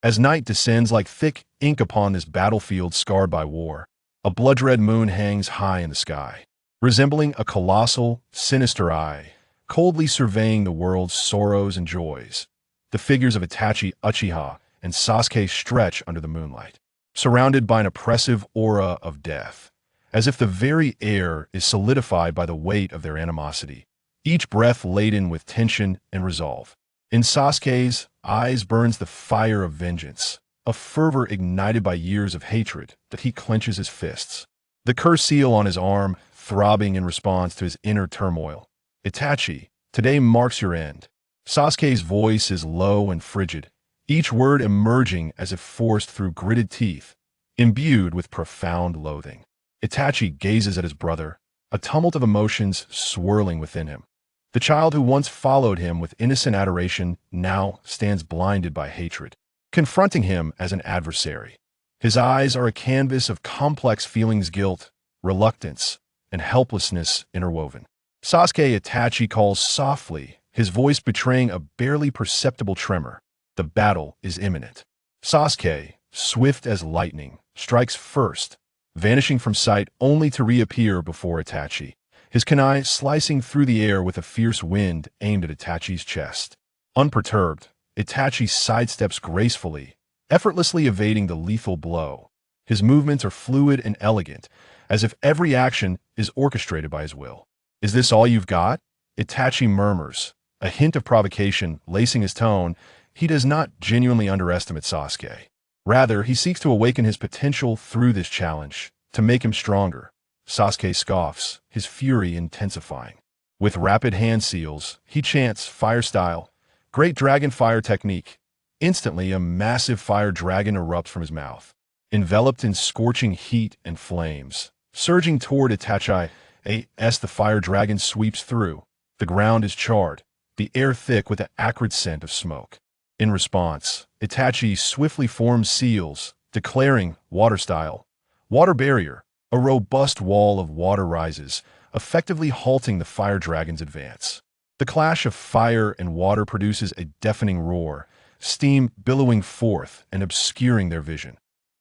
As night descends like thick ink upon this battlefield scarred by war, a blood-red moon hangs high in the sky, resembling a colossal, sinister eye, coldly surveying the world's sorrows and joys. The figures of Itachi, Uchiha, and Sasuke stretch under the moonlight, surrounded by an oppressive aura of death, as if the very air is solidified by the weight of their animosity, each breath laden with tension and resolve. In Sasuke's eyes burns the fire of vengeance, a fervor ignited by years of hatred that he clenches his fists, the curse seal on his arm throbbing in response to his inner turmoil. Itachi, today marks your end. Sasuke's voice is low and frigid, each word emerging as if forced through gritted teeth, imbued with profound loathing. Itachi gazes at his brother, a tumult of emotions swirling within him. The child who once followed him with innocent adoration now stands blinded by hatred, confronting him as an adversary. His eyes are a canvas of complex feelings: guilt, reluctance, and helplessness interwoven. Sasuke Itachi calls softly, his voice betraying a barely perceptible tremor. The battle is imminent. Sasuke, swift as lightning, strikes first, vanishing from sight only to reappear before Itachi, his kunai slicing through the air with a fierce wind aimed at Itachi's chest. Unperturbed, Itachi sidesteps gracefully, effortlessly evading the lethal blow. His movements are fluid and elegant, as if every action is orchestrated by his will. "Is this all you've got?" Itachi murmurs, a hint of provocation lacing his tone. He does not genuinely underestimate Sasuke. Rather, he seeks to awaken his potential through this challenge, to make him stronger. Sasuke scoffs, his fury intensifying. With rapid hand seals, he chants fire style, great dragon fire technique. Instantly, a massive fire dragon erupts from his mouth, enveloped in scorching heat and flames. Surging toward Itachi, as the fire dragon sweeps through, the ground is charred, the air thick with the acrid scent of smoke. In response, Itachi swiftly forms seals, declaring water style, water barrier. A robust wall of water rises, effectively halting the fire dragon's advance. The clash of fire and water produces a deafening roar, steam billowing forth and obscuring their vision.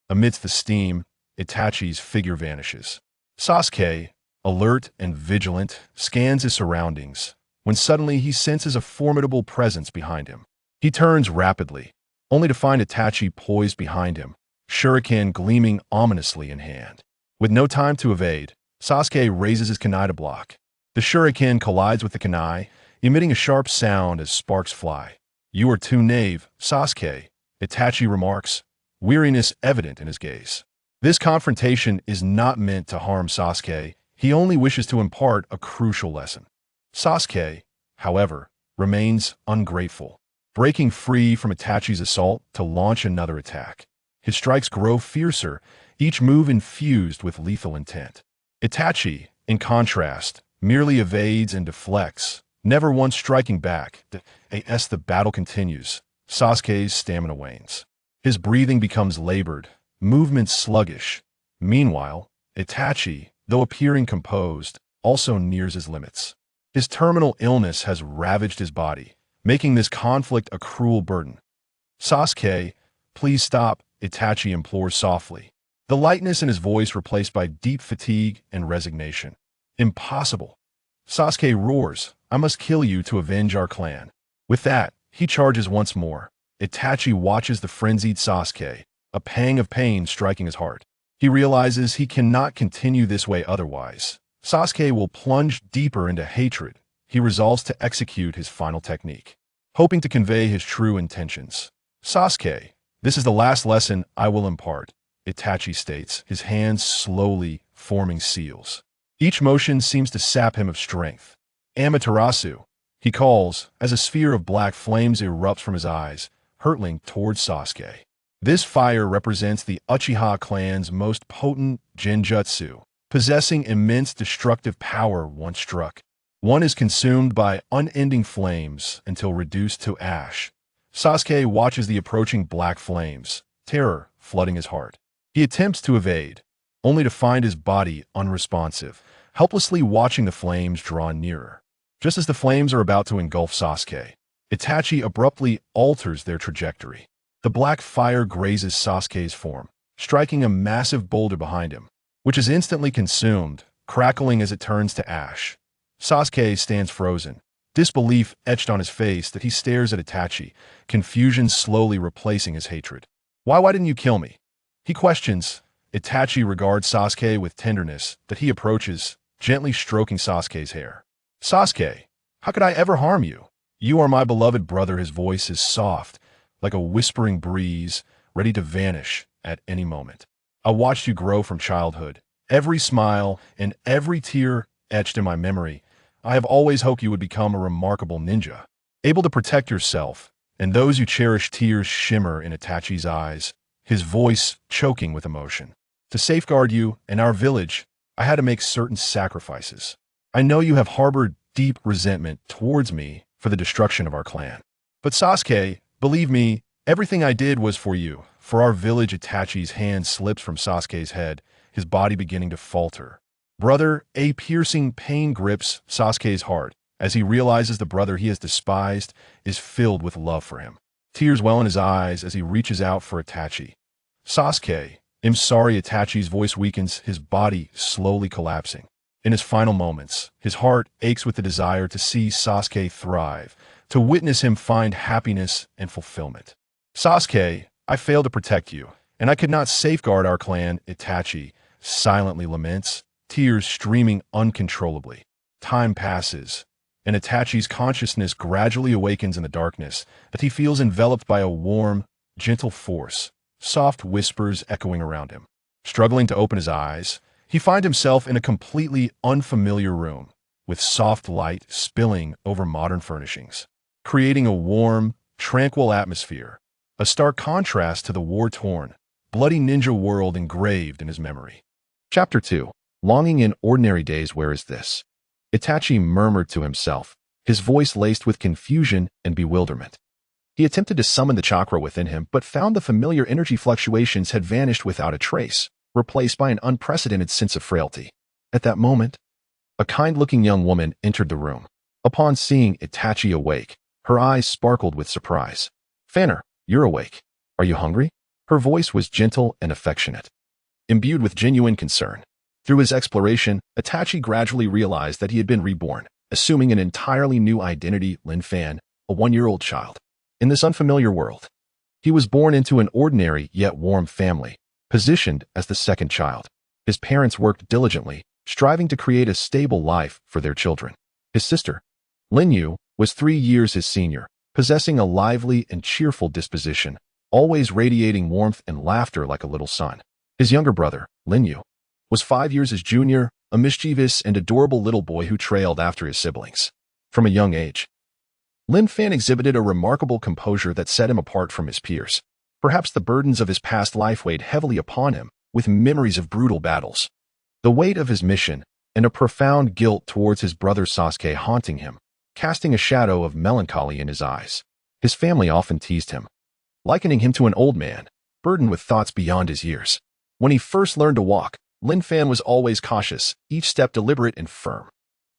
Amidst the steam, Itachi's figure vanishes. Sasuke, alert and vigilant, scans his surroundings, when suddenly he senses a formidable presence behind him. He turns rapidly, only to find Itachi poised behind him, shuriken gleaming ominously in hand. With no time to evade, Sasuke raises his kunai to block. The shuriken collides with the kunai, emitting a sharp sound as sparks fly. "You are too knave, Sasuke," Itachi remarks, weariness evident in his gaze. This confrontation is not meant to harm Sasuke. He only wishes to impart a crucial lesson. Sasuke, however, remains ungrateful, breaking free from Itachi's assault to launch another attack. His strikes grow fiercer, each move infused with lethal intent. Itachi, in contrast, merely evades and deflects, never once striking back. As the battle continues, Sasuke's stamina wanes. His breathing becomes labored, movements sluggish. Meanwhile, Itachi, though appearing composed, also nears his limits. His terminal illness has ravaged his body, making this conflict a cruel burden. "Sasuke, please stop," Itachi implores softly, the lightness in his voice replaced by deep fatigue and resignation. "Impossible." Sasuke roars, "I must kill you to avenge our clan." With that, he charges once more. Itachi watches the frenzied Sasuke, a pang of pain striking his heart. He realizes he cannot continue this way otherwise. Sasuke will plunge deeper into hatred. He resolves to execute his final technique, hoping to convey his true intentions. "Sasuke, this is the last lesson I will impart," Itachi states, his hands slowly forming seals. Each motion seems to sap him of strength. "Amaterasu," he calls, as a sphere of black flames erupts from his eyes, hurtling towards Sasuke. This fire represents the Uchiha clan's most potent genjutsu, possessing immense destructive power once struck. One is consumed by unending flames until reduced to ash. Sasuke watches the approaching black flames, terror flooding his heart. He attempts to evade, only to find his body unresponsive, helplessly watching the flames draw nearer. Just as the flames are about to engulf Sasuke, Itachi abruptly alters their trajectory. The black fire grazes Sasuke's form, striking a massive boulder behind him, which is instantly consumed, crackling as it turns to ash. Sasuke stands frozen, disbelief etched on his face that he stares at Itachi, confusion slowly replacing his hatred. Why didn't you kill me? He questions. Itachi regards Sasuke with tenderness that he approaches, gently stroking Sasuke's hair. Sasuke, how could I ever harm you? You are my beloved brother. His voice is soft, like a whispering breeze, ready to vanish at any moment. I watched you grow from childhood. Every smile and every tear etched in my memory. I have always hoped you would become a remarkable ninja, able to protect yourself and those you cherish. Tears shimmer in Itachi's eyes, his voice choking with emotion. To safeguard you and our village, I had to make certain sacrifices. I know you have harbored deep resentment towards me for the destruction of our clan. But Sasuke, believe me, everything I did was for you, for our village. Itachi's hand slips from Sasuke's head, his body beginning to falter. Brother, a piercing pain grips Sasuke's heart as he realizes the brother he has despised is filled with love for him. Tears well in his eyes as he reaches out for Itachi. Sasuke, I'm sorry. Itachi's voice weakens, his body slowly collapsing. In his final moments, his heart aches with the desire to see Sasuke thrive, to witness him find happiness and fulfillment. Sasuke, I failed to protect you, and I could not safeguard our clan. Itachi silently laments, tears streaming uncontrollably. Time passes, and Itachi's consciousness gradually awakens in the darkness, that he feels enveloped by a warm, gentle force, soft whispers echoing around him. Struggling to open his eyes, he finds himself in a completely unfamiliar room, with soft light spilling over modern furnishings, creating a warm, tranquil atmosphere, a stark contrast to the war-torn, bloody ninja world engraved in his memory. Chapter 2. Longing in ordinary days. Where is this? Itachi murmured to himself, his voice laced with confusion and bewilderment. He attempted to summon the chakra within him, but found the familiar energy fluctuations had vanished without a trace, replaced by an unprecedented sense of frailty. At that moment, a kind-looking young woman entered the room. Upon seeing Itachi awake, her eyes sparkled with surprise. "Fanner, you're awake. Are you hungry?" Her voice was gentle and affectionate, imbued with genuine concern. Through his exploration, Itachi gradually realized that he had been reborn, assuming an entirely new identity. Lin Fan, a 1-year-old child. In this unfamiliar world, he was born into an ordinary yet warm family, positioned as the second child. His parents worked diligently, striving to create a stable life for their children. His sister, Lin Yu, was 3 years his senior, possessing a lively and cheerful disposition, always radiating warmth and laughter like a little sun. His younger brother, Lin Yu, was 5 years his junior, a mischievous and adorable little boy who trailed after his siblings. From a young age, Lin Fan exhibited a remarkable composure that set him apart from his peers. Perhaps the burdens of his past life weighed heavily upon him, with memories of brutal battles, the weight of his mission, and a profound guilt towards his brother Sasuke haunting him, casting a shadow of melancholy in his eyes. His family often teased him, likening him to an old man, burdened with thoughts beyond his years. When he first learned to walk, Lin Fan was always cautious, each step deliberate and firm.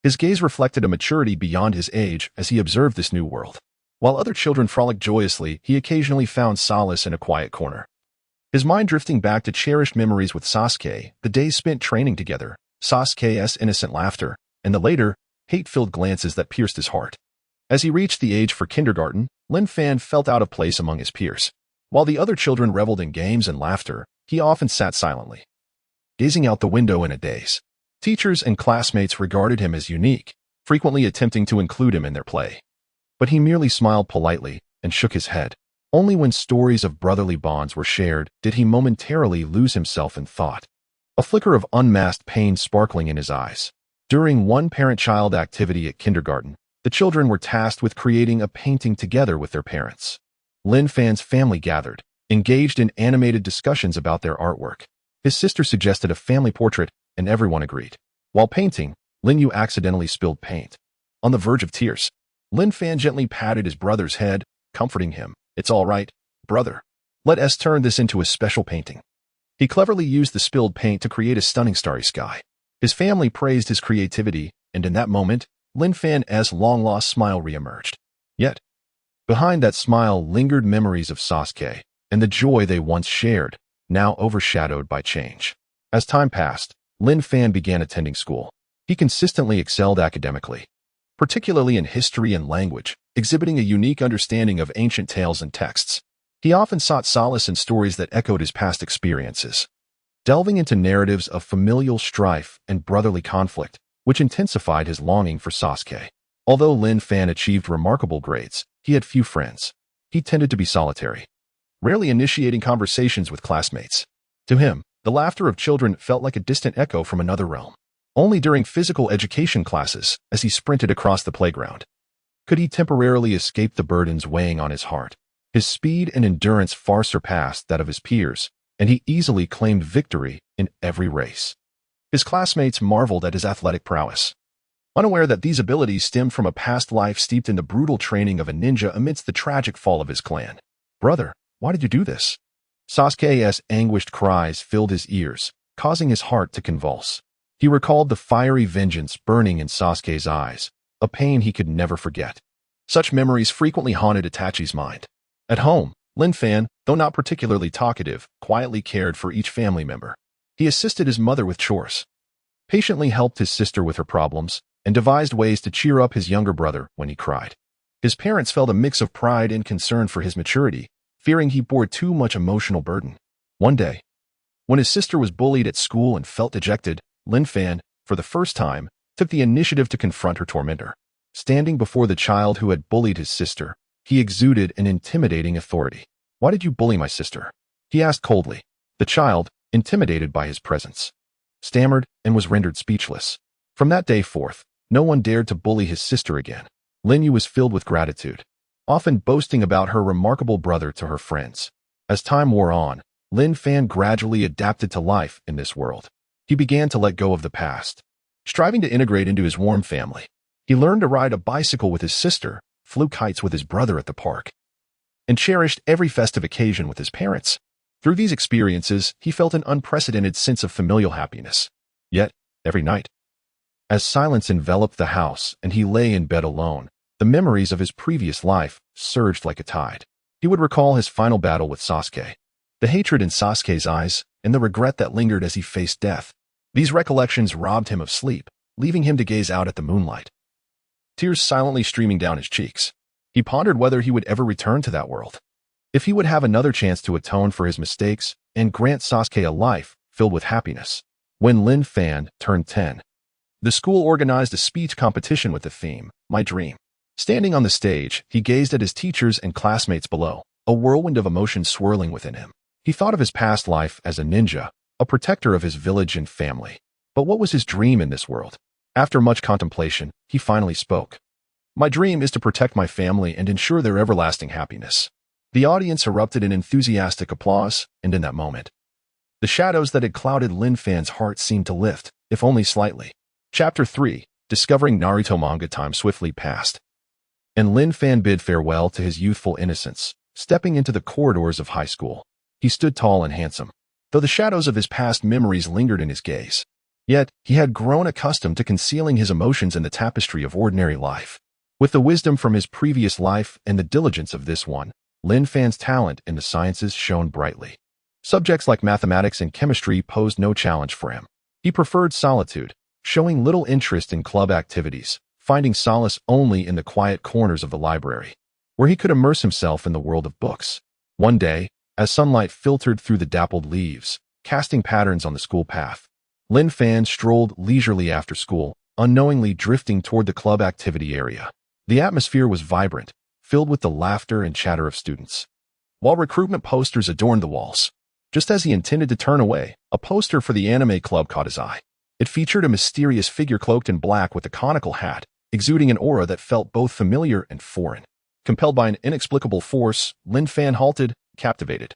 His gaze reflected a maturity beyond his age as he observed this new world. While other children frolicked joyously, he occasionally found solace in a quiet corner, his mind drifting back to cherished memories with Sasuke, the days spent training together, Sasuke's innocent laughter, and the later, hate-filled glances that pierced his heart. As he reached the age for kindergarten, Lin Fan felt out of place among his peers. While the other children reveled in games and laughter, he often sat silently, gazing out the window in a daze. Teachers and classmates regarded him as unique, frequently attempting to include him in their play. But he merely smiled politely and shook his head. Only when stories of brotherly bonds were shared did he momentarily lose himself in thought, a flicker of unmasked pain sparkling in his eyes. During one parent-child activity at kindergarten, the children were tasked with creating a painting together with their parents. Lin Fan's family gathered, engaged in animated discussions about their artwork. His sister suggested a family portrait, and everyone agreed. While painting, Lin Yu accidentally spilled paint. On the verge of tears, Lin Fan gently patted his brother's head, comforting him. "It's all right, brother. Let us turn this into a special painting." He cleverly used the spilled paint to create a stunning starry sky. His family praised his creativity, and in that moment, Lin Fan's long-lost smile reemerged. Yet, behind that smile lingered memories of Sasuke, and the joy they once shared, now overshadowed by change. As time passed, Lin Fan began attending school. He consistently excelled academically, particularly in history and language, exhibiting a unique understanding of ancient tales and texts. He often sought solace in stories that echoed his past experiences, delving into narratives of familial strife and brotherly conflict, which intensified his longing for Sasuke. Although Lin Fan achieved remarkable grades, he had few friends. He tended to be solitary, rarely initiating conversations with classmates. To him, the laughter of children felt like a distant echo from another realm. Only during physical education classes, as he sprinted across the playground, could he temporarily escape the burdens weighing on his heart. His speed and endurance far surpassed that of his peers, and he easily claimed victory in every race. His classmates marveled at his athletic prowess, unaware that these abilities stemmed from a past life steeped in the brutal training of a ninja amidst the tragic fall of his clan. "Brother, why did you do this?" Sasuke's anguished cries filled his ears, causing his heart to convulse. He recalled the fiery vengeance burning in Sasuke's eyes, a pain he could never forget. Such memories frequently haunted Itachi's mind. At home, Lin Fan, though not particularly talkative, quietly cared for each family member. He assisted his mother with chores, patiently helped his sister with her problems, and devised ways to cheer up his younger brother when he cried. His parents felt a mix of pride and concern for his maturity, fearing he bore too much emotional burden. One day, when his sister was bullied at school and felt dejected, Lin Fan, for the first time, took the initiative to confront her tormentor. Standing before the child who had bullied his sister, he exuded an intimidating authority. "Why did you bully my sister?" he asked coldly. The child, intimidated by his presence, stammered and was rendered speechless. From that day forth, no one dared to bully his sister again. Lin Yu was filled with gratitude, often boasting about her remarkable brother to her friends. As time wore on, Lin Fan gradually adapted to life in this world. He began to let go of the past, striving to integrate into his warm family. He learned to ride a bicycle with his sister, flew kites with his brother at the park, and cherished every festive occasion with his parents. Through these experiences, he felt an unprecedented sense of familial happiness. Yet, every night, as silence enveloped the house and he lay in bed alone, the memories of his previous life surged like a tide. He would recall his final battle with Sasuke, the hatred in Sasuke's eyes, and the regret that lingered as he faced death. These recollections robbed him of sleep, leaving him to gaze out at the moonlight, tears silently streaming down his cheeks. He pondered whether he would ever return to that world, if he would have another chance to atone for his mistakes and grant Sasuke a life filled with happiness. When Lin Fan turned 10, the school organized a speech competition with the theme, "My Dream." Standing on the stage, he gazed at his teachers and classmates below, a whirlwind of emotions swirling within him. He thought of his past life as a ninja, a protector of his village and family. But what was his dream in this world? After much contemplation, he finally spoke. "My dream is to protect my family and ensure their everlasting happiness." The audience erupted in enthusiastic applause, and in that moment, the shadows that had clouded Lin Fan's heart seemed to lift, if only slightly. Chapter 3, Discovering Naruto manga. Time swiftly passed, and Lin Fan bid farewell to his youthful innocence, stepping into the corridors of high school. He stood tall and handsome, though the shadows of his past memories lingered in his gaze. Yet, he had grown accustomed to concealing his emotions in the tapestry of ordinary life. With the wisdom from his previous life and the diligence of this one, Lin Fan's talent in the sciences shone brightly. Subjects like mathematics and chemistry posed no challenge for him. He preferred solitude, showing little interest in club activities, finding solace only in the quiet corners of the library, where he could immerse himself in the world of books. One day, as sunlight filtered through the dappled leaves, casting patterns on the school path, Lin Fan strolled leisurely after school, unknowingly drifting toward the club activity area. The atmosphere was vibrant, filled with the laughter and chatter of students, while recruitment posters adorned the walls. Just as he intended to turn away, a poster for the anime club caught his eye. It featured a mysterious figure cloaked in black with a conical hat, exuding an aura that felt both familiar and foreign. Compelled by an inexplicable force, Lin Fan halted, captivated.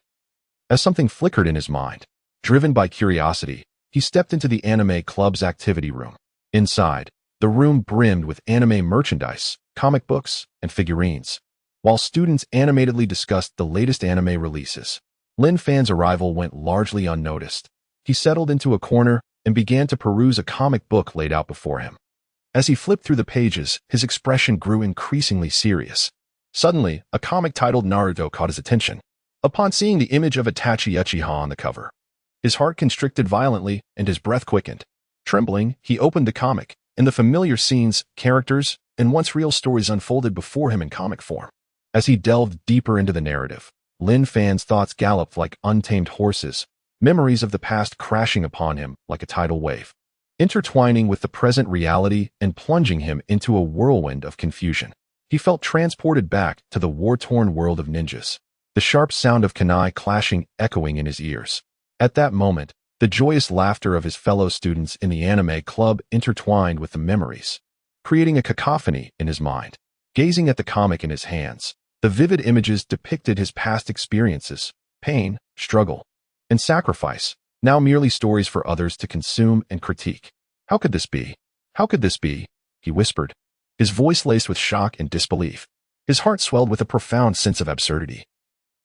As something flickered in his mind, driven by curiosity, he stepped into the anime club's activity room. Inside, the room brimmed with anime merchandise, comic books, and figurines, while students animatedly discussed the latest anime releases. Lin Fan's arrival went largely unnoticed. He settled into a corner and began to peruse a comic book laid out before him. As he flipped through the pages, his expression grew increasingly serious. Suddenly, a comic titled Naruto caught his attention. Upon seeing the image of Itachi Uchiha on the cover, his heart constricted violently and his breath quickened. Trembling, he opened the comic, and the familiar scenes, characters, and once real stories unfolded before him in comic form. As he delved deeper into the narrative, Lin Fan's thoughts galloped like untamed horses, memories of the past crashing upon him like a tidal wave, intertwining with the present reality and plunging him into a whirlwind of confusion. He felt transported back to the war-torn world of ninjas, the sharp sound of kunai clashing echoing in his ears. At that moment, the joyous laughter of his fellow students in the anime club intertwined with the memories, creating a cacophony in his mind. Gazing at the comic in his hands, the vivid images depicted his past experiences, pain, struggle, and sacrifice, now merely stories for others to consume and critique. How could this be? How could this be? He whispered, his voice laced with shock and disbelief. His heart swelled with a profound sense of absurdity,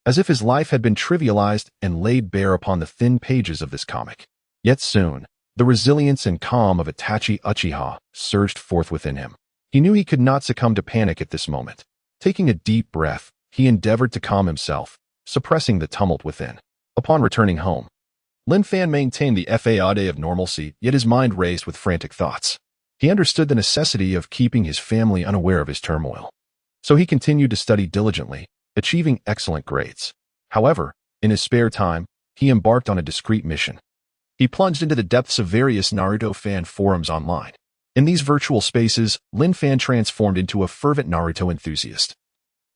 as if his life had been trivialized and laid bare upon the thin pages of this comic. Yet soon, the resilience and calm of Itachi Uchiha surged forth within him. He knew he could not succumb to panic at this moment. Taking a deep breath, he endeavored to calm himself, suppressing the tumult within. Upon returning home, Lin Fan maintained the facade of normalcy, yet his mind raced with frantic thoughts. He understood the necessity of keeping his family unaware of his turmoil. So he continued to study diligently, achieving excellent grades. However, in his spare time, he embarked on a discreet mission. He plunged into the depths of various Naruto fan forums online. In these virtual spaces, Lin Fan transformed into a fervent Naruto enthusiast,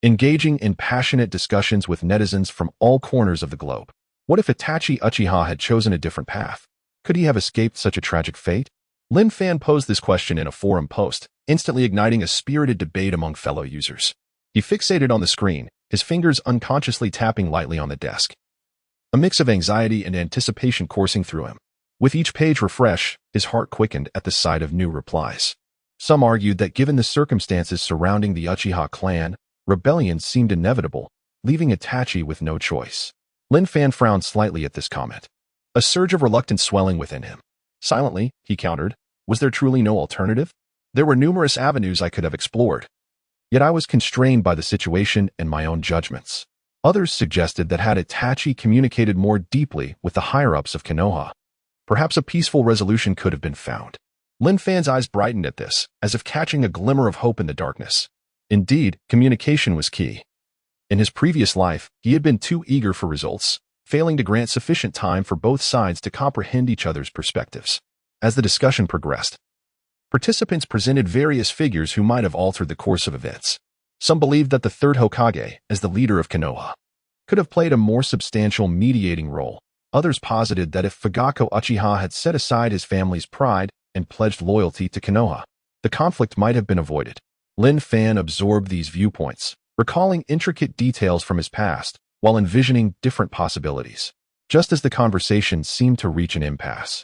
engaging in passionate discussions with netizens from all corners of the globe. What if Itachi Uchiha had chosen a different path? Could he have escaped such a tragic fate? Lin Fan posed this question in a forum post, instantly igniting a spirited debate among fellow users. He fixated on the screen, his fingers unconsciously tapping lightly on the desk. A mix of anxiety and anticipation coursing through him. With each page refresh, his heart quickened at the sight of new replies. Some argued that given the circumstances surrounding the Uchiha clan, rebellion seemed inevitable, leaving Itachi with no choice. Lin Fan frowned slightly at this comment, a surge of reluctance swelling within him. Silently, he countered, was there truly no alternative? There were numerous avenues I could have explored. Yet I was constrained by the situation and my own judgments. Others suggested that had Itachi communicated more deeply with the higher-ups of Konoha, perhaps a peaceful resolution could have been found. Lin Fan's eyes brightened at this, as if catching a glimmer of hope in the darkness. Indeed, communication was key. In his previous life, he had been too eager for results, failing to grant sufficient time for both sides to comprehend each other's perspectives. As the discussion progressed, participants presented various figures who might have altered the course of events. Some believed that the third Hokage, as the leader of Konoha, could have played a more substantial mediating role. Others posited that if Fugako Uchiha had set aside his family's pride and pledged loyalty to Konoha, the conflict might have been avoided. Lin Fan absorbed these viewpoints, recalling intricate details from his past while envisioning different possibilities. Just as the conversation seemed to reach an impasse,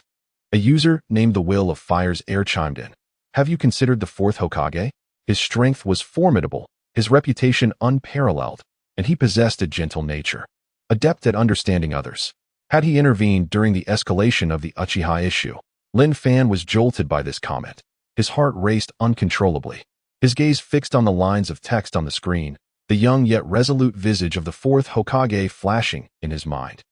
a user named the Will of Fire's Heir chimed in. Have you considered the fourth Hokage? His strength was formidable, his reputation unparalleled, and he possessed a gentle nature, adept at understanding others. Had he intervened during the escalation of the Uchiha issue? Lin Fan was jolted by this comment. His heart raced uncontrollably. His gaze fixed on the lines of text on the screen, the young yet resolute visage of the fourth Hokage flashing in his mind.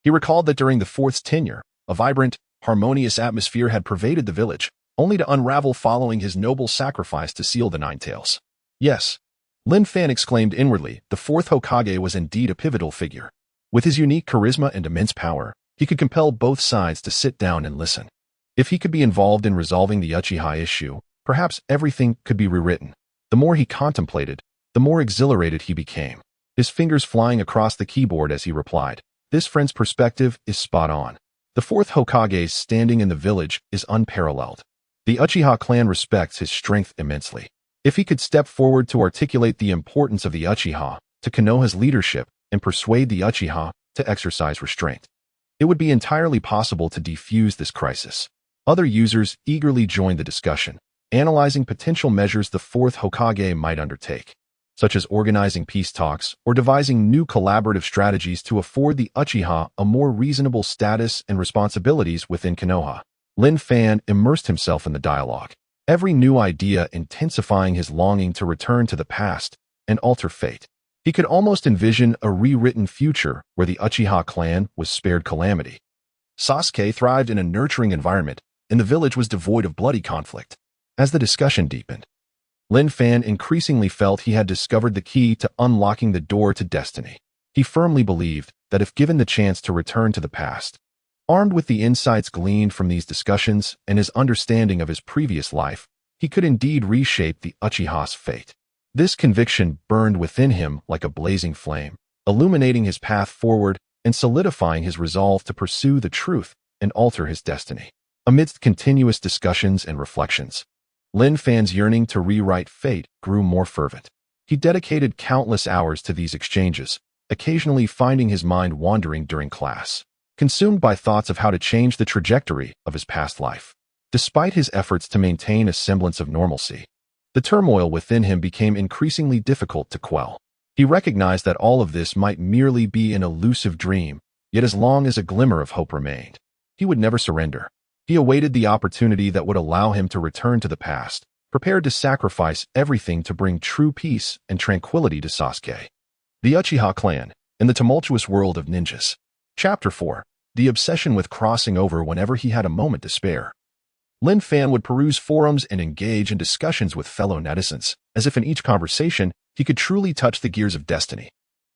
He recalled that during the fourth's tenure, a vibrant, harmonious atmosphere had pervaded the village, only to unravel following his noble sacrifice to seal the Nine Tails. Yes, Lin Fan exclaimed inwardly, the fourth Hokage was indeed a pivotal figure. With his unique charisma and immense power, he could compel both sides to sit down and listen. If he could be involved in resolving the Uchiha issue, perhaps everything could be rewritten. The more he contemplated, the more exhilarated he became, his fingers flying across the keyboard as he replied, this friend's perspective is spot on. The fourth Hokage's standing in the village is unparalleled. The Uchiha clan respects his strength immensely. If he could step forward to articulate the importance of the Uchiha to Konoha's leadership and persuade the Uchiha to exercise restraint, it would be entirely possible to defuse this crisis. Other users eagerly joined the discussion, analyzing potential measures the fourth Hokage might undertake, such as organizing peace talks or devising new collaborative strategies to afford the Uchiha a more reasonable status and responsibilities within Konoha. Lin Fan immersed himself in the dialogue, every new idea intensifying his longing to return to the past and alter fate. He could almost envision a rewritten future where the Uchiha clan was spared calamity. Sasuke thrived in a nurturing environment, and the village was devoid of bloody conflict. As the discussion deepened, Lin Fan increasingly felt he had discovered the key to unlocking the door to destiny. He firmly believed that if given the chance to return to the past, armed with the insights gleaned from these discussions and his understanding of his previous life, he could indeed reshape the Uchiha's fate. This conviction burned within him like a blazing flame, illuminating his path forward and solidifying his resolve to pursue the truth and alter his destiny. Amidst continuous discussions and reflections, Lin Fan's yearning to rewrite fate grew more fervent. He dedicated countless hours to these exchanges, occasionally finding his mind wandering during class, consumed by thoughts of how to change the trajectory of his past life. Despite his efforts to maintain a semblance of normalcy, the turmoil within him became increasingly difficult to quell. He recognized that all of this might merely be an elusive dream, yet as long as a glimmer of hope remained, he would never surrender. He awaited the opportunity that would allow him to return to the past, prepared to sacrifice everything to bring true peace and tranquility to Sasuke. The Uchiha clan, in the tumultuous world of ninjas. Chapter 4. The obsession with crossing over whenever he had a moment to spare. Lin Fan would peruse forums and engage in discussions with fellow netizens, as if in each conversation he could truly touch the gears of destiny.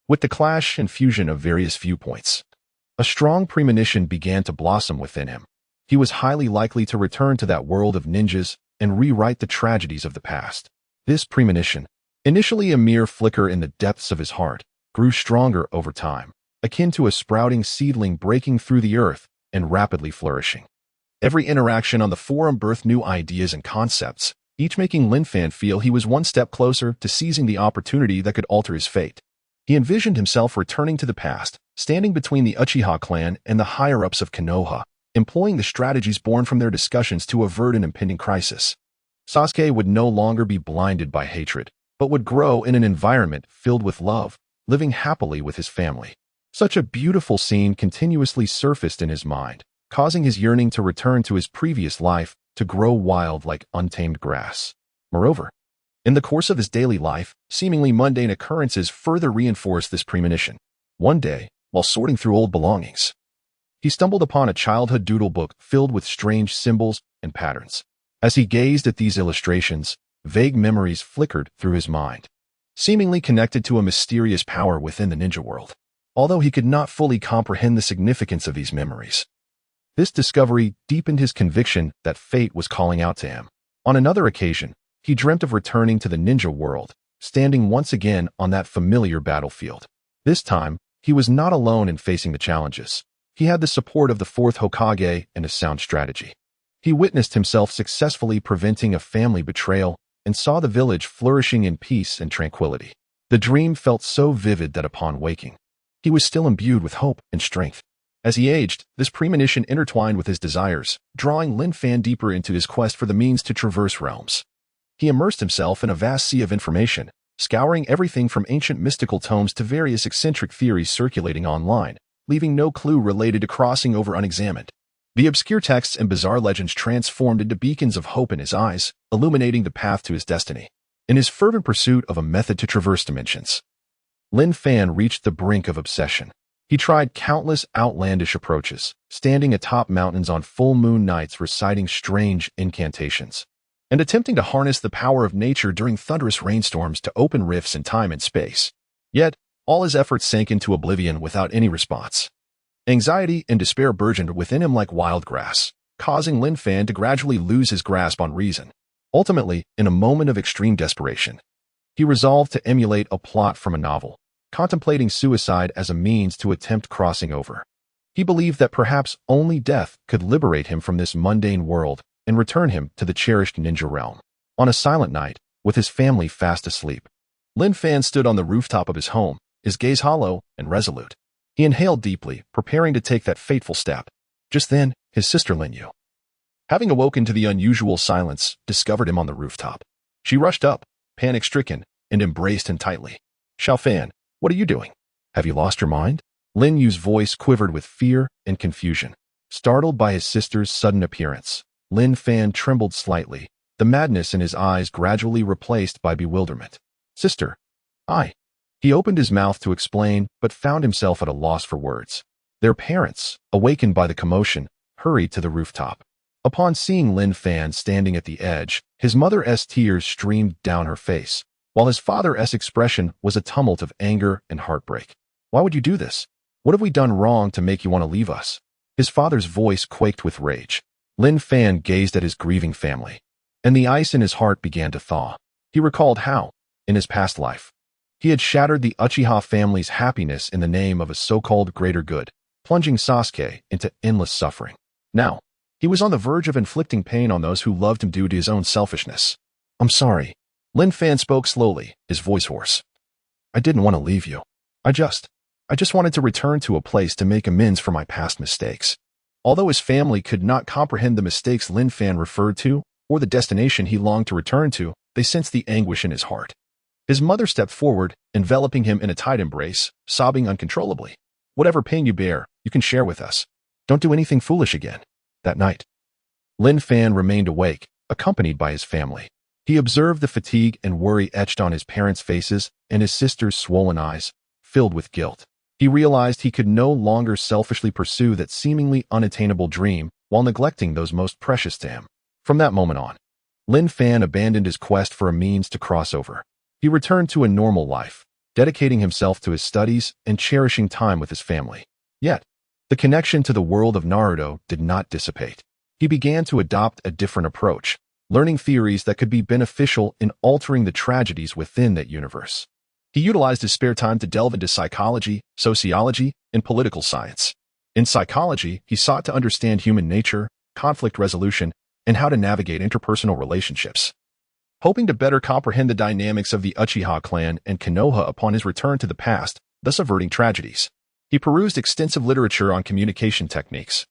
With the clash and fusion of various viewpoints, a strong premonition began to blossom within him. He was highly likely to return to that world of ninjas and rewrite the tragedies of the past. This premonition, initially a mere flicker in the depths of his heart, grew stronger over time, akin to a sprouting seedling breaking through the earth and rapidly flourishing. Every interaction on the forum birthed new ideas and concepts, each making Lin Fan feel he was one step closer to seizing the opportunity that could alter his fate. He envisioned himself returning to the past, standing between the Uchiha clan and the higher-ups of Konoha, employing the strategies born from their discussions to avert an impending crisis. Sasuke would no longer be blinded by hatred, but would grow in an environment filled with love, living happily with his family. Such a beautiful scene continuously surfaced in his mind, causing his yearning to return to his previous life to grow wild like untamed grass. Moreover, in the course of his daily life, seemingly mundane occurrences further reinforced this premonition. One day, while sorting through old belongings, he stumbled upon a childhood doodle book filled with strange symbols and patterns. As he gazed at these illustrations, vague memories flickered through his mind, seemingly connected to a mysterious power within the ninja world. Although he could not fully comprehend the significance of these memories, this discovery deepened his conviction that fate was calling out to him. On another occasion, he dreamt of returning to the ninja world, standing once again on that familiar battlefield. This time, he was not alone in facing the challenges. He had the support of the fourth Hokage and a sound strategy. He witnessed himself successfully preventing a family betrayal and saw the village flourishing in peace and tranquility. The dream felt so vivid that upon waking, he was still imbued with hope and strength. As he aged, this premonition intertwined with his desires, drawing Lin Fan deeper into his quest for the means to traverse realms. He immersed himself in a vast sea of information, scouring everything from ancient mystical tomes to various eccentric theories circulating online, leaving no clue related to crossing over unexamined. The obscure texts and bizarre legends transformed into beacons of hope in his eyes, illuminating the path to his destiny. In his fervent pursuit of a method to traverse dimensions, Lin Fan reached the brink of obsession. He tried countless outlandish approaches, standing atop mountains on full moon nights reciting strange incantations, and attempting to harness the power of nature during thunderous rainstorms to open rifts in time and space. Yet, all his efforts sank into oblivion without any response. Anxiety and despair burgeoned within him like wild grass, causing Lin Fan to gradually lose his grasp on reason. Ultimately, in a moment of extreme desperation, he resolved to emulate a plot from a novel, contemplating suicide as a means to attempt crossing over. He believed that perhaps only death could liberate him from this mundane world and return him to the cherished ninja realm. On a silent night, with his family fast asleep, Lin Fan stood on the rooftop of his home, his gaze hollow and resolute. He inhaled deeply, preparing to take that fateful step. Just then, his sister Lin Yu, having awoken to the unusual silence, discovered him on the rooftop. She rushed up, panic-stricken, and embraced him tightly. "Xiao Fan, what are you doing? Have you lost your mind?" Lin Yu's voice quivered with fear and confusion. Startled by his sister's sudden appearance, Lin Fan trembled slightly, the madness in his eyes gradually replaced by bewilderment. "Sister, He opened his mouth to explain, but found himself at a loss for words. Their parents, awakened by the commotion, hurried to the rooftop. Upon seeing Lin Fan standing at the edge, his mother's tears streamed down her face, while his father's expression was a tumult of anger and heartbreak. Why would you do this? What have we done wrong to make you want to leave us? His father's voice quaked with rage. Lin Fan gazed at his grieving family, and the ice in his heart began to thaw. He recalled how, in his past life, he had shattered the Uchiha family's happiness in the name of a so-called greater good, plunging Sasuke into endless suffering. Now, he was on the verge of inflicting pain on those who loved him due to his own selfishness. I'm sorry. Lin Fan spoke slowly, his voice hoarse. I didn't want to leave you. I just wanted to return to a place to make amends for my past mistakes. Although his family could not comprehend the mistakes Lin Fan referred to, or the destination he longed to return to, they sensed the anguish in his heart. His mother stepped forward, enveloping him in a tight embrace, sobbing uncontrollably. Whatever pain you bear, you can share with us. Don't do anything foolish again. That night, Lin Fan remained awake, accompanied by his family. He observed the fatigue and worry etched on his parents' faces and his sister's swollen eyes, filled with guilt. He realized he could no longer selfishly pursue that seemingly unattainable dream while neglecting those most precious to him. From that moment on, Lin Fan abandoned his quest for a means to cross over. He returned to a normal life, dedicating himself to his studies and cherishing time with his family. Yet, the connection to the world of Naruto did not dissipate. He began to adopt a different approach, learning theories that could be beneficial in altering the tragedies within that universe. He utilized his spare time to delve into psychology, sociology, and political science. In psychology, he sought to understand human nature, conflict resolution, and how to navigate interpersonal relationships. Hoping to better comprehend the dynamics of the Uchiha clan and Konoha upon his return to the past, thus averting tragedies, he perused extensive literature on communication techniques,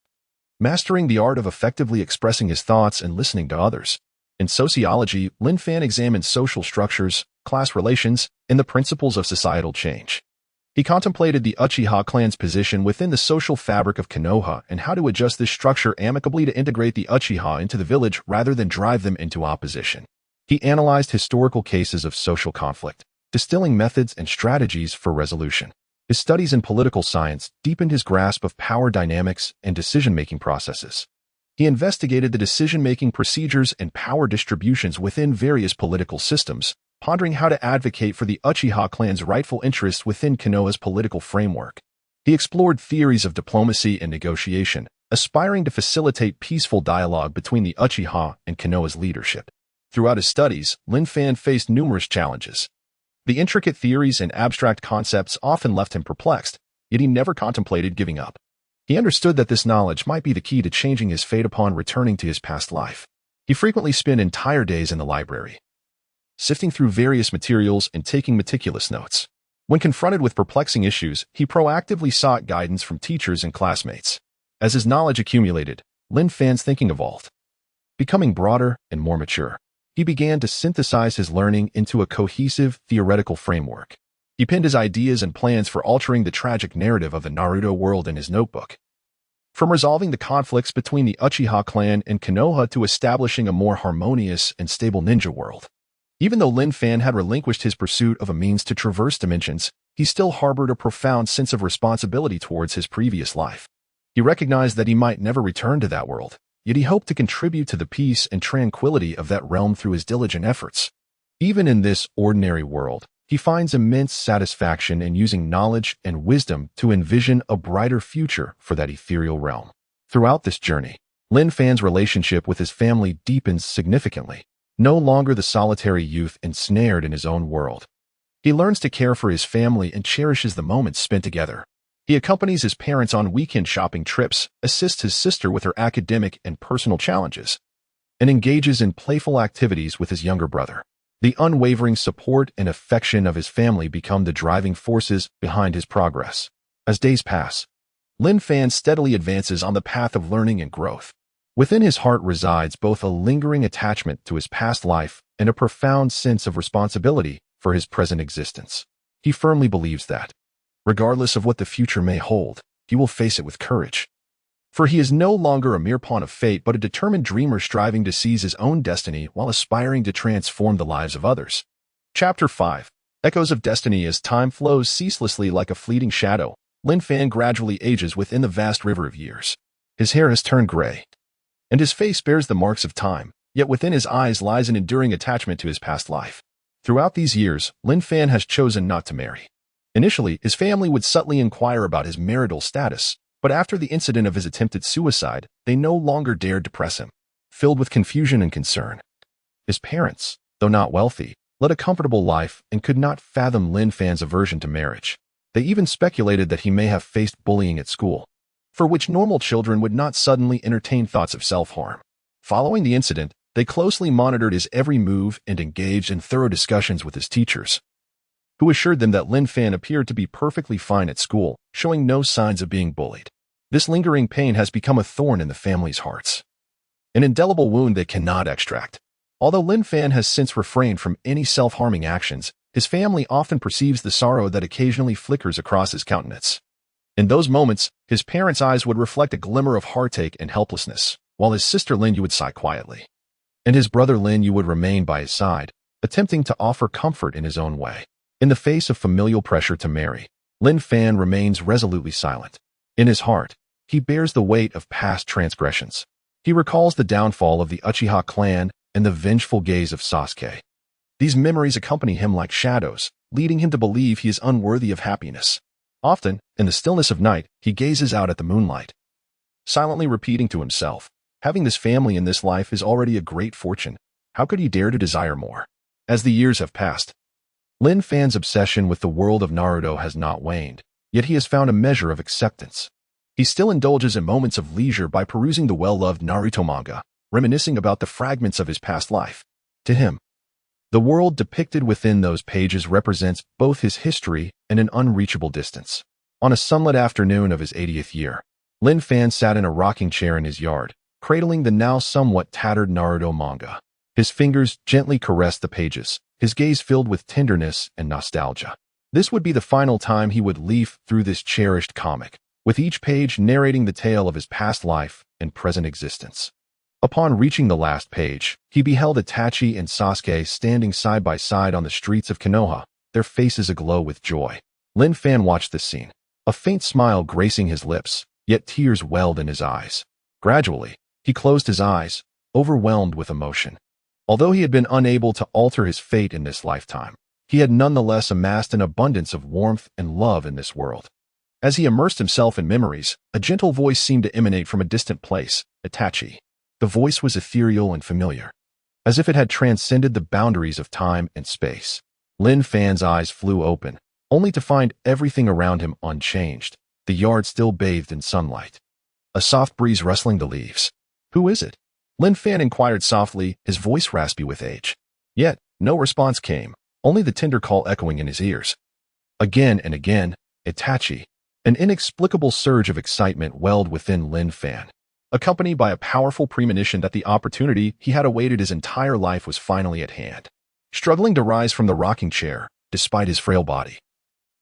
mastering the art of effectively expressing his thoughts and listening to others. In sociology, Lin Fan examined social structures, class relations, and the principles of societal change. He contemplated the Uchiha clan's position within the social fabric of Konoha and how to adjust this structure amicably to integrate the Uchiha into the village rather than drive them into opposition. He analyzed historical cases of social conflict, distilling methods and strategies for resolution. His studies in political science deepened his grasp of power dynamics and decision-making processes. He investigated the decision-making procedures and power distributions within various political systems, pondering how to advocate for the Uchiha clan's rightful interests within Konoha's political framework. He explored theories of diplomacy and negotiation, aspiring to facilitate peaceful dialogue between the Uchiha and Konoha's leadership. Throughout his studies, Lin Fan faced numerous challenges. The intricate theories and abstract concepts often left him perplexed, yet he never contemplated giving up. He understood that this knowledge might be the key to changing his fate upon returning to his past life. He frequently spent entire days in the library, sifting through various materials and taking meticulous notes. When confronted with perplexing issues, he proactively sought guidance from teachers and classmates. As his knowledge accumulated, Lin Fan's thinking evolved, becoming broader and more mature. He began to synthesize his learning into a cohesive, theoretical framework. He penned his ideas and plans for altering the tragic narrative of the Naruto world in his notebook. From resolving the conflicts between the Uchiha clan and Konoha to establishing a more harmonious and stable ninja world. Even though Lin Fan had relinquished his pursuit of a means to traverse dimensions, he still harbored a profound sense of responsibility towards his previous life. He recognized that he might never return to that world, yet he hoped to contribute to the peace and tranquility of that realm through his diligent efforts. Even in this ordinary world, he finds immense satisfaction in using knowledge and wisdom to envision a brighter future for that ethereal realm. Throughout this journey, Lin Fan's relationship with his family deepens significantly. No longer the solitary youth ensnared in his own world. He learns to care for his family and cherishes the moments spent together. He accompanies his parents on weekend shopping trips, assists his sister with her academic and personal challenges, and engages in playful activities with his younger brother. The unwavering support and affection of his family become the driving forces behind his progress. As days pass, Lin Fan steadily advances on the path of learning and growth. Within his heart resides both a lingering attachment to his past life and a profound sense of responsibility for his present existence. He firmly believes that, regardless of what the future may hold, he will face it with courage. For he is no longer a mere pawn of fate, but a determined dreamer striving to seize his own destiny while aspiring to transform the lives of others. Chapter 5. Echoes of destiny as time flows ceaselessly like a fleeting shadow, Lin Fan gradually ages within the vast river of years. His hair has turned gray, and his face bears the marks of time, yet within his eyes lies an enduring attachment to his past life. Throughout these years, Lin Fan has chosen not to marry. Initially, his family would subtly inquire about his marital status, but after the incident of his attempted suicide, they no longer dared to press him. Filled with confusion and concern, his parents, though not wealthy, led a comfortable life and could not fathom Lin Fan's aversion to marriage. They even speculated that he may have faced bullying at school, for which normal children would not suddenly entertain thoughts of self-harm. Following the incident, they closely monitored his every move and engaged in thorough discussions with his teachers, who assured them that Lin Fan appeared to be perfectly fine at school, showing no signs of being bullied. This lingering pain has become a thorn in the family's hearts, an indelible wound they cannot extract. Although Lin Fan has since refrained from any self-harming actions, his family often perceives the sorrow that occasionally flickers across his countenance. In those moments, his parents' eyes would reflect a glimmer of heartache and helplessness, while his sister Lin Yu would sigh quietly, and his brother Lin Yu would remain by his side, attempting to offer comfort in his own way. In the face of familial pressure to marry, Lin Fan remains resolutely silent. In his heart, he bears the weight of past transgressions. He recalls the downfall of the Uchiha clan and the vengeful gaze of Sasuke. These memories accompany him like shadows, leading him to believe he is unworthy of happiness. Often, in the stillness of night, he gazes out at the moonlight, silently repeating to himself, having this family in this life is already a great fortune. How could he dare to desire more? As the years have passed, Lin Fan's obsession with the world of Naruto has not waned, yet he has found a measure of acceptance. He still indulges in moments of leisure by perusing the well-loved Naruto manga, reminiscing about the fragments of his past life. To him, the world depicted within those pages represents both his history and an unreachable distance. On a sunlit afternoon of his 80th year, Lin Fan sat in a rocking chair in his yard, cradling the now somewhat tattered Naruto manga. His fingers gently caressed the pages, his gaze filled with tenderness and nostalgia. This would be the final time he would leaf through this cherished comic, with each page narrating the tale of his past life and present existence. Upon reaching the last page, he beheld Itachi and Sasuke standing side by side on the streets of Konoha, their faces aglow with joy. Lin Fan watched this scene, a faint smile gracing his lips, yet tears welled in his eyes. Gradually, he closed his eyes, overwhelmed with emotion. Although he had been unable to alter his fate in this lifetime, he had nonetheless amassed an abundance of warmth and love in this world. As he immersed himself in memories, a gentle voice seemed to emanate from a distant place, Itachi. The voice was ethereal and familiar, as if it had transcended the boundaries of time and space. Lin Fan's eyes flew open, only to find everything around him unchanged, the yard still bathed in sunlight. A soft breeze rustling the leaves. Who is it? Lin Fan inquired softly, his voice raspy with age. Yet, no response came, only the tender call echoing in his ears. Again and again, Itachi. An inexplicable surge of excitement welled within Lin Fan, accompanied by a powerful premonition that the opportunity he had awaited his entire life was finally at hand. Struggling to rise from the rocking chair, despite his frail body,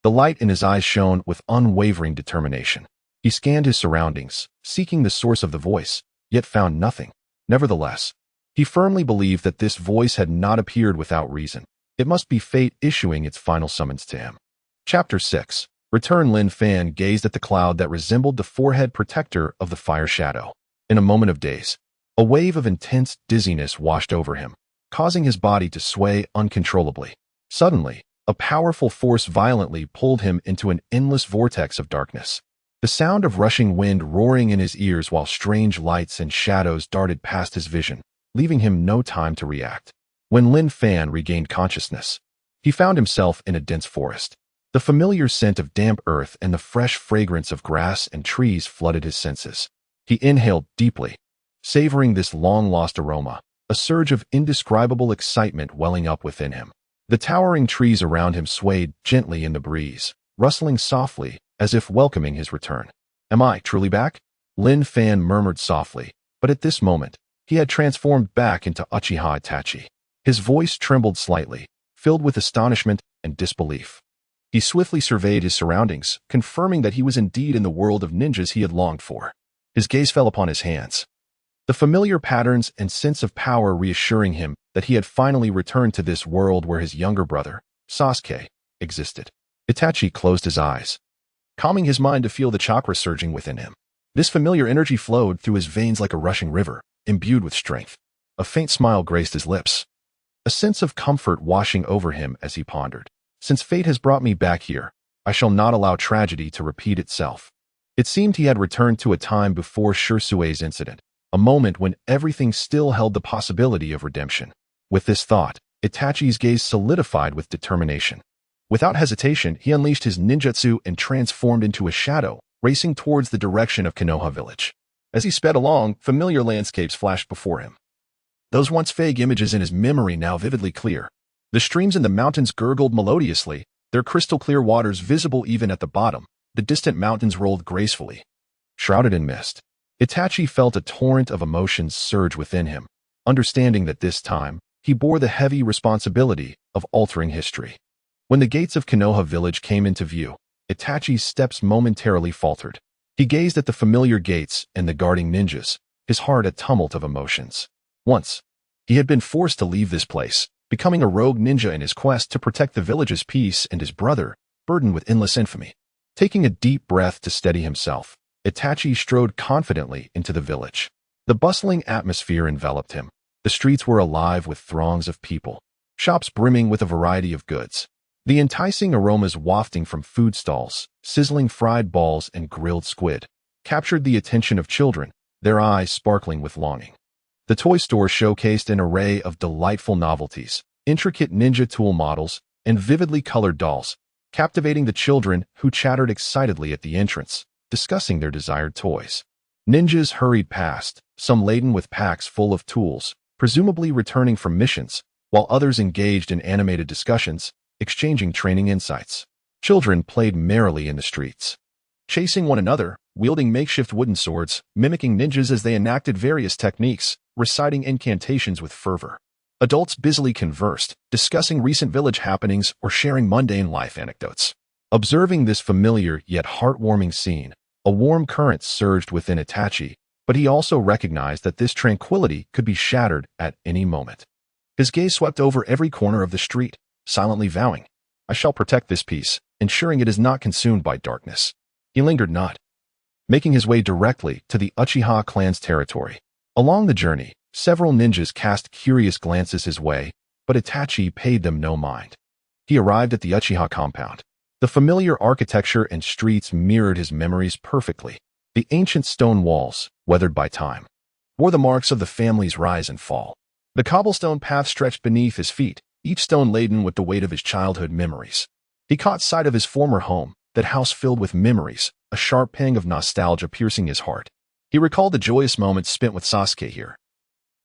the light in his eyes shone with unwavering determination. He scanned his surroundings, seeking the source of the voice, yet found nothing. Nevertheless, he firmly believed that this voice had not appeared without reason. It must be fate issuing its final summons to him. Chapter 6. Return. Lin Fan gazed at the cloud that resembled the forehead protector of the fire shadow. In a moment of daze, a wave of intense dizziness washed over him, causing his body to sway uncontrollably. Suddenly, a powerful force violently pulled him into an endless vortex of darkness. The sound of rushing wind roaring in his ears while strange lights and shadows darted past his vision, leaving him no time to react. When Lin Fan regained consciousness, he found himself in a dense forest. The familiar scent of damp earth and the fresh fragrance of grass and trees flooded his senses. He inhaled deeply, savoring this long-lost aroma, a surge of indescribable excitement welling up within him. The towering trees around him swayed gently in the breeze, rustling softly as if welcoming his return. Am I truly back? Lin Fan murmured softly, but at this moment, he had transformed back into Uchiha Itachi. His voice trembled slightly, filled with astonishment and disbelief. He swiftly surveyed his surroundings, confirming that he was indeed in the world of ninjas he had longed for. His gaze fell upon his hands, the familiar patterns and sense of power reassuring him that he had finally returned to this world where his younger brother, Sasuke, existed. Itachi closed his eyes, calming his mind to feel the chakra surging within him. This familiar energy flowed through his veins like a rushing river, imbued with strength. A faint smile graced his lips, a sense of comfort washing over him as he pondered. Since fate has brought me back here, I shall not allow tragedy to repeat itself. It seemed he had returned to a time before Shirsue's incident, a moment when everything still held the possibility of redemption. With this thought, Itachi's gaze solidified with determination. Without hesitation, he unleashed his ninjutsu and transformed into a shadow, racing towards the direction of Konoha village. As he sped along, familiar landscapes flashed before him. Those once vague images in his memory now vividly clear. The streams in the mountains gurgled melodiously, their crystal-clear waters visible even at the bottom. The distant mountains rolled gracefully, shrouded in mist. Itachi felt a torrent of emotions surge within him, understanding that this time, he bore the heavy responsibility of altering history. When the gates of Konoha village came into view, Itachi's steps momentarily faltered. He gazed at the familiar gates and the guarding ninjas, his heart a tumult of emotions. Once, he had been forced to leave this place, becoming a rogue ninja in his quest to protect the village's peace and his brother, burdened with endless infamy. Taking a deep breath to steady himself, Itachi strode confidently into the village. The bustling atmosphere enveloped him. The streets were alive with throngs of people, shops brimming with a variety of goods. The enticing aromas wafting from food stalls, sizzling fried balls and grilled squid, captured the attention of children, their eyes sparkling with longing. The toy store showcased an array of delightful novelties, intricate ninja tool models, and vividly colored dolls, captivating the children who chattered excitedly at the entrance, discussing their desired toys. Ninjas hurried past, some laden with packs full of tools, presumably returning from missions, while others engaged in animated discussions, exchanging training insights. Children played merrily in the streets, chasing one another, wielding makeshift wooden swords, mimicking ninjas as they enacted various techniques, reciting incantations with fervor. Adults busily conversed, discussing recent village happenings or sharing mundane life anecdotes. Observing this familiar yet heartwarming scene, a warm current surged within Itachi, but he also recognized that this tranquility could be shattered at any moment. His gaze swept over every corner of the street, silently vowing, "I shall protect this peace, ensuring it is not consumed by darkness." He lingered not, making his way directly to the Uchiha clan's territory. Along the journey, several ninjas cast curious glances his way, but Itachi paid them no mind. He arrived at the Uchiha compound. The familiar architecture and streets mirrored his memories perfectly. The ancient stone walls, weathered by time, bore the marks of the family's rise and fall. The cobblestone path stretched beneath his feet, each stone laden with the weight of his childhood memories. He caught sight of his former home, that house filled with memories, a sharp pang of nostalgia piercing his heart. He recalled the joyous moments spent with Sasuke here.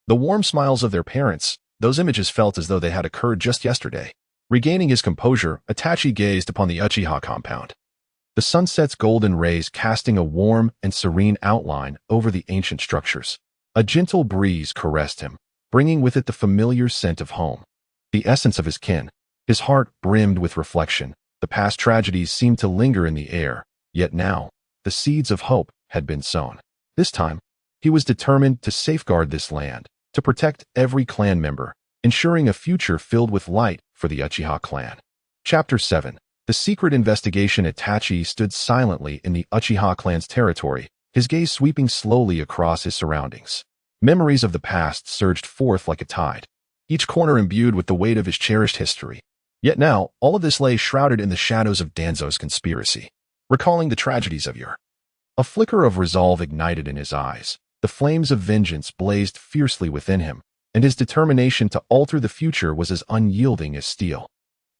The warm smiles of their parents, those images felt as though they had occurred just yesterday. Regaining his composure, Itachi gazed upon the Uchiha compound. The sunset's golden rays casting a warm and serene outline over the ancient structures. A gentle breeze caressed him, bringing with it the familiar scent of home. The essence of his kin. His heart brimmed with reflection. The past tragedies seemed to linger in the air, yet now, the seeds of hope had been sown. This time, he was determined to safeguard this land, to protect every clan member, ensuring a future filled with light for the Uchiha clan. Chapter 7. The Secret Investigation. Itachi stood silently in the Uchiha clan's territory, his gaze sweeping slowly across his surroundings. Memories of the past surged forth like a tide, each corner imbued with the weight of his cherished history. Yet now, all of this lay shrouded in the shadows of Danzo's conspiracy. Recalling the tragedies of yore, a flicker of resolve ignited in his eyes. The flames of vengeance blazed fiercely within him, and his determination to alter the future was as unyielding as steel.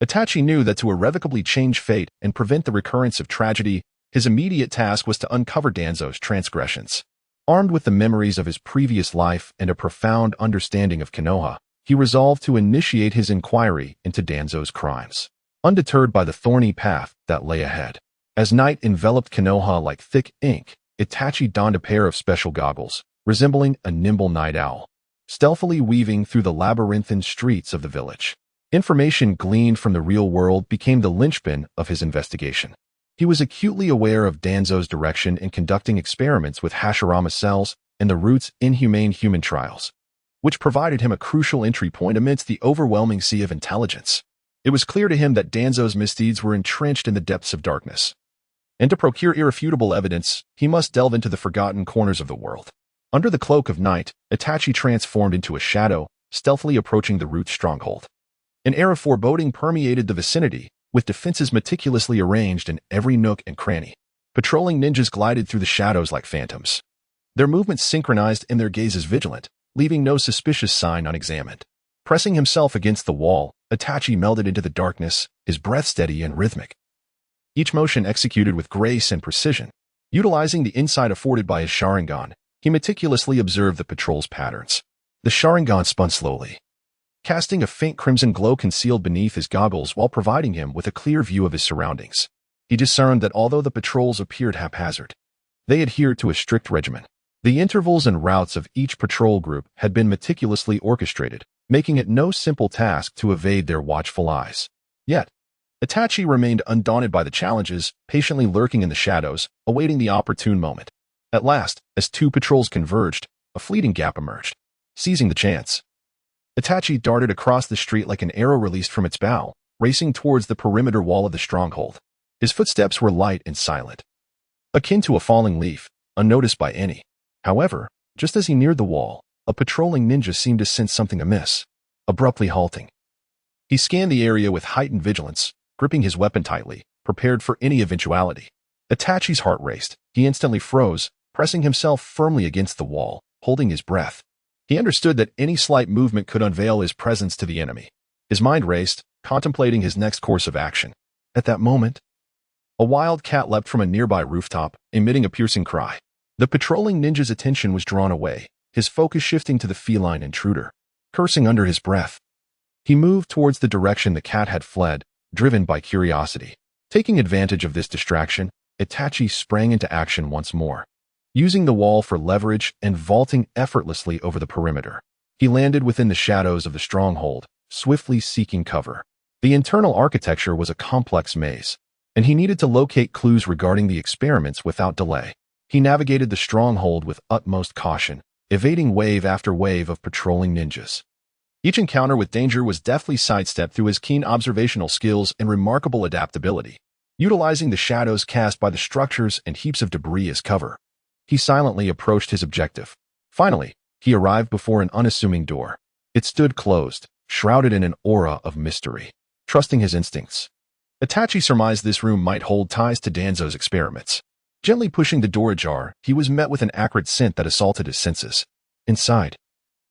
Itachi knew that to irrevocably change fate and prevent the recurrence of tragedy, his immediate task was to uncover Danzo's transgressions. Armed with the memories of his previous life and a profound understanding of Konoha, he resolved to initiate his inquiry into Danzo's crimes. Undeterred by the thorny path that lay ahead. As night enveloped Konoha like thick ink, Itachi donned a pair of special goggles, resembling a nimble night owl, stealthily weaving through the labyrinthine streets of the village. Information gleaned from the real world became the linchpin of his investigation. He was acutely aware of Danzo's direction in conducting experiments with Hashirama cells and the Root's inhumane human trials, which provided him a crucial entry point amidst the overwhelming sea of intelligence. It was clear to him that Danzo's misdeeds were entrenched in the depths of darkness. And to procure irrefutable evidence, he must delve into the forgotten corners of the world. Under the cloak of night, Itachi transformed into a shadow, stealthily approaching the root's stronghold. An air of foreboding permeated the vicinity, with defenses meticulously arranged in every nook and cranny. Patrolling ninjas glided through the shadows like phantoms. Their movements synchronized and their gazes vigilant, leaving no suspicious sign unexamined. Pressing himself against the wall, Itachi melded into the darkness, his breath steady and rhythmic. Each motion executed with grace and precision. Utilizing the insight afforded by his Sharingan, he meticulously observed the patrol's patterns. The Sharingan spun slowly, casting a faint crimson glow concealed beneath his goggles while providing him with a clear view of his surroundings. He discerned that although the patrols appeared haphazard, they adhered to a strict regimen. The intervals and routes of each patrol group had been meticulously orchestrated, making it no simple task to evade their watchful eyes. Yet, Itachi remained undaunted by the challenges, patiently lurking in the shadows, awaiting the opportune moment. At last, as two patrols converged, a fleeting gap emerged. Seizing the chance, Itachi darted across the street like an arrow released from its bow, racing towards the perimeter wall of the stronghold. His footsteps were light and silent, akin to a falling leaf, unnoticed by any. However, just as he neared the wall, a patrolling ninja seemed to sense something amiss, abruptly halting. He scanned the area with heightened vigilance, gripping his weapon tightly, prepared for any eventuality. Itachi's heart raced. He instantly froze, pressing himself firmly against the wall, holding his breath. He understood that any slight movement could unveil his presence to the enemy. His mind raced, contemplating his next course of action. At that moment, a wild cat leapt from a nearby rooftop, emitting a piercing cry. The patrolling ninja's attention was drawn away, his focus shifting to the feline intruder. Cursing under his breath, he moved towards the direction the cat had fled, driven by curiosity. Taking advantage of this distraction, Itachi sprang into action once more. Using the wall for leverage and vaulting effortlessly over the perimeter, he landed within the shadows of the stronghold, swiftly seeking cover. The internal architecture was a complex maze, and he needed to locate clues regarding the experiments without delay. He navigated the stronghold with utmost caution, evading wave after wave of patrolling ninjas. Each encounter with danger was deftly sidestepped through his keen observational skills and remarkable adaptability. Utilizing the shadows cast by the structures and heaps of debris as cover, he silently approached his objective. Finally, he arrived before an unassuming door. It stood closed, shrouded in an aura of mystery. Trusting his instincts, Itachi surmised this room might hold ties to Danzo's experiments. Gently pushing the door ajar, he was met with an acrid scent that assaulted his senses. Inside,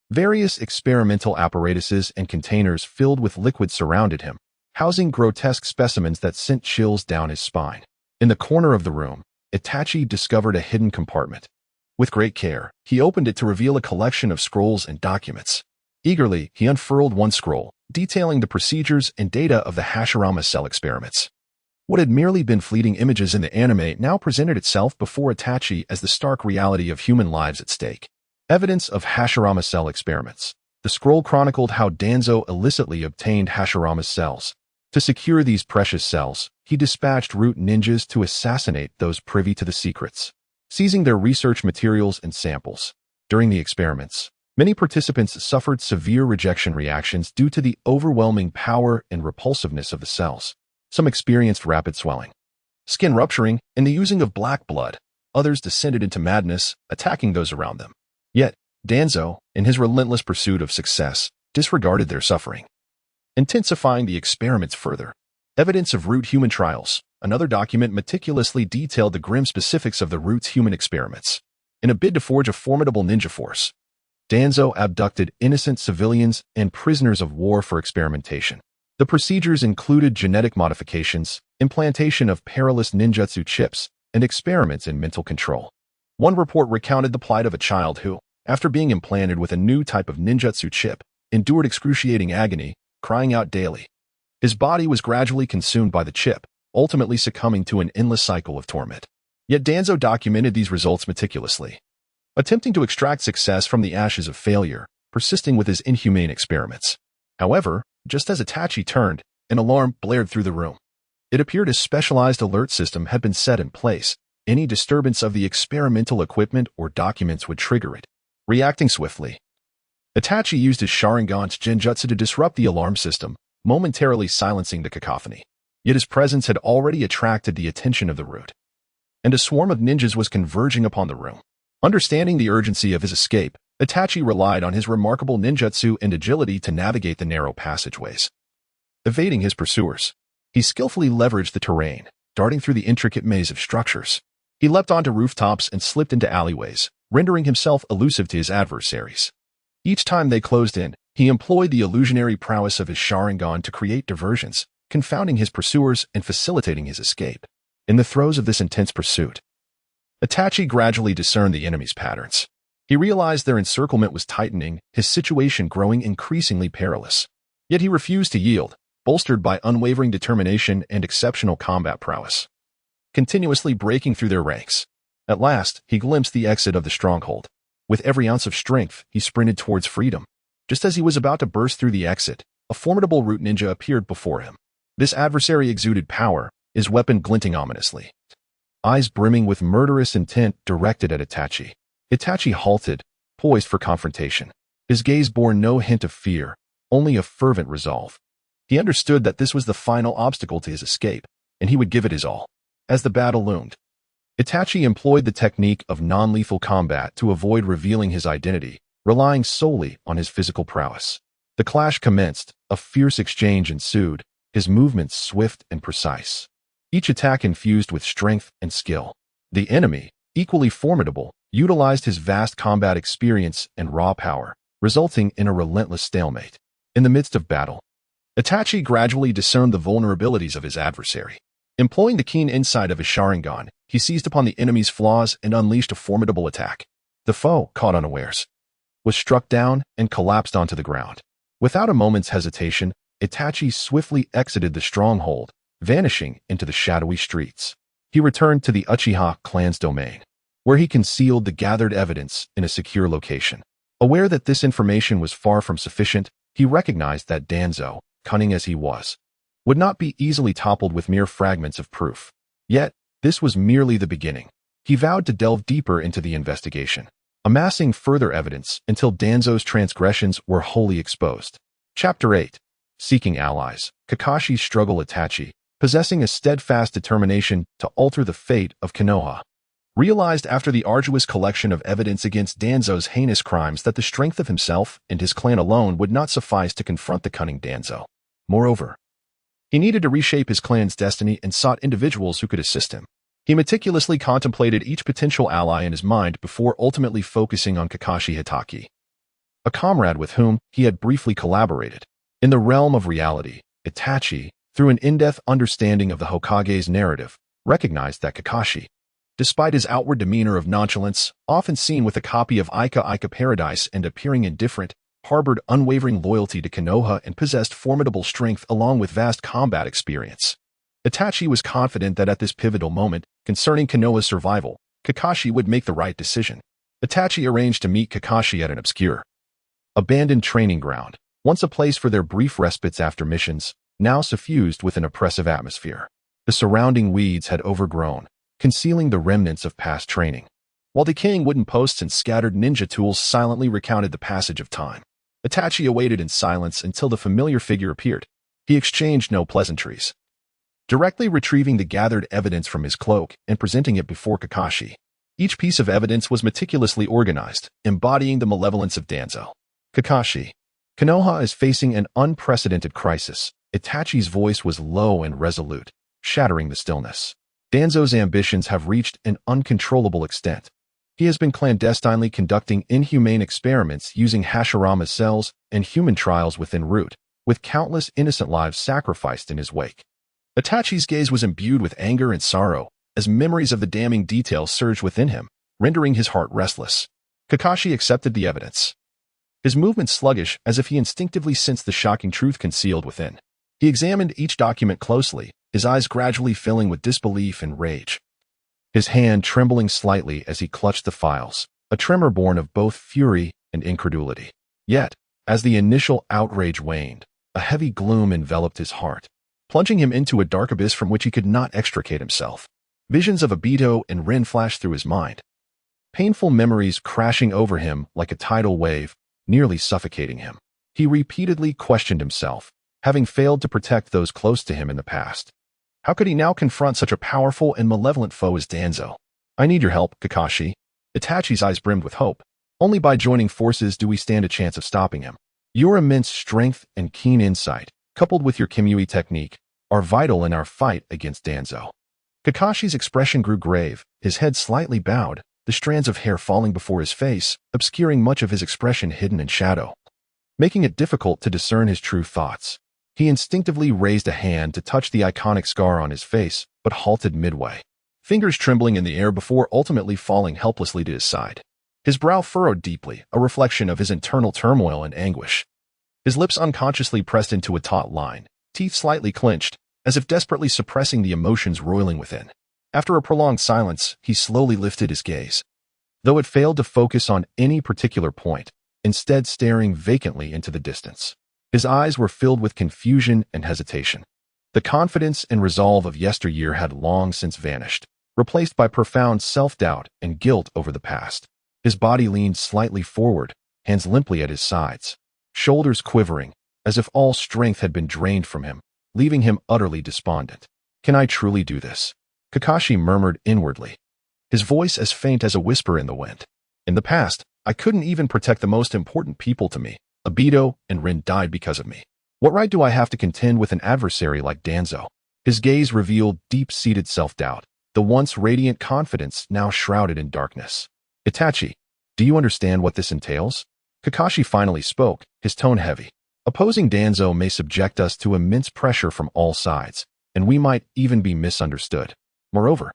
various experimental apparatuses and containers filled with liquid surrounded him, housing grotesque specimens that sent chills down his spine. In the corner of the room, Itachi discovered a hidden compartment. With great care, he opened it to reveal a collection of scrolls and documents. Eagerly, he unfurled one scroll, detailing the procedures and data of the Hashirama cell experiments. What had merely been fleeting images in the anime now presented itself before Itachi as the stark reality of human lives at stake. Evidence of Hashirama cell experiments. The scroll chronicled how Danzo illicitly obtained Hashirama's cells. To secure these precious cells, he dispatched root ninjas to assassinate those privy to the secrets, seizing their research materials and samples. During the experiments, many participants suffered severe rejection reactions due to the overwhelming power and repulsiveness of the cells. Some experienced rapid swelling, skin rupturing, and the using of black blood. Others descended into madness, attacking those around them. Yet, Danzo, in his relentless pursuit of success, disregarded their suffering, intensifying the experiments further. Evidence of root human trials. Another document meticulously detailed the grim specifics of the root's human experiments. In a bid to forge a formidable ninja force, Danzo abducted innocent civilians and prisoners of war for experimentation. The procedures included genetic modifications, implantation of perilous ninjutsu chips, and experiments in mental control. One report recounted the plight of a child who, after being implanted with a new type of ninjutsu chip, endured excruciating agony, crying out daily. His body was gradually consumed by the chip, ultimately succumbing to an endless cycle of torment. Yet Danzo documented these results meticulously, attempting to extract success from the ashes of failure, persisting with his inhumane experiments. However, just as Itachi turned, an alarm blared through the room. It appeared a specialized alert system had been set in place. Any disturbance of the experimental equipment or documents would trigger it. Reacting swiftly, Itachi used his Sharingan's genjutsu to disrupt the alarm system, momentarily silencing the cacophony. Yet his presence had already attracted the attention of the root, and a swarm of ninjas was converging upon the room. Understanding the urgency of his escape, Itachi relied on his remarkable ninjutsu and agility to navigate the narrow passageways. Evading his pursuers, he skillfully leveraged the terrain, darting through the intricate maze of structures. He leapt onto rooftops and slipped into alleyways, rendering himself elusive to his adversaries. Each time they closed in, he employed the illusionary prowess of his Sharingan to create diversions, confounding his pursuers and facilitating his escape. In the throes of this intense pursuit, Itachi gradually discerned the enemy's patterns. He realized their encirclement was tightening, his situation growing increasingly perilous. Yet he refused to yield, bolstered by unwavering determination and exceptional combat prowess, continuously breaking through their ranks. At last, he glimpsed the exit of the stronghold. With every ounce of strength, he sprinted towards freedom. Just as he was about to burst through the exit, a formidable root ninja appeared before him. This adversary exuded power, his weapon glinting ominously, eyes brimming with murderous intent directed at Itachi. Itachi halted, poised for confrontation. His gaze bore no hint of fear, only a fervent resolve. He understood that this was the final obstacle to his escape, and he would give it his all. As the battle loomed, Itachi employed the technique of non-lethal combat to avoid revealing his identity, relying solely on his physical prowess. The clash commenced, a fierce exchange ensued, his movements swift and precise, each attack infused with strength and skill. The enemy, equally formidable, utilized his vast combat experience and raw power, resulting in a relentless stalemate. In the midst of battle, Itachi gradually discerned the vulnerabilities of his adversary. Employing the keen insight of his Sharingan, he seized upon the enemy's flaws and unleashed a formidable attack. The foe, caught unawares, was struck down and collapsed onto the ground. Without a moment's hesitation, Itachi swiftly exited the stronghold, vanishing into the shadowy streets. He returned to the Uchiha clan's domain, where he concealed the gathered evidence in a secure location. Aware that this information was far from sufficient, he recognized that Danzo, cunning as he was, would not be easily toppled with mere fragments of proof. Yet, this was merely the beginning. He vowed to delve deeper into the investigation, amassing further evidence until Danzo's transgressions were wholly exposed. Chapter 8. Seeking Allies. Kakashi's struggle. Itachi, possessing a steadfast determination to alter the fate of Konoha, realized after the arduous collection of evidence against Danzo's heinous crimes that the strength of himself and his clan alone would not suffice to confront the cunning Danzo. Moreover, he needed to reshape his clan's destiny and sought individuals who could assist him. He meticulously contemplated each potential ally in his mind before ultimately focusing on Kakashi Hatake, a comrade with whom he had briefly collaborated. In the realm of reality, Itachi, through an in-depth understanding of the Hokage's narrative, recognized that Kakashi, despite his outward demeanor of nonchalance, often seen with a copy of Ika Paradise and appearing indifferent, harbored unwavering loyalty to Konoha and possessed formidable strength along with vast combat experience. Itachi was confident that at this pivotal moment, concerning Konoha's survival, Kakashi would make the right decision. Itachi arranged to meet Kakashi at an obscure, abandoned training ground, once a place for their brief respites after missions, now suffused with an oppressive atmosphere. The surrounding weeds had overgrown, concealing the remnants of past training, while decaying wooden posts and scattered ninja tools silently recounted the passage of time. Itachi awaited in silence until the familiar figure appeared. He exchanged no pleasantries, directly retrieving the gathered evidence from his cloak and presenting it before Kakashi. Each piece of evidence was meticulously organized, embodying the malevolence of Danzo. Kakashi, Konoha is facing an unprecedented crisis. Itachi's voice was low and resolute, shattering the stillness. Danzo's ambitions have reached an uncontrollable extent. He has been clandestinely conducting inhumane experiments using Hashirama cells and human trials within Root, with countless innocent lives sacrificed in his wake. Itachi's gaze was imbued with anger and sorrow, as memories of the damning details surged within him, rendering his heart restless. Kakashi accepted the evidence, his movements sluggish as if he instinctively sensed the shocking truth concealed within. He examined each document closely, his eyes gradually filling with disbelief and rage, his hand trembling slightly as he clutched the files, a tremor born of both fury and incredulity. Yet, as the initial outrage waned, a heavy gloom enveloped his heart, plunging him into a dark abyss from which he could not extricate himself. Visions of Obito and Rin flashed through his mind, painful memories crashing over him like a tidal wave, nearly suffocating him. He repeatedly questioned himself, having failed to protect those close to him in the past. How could he now confront such a powerful and malevolent foe as Danzo? I need your help, Kakashi. Itachi's eyes brimmed with hope. Only by joining forces do we stand a chance of stopping him. Your immense strength and keen insight, coupled with your Kimui technique, are vital in our fight against Danzo. Kakashi's expression grew grave, his head slightly bowed, the strands of hair falling before his face, obscuring much of his expression hidden in shadow, making it difficult to discern his true thoughts. He instinctively raised a hand to touch the iconic scar on his face, but halted midway, fingers trembling in the air before ultimately falling helplessly to his side. His brow furrowed deeply, a reflection of his internal turmoil and anguish. His lips unconsciously pressed into a taut line, teeth slightly clenched, as if desperately suppressing the emotions roiling within. After a prolonged silence, he slowly lifted his gaze, though it failed to focus on any particular point, instead staring vacantly into the distance. His eyes were filled with confusion and hesitation. The confidence and resolve of yesteryear had long since vanished, replaced by profound self-doubt and guilt over the past. His body leaned slightly forward, hands limply at his sides, shoulders quivering, as if all strength had been drained from him, leaving him utterly despondent. Can I truly do this? Kakashi murmured inwardly, his voice as faint as a whisper in the wind. In the past, I couldn't even protect the most important people to me. Obito and Rin died because of me. What right do I have to contend with an adversary like Danzo? His gaze revealed deep-seated self-doubt, the once radiant confidence now shrouded in darkness. Itachi, do you understand what this entails? Kakashi finally spoke, his tone heavy. Opposing Danzo may subject us to immense pressure from all sides, and we might even be misunderstood. Moreover,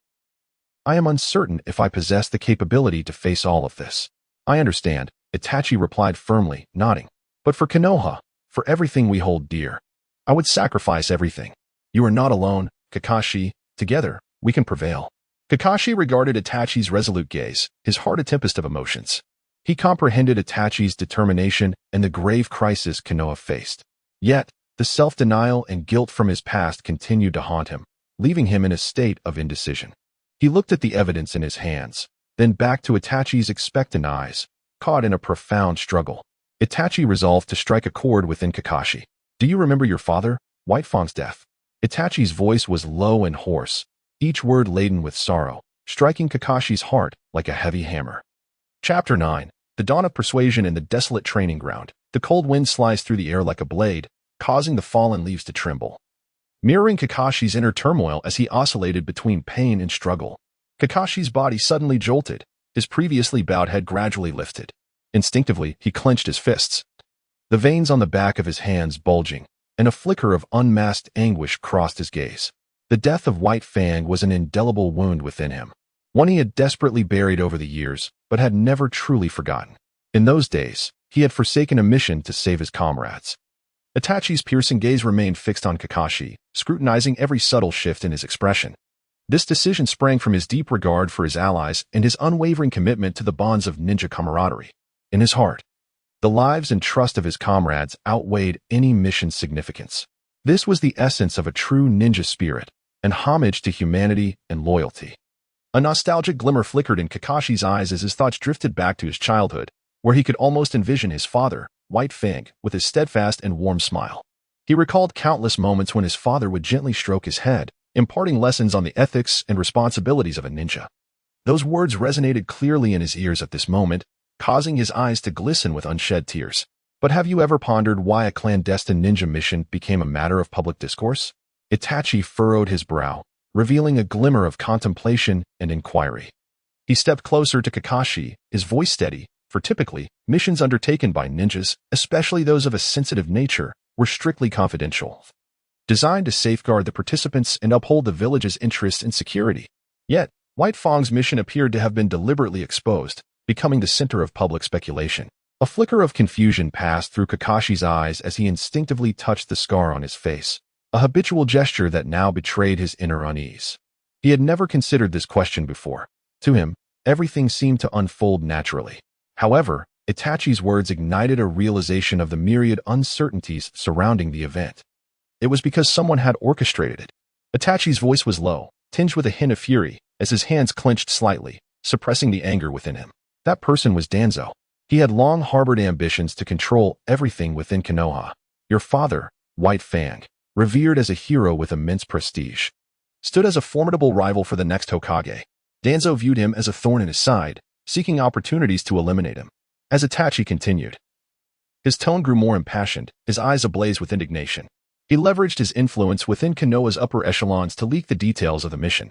I am uncertain if I possess the capability to face all of this. I understand, Itachi replied firmly, nodding. But for Konoha, for everything we hold dear, I would sacrifice everything. You are not alone, Kakashi. Together, we can prevail. Kakashi regarded Itachi's resolute gaze, his heart a tempest of emotions. He comprehended Itachi's determination and the grave crisis Konoha faced. Yet, the self-denial and guilt from his past continued to haunt him, leaving him in a state of indecision. He looked at the evidence in his hands, then back to Itachi's expectant eyes, caught in a profound struggle. Itachi resolved to strike a chord within Kakashi. Do you remember your father, White Fang's death? Itachi's voice was low and hoarse, each word laden with sorrow, striking Kakashi's heart like a heavy hammer. Chapter 9. The Dawn of Persuasion in the Desolate Training Ground. The cold wind sliced through the air like a blade, causing the fallen leaves to tremble, mirroring Kakashi's inner turmoil as he oscillated between pain and struggle. Kakashi's body suddenly jolted, his previously bowed head gradually lifted. Instinctively, he clenched his fists, the veins on the back of his hands bulging, and a flicker of unmasked anguish crossed his gaze. The death of White Fang was an indelible wound within him, one he had desperately buried over the years, but had never truly forgotten. In those days, he had forsaken a mission to save his comrades. Itachi's piercing gaze remained fixed on Kakashi, scrutinizing every subtle shift in his expression. This decision sprang from his deep regard for his allies and his unwavering commitment to the bonds of ninja camaraderie. In his heart, the lives and trust of his comrades outweighed any mission's significance. This was the essence of a true ninja spirit, an homage to humanity and loyalty. A nostalgic glimmer flickered in Kakashi's eyes as his thoughts drifted back to his childhood, where he could almost envision his father, White Fang, with his steadfast and warm smile. He recalled countless moments when his father would gently stroke his head, imparting lessons on the ethics and responsibilities of a ninja. Those words resonated clearly in his ears at this moment, causing his eyes to glisten with unshed tears. But have you ever pondered why a clandestine ninja mission became a matter of public discourse? Itachi furrowed his brow, revealing a glimmer of contemplation and inquiry. He stepped closer to Kakashi, his voice steady, for typically, missions undertaken by ninjas, especially those of a sensitive nature, were strictly confidential, designed to safeguard the participants and uphold the village's interests and security. Yet, White Fang's mission appeared to have been deliberately exposed, becoming the center of public speculation. A flicker of confusion passed through Kakashi's eyes as he instinctively touched the scar on his face, a habitual gesture that now betrayed his inner unease. He had never considered this question before. To him, everything seemed to unfold naturally. However, Itachi's words ignited a realization of the myriad uncertainties surrounding the event. It was because someone had orchestrated it. Itachi's voice was low, tinged with a hint of fury, as his hands clenched slightly, suppressing the anger within him. That person was Danzo. He had long harbored ambitions to control everything within Konoha. Your father, White Fang, revered as a hero with immense prestige, stood as a formidable rival for the next Hokage. Danzo viewed him as a thorn in his side, seeking opportunities to eliminate him. As Itachi continued, his tone grew more impassioned, his eyes ablaze with indignation. He leveraged his influence within Konoha's upper echelons to leak the details of the mission,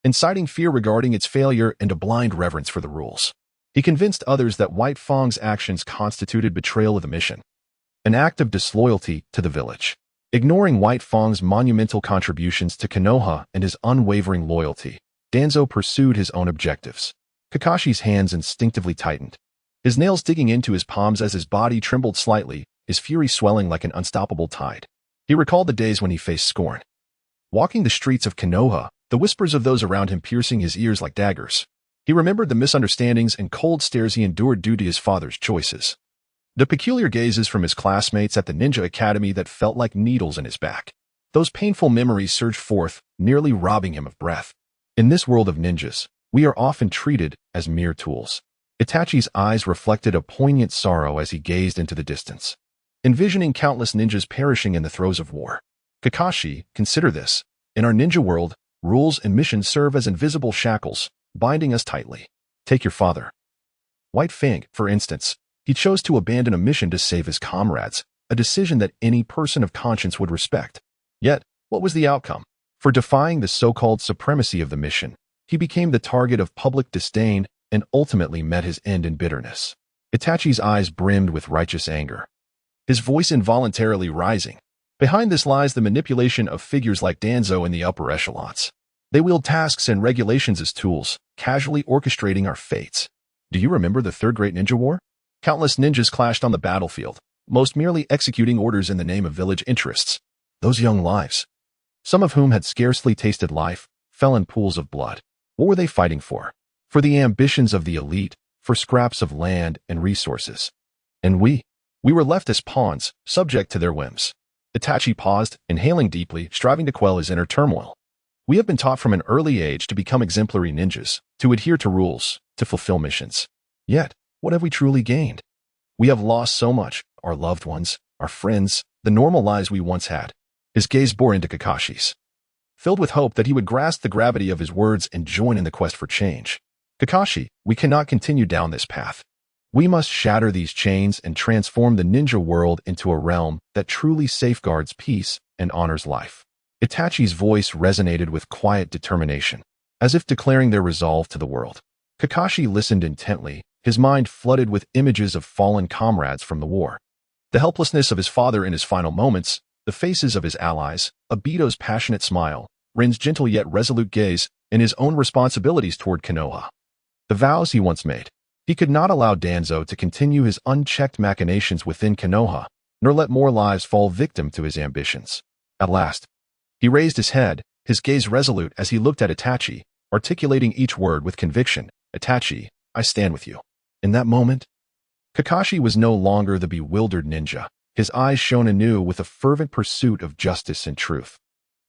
inciting fear regarding its failure and a blind reverence for the rules. He convinced others that White Fang's actions constituted betrayal of the mission, an act of disloyalty to the village. Ignoring White Fang's monumental contributions to Konoha and his unwavering loyalty, Danzo pursued his own objectives. Kakashi's hands instinctively tightened, his nails digging into his palms as his body trembled slightly, his fury swelling like an unstoppable tide. He recalled the days when he faced scorn. Walking the streets of Konoha, the whispers of those around him piercing his ears like daggers. He remembered the misunderstandings and cold stares he endured due to his father's choices. The peculiar gazes from his classmates at the ninja academy that felt like needles in his back. Those painful memories surged forth, nearly robbing him of breath. In this world of ninjas, we are often treated as mere tools. Itachi's eyes reflected a poignant sorrow as he gazed into the distance, envisioning countless ninjas perishing in the throes of war. Kakashi, consider this. In our ninja world, rules and missions serve as invisible shackles, binding us tightly. Take your father, White Fang, for instance. He chose to abandon a mission to save his comrades, a decision that any person of conscience would respect. Yet, what was the outcome? For defying the so-called supremacy of the mission, he became the target of public disdain and ultimately met his end in bitterness. Itachi's eyes brimmed with righteous anger, his voice involuntarily rising. Behind this lies the manipulation of figures like Danzo in the upper echelons. They wield tasks and regulations as tools, casually orchestrating our fates. Do you remember the Third Great Ninja War? Countless ninjas clashed on the battlefield, most merely executing orders in the name of village interests. Those young lives, some of whom had scarcely tasted life, fell in pools of blood. What were they fighting for? For the ambitions of the elite, for scraps of land and resources. And we were left as pawns, subject to their whims. Itachi paused, inhaling deeply, striving to quell his inner turmoil. We have been taught from an early age to become exemplary ninjas, to adhere to rules, to fulfill missions. Yet, what have we truly gained? We have lost so much, our loved ones, our friends, the normal lives we once had. His gaze bore into Kakashi's, filled with hope that he would grasp the gravity of his words and join in the quest for change. Kakashi, we cannot continue down this path. We must shatter these chains and transform the ninja world into a realm that truly safeguards peace and honors life. Itachi's voice resonated with quiet determination, as if declaring their resolve to the world. Kakashi listened intently, his mind flooded with images of fallen comrades from the war. The helplessness of his father in his final moments, the faces of his allies, Obito's passionate smile, Rin's gentle yet resolute gaze, and his own responsibilities toward Konoha. The vows he once made. He could not allow Danzo to continue his unchecked machinations within Konoha, nor let more lives fall victim to his ambitions. At last, he raised his head, his gaze resolute as he looked at Itachi, articulating each word with conviction. Itachi, I stand with you. In that moment, Kakashi was no longer the bewildered ninja. His eyes shone anew with a fervent pursuit of justice and truth,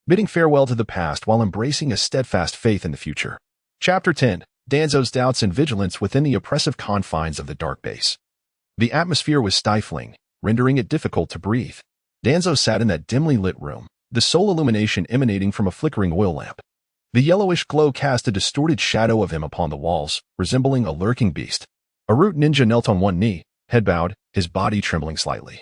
bidding farewell to the past while embracing a steadfast faith in the future. Chapter 10. Danzo's doubts and vigilance within the oppressive confines of the dark base. The atmosphere was stifling, rendering it difficult to breathe. Danzo sat in that dimly lit room, the sole illumination emanating from a flickering oil lamp. The yellowish glow cast a distorted shadow of him upon the walls, resembling a lurking beast. A root ninja knelt on one knee, head bowed, his body trembling slightly.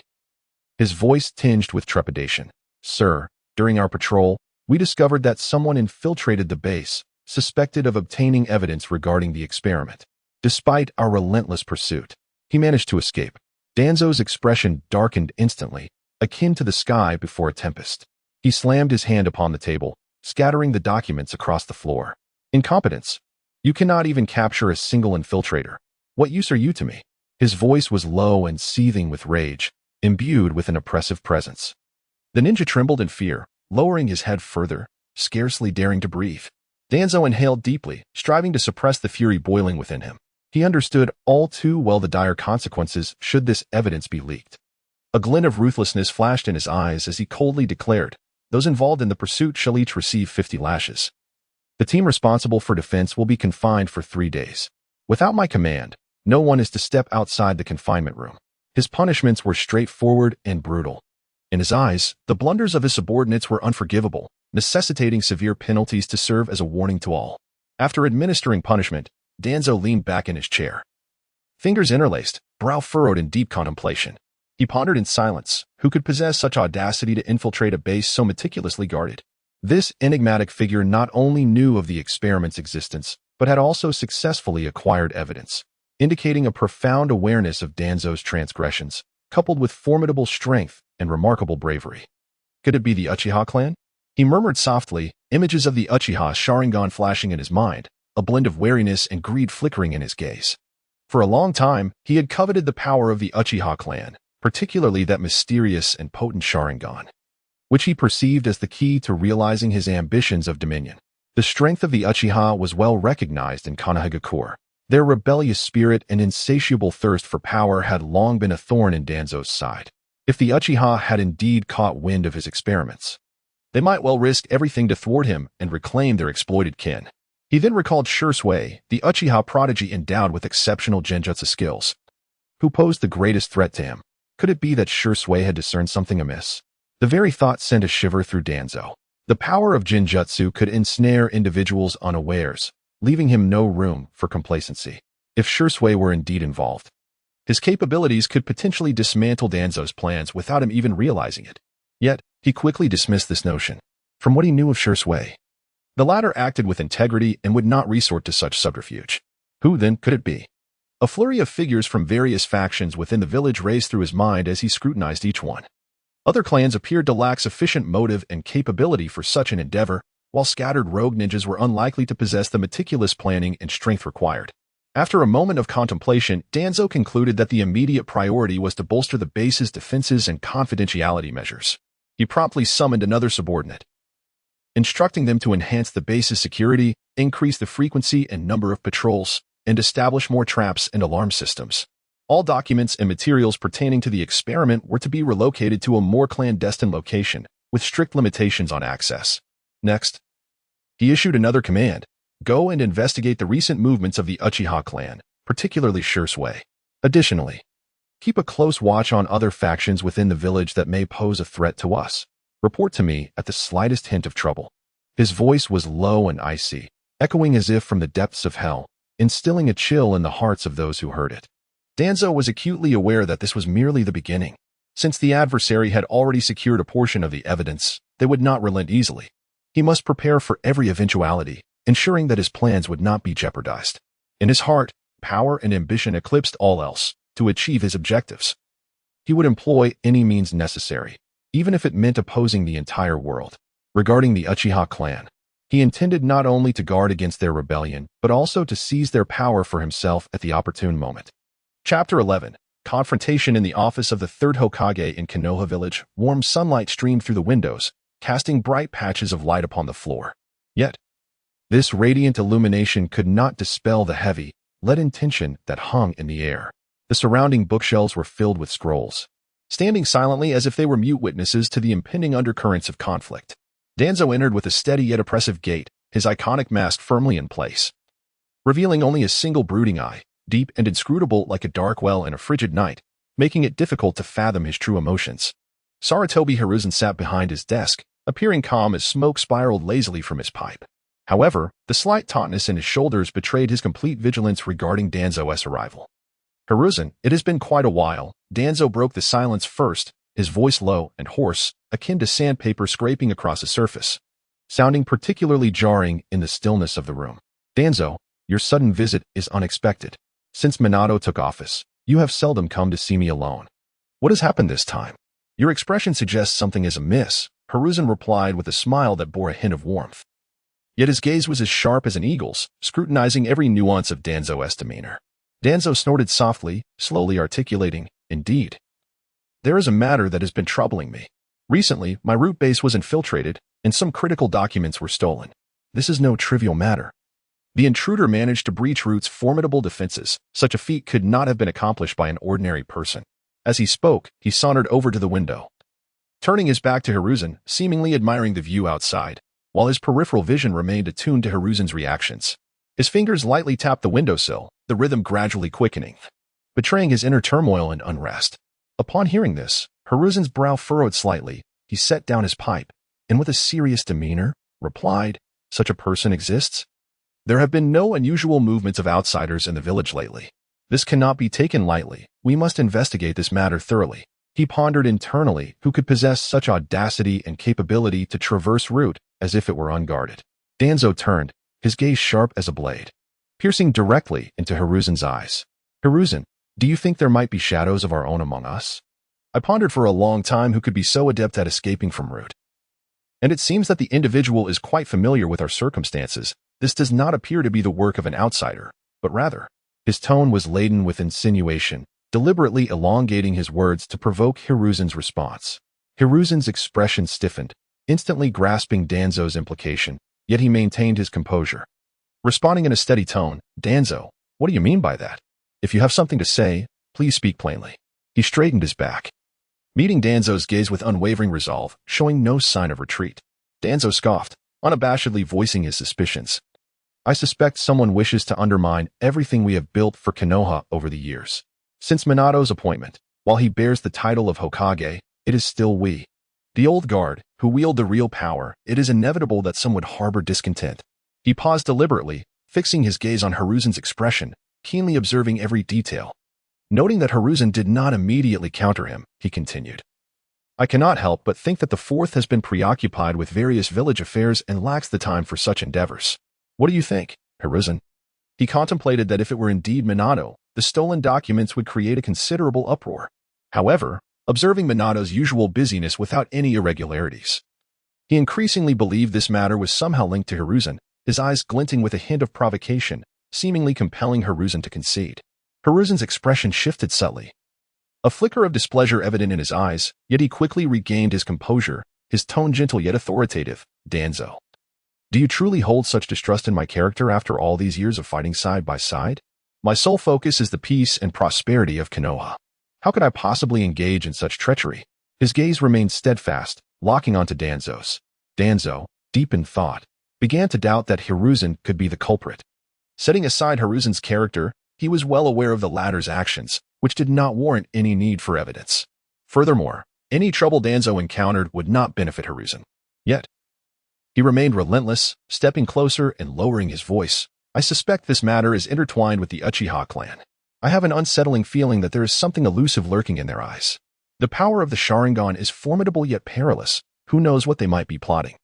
His voice tinged with trepidation. Sir, during our patrol, we discovered that someone infiltrated the base, suspected of obtaining evidence regarding the experiment. Despite our relentless pursuit, he managed to escape. Danzo's expression darkened instantly, akin to the sky before a tempest. He slammed his hand upon the table, scattering the documents across the floor. Incompetence. You cannot even capture a single infiltrator. What use are you to me? His voice was low and seething with rage, imbued with an oppressive presence. The ninja trembled in fear, lowering his head further, scarcely daring to breathe. Danzo inhaled deeply, striving to suppress the fury boiling within him. He understood all too well the dire consequences should this evidence be leaked. A glint of ruthlessness flashed in his eyes as he coldly declared, those involved in the pursuit shall each receive 50 lashes. The team responsible for defense will be confined for 3 days. Without my command, no one is to step outside the confinement room. His punishments were straightforward and brutal. In his eyes, the blunders of his subordinates were unforgivable, necessitating severe penalties to serve as a warning to all. After administering punishment, Danzo leaned back in his chair. Fingers interlaced, brow furrowed in deep contemplation. He pondered in silence, who could possess such audacity to infiltrate a base so meticulously guarded? This enigmatic figure not only knew of the experiment's existence, but had also successfully acquired evidence, indicating a profound awareness of Danzo's transgressions, coupled with formidable strength and remarkable bravery. Could it be the Uchiha clan? He murmured softly, images of the Uchiha Sharingan flashing in his mind, a blend of wariness and greed flickering in his gaze. For a long time, he had coveted the power of the Uchiha clan, particularly that mysterious and potent Sharingan, which he perceived as the key to realizing his ambitions of dominion. The strength of the Uchiha was well recognized in Konohagakure. Their rebellious spirit and insatiable thirst for power had long been a thorn in Danzo's side. If the Uchiha had indeed caught wind of his experiments, they might well risk everything to thwart him and reclaim their exploited kin. He then recalled Shursui, the Uchiha prodigy endowed with exceptional genjutsu skills, who posed the greatest threat to him. Could it be that Shursui had discerned something amiss? The very thought sent a shiver through Danzo. The power of genjutsu could ensnare individuals unawares, leaving him no room for complacency. If Shursui were indeed involved, his capabilities could potentially dismantle Danzo's plans without him even realizing it. Yet, he quickly dismissed this notion. From what he knew of Shursui, the latter acted with integrity and would not resort to such subterfuge. Who, then, could it be? A flurry of figures from various factions within the village raced through his mind as he scrutinized each one. Other clans appeared to lack sufficient motive and capability for such an endeavor, while scattered rogue ninjas were unlikely to possess the meticulous planning and strength required. After a moment of contemplation, Danzo concluded that the immediate priority was to bolster the base's defenses and confidentiality measures. He promptly summoned another subordinate, instructing them to enhance the base's security, increase the frequency and number of patrols, and establish more traps and alarm systems. All documents and materials pertaining to the experiment were to be relocated to a more clandestine location, with strict limitations on access. Next, he issued another command: go and investigate the recent movements of the Uchiha clan, particularly Shursui. Additionally, keep a close watch on other factions within the village that may pose a threat to us. Report to me at the slightest hint of trouble. His voice was low and icy, echoing as if from the depths of hell, instilling a chill in the hearts of those who heard it. Danzo was acutely aware that this was merely the beginning. Since the adversary had already secured a portion of the evidence, they would not relent easily. He must prepare for every eventuality, ensuring that his plans would not be jeopardized. In his heart, power and ambition eclipsed all else. To achieve his objectives, he would employ any means necessary, even if it meant opposing the entire world. Regarding the Uchiha clan, he intended not only to guard against their rebellion, but also to seize their power for himself at the opportune moment. Chapter 11. Confrontation in the office of the third Hokage in Konoha village. Warm sunlight streamed through the windows, casting bright patches of light upon the floor. Yet, this radiant illumination could not dispel the heavy, leaden tension that hung in the air. The surrounding bookshelves were filled with scrolls, standing silently as if they were mute witnesses to the impending undercurrents of conflict. Danzo entered with a steady yet oppressive gait, his iconic mask firmly in place, revealing only a single brooding eye, deep and inscrutable like a dark well in a frigid night, making it difficult to fathom his true emotions. Sarutobi Hiruzen sat behind his desk, appearing calm as smoke spiraled lazily from his pipe. However, the slight tautness in his shoulders betrayed his complete vigilance regarding Danzo's arrival. Hiruzen, it has been quite a while. Danzo broke the silence first, his voice low and hoarse, akin to sandpaper scraping across a surface, sounding particularly jarring in the stillness of the room. Danzo, your sudden visit is unexpected. Since Minato took office, you have seldom come to see me alone. What has happened this time? Your expression suggests something is amiss, Hiruzen replied with a smile that bore a hint of warmth. Yet his gaze was as sharp as an eagle's, scrutinizing every nuance of Danzo's demeanor. Danzo snorted softly, slowly articulating, indeed. There is a matter that has been troubling me. Recently, my root base was infiltrated, and some critical documents were stolen. This is no trivial matter. The intruder managed to breach Root's formidable defenses. Such a feat could not have been accomplished by an ordinary person. As he spoke, he sauntered over to the window, turning his back to Hiruzen, seemingly admiring the view outside, while his peripheral vision remained attuned to Hiruzen's reactions. His fingers lightly tapped the windowsill, the rhythm gradually quickening, betraying his inner turmoil and unrest. Upon hearing this, Hiruzen's brow furrowed slightly. He set down his pipe, and with a serious demeanor, replied, "Such a person exists? There have been no unusual movements of outsiders in the village lately. This cannot be taken lightly. We must investigate this matter thoroughly." He pondered internally who could possess such audacity and capability to traverse route as if it were unguarded. Danzo turned, his gaze sharp as a blade, piercing directly into Hiruzen's eyes. "Hiruzen, do you think there might be shadows of our own among us? I pondered for a long time who could be so adept at escaping from route. And it seems that the individual is quite familiar with our circumstances. This does not appear to be the work of an outsider, but rather." His tone was laden with insinuation, deliberately elongating his words to provoke Hiruzen's response. Hiruzen's expression stiffened, instantly grasping Danzo's implication, yet he maintained his composure. Responding in a steady tone, "Danzo, what do you mean by that? If you have something to say, please speak plainly." He straightened his back, meeting Danzo's gaze with unwavering resolve, showing no sign of retreat. Danzo scoffed, unabashedly voicing his suspicions. "I suspect someone wishes to undermine everything we have built for Konoha over the years. Since Minato's appointment, while he bears the title of Hokage, it is still we, the old guard, who wield the real power. It is inevitable that some would harbor discontent." He paused deliberately, fixing his gaze on Hiruzen's expression, keenly observing every detail. Noting that Hiruzen did not immediately counter him, he continued, "I cannot help but think that the fourth has been preoccupied with various village affairs and lacks the time for such endeavors. What do you think, Hiruzen?" He contemplated that if it were indeed Minato, the stolen documents would create a considerable uproar. However, observing Minato's usual busyness without any irregularities, he increasingly believed this matter was somehow linked to Hiruzen, his eyes glinting with a hint of provocation, seemingly compelling Hiruzen to concede. Hiruzen's expression shifted subtly, a flicker of displeasure evident in his eyes, yet he quickly regained his composure, his tone gentle yet authoritative. "Danzo, do you truly hold such distrust in my character after all these years of fighting side by side? My sole focus is the peace and prosperity of Konoha. How could I possibly engage in such treachery?" His gaze remained steadfast, locking onto Danzo's. Danzo, deep in thought, began to doubt that Hiruzen could be the culprit. Setting aside Hiruzen's character, he was well aware of the latter's actions, which did not warrant any need for evidence. Furthermore, any trouble Danzo encountered would not benefit Hiruzen. Yet, he remained relentless, stepping closer and lowering his voice. "I suspect this matter is intertwined with the Uchiha clan. I have an unsettling feeling that there is something elusive lurking in their eyes. The power of the Sharingan is formidable yet perilous. Who knows what they might be plotting?"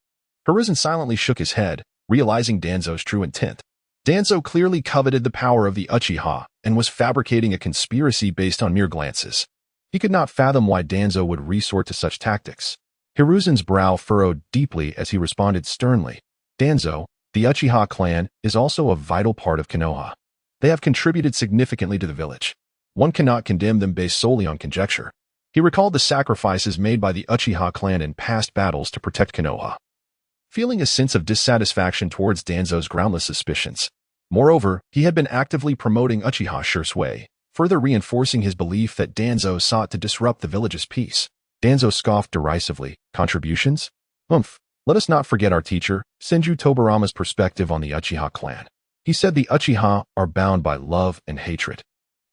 Hiruzen silently shook his head, realizing Danzo's true intent. Danzo clearly coveted the power of the Uchiha and was fabricating a conspiracy based on mere glances. He could not fathom why Danzo would resort to such tactics. Hiruzen's brow furrowed deeply as he responded sternly, "Danzo, the Uchiha clan is also a vital part of Konoha. They have contributed significantly to the village. One cannot condemn them based solely on conjecture." He recalled the sacrifices made by the Uchiha clan in past battles to protect Konoha, feeling a sense of dissatisfaction towards Danzo's groundless suspicions. Moreover, he had been actively promoting Uchiha Shursui, further reinforcing his belief that Danzo sought to disrupt the village's peace. Danzo scoffed derisively. "Contributions? Humph. Let us not forget our teacher, Senju Tobarama's perspective on the Uchiha clan. He said the Uchiha are bound by love and hatred,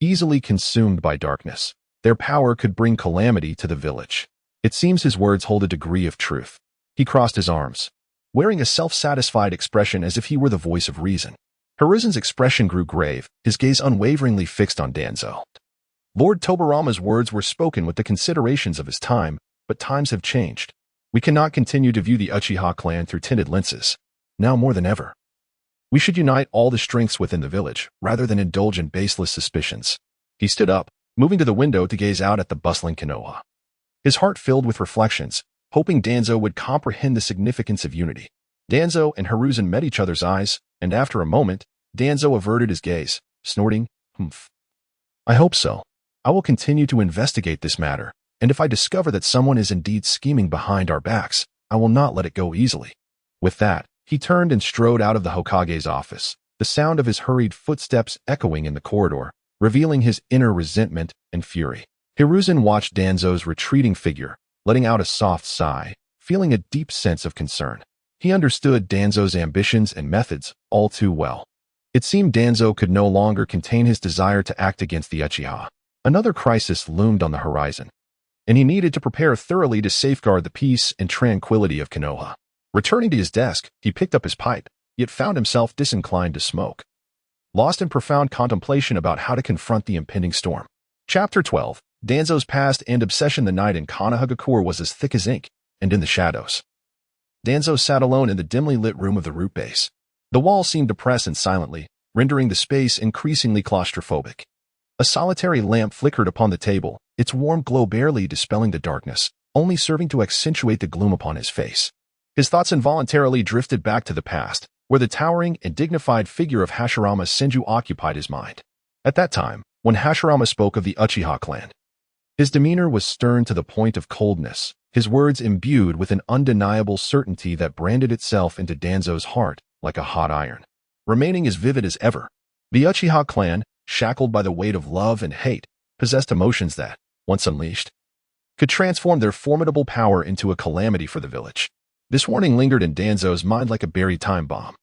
easily consumed by darkness. Their power could bring calamity to the village." It seems his words hold a degree of truth. He crossed his arms, wearing a self-satisfied expression as if he were the voice of reason. Hiruzen's expression grew grave, his gaze unwaveringly fixed on Danzo. Lord Tobarama's words were spoken with the considerations of his time, but times have changed. We cannot continue to view the Uchiha clan through tinted lenses. Now more than ever, we should unite all the strengths within the village, rather than indulge in baseless suspicions. He stood up, moving to the window to gaze out at the bustling Konoha, his heart filled with reflections, hoping Danzo would comprehend the significance of unity. Danzo and Hiruzen met each other's eyes, and after a moment, Danzo averted his gaze, snorting, "Humph. I hope so. I will continue to investigate this matter, and if I discover that someone is indeed scheming behind our backs, I will not let it go easily." With that, he turned and strode out of the Hokage's office, the sound of his hurried footsteps echoing in the corridor, revealing his inner resentment and fury. Hiruzen watched Danzo's retreating figure, letting out a soft sigh, feeling a deep sense of concern. He understood Danzo's ambitions and methods all too well. It seemed Danzo could no longer contain his desire to act against the Uchiha. Another crisis loomed on the horizon. and he needed to prepare thoroughly to safeguard the peace and tranquility of Konoha. Returning to his desk, he picked up his pipe, yet found himself disinclined to smoke. Lost in profound contemplation about how to confront the impending storm. Chapter 12. Danzo's past and obsession. The night in Konohagakure was as thick as ink, and in the shadows. Danzo sat alone in the dimly lit room of the root base. The walls seemed depressed and silently, rendering the space increasingly claustrophobic. A solitary lamp flickered upon the table, its warm glow barely dispelling the darkness, only serving to accentuate the gloom upon his face. His thoughts involuntarily drifted back to the past, where the towering and dignified figure of Hashirama Senju occupied his mind. At that time, when Hashirama spoke of the Uchiha clan, his demeanor was stern to the point of coldness, his words imbued with an undeniable certainty that branded itself into Danzo's heart like a hot iron. Remaining as vivid as ever, the Uchiha clan, shackled by the weight of love and hate, possessed emotions that, once unleashed, could transform their formidable power into a calamity for the village. This warning lingered in Danzo's mind like a buried time bomb,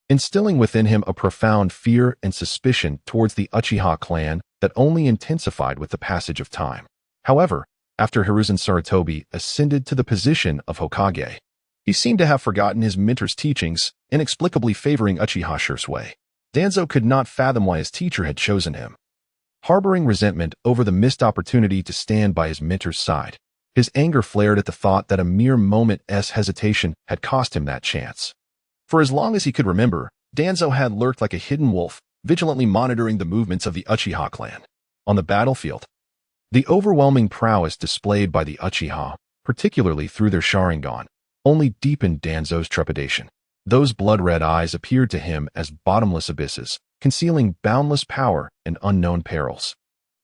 instilling within him a profound fear and suspicion towards the Uchiha clan that only intensified with the passage of time. However, after Hiruzen Sarutobi ascended to the position of Hokage, he seemed to have forgotten his mentor's teachings, inexplicably favoring Uchiha Shisui. Danzo could not fathom why his teacher had chosen him. Harboring resentment over the missed opportunity to stand by his mentor's side, his anger flared at the thought that a mere moment's hesitation had cost him that chance. For as long as he could remember, Danzo had lurked like a hidden wolf, vigilantly monitoring the movements of the Uchiha clan. On the battlefield, the overwhelming prowess displayed by the Uchiha, particularly through their Sharingan, only deepened Danzo's trepidation. Those blood-red eyes appeared to him as bottomless abysses, concealing boundless power and unknown perils.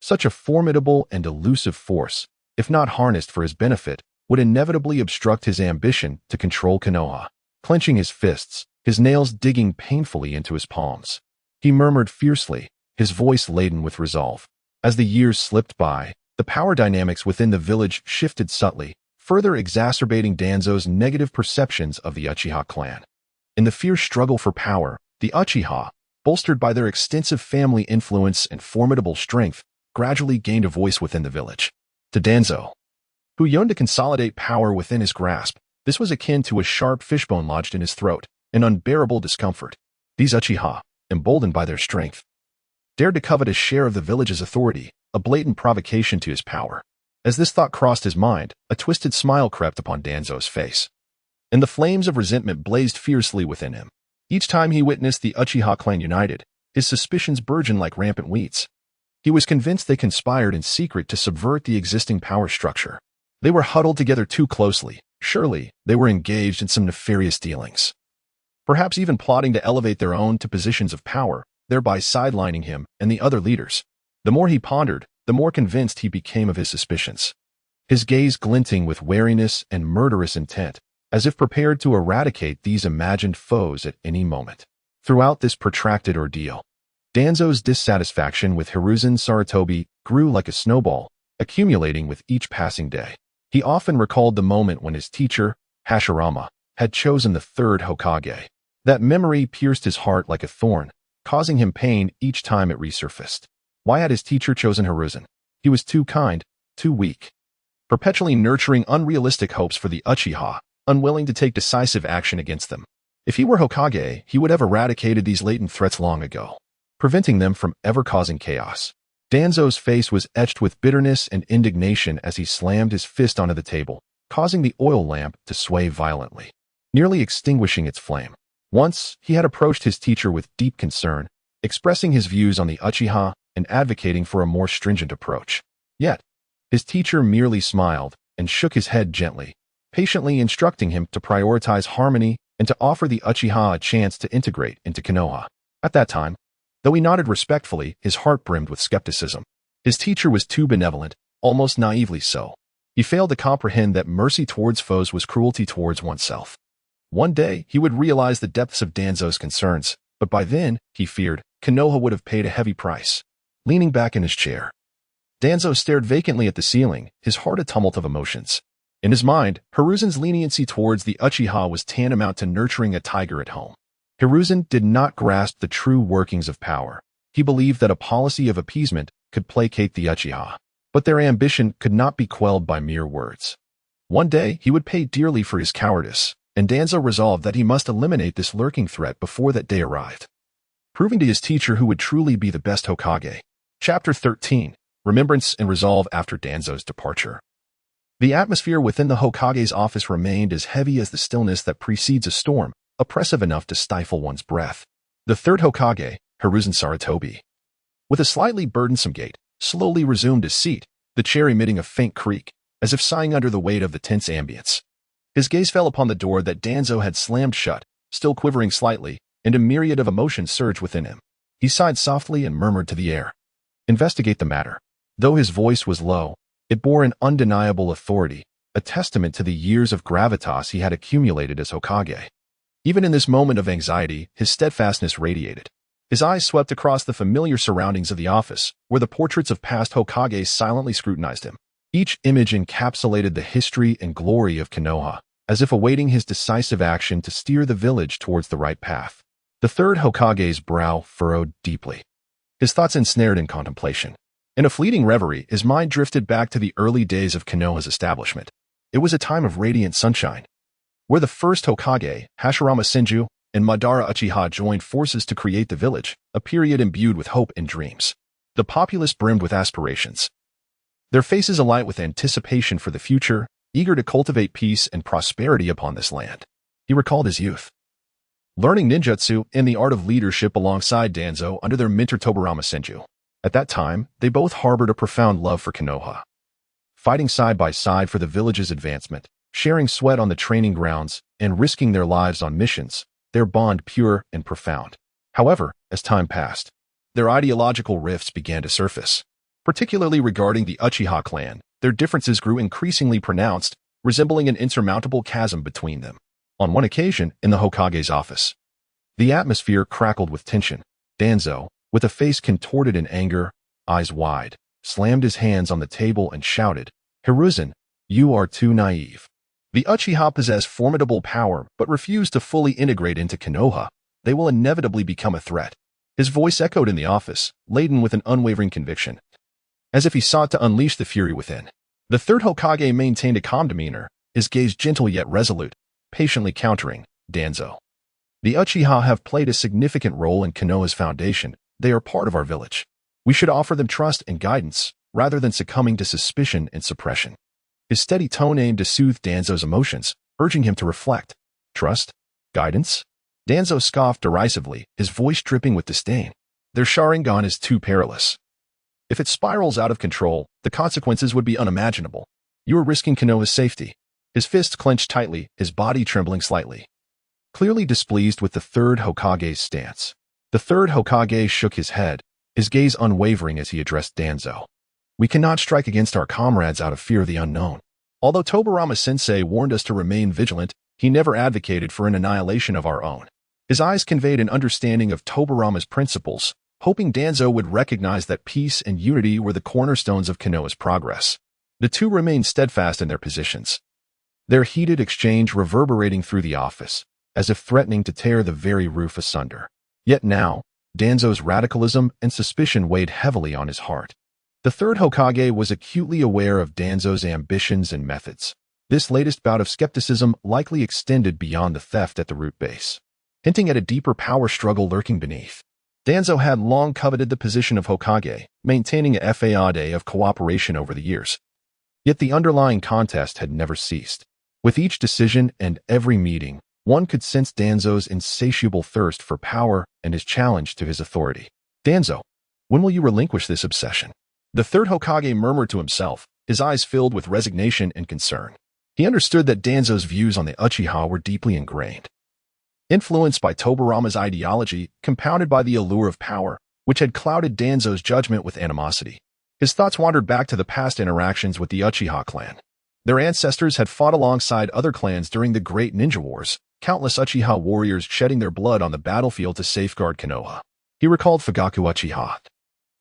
Such a formidable and elusive force, if not harnessed for his benefit, would inevitably obstruct his ambition to control Konoha. Clenching his fists, his nails digging painfully into his palms, he murmured fiercely, his voice laden with resolve. As the years slipped by, the power dynamics within the village shifted subtly, further exacerbating Danzo's negative perceptions of the Uchiha clan. In the fierce struggle for power, the Uchiha, bolstered by their extensive family influence and formidable strength, gradually gained a voice within the village. To Danzo, who yearned to consolidate power within his grasp, this was akin to a sharp fishbone lodged in his throat, an unbearable discomfort. These Uchiha, emboldened by their strength, dared to covet a share of the village's authority, a blatant provocation to his power. As this thought crossed his mind, a twisted smile crept upon Danzo's face, and the flames of resentment blazed fiercely within him. Each time he witnessed the Uchiha clan united, his suspicions burgeoned like rampant weeds. He was convinced they conspired in secret to subvert the existing power structure. They were huddled together too closely. Surely, they were engaged in some nefarious dealings. Perhaps even plotting to elevate their own to positions of power, thereby sidelining him and the other leaders. The more he pondered, the more convinced he became of his suspicions. His gaze glinting with wariness and murderous intent, as if prepared to eradicate these imagined foes at any moment. Throughout this protracted ordeal, Danzo's dissatisfaction with Hiruzen Sarutobi grew like a snowball, accumulating with each passing day. He often recalled the moment when his teacher, Hashirama, had chosen the third Hokage. That memory pierced his heart like a thorn, causing him pain each time it resurfaced. Why had his teacher chosen Hiruzen? He was too kind, too weak, perpetually nurturing unrealistic hopes for the Uchiha, unwilling to take decisive action against them. If he were Hokage, he would have eradicated these latent threats long ago, preventing them from ever causing chaos. Danzo's face was etched with bitterness and indignation as he slammed his fist onto the table, causing the oil lamp to sway violently, nearly extinguishing its flame. Once, he had approached his teacher with deep concern, expressing his views on the Uchiha and advocating for a more stringent approach. Yet, his teacher merely smiled and shook his head gently, patiently instructing him to prioritize harmony and to offer the Uchiha a chance to integrate into Konoha. At that time, though he nodded respectfully, his heart brimmed with skepticism. His teacher was too benevolent, almost naively so. He failed to comprehend that mercy towards foes was cruelty towards oneself. One day, he would realize the depths of Danzo's concerns, but by then, he feared, Konoha would have paid a heavy price. Leaning back in his chair, Danzo stared vacantly at the ceiling, his heart a tumult of emotions. In his mind, Hiruzen's leniency towards the Uchiha was tantamount to nurturing a tiger at home. Hiruzen did not grasp the true workings of power. He believed that a policy of appeasement could placate the Uchiha. But their ambition could not be quelled by mere words. One day, he would pay dearly for his cowardice, and Danzo resolved that he must eliminate this lurking threat before that day arrived, proving to his teacher who would truly be the best Hokage. Chapter 13. Remembrance and Resolve After Danzo's Departure. The atmosphere within the Hokage's office remained as heavy as the stillness that precedes a storm, oppressive enough to stifle one's breath. The third Hokage, Hiruzen Sarutobi, with a slightly burdensome gait, slowly resumed his seat, the chair emitting a faint creak, as if sighing under the weight of the tense ambience. His gaze fell upon the door that Danzo had slammed shut, still quivering slightly, and a myriad of emotions surged within him. He sighed softly and murmured to the air, "Investigate the matter." Though his voice was low, it bore an undeniable authority, a testament to the years of gravitas he had accumulated as Hokage. Even in this moment of anxiety, his steadfastness radiated. His eyes swept across the familiar surroundings of the office, where the portraits of past Hokages silently scrutinized him. Each image encapsulated the history and glory of Konoha, as if awaiting his decisive action to steer the village towards the right path. The third Hokage's brow furrowed deeply, his thoughts ensnared in contemplation. In a fleeting reverie, his mind drifted back to the early days of Konoha's establishment. It was a time of radiant sunshine, where the first Hokage, Hashirama Senju, and Madara Uchiha joined forces to create the village, a period imbued with hope and dreams. The populace brimmed with aspirations, their faces alight with anticipation for the future, eager to cultivate peace and prosperity upon this land. He recalled his youth, learning ninjutsu and the art of leadership alongside Danzo under their mentor Tobirama Senju. At that time, they both harbored a profound love for Konoha, fighting side by side for the village's advancement, sharing sweat on the training grounds, and risking their lives on missions, their bond pure and profound. However, as time passed, their ideological rifts began to surface. Particularly regarding the Uchiha clan, their differences grew increasingly pronounced, resembling an insurmountable chasm between them. On one occasion, in the Hokage's office, the atmosphere crackled with tension. Danzo, with a face contorted in anger, eyes wide, slammed his hands on the table and shouted, "Hiruzen, you are too naive." The Uchiha possess formidable power but refuse to fully integrate into Konoha. They will inevitably become a threat. His voice echoed in the office, laden with an unwavering conviction, as if he sought to unleash the fury within. The third Hokage maintained a calm demeanor, his gaze gentle yet resolute, patiently countering, "Danzo, the Uchiha have played a significant role in Konoha's foundation. They are part of our village. We should offer them trust and guidance, rather than succumbing to suspicion and suppression." His steady tone aimed to soothe Danzo's emotions, urging him to reflect. "Trust? Guidance?" Danzo scoffed derisively, his voice dripping with disdain. "Their Sharingan is too perilous. If it spirals out of control, the consequences would be unimaginable. You are risking Konoha's safety." His fists clenched tightly, his body trembling slightly, clearly displeased with the third Hokage's stance. The third Hokage shook his head, his gaze unwavering as he addressed Danzo. "We cannot strike against our comrades out of fear of the unknown. Although Tobirama Sensei warned us to remain vigilant, he never advocated for an annihilation of our own." His eyes conveyed an understanding of Tobirama's principles, hoping Danzo would recognize that peace and unity were the cornerstones of Konoha's progress. The two remained steadfast in their positions, their heated exchange reverberating through the office, as if threatening to tear the very roof asunder. Yet now, Danzo's radicalism and suspicion weighed heavily on his heart. The third Hokage was acutely aware of Danzo's ambitions and methods. This latest bout of skepticism likely extended beyond the theft at the root base, hinting at a deeper power struggle lurking beneath. Danzo had long coveted the position of Hokage, maintaining a facade of cooperation over the years. Yet the underlying contest had never ceased. With each decision and every meeting, one could sense Danzo's insatiable thirst for power and his challenge to his authority. "Danzo, when will you relinquish this obsession?" The third Hokage murmured to himself, his eyes filled with resignation and concern. He understood that Danzo's views on the Uchiha were deeply ingrained, influenced by Tobirama's ideology, compounded by the allure of power, which had clouded Danzo's judgment with animosity. His thoughts wandered back to the past interactions with the Uchiha clan. Their ancestors had fought alongside other clans during the Great Ninja Wars, countless Uchiha warriors shedding their blood on the battlefield to safeguard Konoha. He recalled Fugaku Uchiha,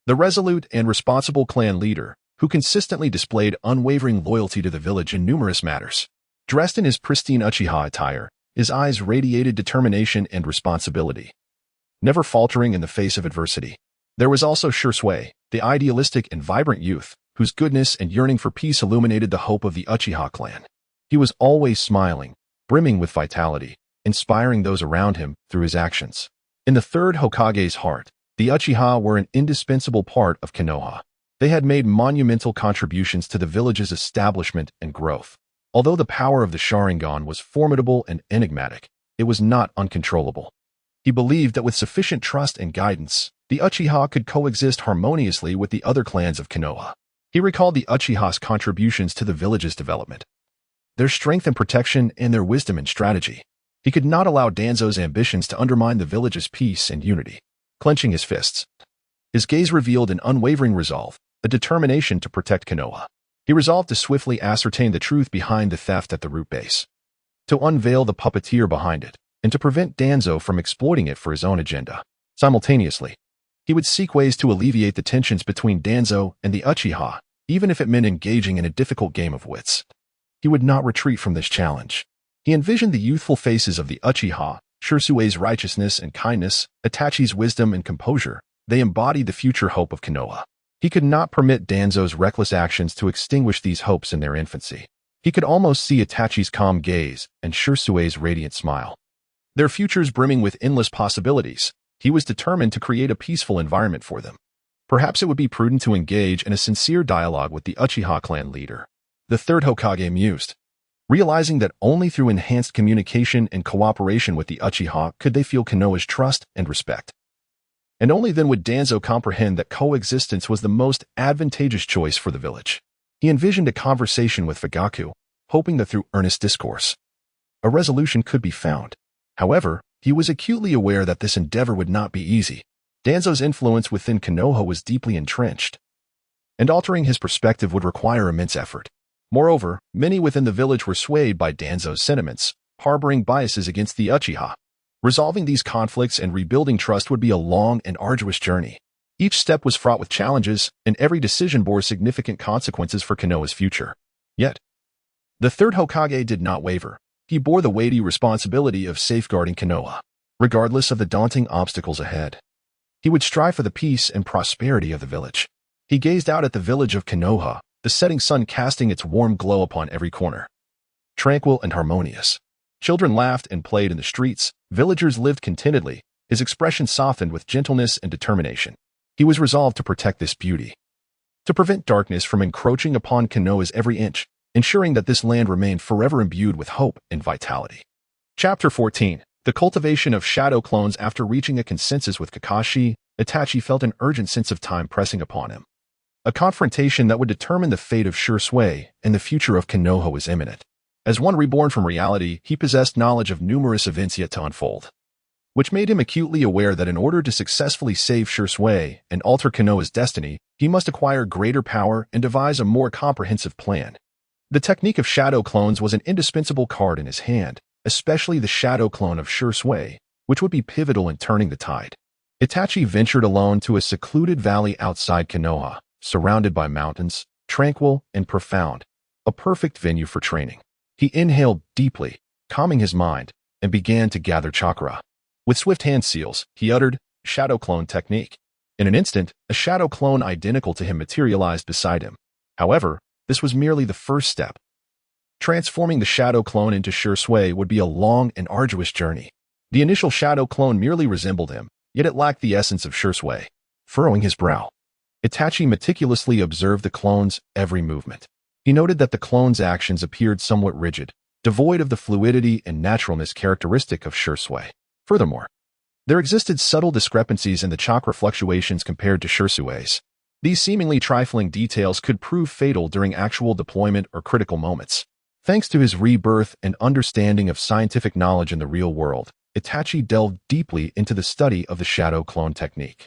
the resolute and responsible clan leader, who consistently displayed unwavering loyalty to the village in numerous matters. Dressed in his pristine Uchiha attire, his eyes radiated determination and responsibility, never faltering in the face of adversity. There was also Shursui, the idealistic and vibrant youth, whose goodness and yearning for peace illuminated the hope of the Uchiha clan. He was always smiling, brimming with vitality, inspiring those around him through his actions. In the third Hokage's heart, the Uchiha were an indispensable part of Konoha. They had made monumental contributions to the village's establishment and growth. Although the power of the Sharingan was formidable and enigmatic, it was not uncontrollable. He believed that with sufficient trust and guidance, the Uchiha could coexist harmoniously with the other clans of Konoha. He recalled the Uchiha's contributions to the village's development, their strength and protection, and their wisdom and strategy. He could not allow Danzo's ambitions to undermine the village's peace and unity. Clenching his fists, his gaze revealed an unwavering resolve, a determination to protect Konoha. He resolved to swiftly ascertain the truth behind the theft at the root base, to unveil the puppeteer behind it, and to prevent Danzo from exploiting it for his own agenda. Simultaneously, he would seek ways to alleviate the tensions between Danzo and the Uchiha, even if it meant engaging in a difficult game of wits. He would not retreat from this challenge. He envisioned the youthful faces of the Uchiha, Shursue's righteousness and kindness, Itachi's wisdom and composure. They embodied the future hope of Konoha. He could not permit Danzo's reckless actions to extinguish these hopes in their infancy. He could almost see Itachi's calm gaze and Shursue's radiant smile, their futures brimming with endless possibilities. He was determined to create a peaceful environment for them. Perhaps it would be prudent to engage in a sincere dialogue with the Uchiha clan leader. The third Hokage mused, realizing that only through enhanced communication and cooperation with the Uchiha could they feel Konoha's trust and respect. And only then would Danzo comprehend that coexistence was the most advantageous choice for the village. He envisioned a conversation with Fugaku, hoping that through earnest discourse, a resolution could be found. However, he was acutely aware that this endeavor would not be easy. Danzo's influence within Konoha was deeply entrenched, and altering his perspective would require immense effort. Moreover, many within the village were swayed by Danzo's sentiments, harboring biases against the Uchiha. Resolving these conflicts and rebuilding trust would be a long and arduous journey. Each step was fraught with challenges, and every decision bore significant consequences for Konoha's future. Yet, the third Hokage did not waver. He bore the weighty responsibility of safeguarding Konoha, regardless of the daunting obstacles ahead. He would strive for the peace and prosperity of the village. He gazed out at the village of Konoha, the setting sun casting its warm glow upon every corner. Tranquil and harmonious. Children laughed and played in the streets. Villagers lived contentedly. His expression softened with gentleness and determination. He was resolved to protect this beauty, to prevent darkness from encroaching upon Konoha's every inch, ensuring that this land remained forever imbued with hope and vitality. Chapter 14. The cultivation of shadow clones. After reaching a consensus with Kakashi, Itachi felt an urgent sense of time pressing upon him. A confrontation that would determine the fate of Shursui and the future of Konoha was imminent. As one reborn from reality, he possessed knowledge of numerous events yet to unfold, which made him acutely aware that in order to successfully save Shursui and alter Konoha's destiny, he must acquire greater power and devise a more comprehensive plan. The technique of shadow clones was an indispensable card in his hand, especially the shadow clone of Shursui, which would be pivotal in turning the tide. Itachi ventured alone to a secluded valley outside Konoha, surrounded by mountains, tranquil and profound, a perfect venue for training. He inhaled deeply, calming his mind, and began to gather chakra. With swift hand seals, he uttered, "Shadow clone technique." In an instant, a shadow clone identical to him materialized beside him. However, this was merely the first step. Transforming the shadow clone into Shursui would be a long and arduous journey. The initial shadow clone merely resembled him, yet it lacked the essence of Shursui. Furrowing his brow, Itachi meticulously observed the clone's every movement. He noted that the clone's actions appeared somewhat rigid, devoid of the fluidity and naturalness characteristic of Shursui. Furthermore, there existed subtle discrepancies in the chakra fluctuations compared to Shursui's. These seemingly trifling details could prove fatal during actual deployment or critical moments. Thanks to his rebirth and understanding of scientific knowledge in the real world, Itachi delved deeply into the study of the shadow clone technique.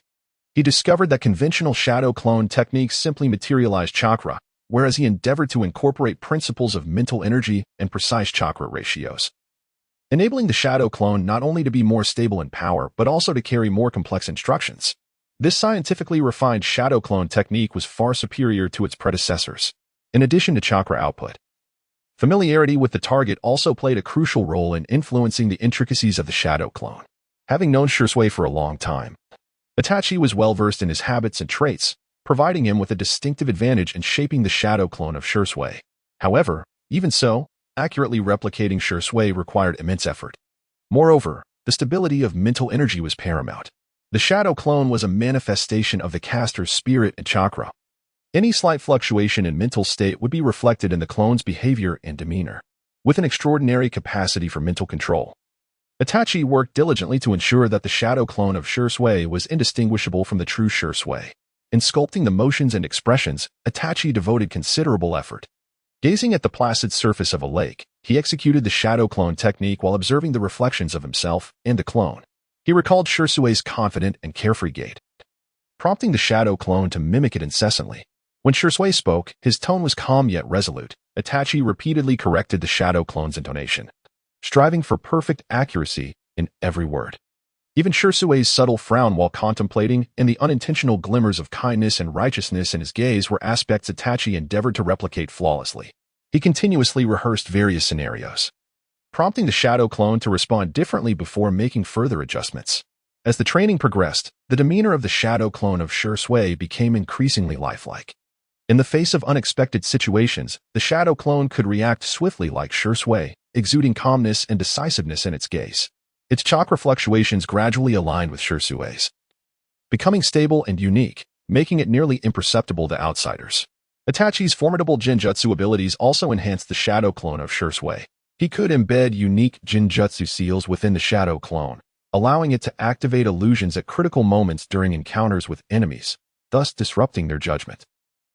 He discovered that conventional shadow clone techniques simply materialized chakra, whereas he endeavored to incorporate principles of mental energy and precise chakra ratios, enabling the shadow clone not only to be more stable in power, but also to carry more complex instructions. This scientifically refined shadow clone technique was far superior to its predecessors. In addition to chakra output, familiarity with the target also played a crucial role in influencing the intricacies of the shadow clone. Having known Shursui for a long time, Itachi was well-versed in his habits and traits, providing him with a distinctive advantage in shaping the shadow clone of Shisui. However, even so, accurately replicating Shisui required immense effort. Moreover, the stability of mental energy was paramount. The shadow clone was a manifestation of the caster's spirit and chakra. Any slight fluctuation in mental state would be reflected in the clone's behavior and demeanor. With an extraordinary capacity for mental control, Itachi worked diligently to ensure that the shadow clone of Shisui was indistinguishable from the true Shisui. In sculpting the motions and expressions, Itachi devoted considerable effort. Gazing at the placid surface of a lake, he executed the shadow clone technique while observing the reflections of himself and the clone. He recalled Shisui's confident and carefree gait, prompting the shadow clone to mimic it incessantly. When Shisui spoke, his tone was calm yet resolute. Itachi repeatedly corrected the shadow clone's intonation, striving for perfect accuracy in every word. Even Shisui's subtle frown while contemplating and the unintentional glimmers of kindness and righteousness in his gaze were aspects Itachi endeavored to replicate flawlessly. He continuously rehearsed various scenarios, prompting the shadow clone to respond differently before making further adjustments. As the training progressed, the demeanor of the shadow clone of Shisui became increasingly lifelike. In the face of unexpected situations, the shadow clone could react swiftly like Shisui, exuding calmness and decisiveness in its gaze. Its chakra fluctuations gradually aligned with Shisui's, becoming stable and unique, making it nearly imperceptible to outsiders. Itachi's formidable Jinjutsu abilities also enhanced the shadow clone of Shisui. He could embed unique Jinjutsu seals within the shadow clone, allowing it to activate illusions at critical moments during encounters with enemies, thus disrupting their judgment.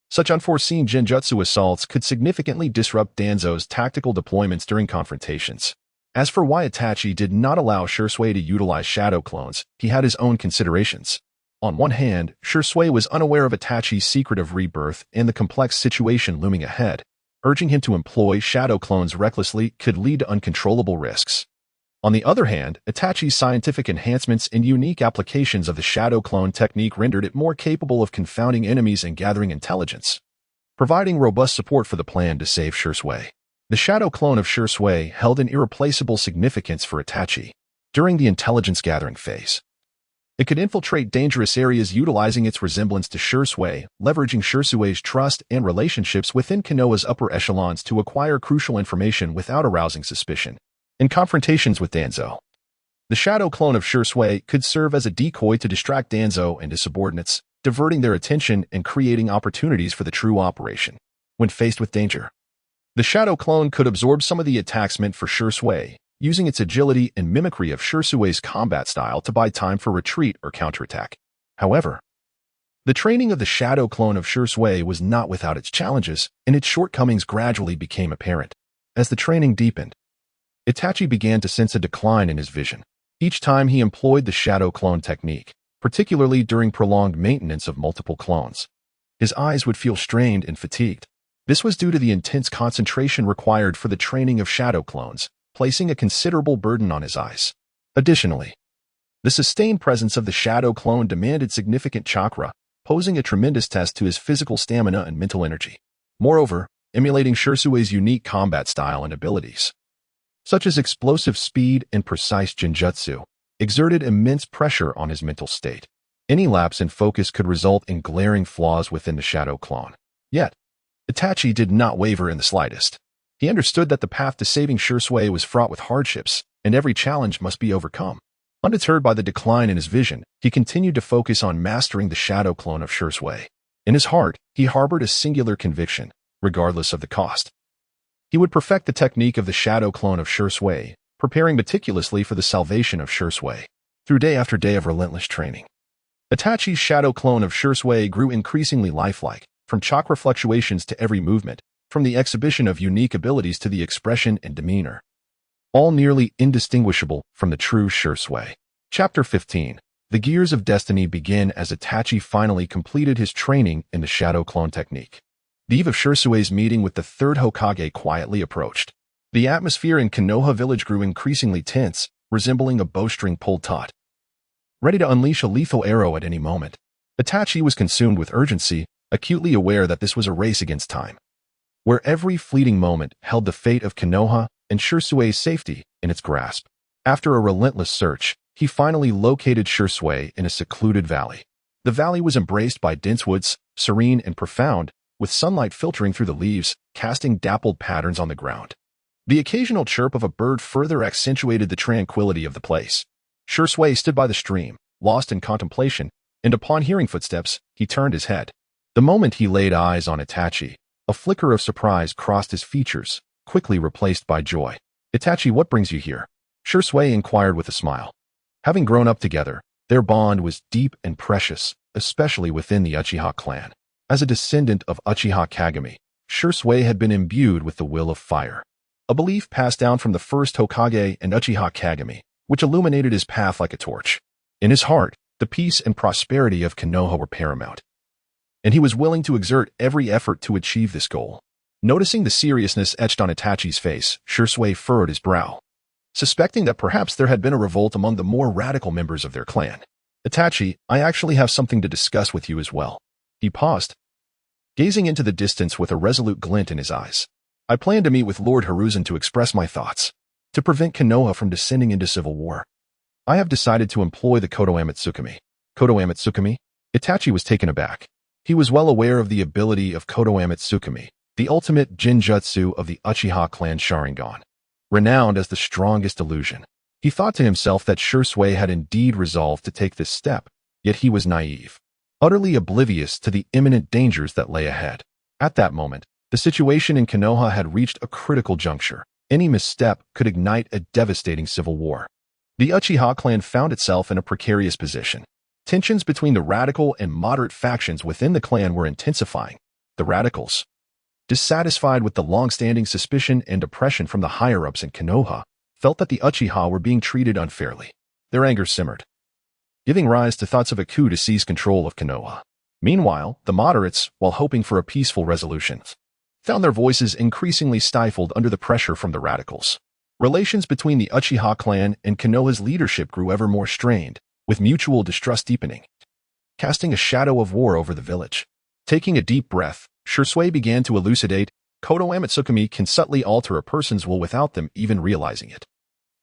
Such unforeseen Jinjutsu assaults could significantly disrupt Danzo's tactical deployments during confrontations. As for why Itachi did not allow Shisui to utilize shadow clones, he had his own considerations. On one hand, Shisui was unaware of Itachi's secret of rebirth and the complex situation looming ahead. Urging him to employ shadow clones recklessly could lead to uncontrollable risks. On the other hand, Itachi's scientific enhancements and unique applications of the shadow clone technique rendered it more capable of confounding enemies and gathering intelligence, providing robust support for the plan to save Shisui. The shadow clone of Shisui held an irreplaceable significance for Itachi. During the intelligence-gathering phase, it could infiltrate dangerous areas utilizing its resemblance to Shisui, leveraging Shisui's trust and relationships within Konoha's upper echelons to acquire crucial information without arousing suspicion. In confrontations with Danzo, the shadow clone of Shisui could serve as a decoy to distract Danzo and his subordinates, diverting their attention and creating opportunities for the true operation. When faced with danger, the shadow clone could absorb some of the attacks meant for Shisui, using its agility and mimicry of Shisui's combat style to buy time for retreat or counterattack. However, the training of the shadow clone of Shisui was not without its challenges, and its shortcomings gradually became apparent. As the training deepened, Itachi began to sense a decline in his vision. Each time he employed the shadow clone technique, particularly during prolonged maintenance of multiple clones, his eyes would feel strained and fatigued. This was due to the intense concentration required for the training of shadow clones, placing a considerable burden on his eyes. Additionally, the sustained presence of the shadow clone demanded significant chakra, posing a tremendous test to his physical stamina and mental energy. Moreover, emulating Shisui's unique combat style and abilities, such as explosive speed and precise Jinjutsu, exerted immense pressure on his mental state. Any lapse in focus could result in glaring flaws within the shadow clone. Yet, Itachi did not waver in the slightest. He understood that the path to saving Shisui was fraught with hardships, and every challenge must be overcome. Undeterred by the decline in his vision, he continued to focus on mastering the shadow clone of Shisui. In his heart, he harbored a singular conviction, regardless of the cost. He would perfect the technique of the shadow clone of Shisui, preparing meticulously for the salvation of Shisui. Through day after day of relentless training, Itachi's shadow clone of Shisui grew increasingly lifelike, from chakra fluctuations to every movement, from the exhibition of unique abilities to the expression and demeanor, all nearly indistinguishable from the true Shisui. Chapter 15. The Gears of Destiny begin as Itachi finally completed his training in the shadow clone technique. The eve of Shisui's meeting with the third Hokage quietly approached. The atmosphere in Konoha village grew increasingly tense, resembling a bowstring pulled taut, ready to unleash a lethal arrow at any moment. Itachi was consumed with urgency, acutely aware that this was a race against time, where every fleeting moment held the fate of Konoha and Shisui's safety in its grasp. After a relentless search, he finally located Shursui in a secluded valley. The valley was embraced by dense woods, serene and profound, with sunlight filtering through the leaves, casting dappled patterns on the ground. The occasional chirp of a bird further accentuated the tranquility of the place. Shursui stood by the stream, lost in contemplation, and upon hearing footsteps, he turned his head. The moment he laid eyes on Itachi, a flicker of surprise crossed his features, quickly replaced by joy. "Itachi, what brings you here?" Shursui inquired with a smile. Having grown up together, their bond was deep and precious, especially within the Uchiha clan. As a descendant of Uchiha Kagami, Shursui had been imbued with the will of fire, a belief passed down from the first Hokage and Uchiha Kagami, which illuminated his path like a torch. In his heart, the peace and prosperity of Konoha were paramount, and he was willing to exert every effort to achieve this goal. Noticing the seriousness etched on Itachi's face, Shursui furrowed his brow, suspecting that perhaps there had been a revolt among the more radical members of their clan. "Itachi, I actually have something to discuss with you as well." He paused, gazing into the distance with a resolute glint in his eyes. "I plan to meet with Lord Hiruzen to express my thoughts, to prevent Konoha from descending into civil war. I have decided to employ the Kodoame Tsukumi." "Kodoame Tsukumi?" Itachi was taken aback. He was well aware of the ability of Kodoame Tsukumi, the ultimate genjutsu of the Uchiha clan Sharingan, renowned as the strongest illusion. He thought to himself that Shursui had indeed resolved to take this step, yet he was naive, utterly oblivious to the imminent dangers that lay ahead. At that moment, the situation in Konoha had reached a critical juncture. Any misstep could ignite a devastating civil war. The Uchiha clan found itself in a precarious position. Tensions between the radical and moderate factions within the clan were intensifying. The radicals, dissatisfied with the long-standing suspicion and oppression from the higher-ups in Konoha, felt that the Uchiha were being treated unfairly. Their anger simmered, giving rise to thoughts of a coup to seize control of Konoha. Meanwhile, the moderates, while hoping for a peaceful resolution, found their voices increasingly stifled under the pressure from the radicals. Relations between the Uchiha clan and Konoha's leadership grew ever more strained, with mutual distrust deepening, casting a shadow of war over the village. Taking a deep breath, Shursui began to elucidate. "Kodoame Tsukumi can subtly alter a person's will without them even realizing it.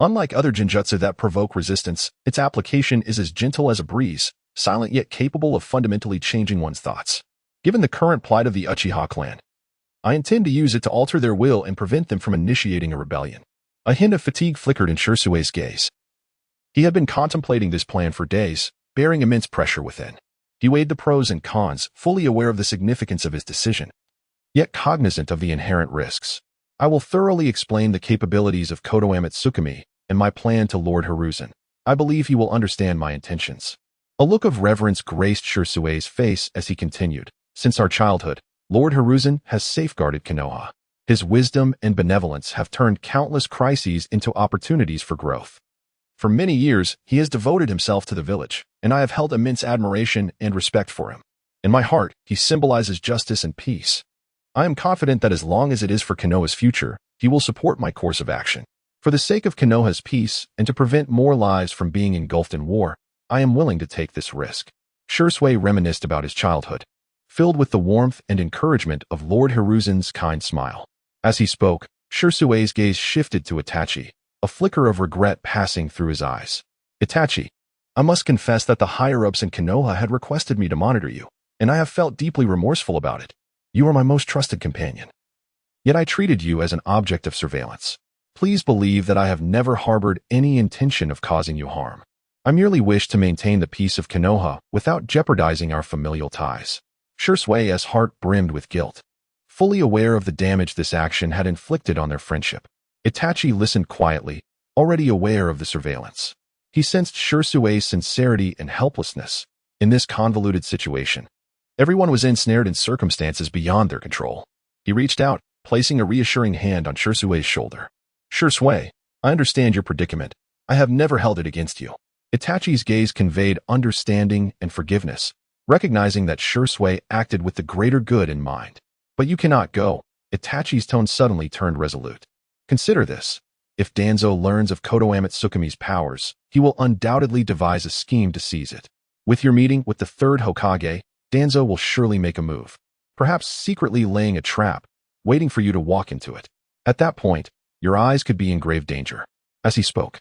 Unlike other genjutsu that provoke resistance, its application is as gentle as a breeze, silent yet capable of fundamentally changing one's thoughts. Given the current plight of the Uchiha clan, I intend to use it to alter their will and prevent them from initiating a rebellion." A hint of fatigue flickered in Shursui's gaze. He had been contemplating this plan for days, bearing immense pressure within. He weighed the pros and cons, fully aware of the significance of his decision, yet cognizant of the inherent risks. "I will thoroughly explain the capabilities of Kodoame Tsukumi and my plan to Lord Hiruzen. I believe he will understand my intentions." A look of reverence graced Shursui's face as he continued. "Since our childhood, Lord Hiruzen has safeguarded Konoha. His wisdom and benevolence have turned countless crises into opportunities for growth. For many years, he has devoted himself to the village, and I have held immense admiration and respect for him. In my heart, he symbolizes justice and peace. I am confident that as long as it is for Konoha's future, he will support my course of action. For the sake of Konoha's peace and to prevent more lives from being engulfed in war, I am willing to take this risk." Shursui reminisced about his childhood, filled with the warmth and encouragement of Lord Hiruzen's kind smile. As he spoke, Shursui's gaze shifted to Itachi, a flicker of regret passing through his eyes. "Itachi, I must confess that the higher-ups in Konoha had requested me to monitor you, and I have felt deeply remorseful about it. You are my most trusted companion. Yet I treated you as an object of surveillance. Please believe that I have never harbored any intention of causing you harm. I merely wish to maintain the peace of Konoha without jeopardizing our familial ties." Shursui's heart brimmed with guilt, fully aware of the damage this action had inflicted on their friendship. Itachi listened quietly, already aware of the surveillance. He sensed Shursui's sincerity and helplessness in this convoluted situation. Everyone was ensnared in circumstances beyond their control. He reached out, placing a reassuring hand on Shursui's shoulder. "Shursui, I understand your predicament. I have never held it against you." Itachi's gaze conveyed understanding and forgiveness, recognizing that Shursui acted with the greater good in mind. "But you cannot go." Itachi's tone suddenly turned resolute. "Consider this. If Danzo learns of Kodoame Tsukumi's powers, he will undoubtedly devise a scheme to seize it. With your meeting with the third Hokage, Danzo will surely make a move, perhaps secretly laying a trap, waiting for you to walk into it. At that point, your eyes could be in grave danger." As he spoke,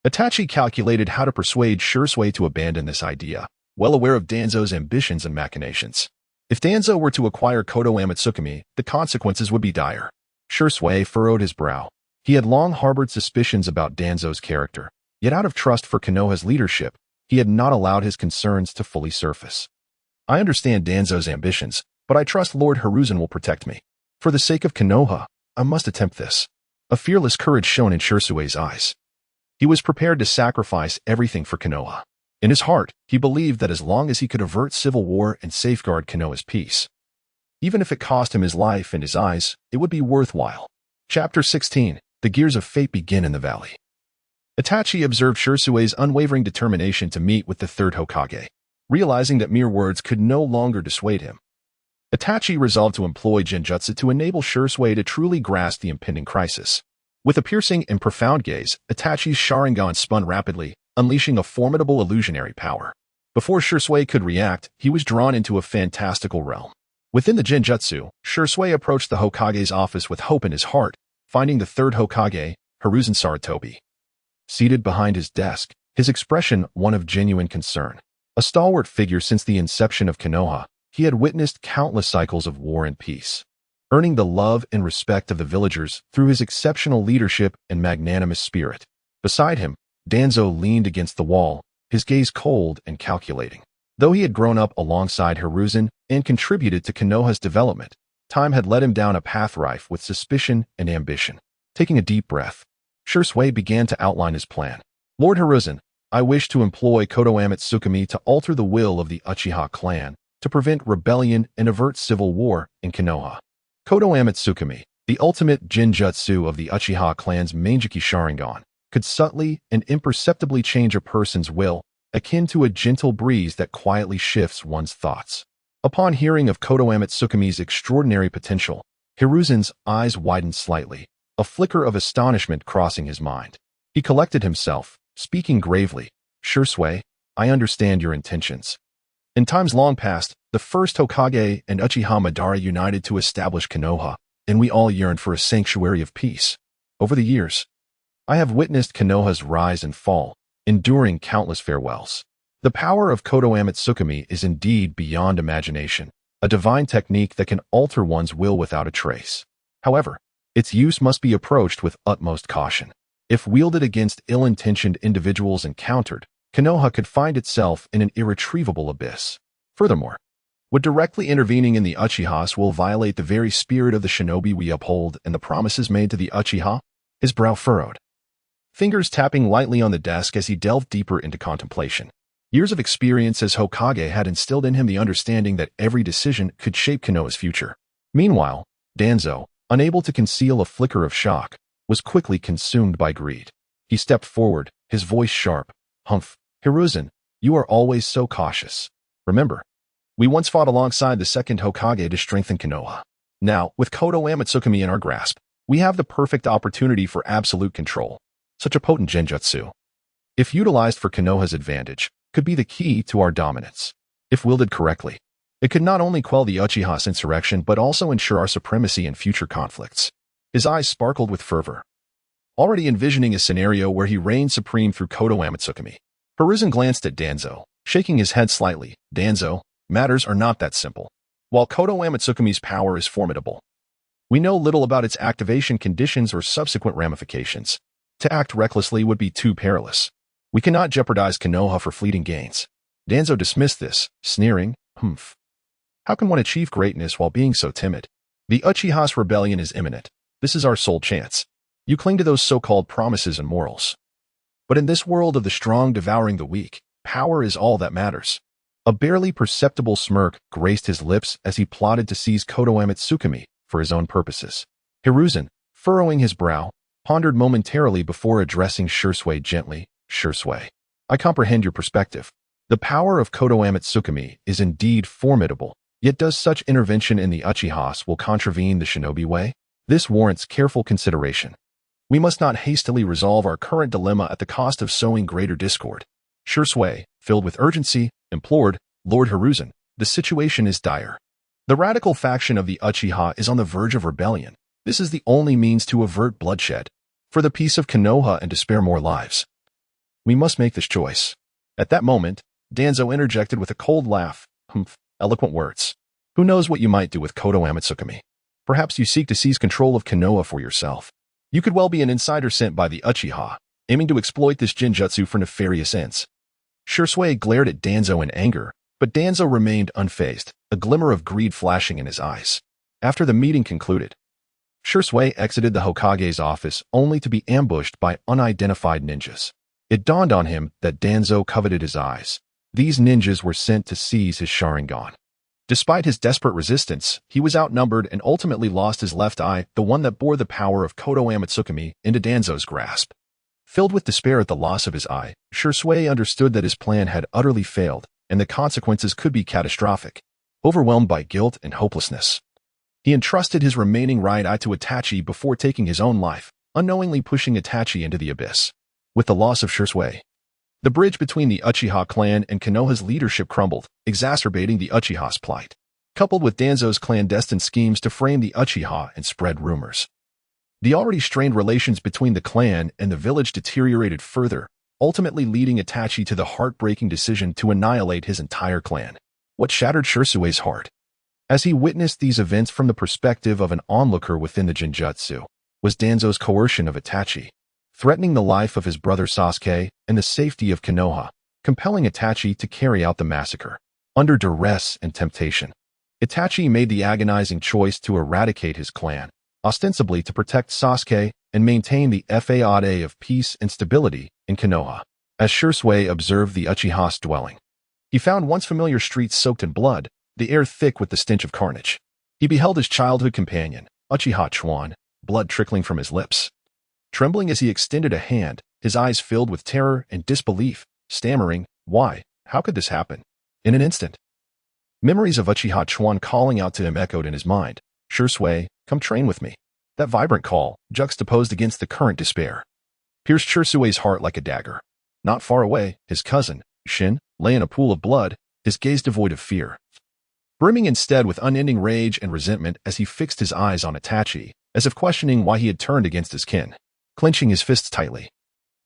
Itachi calculated how to persuade Shisui to abandon this idea, well aware of Danzo's ambitions and machinations. If Danzo were to acquire Kodo Amatsukami, the consequences would be dire. Shisui furrowed his brow. He had long harbored suspicions about Danzo's character, yet out of trust for Konoha's leadership, he had not allowed his concerns to fully surface. I understand Danzo's ambitions, but I trust Lord Hiruzen will protect me. For the sake of Konoha, I must attempt this. A fearless courage shone in Shisui's eyes. He was prepared to sacrifice everything for Konoha. In his heart, he believed that as long as he could avert civil war and safeguard Konoha's peace, even if it cost him his life and his eyes, it would be worthwhile. Chapter 16. The Gears of Fate begin in the valley. Itachi observed Shisui's unwavering determination to meet with the third Hokage. Realizing that mere words could no longer dissuade him, Itachi resolved to employ Genjutsu to enable Shisui to truly grasp the impending crisis. With a piercing and profound gaze, Itachi's Sharingan spun rapidly, unleashing a formidable illusionary power. Before Shisui could react, he was drawn into a fantastical realm. Within the Genjutsu, Shisui approached the Hokage's office with hope in his heart, finding the third Hokage, Hiruzen Sarutobi, seated behind his desk, his expression one of genuine concern. A stalwart figure since the inception of Konoha, he had witnessed countless cycles of war and peace, earning the love and respect of the villagers through his exceptional leadership and magnanimous spirit. Beside him, Danzo leaned against the wall, his gaze cold and calculating. Though he had grown up alongside Hiruzen and contributed to Konoha's development, time had led him down a path rife with suspicion and ambition. Taking a deep breath, Shisui began to outline his plan. Lord Hiruzen, I wish to employ Kodo Amatsukami to alter the will of the Uchiha clan, to prevent rebellion and avert civil war in Konoha. Kodo Amatsukami, the ultimate Genjutsu of the Uchiha clan's Manjiki Sharingan, could subtly and imperceptibly change a person's will, akin to a gentle breeze that quietly shifts one's thoughts. Upon hearing of Kodo Amatsukami's extraordinary potential, Hiruzen's eyes widened slightly, a flicker of astonishment crossing his mind. He collected himself, speaking gravely, Shisui, I understand your intentions. In times long past, the first Hokage and Uchiha Madara united to establish Konoha, and we all yearned for a sanctuary of peace. Over the years, I have witnessed Konoha's rise and fall, enduring countless farewells. The power of Kodo Amatsukami is indeed beyond imagination, a divine technique that can alter one's will without a trace. However, its use must be approached with utmost caution. If wielded against ill-intentioned individuals and countered, Konoha could find itself in an irretrievable abyss. Furthermore, would directly intervening in the Uchihas will violate the very spirit of the shinobi we uphold and the promises made to the Uchiha? His brow furrowed, fingers tapping lightly on the desk as he delved deeper into contemplation. Years of experience as Hokage had instilled in him the understanding that every decision could shape Konoha's future. Meanwhile, Danzo, unable to conceal a flicker of shock, was quickly consumed by greed. He stepped forward, his voice sharp. Humph, Hiruzen, you are always so cautious. Remember, we once fought alongside the second Hokage to strengthen Konoha. Now, with Kodo Amatsukami in our grasp, we have the perfect opportunity for absolute control. Such a potent genjutsu, if utilized for Konoha's advantage, could be the key to our dominance. If wielded correctly, it could not only quell the Uchiha's insurrection but also ensure our supremacy in future conflicts. His eyes sparkled with fervor, already envisioning a scenario where he reigned supreme through Kodo Amatsukami. Hiruzen glanced at Danzo, shaking his head slightly. Danzo, matters are not that simple. While Kodo Amatsukami's power is formidable, we know little about its activation conditions or subsequent ramifications. To act recklessly would be too perilous. We cannot jeopardize Konoha for fleeting gains. Danzo dismissed this, sneering, humph. How can one achieve greatness while being so timid? The Uchiha's rebellion is imminent. This is our sole chance. You cling to those so-called promises and morals. But in this world of the strong devouring the weak, power is all that matters. A barely perceptible smirk graced his lips as he plotted to seize Kodo Amatsukami for his own purposes. Hiruzen, furrowing his brow, pondered momentarily before addressing Shisui gently. Shisui, I comprehend your perspective. The power of Kodo Amatsukami is indeed formidable, yet does such intervention in the Uchihas will contravene the shinobi way? This warrants careful consideration. We must not hastily resolve our current dilemma at the cost of sowing greater discord. Shisui, filled with urgency, implored, Lord Hiruzen, the situation is dire. The radical faction of the Uchiha is on the verge of rebellion. This is the only means to avert bloodshed, for the peace of Konoha and to spare more lives. We must make this choice. At that moment, Danzo interjected with a cold laugh. Humph, eloquent words. Who knows what you might do with Kodo Amatsukami? Perhaps you seek to seize control of Konoha for yourself. You could well be an insider sent by the Uchiha, aiming to exploit this Jinjutsu for nefarious ends. Shursui glared at Danzo in anger, but Danzo remained unfazed, a glimmer of greed flashing in his eyes. After the meeting concluded, Shursui exited the Hokage's office only to be ambushed by unidentified ninjas. It dawned on him that Danzo coveted his eyes. These ninjas were sent to seize his Sharingan. Despite his desperate resistance, he was outnumbered and ultimately lost his left eye, the one that bore the power of Kodo Amatsukami, into Danzo's grasp. Filled with despair at the loss of his eye, Shursui understood that his plan had utterly failed, and the consequences could be catastrophic. Overwhelmed by guilt and hopelessness, he entrusted his remaining right eye to Itachi before taking his own life, unknowingly pushing Itachi into the abyss. With the loss of Shursui, the bridge between the Uchiha clan and Konoha's leadership crumbled, exacerbating the Uchiha's plight. Coupled with Danzo's clandestine schemes to frame the Uchiha and spread rumors, the already strained relations between the clan and the village deteriorated further, ultimately leading Itachi to the heartbreaking decision to annihilate his entire clan. What shattered Shursui's heart, as he witnessed these events from the perspective of an onlooker within the Jinjutsu, was Danzo's coercion of Itachi, threatening the life of his brother Sasuke and the safety of Konoha, compelling Itachi to carry out the massacre. Under duress and temptation, Itachi made the agonizing choice to eradicate his clan, ostensibly to protect Sasuke and maintain the facade of peace and stability in Konoha. As Shursui observed the Uchiha's dwelling, he found once familiar streets soaked in blood, the air thick with the stench of carnage. He beheld his childhood companion, Uchiha Chuan, blood trickling from his lips. Trembling as he extended a hand, his eyes filled with terror and disbelief, stammering, "Why? How could this happen?" In an instant, memories of Uchiha Chuan calling out to him echoed in his mind. "Shursui, come train with me." That vibrant call, juxtaposed against the current despair, pierced Shursui's heart like a dagger. Not far away, his cousin, Shin, lay in a pool of blood, his gaze devoid of fear, brimming instead with unending rage and resentment as he fixed his eyes on Itachi, as if questioning why he had turned against his kin. Clenching his fists tightly,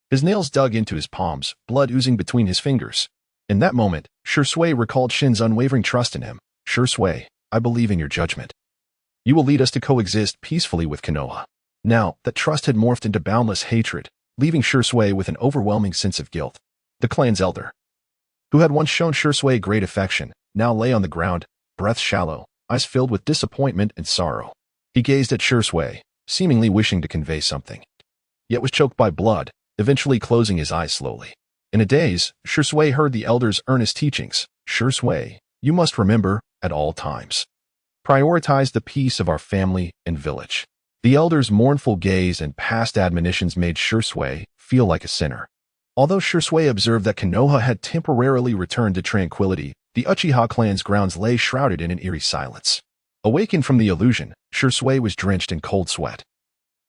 his nails dug into his palms, blood oozing between his fingers. In that moment, Shursui recalled Shin's unwavering trust in him. "Shursui, I believe in your judgment. You will lead us to coexist peacefully with Konoha." Now, that trust had morphed into boundless hatred, leaving Shursui with an overwhelming sense of guilt. The clan's elder, who had once shown Shursui great affection, now lay on the ground, breath shallow, eyes filled with disappointment and sorrow. He gazed at Shursui, seemingly wishing to convey something, yet was choked by blood, eventually closing his eyes slowly. In a daze, Shursui heard the elder's earnest teachings. "Shursui, you must remember, at all times, prioritize the peace of our family and village." The elder's mournful gaze and past admonitions made Shursui feel like a sinner. Although Shursui observed that Konoha had temporarily returned to tranquility, the Uchiha clan's grounds lay shrouded in an eerie silence. Awakened from the illusion, Shursui was drenched in cold sweat,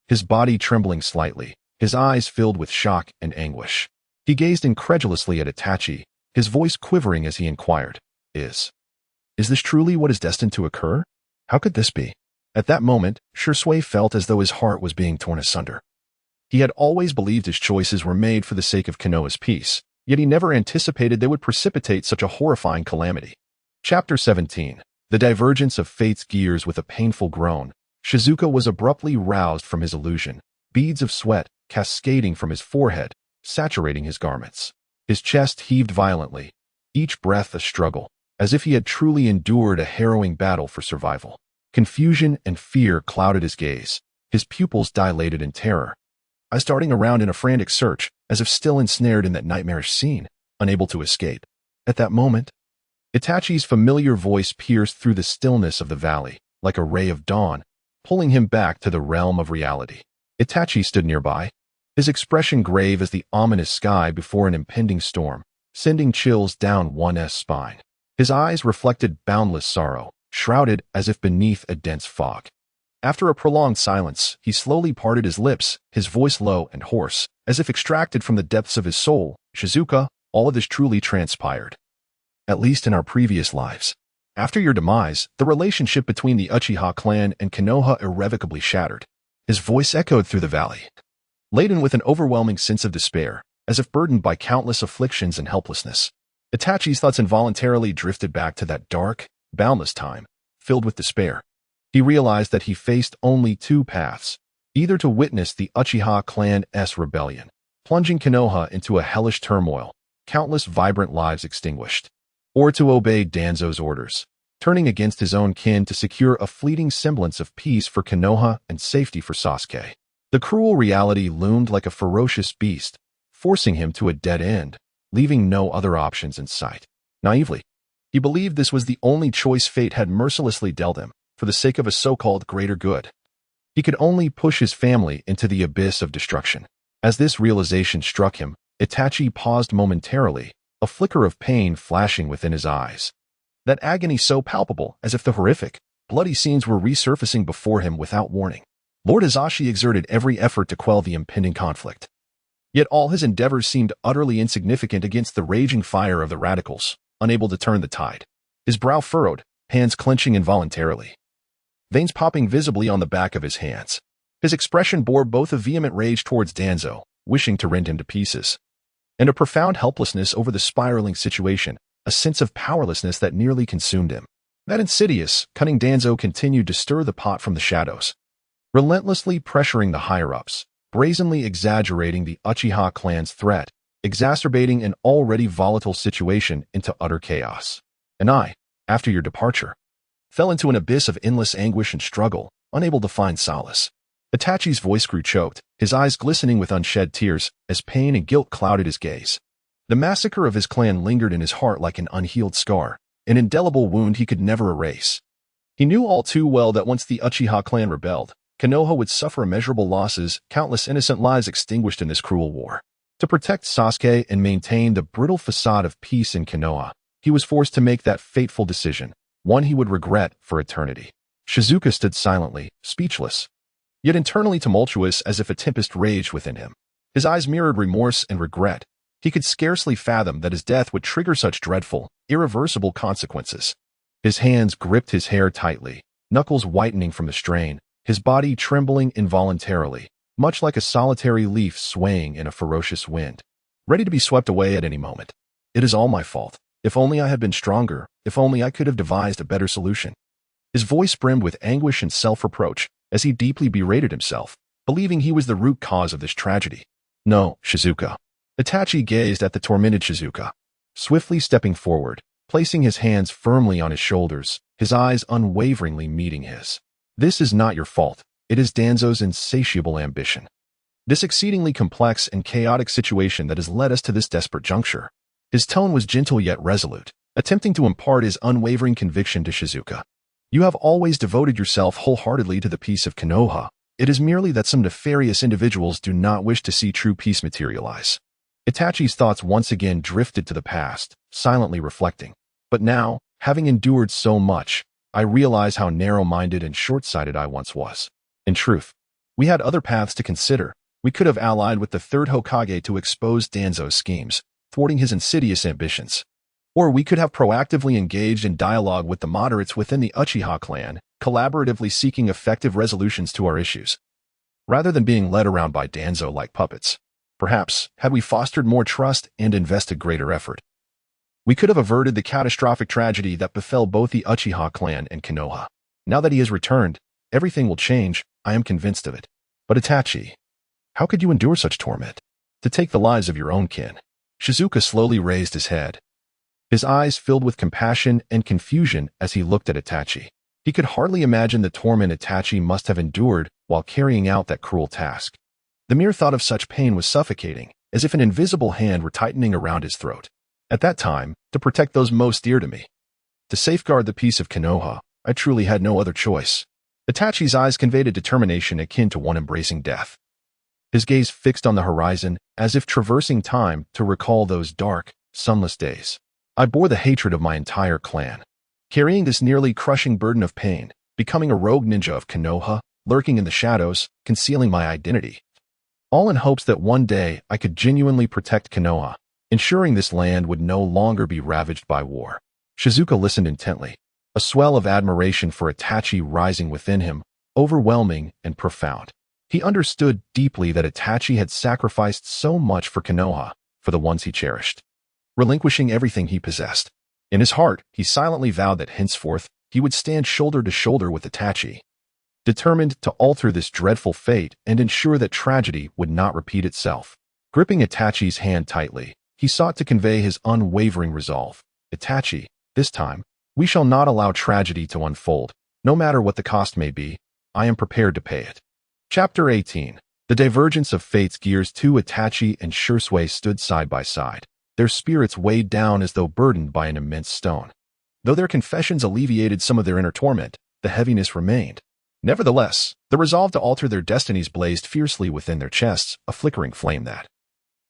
his body trembling slightly, his eyes filled with shock and anguish. He gazed incredulously at Itachi, his voice quivering as he inquired, Is this truly what is destined to occur? How could this be?" At that moment, Shursui felt as though his heart was being torn asunder. He had always believed his choices were made for the sake of Konoha's peace, yet he never anticipated they would precipitate such a horrifying calamity. Chapter 17. The divergence of fate's gears. With a painful groan, Shizuka was abruptly roused from his illusion, beads of sweat cascading from his forehead, saturating his garments. His chest heaved violently, each breath a struggle, as if he had truly endured a harrowing battle for survival. Confusion and fear clouded his gaze, his pupils dilated in terror, eyes darting around in a frantic search, as if still ensnared in that nightmarish scene, unable to escape. At that moment, Itachi's familiar voice pierced through the stillness of the valley, like a ray of dawn, pulling him back to the realm of reality. Itachi stood nearby, his expression grave as the ominous sky before an impending storm, sending chills down one's spine. His eyes reflected boundless sorrow, shrouded as if beneath a dense fog. After a prolonged silence, he slowly parted his lips, his voice low and hoarse, as if extracted from the depths of his soul. "Shizuka, all of this truly transpired, at least in our previous lives. After your demise, the relationship between the Uchiha clan and Konoha irrevocably shattered." His voice echoed through the valley, laden with an overwhelming sense of despair. as if burdened by countless afflictions and helplessness. Itachi's thoughts involuntarily drifted back to that dark, boundless time, filled with despair. He realized that he faced only two paths, either to witness the Uchiha clan's rebellion, plunging Konoha into a hellish turmoil, countless vibrant lives extinguished, or to obey Danzo's orders, turning against his own kin to secure a fleeting semblance of peace for Konoha and safety for Sasuke. The cruel reality loomed like a ferocious beast, forcing him to a dead end, leaving no other options in sight. Naively, he believed this was the only choice fate had mercilessly dealt him, for the sake of a so-called greater good. He could only push his family into the abyss of destruction. As this realization struck him, Itachi paused momentarily, a flicker of pain flashing within his eyes. That agony so palpable, as if the horrific, bloody scenes were resurfacing before him without warning. Lord Itachi exerted every effort to quell the impending conflict. Yet all his endeavors seemed utterly insignificant against the raging fire of the radicals, unable to turn the tide. His brow furrowed, hands clenching involuntarily, veins popping visibly on the back of his hands. His expression bore both a vehement rage towards Danzo, wishing to rend him to pieces, and a profound helplessness over the spiraling situation, a sense of powerlessness that nearly consumed him. That insidious, cunning Danzo continued to stir the pot from the shadows, relentlessly pressuring the higher-ups, brazenly exaggerating the Uchiha clan's threat, exacerbating an already volatile situation into utter chaos. And I, after your departure, fell into an abyss of endless anguish and struggle, unable to find solace. Itachi's voice grew choked, his eyes glistening with unshed tears, as pain and guilt clouded his gaze. The massacre of his clan lingered in his heart like an unhealed scar, an indelible wound he could never erase. He knew all too well that once the Uchiha clan rebelled, Konoha would suffer immeasurable losses, countless innocent lives extinguished in this cruel war. To protect Sasuke and maintain the brittle facade of peace in Konoha, he was forced to make that fateful decision, one he would regret for eternity. Shizuka stood silently, speechless, yet internally tumultuous as if a tempest raged within him. His eyes mirrored remorse and regret. He could scarcely fathom that his death would trigger such dreadful, irreversible consequences. His hands gripped his hair tightly, knuckles whitening from the strain, his body trembling involuntarily, much like a solitary leaf swaying in a ferocious wind, ready to be swept away at any moment. It is all my fault. If only I had been stronger, if only I could have devised a better solution. His voice brimmed with anguish and self-reproach as he deeply berated himself, believing he was the root cause of this tragedy. No, Shizuka. Itachi gazed at the tormented Shizuka, swiftly stepping forward, placing his hands firmly on his shoulders, his eyes unwaveringly meeting his. This is not your fault. It is Danzo's insatiable ambition. This exceedingly complex and chaotic situation that has led us to this desperate juncture. His tone was gentle yet resolute, attempting to impart his unwavering conviction to Shizuka. You have always devoted yourself wholeheartedly to the peace of Konoha. It is merely that some nefarious individuals do not wish to see true peace materialize. Itachi's thoughts once again drifted to the past, silently reflecting. But now, having endured so much, I realize how narrow-minded and short-sighted I once was. In truth, we had other paths to consider. We could have allied with the third Hokage to expose Danzo's schemes, thwarting his insidious ambitions. Or we could have proactively engaged in dialogue with the moderates within the Uchiha clan, collaboratively seeking effective resolutions to our issues, rather than being led around by Danzo like puppets. Perhaps, had we fostered more trust and invested greater effort, we could have averted the catastrophic tragedy that befell both the Uchiha clan and Konoha. Now that he has returned, everything will change, I am convinced of it. But Itachi, how could you endure such torment? To take the lives of your own kin? Shizuka slowly raised his head, his eyes filled with compassion and confusion as he looked at Itachi. He could hardly imagine the torment Itachi must have endured while carrying out that cruel task. The mere thought of such pain was suffocating, as if an invisible hand were tightening around his throat. At that time, to protect those most dear to me, to safeguard the peace of Konoha, I truly had no other choice. Itachi's eyes conveyed a determination akin to one embracing death. His gaze fixed on the horizon, as if traversing time to recall those dark, sunless days. I bore the hatred of my entire clan, carrying this nearly crushing burden of pain, becoming a rogue ninja of Konoha, lurking in the shadows, concealing my identity. All in hopes that one day I could genuinely protect Konoha, ensuring this land would no longer be ravaged by war. Shizuka listened intently, a swell of admiration for Itachi rising within him, overwhelming and profound. He understood deeply that Itachi had sacrificed so much for Konoha, for the ones he cherished, relinquishing everything he possessed. In his heart, he silently vowed that henceforth he would stand shoulder to shoulder with Itachi, determined to alter this dreadful fate and ensure that tragedy would not repeat itself. Gripping Itachi's hand tightly, he sought to convey his unwavering resolve. Itachi, this time, we shall not allow tragedy to unfold. No matter what the cost may be, I am prepared to pay it. Chapter 18. The Divergence of Fate's Gears. 2. Itachi and Shisui stood side by side, their spirits weighed down as though burdened by an immense stone. Though their confessions alleviated some of their inner torment, the heaviness remained. Nevertheless, the resolve to alter their destinies blazed fiercely within their chests, a flickering flame that,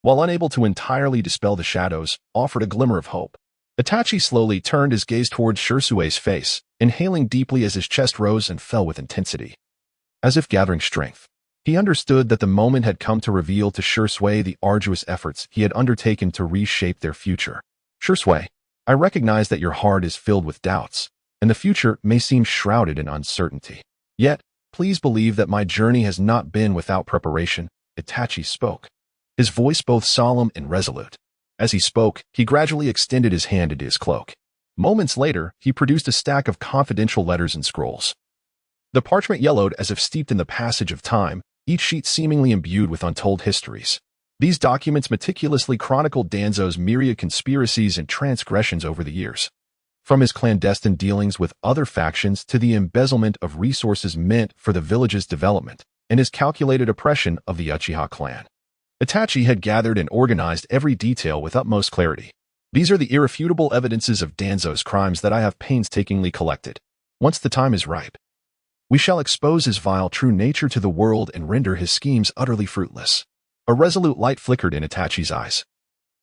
while unable to entirely dispel the shadows, offered a glimmer of hope. Itachi slowly turned his gaze towards Shisui's face, inhaling deeply as his chest rose and fell with intensity. As if gathering strength, he understood that the moment had come to reveal to Shisui the arduous efforts he had undertaken to reshape their future. Shisui, I recognize that your heart is filled with doubts, and the future may seem shrouded in uncertainty. Yet, please believe that my journey has not been without preparation. Itachi spoke, his voice both solemn and resolute. As he spoke, he gradually extended his hand into his cloak. Moments later, he produced a stack of confidential letters and scrolls. The parchment yellowed as if steeped in the passage of time, each sheet seemingly imbued with untold histories. These documents meticulously chronicled Danzo's myriad conspiracies and transgressions over the years. From his clandestine dealings with other factions to the embezzlement of resources meant for the village's development, and his calculated oppression of the Uchiha clan. Itachi had gathered and organized every detail with utmost clarity. These are the irrefutable evidences of Danzo's crimes that I have painstakingly collected. Once the time is ripe, we shall expose his vile true nature to the world and render his schemes utterly fruitless. A resolute light flickered in Itachi's eyes,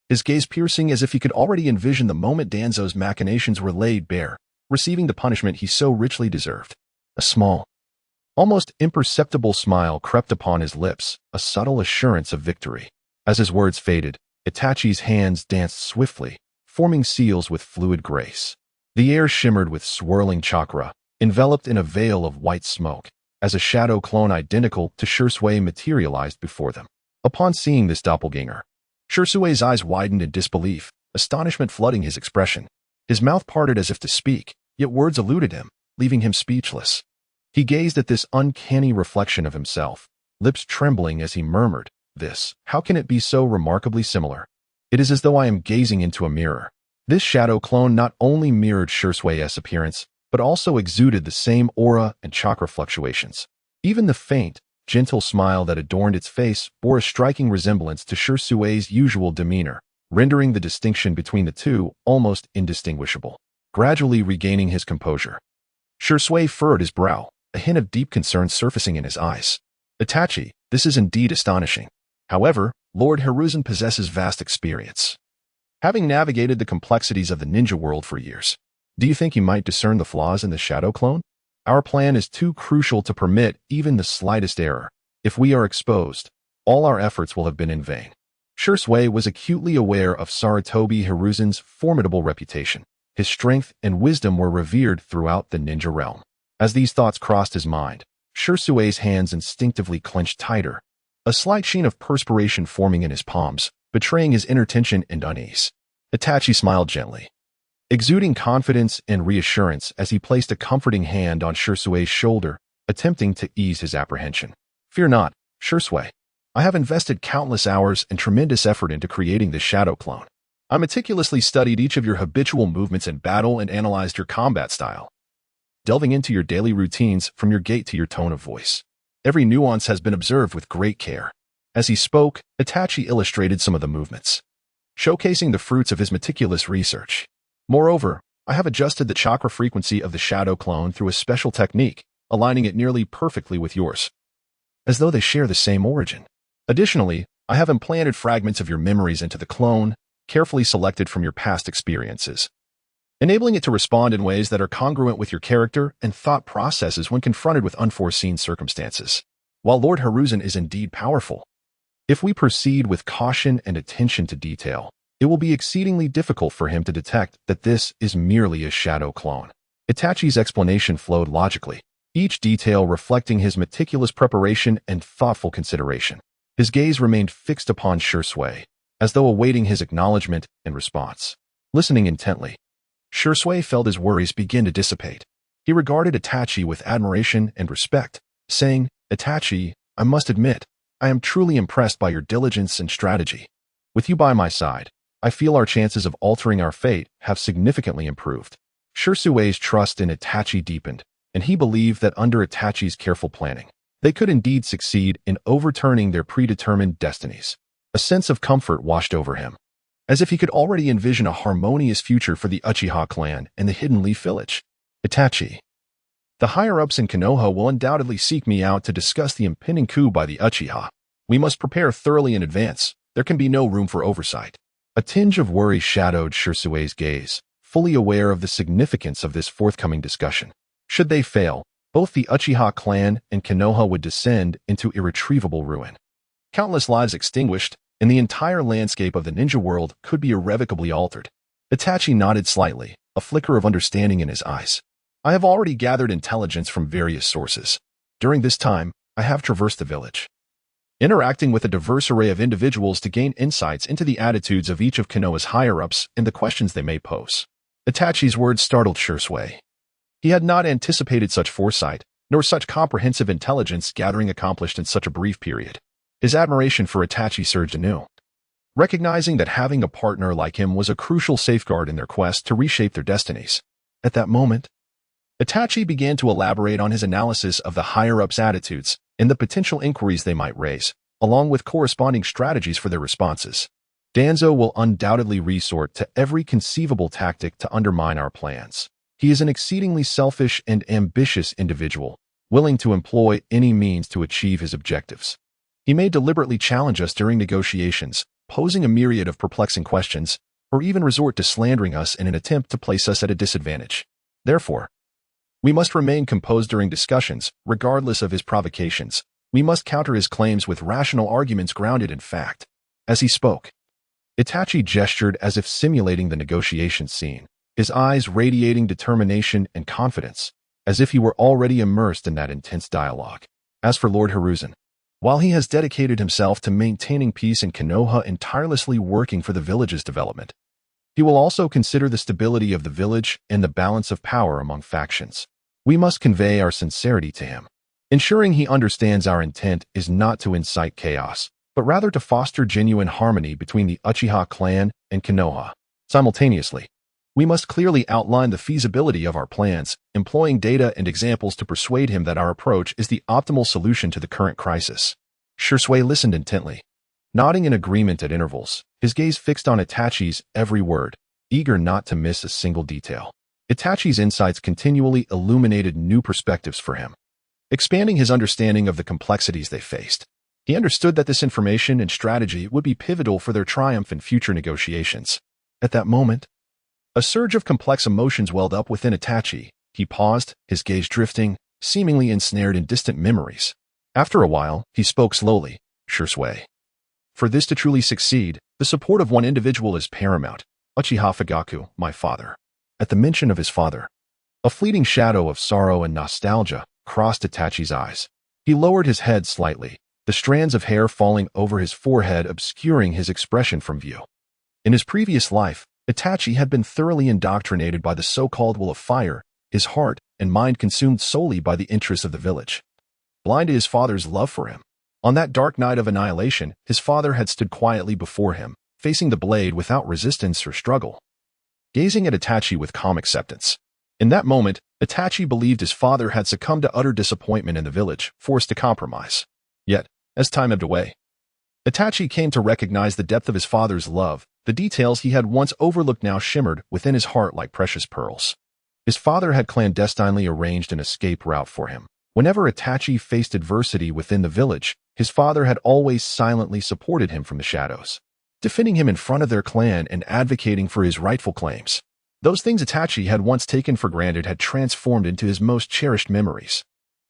his gaze piercing as if he could already envision the moment Danzo's machinations were laid bare, receiving the punishment he so richly deserved. A small, almost imperceptible smile crept upon his lips, a subtle assurance of victory. As his words faded, Itachi's hands danced swiftly, forming seals with fluid grace. The air shimmered with swirling chakra, enveloped in a veil of white smoke, as a shadow clone identical to Shisui materialized before them. Upon seeing this doppelganger, Shisui's eyes widened in disbelief, astonishment flooding his expression. His mouth parted as if to speak, yet words eluded him, leaving him speechless. He gazed at this uncanny reflection of himself, lips trembling as he murmured, "This, how can it be so remarkably similar? It is as though I am gazing into a mirror." This shadow clone not only mirrored Shisui's appearance, but also exuded the same aura and chakra fluctuations. Even the faint, gentle smile that adorned its face bore a striking resemblance to Shisui's usual demeanor, rendering the distinction between the two almost indistinguishable. Gradually regaining his composure, Shisui furrowed his brow, a hint of deep concern surfacing in his eyes. "Itachi, this is indeed astonishing. However, Lord Hiruzen possesses vast experience, having navigated the complexities of the ninja world for years. Do you think he might discern the flaws in the shadow clone? Our plan is too crucial to permit even the slightest error. If we are exposed, all our efforts will have been in vain." Shisui was acutely aware of Sarutobi Hiruzen's formidable reputation. His strength and wisdom were revered throughout the ninja realm. As these thoughts crossed his mind, Shisui's hands instinctively clenched tighter, a slight sheen of perspiration forming in his palms, betraying his inner tension and unease. Itachi smiled gently, exuding confidence and reassurance as he placed a comforting hand on Shisui's shoulder, attempting to ease his apprehension. "Fear not, Shisui. I have invested countless hours and tremendous effort into creating this shadow clone. I meticulously studied each of your habitual movements in battle and analyzed your combat style, delving into your daily routines from your gait to your tone of voice. Every nuance has been observed with great care." As he spoke, Itachi illustrated some of the movements, showcasing the fruits of his meticulous research. "Moreover, I have adjusted the chakra frequency of the shadow clone through a special technique, aligning it nearly perfectly with yours, as though they share the same origin. Additionally, I have implanted fragments of your memories into the clone, carefully selected from your past experiences, enabling it to respond in ways that are congruent with your character and thought processes when confronted with unforeseen circumstances. While Lord Hiruzen is indeed powerful, if we proceed with caution and attention to detail, it will be exceedingly difficult for him to detect that this is merely a shadow clone." Itachi's explanation flowed logically, each detail reflecting his meticulous preparation and thoughtful consideration. His gaze remained fixed upon Shisui, as though awaiting his acknowledgement and response. Listening intently, Shisui felt his worries begin to dissipate. He regarded Itachi with admiration and respect, saying, "Itachi, I must admit, I am truly impressed by your diligence and strategy. With you by my side, I feel our chances of altering our fate have significantly improved." Shisui's trust in Itachi deepened, and he believed that under Itachi's careful planning, they could indeed succeed in overturning their predetermined destinies. A sense of comfort washed over him, as if he could already envision a harmonious future for the Uchiha clan and the Hidden Leaf Village. "Itachi, the higher-ups in Konoha will undoubtedly seek me out to discuss the impending coup by the Uchiha. We must prepare thoroughly in advance. There can be no room for oversight." A tinge of worry shadowed Shisui's gaze, fully aware of the significance of this forthcoming discussion. Should they fail, both the Uchiha clan and Konoha would descend into irretrievable ruin. Countless lives extinguished, and the entire landscape of the ninja world could be irrevocably altered. Itachi nodded slightly, a flicker of understanding in his eyes. "I have already gathered intelligence from various sources. During this time, I have traversed the village, interacting with a diverse array of individuals to gain insights into the attitudes of each of Konoha's higher-ups and the questions they may pose." Itachi's words startled Shisui. He had not anticipated such foresight, nor such comprehensive intelligence gathering accomplished in such a brief period. His admiration for Itachi surged anew, recognizing that having a partner like him was a crucial safeguard in their quest to reshape their destinies. At that moment, Itachi began to elaborate on his analysis of the higher-ups' attitudes and the potential inquiries they might raise, along with corresponding strategies for their responses. "Danzo will undoubtedly resort to every conceivable tactic to undermine our plans. He is an exceedingly selfish and ambitious individual, willing to employ any means to achieve his objectives. He may deliberately challenge us during negotiations, posing a myriad of perplexing questions, or even resort to slandering us in an attempt to place us at a disadvantage. Therefore, we must remain composed during discussions, regardless of his provocations. We must counter his claims with rational arguments grounded in fact." As he spoke, Itachi gestured as if simulating the negotiation scene, his eyes radiating determination and confidence, as if he were already immersed in that intense dialogue. As for Lord Hiruzen, while he has dedicated himself to maintaining peace in Konoha and tirelessly working for the village's development, he will also consider the stability of the village and the balance of power among factions. We must convey our sincerity to him, ensuring he understands our intent is not to incite chaos, but rather to foster genuine harmony between the Uchiha clan and Konoha. Simultaneously, we must clearly outline the feasibility of our plans, employing data and examples to persuade him that our approach is the optimal solution to the current crisis. Shisui listened intently, nodding in agreement at intervals, his gaze fixed on Itachi's every word, eager not to miss a single detail. Itachi's insights continually illuminated new perspectives for him, expanding his understanding of the complexities they faced. He understood that this information and strategy would be pivotal for their triumph in future negotiations. At that moment, a surge of complex emotions welled up within Itachi. He paused, his gaze drifting, seemingly ensnared in distant memories. After a while, he spoke slowly. "Shisui, for this to truly succeed, the support of one individual is paramount. Uchiha Fugaku, my father." At the mention of his father, a fleeting shadow of sorrow and nostalgia crossed Itachi's eyes. He lowered his head slightly, the strands of hair falling over his forehead obscuring his expression from view. In his previous life, Itachi had been thoroughly indoctrinated by the so-called will of fire, his heart and mind consumed solely by the interests of the village, blind to his father's love for him. On that dark night of annihilation, his father had stood quietly before him, facing the blade without resistance or struggle, gazing at Itachi with calm acceptance. In that moment, Itachi believed his father had succumbed to utter disappointment in the village, forced to compromise. Yet, as time ebbed away, Itachi came to recognize the depth of his father's love. The details he had once overlooked now shimmered within his heart like precious pearls. His father had clandestinely arranged an escape route for him. Whenever Itachi faced adversity within the village, his father had always silently supported him from the shadows, defending him in front of their clan and advocating for his rightful claims. Those things Itachi had once taken for granted had transformed into his most cherished memories.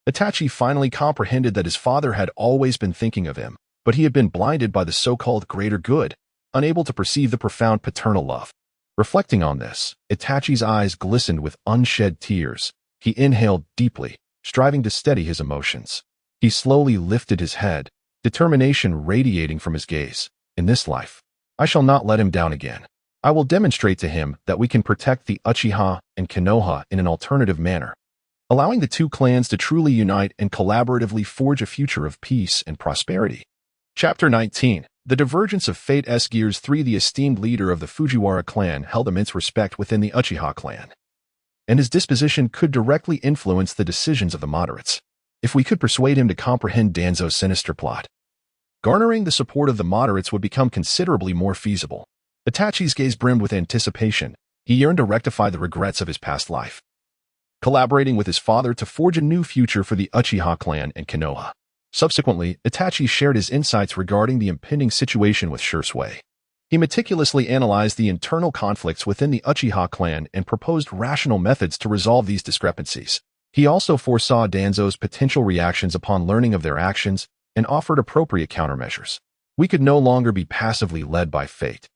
Itachi finally comprehended that his father had always been thinking of him, but he had been blinded by the so-called greater good, unable to perceive the profound paternal love. Reflecting on this, Itachi's eyes glistened with unshed tears. He inhaled deeply, striving to steady his emotions. He slowly lifted his head, determination radiating from his gaze. In this life, I shall not let him down again. I will demonstrate to him that we can protect the Uchiha and Konoha in an alternative manner, allowing the two clans to truly unite and collaboratively forge a future of peace and prosperity. Chapter 19. The Divergence of Fate. Gears 3. The esteemed leader of the Fujiwara clan held immense respect within the Uchiha clan, and his disposition could directly influence the decisions of the moderates. If we could persuade him to comprehend Danzo's sinister plot, garnering the support of the moderates would become considerably more feasible. Itachi's gaze brimmed with anticipation. He yearned to rectify the regrets of his past life, collaborating with his father to forge a new future for the Uchiha clan and Konoha. Subsequently, Itachi shared his insights regarding the impending situation with Sasuke. He meticulously analyzed the internal conflicts within the Uchiha clan and proposed rational methods to resolve these discrepancies. He also foresaw Danzo's potential reactions upon learning of their actions and offered appropriate countermeasures. We could no longer be passively led by fate.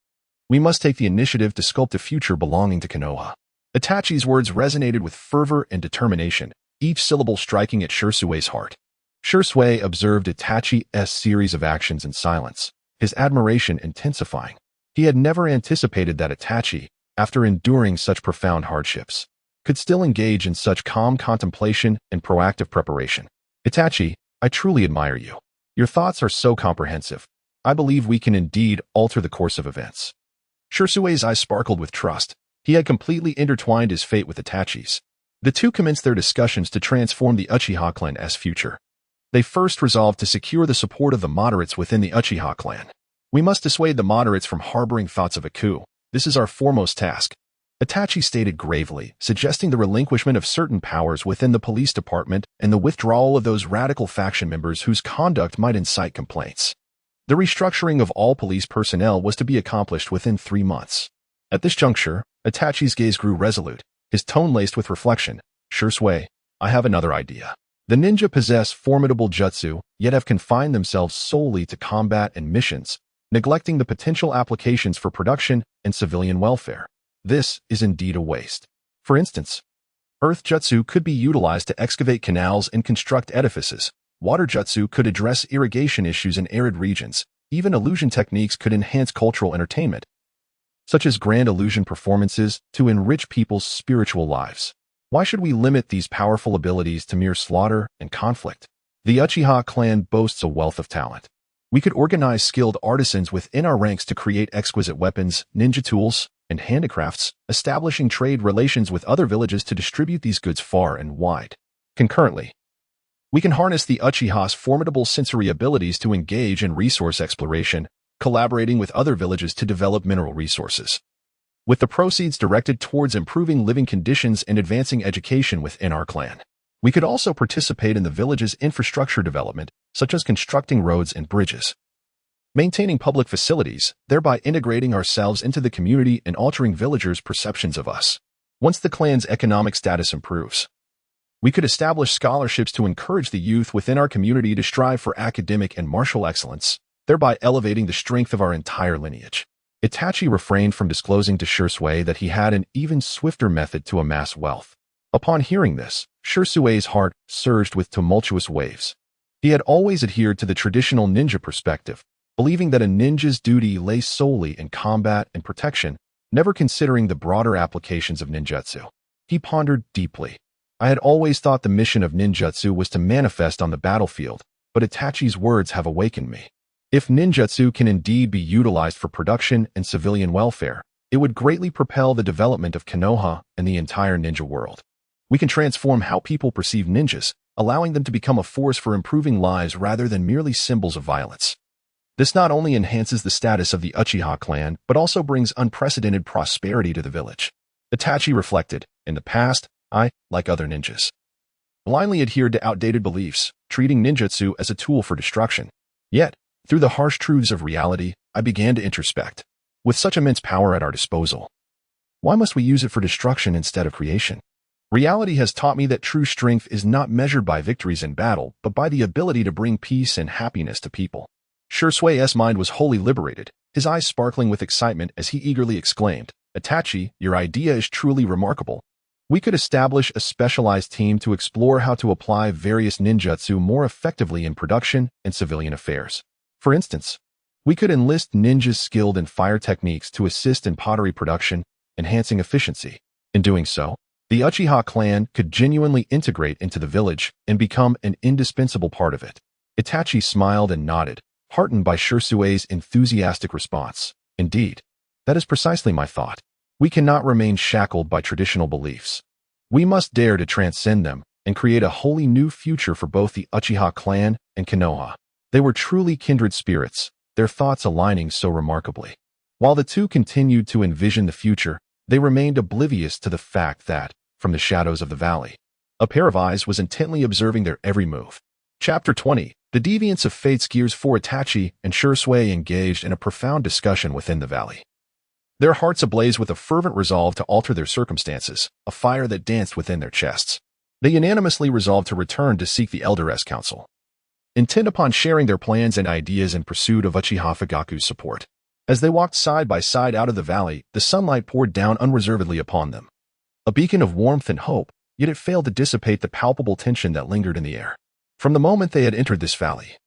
We must take the initiative to sculpt a future belonging to Konoha. Itachi's words resonated with fervor and determination, each syllable striking at Sasuke's heart. Sasuke observed Itachi's series of actions in silence, his admiration intensifying. He had never anticipated that Itachi, after enduring such profound hardships, could still engage in such calm contemplation and proactive preparation. Itachi, I truly admire you. Your thoughts are so comprehensive. I believe we can indeed alter the course of events. Sasuke's eyes sparkled with trust. He had completely intertwined his fate with Itachi's. The two commenced their discussions to transform the Uchiha clan's future. They first resolved to secure the support of the moderates within the Uchiha clan. We must dissuade the moderates from harboring thoughts of a coup. This is our foremost task, Itachi stated gravely, suggesting the relinquishment of certain powers within the police department and the withdrawal of those radical faction members whose conduct might incite complaints. The restructuring of all police personnel was to be accomplished within 3 months. At this juncture, Itachi's gaze grew resolute, his tone laced with reflection. Sasuke, I have another idea. The ninja possess formidable jutsu, yet have confined themselves solely to combat and missions, neglecting the potential applications for production and civilian welfare. This is indeed a waste. For instance, earth jutsu could be utilized to excavate canals and construct edifices. Water jutsu could address irrigation issues in arid regions. Even illusion techniques could enhance cultural entertainment, such as grand illusion performances, to enrich people's spiritual lives. Why should we limit these powerful abilities to mere slaughter and conflict? The Uchiha clan boasts a wealth of talent. We could organize skilled artisans within our ranks to create exquisite weapons, ninja tools, and handicrafts, establishing trade relations with other villages to distribute these goods far and wide. Concurrently, we can harness the Uchiha's formidable sensory abilities to engage in resource exploration, collaborating with other villages to develop mineral resources, with the proceeds directed towards improving living conditions and advancing education within our clan. We could also participate in the village's infrastructure development, such as constructing roads and bridges, maintaining public facilities, thereby integrating ourselves into the community and altering villagers' perceptions of us. Once the clan's economic status improves, we could establish scholarships to encourage the youth within our community to strive for academic and martial excellence, thereby elevating the strength of our entire lineage. Itachi refrained from disclosing to Sasuke that he had an even swifter method to amass wealth. Upon hearing this, Sasuke's heart surged with tumultuous waves. He had always adhered to the traditional ninja perspective, believing that a ninja's duty lay solely in combat and protection, never considering the broader applications of ninjutsu. He pondered deeply. I had always thought the mission of ninjutsu was to manifest on the battlefield, but Itachi's words have awakened me. If ninjutsu can indeed be utilized for production and civilian welfare, it would greatly propel the development of Konoha and the entire ninja world. We can transform how people perceive ninjas, allowing them to become a force for improving lives rather than merely symbols of violence. This not only enhances the status of the Uchiha clan, but also brings unprecedented prosperity to the village. Itachi reflected, in the past, I, like other ninjas, blindly adhered to outdated beliefs, treating ninjutsu as a tool for destruction. Yet, through the harsh truths of reality, I began to introspect. With such immense power at our disposal, why must we use it for destruction instead of creation? Reality has taught me that true strength is not measured by victories in battle, but by the ability to bring peace and happiness to people. Sasuke's mind was wholly liberated, his eyes sparkling with excitement as he eagerly exclaimed, Itachi, your idea is truly remarkable. We could establish a specialized team to explore how to apply various ninjutsu more effectively in production and civilian affairs. For instance, we could enlist ninjas skilled in fire techniques to assist in pottery production, enhancing efficiency. In doing so, the Uchiha clan could genuinely integrate into the village and become an indispensable part of it. Itachi smiled and nodded, heartened by Shirsue's enthusiastic response. Indeed, that is precisely my thought. We cannot remain shackled by traditional beliefs. We must dare to transcend them and create a wholly new future for both the Uchiha clan and Konoha. They were truly kindred spirits, their thoughts aligning so remarkably. While the two continued to envision the future, they remained oblivious to the fact that, from the shadows of the valley, a pair of eyes was intently observing their every move. Chapter 20. The Deviance of Fate's Gears 4. Itachi and Shisui engaged in a profound discussion within the valley. Their hearts ablaze with a fervent resolve to alter their circumstances, a fire that danced within their chests. They unanimously resolved to return to seek the Elder's counsel, intent upon sharing their plans and ideas in pursuit of Uchiha Fugaku's support. As they walked side by side out of the valley, the sunlight poured down unreservedly upon them. A beacon of warmth and hope, yet it failed to dissipate the palpable tension that lingered in the air. From the moment they had entered this valley,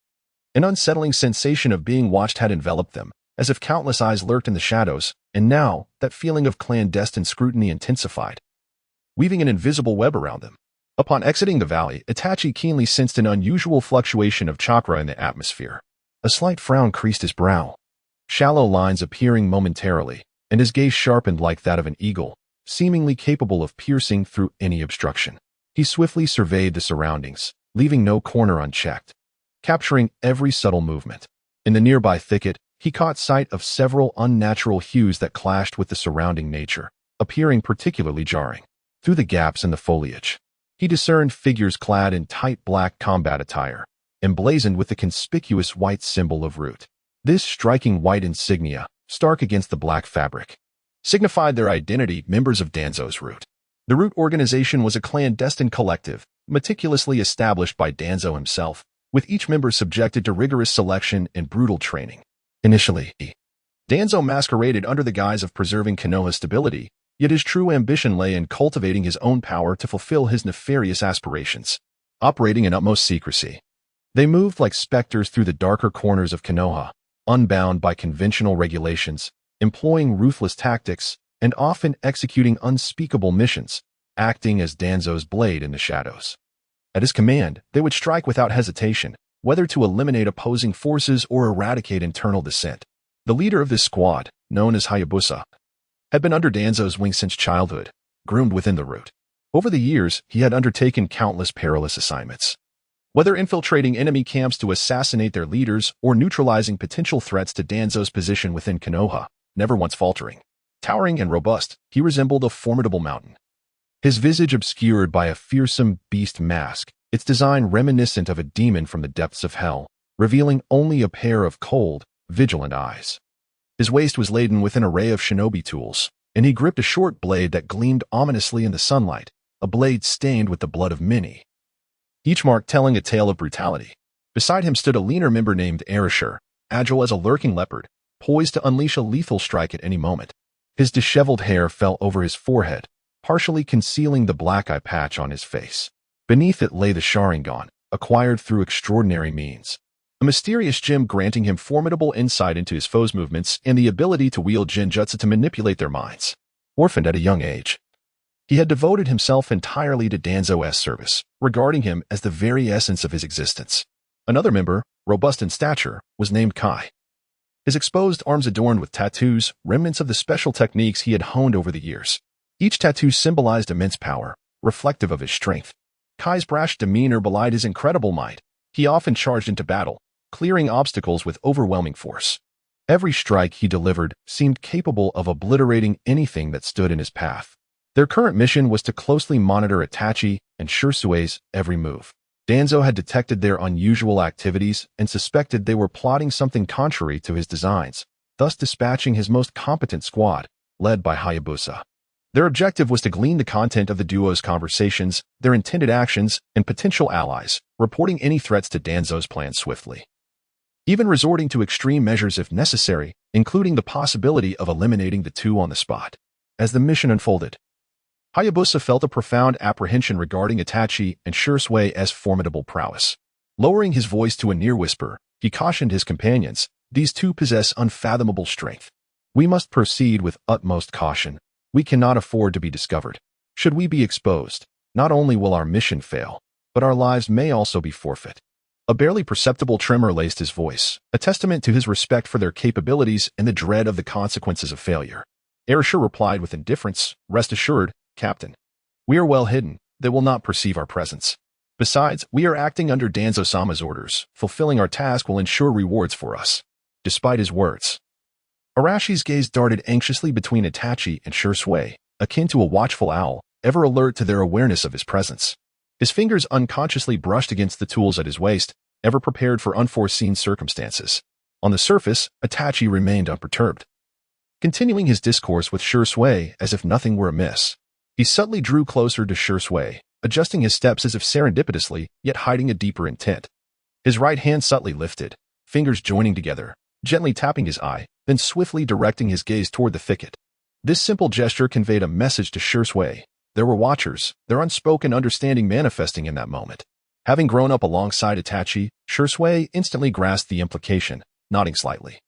an unsettling sensation of being watched had enveloped them, as if countless eyes lurked in the shadows, and now, that feeling of clandestine scrutiny intensified, weaving an invisible web around them. Upon exiting the valley, Itachi keenly sensed an unusual fluctuation of chakra in the atmosphere. A slight frown creased his brow, shallow lines appearing momentarily, and his gaze sharpened like that of an eagle, seemingly capable of piercing through any obstruction. He swiftly surveyed the surroundings, leaving no corner unchecked, capturing every subtle movement. In the nearby thicket, he caught sight of several unnatural hues that clashed with the surrounding nature, appearing particularly jarring. Through the gaps in the foliage, he discerned figures clad in tight black combat attire, emblazoned with the conspicuous white symbol of Root. This striking white insignia, stark against the black fabric, signified their identity, members of Danzo's Root. The Root organization was a clandestine collective, meticulously established by Danzo himself, with each member subjected to rigorous selection and brutal training. Initially, Danzo masqueraded under the guise of preserving Konoha's stability, yet his true ambition lay in cultivating his own power to fulfill his nefarious aspirations. Operating in utmost secrecy, they moved like specters through the darker corners of Konoha, unbound by conventional regulations, employing ruthless tactics, and often executing unspeakable missions, acting as Danzo's blade in the shadows. At his command, they would strike without hesitation, whether to eliminate opposing forces or eradicate internal dissent. The leader of this squad, known as Hayabusa, had been under Danzo's wing since childhood, groomed within the Root. Over the years, he had undertaken countless perilous assignments, whether infiltrating enemy camps to assassinate their leaders or neutralizing potential threats to Danzo's position within Konoha, never once faltering. Towering and robust, he resembled a formidable mountain, his visage obscured by a fearsome beast mask, its design reminiscent of a demon from the depths of hell, revealing only a pair of cold, vigilant eyes. His waist was laden with an array of shinobi tools, and he gripped a short blade that gleamed ominously in the sunlight, a blade stained with the blood of many, each mark telling a tale of brutality. Beside him stood a leaner member named Erishur, agile as a lurking leopard, poised to unleash a lethal strike at any moment. His disheveled hair fell over his forehead, partially concealing the black eye patch on his face. Beneath it lay the Sharingan, acquired through extraordinary means, a mysterious gem granting him formidable insight into his foes' movements and the ability to wield genjutsu to manipulate their minds. Orphaned at a young age, he had devoted himself entirely to Danzo's service, regarding him as the very essence of his existence. Another member, robust in stature, was named Kai. His exposed arms adorned with tattoos, remnants of the special techniques he had honed over the years. Each tattoo symbolized immense power, reflective of his strength. Kai's brash demeanor belied his incredible might. He often charged into battle, clearing obstacles with overwhelming force. Every strike he delivered seemed capable of obliterating anything that stood in his path. Their current mission was to closely monitor Itachi and Shirsue's every move. Danzo had detected their unusual activities and suspected they were plotting something contrary to his designs, thus dispatching his most competent squad, led by Hayabusa. Their objective was to glean the content of the duo's conversations, their intended actions, and potential allies, reporting any threats to Danzo's plans swiftly, even resorting to extreme measures if necessary, including the possibility of eliminating the two on the spot. As the mission unfolded, Hayabusa felt a profound apprehension regarding Itachi and Shusue's formidable prowess. Lowering his voice to a near whisper, he cautioned his companions, "These two possess unfathomable strength. We must proceed with utmost caution. We cannot afford to be discovered. Should we be exposed, not only will our mission fail, but our lives may also be forfeit." A barely perceptible tremor laced his voice, a testament to his respect for their capabilities and the dread of the consequences of failure. Arashir replied with indifference, "Rest assured, Captain. We are well hidden. They will not perceive our presence. Besides, we are acting under Danzo-sama's orders. Fulfilling our task will ensure rewards for us." Despite his words, Arashi's gaze darted anxiously between Itachi and Shursui, akin to a watchful owl, ever alert to their awareness of his presence. His fingers unconsciously brushed against the tools at his waist, ever prepared for unforeseen circumstances. On the surface, Itachi remained unperturbed, continuing his discourse with Shursui as if nothing were amiss. He subtly drew closer to Shursui, adjusting his steps as if serendipitously, yet hiding a deeper intent. His right hand subtly lifted, fingers joining together, gently tapping his eye, then swiftly directing his gaze toward the thicket. This simple gesture conveyed a message to Shursui. There were watchers, their unspoken understanding manifesting in that moment. Having grown up alongside Itachi, Shursui instantly grasped the implication, nodding slightly.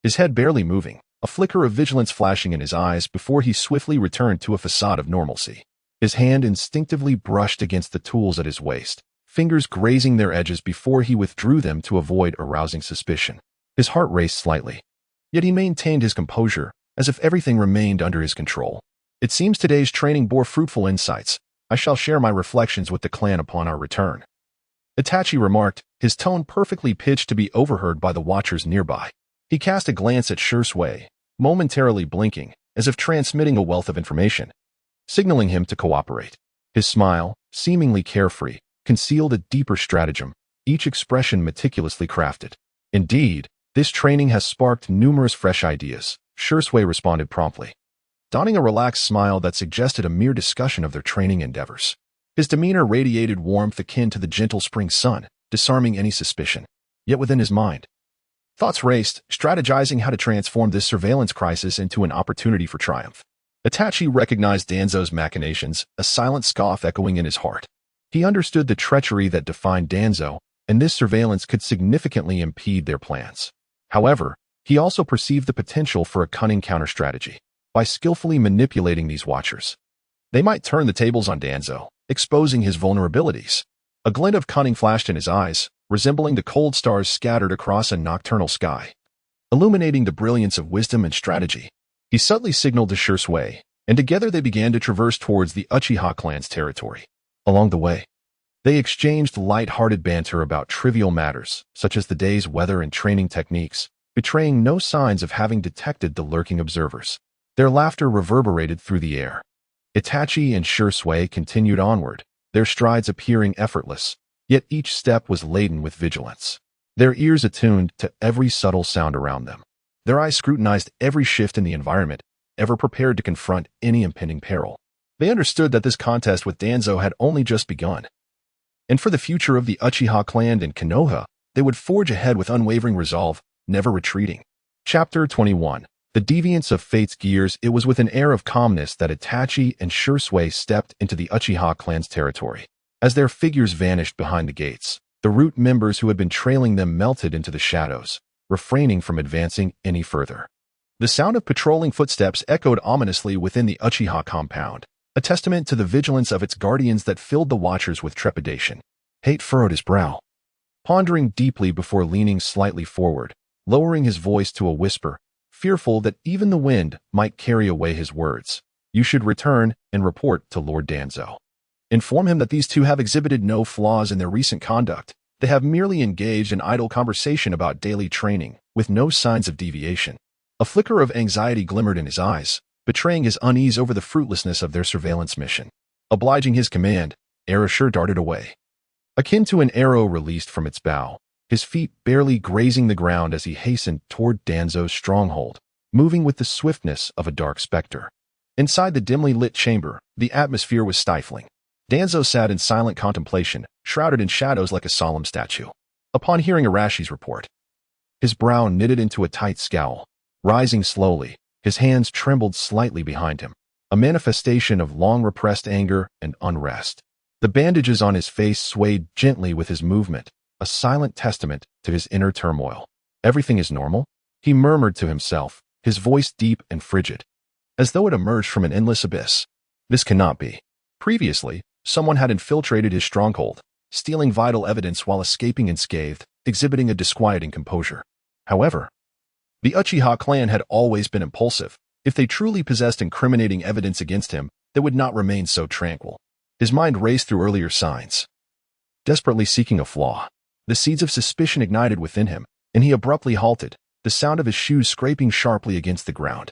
His head barely moving, a flicker of vigilance flashing in his eyes before he swiftly returned to a facade of normalcy. His hand instinctively brushed against the tools at his waist, fingers grazing their edges before he withdrew them to avoid arousing suspicion. His heart raced slightly. Yet he maintained his composure, as if everything remained under his control. "It seems today's training bore fruitful insights. I shall share my reflections with the clan upon our return," Itachi remarked, his tone perfectly pitched to be overheard by the watchers nearby. He cast a glance at Shursui, momentarily blinking, as if transmitting a wealth of information, signaling him to cooperate. His smile, seemingly carefree, concealed a deeper stratagem, each expression meticulously crafted. "Indeed, this training has sparked numerous fresh ideas," Shursui responded promptly, donning a relaxed smile that suggested a mere discussion of their training endeavors. His demeanor radiated warmth akin to the gentle spring sun, disarming any suspicion. Yet within his mind, thoughts raced, strategizing how to transform this surveillance crisis into an opportunity for triumph. Itachi recognized Danzo's machinations, a silent scoff echoing in his heart. He understood the treachery that defined Danzo, and this surveillance could significantly impede their plans. However, he also perceived the potential for a cunning counter-strategy. By skillfully manipulating these watchers, they might turn the tables on Danzo, exposing his vulnerabilities. A glint of cunning flashed in his eyes, resembling the cold stars scattered across a nocturnal sky, illuminating the brilliance of wisdom and strategy. He subtly signaled to Shursui, and together they began to traverse towards the Uchiha clan's territory. Along the way, they exchanged light-hearted banter about trivial matters, such as the day's weather and training techniques, betraying no signs of having detected the lurking observers. Their laughter reverberated through the air. Itachi and Shursui continued onward, their strides appearing effortless, yet each step was laden with vigilance. Their ears attuned to every subtle sound around them. Their eyes scrutinized every shift in the environment, ever prepared to confront any impending peril. They understood that this contest with Danzo had only just begun. And for the future of the Uchiha clan in Konoha, they would forge ahead with unwavering resolve, never retreating. Chapter 21. The Deviance of Fate's Gears. It was with an air of calmness that Itachi and Shursui stepped into the Uchiha clan's territory. As their figures vanished behind the gates, the root members who had been trailing them melted into the shadows, refraining from advancing any further. The sound of patrolling footsteps echoed ominously within the Uchiha compound, a testament to the vigilance of its guardians that filled the watchers with trepidation. Hate furrowed his brow, pondering deeply before leaning slightly forward, lowering his voice to a whisper, fearful that even the wind might carry away his words. "You should return and report to Lord Danzo. Inform him that these two have exhibited no flaws in their recent conduct. They have merely engaged in idle conversation about daily training, with no signs of deviation." A flicker of anxiety glimmered in his eyes, betraying his unease over the fruitlessness of their surveillance mission. Obliging his command, Arashir darted away, akin to an arrow released from its bow, his feet barely grazing the ground as he hastened toward Danzo's stronghold, moving with the swiftness of a dark specter. Inside the dimly lit chamber, the atmosphere was stifling. Danzo sat in silent contemplation, shrouded in shadows like a solemn statue. Upon hearing Arashi's report, his brow knitted into a tight scowl. Rising slowly, his hands trembled slightly behind him, a manifestation of long-repressed anger and unrest. The bandages on his face swayed gently with his movement, a silent testament to his inner turmoil. "Everything is normal?" he murmured to himself, his voice deep and frigid, as though it emerged from an endless abyss. This cannot be. Previously, someone had infiltrated his stronghold, stealing vital evidence while escaping unscathed, exhibiting a disquieting composure. However, the Uchiha clan had always been impulsive. If they truly possessed incriminating evidence against him, they would not remain so tranquil. His mind raced through earlier signs, desperately seeking a flaw. The seeds of suspicion ignited within him, and he abruptly halted, the sound of his shoes scraping sharply against the ground.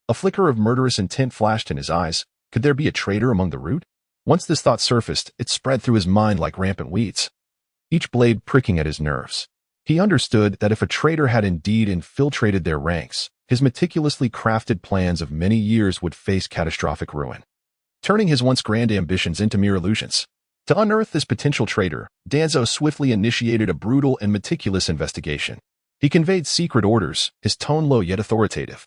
A flicker of murderous intent flashed in his eyes. Could there be a traitor among the root? Once this thought surfaced, it spread through his mind like rampant weeds, each blade pricking at his nerves. He understood that if a traitor had indeed infiltrated their ranks, his meticulously crafted plans of many years would face catastrophic ruin, turning his once grand ambitions into mere illusions. To unearth this potential traitor, Danzo swiftly initiated a brutal and meticulous investigation. He conveyed secret orders, his tone low yet authoritative,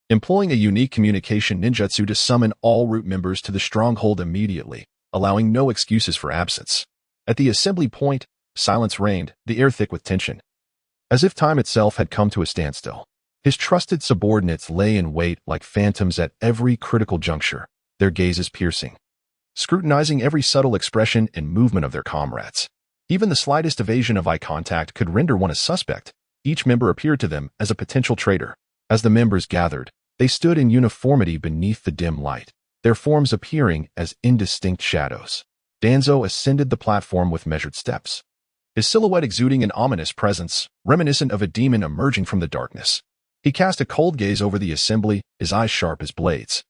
employing a unique communication ninjutsu to summon all root members to the stronghold immediately, allowing no excuses for absence. At the assembly point, silence reigned, the air thick with tension, as if time itself had come to a standstill. His trusted subordinates lay in wait like phantoms at every critical juncture, their gazes piercing, scrutinizing every subtle expression and movement of their comrades. Even the slightest evasion of eye contact could render one a suspect. Each member appeared to them as a potential traitor. As the members gathered, they stood in uniformity beneath the dim light, their forms appearing as indistinct shadows. Danzo ascended the platform with measured steps, his silhouette exuding an ominous presence, reminiscent of a demon emerging from the darkness. He cast a cold gaze over the assembly, his eyes sharp as blades,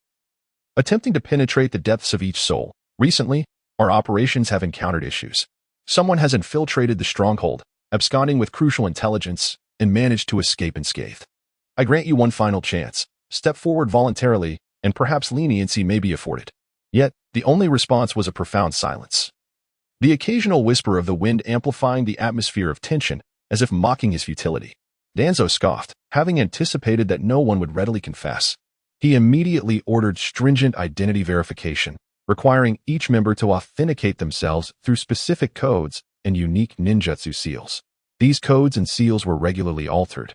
attempting to penetrate the depths of each soul. "Recently, our operations have encountered issues. Someone has infiltrated the stronghold, absconding with crucial intelligence, and managed to escape unscathed. I grant you one final chance. Step forward voluntarily, and perhaps leniency may be afforded." Yet, the only response was a profound silence, the occasional whisper of the wind amplifying the atmosphere of tension, as if mocking his futility. Danzo scoffed, having anticipated that no one would readily confess. He immediately ordered stringent identity verification, requiring each member to authenticate themselves through specific codes and unique ninjutsu seals. These codes and seals were regularly altered,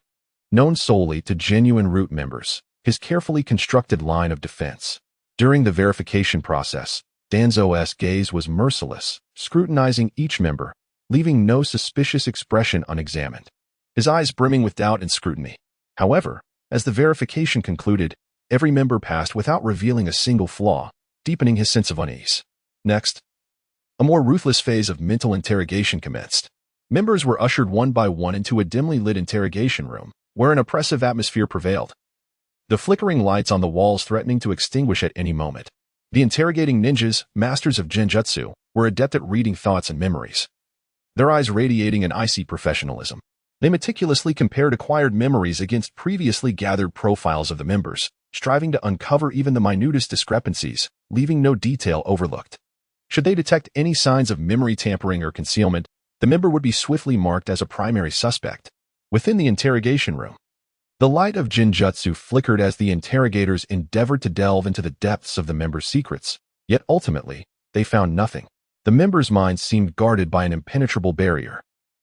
known solely to genuine root members, his carefully constructed line of defense. During the verification process, Danzo's gaze was merciless, scrutinizing each member, leaving no suspicious expression unexamined, his eyes brimming with doubt and scrutiny. However, as the verification concluded, every member passed without revealing a single flaw, deepening his sense of unease. Next, a more ruthless phase of mental interrogation commenced. Members were ushered one by one into a dimly lit interrogation room, where an oppressive atmosphere prevailed, the flickering lights on the walls threatening to extinguish at any moment. The interrogating ninjas, masters of genjutsu, were adept at reading thoughts and memories, their eyes radiating an icy professionalism. They meticulously compared acquired memories against previously gathered profiles of the members, striving to uncover even the minutest discrepancies, leaving no detail overlooked. Should they detect any signs of memory tampering or concealment, the member would be swiftly marked as a primary suspect. Within the interrogation room, the light of genjutsu flickered as the interrogators endeavored to delve into the depths of the members' secrets, yet ultimately, they found nothing. The members' minds seemed guarded by an impenetrable barrier,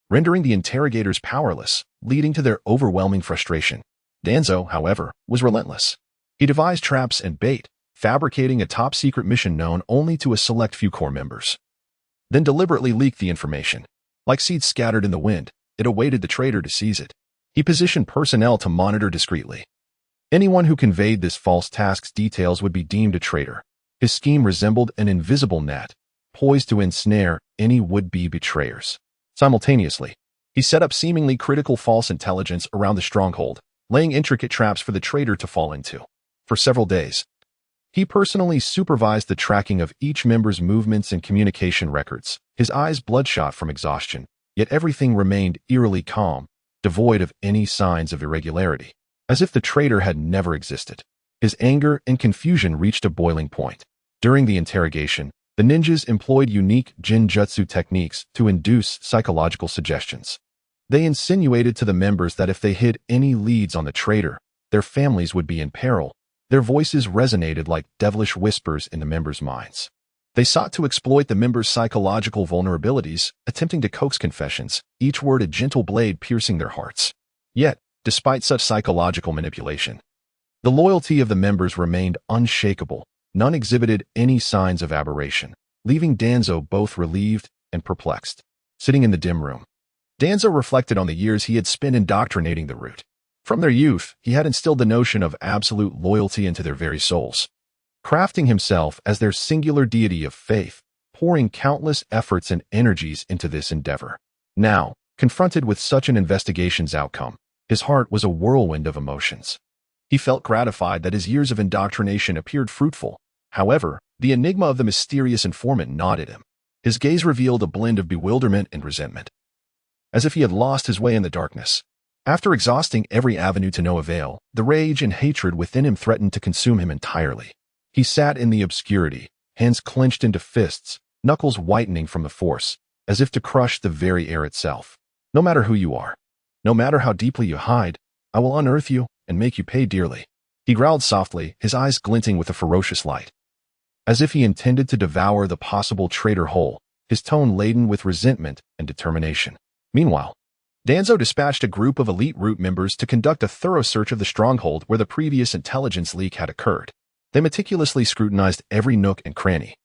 rendering the interrogators powerless, leading to their overwhelming frustration. Danzo, however, was relentless. He devised traps and bait, fabricating a top-secret mission known only to a select few core members, then deliberately leaked the information. Like seeds scattered in the wind, it awaited the traitor to seize it. He positioned personnel to monitor discreetly. Anyone who conveyed this false task's details would be deemed a traitor. His scheme resembled an invisible net, poised to ensnare any would-be betrayers. Simultaneously, he set up seemingly critical false intelligence around the stronghold, laying intricate traps for the traitor to fall into. For several days, he personally supervised the tracking of each member's movements and communication records, his eyes bloodshot from exhaustion, yet everything remained eerily calm, devoid of any signs of irregularity, as if the traitor had never existed. His anger and confusion reached a boiling point. During the interrogation, the ninjas employed unique genjutsu techniques to induce psychological suggestions. They insinuated to the members that if they hid any leads on the traitor, their families would be in peril, Their voices resonated like devilish whispers in the members' minds. They sought to exploit the members' psychological vulnerabilities, attempting to coax confessions, each word a gentle blade piercing their hearts. Yet, despite such psychological manipulation, the loyalty of the members remained unshakable. None exhibited any signs of aberration, leaving Danzo both relieved and perplexed. Sitting in the dim room, Danzo reflected on the years he had spent indoctrinating the root. From their youth, he had instilled the notion of absolute loyalty into their very souls, crafting himself as their singular deity of faith, pouring countless efforts and energies into this endeavor. Now, confronted with such an investigation's outcome, his heart was a whirlwind of emotions. He felt gratified that his years of indoctrination appeared fruitful. However, the enigma of the mysterious informant gnawed at him. His gaze revealed a blend of bewilderment and resentment, as if he had lost his way in the darkness. After exhausting every avenue to no avail, the rage and hatred within him threatened to consume him entirely. He sat in the obscurity, hands clenched into fists, knuckles whitening from the force, as if to crush the very air itself. No matter who you are, no matter how deeply you hide, I will unearth you and make you pay dearly. He growled softly, his eyes glinting with a ferocious light, as if he intended to devour the possible traitor whole, his tone laden with resentment and determination. Meanwhile, Danzo dispatched a group of elite root members to conduct a thorough search of the stronghold where the previous intelligence leak had occurred. They meticulously scrutinized every nook and cranny,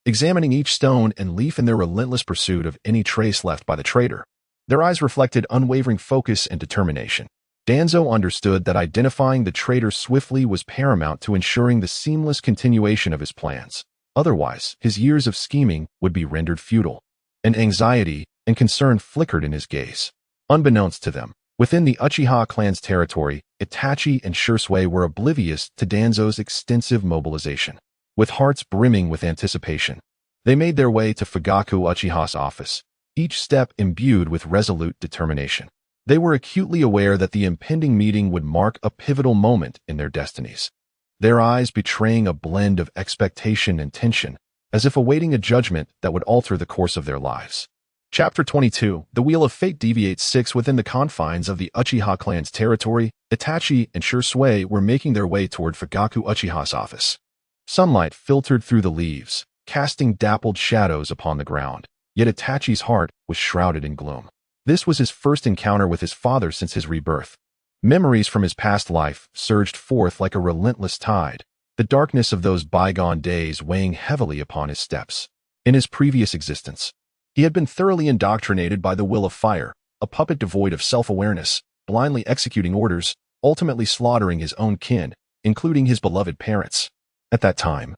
examining each stone and leaf in their relentless pursuit of any trace left by the traitor. Their eyes reflected unwavering focus and determination. Danzo understood that identifying the traitor swiftly was paramount to ensuring the seamless continuation of his plans. Otherwise, his years of scheming would be rendered futile. And anxiety and concern flickered in his gaze. Unbeknownst to them, within the Uchiha clan's territory, Itachi and Sasuke were oblivious to Danzo's extensive mobilization. With hearts brimming with anticipation, they made their way to Fugaku Uchiha's office, each step imbued with resolute determination. They were acutely aware that the impending meeting would mark a pivotal moment in their destinies, their eyes betraying a blend of expectation and tension, as if awaiting a judgment that would alter the course of their lives. Chapter 22. The Wheel of Fate deviates 6. Within the confines of the Uchiha clan's territory, Itachi and Sasuke were making their way toward Fugaku Uchiha's office. Sunlight filtered through the leaves, casting dappled shadows upon the ground, yet Itachi's heart was shrouded in gloom. This was his first encounter with his father since his rebirth. Memories from his past life surged forth like a relentless tide, the darkness of those bygone days weighing heavily upon his steps. In his previous existence, he had been thoroughly indoctrinated by the will of fire, a puppet devoid of self-awareness, blindly executing orders, ultimately slaughtering his own kin, including his beloved parents. At that time,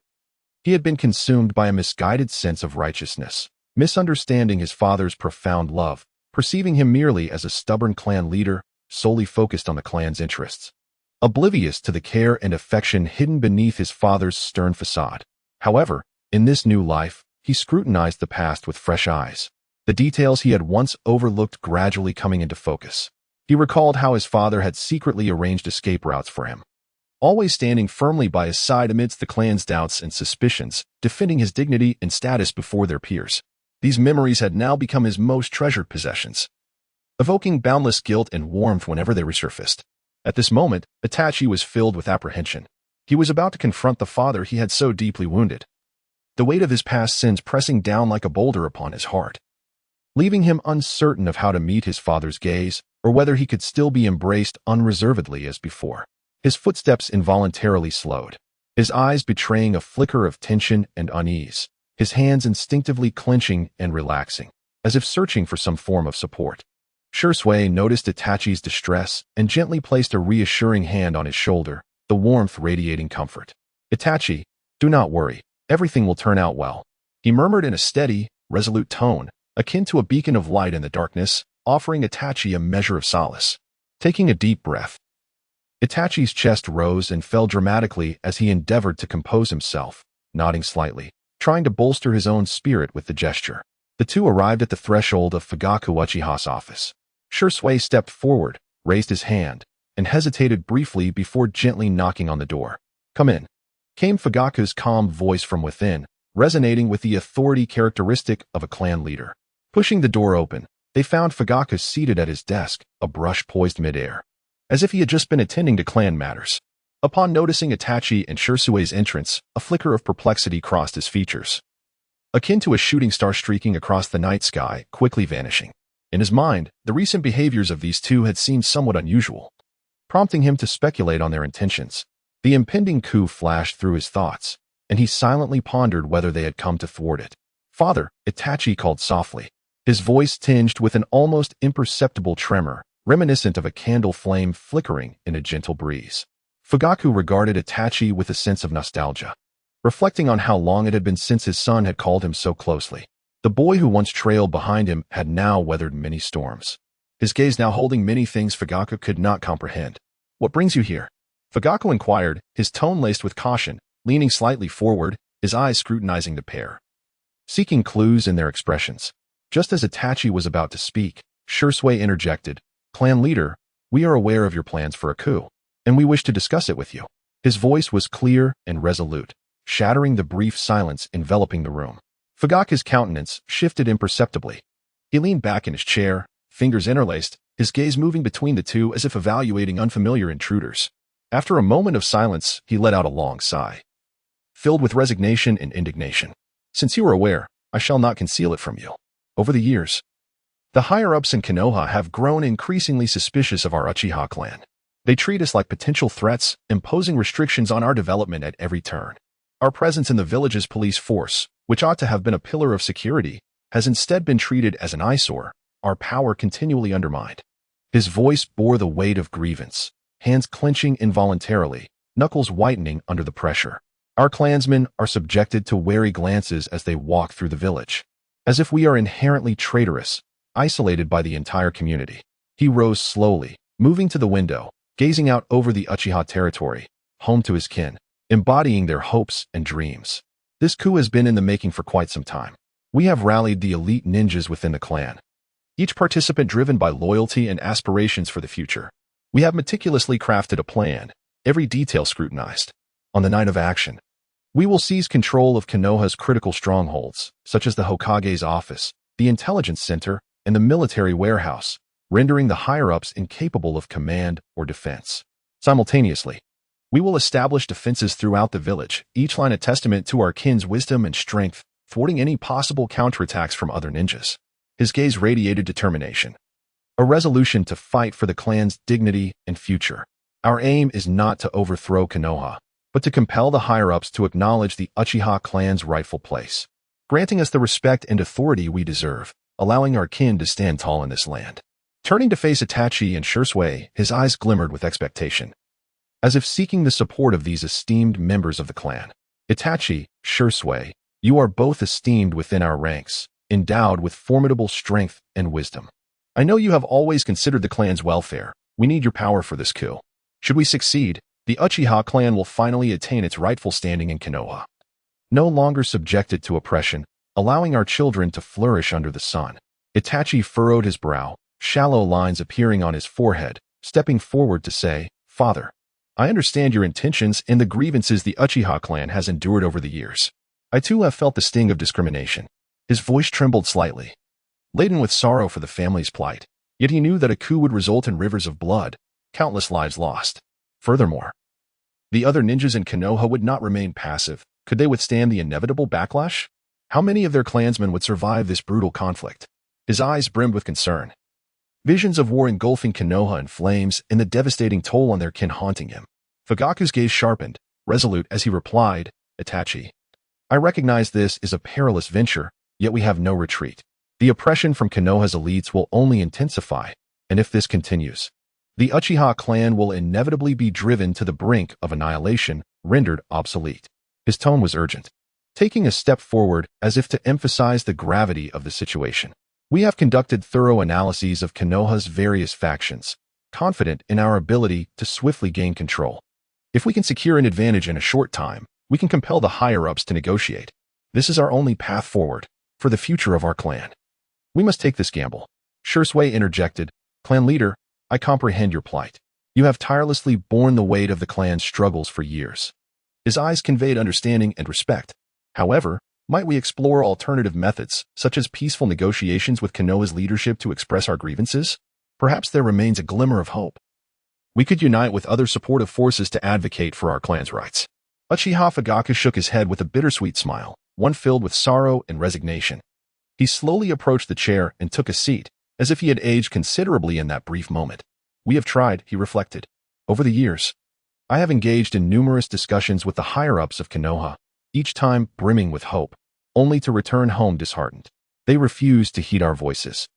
he had been consumed by a misguided sense of righteousness, misunderstanding his father's profound love, perceiving him merely as a stubborn clan leader, solely focused on the clan's interests, oblivious to the care and affection hidden beneath his father's stern facade. However, in this new life, he scrutinized the past with fresh eyes, the details he had once overlooked gradually coming into focus. He recalled how his father had secretly arranged escape routes for him, always standing firmly by his side amidst the clan's doubts and suspicions, defending his dignity and status before their peers. These memories had now become his most treasured possessions, evoking boundless guilt and warmth whenever they resurfaced. At this moment, Itachi was filled with apprehension. He was about to confront the father he had so deeply wounded, the weight of his past sins pressing down like a boulder upon his heart, leaving him uncertain of how to meet his father's gaze or whether he could still be embraced unreservedly as before. His footsteps involuntarily slowed, his eyes betraying a flicker of tension and unease, his hands instinctively clenching and relaxing, as if searching for some form of support. Sasuke noticed Itachi's distress and gently placed a reassuring hand on his shoulder, the warmth radiating comfort. "Itachi, do not worry. Everything will turn out well," he murmured in a steady, resolute tone, akin to a beacon of light in the darkness, offering Itachi a measure of solace. Taking a deep breath, Itachi's chest rose and fell dramatically as he endeavored to compose himself, nodding slightly, trying to bolster his own spirit with the gesture. The two arrived at the threshold of Fugaku Uchiha's office. Sasuke stepped forward, raised his hand, and hesitated briefly before gently knocking on the door. "Come in," came Fugaku's calm voice from within, resonating with the authority characteristic of a clan leader. Pushing the door open, they found Fugaku seated at his desk, a brush poised midair, as if he had just been attending to clan matters. Upon noticing Itachi and Shirsue's entrance, a flicker of perplexity crossed his features, akin to a shooting star streaking across the night sky, quickly vanishing. In his mind, the recent behaviors of these two had seemed somewhat unusual, prompting him to speculate on their intentions. The impending coup flashed through his thoughts, and he silently pondered whether they had come to thwart it. "Father," Itachi called softly, his voice tinged with an almost imperceptible tremor, reminiscent of a candle flame flickering in a gentle breeze. Fugaku regarded Itachi with a sense of nostalgia, reflecting on how long it had been since his son had called him so closely. The boy who once trailed behind him had now weathered many storms, his gaze now holding many things Fugaku could not comprehend. "What brings you here?" Fugaku inquired, his tone laced with caution, leaning slightly forward, his eyes scrutinizing the pair, seeking clues in their expressions. Just as Itachi was about to speak, Shirsue interjected, "Clan leader, we are aware of your plans for a coup, and we wish to discuss it with you." His voice was clear and resolute, shattering the brief silence enveloping the room. Fugaku's countenance shifted imperceptibly. He leaned back in his chair, fingers interlaced, his gaze moving between the two as if evaluating unfamiliar intruders. After a moment of silence, he let out a long sigh, filled with resignation and indignation. "Since you are aware, I shall not conceal it from you. Over the years, the higher-ups in Konoha have grown increasingly suspicious of our Uchiha clan. They treat us like potential threats, imposing restrictions on our development at every turn. Our presence in the village's police force, which ought to have been a pillar of security, has instead been treated as an eyesore, our power continually undermined." His voice bore the weight of grievance, hands clenching involuntarily, knuckles whitening under the pressure. "Our clansmen are subjected to wary glances as they walk through the village, as if we are inherently traitorous, isolated by the entire community." He rose slowly, moving to the window, gazing out over the Uchiha territory, home to his kin, embodying their hopes and dreams. "This coup has been in the making for quite some time. We have rallied the elite ninjas within the clan, each participant driven by loyalty and aspirations for the future. We have meticulously crafted a plan, every detail scrutinized. On the night of action, we will seize control of Konoha's critical strongholds, such as the Hokage's office, the intelligence center, and the military warehouse, rendering the higher-ups incapable of command or defense. Simultaneously, we will establish defenses throughout the village, each line a testament to our kin's wisdom and strength, thwarting any possible counterattacks from other ninjas." His gaze radiated determination, a resolution to fight for the clan's dignity and future. "Our aim is not to overthrow Konoha, but to compel the higher-ups to acknowledge the Uchiha clan's rightful place, granting us the respect and authority we deserve, allowing our kin to stand tall in this land." Turning to face Itachi and Shirsue, his eyes glimmered with expectation, as if seeking the support of these esteemed members of the clan. "Itachi, Shirsue, you are both esteemed within our ranks, endowed with formidable strength and wisdom. I know you have always considered the clan's welfare. We need your power for this coup. Should we succeed, the Uchiha clan will finally attain its rightful standing in Konoha, no longer subjected to oppression, allowing our children to flourish under the sun." Itachi furrowed his brow, shallow lines appearing on his forehead, stepping forward to say, "Father, I understand your intentions and the grievances the Uchiha clan has endured over the years. I too have felt the sting of discrimination." His voice trembled slightly, laden with sorrow for the family's plight, yet he knew that a coup would result in rivers of blood, countless lives lost. Furthermore, the other ninjas in Konoha would not remain passive. Could they withstand the inevitable backlash? How many of their clansmen would survive this brutal conflict? His eyes brimmed with concern, visions of war engulfing Konoha in flames and the devastating toll on their kin haunting him. Fugaku's gaze sharpened, resolute as he replied, "Itachi, I recognize this is a perilous venture, yet we have no retreat. The oppression from Konoha's elites will only intensify, and if this continues, the Uchiha clan will inevitably be driven to the brink of annihilation, rendered obsolete." His tone was urgent, taking a step forward as if to emphasize the gravity of the situation. "We have conducted thorough analyses of Konoha's various factions, confident in our ability to swiftly gain control. If we can secure an advantage in a short time, we can compel the higher-ups to negotiate. This is our only path forward for the future of our clan. We must take this gamble." Shirsue interjected, "Clan leader, I comprehend your plight. You have tirelessly borne the weight of the clan's struggles for years." His eyes conveyed understanding and respect. "However, might we explore alternative methods, such as peaceful negotiations with Konoha's leadership to express our grievances? Perhaps there remains a glimmer of hope." We could unite with other supportive forces to advocate for our clan's rights. Uchiha Fugaku shook his head with a bittersweet smile, one filled with sorrow and resignation. He slowly approached the chair and took a seat, as if he had aged considerably in that brief moment. We have tried, he reflected. Over the years, I have engaged in numerous discussions with the higher-ups of Konoha, each time brimming with hope, only to return home disheartened. They refused to heed our voices,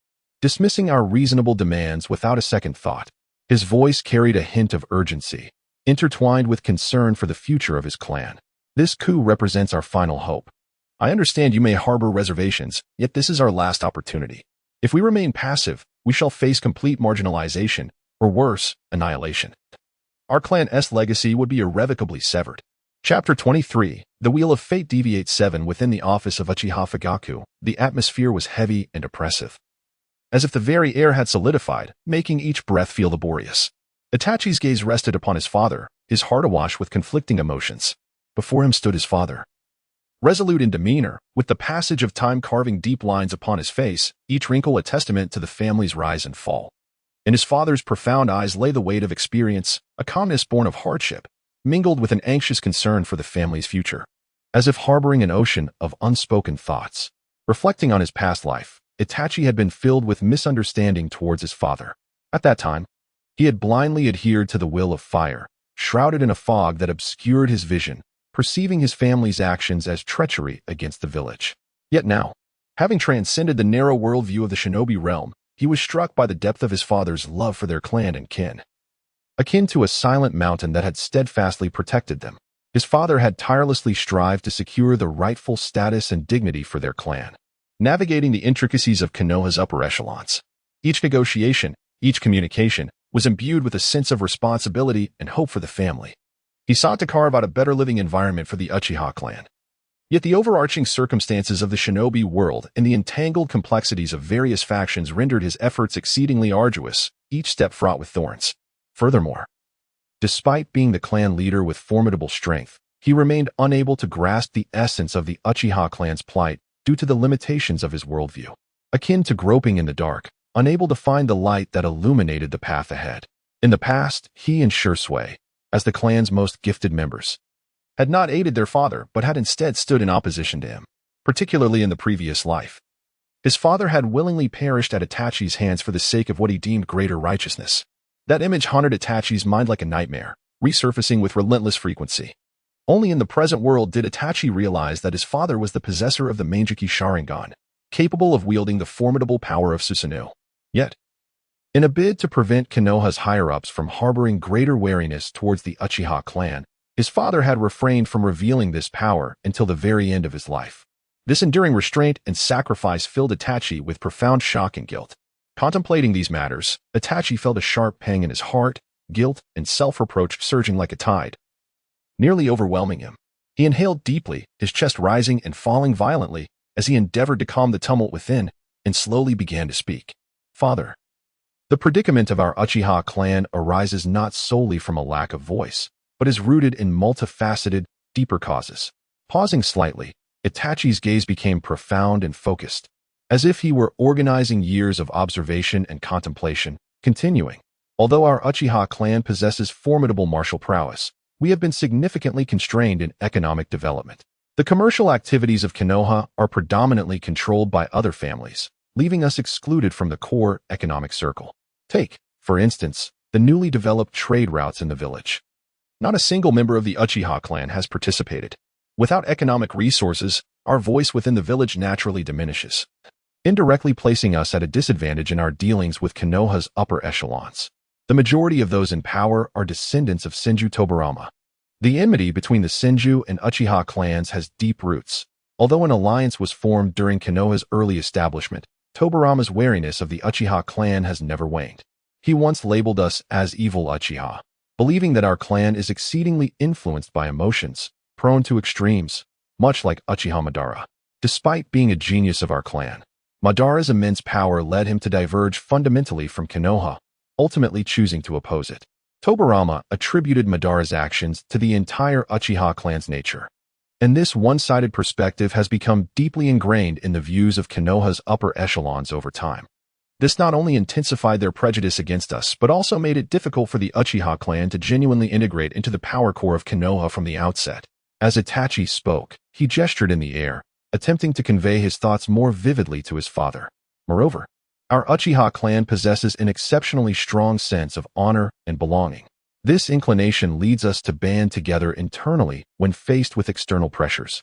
dismissing our reasonable demands without a second thought. His voice carried a hint of urgency, intertwined with concern for the future of his clan. This coup represents our final hope. I understand you may harbor reservations, yet this is our last opportunity. If we remain passive, we shall face complete marginalization, or worse, annihilation. Our clan's legacy would be irrevocably severed. Chapter 23, The Wheel of Fate deviates 7. Within the office of Uchiha Fugaku, the atmosphere was heavy and oppressive, as if the very air had solidified, making each breath feel laborious. Itachi's gaze rested upon his father, his heart awash with conflicting emotions. Before him stood his father, resolute in demeanor, with the passage of time carving deep lines upon his face, each wrinkle a testament to the family's rise and fall. In his father's profound eyes lay the weight of experience, a calmness born of hardship, mingled with an anxious concern for the family's future. As if harboring an ocean of unspoken thoughts, reflecting on his past life, Itachi had been filled with misunderstanding towards his father. At that time, he had blindly adhered to the will of fire, shrouded in a fog that obscured his vision, perceiving his family's actions as treachery against the village. Yet now, having transcended the narrow worldview of the shinobi realm, he was struck by the depth of his father's love for their clan and kin. Akin to a silent mountain that had steadfastly protected them, his father had tirelessly strived to secure the rightful status and dignity for their clan, navigating the intricacies of Konoha's upper echelons. Each negotiation, each communication, was imbued with a sense of responsibility and hope for the family. He sought to carve out a better living environment for the Uchiha clan. Yet the overarching circumstances of the shinobi world and the entangled complexities of various factions rendered his efforts exceedingly arduous, each step fraught with thorns. Furthermore, despite being the clan leader with formidable strength, he remained unable to grasp the essence of the Uchiha clan's plight due to the limitations of his worldview. Akin to groping in the dark, unable to find the light that illuminated the path ahead. In the past, he and Shursui, as the clan's most gifted members, had not aided their father but had instead stood in opposition to him, particularly in the previous life. His father had willingly perished at Itachi's hands for the sake of what he deemed greater righteousness. That image haunted Itachi's mind like a nightmare, resurfacing with relentless frequency. Only in the present world did Itachi realize that his father was the possessor of the Manjiki Sharingan, capable of wielding the formidable power of Susanoo. Yet, in a bid to prevent Konoha's higher-ups from harboring greater wariness towards the Uchiha clan, his father had refrained from revealing this power until the very end of his life. This enduring restraint and sacrifice filled Itachi with profound shock and guilt. Contemplating these matters, Itachi felt a sharp pang in his heart, guilt and self-reproach surging like a tide, nearly overwhelming him. He inhaled deeply, his chest rising and falling violently as he endeavored to calm the tumult within, and slowly began to speak. Father, the predicament of our Uchiha clan arises not solely from a lack of voice, but is rooted in multifaceted, deeper causes. Pausing slightly, Itachi's gaze became profound and focused, as if he were organizing years of observation and contemplation, continuing. Although our Uchiha clan possesses formidable martial prowess, we have been significantly constrained in economic development. The commercial activities of Konoha are predominantly controlled by other families, leaving us excluded from the core economic circle. Take, for instance, the newly developed trade routes in the village. Not a single member of the Uchiha clan has participated. Without economic resources, our voice within the village naturally diminishes, indirectly placing us at a disadvantage in our dealings with Konoha's upper echelons. The majority of those in power are descendants of Senju Tobarama. The enmity between the Senju and Uchiha clans has deep roots. Although an alliance was formed during Konoha's early establishment, Tobarama's wariness of the Uchiha clan has never waned. He once labeled us as evil Uchiha, believing that our clan is exceedingly influenced by emotions, prone to extremes, much like Uchiha Madara. Despite being a genius of our clan, Madara's immense power led him to diverge fundamentally from Konoha, ultimately choosing to oppose it. Tobarama attributed Madara's actions to the entire Uchiha clan's nature, and this one-sided perspective has become deeply ingrained in the views of Konoha's upper echelons over time. This not only intensified their prejudice against us, but also made it difficult for the Uchiha clan to genuinely integrate into the power core of Konoha from the outset. As Itachi spoke, he gestured in the air, attempting to convey his thoughts more vividly to his father. Moreover, our Uchiha clan possesses an exceptionally strong sense of honor and belonging. This inclination leads us to band together internally when faced with external pressures,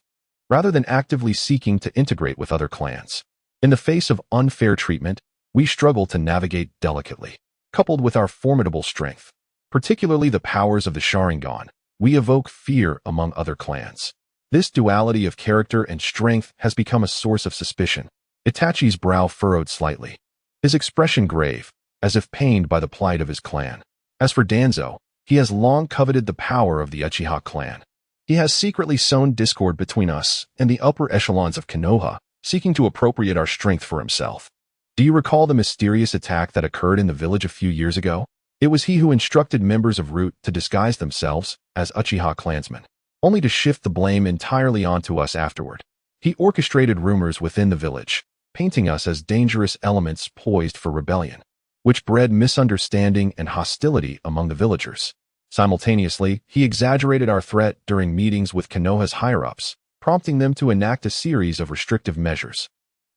rather than actively seeking to integrate with other clans. In the face of unfair treatment, we struggle to navigate delicately. Coupled with our formidable strength, particularly the powers of the Sharingan, we evoke fear among other clans. This duality of character and strength has become a source of suspicion. Itachi's brow furrowed slightly, his expression grave, as if pained by the plight of his clan. As for Danzo, he has long coveted the power of the Uchiha clan. He has secretly sown discord between us and the upper echelons of Konoha, seeking to appropriate our strength for himself. Do you recall the mysterious attack that occurred in the village a few years ago? It was he who instructed members of Root to disguise themselves as Uchiha clansmen, only to shift the blame entirely onto us afterward. He orchestrated rumors within the village, painting us as dangerous elements poised for rebellion, which bred misunderstanding and hostility among the villagers. Simultaneously, he exaggerated our threat during meetings with Konoha's higher-ups, prompting them to enact a series of restrictive measures,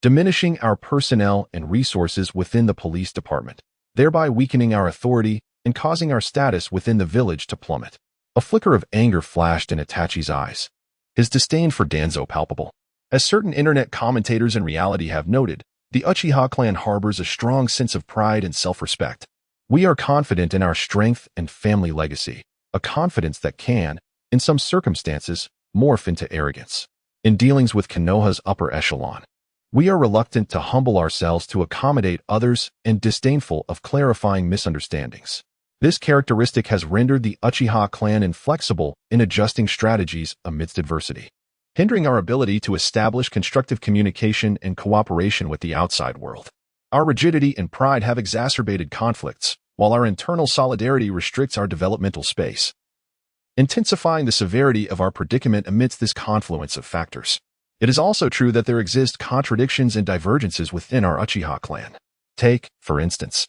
diminishing our personnel and resources within the police department, thereby weakening our authority and causing our status within the village to plummet. A flicker of anger flashed in Itachi's eyes, his disdain for Danzo palpable. As certain internet commentators in reality have noted, the Uchiha clan harbors a strong sense of pride and self-respect. We are confident in our strength and family legacy, a confidence that can, in some circumstances, morph into arrogance. In dealings with Konoha's upper echelon, we are reluctant to humble ourselves to accommodate others and disdainful of clarifying misunderstandings. This characteristic has rendered the Uchiha clan inflexible in adjusting strategies amidst adversity, hindering our ability to establish constructive communication and cooperation with the outside world. Our rigidity and pride have exacerbated conflicts, while our internal solidarity restricts our developmental space, intensifying the severity of our predicament amidst this confluence of factors. It is also true that there exist contradictions and divergences within our Uchiha clan. Take, for instance,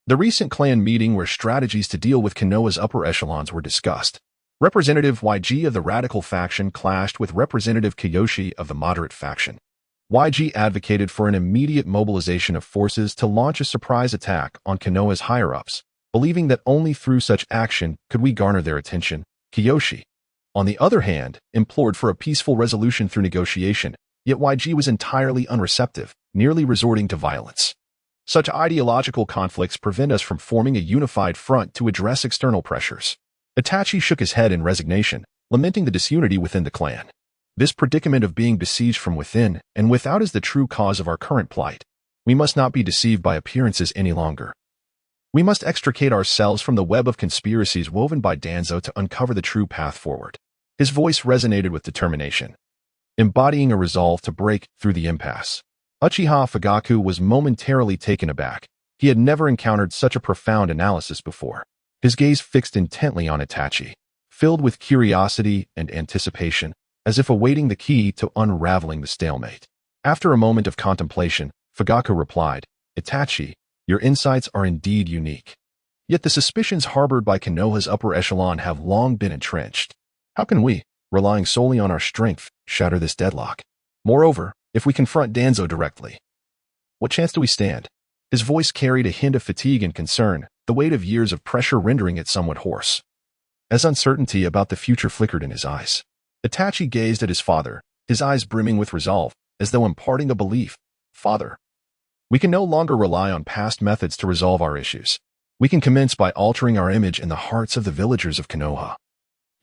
the recent clan meeting where strategies to deal with Konoha's upper echelons were discussed. Representative YG of the radical faction clashed with Representative Kiyoshi of the moderate faction. YG advocated for an immediate mobilization of forces to launch a surprise attack on Konoha's higher-ups, believing that only through such action could we garner their attention. Kiyoshi, on the other hand, implored for a peaceful resolution through negotiation, yet YG was entirely unreceptive, nearly resorting to violence. Such ideological conflicts prevent us from forming a unified front to address external pressures. Itachi shook his head in resignation, lamenting the disunity within the clan. This predicament of being besieged from within and without is the true cause of our current plight. We must not be deceived by appearances any longer. We must extricate ourselves from the web of conspiracies woven by Danzo to uncover the true path forward. His voice resonated with determination, embodying a resolve to break through the impasse. Uchiha Fugaku was momentarily taken aback. He had never encountered such a profound analysis before. His gaze fixed intently on Itachi, filled with curiosity and anticipation, as if awaiting the key to unraveling the stalemate. After a moment of contemplation, Fugaku replied, "Itachi, your insights are indeed unique. Yet the suspicions harbored by Konoha's upper echelon have long been entrenched. How can we, relying solely on our strength, shatter this deadlock? Moreover, if we confront Danzo directly, what chance do we stand?" His voice carried a hint of fatigue and concern, the weight of years of pressure rendering it somewhat hoarse. As uncertainty about the future flickered in his eyes, Itachi gazed at his father, his eyes brimming with resolve, as though imparting a belief. "Father, we can no longer rely on past methods to resolve our issues. We can commence by altering our image in the hearts of the villagers of Konoha,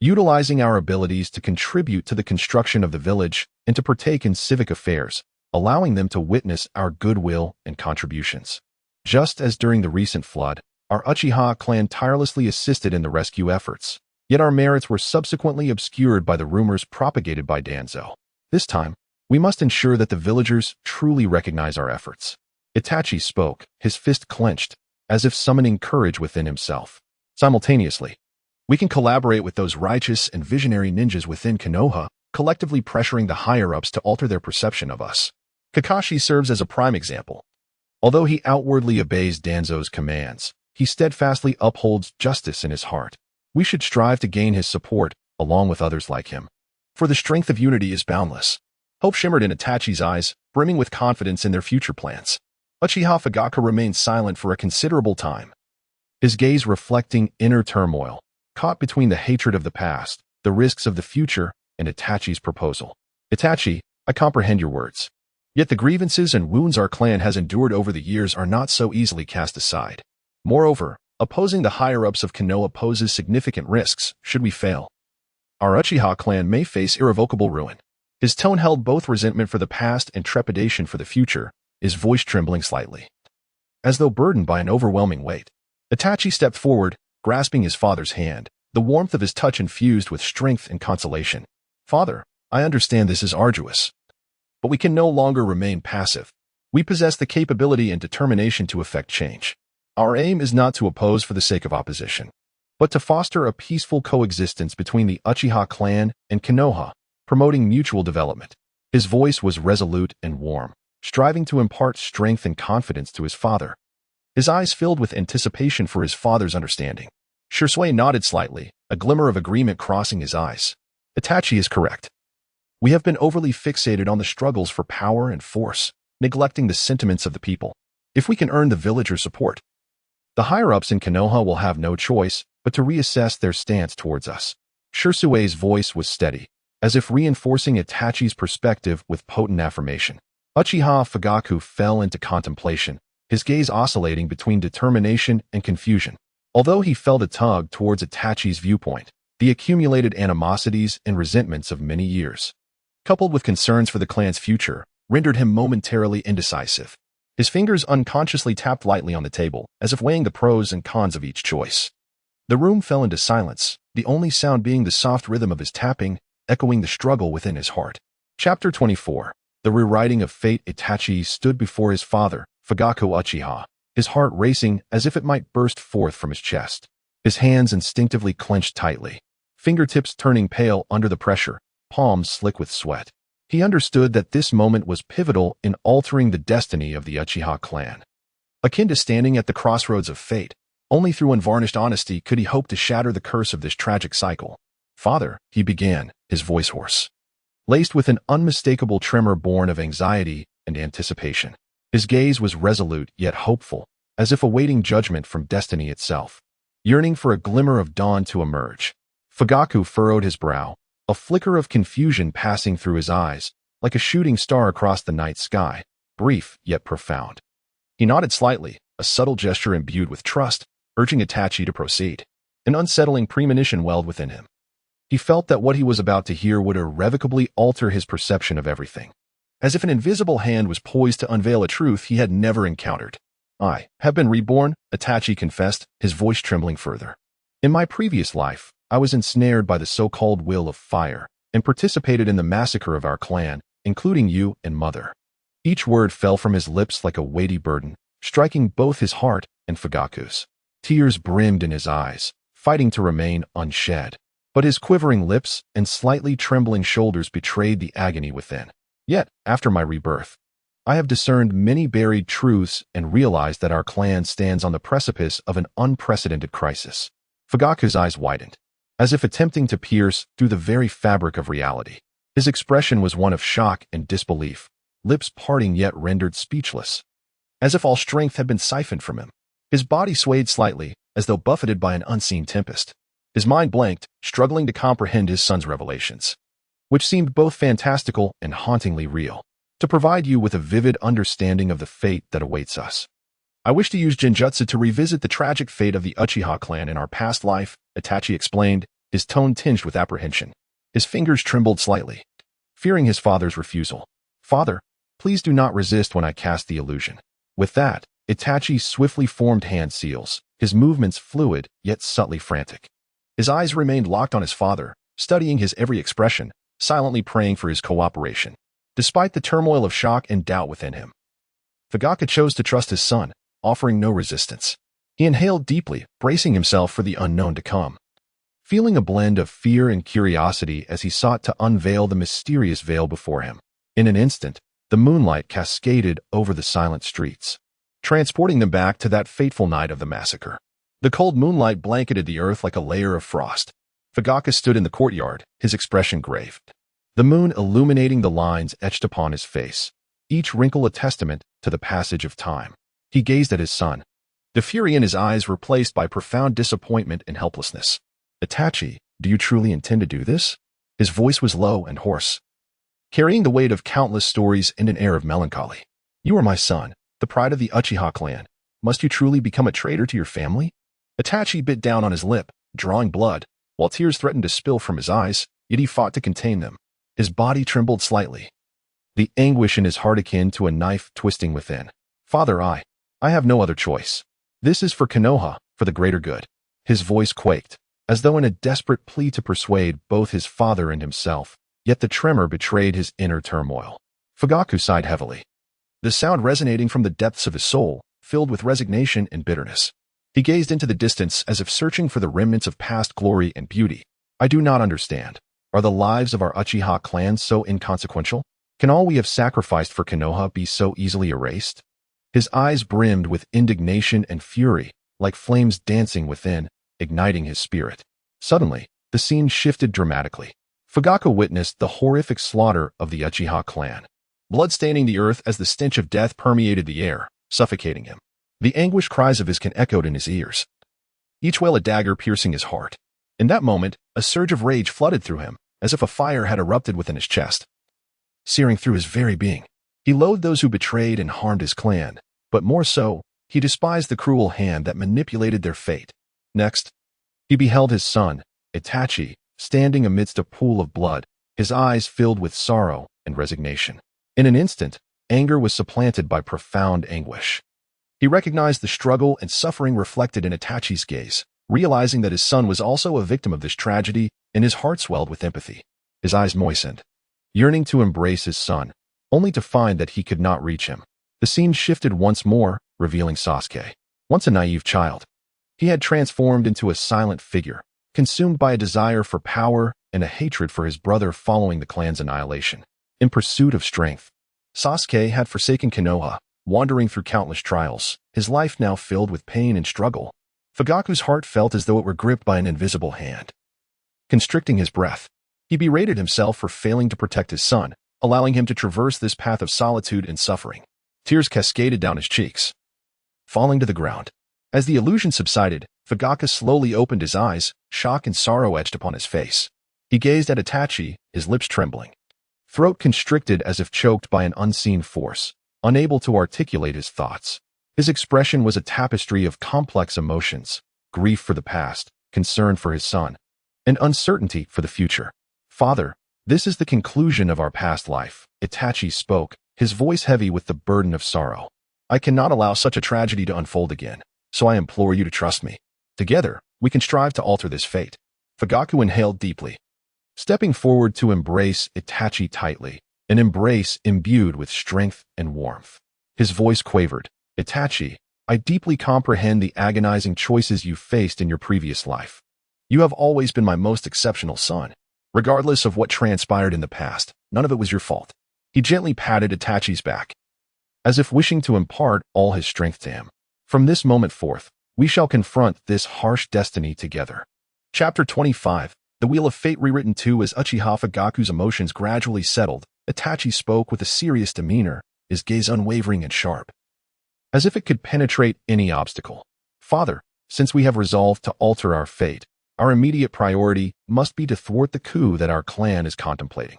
utilizing our abilities to contribute to the construction of the village and to partake in civic affairs, allowing them to witness our goodwill and contributions. Just as during the recent flood, our Uchiha clan tirelessly assisted in the rescue efforts, yet our merits were subsequently obscured by the rumors propagated by Danzo. This time, we must ensure that the villagers truly recognize our efforts." Itachi spoke, his fist clenched, as if summoning courage within himself. Simultaneously, we can collaborate with those righteous and visionary ninjas within Konoha, collectively pressuring the higher-ups to alter their perception of us. Kakashi serves as a prime example. Although he outwardly obeys Danzo's commands, he steadfastly upholds justice in his heart. We should strive to gain his support, along with others like him. For the strength of unity is boundless. Hope shimmered in Itachi's eyes, brimming with confidence in their future plans. Uchiha Fugaku remained silent for a considerable time, his gaze reflecting inner turmoil, caught between the hatred of the past, the risks of the future, and Itachi's proposal. Itachi, I comprehend your words. Yet the grievances and wounds our clan has endured over the years are not so easily cast aside. Moreover, opposing the higher-ups of Konoha poses significant risks should we fail. Our Uchiha clan may face irrevocable ruin. His tone held both resentment for the past and trepidation for the future, his voice trembling slightly. As though burdened by an overwhelming weight, Itachi stepped forward, grasping his father's hand, the warmth of his touch infused with strength and consolation. Father, I understand this is arduous, but we can no longer remain passive. We possess the capability and determination to effect change. Our aim is not to oppose for the sake of opposition, but to foster a peaceful coexistence between the Uchiha clan and Konoha, promoting mutual development. His voice was resolute and warm, striving to impart strength and confidence to his father. His eyes filled with anticipation for his father's understanding. Shisui nodded slightly, a glimmer of agreement crossing his eyes. Itachi is correct. We have been overly fixated on the struggles for power and force, neglecting the sentiments of the people. If we can earn the villagers' support, the higher-ups in Konoha will have no choice but to reassess their stance towards us. Shisui's voice was steady, as if reinforcing Itachi's perspective with potent affirmation. Uchiha Fugaku fell into contemplation, his gaze oscillating between determination and confusion. Although he felt a tug towards Itachi's viewpoint, the accumulated animosities and resentments of many years, coupled with concerns for the clan's future, rendered him momentarily indecisive. His fingers unconsciously tapped lightly on the table, as if weighing the pros and cons of each choice. The room fell into silence, the only sound being the soft rhythm of his tapping, echoing the struggle within his heart. Chapter 24. The Rewriting of Fate. Itachi stood before his father, Fugaku Uchiha, his heart racing as if it might burst forth from his chest. His hands instinctively clenched tightly, fingertips turning pale under the pressure, palms slick with sweat. He understood that this moment was pivotal in altering the destiny of the Uchiha clan. Akin to standing at the crossroads of fate, only through unvarnished honesty could he hope to shatter the curse of this tragic cycle. Father, he began, his voice hoarse, laced with an unmistakable tremor born of anxiety and anticipation. His gaze was resolute yet hopeful, as if awaiting judgment from destiny itself, yearning for a glimmer of dawn to emerge. Fugaku furrowed his brow, a flicker of confusion passing through his eyes, like a shooting star across the night sky, brief yet profound. He nodded slightly, a subtle gesture imbued with trust, urging Itachi to proceed. An unsettling premonition welled within him. He felt that what he was about to hear would irrevocably alter his perception of everything, as if an invisible hand was poised to unveil a truth he had never encountered. I have been reborn, Itachi confessed, his voice trembling further. In my previous life, I was ensnared by the so-called will of fire and participated in the massacre of our clan, including you and mother. Each word fell from his lips like a weighty burden, striking both his heart and Fugaku's. Tears brimmed in his eyes, fighting to remain unshed. But his quivering lips and slightly trembling shoulders betrayed the agony within. Yet, after my rebirth, I have discerned many buried truths and realized that our clan stands on the precipice of an unprecedented crisis. Fugaku's eyes widened, as if attempting to pierce through the very fabric of reality. His expression was one of shock and disbelief, lips parting yet rendered speechless, as if all strength had been siphoned from him. His body swayed slightly, as though buffeted by an unseen tempest. His mind blanked, struggling to comprehend his son's revelations, which seemed both fantastical and hauntingly real. To provide you with a vivid understanding of the fate that awaits us, I wish to use Genjutsu to revisit the tragic fate of the Uchiha clan in our past life, Itachi explained, his tone tinged with apprehension. His fingers trembled slightly, fearing his father's refusal. Father, please do not resist when I cast the illusion. With that, Itachi swiftly formed hand seals, his movements fluid yet subtly frantic. His eyes remained locked on his father, studying his every expression, silently praying for his cooperation. Despite the turmoil of shock and doubt within him, Fugaku chose to trust his son, offering no resistance. He inhaled deeply, bracing himself for the unknown to come, feeling a blend of fear and curiosity as he sought to unveil the mysterious veil before him. In an instant, the moonlight cascaded over the silent streets, transporting them back to that fateful night of the massacre. The cold moonlight blanketed the earth like a layer of frost. Fugaku stood in the courtyard, his expression grave. The moon illuminating the lines etched upon his face, each wrinkle a testament to the passage of time. He gazed at his son, the fury in his eyes replaced by profound disappointment and helplessness. Itachi, do you truly intend to do this? His voice was low and hoarse, carrying the weight of countless stories and an air of melancholy. You are my son, the pride of the Uchiha clan. Must you truly become a traitor to your family? Itachi bit down on his lip, drawing blood, while tears threatened to spill from his eyes, yet he fought to contain them. His body trembled slightly, the anguish in his heart akin to a knife twisting within. Father, I have no other choice. This is for Konoha, for the greater good. His voice quaked, as though in a desperate plea to persuade both his father and himself, yet the tremor betrayed his inner turmoil. Fugaku sighed heavily, the sound resonating from the depths of his soul, filled with resignation and bitterness. He gazed into the distance as if searching for the remnants of past glory and beauty. I do not understand. Are the lives of our Uchiha clan so inconsequential? Can all we have sacrificed for Konoha be so easily erased? His eyes brimmed with indignation and fury, like flames dancing within, igniting his spirit. Suddenly, the scene shifted dramatically. Fugaku witnessed the horrific slaughter of the Uchiha clan, blood staining the earth as the stench of death permeated the air, suffocating him. The anguished cries of his kin echoed in his ears, each wail a dagger piercing his heart. In that moment, a surge of rage flooded through him, as if a fire had erupted within his chest, searing through his very being. He loathed those who betrayed and harmed his clan, but more so, he despised the cruel hand that manipulated their fate. Next, he beheld his son, Itachi, standing amidst a pool of blood, his eyes filled with sorrow and resignation. In an instant, anger was supplanted by profound anguish. He recognized the struggle and suffering reflected in Itachi's gaze, realizing that his son was also a victim of this tragedy, and his heart swelled with empathy. His eyes moistened, yearning to embrace his son, only to find that he could not reach him. The scene shifted once more, revealing Sasuke. Once a naive child, he had transformed into a silent figure, consumed by a desire for power and a hatred for his brother following the clan's annihilation. In pursuit of strength, Sasuke had forsaken Konoha, wandering through countless trials, his life now filled with pain and struggle. Fugaku's heart felt as though it were gripped by an invisible hand, constricting his breath. He berated himself for failing to protect his son, allowing him to traverse this path of solitude and suffering. Tears cascaded down his cheeks, falling to the ground. As the illusion subsided, Fugaku slowly opened his eyes, shock and sorrow etched upon his face. He gazed at Itachi, his lips trembling, throat constricted as if choked by an unseen force, unable to articulate his thoughts. His expression was a tapestry of complex emotions, grief for the past, concern for his son, and uncertainty for the future. Father, this is the conclusion of our past life, Itachi spoke, his voice heavy with the burden of sorrow. I cannot allow such a tragedy to unfold again, so I implore you to trust me. Together, we can strive to alter this fate. Fugaku inhaled deeply, stepping forward to embrace Itachi tightly, an embrace imbued with strength and warmth. His voice quavered. Itachi, I deeply comprehend the agonizing choices you faced in your previous life. You have always been my most exceptional son. Regardless of what transpired in the past, none of it was your fault. He gently patted Itachi's back, as if wishing to impart all his strength to him. From this moment forth, we shall confront this harsh destiny together. Chapter 25, The Wheel of Fate rewritten. 2. As Uchiha Fugaku's emotions gradually settled, Itachi spoke with a serious demeanor, his gaze unwavering and sharp, as if it could penetrate any obstacle. Father, since we have resolved to alter our fate, our immediate priority must be to thwart the coup that our clan is contemplating.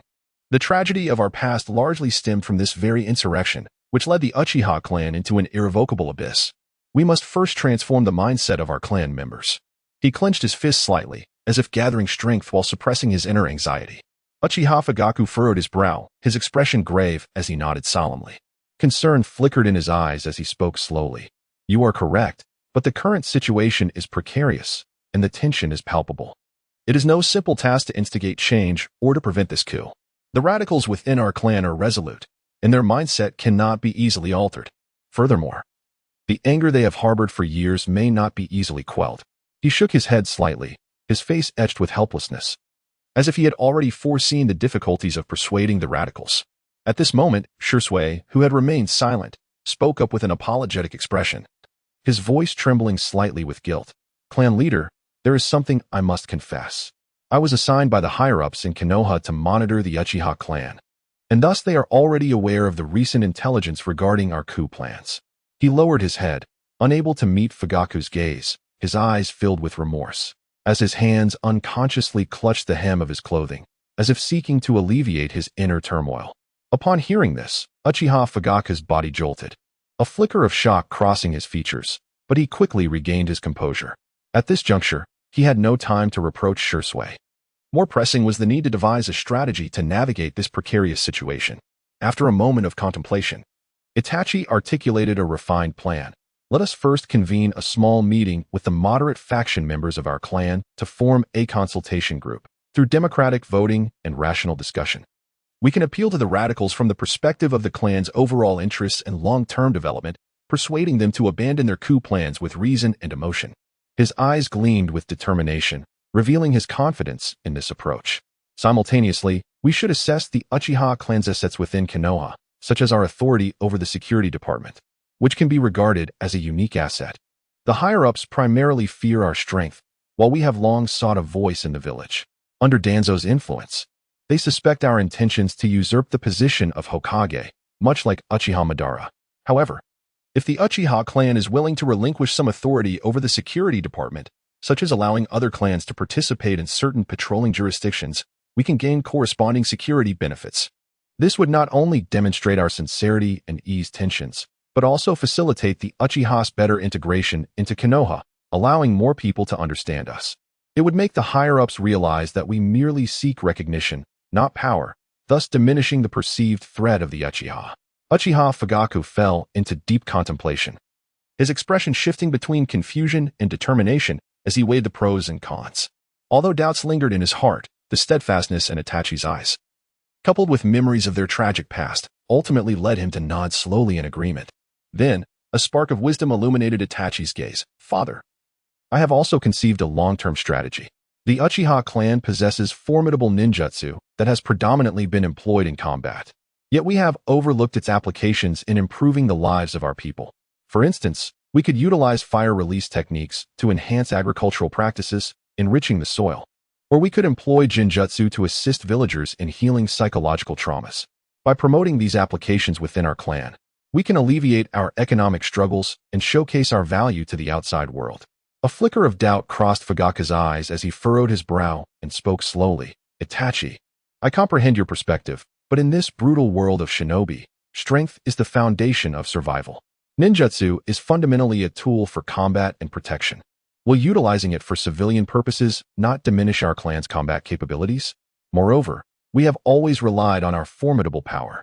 The tragedy of our past largely stemmed from this very insurrection, which led the Uchiha clan into an irrevocable abyss. We must first transform the mindset of our clan members. He clenched his fist slightly, as if gathering strength while suppressing his inner anxiety. Uchiha Fugaku furrowed his brow, his expression grave as he nodded solemnly. Concern flickered in his eyes as he spoke slowly. You are correct, but the current situation is precarious, and the tension is palpable. It is no simple task to instigate change or to prevent this coup. The radicals within our clan are resolute, and their mindset cannot be easily altered. Furthermore, the anger they have harbored for years may not be easily quelled. He shook his head slightly, his face etched with helplessness, as if he had already foreseen the difficulties of persuading the radicals. At this moment, Shursui, who had remained silent, spoke up with an apologetic expression, his voice trembling slightly with guilt. "Clan leader, there is something I must confess. I was assigned by the higher-ups in Konoha to monitor the Uchiha clan, and thus they are already aware of the recent intelligence regarding our coup plans." He lowered his head, unable to meet Fugaku's gaze, his eyes filled with remorse, as his hands unconsciously clutched the hem of his clothing, as if seeking to alleviate his inner turmoil. Upon hearing this, Uchiha Fugaku's body jolted, a flicker of shock crossing his features, but he quickly regained his composure. At this juncture, he had no time to reproach Shursui. More pressing was the need to devise a strategy to navigate this precarious situation. After a moment of contemplation, Itachi articulated a refined plan. "Let us first convene a small meeting with the moderate faction members of our clan to form a consultation group. Through democratic voting and rational discussion, we can appeal to the radicals from the perspective of the clan's overall interests and long-term development, persuading them to abandon their coup plans with reason and emotion." His eyes gleamed with determination, revealing his confidence in this approach. "Simultaneously, we should assess the Uchiha clan's assets within Konoha, such as our authority over the security department, which can be regarded as a unique asset. The higher-ups primarily fear our strength, while we have long sought a voice in the village. Under Danzo's influence, they suspect our intentions to usurp the position of Hokage, much like Uchiha Madara. However, if the Uchiha clan is willing to relinquish some authority over the security department, such as allowing other clans to participate in certain patrolling jurisdictions, we can gain corresponding security benefits. This would not only demonstrate our sincerity and ease tensions, but also facilitate the Uchiha's better integration into Konoha, allowing more people to understand us. It would make the higher-ups realize that we merely seek recognition, not power, thus diminishing the perceived threat of the Uchiha." Uchiha Fugaku fell into deep contemplation, his expression shifting between confusion and determination as he weighed the pros and cons. Although doubts lingered in his heart, the steadfastness in Itachi's eyes, coupled with memories of their tragic past, ultimately led him to nod slowly in agreement. Then, a spark of wisdom illuminated Itachi's gaze. "Father, I have also conceived a long-term strategy. The Uchiha clan possesses formidable ninjutsu that has predominantly been employed in combat. Yet we have overlooked its applications in improving the lives of our people. For instance, we could utilize fire release techniques to enhance agricultural practices, enriching the soil. Or we could employ jinjutsu to assist villagers in healing psychological traumas. By promoting these applications within our clan, we can alleviate our economic struggles and showcase our value to the outside world." A flicker of doubt crossed Fugaku's eyes as he furrowed his brow and spoke slowly. "Itachi, I comprehend your perspective, but in this brutal world of shinobi, strength is the foundation of survival. Ninjutsu is fundamentally a tool for combat and protection. Will utilizing it for civilian purposes not diminish our clan's combat capabilities? Moreover, we have always relied on our formidable power.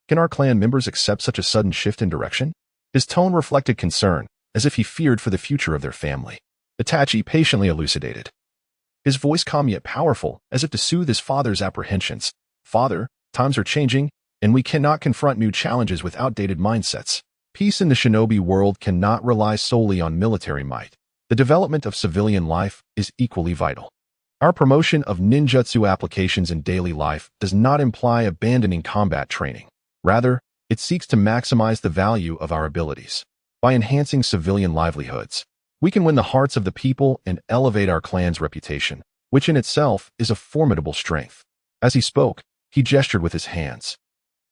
Can our clan members accept such a sudden shift in direction?" His tone reflected concern, as if he feared for the future of their family. Itachi patiently elucidated, his voice calm yet powerful, as if to soothe his father's apprehensions. "Father, times are changing, and we cannot confront new challenges with outdated mindsets. Peace in the shinobi world cannot rely solely on military might. The development of civilian life is equally vital. Our promotion of ninjutsu applications in daily life does not imply abandoning combat training. Rather, it seeks to maximize the value of our abilities. By enhancing civilian livelihoods, we can win the hearts of the people and elevate our clan's reputation, which in itself is a formidable strength." As he spoke, he gestured with his hands,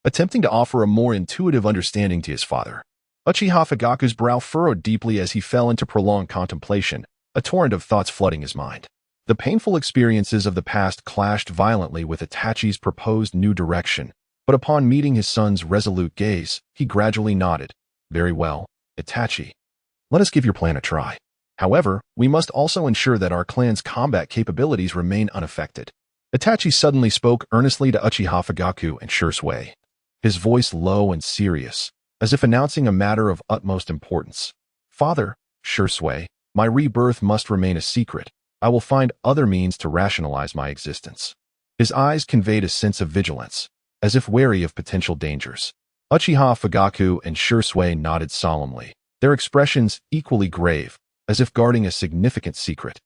attempting to offer a more intuitive understanding to his father. Uchiha Fugaku's brow furrowed deeply as he fell into prolonged contemplation, a torrent of thoughts flooding his mind. The painful experiences of the past clashed violently with Itachi's proposed new direction, but upon meeting his son's resolute gaze, he gradually nodded. "Very well, Itachi. Let us give your plan a try. However, we must also ensure that our clan's combat capabilities remain unaffected." Itachi suddenly spoke earnestly to Uchiha Fugaku and Shursui, his voice low and serious, as if announcing a matter of utmost importance. "Father, Shursui, my rebirth must remain a secret. I will find other means to rationalize my existence." His eyes conveyed a sense of vigilance, as if wary of potential dangers. Uchiha Fugaku and Shursui nodded solemnly, their expressions equally grave, as if guarding a significant secret.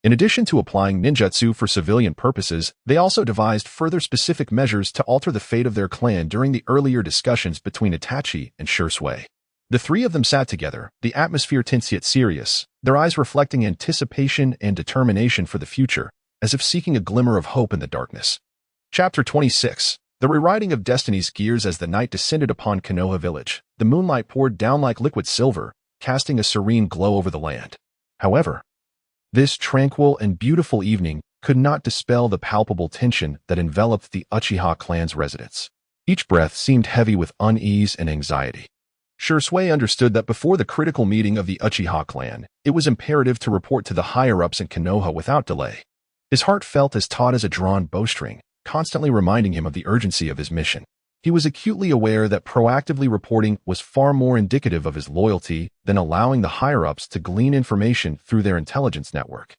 In addition to applying ninjutsu for civilian purposes, they also devised further specific measures to alter the fate of their clan during the earlier discussions between Itachi and Shursui. The three of them sat together, the atmosphere tense yet serious, their eyes reflecting anticipation and determination for the future, as if seeking a glimmer of hope in the darkness. Chapter 26. The rewriting of destiny's gears. As the night descended upon Konoha village, the moonlight poured down like liquid silver, casting a serene glow over the land. However, this tranquil and beautiful evening could not dispel the palpable tension that enveloped the Uchiha clan's residents. Each breath seemed heavy with unease and anxiety. Shursui understood that before the critical meeting of the Uchiha clan, it was imperative to report to the higher-ups in Konoha without delay. His heart felt as taut as a drawn bowstring, constantly reminding him of the urgency of his mission. He was acutely aware that proactively reporting was far more indicative of his loyalty than allowing the higher-ups to glean information through their intelligence network.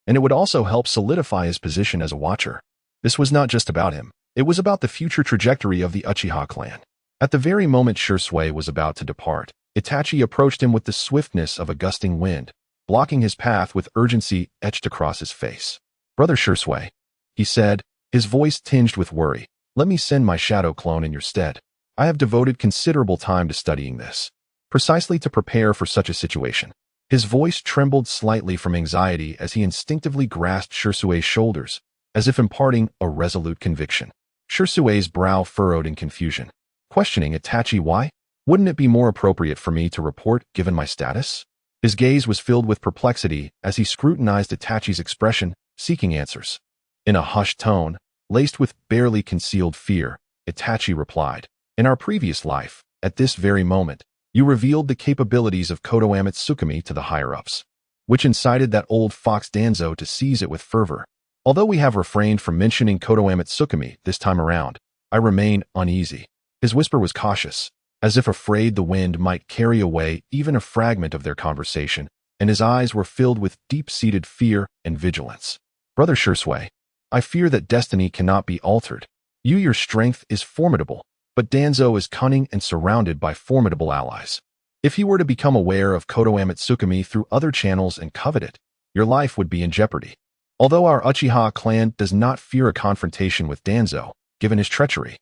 And it would also help solidify his position as a watcher. This was not just about him. It was about the future trajectory of the Uchiha clan. At the very moment Shursui was about to depart, Itachi approached him with the swiftness of a gusting wind, blocking his path with urgency etched across his face. "Brother Shursui," he said, his voice tinged with worry, "let me send my shadow clone in your stead. I have devoted considerable time to studying this, precisely to prepare for such a situation." His voice trembled slightly from anxiety as he instinctively grasped Shursui's shoulders, as if imparting a resolute conviction. Shursui's brow furrowed in confusion, questioning Itachi why? Wouldn't it be more appropriate for me to report given my status? His gaze was filled with perplexity as he scrutinized Itachi's expression, seeking answers. In a hushed tone, laced with barely concealed fear, Itachi replied, "In our previous life, at this very moment, you revealed the capabilities of Kodoama Tsukumi to the higher-ups, which incited that old fox Danzo to seize it with fervor. Although we have refrained from mentioning Kodoama Tsukumi this time around, I remain uneasy." His whisper was cautious, as if afraid the wind might carry away even a fragment of their conversation, and his eyes were filled with deep-seated fear and vigilance. "Brother Shursui, I fear that destiny cannot be altered. Your strength is formidable, but Danzo is cunning and surrounded by formidable allies. If he were to become aware of Kodoama Tsukumi through other channels and covet it, your life would be in jeopardy. Although our Uchiha clan does not fear a confrontation with Danzo, given his treachery,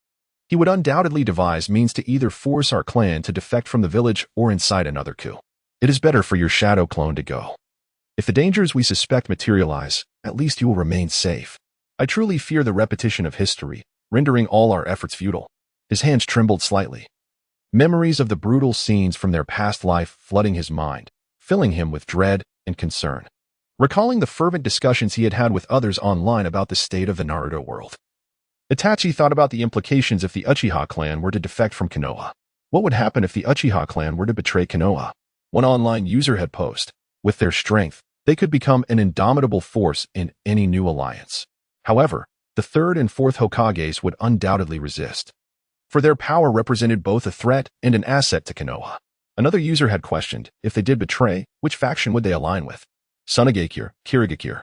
he would undoubtedly devise means to either force our clan to defect from the village or incite another coup. It is better for your shadow clone to go. If the dangers we suspect materialize, at least you will remain safe. I truly fear the repetition of history, rendering all our efforts futile." His hands trembled slightly, memories of the brutal scenes from their past life flooding his mind, filling him with dread and concern. Recalling the fervent discussions he had had with others online about the state of the Naruto world, Itachi thought about the implications if the Uchiha clan were to defect from Konoha. What would happen if the Uchiha clan were to betray Konoha? One online user had posted, with their strength, they could become an indomitable force in any new alliance. However, the third and fourth Hokages would undoubtedly resist, for their power represented both a threat and an asset to Konoha. Another user had questioned, if they did betray, which faction would they align with? Tsunagakure, Kirigakure,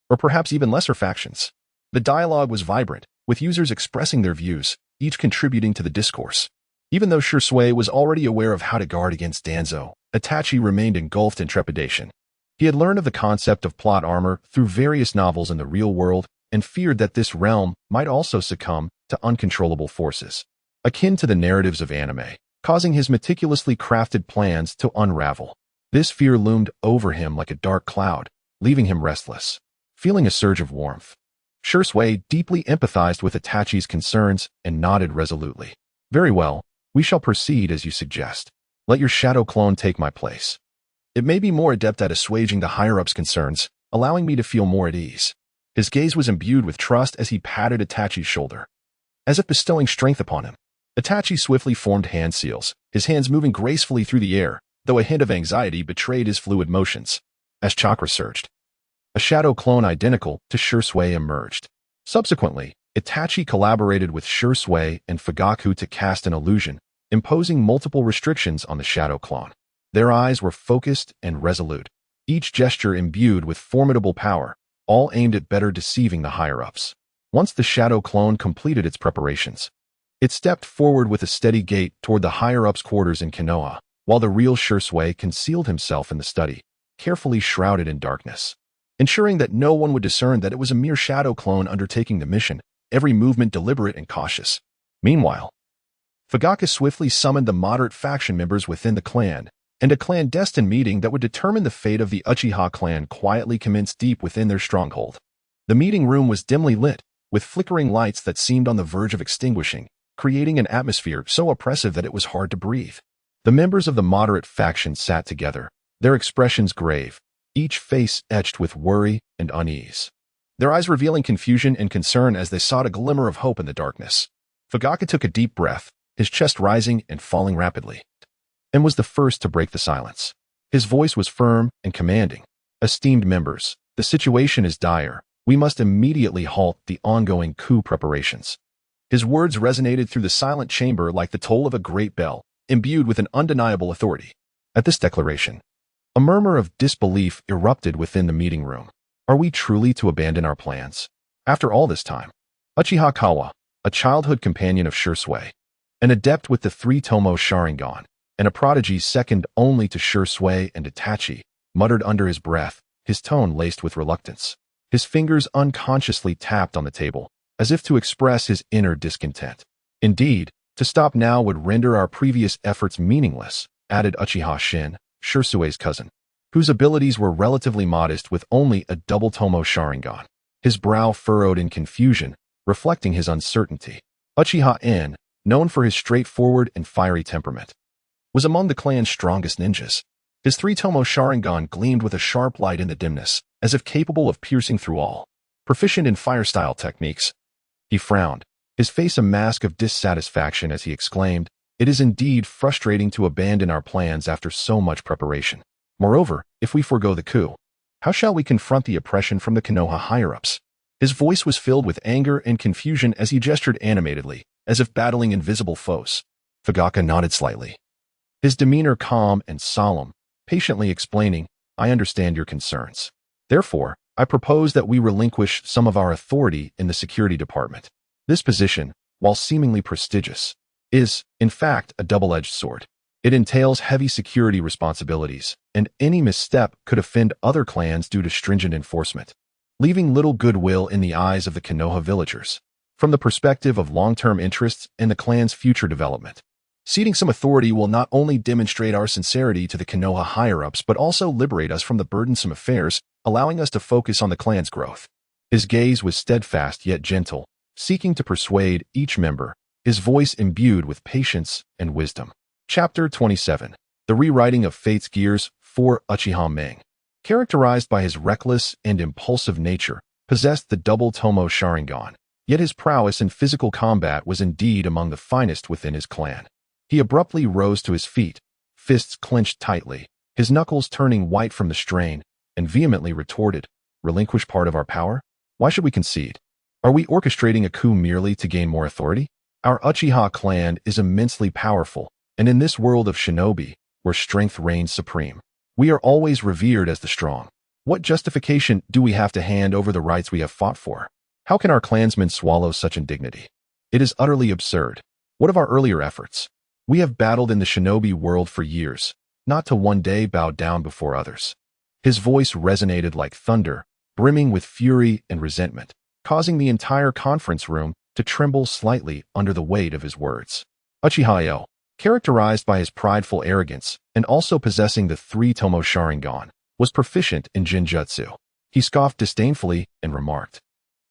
or perhaps even lesser factions? The dialogue was vibrant, with users expressing their views, each contributing to the discourse. Even though Shursui was already aware of how to guard against Danzo, Itachi remained engulfed in trepidation. He had learned of the concept of plot armor through various novels in the real world and feared that this realm might also succumb to uncontrollable forces, akin to the narratives of anime, causing his meticulously crafted plans to unravel. This fear loomed over him like a dark cloud, leaving him restless, feeling a surge of warmth. Shursui deeply empathized with Itachi's concerns and nodded resolutely. "Very well, we shall proceed as you suggest. Let your shadow clone take my place. It may be more adept at assuaging the higher-ups' concerns, allowing me to feel more at ease." His gaze was imbued with trust as he patted Itachi's shoulder, as if bestowing strength upon him. Itachi swiftly formed hand seals, his hands moving gracefully through the air, though a hint of anxiety betrayed his fluid motions. As chakra surged, a shadow clone identical to Shursui emerged. Subsequently, Itachi collaborated with Shursui and Fugaku to cast an illusion, imposing multiple restrictions on the shadow clone. Their eyes were focused and resolute, each gesture imbued with formidable power, all aimed at better deceiving the higher-ups. Once the shadow clone completed its preparations, it stepped forward with a steady gait toward the higher-ups' quarters in Konoha, while the real Shursui concealed himself in the study, carefully shrouded in darkness. Ensuring that no one would discern that it was a mere shadow clone undertaking the mission, every movement deliberate and cautious. Meanwhile, Fugaka swiftly summoned the moderate faction members within the clan, and a clandestine meeting that would determine the fate of the Uchiha clan quietly commenced deep within their stronghold. The meeting room was dimly lit, with flickering lights that seemed on the verge of extinguishing, creating an atmosphere so oppressive that it was hard to breathe. The members of the moderate faction sat together, their expressions grave, each face etched with worry and unease. Their eyes revealing confusion and concern as they sought a glimmer of hope in the darkness. Fugaka took a deep breath, his chest rising and falling rapidly, and was the first to break the silence. His voice was firm and commanding. Esteemed members, the situation is dire. We must immediately halt the ongoing coup preparations. His words resonated through the silent chamber like the toll of a great bell, imbued with an undeniable authority. At this declaration, a murmur of disbelief erupted within the meeting room. Are we truly to abandon our plans? After all this time, Uchiha Kawa, a childhood companion of Shursui, an adept with the three-tomo Sharingan, and a prodigy second only to Shursui and Itachi, muttered under his breath, his tone laced with reluctance. His fingers unconsciously tapped on the table, as if to express his inner discontent. Indeed, to stop now would render our previous efforts meaningless, added Uchiha Shin, Shursue's cousin, whose abilities were relatively modest with only a double tomo Sharingan. His brow furrowed in confusion, reflecting his uncertainty. Uchiha En, known for his straightforward and fiery temperament, was among the clan's strongest ninjas. His three-tomo Sharingan gleamed with a sharp light in the dimness, as if capable of piercing through all. Proficient in fire-style techniques, he frowned, his face a mask of dissatisfaction as he exclaimed, "It is indeed frustrating to abandon our plans after so much preparation. Moreover, if we forego the coup, how shall we confront the oppression from the Konoha higher-ups?" His voice was filled with anger and confusion as he gestured animatedly, as if battling invisible foes. Fugaka nodded slightly, his demeanor calm and solemn, patiently explaining, "I understand your concerns. Therefore, I propose that we relinquish some of our authority in the security department. This position, while seemingly prestigious, is, in fact, a double-edged sword. It entails heavy security responsibilities, and any misstep could offend other clans due to stringent enforcement, leaving little goodwill in the eyes of the Konoha villagers. From the perspective of long-term interests and the clan's future development, ceding some authority will not only demonstrate our sincerity to the Konoha higher-ups but also liberate us from the burdensome affairs, allowing us to focus on the clan's growth." His gaze was steadfast yet gentle, seeking to persuade each member, his voice imbued with patience and wisdom. Chapter 27. The Rewriting of Fate's Gears for Uchiha Meng. Characterized by his reckless and impulsive nature, possessed the double tomo Sharingan, yet his prowess in physical combat was indeed among the finest within his clan. He abruptly rose to his feet, fists clenched tightly, his knuckles turning white from the strain, and vehemently retorted, "Relinquish part of our power? Why should we concede? Are we orchestrating a coup merely to gain more authority? Our Uchiha clan is immensely powerful, and in this world of shinobi, where strength reigns supreme, we are always revered as the strong. What justification do we have to hand over the rights we have fought for? How can our clansmen swallow such indignity? It is utterly absurd. What of our earlier efforts? We have battled in the shinobi world for years, not to one day bow down before others." His voice resonated like thunder, brimming with fury and resentment, causing the entire conference room to tremble slightly under the weight of his words. Uchiha El, characterized by his prideful arrogance and also possessing the three-tomo Sharingan, was proficient in Jinjutsu. He scoffed disdainfully and remarked,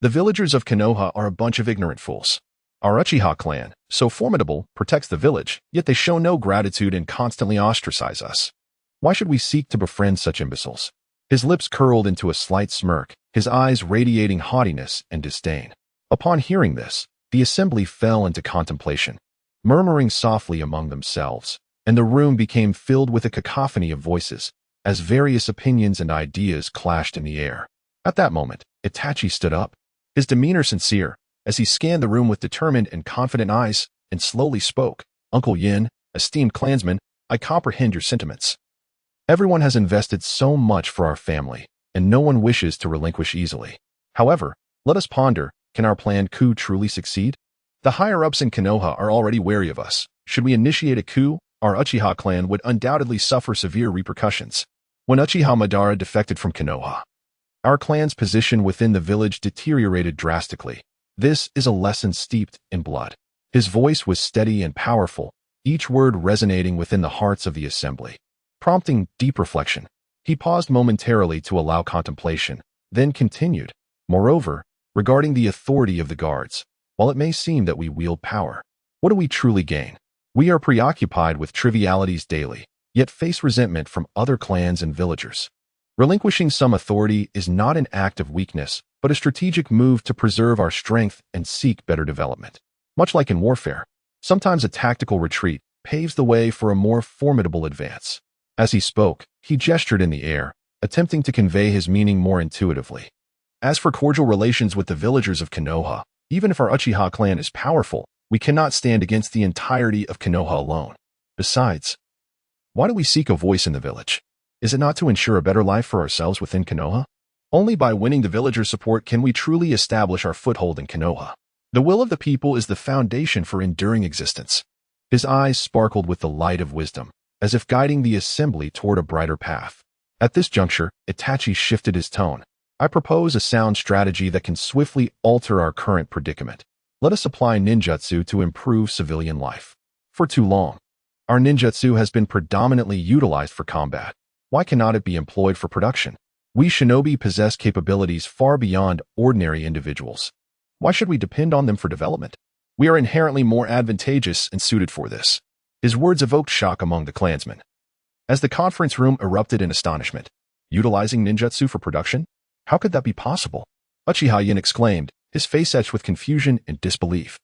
"The villagers of Konoha are a bunch of ignorant fools. Our Uchiha clan, so formidable, protects the village, yet they show no gratitude and constantly ostracize us. Why should we seek to befriend such imbeciles?" His lips curled into a slight smirk, his eyes radiating haughtiness and disdain. Upon hearing this, the assembly fell into contemplation, murmuring softly among themselves, and the room became filled with a cacophony of voices, as various opinions and ideas clashed in the air. At that moment, Itachi stood up, his demeanor sincere, as he scanned the room with determined and confident eyes, and slowly spoke, "Uncle Yin, esteemed clansmen, I comprehend your sentiments. Everyone has invested so much for our family, and no one wishes to relinquish easily. However, let us ponder, can our planned coup truly succeed? The higher-ups in Konoha are already wary of us. Should we initiate a coup, our Uchiha clan would undoubtedly suffer severe repercussions. When Uchiha Madara defected from Konoha, our clan's position within the village deteriorated drastically. This is a lesson steeped in blood." His voice was steady and powerful, each word resonating within the hearts of the assembly, prompting deep reflection. He paused momentarily to allow contemplation, then continued. Moreover, regarding the authority of the guards, while it may seem that we wield power, what do we truly gain? We are preoccupied with trivialities daily, yet face resentment from other clans and villagers. Relinquishing some authority is not an act of weakness, but a strategic move to preserve our strength and seek better development. Much like in warfare, sometimes a tactical retreat paves the way for a more formidable advance. As he spoke, he gestured in the air, attempting to convey his meaning more intuitively. As for cordial relations with the villagers of Konoha, even if our Uchiha clan is powerful, we cannot stand against the entirety of Konoha alone. Besides, why do we seek a voice in the village? Is it not to ensure a better life for ourselves within Konoha? Only by winning the villagers' support can we truly establish our foothold in Konoha. The will of the people is the foundation for enduring existence. His eyes sparkled with the light of wisdom, as if guiding the assembly toward a brighter path. At this juncture, Itachi shifted his tone. I propose a sound strategy that can swiftly alter our current predicament. Let us apply ninjutsu to improve civilian life. For too long, our ninjutsu has been predominantly utilized for combat. Why cannot it be employed for production? We shinobi possess capabilities far beyond ordinary individuals. Why should we depend on them for development? We are inherently more advantageous and suited for this. His words evoked shock among the clansmen. As the conference room erupted in astonishment, utilizing ninjutsu for production? How could that be possible? Uchiha Yin exclaimed, his face etched with confusion and disbelief,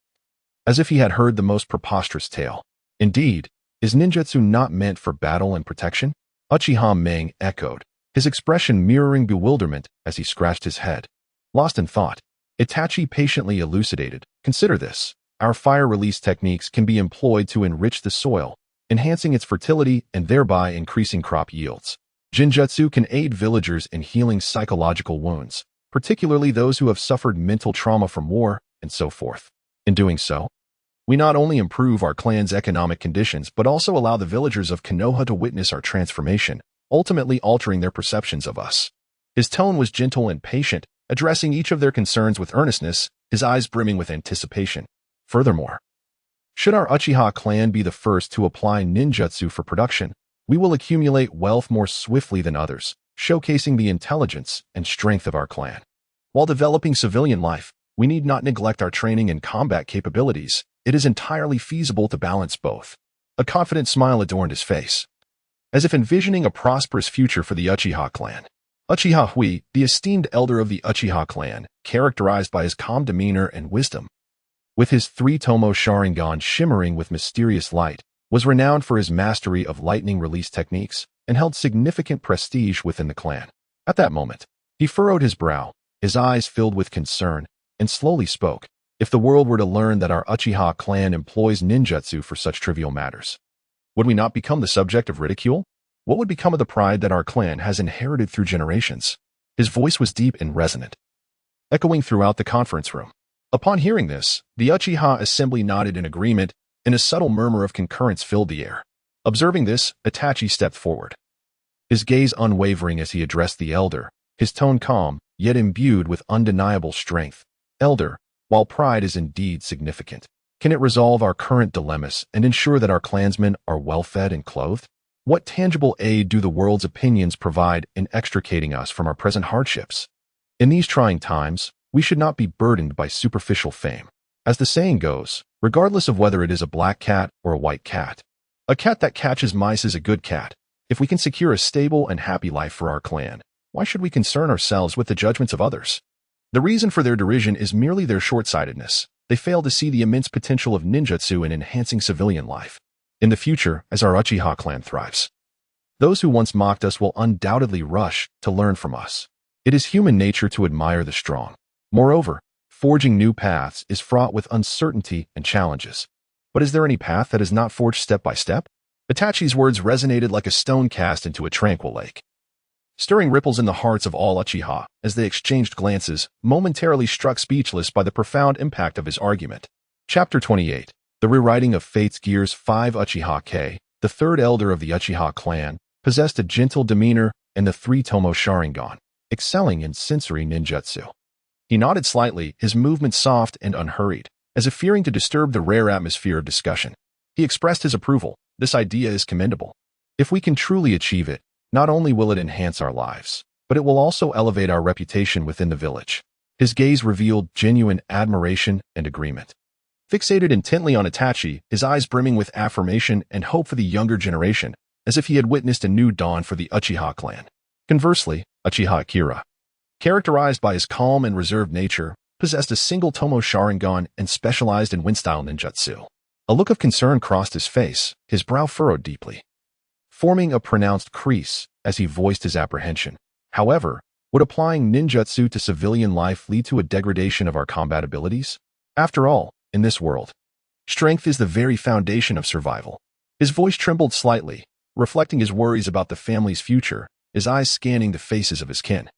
as if he had heard the most preposterous tale. Indeed, is ninjutsu not meant for battle and protection? Uchiha Meng echoed, his expression mirroring bewilderment as he scratched his head. Lost in thought, Itachi patiently elucidated. Consider this. Our fire release techniques can be employed to enrich the soil, enhancing its fertility and thereby increasing crop yields. Jinjutsu can aid villagers in healing psychological wounds, particularly those who have suffered mental trauma from war, and so forth. In doing so, we not only improve our clan's economic conditions but also allow the villagers of Konoha to witness our transformation, ultimately altering their perceptions of us. His tone was gentle and patient, addressing each of their concerns with earnestness, his eyes brimming with anticipation. Furthermore, should our Uchiha clan be the first to apply ninjutsu for production, we will accumulate wealth more swiftly than others, showcasing the intelligence and strength of our clan. While developing civilian life, we need not neglect our training and combat capabilities. It is entirely feasible to balance both. A confident smile adorned his face, as if envisioning a prosperous future for the Uchiha clan. Uchiha Hui, the esteemed elder of the Uchiha clan, characterized by his calm demeanor and wisdom, with his three-tomo Sharingan shimmering with mysterious light, was renowned for his mastery of lightning release techniques and held significant prestige within the clan. At that moment, he furrowed his brow, his eyes filled with concern, and slowly spoke. If the world were to learn that our Uchiha clan employs ninjutsu for such trivial matters, would we not become the subject of ridicule? What would become of the pride that our clan has inherited through generations? His voice was deep and resonant, echoing throughout the conference room. Upon hearing this, the Uchiha assembly nodded in agreement, and a subtle murmur of concurrence filled the air. Observing this, Itachi stepped forward, his gaze unwavering as he addressed the elder, his tone calm, yet imbued with undeniable strength. Elder, while pride is indeed significant, can it resolve our current dilemmas and ensure that our clansmen are well-fed and clothed? What tangible aid do the world's opinions provide in extricating us from our present hardships? In these trying times, we should not be burdened by superficial fame. As the saying goes, regardless of whether it is a black cat or a white cat, a cat that catches mice is a good cat. If we can secure a stable and happy life for our clan, why should we concern ourselves with the judgments of others? The reason for their derision is merely their short-sightedness. They fail to see the immense potential of ninjutsu in enhancing civilian life. In the future, as our Uchiha clan thrives, those who once mocked us will undoubtedly rush to learn from us. It is human nature to admire the strong. Moreover, forging new paths is fraught with uncertainty and challenges. But is there any path that is not forged step by step? Itachi's words resonated like a stone cast into a tranquil lake, stirring ripples in the hearts of all Uchiha as they exchanged glances, momentarily struck speechless by the profound impact of his argument. Chapter 28. The Rewriting of Fate's Gears. 5 Uchiha K, the third elder of the Uchiha clan, possessed a gentle demeanor and the three-tomo Sharingan, excelling in sensory ninjutsu. He nodded slightly, his movements soft and unhurried, as if fearing to disturb the rare atmosphere of discussion. He expressed his approval. This idea is commendable. If we can truly achieve it, not only will it enhance our lives, but it will also elevate our reputation within the village. His gaze revealed genuine admiration and agreement. Fixated intently on Itachi, his eyes brimming with affirmation and hope for the younger generation, as if he had witnessed a new dawn for the Uchiha clan. Conversely, Uchiha Akira, characterized by his calm and reserved nature, possessed a single Tomo Sharingan and specialized in wind-style ninjutsu. A look of concern crossed his face, his brow furrowed deeply, forming a pronounced crease as he voiced his apprehension. However, would applying ninjutsu to civilian life lead to a degradation of our combat abilities? After all, in this world, strength is the very foundation of survival. His voice trembled slightly, reflecting his worries about the family's future, his eyes scanning the faces of his kin,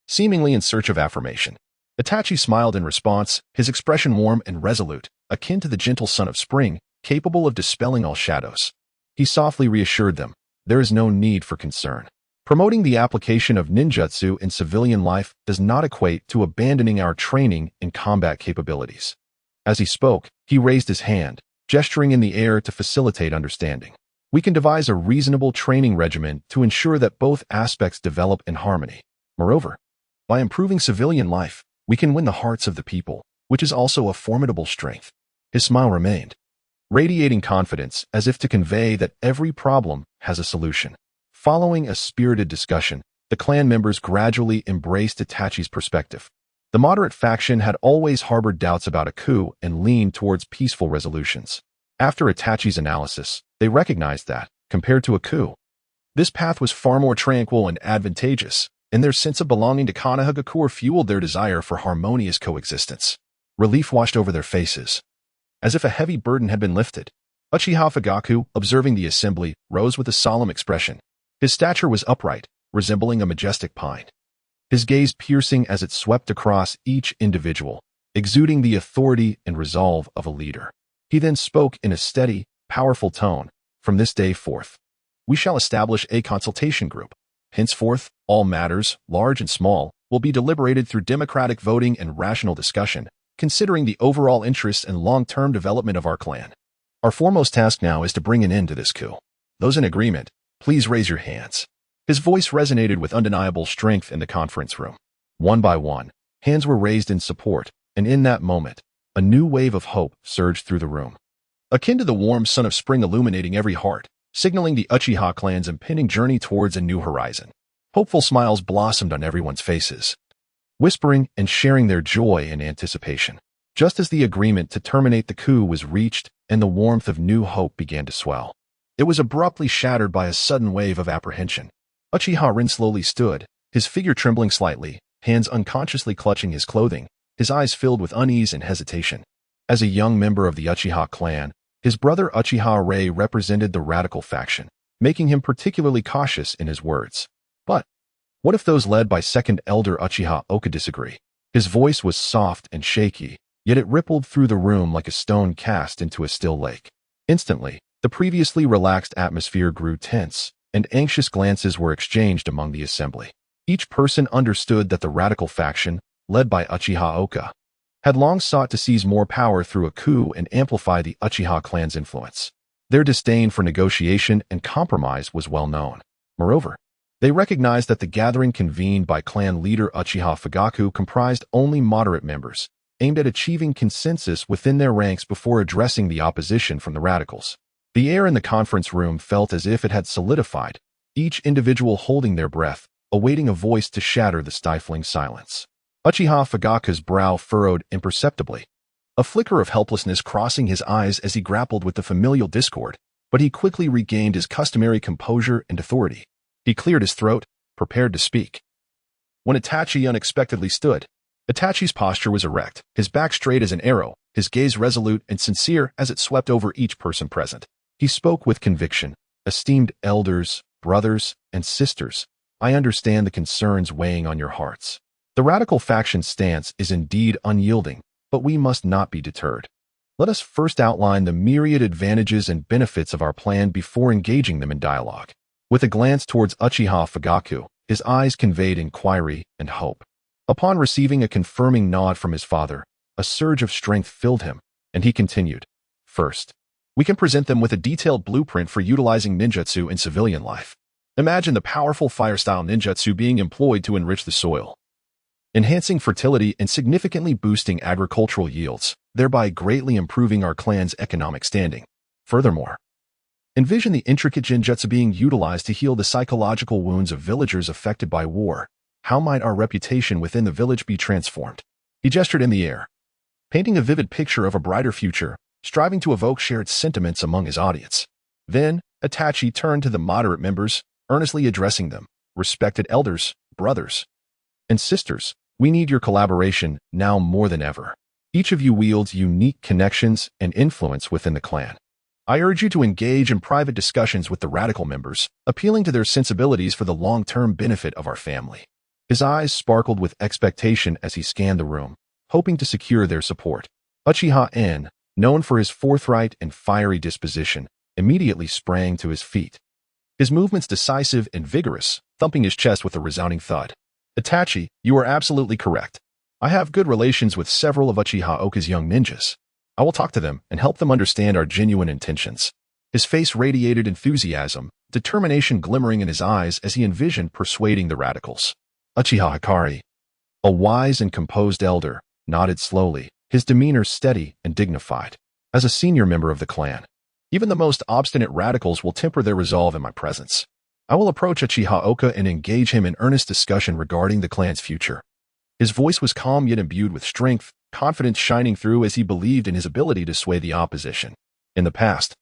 seemingly in search of affirmation. Itachi smiled in response, his expression warm and resolute, akin to the gentle sun of spring, capable of dispelling all shadows. He softly reassured them, there is no need for concern. Promoting the application of ninjutsu in civilian life does not equate to abandoning our training and combat capabilities. As he spoke, he raised his hand, gesturing in the air to facilitate understanding. We can devise a reasonable training regimen to ensure that both aspects develop in harmony. Moreover, by improving civilian life, we can win the hearts of the people, which is also a formidable strength. His smile remained, radiating confidence as if to convey that every problem has a solution. Following a spirited discussion, the clan members gradually embraced Itachi's perspective. The moderate faction had always harbored doubts about a coup and leaned towards peaceful resolutions. After Itachi's analysis, they recognized that, compared to a coup, this path was far more tranquil and advantageous, and their sense of belonging to Konohagakure fueled their desire for harmonious coexistence. Relief washed over their faces, as if a heavy burden had been lifted. Uchiha Fugaku, observing the assembly, rose with a solemn expression. His stature was upright, resembling a majestic pine, his gaze piercing as it swept across each individual, exuding the authority and resolve of a leader. He then spoke in a steady, powerful tone, from this day forth, we shall establish a consultation group. Henceforth, all matters, large and small, will be deliberated through democratic voting and rational discussion, considering the overall interests and long-term development of our clan. Our foremost task now is to bring an end to this coup. Those in agreement, please raise your hands. His voice resonated with undeniable strength in the conference room. One by one, hands were raised in support, and in that moment, a new wave of hope surged through the room. Akin to the warm sun of spring illuminating every heart, signaling the Uchiha clan's impending journey towards a new horizon. Hopeful smiles blossomed on everyone's faces, whispering and sharing their joy and anticipation. Just as the agreement to terminate the coup was reached and the warmth of new hope began to swell, it was abruptly shattered by a sudden wave of apprehension. Uchiha Rin slowly stood, his figure trembling slightly, hands unconsciously clutching his clothing, his eyes filled with unease and hesitation. As a young member of the Uchiha clan, his brother Uchiha Rei represented the radical faction, making him particularly cautious in his words. But what if those led by second elder Uchiha Oka disagree? His voice was soft and shaky, yet it rippled through the room like a stone cast into a still lake. Instantly, the previously relaxed atmosphere grew tense, and anxious glances were exchanged among the assembly. Each person understood that the radical faction, led by Uchiha Oka, had long sought to seize more power through a coup and amplify the Uchiha clan's influence. Their disdain for negotiation and compromise was well known. Moreover, they recognized that the gathering convened by clan leader Uchiha Fugaku comprised only moderate members, aimed at achieving consensus within their ranks before addressing the opposition from the radicals. The air in the conference room felt as if it had solidified, each individual holding their breath, awaiting a voice to shatter the stifling silence. Uchiha Fugaku's brow furrowed imperceptibly, a flicker of helplessness crossing his eyes as he grappled with the familial discord, but he quickly regained his customary composure and authority. He cleared his throat, prepared to speak. When Itachi unexpectedly stood, Itachi's posture was erect, his back straight as an arrow, his gaze resolute and sincere as it swept over each person present. He spoke with conviction. Esteemed elders, brothers, and sisters, I understand the concerns weighing on your hearts. The radical faction's stance is indeed unyielding, but we must not be deterred. Let us first outline the myriad advantages and benefits of our plan before engaging them in dialogue. With a glance towards Uchiha Fugaku, his eyes conveyed inquiry and hope. Upon receiving a confirming nod from his father, a surge of strength filled him, and he continued, "First, we can present them with a detailed blueprint for utilizing ninjutsu in civilian life. Imagine the powerful fire-style ninjutsu being employed to enrich the soil, enhancing fertility and significantly boosting agricultural yields, thereby greatly improving our clan's economic standing. Furthermore, envision the intricate ninjutsu being utilized to heal the psychological wounds of villagers affected by war. How might our reputation within the village be transformed?" He gestured in the air, painting a vivid picture of a brighter future, striving to evoke shared sentiments among his audience. Then, Itachi turned to the moderate members, earnestly addressing them. "Respected elders, brothers, and sisters, we need your collaboration now more than ever. Each of you wields unique connections and influence within the clan. I urge you to engage in private discussions with the radical members, appealing to their sensibilities for the long-term benefit of our family." His eyes sparkled with expectation as he scanned the room, hoping to secure their support. Uchiha En, known for his forthright and fiery disposition, immediately sprang to his feet. His movements decisive and vigorous, thumping his chest with a resounding thud. "Itachi, you are absolutely correct. I have good relations with several of Uchiha Oka's young ninjas. I will talk to them and help them understand our genuine intentions." His face radiated enthusiasm, determination glimmering in his eyes as he envisioned persuading the radicals. Uchiha Hikari, a wise and composed elder, nodded slowly, his demeanor steady and dignified. "As a senior member of the clan, even the most obstinate radicals will temper their resolve in my presence. I will approach Uchiha Oka and engage him in earnest discussion regarding the clan's future." His voice was calm yet imbued with strength, confidence shining through as he believed in his ability to sway the opposition. In the past,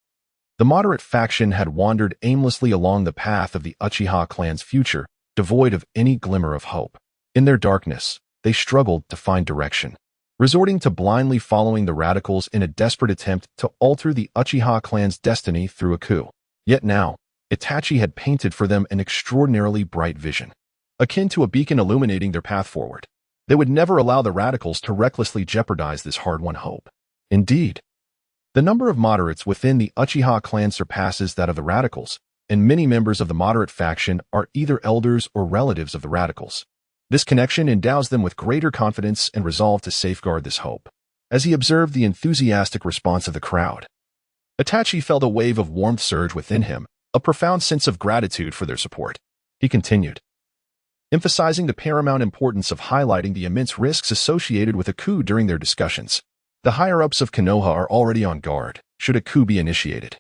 the moderate faction had wandered aimlessly along the path of the Uchiha clan's future, devoid of any glimmer of hope. In their darkness, they struggled to find direction, resorting to blindly following the radicals in a desperate attempt to alter the Uchiha clan's destiny through a coup. Yet now, Itachi had painted for them an extraordinarily bright vision, akin to a beacon illuminating their path forward. They would never allow the radicals to recklessly jeopardize this hard-won hope. Indeed, the number of moderates within the Uchiha clan surpasses that of the radicals, and many members of the moderate faction are either elders or relatives of the radicals. This connection endows them with greater confidence and resolve to safeguard this hope. As he observed the enthusiastic response of the crowd, Itachi felt a wave of warmth surge within him, a profound sense of gratitude for their support. He continued, emphasizing the paramount importance of highlighting the immense risks associated with a coup during their discussions. "The higher-ups of Konoha are already on guard, should a coup be initiated.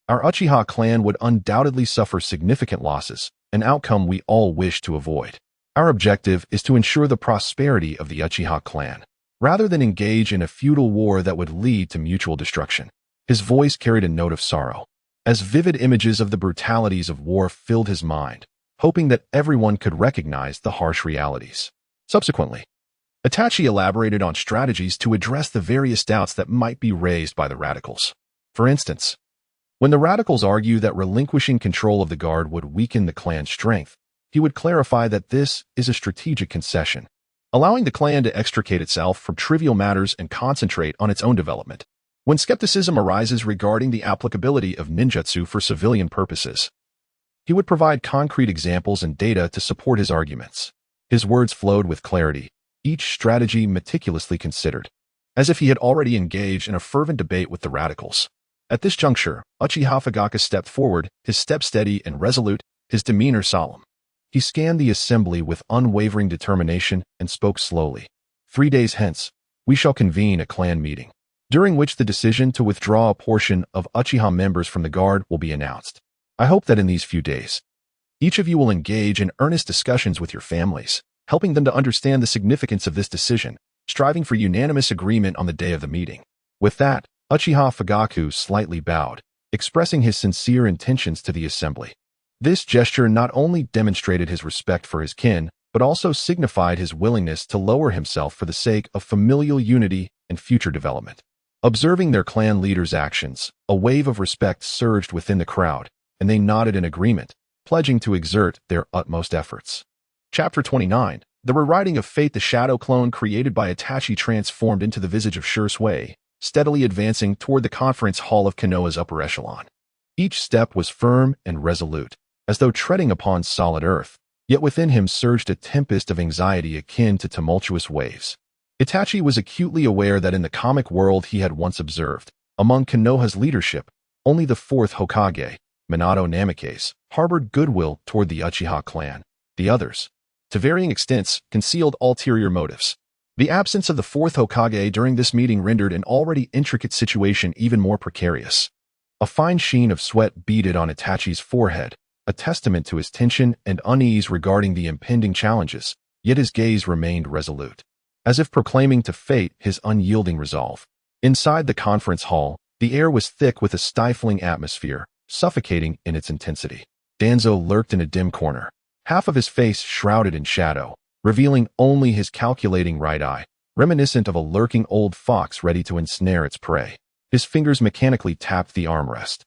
Our Uchiha clan would undoubtedly suffer significant losses, an outcome we all wish to avoid. Our objective is to ensure the prosperity of the Uchiha clan, rather than engage in a feudal war that would lead to mutual destruction." His voice carried a note of sorrow, as vivid images of the brutalities of war filled his mind, hoping that everyone could recognize the harsh realities. Subsequently, Itachi elaborated on strategies to address the various doubts that might be raised by the radicals. For instance, when the radicals argue that relinquishing control of the guard would weaken the clan's strength, he would clarify that this is a strategic concession, allowing the clan to extricate itself from trivial matters and concentrate on its own development. When skepticism arises regarding the applicability of ninjutsu for civilian purposes, he would provide concrete examples and data to support his arguments. His words flowed with clarity, each strategy meticulously considered, as if he had already engaged in a fervent debate with the radicals. At this juncture, Uchiha Fugaka stepped forward, his step steady and resolute, his demeanor solemn. He scanned the assembly with unwavering determination and spoke slowly. 3 days hence, we shall convene a clan meeting, during which the decision to withdraw a portion of Uchiha members from the guard will be announced. I hope that in these few days, each of you will engage in earnest discussions with your families, helping them to understand the significance of this decision, striving for unanimous agreement on the day of the meeting. With that, Uchiha Fugaku slightly bowed, expressing his sincere intentions to the assembly. This gesture not only demonstrated his respect for his kin, but also signified his willingness to lower himself for the sake of familial unity and future development. Observing their clan leader's actions, a wave of respect surged within the crowd, and they nodded in agreement, pledging to exert their utmost efforts. Chapter 29. The rewriting of fate. The shadow clone created by Itachi transformed into the visage of Shursui, steadily advancing toward the conference hall of Konoha's upper echelon. Each step was firm and resolute, as though treading upon solid earth, yet within him surged a tempest of anxiety akin to tumultuous waves. Itachi was acutely aware that in the comic world he had once observed, among Konoha's leadership, only the fourth Hokage, Minato Namikaze, harbored goodwill toward the Uchiha clan. The others, to varying extents, concealed ulterior motives. The absence of the fourth Hokage during this meeting rendered an already intricate situation even more precarious. A fine sheen of sweat beaded on Itachi's forehead, a testament to his tension and unease regarding the impending challenges, yet his gaze remained resolute, as if proclaiming to fate his unyielding resolve. Inside the conference hall, the air was thick with a stifling atmosphere, suffocating in its intensity. Danzo lurked in a dim corner, half of his face shrouded in shadow, revealing only his calculating right eye, reminiscent of a lurking old fox ready to ensnare its prey. His fingers mechanically tapped the armrest,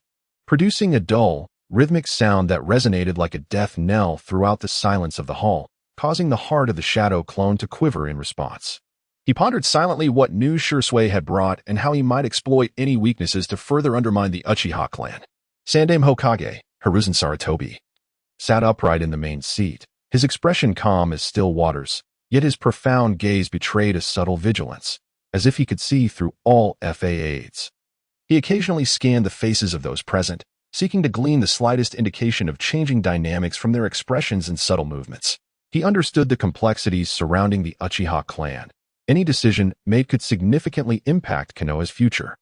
producing a dull, rhythmic sound that resonated like a death knell throughout the silence of the hall, causing the heart of the shadow clone to quiver in response. He pondered silently what news Shursui had brought and how he might exploit any weaknesses to further undermine the Uchiha clan. Sandaime Hokage, Hiruzen Sarutobi, sat upright in the main seat, his expression calm as still waters, yet his profound gaze betrayed a subtle vigilance, as if he could see through all FAAs. He occasionally scanned the faces of those present, seeking to glean the slightest indication of changing dynamics from their expressions and subtle movements. He understood the complexities surrounding the Uchiha clan. Any decision made could significantly impact Konoha's future,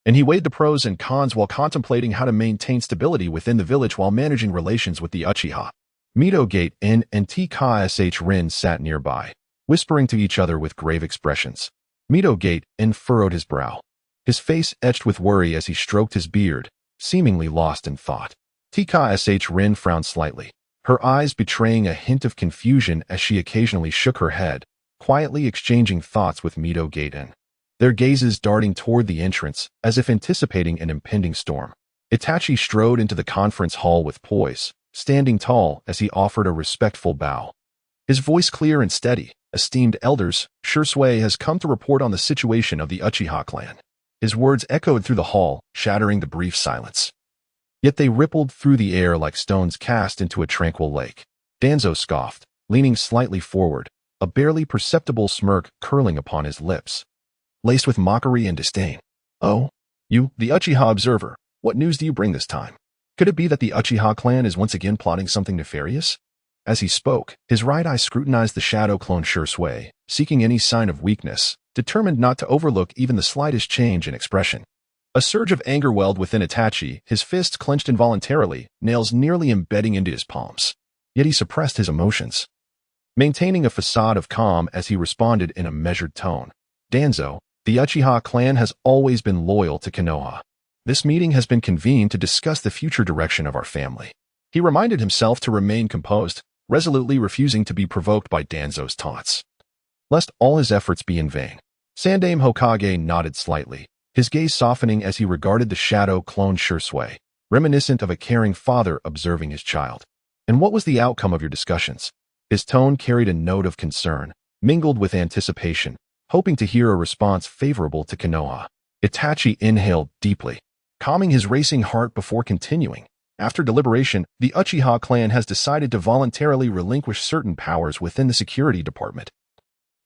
and he weighed the pros and cons while contemplating how to maintain stability within the village while managing relations with the Uchiha. Midogate and Tksh Rin sat nearby, whispering to each other with grave expressions. Midogate furrowed his brow, his face etched with worry as he stroked his beard, seemingly lost in thought. Tksh Rin frowned slightly, her eyes betraying a hint of confusion as she occasionally shook her head, quietly exchanging thoughts with Midogate, their gazes darting toward the entrance as if anticipating an impending storm. Itachi strode into the conference hall with poise, standing tall as he offered a respectful bow. His voice clear and steady. "Esteemed elders, Shursui has come to report on the situation of the Uchiha clan." His words echoed through the hall, shattering the brief silence. Yet they rippled through the air like stones cast into a tranquil lake. Danzo scoffed, leaning slightly forward, a barely perceptible smirk curling upon his lips, laced with mockery and disdain. "Oh, you, the Uchiha observer, what news do you bring this time? Could it be that the Uchiha clan is once again plotting something nefarious?" As he spoke, his right eye scrutinized the shadow clone Shursui, seeking any sign of weakness, determined not to overlook even the slightest change in expression. A surge of anger welled within Itachi, his fists clenched involuntarily, nails nearly embedding into his palms. Yet he suppressed his emotions, maintaining a facade of calm as he responded in a measured tone. "Danzo, the Uchiha clan has always been loyal to Konoha. This meeting has been convened to discuss the future direction of our family." He reminded himself to remain composed, resolutely refusing to be provoked by Danzo's taunts, lest all his efforts be in vain. Sandaime Hokage nodded slightly, his gaze softening as he regarded the shadow clone Shursui, reminiscent of a caring father observing his child. "And what was the outcome of your discussions?" His tone carried a note of concern, mingled with anticipation, hoping to hear a response favorable to Konoha. Itachi inhaled deeply, calming his racing heart before continuing. "After deliberation, the Uchiha clan has decided to voluntarily relinquish certain powers within the security department,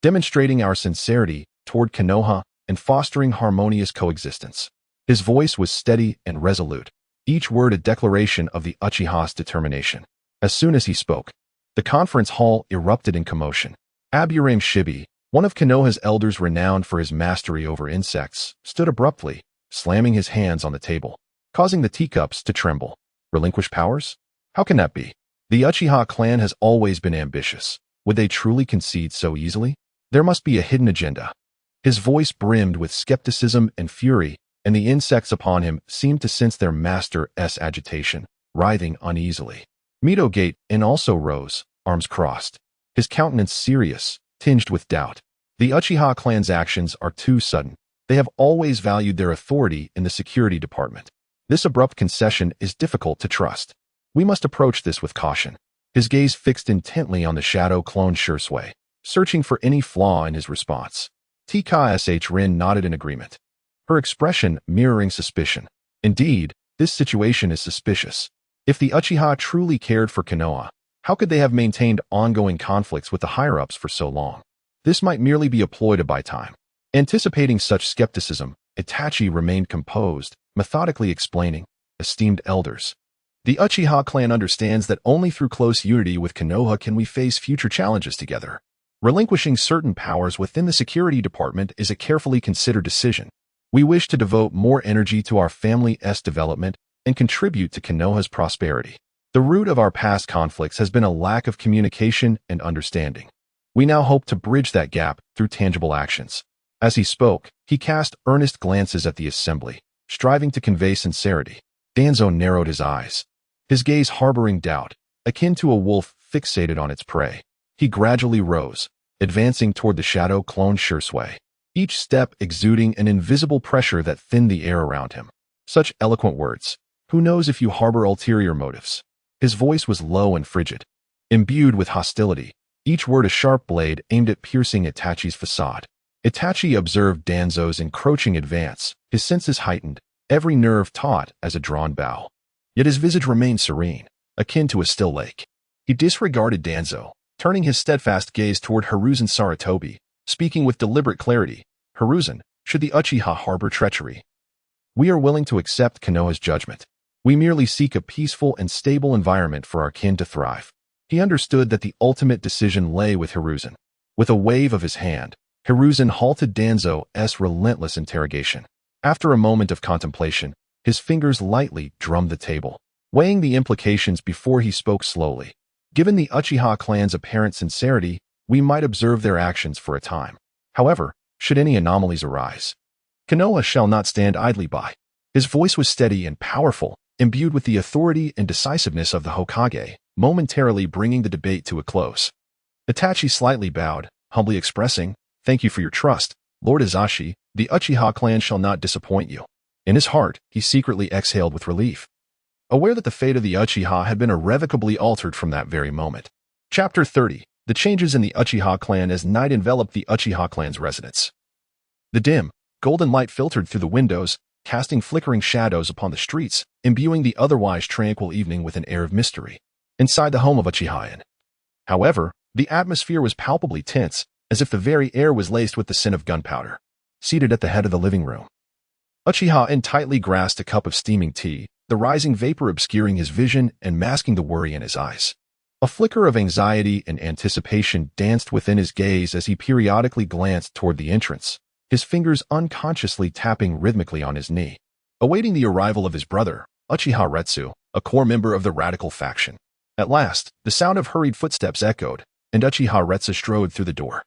demonstrating our sincerity toward Konoha and fostering harmonious coexistence." His voice was steady and resolute, each word a declaration of the Uchiha's determination. As soon as he spoke, the conference hall erupted in commotion. Aburame Shibi, one of Konoha's elders renowned for his mastery over insects, stood abruptly, slamming his hands on the table, causing the teacups to tremble. "Relinquish powers? How can that be? The Uchiha clan has always been ambitious. Would they truly concede so easily? There must be a hidden agenda." His voice brimmed with skepticism and fury, and the insects upon him seemed to sense their master's agitation, writhing uneasily. Midogate also rose, arms crossed, his countenance serious, tinged with doubt. "The Uchiha clan's actions are too sudden. They have always valued their authority in the security department. This abrupt concession is difficult to trust. We must approach this with caution." His gaze fixed intently on the shadow clone Shursui, searching for any flaw in his response. Tksh Rin nodded in agreement, her expression mirroring suspicion. "Indeed, this situation is suspicious. If the Uchiha truly cared for Konoha, how could they have maintained ongoing conflicts with the higher-ups for so long?" this might merely be a ploy to buy time. Anticipating such skepticism, Itachi remained composed, methodically explaining, "Esteemed elders, the Uchiha clan understands that only through close unity with Konoha can we face future challenges together. Relinquishing certain powers within the security department is a carefully considered decision. We wish to devote more energy to our family's development and contribute to Konoha's prosperity. The root of our past conflicts has been a lack of communication and understanding. We now hope to bridge that gap through tangible actions." As he spoke, he cast earnest glances at the assembly, striving to convey sincerity. Danzo narrowed his eyes, his gaze harboring doubt, akin to a wolf fixated on its prey. He gradually rose, advancing toward the shadow clone Shursui, each step exuding an invisible pressure that thinned the air around him. Such eloquent words. Who knows if you harbor ulterior motives? His voice was low and frigid, imbued with hostility, each word a sharp blade aimed at piercing Itachi's facade. Itachi observed Danzo's encroaching advance, his senses heightened, every nerve taut as a drawn bow. Yet his visage remained serene, akin to a still lake. He disregarded Danzo, turning his steadfast gaze toward Hiruzen Sarutobi, speaking with deliberate clarity. "Hiruzen, should the Uchiha harbor treachery, we are willing to accept Konoha's judgment. We merely seek a peaceful and stable environment for our kin to thrive." He understood that the ultimate decision lay with Hiruzen. With a wave of his hand, Hiruzen halted Danzo's relentless interrogation. After a moment of contemplation, his fingers lightly drummed the table, weighing the implications before he spoke slowly. "Given the Uchiha clan's apparent sincerity, we might observe their actions for a time. However, should any anomalies arise, Konoha shall not stand idly by." His voice was steady and powerful, imbued with the authority and decisiveness of the Hokage, momentarily bringing the debate to a close. Itachi slightly bowed, humbly expressing, "Thank you for your trust, Lord Itachi. The Uchiha clan shall not disappoint you." In his heart, he secretly exhaled with relief, aware that the fate of the Uchiha had been irrevocably altered from that very moment. Chapter 30. The changes in the Uchiha clan as night enveloped the Uchiha clan's residence. The dim, golden light filtered through the windows, casting flickering shadows upon the streets, imbuing the otherwise tranquil evening with an air of mystery. Inside the home of Uchiha, however, the atmosphere was palpably tense, as if the very air was laced with the scent of gunpowder. Seated at the head of the living room, Uchiha tightly grasped a cup of steaming tea, the rising vapor obscuring his vision and masking the worry in his eyes. A flicker of anxiety and anticipation danced within his gaze as he periodically glanced toward the entrance, his fingers unconsciously tapping rhythmically on his knee, awaiting the arrival of his brother, Uchiha Retsu, a core member of the radical faction. At last, the sound of hurried footsteps echoed, and Uchiha Retsu strode through the door.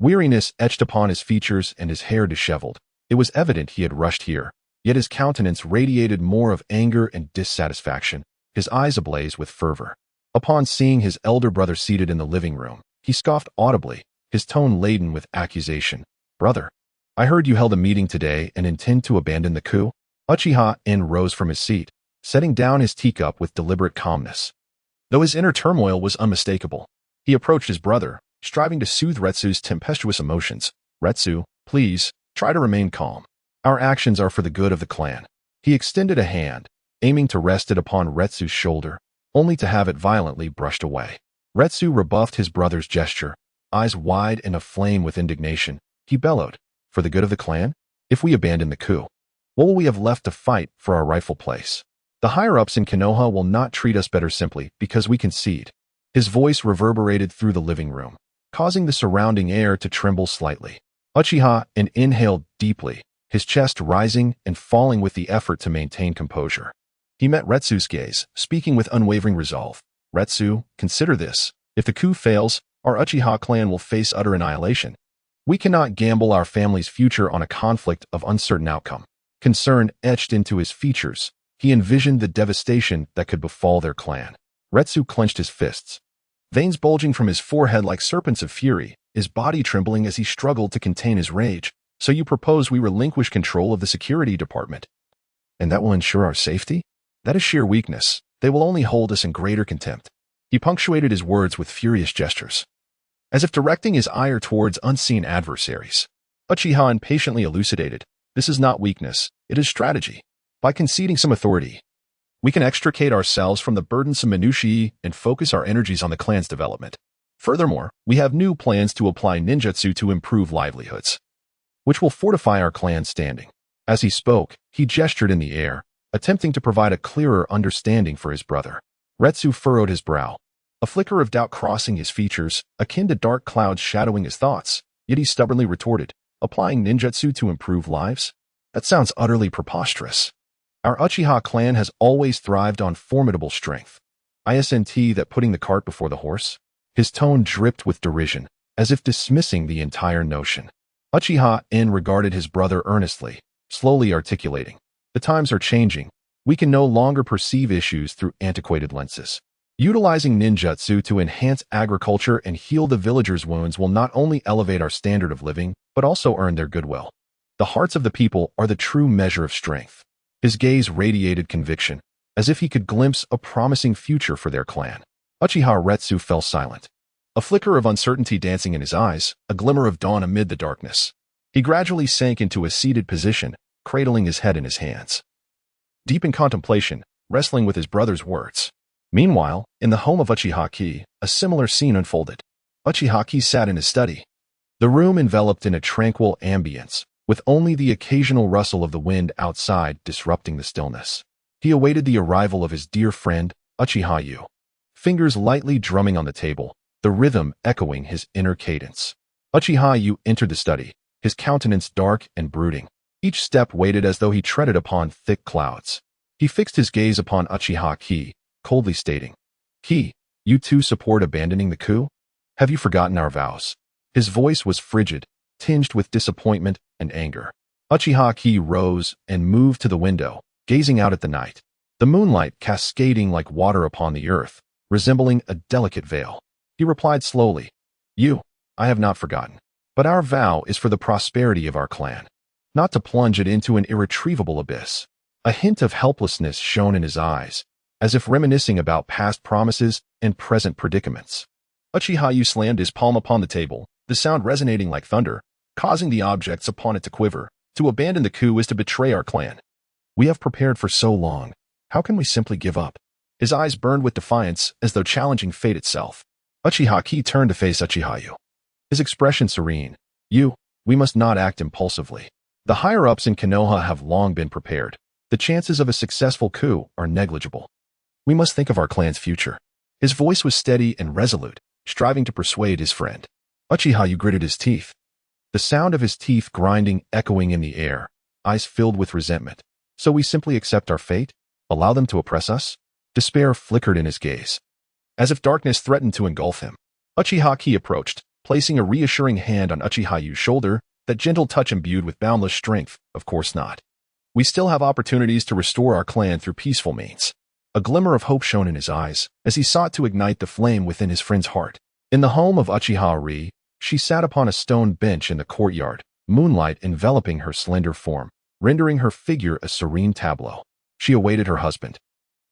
Weariness etched upon his features and his hair disheveled. It was evident he had rushed here, yet his countenance radiated more of anger and dissatisfaction, his eyes ablaze with fervor. Upon seeing his elder brother seated in the living room, he scoffed audibly, his tone laden with accusation. "Brother, I heard you held a meeting today and intend to abandon the coup?" Uchiha rose from his seat, setting down his teacup with deliberate calmness. Though his inner turmoil was unmistakable, he approached his brother, striving to soothe Retsu's tempestuous emotions. "Retsu, please, try to remain calm. Our actions are for the good of the clan." He extended a hand, aiming to rest it upon Retsu's shoulder, only to have it violently brushed away. Retsu rebuffed his brother's gesture, eyes wide and aflame with indignation. He bellowed, "For the good of the clan? If we abandon the coup, what will we have left to fight for our rightful place? The higher-ups in Konoha will not treat us better simply because we concede." His voice reverberated through the living room, causing the surrounding air to tremble slightly. Uchiha inhaled deeply, his chest rising and falling with the effort to maintain composure. He met Retsu's gaze, speaking with unwavering resolve. "Retsu, consider this. If the coup fails, our Uchiha clan will face utter annihilation. We cannot gamble our family's future on a conflict of uncertain outcome." Concern etched into his features. He envisioned the devastation that could befall their clan. Retsu clenched his fists, veins bulging from his forehead like serpents of fury, his body trembling as he struggled to contain his rage. "So you propose we relinquish control of the security department? And that will ensure our safety? That is sheer weakness. They will only hold us in greater contempt." He punctuated his words with furious gestures, as if directing his ire towards unseen adversaries. Uchiha impatiently elucidated, "This is not weakness, it is strategy. By conceding some authority, we can extricate ourselves from the burdensome minutiae and focus our energies on the clan's development." Furthermore, we have new plans to apply ninjutsu to improve livelihoods, which will fortify our clan's standing. As he spoke, he gestured in the air, attempting to provide a clearer understanding for his brother. Retsu furrowed his brow, a flicker of doubt crossing his features, akin to dark clouds shadowing his thoughts, yet he stubbornly retorted, applying ninjutsu to improve lives? That sounds utterly preposterous. Our Uchiha clan has always thrived on formidable strength. Isn't that putting the cart before the horse? His tone dripped with derision, as if dismissing the entire notion. Uchiha In regarded his brother earnestly, slowly articulating, the times are changing. We can no longer perceive issues through antiquated lenses. Utilizing ninjutsu to enhance agriculture and heal the villagers' wounds will not only elevate our standard of living, but also earn their goodwill. The hearts of the people are the true measure of strength. His gaze radiated conviction, as if he could glimpse a promising future for their clan. Uchiha Retsu fell silent, a flicker of uncertainty dancing in his eyes, a glimmer of dawn amid the darkness. He gradually sank into a seated position, cradling his head in his hands, deep in contemplation, wrestling with his brother's words. Meanwhile, in the home of Uchiha Ki, a similar scene unfolded. Uchiha Ki sat in his study, the room enveloped in a tranquil ambience, with only the occasional rustle of the wind outside disrupting the stillness. He awaited the arrival of his dear friend, Uchiha Yu, fingers lightly drumming on the table, the rhythm echoing his inner cadence. Uchiha Yu entered the study, his countenance dark and brooding. Each step weighted as though he treaded upon thick clouds. He fixed his gaze upon Uchiha Ki, coldly stating, Ki, you too support abandoning the coup? Have you forgotten our vows? His voice was frigid, tinged with disappointment and anger. Uchiha Ki rose and moved to the window, gazing out at the night, the moonlight cascading like water upon the earth, resembling a delicate veil. He replied slowly, I have not forgotten. But our vow is for the prosperity of our clan, not to plunge it into an irretrievable abyss. A hint of helplessness shone in his eyes, as if reminiscing about past promises and present predicaments. Uchiha Yu slammed his palm upon the table, the sound resonating like thunder, causing the objects upon it to quiver. To abandon the coup is to betray our clan. We have prepared for so long. How can we simply give up? His eyes burned with defiance, as though challenging fate itself. Uchiha Ki turned to face Uchiha Yu, his expression serene. We must not act impulsively. The higher-ups in Konoha have long been prepared. The chances of a successful coup are negligible. We must think of our clan's future. His voice was steady and resolute, striving to persuade his friend. Uchiha Yu gritted his teeth, the sound of his teeth grinding echoing in the air, eyes filled with resentment. So we simply accept our fate? Allow them to oppress us? Despair flickered in his gaze, as if darkness threatened to engulf him. Uchiha Ki approached, placing a reassuring hand on Uchiha Yu's shoulder, that gentle touch imbued with boundless strength. Of course not. We still have opportunities to restore our clan through peaceful means. A glimmer of hope shone in his eyes, as he sought to ignite the flame within his friend's heart. In the home of Uchiha Ri, she sat upon a stone bench in the courtyard, moonlight enveloping her slender form, rendering her figure a serene tableau. She awaited her husband,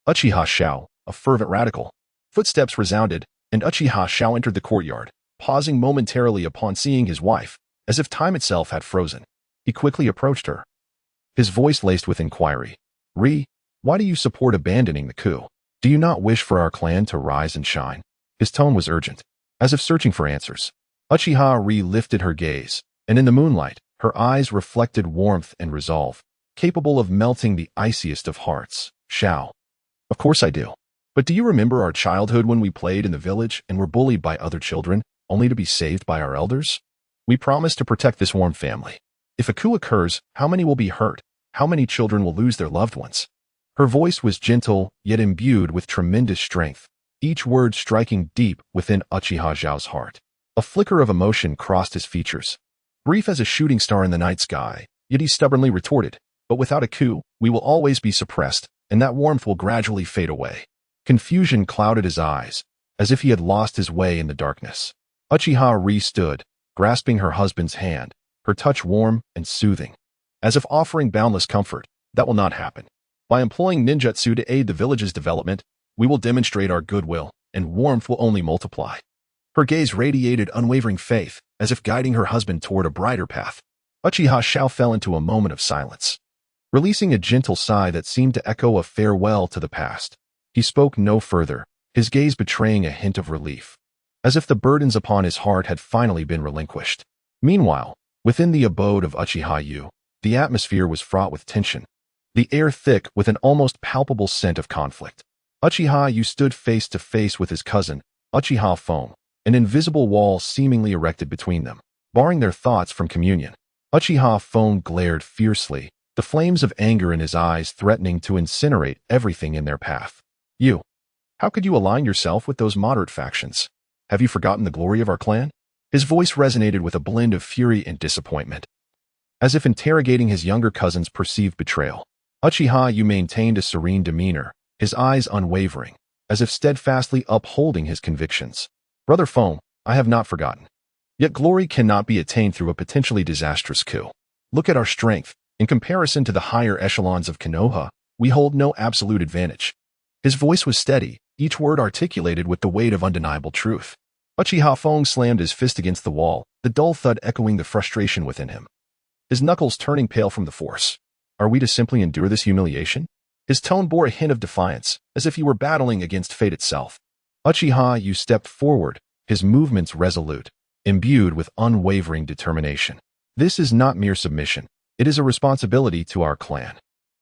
Uchiha Shao, a fervent radical. Footsteps resounded, and Uchiha Shao entered the courtyard, pausing momentarily upon seeing his wife, as if time itself had frozen. He quickly approached her, his voice laced with inquiry. Ri, why do you support abandoning the coup? Do you not wish for our clan to rise and shine? His tone was urgent, as if searching for answers. Uchiha Ri lifted her gaze, and in the moonlight, her eyes reflected warmth and resolve, capable of melting the iciest of hearts. Shao. Of course I do. But do you remember our childhood when we played in the village and were bullied by other children, only to be saved by our elders? We promised to protect this warm family. If a coup occurs, how many will be hurt? How many children will lose their loved ones? Her voice was gentle, yet imbued with tremendous strength, each word striking deep within Uchiha Zhao's heart. A flicker of emotion crossed his features. Brief as a shooting star in the night sky, yet he stubbornly retorted, but without a coup, we will always be suppressed, and that warmth will gradually fade away. Confusion clouded his eyes, as if he had lost his way in the darkness. Uchiha Ri stood, grasping her husband's hand, her touch warm and soothing, as if offering boundless comfort. That will not happen. By employing ninjutsu to aid the village's development, we will demonstrate our goodwill, and warmth will only multiply. Her gaze radiated unwavering faith, as if guiding her husband toward a brighter path. Uchiha Shao fell into a moment of silence, releasing a gentle sigh that seemed to echo a farewell to the past. He spoke no further, his gaze betraying a hint of relief. as if the burdens upon his heart had finally been relinquished. Meanwhile, within the abode of Uchiha Yu, the atmosphere was fraught with tension, the air thick with an almost palpable scent of conflict. Uchiha Yu stood face to face with his cousin, Uchiha Foam, an invisible wall seemingly erected between them, barring their thoughts from communion. Uchiha Foam glared fiercely, the flames of anger in his eyes threatening to incinerate everything in their path. You, how could you align yourself with those moderate factions? Have you forgotten the glory of our clan? His voice resonated with a blend of fury and disappointment, as if interrogating his younger cousin's perceived betrayal. Uchiha Yu maintained a serene demeanor, his eyes unwavering, as if steadfastly upholding his convictions. Brother Foam, I have not forgotten. Yet glory cannot be attained through a potentially disastrous coup. Look at our strength. In comparison to the higher echelons of Konoha, we hold no absolute advantage. His voice was steady, each word articulated with the weight of undeniable truth. Uchiha Foam slammed his fist against the wall, the dull thud echoing the frustration within him, his knuckles turning pale from the force. Are we to simply endure this humiliation? His tone bore a hint of defiance, as if he were battling against fate itself. Uchiha Yu stepped forward, his movements resolute, imbued with unwavering determination. This is not mere submission. It is a responsibility to our clan.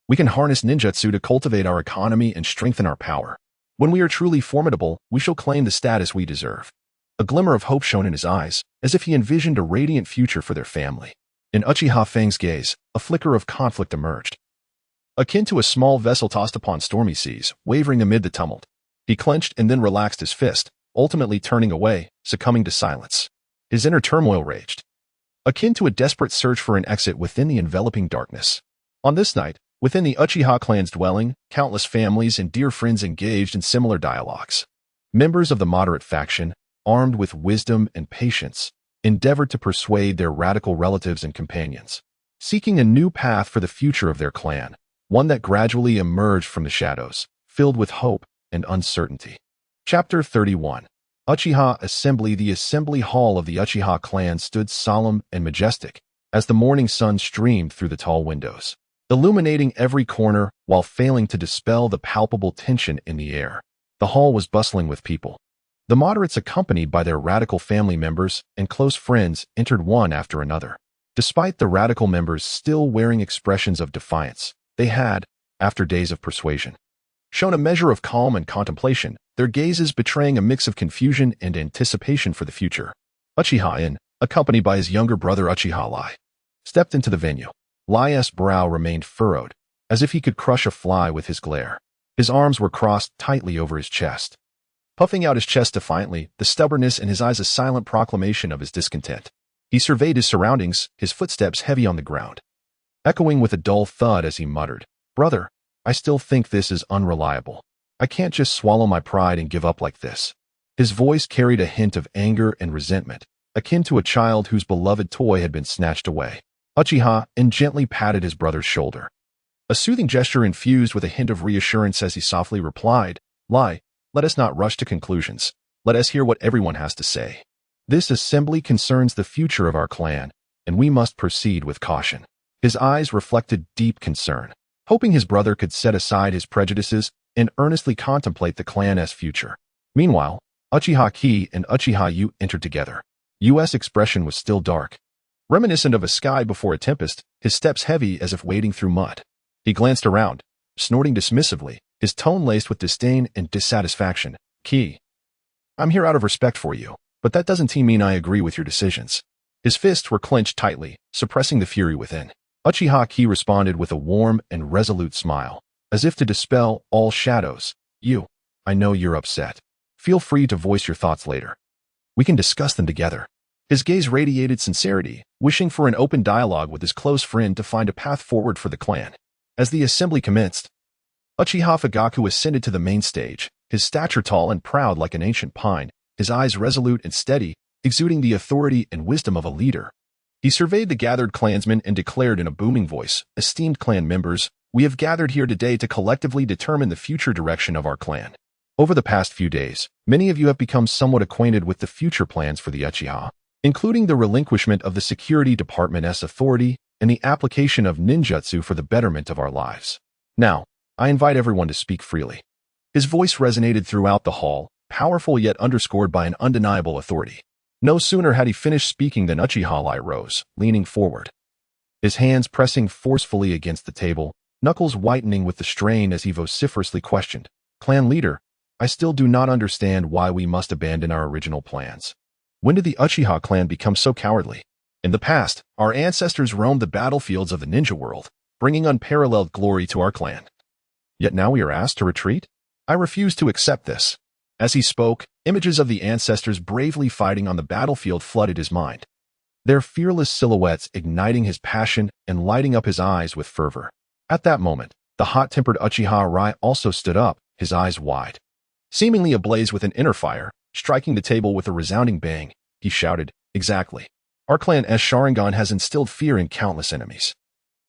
We can harness ninjutsu to cultivate our economy and strengthen our power. When we are truly formidable, we shall claim the status we deserve. A glimmer of hope shone in his eyes, as if he envisioned a radiant future for their family. In Uchiha Fang's gaze, a flicker of conflict emerged, akin to a small vessel tossed upon stormy seas, wavering amid the tumult. He clenched and then relaxed his fist, ultimately turning away, succumbing to silence. His inner turmoil raged, akin to a desperate search for an exit within the enveloping darkness. On this night, within the Uchiha clan's dwelling, countless families and dear friends engaged in similar dialogues. Members of the moderate faction, armed with wisdom and patience, endeavored to persuade their radical relatives and companions, seeking a new path for the future of their clan, one that gradually emerged from the shadows, filled with hope and uncertainty. Chapter 31. Uchiha Assembly. The assembly hall of the Uchiha clan stood solemn and majestic as the morning sun streamed through the tall windows, illuminating every corner while failing to dispel the palpable tension in the air. The hall was bustling with people. The moderates, accompanied by their radical family members and close friends, entered one after another. Despite the radical members still wearing expressions of defiance, they had, after days of persuasion, shown a measure of calm and contemplation, their gazes betraying a mix of confusion and anticipation for the future. Uchiha In, accompanied by his younger brother Uchiha Lai, stepped into the venue. Lai's brow remained furrowed, as if he could crush a fly with his glare. His arms were crossed tightly over his chest, puffing out his chest defiantly, the stubbornness in his eyes a silent proclamation of his discontent. He surveyed his surroundings, his footsteps heavy on the ground, echoing with a dull thud as he muttered, "Brother, I still think this is unreliable. I can't just swallow my pride and give up like this." His voice carried a hint of anger and resentment, akin to a child whose beloved toy had been snatched away. Uchiha In gently patted his brother's shoulder, a soothing gesture infused with a hint of reassurance as he softly replied, "Lai, let us not rush to conclusions. Let us hear what everyone has to say. This assembly concerns the future of our clan, and we must proceed with caution." His eyes reflected deep concern, hoping his brother could set aside his prejudices and earnestly contemplate the clan's future. Meanwhile, Uchiha Ki and Uchiha Yu entered together. Yu's expression was still dark, reminiscent of a sky before a tempest, his steps heavy as if wading through mud. He glanced around, snorting dismissively, his tone laced with disdain and dissatisfaction. "Ki, I'm here out of respect for you, but that doesn't mean I agree with your decisions." His fists were clenched tightly, suppressing the fury within. Uchiha Ki responded with a warm and resolute smile, as if to dispel all shadows. "You, I know you're upset. Feel free to voice your thoughts later. We can discuss them together." His gaze radiated sincerity, wishing for an open dialogue with his close friend to find a path forward for the clan. As the assembly commenced, Uchiha Fugaku ascended to the main stage, his stature tall and proud like an ancient pine, his eyes resolute and steady, exuding the authority and wisdom of a leader. He surveyed the gathered clansmen and declared in a booming voice, "Esteemed clan members, we have gathered here today to collectively determine the future direction of our clan. Over the past few days, many of you have become somewhat acquainted with the future plans for the Uchiha, including the relinquishment of the Security Department's authority and the application of ninjutsu for the betterment of our lives. Now, I invite everyone to speak freely." His voice resonated throughout the hall, powerful yet underscored by an undeniable authority. No sooner had he finished speaking than Uchiha rose, leaning forward, his hands pressing forcefully against the table, knuckles whitening with the strain as he vociferously questioned, "Clan leader, I still do not understand why we must abandon our original plans. When did the Uchiha clan become so cowardly? In the past, our ancestors roamed the battlefields of the ninja world, bringing unparalleled glory to our clan. Yet now we are asked to retreat? I refuse to accept this." As he spoke, images of the ancestors bravely fighting on the battlefield flooded his mind, their fearless silhouettes igniting his passion and lighting up his eyes with fervor. At that moment, the hot-tempered Uchiha also stood up, his eyes wide, seemingly ablaze with an inner fire. Striking the table with a resounding bang, he shouted, "Exactly. Our clan's Sharingan has instilled fear in countless enemies.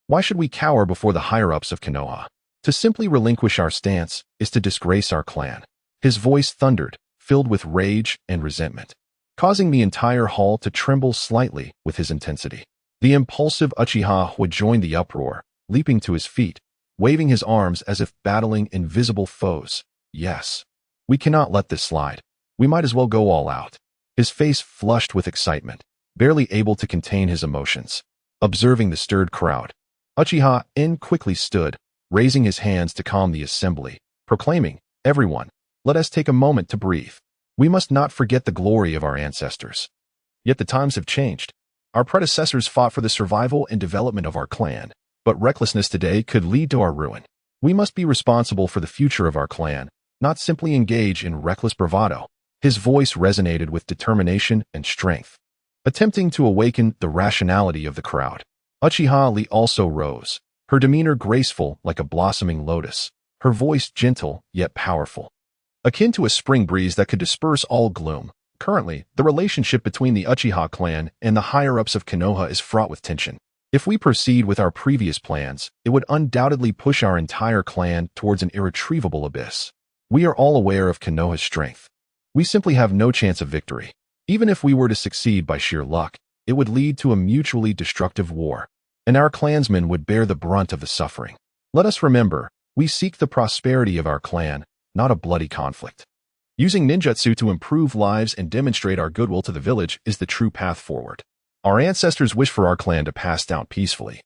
Why should we cower before the higher-ups of Konoha? To simply relinquish our stance is to disgrace our clan." His voice thundered, filled with rage and resentment, causing the entire hall to tremble slightly with his intensity. The impulsive Uchiha would join the uproar, leaping to his feet, waving his arms as if battling invisible foes. "Yes. We cannot let this slide. We might as well go all out." His face flushed with excitement, barely able to contain his emotions. Observing the stirred crowd, Uchiha quickly stood, raising his hands to calm the assembly, proclaiming, "Everyone, let us take a moment to breathe. We must not forget the glory of our ancestors. Yet the times have changed. Our predecessors fought for the survival and development of our clan, but recklessness today could lead to our ruin. We must be responsible for the future of our clan, not simply engage in reckless bravado." His voice resonated with determination and strength, attempting to awaken the rationality of the crowd. Uchiha also rose, her demeanor graceful like a blossoming lotus, her voice gentle yet powerful, akin to a spring breeze that could disperse all gloom. Currently, the relationship between the Uchiha clan and the higher-ups of Konoha is fraught with tension. If we proceed with our previous plans, it would undoubtedly push our entire clan towards an irretrievable abyss. We are all aware of Konoha's strength. We simply have no chance of victory. Even if we were to succeed by sheer luck, it would lead to a mutually destructive war, and our clansmen would bear the brunt of the suffering. Let us remember, we seek the prosperity of our clan, not a bloody conflict. Using ninjutsu to improve lives and demonstrate our goodwill to the village is the true path forward. Our ancestors wish for our clan to pass down peacefully,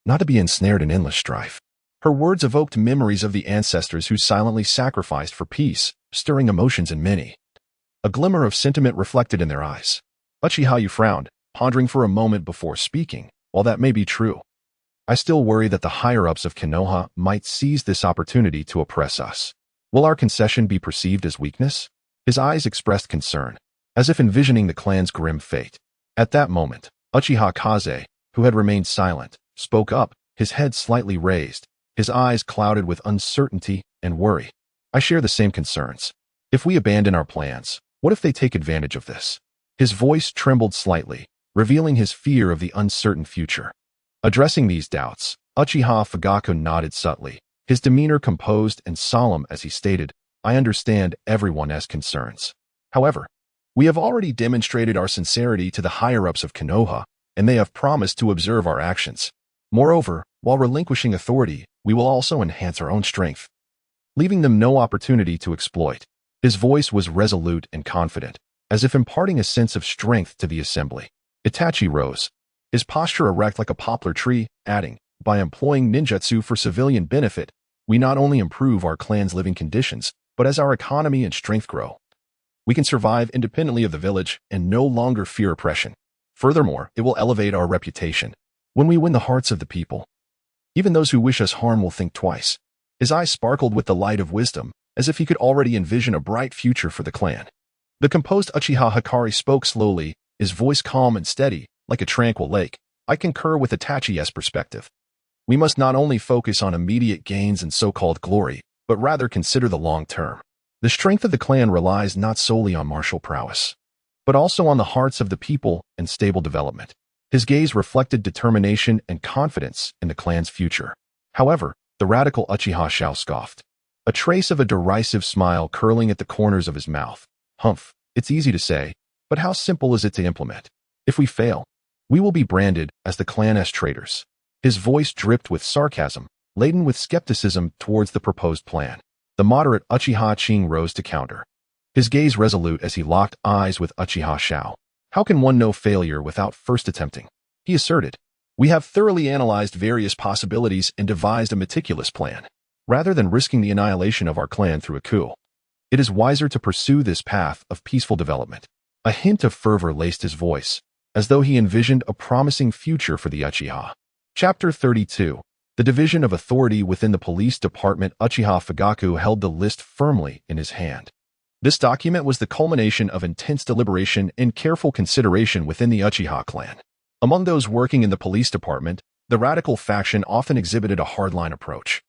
not to be ensnared in endless strife. Her words evoked memories of the ancestors who silently sacrificed for peace, stirring emotions in many. A glimmer of sentiment reflected in their eyes. Uchiha frowned, pondering for a moment before speaking. "While that may be true, I still worry that the higher-ups of Konoha might seize this opportunity to oppress us. Will our concession be perceived as weakness?" His eyes expressed concern, as if envisioning the clan's grim fate. At that moment, Uchiha Kaze, who had remained silent, spoke up, his head slightly raised, his eyes clouded with uncertainty and worry. "I share the same concerns. If we abandon our plans, what if they take advantage of this?" His voice trembled slightly, revealing his fear of the uncertain future. Addressing these doubts, Uchiha Fugaku nodded subtly, his demeanor composed and solemn as he stated, "I understand everyone has concerns. However, we have already demonstrated our sincerity to the higher-ups of Konoha, and they have promised to observe our actions. Moreover, while relinquishing authority, we will also enhance our own strength, leaving them no opportunity to exploit." His voice was resolute and confident, as if imparting a sense of strength to the assembly. Itachi rose, his posture erect like a poplar tree, adding, "By employing ninjutsu for civilian benefit, we not only improve our clan's living conditions, but as our economy and strength grow, we can survive independently of the village and no longer fear oppression. Furthermore, it will elevate our reputation. When we win the hearts of the people, even those who wish us harm will think twice." His eyes sparkled with the light of wisdom, as if he could already envision a bright future for the clan. The composed Uchiha Hikari spoke slowly, his voice calm and steady, like a tranquil lake. "I concur with Itachi's perspective. We must not only focus on immediate gains and so-called glory, but rather consider the long term. The strength of the clan relies not solely on martial prowess, but also on the hearts of the people and stable development." His gaze reflected determination and confidence in the clan's future. However, the radical Uchiha Shao scoffed, a trace of a derisive smile curling at the corners of his mouth. "Humph, it's easy to say, but how simple is it to implement? If we fail, we will be branded as the clan's traitors." His voice dripped with sarcasm, laden with skepticism towards the proposed plan. The moderate Uchiha Ching rose to counter, his gaze resolute as he locked eyes with Uchiha Shao. "How can one know failure without first attempting?" he asserted. "We have thoroughly analyzed various possibilities and devised a meticulous plan. Rather than risking the annihilation of our clan through a coup, it is wiser to pursue this path of peaceful development." A hint of fervor laced his voice, as though he envisioned a promising future for the Uchiha. Chapter 32. The Division of Authority within the Police Department. Uchiha Fugaku held the list firmly in his hand. This document was the culmination of intense deliberation and careful consideration within the Uchiha clan. Among those working in the police department, the radical faction often exhibited a hardline approach,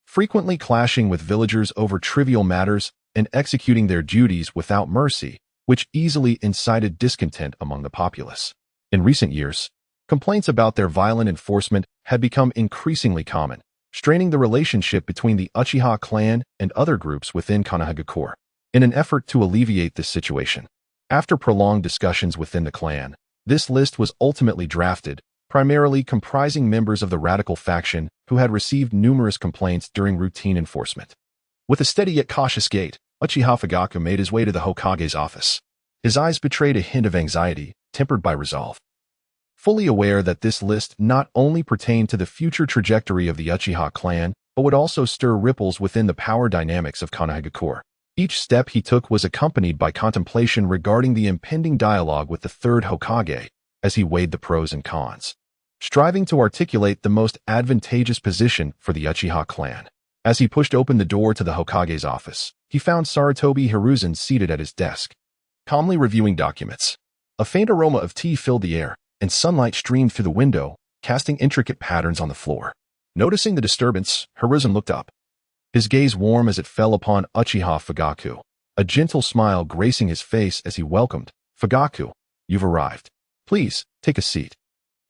frequently clashing with villagers over trivial matters and executing their duties without mercy, which easily incited discontent among the populace. In recent years, complaints about their violent enforcement had become increasingly common, straining the relationship between the Uchiha clan and other groups within Konohagakure. In an effort to alleviate this situation, after prolonged discussions within the clan, this list was ultimately drafted, primarily comprising members of the radical faction who had received numerous complaints during routine enforcement. With a steady yet cautious gait, Uchiha Fugaku made his way to the Hokage's office. His eyes betrayed a hint of anxiety, tempered by resolve. Fully aware that this list not only pertained to the future trajectory of the Uchiha clan, but would also stir ripples within the power dynamics of Konohagakure. Each step he took was accompanied by contemplation regarding the impending dialogue with the third Hokage, as he weighed the pros and cons, striving to articulate the most advantageous position for the Uchiha clan. As he pushed open the door to the Hokage's office, he found Sarutobi Hiruzen seated at his desk, calmly reviewing documents. A faint aroma of tea filled the air, and sunlight streamed through the window, casting intricate patterns on the floor. Noticing the disturbance, Hiruzen looked up, his gaze warm as it fell upon Uchiha Fugaku, a gentle smile gracing his face as he welcomed, "Fugaku, you've arrived. Please, take a seat."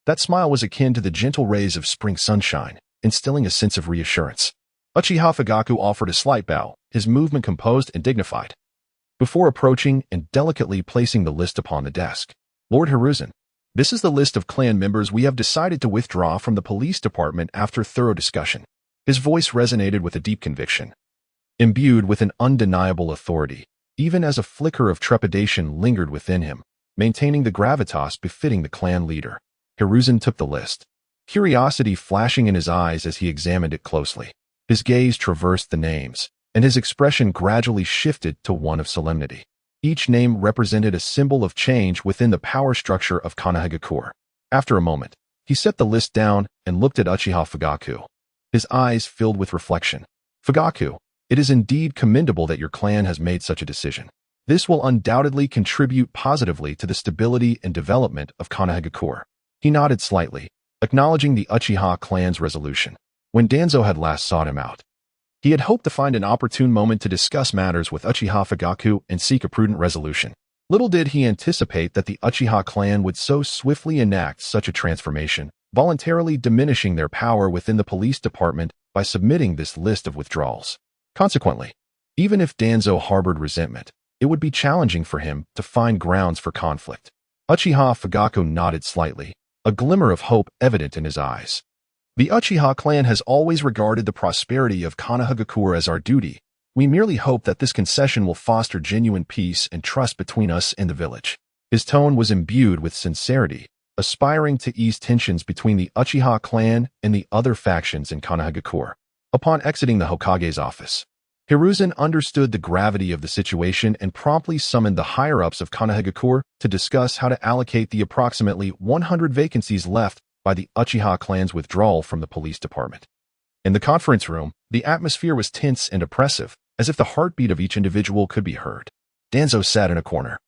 That smile was akin to the gentle rays of spring sunshine, instilling a sense of reassurance. Uchiha Fugaku offered a slight bow, his movement composed and dignified. Before approaching and delicately placing the list upon the desk, "Lord Hiruzen, this is the list of clan members we have decided to withdraw from the police department after thorough discussion." His voice resonated with a deep conviction, imbued with an undeniable authority, even as a flicker of trepidation lingered within him, maintaining the gravitas befitting the clan leader. Hiruzen took the list, curiosity flashing in his eyes as he examined it closely. His gaze traversed the names, and his expression gradually shifted to one of solemnity. Each name represented a symbol of change within the power structure of Konohagakure. After a moment, he set the list down and looked at Uchiha Fugaku, his eyes filled with reflection. "Fugaku, it is indeed commendable that your clan has made such a decision. This will undoubtedly contribute positively to the stability and development of Konohagakure." He nodded slightly, acknowledging the Uchiha clan's resolution. When Danzo had last sought him out, he had hoped to find an opportune moment to discuss matters with Uchiha Fugaku and seek a prudent resolution. Little did he anticipate that the Uchiha clan would so swiftly enact such a transformation, voluntarily diminishing their power within the police department by submitting this list of withdrawals. Consequently, even if Danzo harbored resentment, it would be challenging for him to find grounds for conflict. Uchiha Fugaku nodded slightly, a glimmer of hope evident in his eyes. "The Uchiha clan has always regarded the prosperity of Konohagakure as our duty. We merely hope that this concession will foster genuine peace and trust between us and the village." His tone was imbued with sincerity, aspiring to ease tensions between the Uchiha clan and the other factions in Konohagakure. Upon exiting the Hokage's office, Hiruzen understood the gravity of the situation and promptly summoned the higher-ups of Konohagakure to discuss how to allocate the approximately 100 vacancies left by the Uchiha clan's withdrawal from the police department. In the conference room, the atmosphere was tense and oppressive, as if the heartbeat of each individual could be heard. Danzo sat in a corner,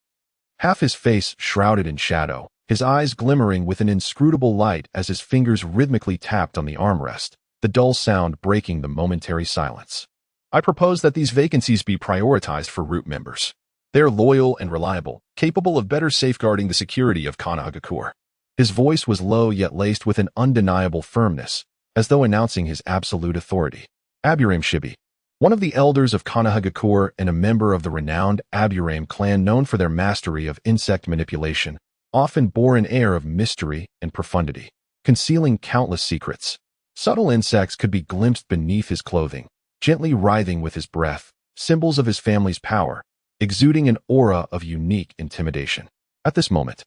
half his face shrouded in shadow, his eyes glimmering with an inscrutable light as his fingers rhythmically tapped on the armrest, the dull sound breaking the momentary silence. "I propose that these vacancies be prioritized for root members. They are loyal and reliable, capable of better safeguarding the security of Konohagakure." His voice was low yet laced with an undeniable firmness, as though announcing his absolute authority. Aburame Shibi, one of the elders of Konohagakure and a member of the renowned Aburame clan known for their mastery of insect manipulation, often bore an air of mystery and profundity, concealing countless secrets. Subtle insects could be glimpsed beneath his clothing, gently writhing with his breath, symbols of his family's power, exuding an aura of unique intimidation. At this moment,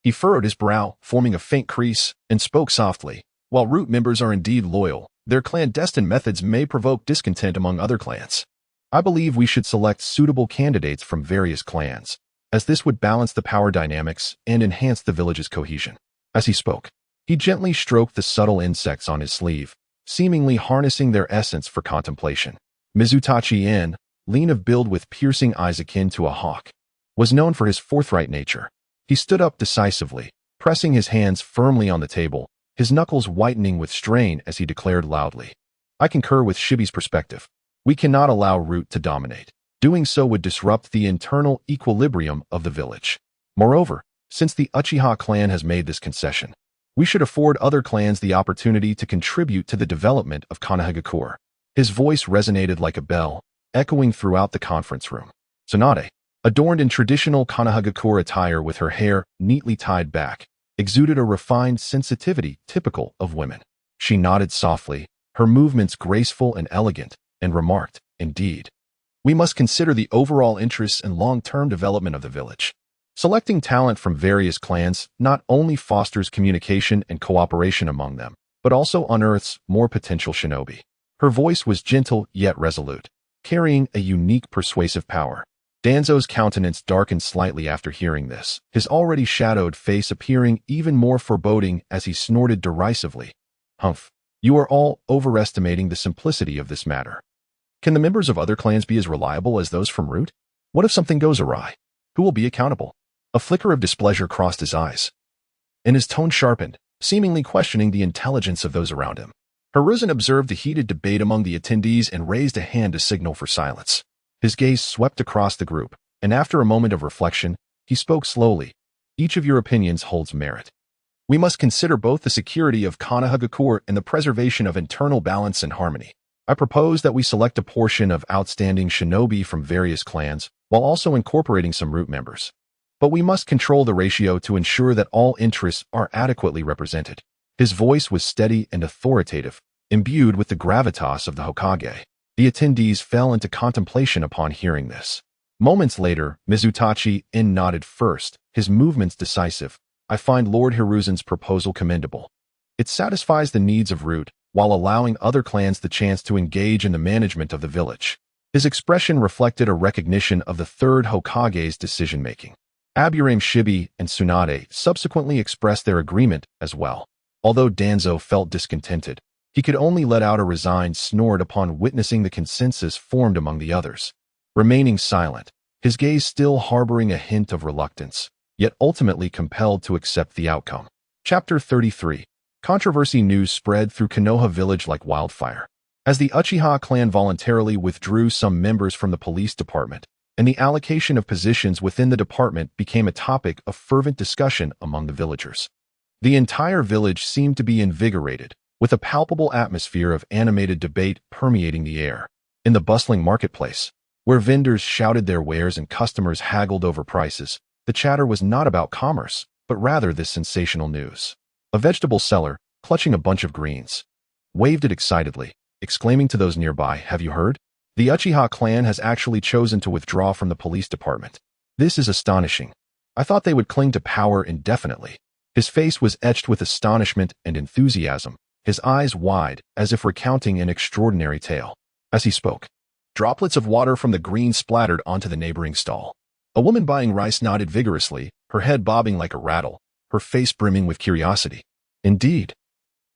he furrowed his brow, forming a faint crease, and spoke softly. While Root members are indeed loyal, their clandestine methods may provoke discontent among other clans. I believe we should select suitable candidates from various clans, as this would balance the power dynamics and enhance the village's cohesion. As he spoke, he gently stroked the subtle insects on his sleeve, seemingly harnessing their essence for contemplation. Itachi, lean of build with piercing eyes akin to a hawk, was known for his forthright nature. He stood up decisively, pressing his hands firmly on the table, his knuckles whitening with strain as he declared loudly. I concur with Shibi's perspective. We cannot allow Root to dominate. Doing so would disrupt the internal equilibrium of the village. Moreover, since the Uchiha clan has made this concession, we should afford other clans the opportunity to contribute to the development of Konohagakure. His voice resonated like a bell, echoing throughout the conference room. Tsunade, adorned in traditional Konohagakure attire with her hair neatly tied back, exuded a refined sensitivity typical of women. She nodded softly, her movements graceful and elegant, and remarked, "Indeed, we must consider the overall interests and long-term development of the village. Selecting talent from various clans not only fosters communication and cooperation among them, but also unearths more potential shinobi." Her voice was gentle yet resolute, carrying a unique persuasive power. Danzo's countenance darkened slightly after hearing this, his already shadowed face appearing even more foreboding as he snorted derisively. "Humph, you are all overestimating the simplicity of this matter. Can the members of other clans be as reliable as those from Root? What if something goes awry? Who will be accountable?" A flicker of displeasure crossed his eyes, and his tone sharpened, seemingly questioning the intelligence of those around him. Hiruzen observed the heated debate among the attendees and raised a hand to signal for silence. His gaze swept across the group, and after a moment of reflection, he spoke slowly. "Each of your opinions holds merit. We must consider both the security of Konohagakure and the preservation of internal balance and harmony. I propose that we select a portion of outstanding shinobi from various clans, while also incorporating some Root members. But we must control the ratio to ensure that all interests are adequately represented." His voice was steady and authoritative, imbued with the gravitas of the Hokage. The attendees fell into contemplation upon hearing this. Moments later, Itachi nodded first, his movements decisive. "I find Lord Hiruzen's proposal commendable. It satisfies the needs of Root, while allowing other clans the chance to engage in the management of the village." His expression reflected a recognition of the third Hokage's decision-making. Aburame Shibi and Tsunade subsequently expressed their agreement as well. Although Danzo felt discontented, he could only let out a resigned snort upon witnessing the consensus formed among the others. Remaining silent, his gaze still harboring a hint of reluctance, yet ultimately compelled to accept the outcome. Chapter 33. Controversy news spread through Konoha village like wildfire. As the Uchiha clan voluntarily withdrew some members from the police department, and the allocation of positions within the department became a topic of fervent discussion among the villagers. The entire village seemed to be invigorated, with a palpable atmosphere of animated debate permeating the air. In the bustling marketplace, where vendors shouted their wares and customers haggled over prices, the chatter was not about commerce, but rather this sensational news. A vegetable seller, clutching a bunch of greens, waved it excitedly, exclaiming to those nearby, "Have you heard? The Uchiha clan has actually chosen to withdraw from the police department. This is astonishing. I thought they would cling to power indefinitely." His face was etched with astonishment and enthusiasm, his eyes wide, as if recounting an extraordinary tale. As he spoke, droplets of water from the green splattered onto the neighboring stall. A woman buying rice nodded vigorously, her head bobbing like a rattle, her face brimming with curiosity. "Indeed.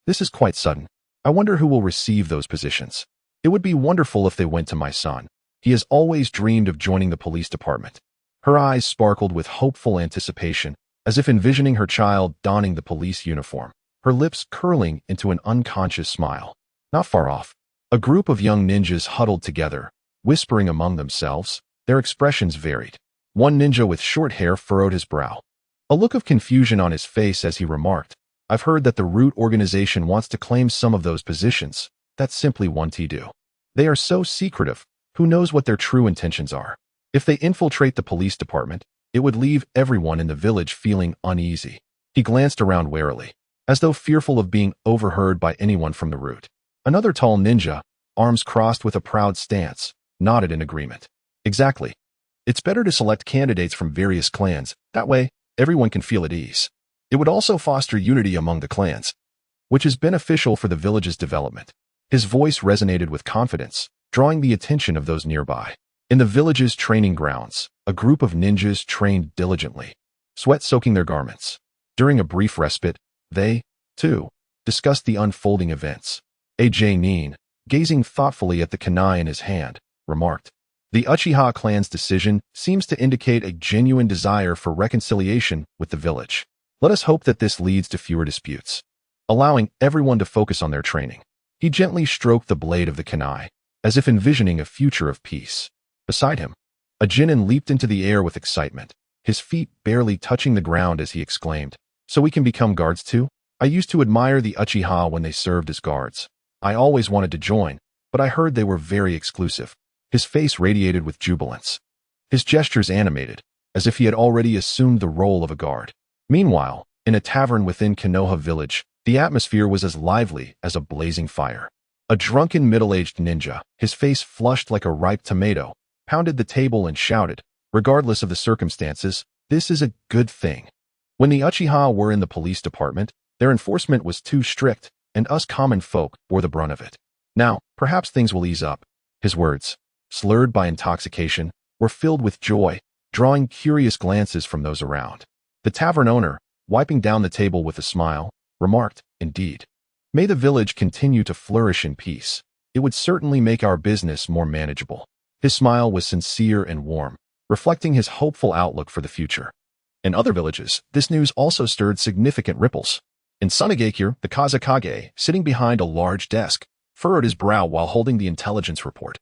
This is quite sudden. I wonder who will receive those positions. It would be wonderful if they went to my son. He has always dreamed of joining the police department." Her eyes sparkled with hopeful anticipation, as if envisioning her child donning the police uniform, her lips curling into an unconscious smile. Not far off, a group of young ninjas huddled together, whispering among themselves. Their expressions varied. One ninja with short hair furrowed his brow, a look of confusion on his face as he remarked, "I've heard that the Root organization wants to claim some of those positions. That's simply one to do. They are so secretive, who knows what their true intentions are. If they infiltrate the police department, it would leave everyone in the village feeling uneasy." He glanced around warily, as though fearful of being overheard by anyone from the Root. Another tall ninja, arms crossed with a proud stance, nodded in agreement. "Exactly. It's better to select candidates from various clans. That way, everyone can feel at ease. It would also foster unity among the clans, which is beneficial for the village's development. His voice resonated with confidence, drawing the attention of those nearby. In the village's training grounds, a group of ninjas trained diligently, sweat soaking their garments. During a brief respite, they, too, discussed the unfolding events. A.J. Nin, gazing thoughtfully at the kunai in his hand, remarked, "The Uchiha clan's decision seems to indicate a genuine desire for reconciliation with the village. Let us hope that this leads to fewer disputes." Allowing everyone to focus on their training, he gently stroked the blade of the kunai, as if envisioning a future of peace. Beside him, a genin leaped into the air with excitement, his feet barely touching the ground as he exclaimed, "So we can become guards too? I used to admire the Uchiha when they served as guards. I always wanted to join, but I heard they were very exclusive." His face radiated with jubilance. His gestures animated, as if he had already assumed the role of a guard. Meanwhile, in a tavern within Konoha village, the atmosphere was as lively as a blazing fire. A drunken middle-aged ninja, his face flushed like a ripe tomato, pounded the table and shouted, regardless of the circumstances, "This is a good thing." When the Uchiha were in the police department, their enforcement was too strict, and us common folk bore the brunt of it. Now, perhaps things will ease up. His words, slurred by intoxication, were filled with joy, drawing curious glances from those around. The tavern owner, wiping down the table with a smile, remarked, "Indeed. May the village continue to flourish in peace. It would certainly make our business more manageable." His smile was sincere and warm, reflecting his hopeful outlook for the future. In other villages, this news also stirred significant ripples. In Sunagakure, the Kazakage, sitting behind a large desk, furrowed his brow while holding the intelligence report.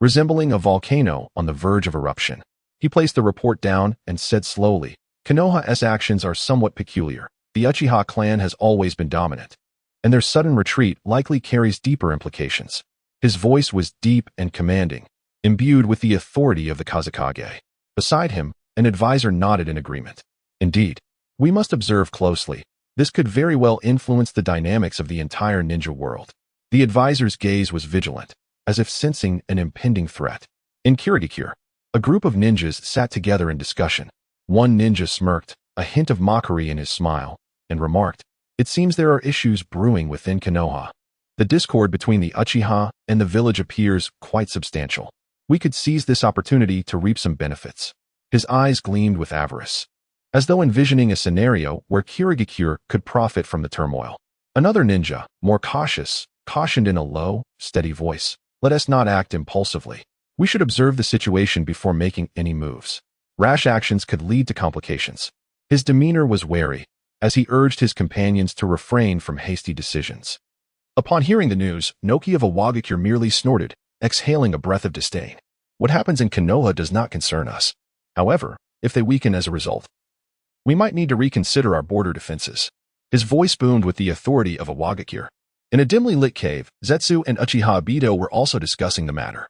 Resembling a volcano on the verge of eruption, he placed the report down and said slowly, "Konoha's actions are somewhat peculiar. The Uchiha clan has always been dominant, and their sudden retreat likely carries deeper implications." His voice was deep and commanding, imbued with the authority of the Kazakage. Beside him, an advisor nodded in agreement. "Indeed, we must observe closely. This could very well influence the dynamics of the entire ninja world." The advisor's gaze was vigilant, as if sensing an impending threat. In Kirigakure, a group of ninjas sat together in discussion. One ninja smirked, a hint of mockery in his smile, and remarked, "It seems there are issues brewing within Konoha. The discord between the Uchiha and the village appears quite substantial. We could seize this opportunity to reap some benefits." His eyes gleamed with avarice, as though envisioning a scenario where Kirigakure could profit from the turmoil. Another ninja, more cautious, cautioned in a low, steady voice, "Let us not act impulsively. We should observe the situation before making any moves. Rash actions could lead to complications." His demeanor was wary, as he urged his companions to refrain from hasty decisions. Upon hearing the news, Noki of Awagakure merely snorted, exhaling a breath of disdain. "What happens in Konoha does not concern us. However, if they weaken as a result, we might need to reconsider our border defenses." His voice boomed with the authority of Awagakure. In a dimly lit cave, Zetsu and Uchiha Obito were also discussing the matter.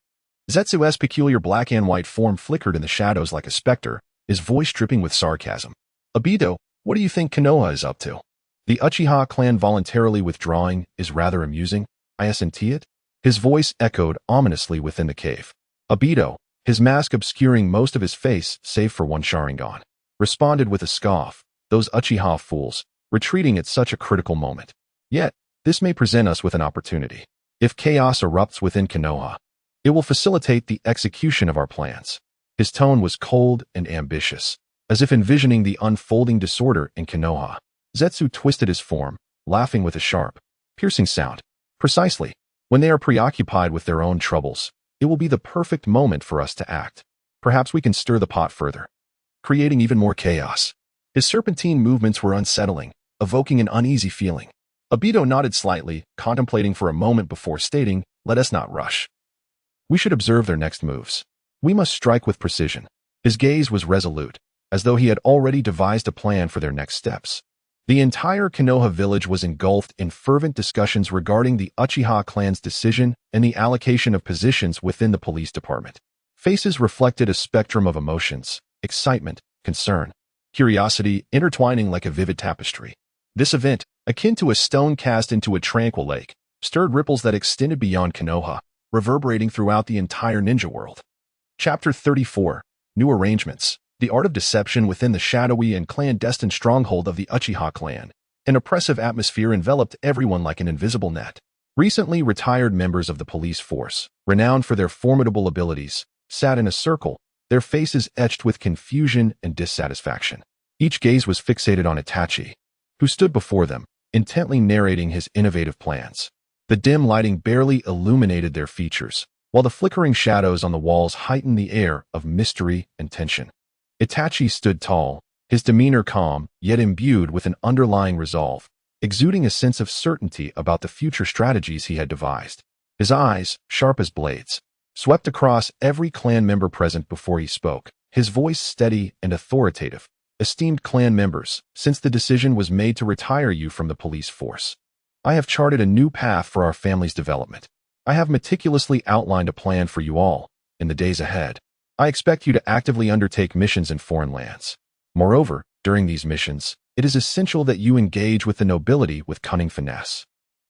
Zetsu's peculiar black and white form flickered in the shadows like a specter, his voice dripping with sarcasm. "Obito, what do you think Konoha is up to? The Uchiha clan voluntarily withdrawing is rather amusing, isn't it?" His voice echoed ominously within the cave. Obito, his mask obscuring most of his face save for one Sharingan, responded with a scoff, "Those Uchiha fools, retreating at such a critical moment. Yet, this may present us with an opportunity. If chaos erupts within Konoha, it will facilitate the execution of our plans." His tone was cold and ambitious, as if envisioning the unfolding disorder in Konoha. Zetsu twisted his form, laughing with a sharp, piercing sound. "Precisely. When they are preoccupied with their own troubles, it will be the perfect moment for us to act. Perhaps we can stir the pot further, creating even more chaos." His serpentine movements were unsettling, evoking an uneasy feeling. Obito nodded slightly, contemplating for a moment before stating, "Let us not rush. We should observe their next moves. We must strike with precision." His gaze was resolute, as though he had already devised a plan for their next steps. The entire Konoha village was engulfed in fervent discussions regarding the Uchiha clan's decision and the allocation of positions within the police department. Faces reflected a spectrum of emotions, excitement, concern, curiosity intertwining like a vivid tapestry. This event, akin to a stone cast into a tranquil lake, stirred ripples that extended beyond Konoha, reverberating throughout the entire ninja world. Chapter 34. new arrangements, the art of deception within the shadowy and clandestine stronghold of the Uchiha clan. An oppressive atmosphere enveloped everyone like an invisible net. Recently retired members of the police force, renowned for their formidable abilities, sat in a circle, their faces etched with confusion and dissatisfaction. Each gaze was fixated on Itachi, who stood before them, intently narrating his innovative plans. The dim lighting barely illuminated their features, while the flickering shadows on the walls heightened the air of mystery and tension. Itachi stood tall, his demeanor calm, yet imbued with an underlying resolve, exuding a sense of certainty about the future strategies he had devised. His eyes, sharp as blades, swept across every clan member present before he spoke, his voice steady and authoritative. Esteemed clan members, since the decision was made to retire you from the police force, I have charted a new path for our family's development. I have meticulously outlined a plan for you all in the days ahead. I expect you to actively undertake missions in foreign lands. Moreover, during these missions, it is essential that you engage with the nobility with cunning finesse.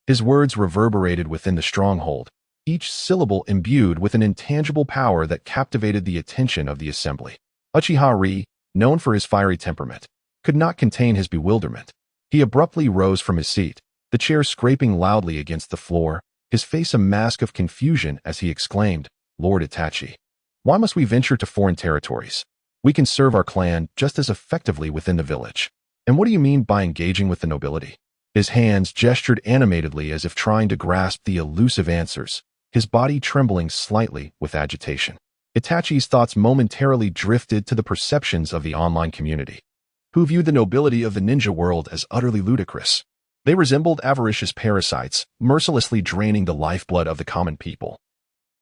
His words reverberated within the stronghold, each syllable imbued with an intangible power that captivated the attention of the assembly. Uchiha Ri, known for his fiery temperament, could not contain his bewilderment. He abruptly rose from his seat, the chair scraping loudly against the floor, his face a mask of confusion as he exclaimed, "Lord Itachi, why must we venture to foreign territories? We can serve our clan just as effectively within the village. And what do you mean by engaging with the nobility?" His hands gestured animatedly as if trying to grasp the elusive answers, his body trembling slightly with agitation. Itachi's thoughts momentarily drifted to the perceptions of the online community, who viewed the nobility of the ninja world as utterly ludicrous. They resembled avaricious parasites, mercilessly draining the lifeblood of the common people,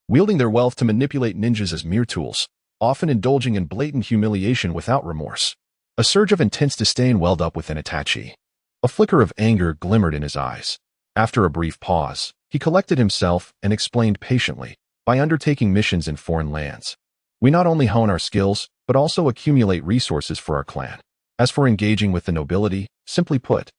wielding their wealth to manipulate ninjas as mere tools, often indulging in blatant humiliation without remorse. A surge of intense disdain welled up within Itachi. A flicker of anger glimmered in his eyes. After a brief pause, he collected himself and explained patiently, "By undertaking missions in foreign lands, we not only hone our skills, but also accumulate resources for our clan. As for engaging with the nobility, simply put,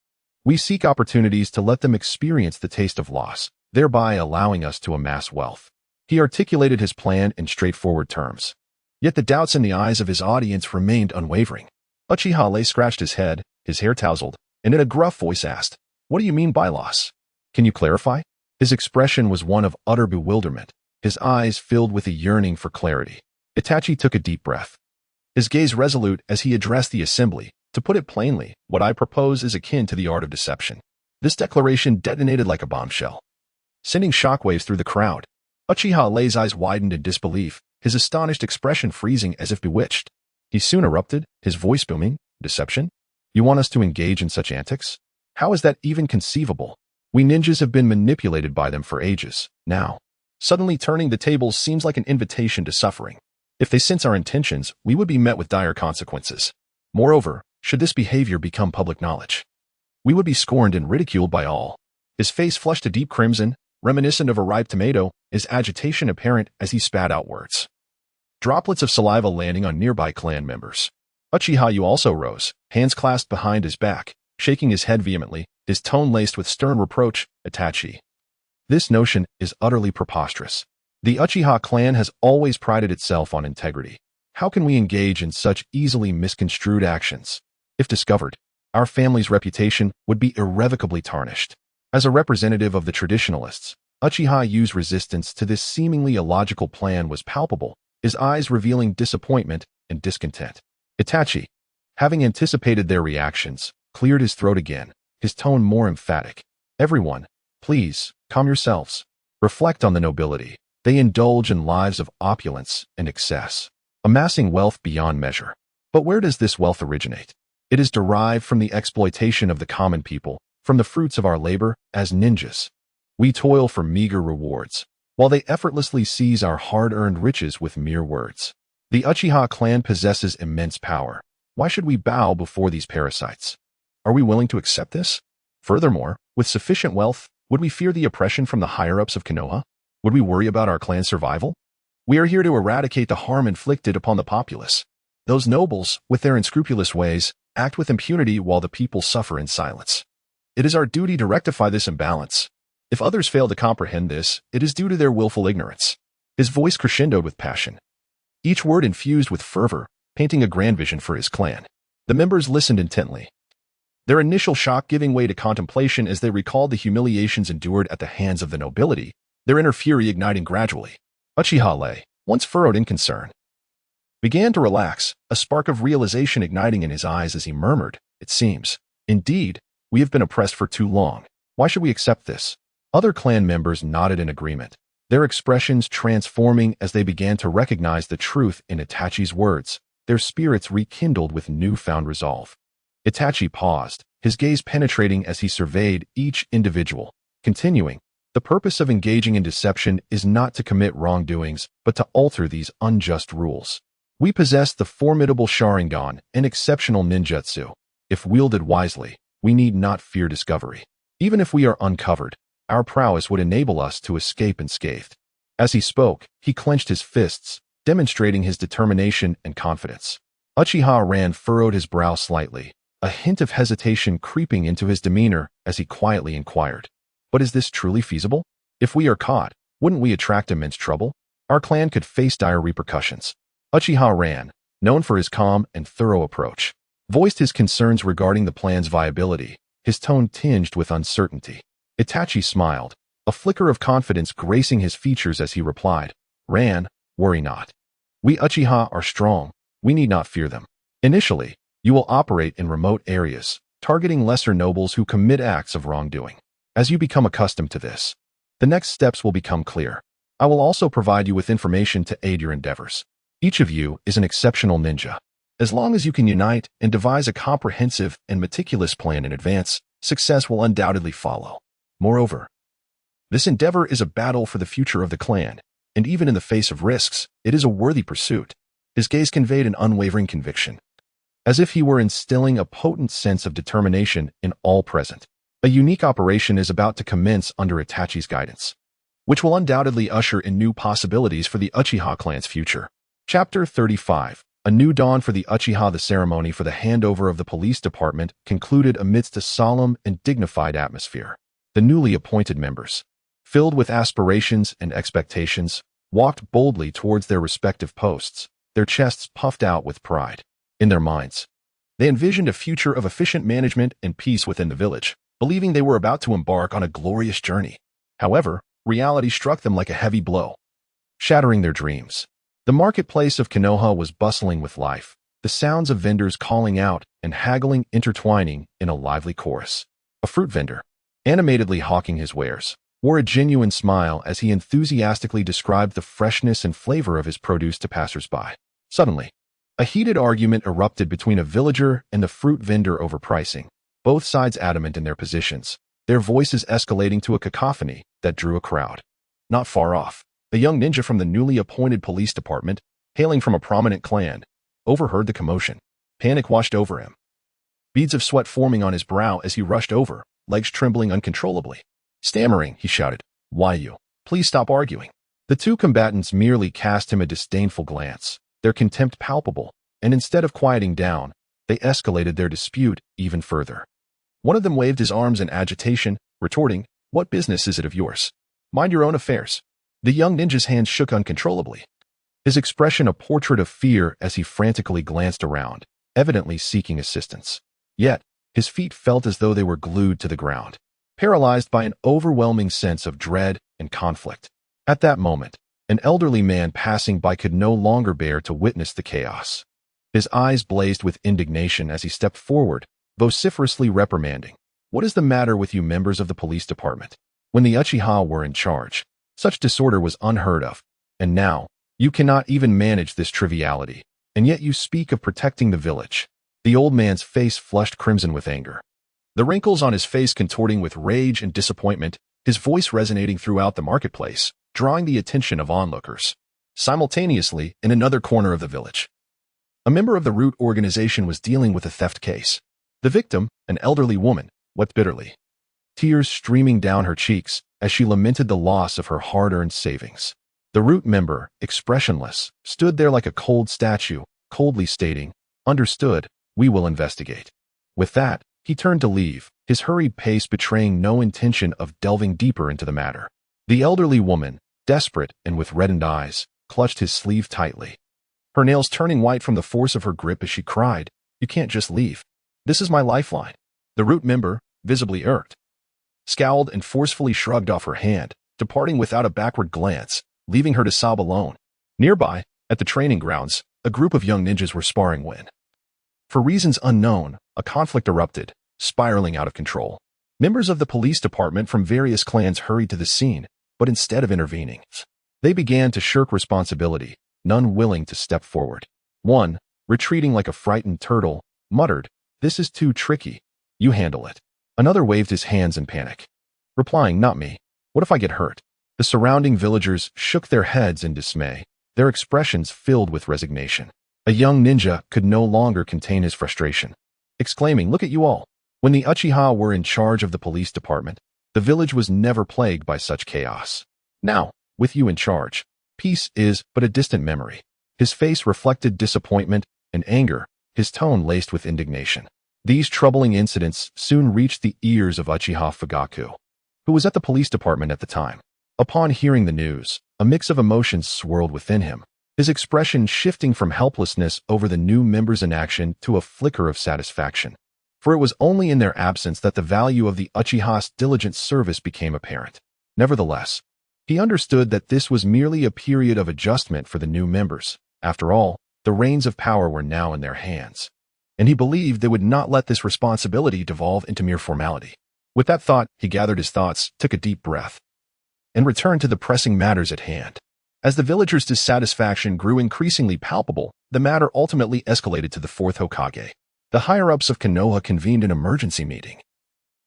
we seek opportunities to let them experience the taste of loss, thereby allowing us to amass wealth." He articulated his plan in straightforward terms. Yet the doubts in the eyes of his audience remained unwavering. Uchiha scratched his head, his hair tousled, and in a gruff voice asked, "What do you mean by loss? Can you clarify?" His expression was one of utter bewilderment, his eyes filled with a yearning for clarity. Itachi took a deep breath, his gaze resolute as he addressed the assembly. "To put it plainly, what I propose is akin to the art of deception." This declaration detonated like a bombshell, sending shockwaves through the crowd. Uchiha's eyes widened in disbelief, his astonished expression freezing as if bewitched. He soon erupted, his voice booming, "Deception? You want us to engage in such antics? How is that even conceivable? We ninjas have been manipulated by them for ages. Now, suddenly turning the tables seems like an invitation to suffering. If they sense our intentions, we would be met with dire consequences. Moreover, should this behavior become public knowledge, we would be scorned and ridiculed by all." His face flushed a deep crimson, reminiscent of a ripe tomato, his agitation apparent as he spat out words, droplets of saliva landing on nearby clan members. Uchiha also rose, hands clasped behind his back, shaking his head vehemently, his tone laced with stern reproach. "Itachi, this notion is utterly preposterous. The Uchiha clan has always prided itself on integrity. How can we engage in such easily misconstrued actions? If discovered, our family's reputation would be irrevocably tarnished." As a representative of the traditionalists, Uchiha's resistance to this seemingly illogical plan was palpable, his eyes revealing disappointment and discontent. Itachi, having anticipated their reactions, cleared his throat again, his tone more emphatic. "Everyone, please, calm yourselves. Reflect on the nobility. They indulge in lives of opulence and excess, amassing wealth beyond measure. But where does this wealth originate? It is derived from the exploitation of the common people, from the fruits of our labor as ninjas. We toil for meager rewards, while they effortlessly seize our hard-earned riches with mere words. The Uchiha clan possesses immense power. Why should we bow before these parasites? Are we willing to accept this? Furthermore, with sufficient wealth, would we fear the oppression from the higher-ups of Konoha? Would we worry about our clan's survival? We are here to eradicate the harm inflicted upon the populace. Those nobles, with their unscrupulous ways, act with impunity while the people suffer in silence. It is our duty to rectify this imbalance. If others fail to comprehend this, it is due to their willful ignorance." His voice crescendoed with passion. each word infused with fervor, painting a grand vision for his clan. The members listened intently, their initial shock giving way to contemplation as they recalled the humiliations endured at the hands of the nobility, their inner fury igniting gradually. Uchiha, once furrowed in concern, began to relax, a spark of realization igniting in his eyes as he murmured, "It seems, indeed, we have been oppressed for too long. Why should we accept this?" Other clan members nodded in agreement, their expressions transforming as they began to recognize the truth in Itachi's words, their spirits rekindled with newfound resolve. Itachi paused, his gaze penetrating as he surveyed each individual, continuing, "The purpose of engaging in deception is not to commit wrongdoings, but to alter these unjust rules. We possess the formidable Sharingan, an exceptional ninjutsu. If wielded wisely, we need not fear discovery. Even if we are uncovered, our prowess would enable us to escape unscathed." As he spoke, he clenched his fists, demonstrating his determination and confidence. Uchiha Ran furrowed his brow slightly, a hint of hesitation creeping into his demeanor as he quietly inquired, "But is this truly feasible? If we are caught, wouldn't we attract immense trouble? Our clan could face dire repercussions." Uchiha Ran, known for his calm and thorough approach, voiced his concerns regarding the plan's viability, his tone tinged with uncertainty. Itachi smiled, a flicker of confidence gracing his features as he replied, "Ran, worry not. We Uchiha are strong, we need not fear them. Initially, you will operate in remote areas, targeting lesser nobles who commit acts of wrongdoing. As you become accustomed to this, the next steps will become clear. I will also provide you with information to aid your endeavors. Each of you is an exceptional ninja. As long as you can unite and devise a comprehensive and meticulous plan in advance, success will undoubtedly follow. Moreover, this endeavor is a battle for the future of the clan, and even in the face of risks, it is a worthy pursuit." His gaze conveyed an unwavering conviction, as if he were instilling a potent sense of determination in all present. A unique operation is about to commence under Itachi's guidance, which will undoubtedly usher in new possibilities for the Uchiha clan's future. Chapter 35. A new dawn for the Uchiha. The ceremony for the handover of the police department concluded amidst a solemn and dignified atmosphere. The newly appointed members, filled with aspirations and expectations, walked boldly towards their respective posts, their chests puffed out with pride. In their minds, they envisioned a future of efficient management and peace within the village, believing they were about to embark on a glorious journey. However, reality struck them like a heavy blow, shattering their dreams. The marketplace of Konoha was bustling with life, the sounds of vendors calling out and haggling intertwining in a lively chorus. A fruit vendor, animatedly hawking his wares, wore a genuine smile as he enthusiastically described the freshness and flavor of his produce to passers-by. Suddenly, a heated argument erupted between a villager and the fruit vendor over pricing, both sides adamant in their positions, their voices escalating to a cacophony that drew a crowd. Not far off, a young ninja from the newly appointed police department, hailing from a prominent clan, overheard the commotion. Panic washed over him, beads of sweat forming on his brow as he rushed over, legs trembling uncontrollably. Stammering, he shouted, "Why you? Please stop arguing." The two combatants merely cast him a disdainful glance, their contempt palpable, and instead of quieting down, they escalated their dispute even further. One of them waved his arms in agitation, retorting, "What business is it of yours? Mind your own affairs." The young ninja's hands shook uncontrollably, his expression a portrait of fear as he frantically glanced around, evidently seeking assistance. Yet, his feet felt as though they were glued to the ground, paralyzed by an overwhelming sense of dread and conflict. At that moment, an elderly man passing by could no longer bear to witness the chaos. His eyes blazed with indignation as he stepped forward, vociferously reprimanding, "What is the matter with you members of the police department? When the Uchiha were in charge, such disorder was unheard of, and now, you cannot even manage this triviality, and yet you speak of protecting the village." The old man's face flushed crimson with anger, the wrinkles on his face contorting with rage and disappointment, his voice resonating throughout the marketplace, drawing the attention of onlookers. Simultaneously, in another corner of the village, a member of the Root organization was dealing with a theft case. The victim, an elderly woman, wept bitterly, tears streaming down her cheeks as she lamented the loss of her hard-earned savings. The Root member, expressionless, stood there like a cold statue, coldly stating, "Understood, we will investigate." With that, he turned to leave, his hurried pace betraying no intention of delving deeper into the matter. The elderly woman, desperate and with reddened eyes, clutched his sleeve tightly, her nails turning white from the force of her grip as she cried, "You can't just leave. This is my lifeline." The root member, visibly irked, scowled and forcefully shrugged off her hand, departing without a backward glance, leaving her to sob alone. Nearby, at the training grounds, a group of young ninjas were sparring when, for reasons unknown, a conflict erupted, spiraling out of control. Members of the police department from various clans hurried to the scene, but instead of intervening, they began to shirk responsibility, none willing to step forward. One, retreating like a frightened turtle, muttered, "This is too tricky. You handle it." Another waved his hands in panic, replying, "Not me. What if I get hurt?" The surrounding villagers shook their heads in dismay, their expressions filled with resignation. A young ninja could no longer contain his frustration, exclaiming, "Look at you all." When the Uchiha were in charge of the police department, the village was never plagued by such chaos. Now, with you in charge, peace is but a distant memory. His face reflected disappointment and anger, his tone laced with indignation. These troubling incidents soon reached the ears of Uchiha Fugaku, who was at the police department at the time. Upon hearing the news, a mix of emotions swirled within him, his expression shifting from helplessness over the new members' inaction to a flicker of satisfaction. For it was only in their absence that the value of the Uchiha's diligent service became apparent. Nevertheless, he understood that this was merely a period of adjustment for the new members. After all, the reins of power were now in their hands, and he believed they would not let this responsibility devolve into mere formality. With that thought, he gathered his thoughts, took a deep breath, and returned to the pressing matters at hand. As the villagers' dissatisfaction grew increasingly palpable, the matter ultimately escalated to the fourth Hokage. The higher-ups of Konoha convened an emergency meeting,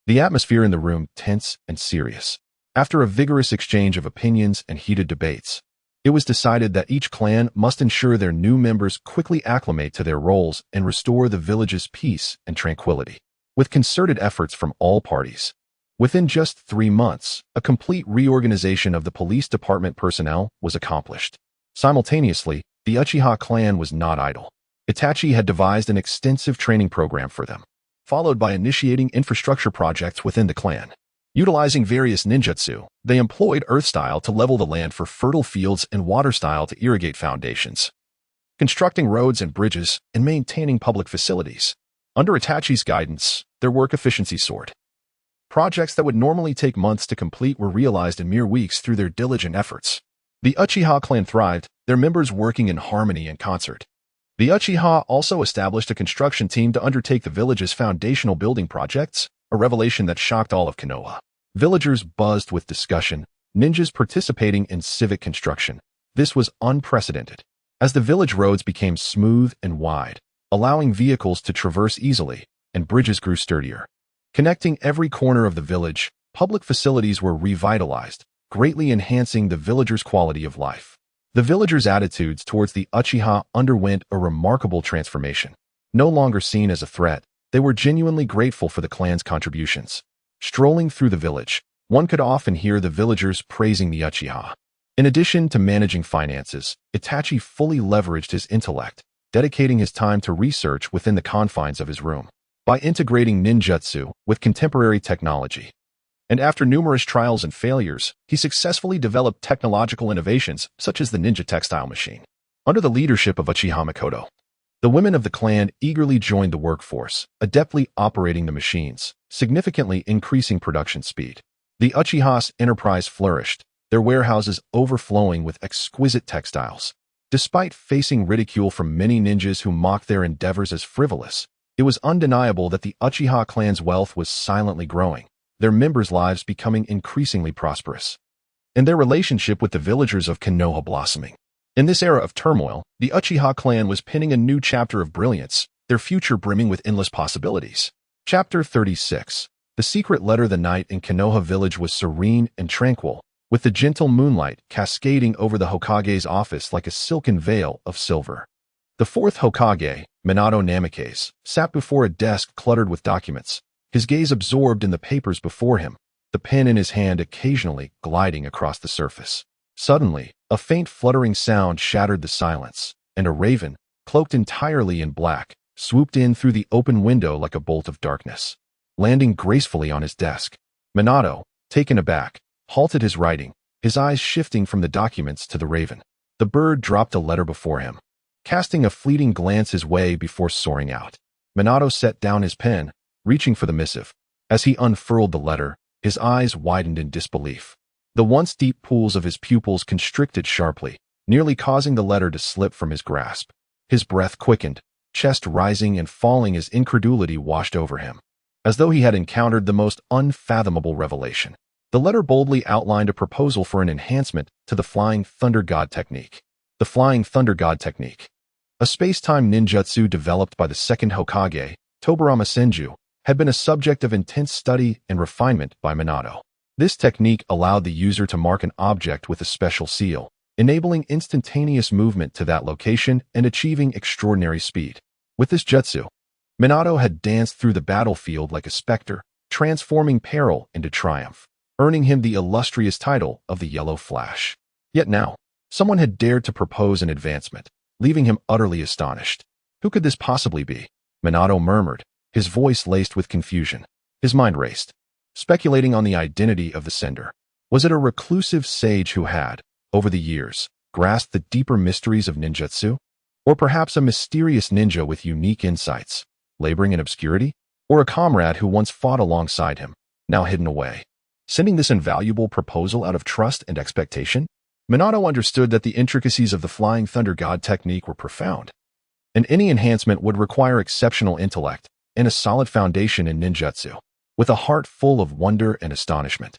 the atmosphere in the room tense and serious. After a vigorous exchange of opinions and heated debates, it was decided that each clan must ensure their new members quickly acclimate to their roles and restore the village's peace and tranquility. With concerted efforts from all parties, within just 3 months, a complete reorganization of the police department personnel was accomplished. Simultaneously, the Uchiha clan was not idle. Itachi had devised an extensive training program for them, followed by initiating infrastructure projects within the clan. Utilizing various ninjutsu, they employed earth style to level the land for fertile fields and water style to irrigate foundations, constructing roads and bridges, and maintaining public facilities. Under Itachi's guidance, their work efficiency soared. Projects that would normally take months to complete were realized in mere weeks through their diligent efforts. The Uchiha clan thrived, their members working in harmony and concert. The Uchiha also established a construction team to undertake the village's foundational building projects, a revelation that shocked all of Konoha. Villagers buzzed with discussion, ninjas participating in civic construction. This was unprecedented, as the village roads became smooth and wide, allowing vehicles to traverse easily, and bridges grew sturdier. Connecting every corner of the village, public facilities were revitalized, greatly enhancing the villagers' quality of life. The villagers' attitudes towards the Uchiha underwent a remarkable transformation. No longer seen as a threat, they were genuinely grateful for the clan's contributions. Strolling through the village, one could often hear the villagers praising the Uchiha. In addition to managing finances, Itachi fully leveraged his intellect, dedicating his time to research within the confines of his room. By integrating ninjutsu with contemporary technology, and after numerous trials and failures, he successfully developed technological innovations such as the ninja textile machine. Under the leadership of Uchiha Mikoto, the women of the clan eagerly joined the workforce, adeptly operating the machines, significantly increasing production speed. The Uchiha's enterprise flourished, their warehouses overflowing with exquisite textiles. Despite facing ridicule from many ninjas who mocked their endeavors as frivolous, it was undeniable that the Uchiha clan's wealth was silently growing, their members' lives becoming increasingly prosperous, and their relationship with the villagers of Konoha blossoming. In this era of turmoil, the Uchiha clan was penning a new chapter of brilliance, their future brimming with endless possibilities. Chapter 36. The secret letter. The night in Konoha village was serene and tranquil, with the gentle moonlight cascading over the Hokage's office like a silken veil of silver. The fourth Hokage, Minato Namikaze, sat before a desk cluttered with documents, his gaze absorbed in the papers before him, the pen in his hand occasionally gliding across the surface. Suddenly, a faint fluttering sound shattered the silence, and a raven, cloaked entirely in black, swooped in through the open window like a bolt of darkness. Landing gracefully on his desk, Minato, taken aback, halted his writing, his eyes shifting from the documents to the raven. The bird dropped a letter before him. casting a fleeting glance his way before soaring out. Minato set down his pen, reaching for the missive. As he unfurled the letter, his eyes widened in disbelief. The once deep pools of his pupils constricted sharply, nearly causing the letter to slip from his grasp. His breath quickened, chest rising and falling as incredulity washed over him, as though he had encountered the most unfathomable revelation. The letter boldly outlined a proposal for an enhancement to the Flying Thunder God technique. The Flying Thunder God technique, a space-time ninjutsu developed by the second Hokage, Tobirama Senju, had been a subject of intense study and refinement by Minato. This technique allowed the user to mark an object with a special seal, enabling instantaneous movement to that location and achieving extraordinary speed. With this jutsu, Minato had danced through the battlefield like a specter, transforming peril into triumph, earning him the illustrious title of the Yellow Flash. Yet now, someone had dared to propose an advancement, leaving him utterly astonished. Who could this possibly be? Minato murmured, his voice laced with confusion. His mind raced, speculating on the identity of the sender. Was it a reclusive sage who had, over the years, grasped the deeper mysteries of ninjutsu? Or perhaps a mysterious ninja with unique insights, laboring in obscurity? Or a comrade who once fought alongside him, now hidden away, sending this invaluable proposal out of trust and expectation? Minato understood that the intricacies of the Flying Thunder God technique were profound, and any enhancement would require exceptional intellect and a solid foundation in ninjutsu. With a heart full of wonder and astonishment,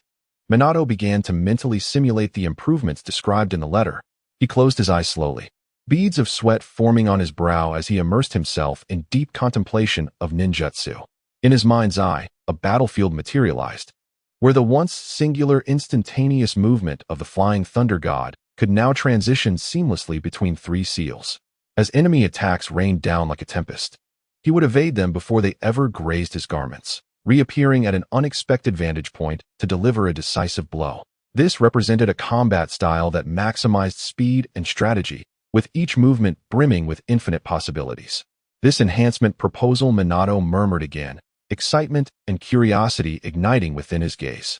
Minato began to mentally simulate the improvements described in the letter. He closed his eyes slowly, beads of sweat forming on his brow as he immersed himself in deep contemplation of ninjutsu. In his mind's eye, a battlefield materialized, where the once singular instantaneous movement of the Flying Thunder God could now transition seamlessly between three seals. As enemy attacks rained down like a tempest, he would evade them before they ever grazed his garments, reappearing at an unexpected vantage point to deliver a decisive blow. This represented a combat style that maximized speed and strategy, with each movement brimming with infinite possibilities. This enhancement proposal, Minato murmured again, excitement and curiosity igniting within his gaze.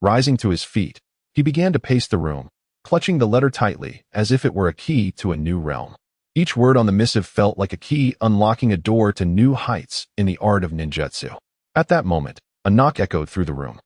Rising to his feet, he began to pace the room, clutching the letter tightly as if it were a key to a new realm. Each word on the missive felt like a key unlocking a door to new heights in the art of ninjutsu. At that moment, a knock echoed through the room.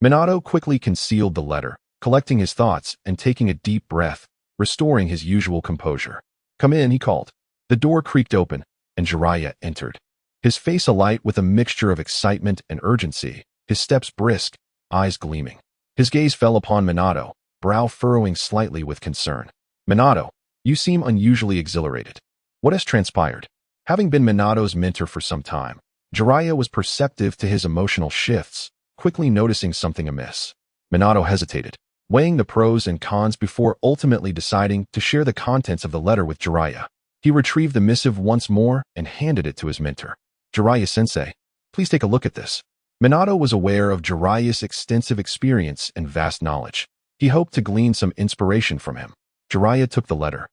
Minato quickly concealed the letter, collecting his thoughts and taking a deep breath, restoring his usual composure. "Come in," he called. The door creaked open, and Jiraiya entered. His face alight with a mixture of excitement and urgency, his steps brisk, eyes gleaming. His gaze fell upon Minato, brow furrowing slightly with concern. "Minato, you seem unusually exhilarated. What has transpired?" Having been Minato's mentor for some time, Jiraiya was perceptive to his emotional shifts, quickly noticing something amiss. Minato hesitated, weighing the pros and cons before ultimately deciding to share the contents of the letter with Jiraiya. He retrieved the missive once more and handed it to his mentor. "Jiraiya-sensei, please take a look at this." Minato was aware of Jiraiya's extensive experience and vast knowledge. He hoped to glean some inspiration from him. Jiraiya took the letter,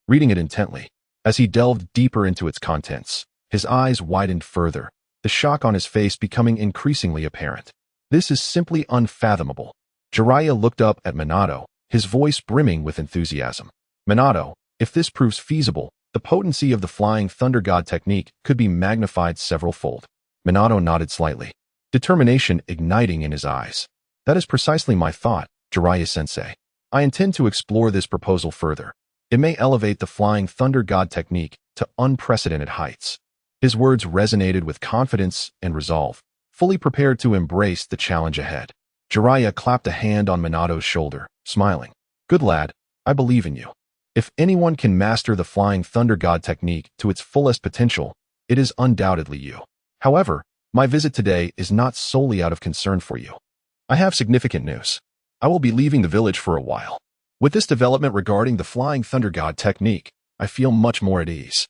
reading it intently. As he delved deeper into its contents, his eyes widened further, the shock on his face becoming increasingly apparent. "This is simply unfathomable." Jiraiya looked up at Minato, his voice brimming with enthusiasm. "Minato, if this proves feasible, the potency of the Flying Thunder God technique could be magnified several-fold." Minato nodded slightly, determination igniting in his eyes. "That is precisely my thought, Jiraiya-sensei. I intend to explore this proposal further. It may elevate the Flying Thunder God technique to unprecedented heights." His words resonated with confidence and resolve, fully prepared to embrace the challenge ahead. Jiraiya clapped a hand on Minato's shoulder, smiling. "Good lad, I believe in you. If anyone can master the Flying Thunder God technique to its fullest potential, it is undoubtedly you. However, my visit today is not solely out of concern for you. I have significant news. I will be leaving the village for a while. With this development regarding the Flying Thunder God technique, I feel much more at ease."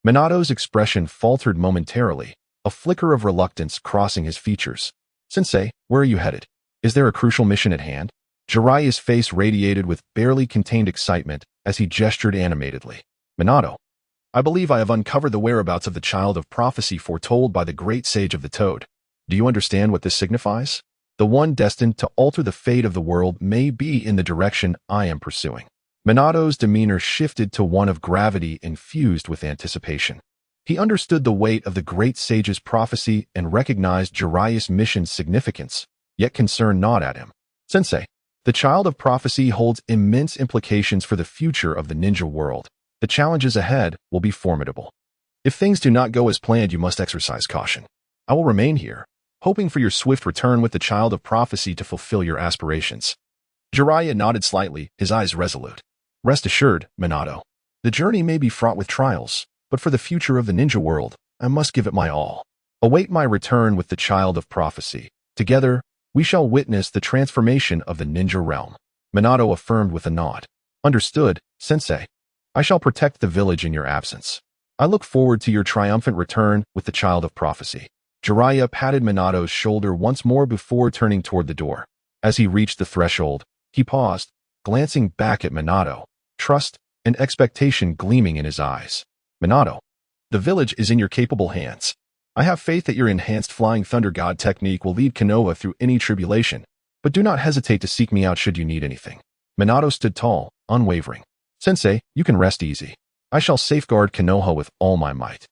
Minato's expression faltered momentarily, a flicker of reluctance crossing his features. "Sensei, where are you headed? Is there a crucial mission at hand?" Jiraiya's face radiated with barely contained excitement as he gestured animatedly. "Minato, I believe I have uncovered the whereabouts of the child of prophecy foretold by the great sage of the Toad. Do you understand what this signifies? The one destined to alter the fate of the world may be in the direction I am pursuing." Minato's demeanor shifted to one of gravity infused with anticipation. He understood the weight of the great sage's prophecy and recognized Jiraiya's mission's significance, yet concern gnawed at him. Sensei, the child of prophecy holds immense implications for the future of the ninja world. The challenges ahead will be formidable. If things do not go as planned, you must exercise caution. I will remain here, hoping for your swift return with the child of prophecy to fulfill your aspirations. Jiraiya nodded slightly, his eyes resolute. Rest assured, Minato. The journey may be fraught with trials, but for the future of the ninja world, I must give it my all. Await my return with the child of prophecy. Together, we shall witness the transformation of the ninja realm. Minato affirmed with a nod. Understood, Sensei. I shall protect the village in your absence. I look forward to your triumphant return with the child of prophecy. Jiraiya patted Minato's shoulder once more before turning toward the door. As he reached the threshold, he paused, glancing back at Minato, trust and expectation gleaming in his eyes. Minato, the village is in your capable hands. I have faith that your enhanced Flying Thunder God technique will lead Konoha through any tribulation, but do not hesitate to seek me out should you need anything. Minato stood tall, unwavering. Sensei, you can rest easy. I shall safeguard Konoha with all my might.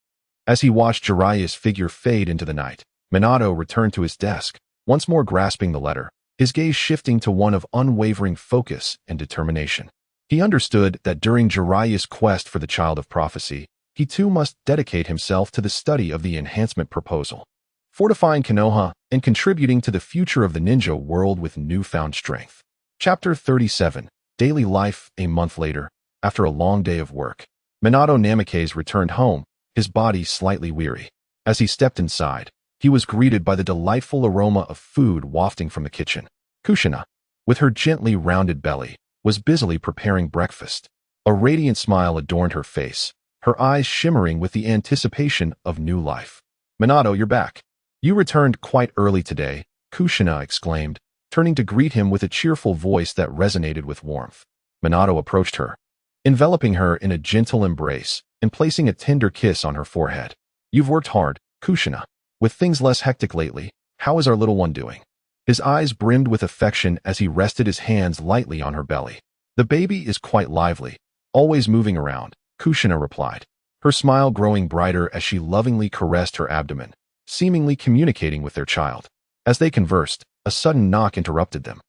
As he watched Jiraiya's figure fade into the night, Minato returned to his desk, once more grasping the letter, his gaze shifting to one of unwavering focus and determination. He understood that during Jiraiya's quest for the child of prophecy, he too must dedicate himself to the study of the enhancement proposal, fortifying Konoha and contributing to the future of the ninja world with newfound strength. Chapter 37, Daily Life. A month later, after a long day of work, Minato Namikaze returned home, his body slightly weary. As he stepped inside, he was greeted by the delightful aroma of food wafting from the kitchen. Kushina, with her gently rounded belly, was busily preparing breakfast. A radiant smile adorned her face, her eyes shimmering with the anticipation of new life. Minato, you're back. You returned quite early today, Kushina exclaimed, turning to greet him with a cheerful voice that resonated with warmth. Minato approached her, enveloping her in a gentle embrace and placing a tender kiss on her forehead. You've worked hard, Kushina. With things less hectic lately, how is our little one doing? His eyes brimmed with affection as he rested his hands lightly on her belly. The baby is quite lively, always moving around, Kushina replied, her smile growing brighter as she lovingly caressed her abdomen, seemingly communicating with their child. As they conversed, a sudden knock interrupted them.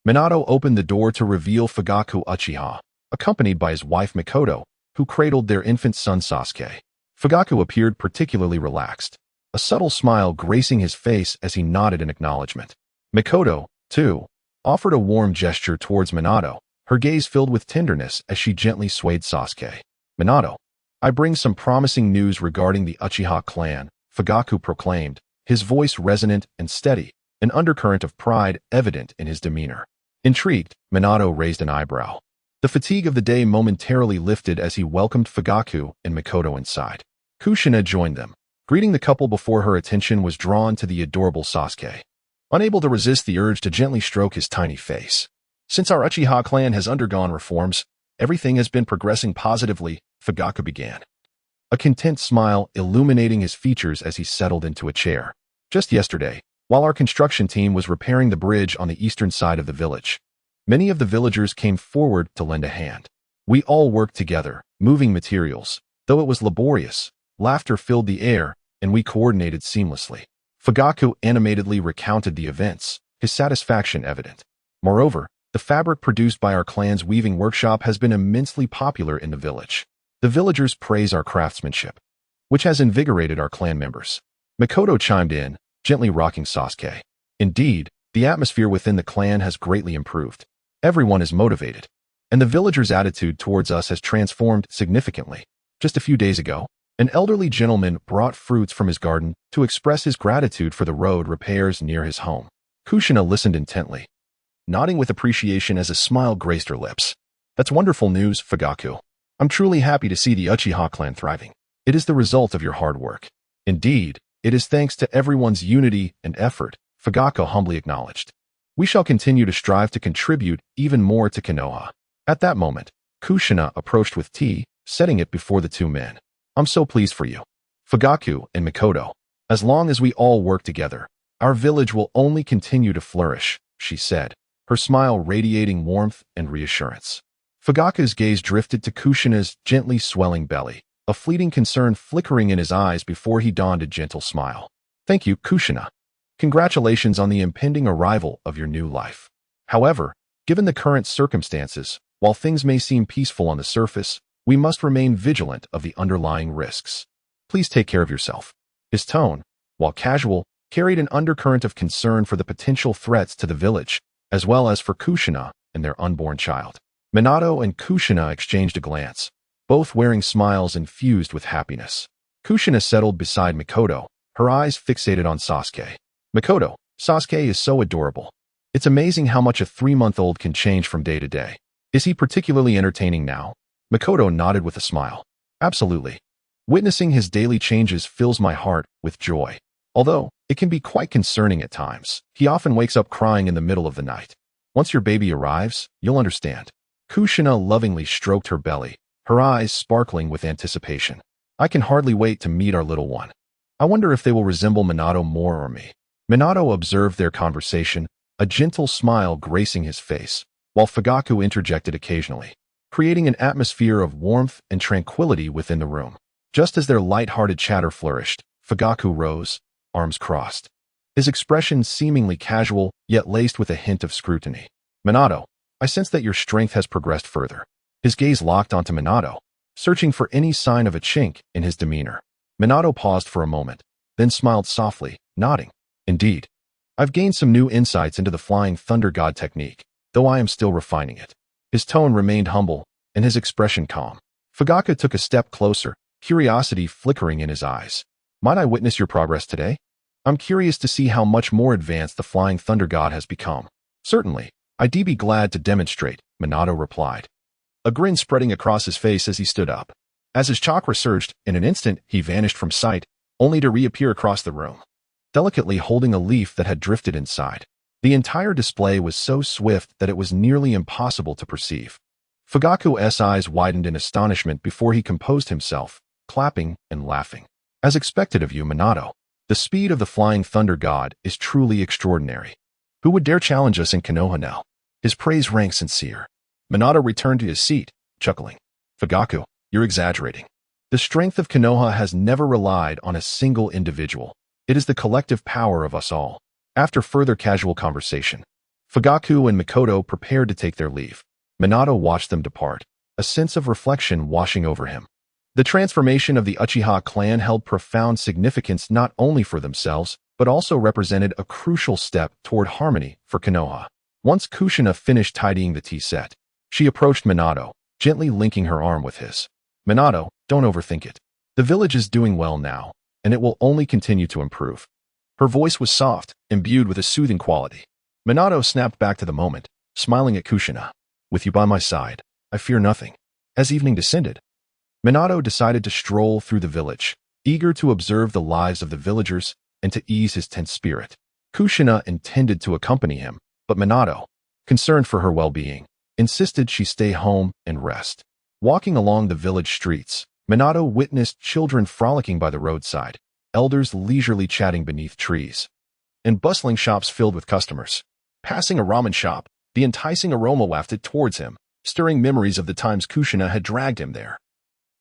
Minato opened the door to reveal Fugaku Uchiha, accompanied by his wife Mikoto, who cradled their infant son Sasuke. Fugaku appeared particularly relaxed, a subtle smile gracing his face as he nodded in acknowledgement. Mikoto, too, offered a warm gesture towards Minato, her gaze filled with tenderness as she gently swayed Sasuke. Minato, I bring some promising news regarding the Uchiha clan, Fugaku proclaimed, his voice resonant and steady, an undercurrent of pride evident in his demeanor. Intrigued, Minato raised an eyebrow. The fatigue of the day momentarily lifted as he welcomed Fugaku and Mikoto inside. Kushina joined them, greeting the couple before her attention was drawn to the adorable Sasuke. Unable to resist the urge to gently stroke his tiny face. Since our Uchiha clan has undergone reforms, everything has been progressing positively, Fugaku began. A content smile illuminating his features as he settled into a chair. Just yesterday, while our construction team was repairing the bridge on the eastern side of the village, many of the villagers came forward to lend a hand. We all worked together, moving materials. Though it was laborious, laughter filled the air, and we coordinated seamlessly. Fugaku animatedly recounted the events, his satisfaction evident. Moreover, the fabric produced by our clan's weaving workshop has been immensely popular in the village. The villagers praise our craftsmanship, which has invigorated our clan members. Mikoto chimed in, gently rocking Sasuke. Indeed, the atmosphere within the clan has greatly improved. Everyone is motivated, and the villagers' attitude towards us has transformed significantly. Just a few days ago, an elderly gentleman brought fruits from his garden to express his gratitude for the road repairs near his home. Kushina listened intently, nodding with appreciation as a smile graced her lips. That's wonderful news, Fugaku. I'm truly happy to see the Uchiha clan thriving. It is the result of your hard work. Indeed, it is thanks to everyone's unity and effort, Fugaku humbly acknowledged. We shall continue to strive to contribute even more to Konoha. At that moment, Kushina approached with tea, setting it before the two men. I'm so pleased for you, Fugaku and Mikoto. As long as we all work together, our village will only continue to flourish, she said, her smile radiating warmth and reassurance. Fugaku's gaze drifted to Kushina's gently swelling belly, a fleeting concern flickering in his eyes before he donned a gentle smile. Thank you, Kushina. Congratulations on the impending arrival of your new life. However, given the current circumstances, while things may seem peaceful on the surface, we must remain vigilant of the underlying risks. Please take care of yourself. His tone, while casual, carried an undercurrent of concern for the potential threats to the village, as well as for Kushina and their unborn child. Minato and Kushina exchanged a glance, both wearing smiles infused with happiness. Kushina settled beside Mikoto, her eyes fixated on Sasuke. Mikoto, Sasuke is so adorable. It's amazing how much a 3-month-old can change from day to day. Is he particularly entertaining now? Mikoto nodded with a smile. Absolutely. Witnessing his daily changes fills my heart with joy. Although, it can be quite concerning at times. He often wakes up crying in the middle of the night. Once your baby arrives, you'll understand. Kushina lovingly stroked her belly, her eyes sparkling with anticipation. I can hardly wait to meet our little one. I wonder if they will resemble Minato more or me. Minato observed their conversation, a gentle smile gracing his face, while Fugaku interjected occasionally, creating an atmosphere of warmth and tranquility within the room. Just as their light-hearted chatter flourished, Fugaku rose, arms crossed. His expression seemingly casual, yet laced with a hint of scrutiny. Minato, I sense that your strength has progressed further. His gaze locked onto Minato, searching for any sign of a chink in his demeanor. Minato paused for a moment, then smiled softly, nodding. Indeed. I've gained some new insights into the Flying Thunder God technique, though I am still refining it. His tone remained humble, and his expression calm. Fugaku took a step closer, curiosity flickering in his eyes. Might I witness your progress today? I'm curious to see how much more advanced the Flying Thunder God has become. Certainly, I'd be glad to demonstrate, Minato replied, a grin spreading across his face as he stood up. As his chakra surged, in an instant, he vanished from sight, only to reappear across the room, delicately holding a leaf that had drifted inside. The entire display was so swift that it was nearly impossible to perceive. Fugaku's eyes widened in astonishment before he composed himself, clapping and laughing. As expected of you, Minato, the speed of the Flying Thunder God is truly extraordinary. Who would dare challenge us in Konoha now? His praise rang sincere. Minato returned to his seat, chuckling. Fugaku, you're exaggerating. The strength of Konoha has never relied on a single individual. It is the collective power of us all. After further casual conversation, Fugaku and Mikoto prepared to take their leave. Minato watched them depart, a sense of reflection washing over him. The transformation of the Uchiha clan held profound significance not only for themselves, but also represented a crucial step toward harmony for Konoha. Once Kushina finished tidying the tea set, she approached Minato, gently linking her arm with his. Minato, don't overthink it. The village is doing well now, and it will only continue to improve. Her voice was soft, imbued with a soothing quality. Minato snapped back to the moment, smiling at Kushina. With you by my side, I fear nothing. As evening descended, Minato decided to stroll through the village, eager to observe the lives of the villagers and to ease his tense spirit. Kushina intended to accompany him, but Minato, concerned for her well-being, insisted she stay home and rest. Walking along the village streets, Minato witnessed children frolicking by the roadside, elders leisurely chatting beneath trees, and bustling shops filled with customers. Passing a ramen shop, the enticing aroma wafted towards him, stirring memories of the times Kushina had dragged him there,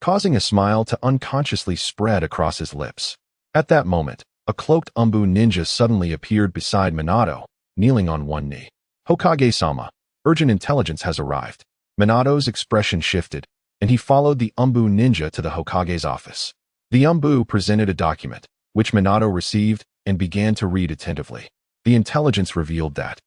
causing a smile to unconsciously spread across his lips. At that moment, a cloaked Umbu ninja suddenly appeared beside Minato, kneeling on one knee. Hokage-sama, urgent intelligence has arrived. Minato's expression shifted, and he followed the Umbu ninja to the Hokage's office. The Umbu presented a document, which Minato received and began to read attentively. The intelligence revealed that,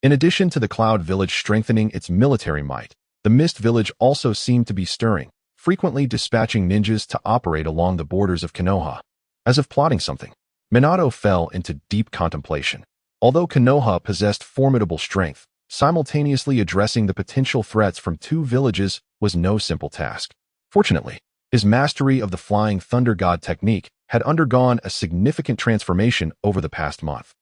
in addition to the Cloud Village strengthening its military might, the Mist Village also seemed to be stirring, frequently dispatching ninjas to operate along the borders of Konoha. As if plotting something, Minato fell into deep contemplation. Although Konoha possessed formidable strength, simultaneously addressing the potential threats from two villages was no simple task. Fortunately, his mastery of the Flying Thunder God technique had undergone a significant transformation over the past month.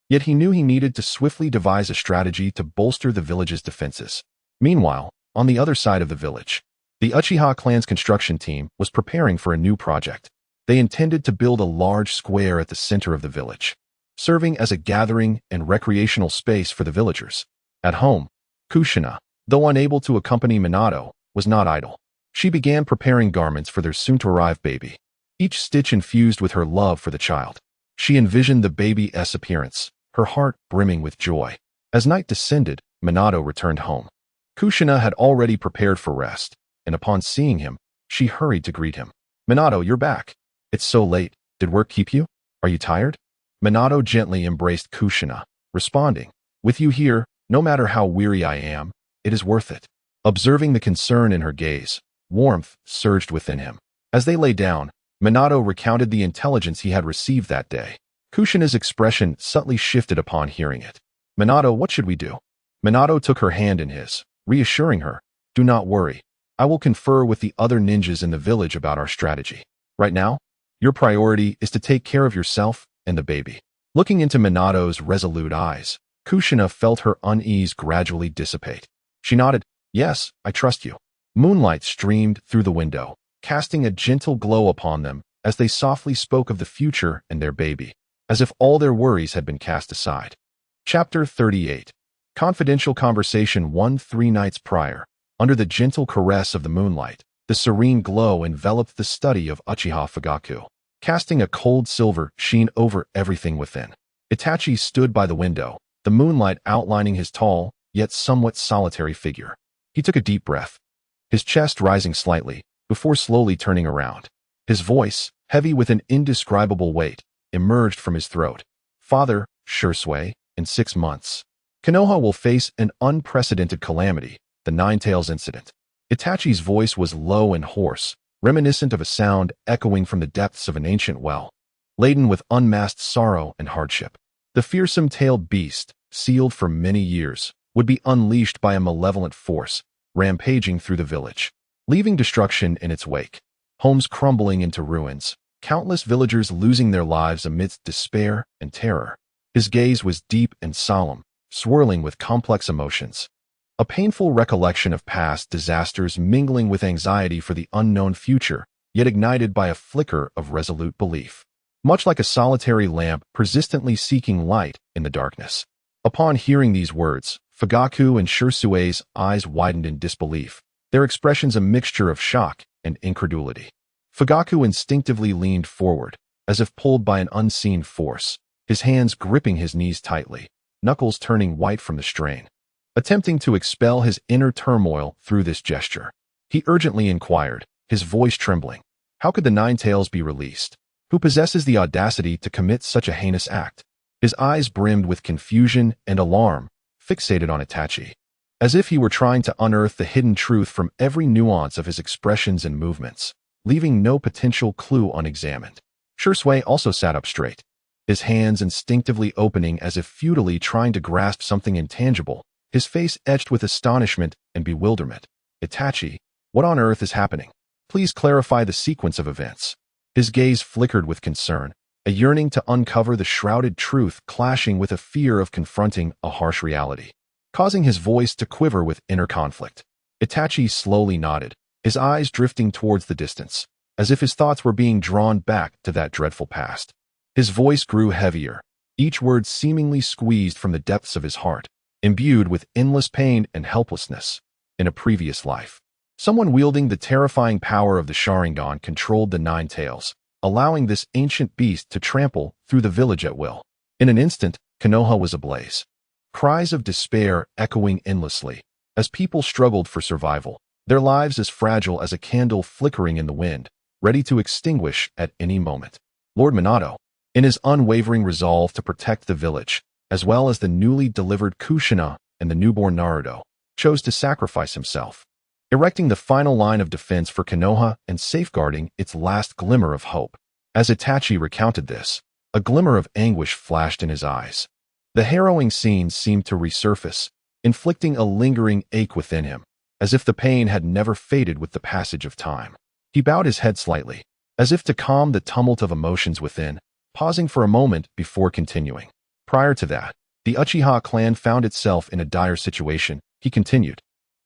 Yet he knew he needed to swiftly devise a strategy to bolster the village's defenses. Meanwhile, on the other side of the village, the Uchiha clan's construction team was preparing for a new project. They intended to build a large square at the center of the village, serving as a gathering and recreational space for the villagers. At home, Kushina, though unable to accompany Minato, was not idle. She began preparing garments for their soon-to-arrive baby, each stitch infused with her love for the child. She envisioned the baby's appearance, her heart brimming with joy. As night descended, Minato returned home. Kushina had already prepared for rest, and upon seeing him, she hurried to greet him. "Minato, you're back. It's so late. Did work keep you? Are you tired?" Minato gently embraced Kushina, responding, "With you here, no matter how weary I am, it is worth it." Observing the concern in her gaze, warmth surged within him. As they lay down, Minato recounted the intelligence he had received that day. Kushina's expression subtly shifted upon hearing it. "Minato, what should we do?" Minato took her hand in his, reassuring her, "Do not worry. I will confer with the other ninjas in the village about our strategy. Right now, your priority is to take care of yourself and the baby." Looking into Minato's resolute eyes, Kushina felt her unease gradually dissipate. She nodded, "Yes, I trust you." Moonlight streamed through the window, casting a gentle glow upon them as they softly spoke of the future and their baby, as if all their worries had been cast aside. Chapter 38. Confidential Conversation 1. 3 nights prior, under the gentle caress of the moonlight, the serene glow enveloped the study of Uchiha Fugaku, casting a cold silver sheen over everything within. Itachi stood by the window, the moonlight outlining his tall, yet somewhat solitary figure. He took a deep breath, his chest rising slightly, before slowly turning around. His voice, heavy with an indescribable weight, emerged from his throat. "Father, Shursui, in 6 months, Konoha will face an unprecedented calamity, the Nine-Tails incident." Itachi's voice was low and hoarse, reminiscent of a sound echoing from the depths of an ancient well, laden with unmasked sorrow and hardship. The fearsome tailed beast, sealed for many years, would be unleashed by a malevolent force, rampaging through the village, leaving destruction in its wake. Homes crumbling into ruins, countless villagers losing their lives amidst despair and terror. His gaze was deep and solemn, swirling with complex emotions. A painful recollection of past disasters mingling with anxiety for the unknown future, yet ignited by a flicker of resolute belief. Much like a solitary lamp persistently seeking light in the darkness. Upon hearing these words, Fugaku and Shursue's eyes widened in disbelief, their expressions a mixture of shock and incredulity. Fugaku instinctively leaned forward, as if pulled by an unseen force, his hands gripping his knees tightly, knuckles turning white from the strain. Attempting to expel his inner turmoil through this gesture, he urgently inquired, his voice trembling, "How could the Nine-Tails be released? Who possesses the audacity to commit such a heinous act?" His eyes brimmed with confusion and alarm, fixated on Itachi, as if he were trying to unearth the hidden truth from every nuance of his expressions and movements, leaving no potential clue unexamined. Shursui also sat up straight, his hands instinctively opening as if futilely trying to grasp something intangible, his face etched with astonishment and bewilderment. "Itachi, what on earth is happening? Please clarify the sequence of events." His gaze flickered with concern, a yearning to uncover the shrouded truth clashing with a fear of confronting a harsh reality, causing his voice to quiver with inner conflict. Itachi slowly nodded, his eyes drifting towards the distance, as if his thoughts were being drawn back to that dreadful past. His voice grew heavier, each word seemingly squeezed from the depths of his heart, imbued with endless pain and helplessness. In a previous life, someone wielding the terrifying power of the Sharingan controlled the Nine-Tails, allowing this ancient beast to trample through the village at will. In an instant, Konoha was ablaze. Cries of despair echoing endlessly, as people struggled for survival, their lives as fragile as a candle flickering in the wind, ready to extinguish at any moment. Lord Minato, in his unwavering resolve to protect the village, as well as the newly delivered Kushina and the newborn Naruto, chose to sacrifice himself, erecting the final line of defense for Konoha and safeguarding its last glimmer of hope. As Itachi recounted this, a glimmer of anguish flashed in his eyes. The harrowing scene seemed to resurface, inflicting a lingering ache within him, as if the pain had never faded with the passage of time. He bowed his head slightly, as if to calm the tumult of emotions within, pausing for a moment before continuing. Prior to that, the Uchiha clan found itself in a dire situation, he continued,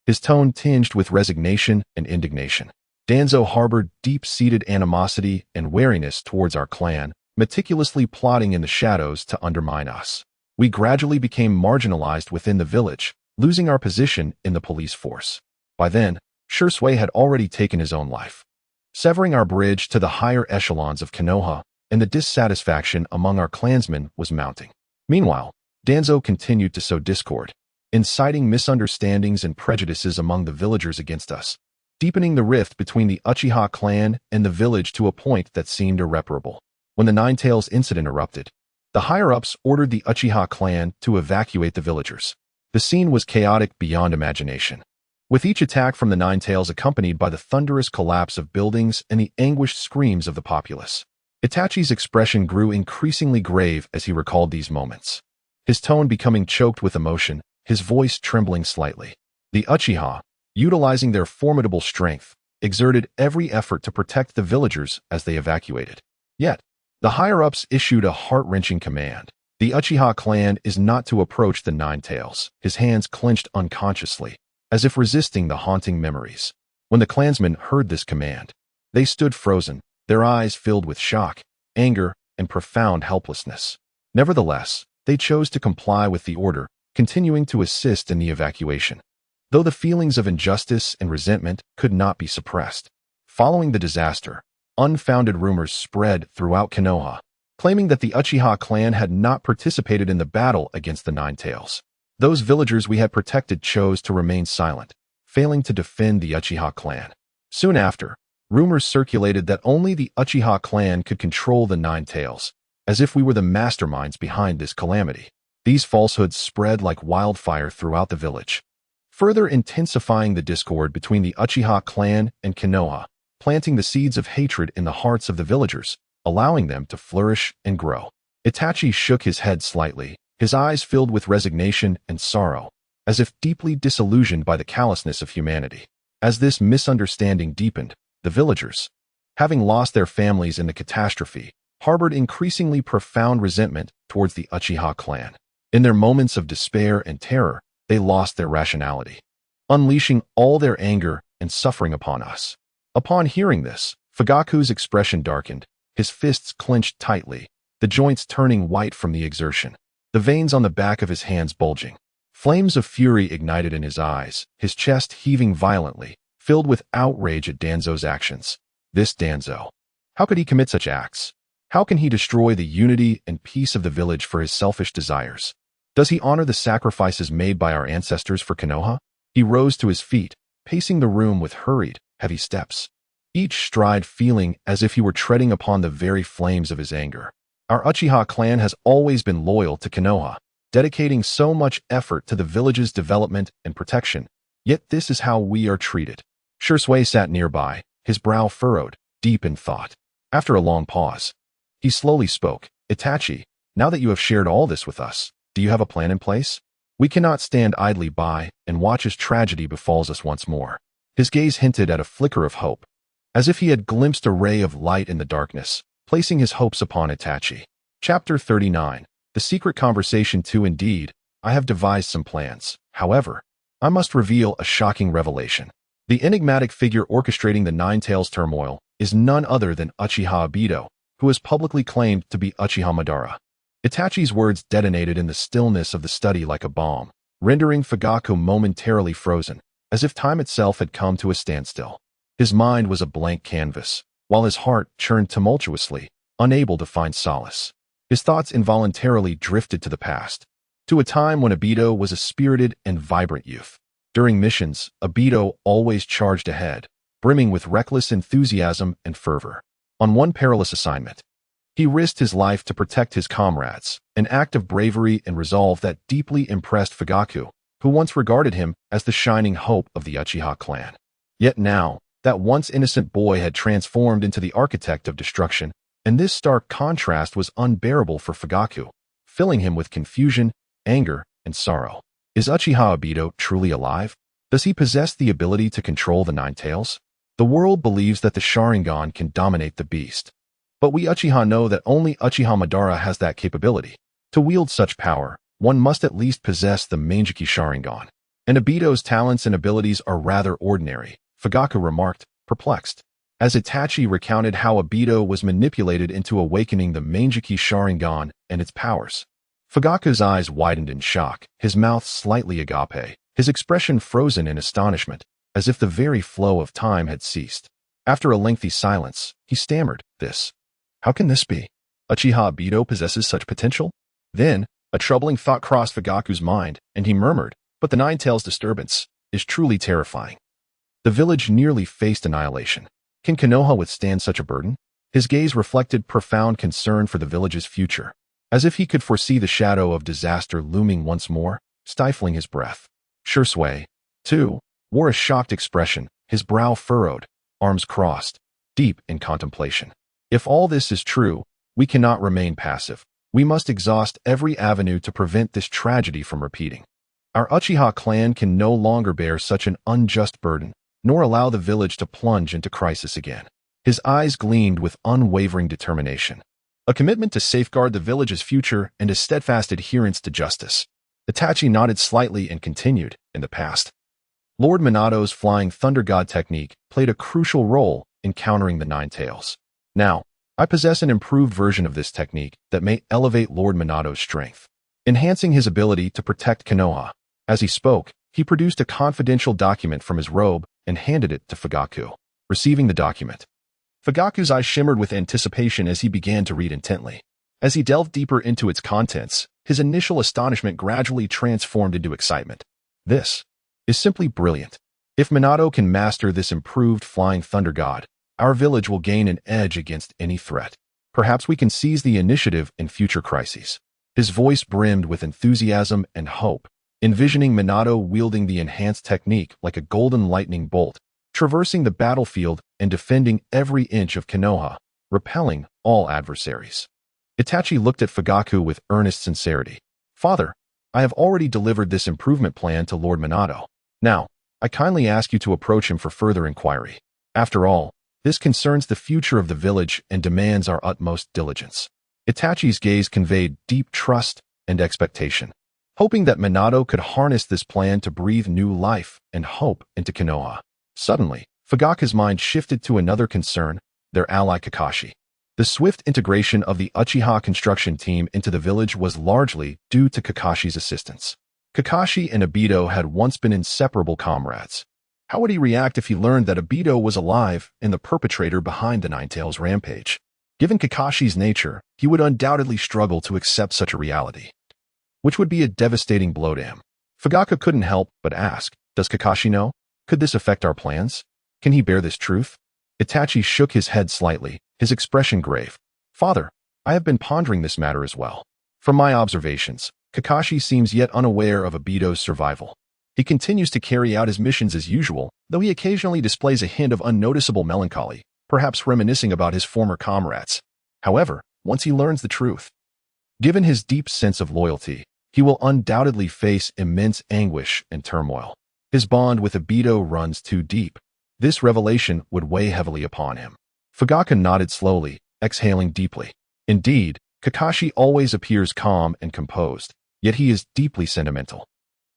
his tone tinged with resignation and indignation. Danzo harbored deep-seated animosity and wariness towards our clan, meticulously plotting in the shadows to undermine us. We gradually became marginalized within the village, losing our position in the police force. By then, Shursui had already taken his own life, severing our bridge to the higher echelons of Konoha, and the dissatisfaction among our clansmen was mounting. Meanwhile, Danzo continued to sow discord, inciting misunderstandings and prejudices among the villagers against us, deepening the rift between the Uchiha clan and the village to a point that seemed irreparable. When the Nine-Tails incident erupted, the higher-ups ordered the Uchiha clan to evacuate the villagers. The scene was chaotic beyond imagination, with each attack from the Nine-Tails accompanied by the thunderous collapse of buildings and the anguished screams of the populace. Itachi's expression grew increasingly grave as he recalled these moments, his tone becoming choked with emotion, his voice trembling slightly. The Uchiha, utilizing their formidable strength, exerted every effort to protect the villagers as they evacuated. Yet, the higher-ups issued a heart-wrenching command. The Uchiha clan is not to approach the Nine-Tails. His hands clenched unconsciously, as if resisting the haunting memories. When the clansmen heard this command, they stood frozen, their eyes filled with shock, anger, and profound helplessness. Nevertheless, they chose to comply with the order, continuing to assist in the evacuation, though the feelings of injustice and resentment could not be suppressed. Following the disaster, unfounded rumors spread throughout Konoha, claiming that the Uchiha clan had not participated in the battle against the Nine-Tails. Those villagers we had protected chose to remain silent, failing to defend the Uchiha clan. Soon after, rumors circulated that only the Uchiha clan could control the Nine-Tails, as if we were the masterminds behind this calamity. These falsehoods spread like wildfire throughout the village, further intensifying the discord between the Uchiha clan and Konoha, planting the seeds of hatred in the hearts of the villagers, allowing them to flourish and grow. Itachi shook his head slightly, his eyes filled with resignation and sorrow, as if deeply disillusioned by the callousness of humanity. As this misunderstanding deepened, the villagers, having lost their families in the catastrophe, harbored increasingly profound resentment towards the Uchiha clan. In their moments of despair and terror, they lost their rationality, unleashing all their anger and suffering upon us. Upon hearing this, Fugaku's expression darkened, his fists clenched tightly, the joints turning white from the exertion, the veins on the back of his hands bulging. Flames of fury ignited in his eyes, his chest heaving violently, filled with outrage at Danzo's actions. This Danzo. How could he commit such acts? How can he destroy the unity and peace of the village for his selfish desires? Does he honor the sacrifices made by our ancestors for Konoha? He rose to his feet, pacing the room with hurried, heavy steps, each stride feeling as if he were treading upon the very flames of his anger. Our Uchiha clan has always been loyal to Konoha, dedicating so much effort to the village's development and protection, yet this is how we are treated. Shursui sat nearby, his brow furrowed, deep in thought. After a long pause, he slowly spoke. Itachi, now that you have shared all this with us, do you have a plan in place? We cannot stand idly by and watch as tragedy befalls us once more. His gaze hinted at a flicker of hope, as if he had glimpsed a ray of light in the darkness, placing his hopes upon Itachi. Chapter 39. The Secret Conversation 2. Indeed, I have devised some plans. However, I must reveal a shocking revelation. The enigmatic figure orchestrating the Nine-Tails turmoil is none other than Uchiha Obito, who has publicly claimed to be Uchiha Madara. Itachi's words detonated in the stillness of the study like a bomb, rendering Fugaku momentarily frozen, as if time itself had come to a standstill. His mind was a blank canvas, while his heart churned tumultuously, unable to find solace. His thoughts involuntarily drifted to the past, to a time when Obito was a spirited and vibrant youth. During missions, Obito always charged ahead, brimming with reckless enthusiasm and fervor. On one perilous assignment, he risked his life to protect his comrades, an act of bravery and resolve that deeply impressed Fugaku, who once regarded him as the shining hope of the Uchiha clan. Yet now, that once innocent boy had transformed into the architect of destruction, and this stark contrast was unbearable for Fugaku, filling him with confusion, anger, and sorrow. Is Uchiha Obito truly alive? Does he possess the ability to control the Nine-Tails? The world believes that the Sharingan can dominate the beast, but we Uchiha know that only Uchiha Madara has that capability. To wield such power, one must at least possess the Mangekyou Sharingan, and Obito's talents and abilities are rather ordinary, Fugaku remarked, perplexed, as Itachi recounted how Obito was manipulated into awakening the Mangekyou Sharingan and its powers. Fugaku's eyes widened in shock, his mouth slightly agape, his expression frozen in astonishment, as if the very flow of time had ceased. After a lengthy silence, he stammered, "This. How can this be? Uchiha Obito possesses such potential?" Then, a troubling thought crossed Fugaku's mind, and he murmured, "But the Nine-Tails disturbance is truly terrifying. The village nearly faced annihilation. Can Konoha withstand such a burden?" His gaze reflected profound concern for the village's future, as if he could foresee the shadow of disaster looming once more, stifling his breath. Shursui, too, wore a shocked expression, his brow furrowed, arms crossed, deep in contemplation. If all this is true, we cannot remain passive. We must exhaust every avenue to prevent this tragedy from repeating. Our Uchiha clan can no longer bear such an unjust burden, nor allow the village to plunge into crisis again. His eyes gleamed with unwavering determination, a commitment to safeguard the village's future and a steadfast adherence to justice. Itachi nodded slightly and continued, "In the past, Lord Minato's Flying Thunder God technique played a crucial role in countering the Nine-Tails. Now, I possess an improved version of this technique that may elevate Lord Minato's strength, enhancing his ability to protect Konoha." As he spoke, he produced a confidential document from his robe and handed it to Fugaku. Receiving the document, Fugaku's eyes shimmered with anticipation as he began to read intently. As he delved deeper into its contents, his initial astonishment gradually transformed into excitement. This is simply brilliant. If Minato can master this improved Flying Thunder God, our village will gain an edge against any threat. Perhaps we can seize the initiative in future crises. His voice brimmed with enthusiasm and hope, envisioning Minato wielding the enhanced technique like a golden lightning bolt, traversing the battlefield and defending every inch of Konoha, repelling all adversaries. Itachi looked at Fugaku with earnest sincerity. "Father, I have already delivered this improvement plan to Lord Minato. Now, I kindly ask you to approach him for further inquiry. After all, this concerns the future of the village and demands our utmost diligence." Itachi's gaze conveyed deep trust and expectation, hoping that Minato could harness this plan to breathe new life and hope into Konoha. Suddenly, Fugaku's mind shifted to another concern, their ally Kakashi. The swift integration of the Uchiha construction team into the village was largely due to Kakashi's assistance. Kakashi and Obito had once been inseparable comrades. How would he react if he learned that Obito was alive and the perpetrator behind the Nine-Tails rampage? Given Kakashi's nature, he would undoubtedly struggle to accept such a reality, which would be a devastating blow to him. Fugaku couldn't help but ask, "Does Kakashi know? Could this affect our plans? Can he bear this truth?" Itachi shook his head slightly, his expression grave. "Father, I have been pondering this matter as well. From my observations, Kakashi seems yet unaware of Obito's survival. He continues to carry out his missions as usual, though he occasionally displays a hint of unnoticeable melancholy, perhaps reminiscing about his former comrades. However, once he learns the truth, given his deep sense of loyalty, he will undoubtedly face immense anguish and turmoil. His bond with Obito runs too deep. This revelation would weigh heavily upon him." Fugaku nodded slowly, exhaling deeply. Indeed, Kakashi always appears calm and composed, yet he is deeply sentimental.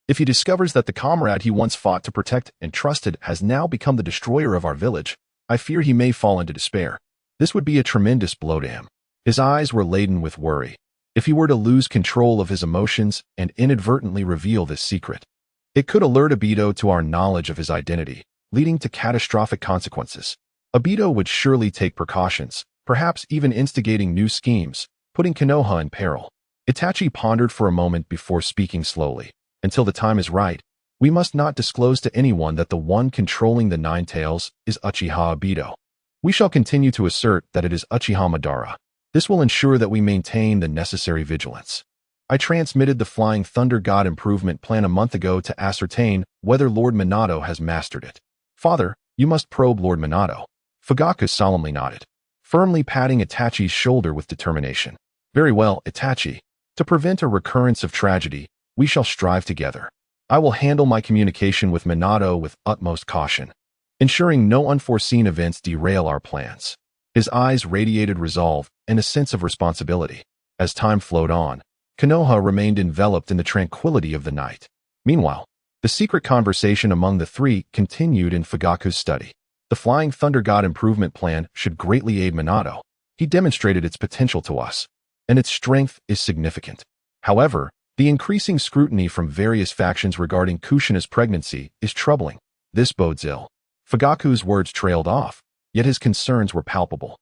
If he discovers that the comrade he once fought to protect and trusted has now become the destroyer of our village, I fear he may fall into despair. This would be a tremendous blow to him. His eyes were laden with worry. If he were to lose control of his emotions and inadvertently reveal this secret, it could alert Obito to our knowledge of his identity, leading to catastrophic consequences. Obito would surely take precautions, perhaps even instigating new schemes, putting Konoha in peril. Itachi pondered for a moment before speaking slowly. "Until the time is right, we must not disclose to anyone that the one controlling the Nine-Tails is Uchiha Obito. We shall continue to assert that it is Uchiha Madara. This will ensure that we maintain the necessary vigilance. I transmitted the Flying Thunder God improvement plan a month ago to ascertain whether Lord Minato has mastered it. Father, you must probe Lord Minato." Fugaku solemnly nodded, firmly patting Itachi's shoulder with determination. "Very well, Itachi. To prevent a recurrence of tragedy, we shall strive together. I will handle my communication with Minato with utmost caution, ensuring no unforeseen events derail our plans." His eyes radiated resolve and a sense of responsibility. As time flowed on, Konoha remained enveloped in the tranquility of the night. Meanwhile, the secret conversation among the three continued in Fugaku's study. The Flying Thunder God improvement plan should greatly aid Minato. He demonstrated its potential to us, and its strength is significant. However, The increasing scrutiny from various factions regarding Kushina's pregnancy is troubling. This bodes ill. Fugaku's words trailed off, yet his concerns were palpable.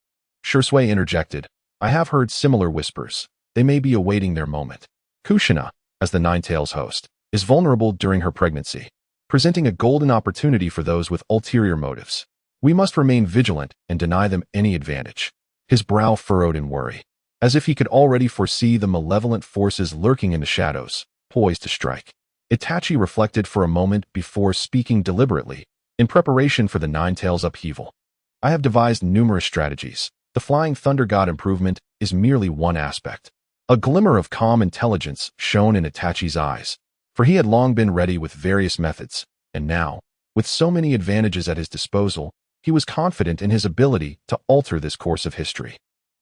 Shursui interjected, I have heard similar whispers. They may be awaiting their moment. Kushina, as the Ninetales host, is vulnerable during her pregnancy, presenting a golden opportunity for those with ulterior motives. We must remain vigilant and deny them any advantage. His brow furrowed in worry, as if he could already foresee the malevolent forces lurking in the shadows, poised to strike. Itachi reflected for a moment before speaking deliberately, in preparation for the Ninetales upheaval. I have devised numerous strategies. The Flying Thunder God improvement is merely one aspect. A glimmer of calm intelligence shone in Itachi's eyes, for he had long been ready with various methods, and now, with so many advantages at his disposal, he was confident in his ability to alter this course of history.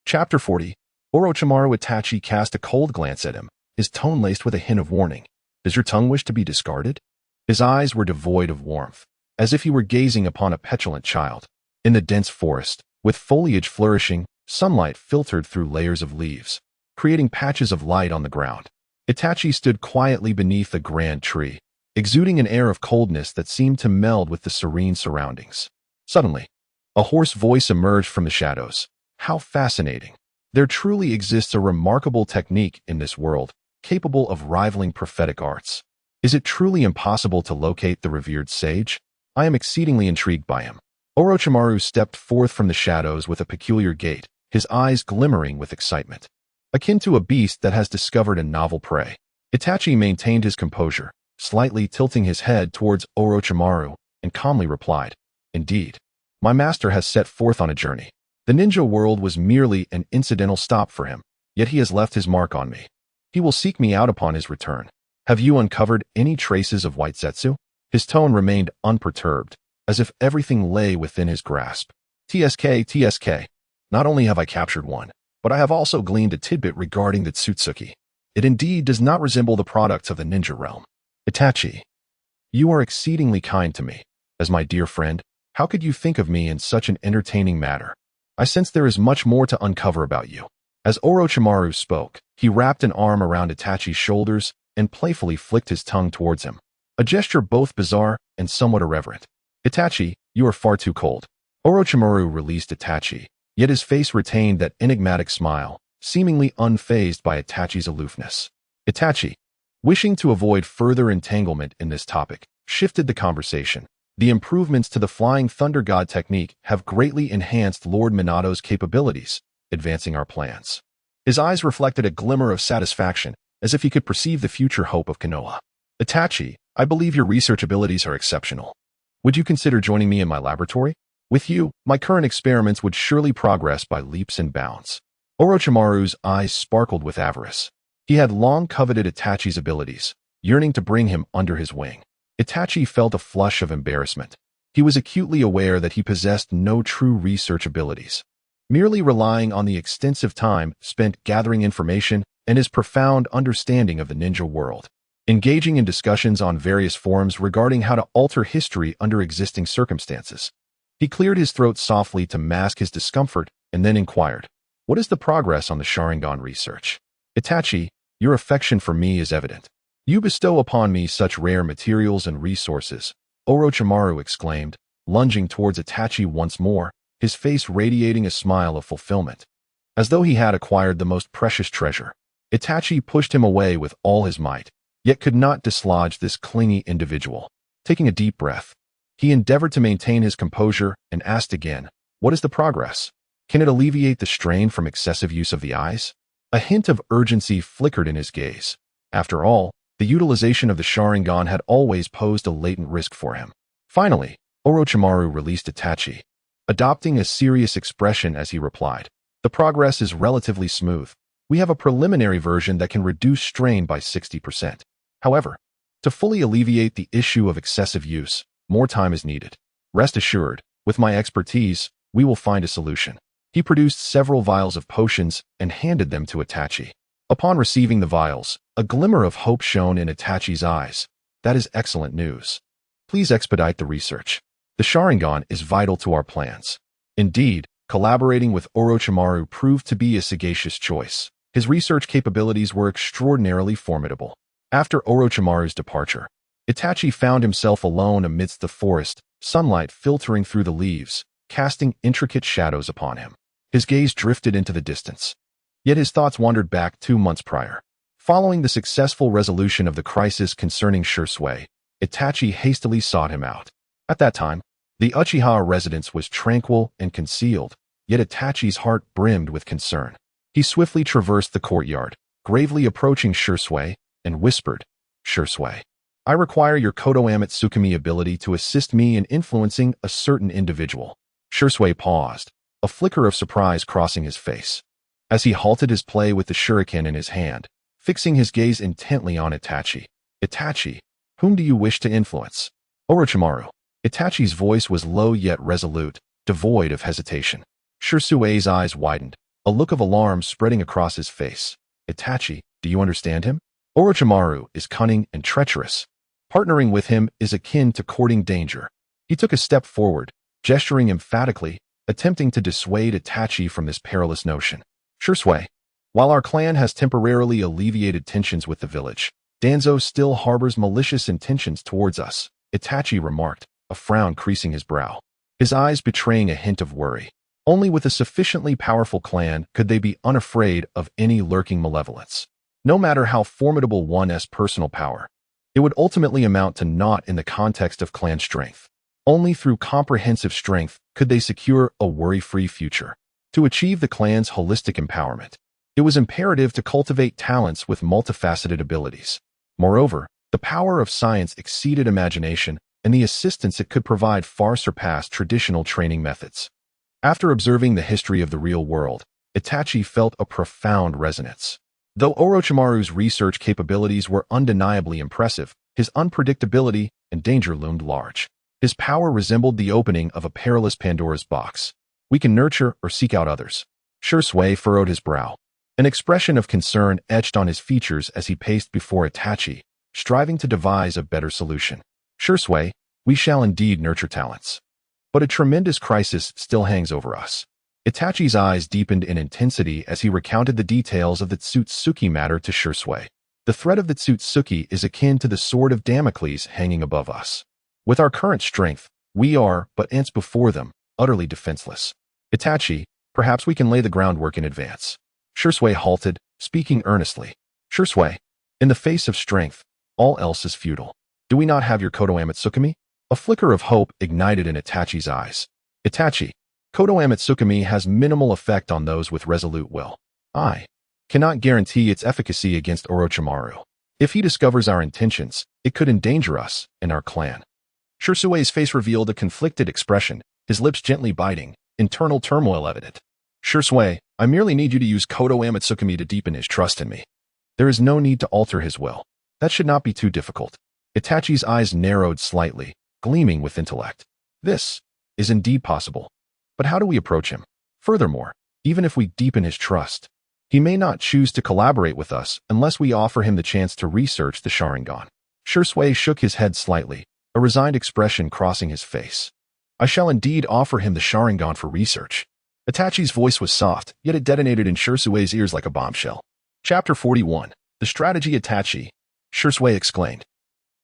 Chapter 40. Orochimaru. Itachi cast a cold glance at him, his tone laced with a hint of warning. Does your tongue wish to be discarded? His eyes were devoid of warmth, as if he were gazing upon a petulant child. In the dense forest, with foliage flourishing, sunlight filtered through layers of leaves, creating patches of light on the ground. Itachi stood quietly beneath a grand tree, exuding an air of coldness that seemed to meld with the serene surroundings. Suddenly, a hoarse voice emerged from the shadows. How fascinating! There truly exists a remarkable technique in this world, capable of rivaling prophetic arts. Is it truly impossible to locate the revered sage? I am exceedingly intrigued by him. Orochimaru stepped forth from the shadows with a peculiar gait, his eyes glimmering with excitement. Akin to a beast that has discovered a novel prey, Itachi maintained his composure, slightly tilting his head towards Orochimaru, and calmly replied, Indeed, my master has set forth on a journey. The ninja world was merely an incidental stop for him, yet he has left his mark on me. He will seek me out upon his return. Have you uncovered any traces of White Zetsu? His tone remained unperturbed, as if everything lay within his grasp. TSK. Not only have I captured one, but I have also gleaned a tidbit regarding the Tsutsuki. It indeed does not resemble the products of the ninja realm. Itachi, you are exceedingly kind to me. As my dear friend, how could you think of me in such an entertaining matter? I sense there is much more to uncover about you. As Orochimaru spoke, he wrapped an arm around Itachi's shoulders and playfully flicked his tongue towards him, a gesture both bizarre and somewhat irreverent. Itachi, you are far too cold. Orochimaru released Itachi, yet his face retained that enigmatic smile, seemingly unfazed by Itachi's aloofness. Itachi, wishing to avoid further entanglement in this topic, shifted the conversation. The improvements to the Flying Thunder God technique have greatly enhanced Lord Minato's capabilities, advancing our plans. His eyes reflected a glimmer of satisfaction, as if he could perceive the future hope of Konoha. Itachi, I believe your research abilities are exceptional. Would you consider joining me in my laboratory? With you, my current experiments would surely progress by leaps and bounds. Orochimaru's eyes sparkled with avarice. He had long coveted Itachi's abilities, yearning to bring him under his wing. Itachi felt a flush of embarrassment. He was acutely aware that he possessed no true research abilities, merely relying on the extensive time spent gathering information and his profound understanding of the ninja world. Engaging in discussions on various forums regarding how to alter history under existing circumstances. He cleared his throat softly to mask his discomfort and then inquired, What is the progress on the Sharingan research? Itachi, your affection for me is evident. You bestow upon me such rare materials and resources, Orochimaru exclaimed, lunging towards Itachi once more, his face radiating a smile of fulfillment. As though he had acquired the most precious treasure, Itachi pushed him away with all his might, yet could not dislodge this clingy individual. Taking a deep breath, he endeavored to maintain his composure and asked again, What is the progress? Can it alleviate the strain from excessive use of the eyes? A hint of urgency flickered in his gaze. After all, the utilization of the Sharingan had always posed a latent risk for him. Finally, Orochimaru released Itachi, adopting a serious expression as he replied, The progress is relatively smooth. We have a preliminary version that can reduce strain by 60%. However, to fully alleviate the issue of excessive use, more time is needed. Rest assured, with my expertise, we will find a solution. He produced several vials of potions and handed them to Itachi. Upon receiving the vials, a glimmer of hope shone in Itachi's eyes. That is excellent news. Please expedite the research. The Sharingan is vital to our plans. Indeed, collaborating with Orochimaru proved to be a sagacious choice. His research capabilities were extraordinarily formidable. After Orochimaru's departure, Itachi found himself alone amidst the forest, sunlight filtering through the leaves, casting intricate shadows upon him. His gaze drifted into the distance. Yet his thoughts wandered back 2 months prior. Following the successful resolution of the crisis concerning Shisui, Itachi hastily sought him out. At that time, the Uchiha residence was tranquil and concealed, yet Itachi's heart brimmed with concern. He swiftly traversed the courtyard, gravely approaching Shisui, and whispered, "Shisui, I require your Kodo Amatsukami ability to assist me in influencing a certain individual." Shisui paused, a flicker of surprise crossing his face. As he halted his play with the shuriken in his hand, fixing his gaze intently on Itachi. "Itachi, whom do you wish to influence?" "Orochimaru." Itachi's voice was low yet resolute, devoid of hesitation. Shisui's eyes widened, a look of alarm spreading across his face. "Itachi, do you understand him? Orochimaru is cunning and treacherous. Partnering with him is akin to courting danger." He took a step forward, gesturing emphatically, attempting to dissuade Itachi from this perilous notion. "Shisui, while our clan has temporarily alleviated tensions with the village, Danzo still harbors malicious intentions towards us," Itachi remarked, a frown creasing his brow, his eyes betraying a hint of worry. Only with a sufficiently powerful clan could they be unafraid of any lurking malevolence. No matter how formidable one's personal power, it would ultimately amount to naught in the context of clan strength. Only through comprehensive strength could they secure a worry-free future. To achieve the clan's holistic empowerment, it was imperative to cultivate talents with multifaceted abilities. Moreover, the power of science exceeded imagination, and the assistance it could provide far surpassed traditional training methods. After observing the history of the real world, Itachi felt a profound resonance. Though Orochimaru's research capabilities were undeniably impressive, his unpredictability and danger loomed large. His power resembled the opening of a perilous Pandora's box. "We can nurture or seek out others." Shisui furrowed his brow. An expression of concern etched on his features as he paced before Itachi, striving to devise a better solution. "Shisui, we shall indeed nurture talents. But a tremendous crisis still hangs over us." Itachi's eyes deepened in intensity as he recounted the details of the Tsutsuki matter to Shisui. "The threat of the Tsutsuki is akin to the sword of Damocles hanging above us. With our current strength, we are but ants before them, utterly defenseless. Itachi, perhaps we can lay the groundwork in advance." Shisui halted, speaking earnestly. "Shisui, in the face of strength, all else is futile. Do we not have your Kodo Amatsukami?" A flicker of hope ignited in Itachi's eyes. "Itachi, Kodo Amatsukami has minimal effect on those with resolute will. I cannot guarantee its efficacy against Orochimaru. If he discovers our intentions, it could endanger us and our clan." Shisui's face revealed a conflicted expression, his lips gently biting, internal turmoil evident. "Shisui, I merely need you to use Kodo Amatsukami to deepen his trust in me. There is no need to alter his will. That should not be too difficult." Itachi's eyes narrowed slightly, gleaming with intellect. "This is indeed possible. But how do we approach him? Furthermore, even if we deepen his trust, he may not choose to collaborate with us unless we offer him the chance to research the Sharingan." Shisui shook his head slightly, a resigned expression crossing his face. "I shall indeed offer him the Sharingan for research." Itachi's voice was soft, yet it detonated in Shisui's ears like a bombshell. Chapter 41. The Strategy Itachi, Shisui exclaimed.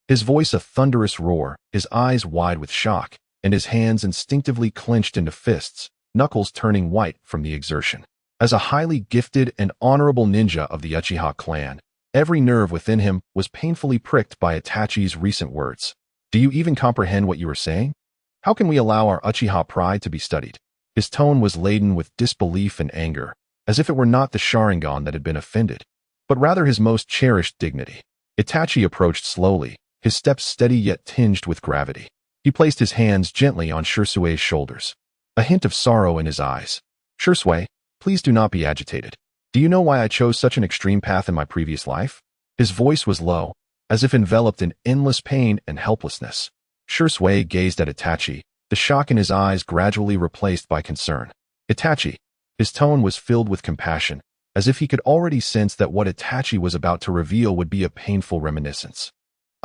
His voice a thunderous roar, his eyes wide with shock, and his hands instinctively clenched into fists, knuckles turning white from the exertion. As a highly gifted and honorable ninja of the Uchiha clan, every nerve within him was painfully pricked by Itachi's recent words. "Do you even comprehend what you are saying? How can we allow our Uchiha pride to be studied?" His tone was laden with disbelief and anger, as if it were not the Sharingan that had been offended, but rather his most cherished dignity. Itachi approached slowly, his steps steady yet tinged with gravity. He placed his hands gently on Shisui's shoulders, a hint of sorrow in his eyes. "Shisui, please do not be agitated. Do you know why I chose such an extreme path in my previous life?" His voice was low, as if enveloped in endless pain and helplessness. Shisui gazed at Itachi, the shock in his eyes gradually replaced by concern. "Itachi." His tone was filled with compassion, as if he could already sense that what Itachi was about to reveal would be a painful reminiscence.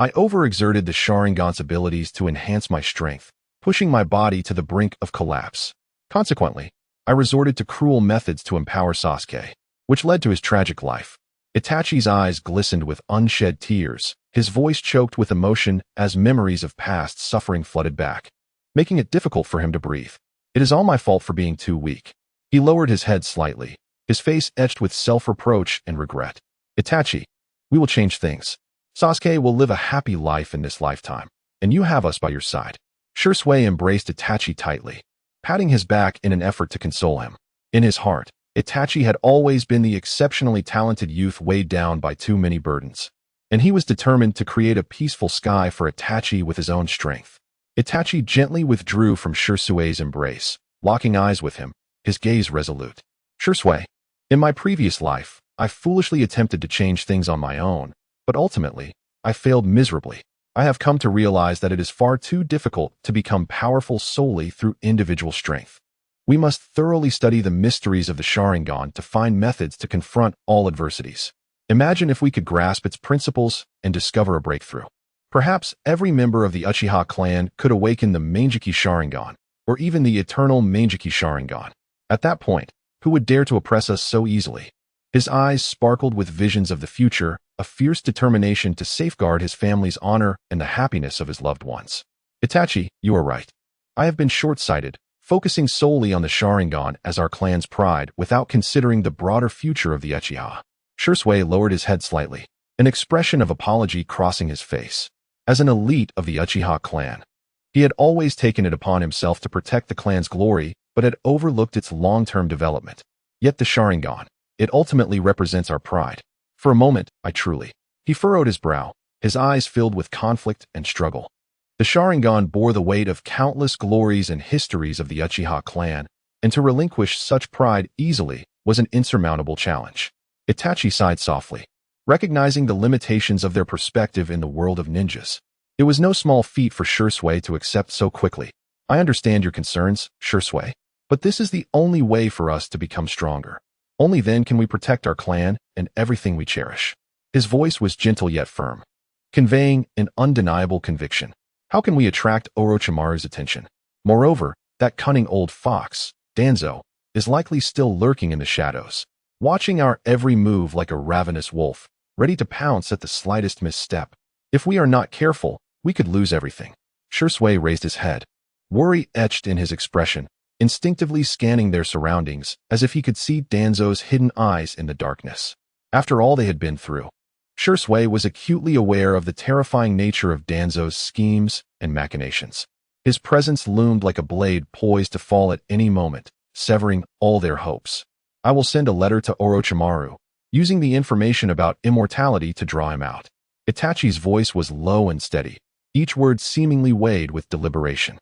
"I overexerted the Sharingan's abilities to enhance my strength, pushing my body to the brink of collapse. Consequently, I resorted to cruel methods to empower Sasuke. which led to his tragic life. Itachi's eyes glistened with unshed tears, his voice choked with emotion as memories of past suffering flooded back, making it difficult for him to breathe. It is all my fault for being too weak. He lowered his head slightly, his face etched with self-reproach and regret. Itachi, we will change things. Sasuke will live a happy life in this lifetime, and you have us by your side. Shisui embraced Itachi tightly, patting his back in an effort to console him. In his heart, Itachi had always been the exceptionally talented youth weighed down by too many burdens, and he was determined to create a peaceful sky for Itachi with his own strength. Itachi gently withdrew from Shisui's embrace, locking eyes with him, his gaze resolute. Shisui, in my previous life, I foolishly attempted to change things on my own, but ultimately, I failed miserably. I have come to realize that it is far too difficult to become powerful solely through individual strength. We must thoroughly study the mysteries of the Sharingan to find methods to confront all adversities. Imagine if we could grasp its principles and discover a breakthrough. Perhaps every member of the Uchiha clan could awaken the Mangekyou Sharingan, or even the eternal Mangekyou Sharingan. At that point, who would dare to oppress us so easily? His eyes sparkled with visions of the future, a fierce determination to safeguard his family's honor and the happiness of his loved ones. Itachi, you are right. I have been short-sighted, focusing solely on the Sharingan as our clan's pride without considering the broader future of the Uchiha. Shisui lowered his head slightly, an expression of apology crossing his face. As an elite of the Uchiha clan, he had always taken it upon himself to protect the clan's glory, but had overlooked its long-term development. Yet the Sharingan, it ultimately represents our pride. For a moment, He furrowed his brow, his eyes filled with conflict and struggle. The Sharingan bore the weight of countless glories and histories of the Uchiha clan, and to relinquish such pride easily was an insurmountable challenge. Itachi sighed softly, recognizing the limitations of their perspective in the world of ninjas. It was no small feat for Shisui to accept so quickly. I understand your concerns, Shisui, but this is the only way for us to become stronger. Only then can we protect our clan and everything we cherish. His voice was gentle yet firm, conveying an undeniable conviction. How can we attract Orochimaru's attention? Moreover, that cunning old fox, Danzo, is likely still lurking in the shadows, watching our every move like a ravenous wolf, ready to pounce at the slightest misstep. If we are not careful, we could lose everything. Shisui raised his head, worry etched in his expression, instinctively scanning their surroundings as if he could see Danzo's hidden eyes in the darkness. After all they had been through, Shisui was acutely aware of the terrifying nature of Danzo's schemes and machinations. His presence loomed like a blade poised to fall at any moment, severing all their hopes. I will send a letter to Orochimaru, using the information about immortality to draw him out. Itachi's voice was low and steady, each word seemingly weighed with deliberation.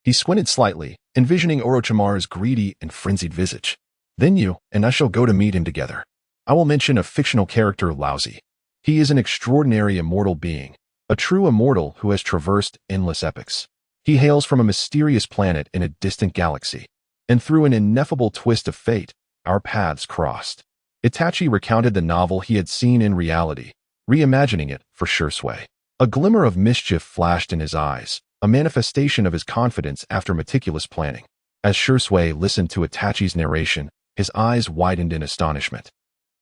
He squinted slightly, envisioning Orochimaru's greedy and frenzied visage. Then you and I shall go to meet him together. I will mention a fictional character, Laozi. He is an extraordinary immortal being, a true immortal who has traversed endless epochs. He hails from a mysterious planet in a distant galaxy, and through an ineffable twist of fate, our paths crossed. Itachi recounted the novel he had seen in reality, reimagining it for Shisui. A glimmer of mischief flashed in his eyes, a manifestation of his confidence after meticulous planning. As Shisui listened to Itachi's narration, his eyes widened in astonishment,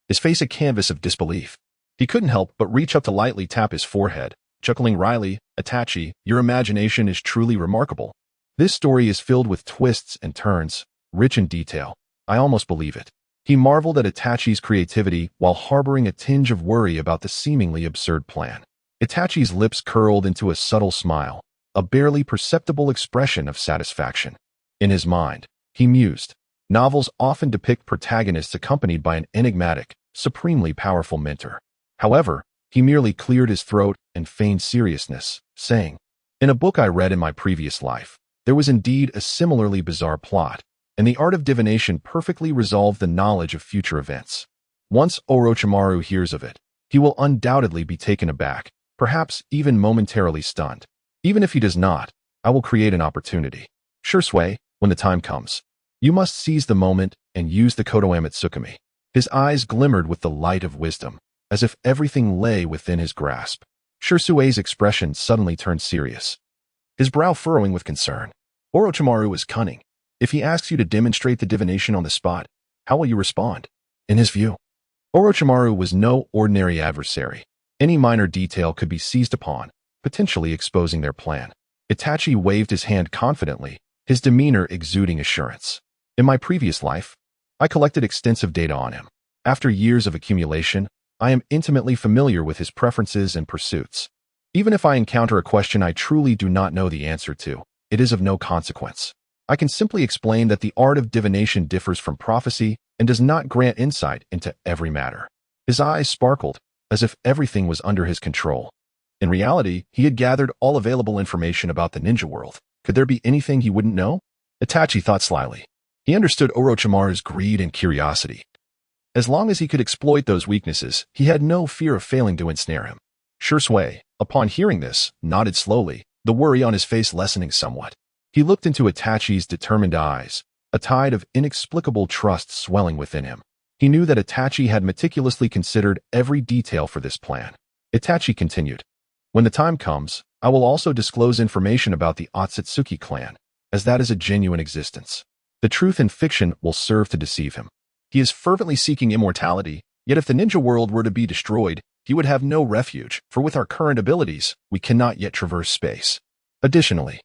his face a canvas of disbelief. He couldn't help but reach up to lightly tap his forehead, chuckling wryly. Itachi, your imagination is truly remarkable. This story is filled with twists and turns, rich in detail. I almost believe it. He marveled at Itachi's creativity while harboring a tinge of worry about the seemingly absurd plan. Itachi's lips curled into a subtle smile, a barely perceptible expression of satisfaction. In his mind, he mused, novels often depict protagonists accompanied by an enigmatic, supremely powerful mentor. However, he merely cleared his throat and feigned seriousness, saying, in a book I read in my previous life, there was indeed a similarly bizarre plot, and the art of divination perfectly resolved the knowledge of future events. Once Orochimaru hears of it, he will undoubtedly be taken aback, perhaps even momentarily stunned. Even if he does not, I will create an opportunity. Shisui, when the time comes, you must seize the moment and use the Kodoame Tsukumi. His eyes glimmered with the light of wisdom, as if everything lay within his grasp. Shisui's expression suddenly turned serious, his brow furrowing with concern. Orochimaru is cunning. If he asks you to demonstrate the divination on the spot, how will you respond? In his view, Orochimaru was no ordinary adversary. Any minor detail could be seized upon, potentially exposing their plan. Itachi waved his hand confidently, his demeanor exuding assurance. In my previous life, I collected extensive data on him. After years of accumulation, I am intimately familiar with his preferences and pursuits. Even if I encounter a question I truly do not know the answer to, it is of no consequence. I can simply explain that the art of divination differs from prophecy and does not grant insight into every matter. His eyes sparkled, as if everything was under his control. In reality, he had gathered all available information about the ninja world. Could there be anything he wouldn't know? Itachi thought slyly. He understood Orochimaru's greed and curiosity. As long as he could exploit those weaknesses, he had no fear of failing to ensnare him. Shursui, upon hearing this, nodded slowly, the worry on his face lessening somewhat. He looked into Itachi's determined eyes, a tide of inexplicable trust swelling within him. He knew that Itachi had meticulously considered every detail for this plan. Itachi continued, "When the time comes, I will also disclose information about the Otsutsuki clan, as that is a genuine existence. The truth and fiction will serve to deceive him. He is fervently seeking immortality, yet if the ninja world were to be destroyed, he would have no refuge, for with our current abilities, we cannot yet traverse space. Additionally,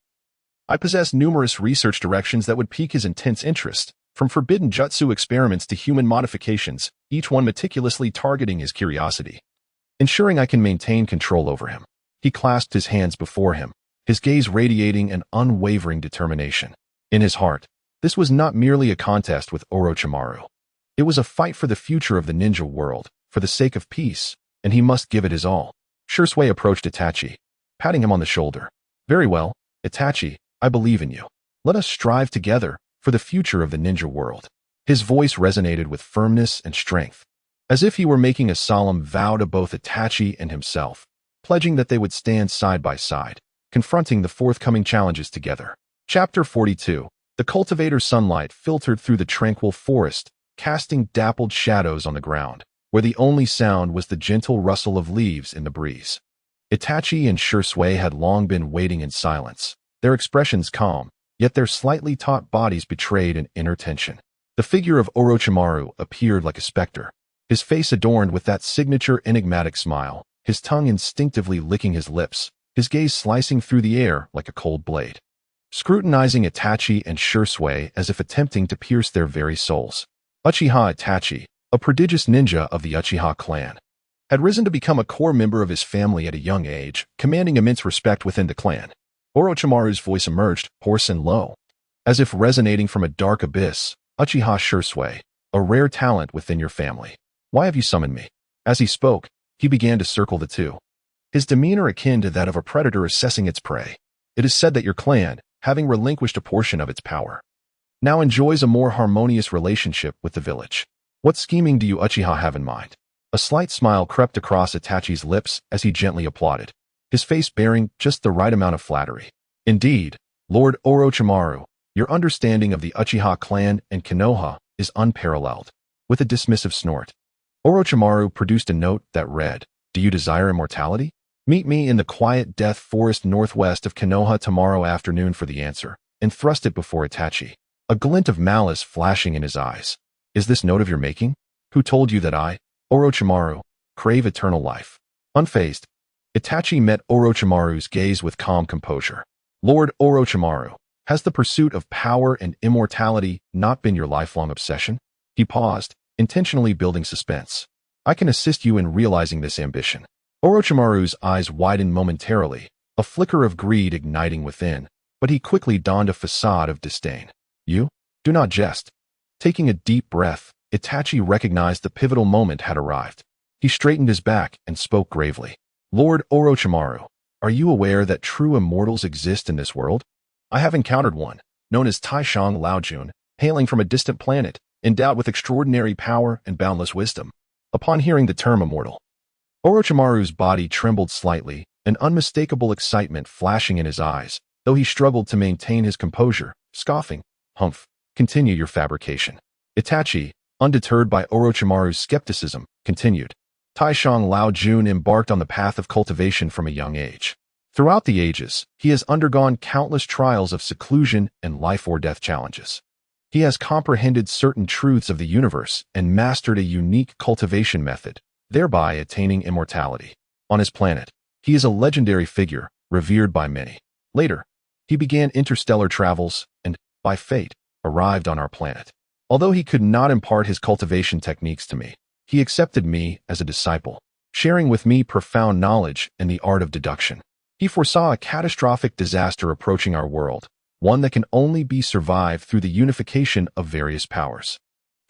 I possess numerous research directions that would pique his intense interest, from forbidden jutsu experiments to human modifications, each one meticulously targeting his curiosity, ensuring I can maintain control over him." He clasped his hands before him, his gaze radiating an unwavering determination. In his heart, this was not merely a contest with Orochimaru. It was a fight for the future of the ninja world, for the sake of peace, and he must give it his all. Shursui approached Itachi, patting him on the shoulder. "Very well, Itachi, I believe in you. Let us strive together for the future of the ninja world." His voice resonated with firmness and strength, as if he were making a solemn vow to both Itachi and himself, pledging that they would stand side by side, confronting the forthcoming challenges together. Chapter 42. The cultivator's sunlight filtered through the tranquil forest, casting dappled shadows on the ground, where the only sound was the gentle rustle of leaves in the breeze. Itachi and Shursui had long been waiting in silence, their expressions calm, yet their slightly taut bodies betrayed an inner tension. The figure of Orochimaru appeared like a specter, his face adorned with that signature enigmatic smile, his tongue instinctively licking his lips, his gaze slicing through the air like a cold blade, scrutinizing Itachi and Shursui as if attempting to pierce their very souls. Uchiha Itachi, a prodigious ninja of the Uchiha clan, had risen to become a core member of his family at a young age, commanding immense respect within the clan. Orochimaru's voice emerged, hoarse and low, as if resonating from a dark abyss. "Uchiha Shursui, a rare talent within your family. Why have you summoned me?" As he spoke, he began to circle the two, his demeanor akin to that of a predator assessing its prey. "It is said that your clan, having relinquished a portion of its power, now enjoys a more harmonious relationship with the village. What scheming do you Uchiha have in mind?" A slight smile crept across Itachi's lips as he gently applauded, his face bearing just the right amount of flattery. "Indeed, Lord Orochimaru, your understanding of the Uchiha clan and Konoha is unparalleled." With a dismissive snort, Orochimaru produced a note that read, "Do you desire immortality? Meet me in the quiet death forest northwest of Konoha tomorrow afternoon for the answer," and thrust it before Itachi, a glint of malice flashing in his eyes. "Is this note of your making? Who told you that I, Orochimaru, crave eternal life?" Unfazed, Itachi met Orochimaru's gaze with calm composure. "Lord Orochimaru, has the pursuit of power and immortality not been your lifelong obsession?" He paused, intentionally building suspense. "I can assist you in realizing this ambition." Orochimaru's eyes widened momentarily, a flicker of greed igniting within, but he quickly donned a facade of disdain. "You? Do not jest." Taking a deep breath, Itachi recognized the pivotal moment had arrived. He straightened his back and spoke gravely. "Lord Orochimaru, are you aware that true immortals exist in this world? I have encountered one, known as Taishang Laojun, hailing from a distant planet, endowed with extraordinary power and boundless wisdom." Upon hearing the term immortal, Orochimaru's body trembled slightly, an unmistakable excitement flashing in his eyes, though he struggled to maintain his composure, scoffing, "Humph, continue your fabrication." Itachi, undeterred by Orochimaru's skepticism, continued, "Taishang Laojun embarked on the path of cultivation from a young age. Throughout the ages, he has undergone countless trials of seclusion and life-or-death challenges. He has comprehended certain truths of the universe and mastered a unique cultivation method, thereby attaining immortality. On his planet, he is a legendary figure, revered by many. Later, he began interstellar travels and, by fate, arrived on our planet. Although he could not impart his cultivation techniques to me, he accepted me as a disciple, sharing with me profound knowledge and the art of deduction. He foresaw a catastrophic disaster approaching our world, one that can only be survived through the unification of various powers.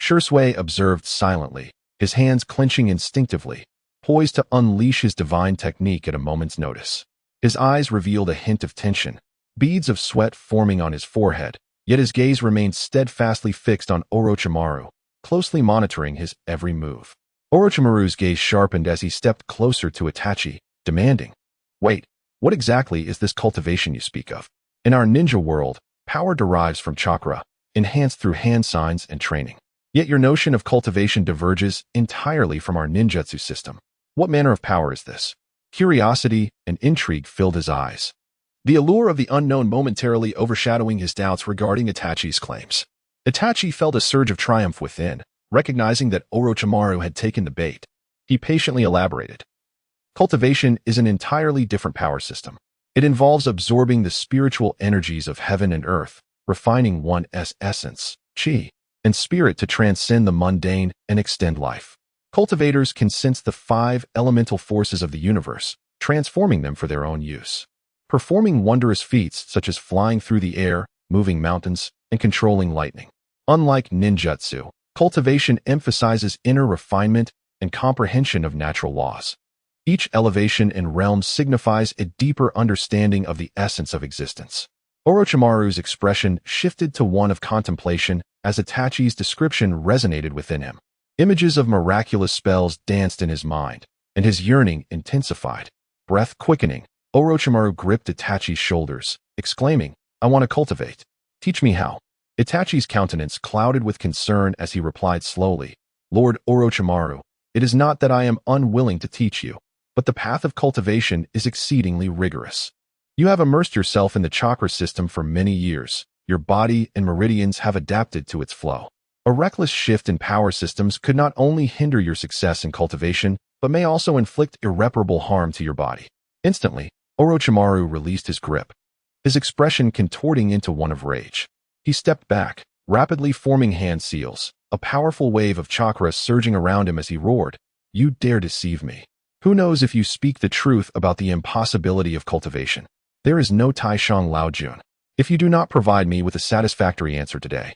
Sasuke observed silently, his hands clenching instinctively, poised to unleash his divine technique at a moment's notice. His eyes revealed a hint of tension, beads of sweat forming on his forehead, yet his gaze remained steadfastly fixed on Orochimaru, closely monitoring his every move. Orochimaru's gaze sharpened as he stepped closer to Itachi, demanding, "Wait, what exactly is this cultivation you speak of? In our ninja world, power derives from chakra, enhanced through hand signs and training. Yet your notion of cultivation diverges entirely from our ninjutsu system. What manner of power is this?" Curiosity and intrigue filled his eyes, the allure of the unknown momentarily overshadowing his doubts regarding Itachi's claims. Itachi felt a surge of triumph within, recognizing that Orochimaru had taken the bait. He patiently elaborated. Cultivation is an entirely different power system. It involves absorbing the spiritual energies of heaven and earth, refining one's essence, chi, and spirit to transcend the mundane and extend life. Cultivators can sense the 5 elemental forces of the universe, transforming them for their own use. Performing wondrous feats such as flying through the air, moving mountains, and controlling lightning. Unlike ninjutsu, cultivation emphasizes inner refinement and comprehension of natural laws. Each elevation and realm signifies a deeper understanding of the essence of existence. Orochimaru's expression shifted to one of contemplation as Itachi's description resonated within him. Images of miraculous spells danced in his mind, and his yearning intensified. Breath quickening, Orochimaru gripped Itachi's shoulders, exclaiming, "I want to cultivate. Teach me how." Itachi's countenance clouded with concern as he replied slowly, "Lord Orochimaru, it is not that I am unwilling to teach you, but the path of cultivation is exceedingly rigorous. You have immersed yourself in the chakra system for many years. Your body and meridians have adapted to its flow. A reckless shift in power systems could not only hinder your success in cultivation, but may also inflict irreparable harm to your body." Instantly, Orochimaru released his grip, his expression contorting into one of rage. He stepped back, rapidly forming hand seals, a powerful wave of chakra surging around him as he roared, "You dare deceive me? Who knows if you speak the truth about the impossibility of cultivation? There is no Taishang Laojun. If you do not provide me with a satisfactory answer today,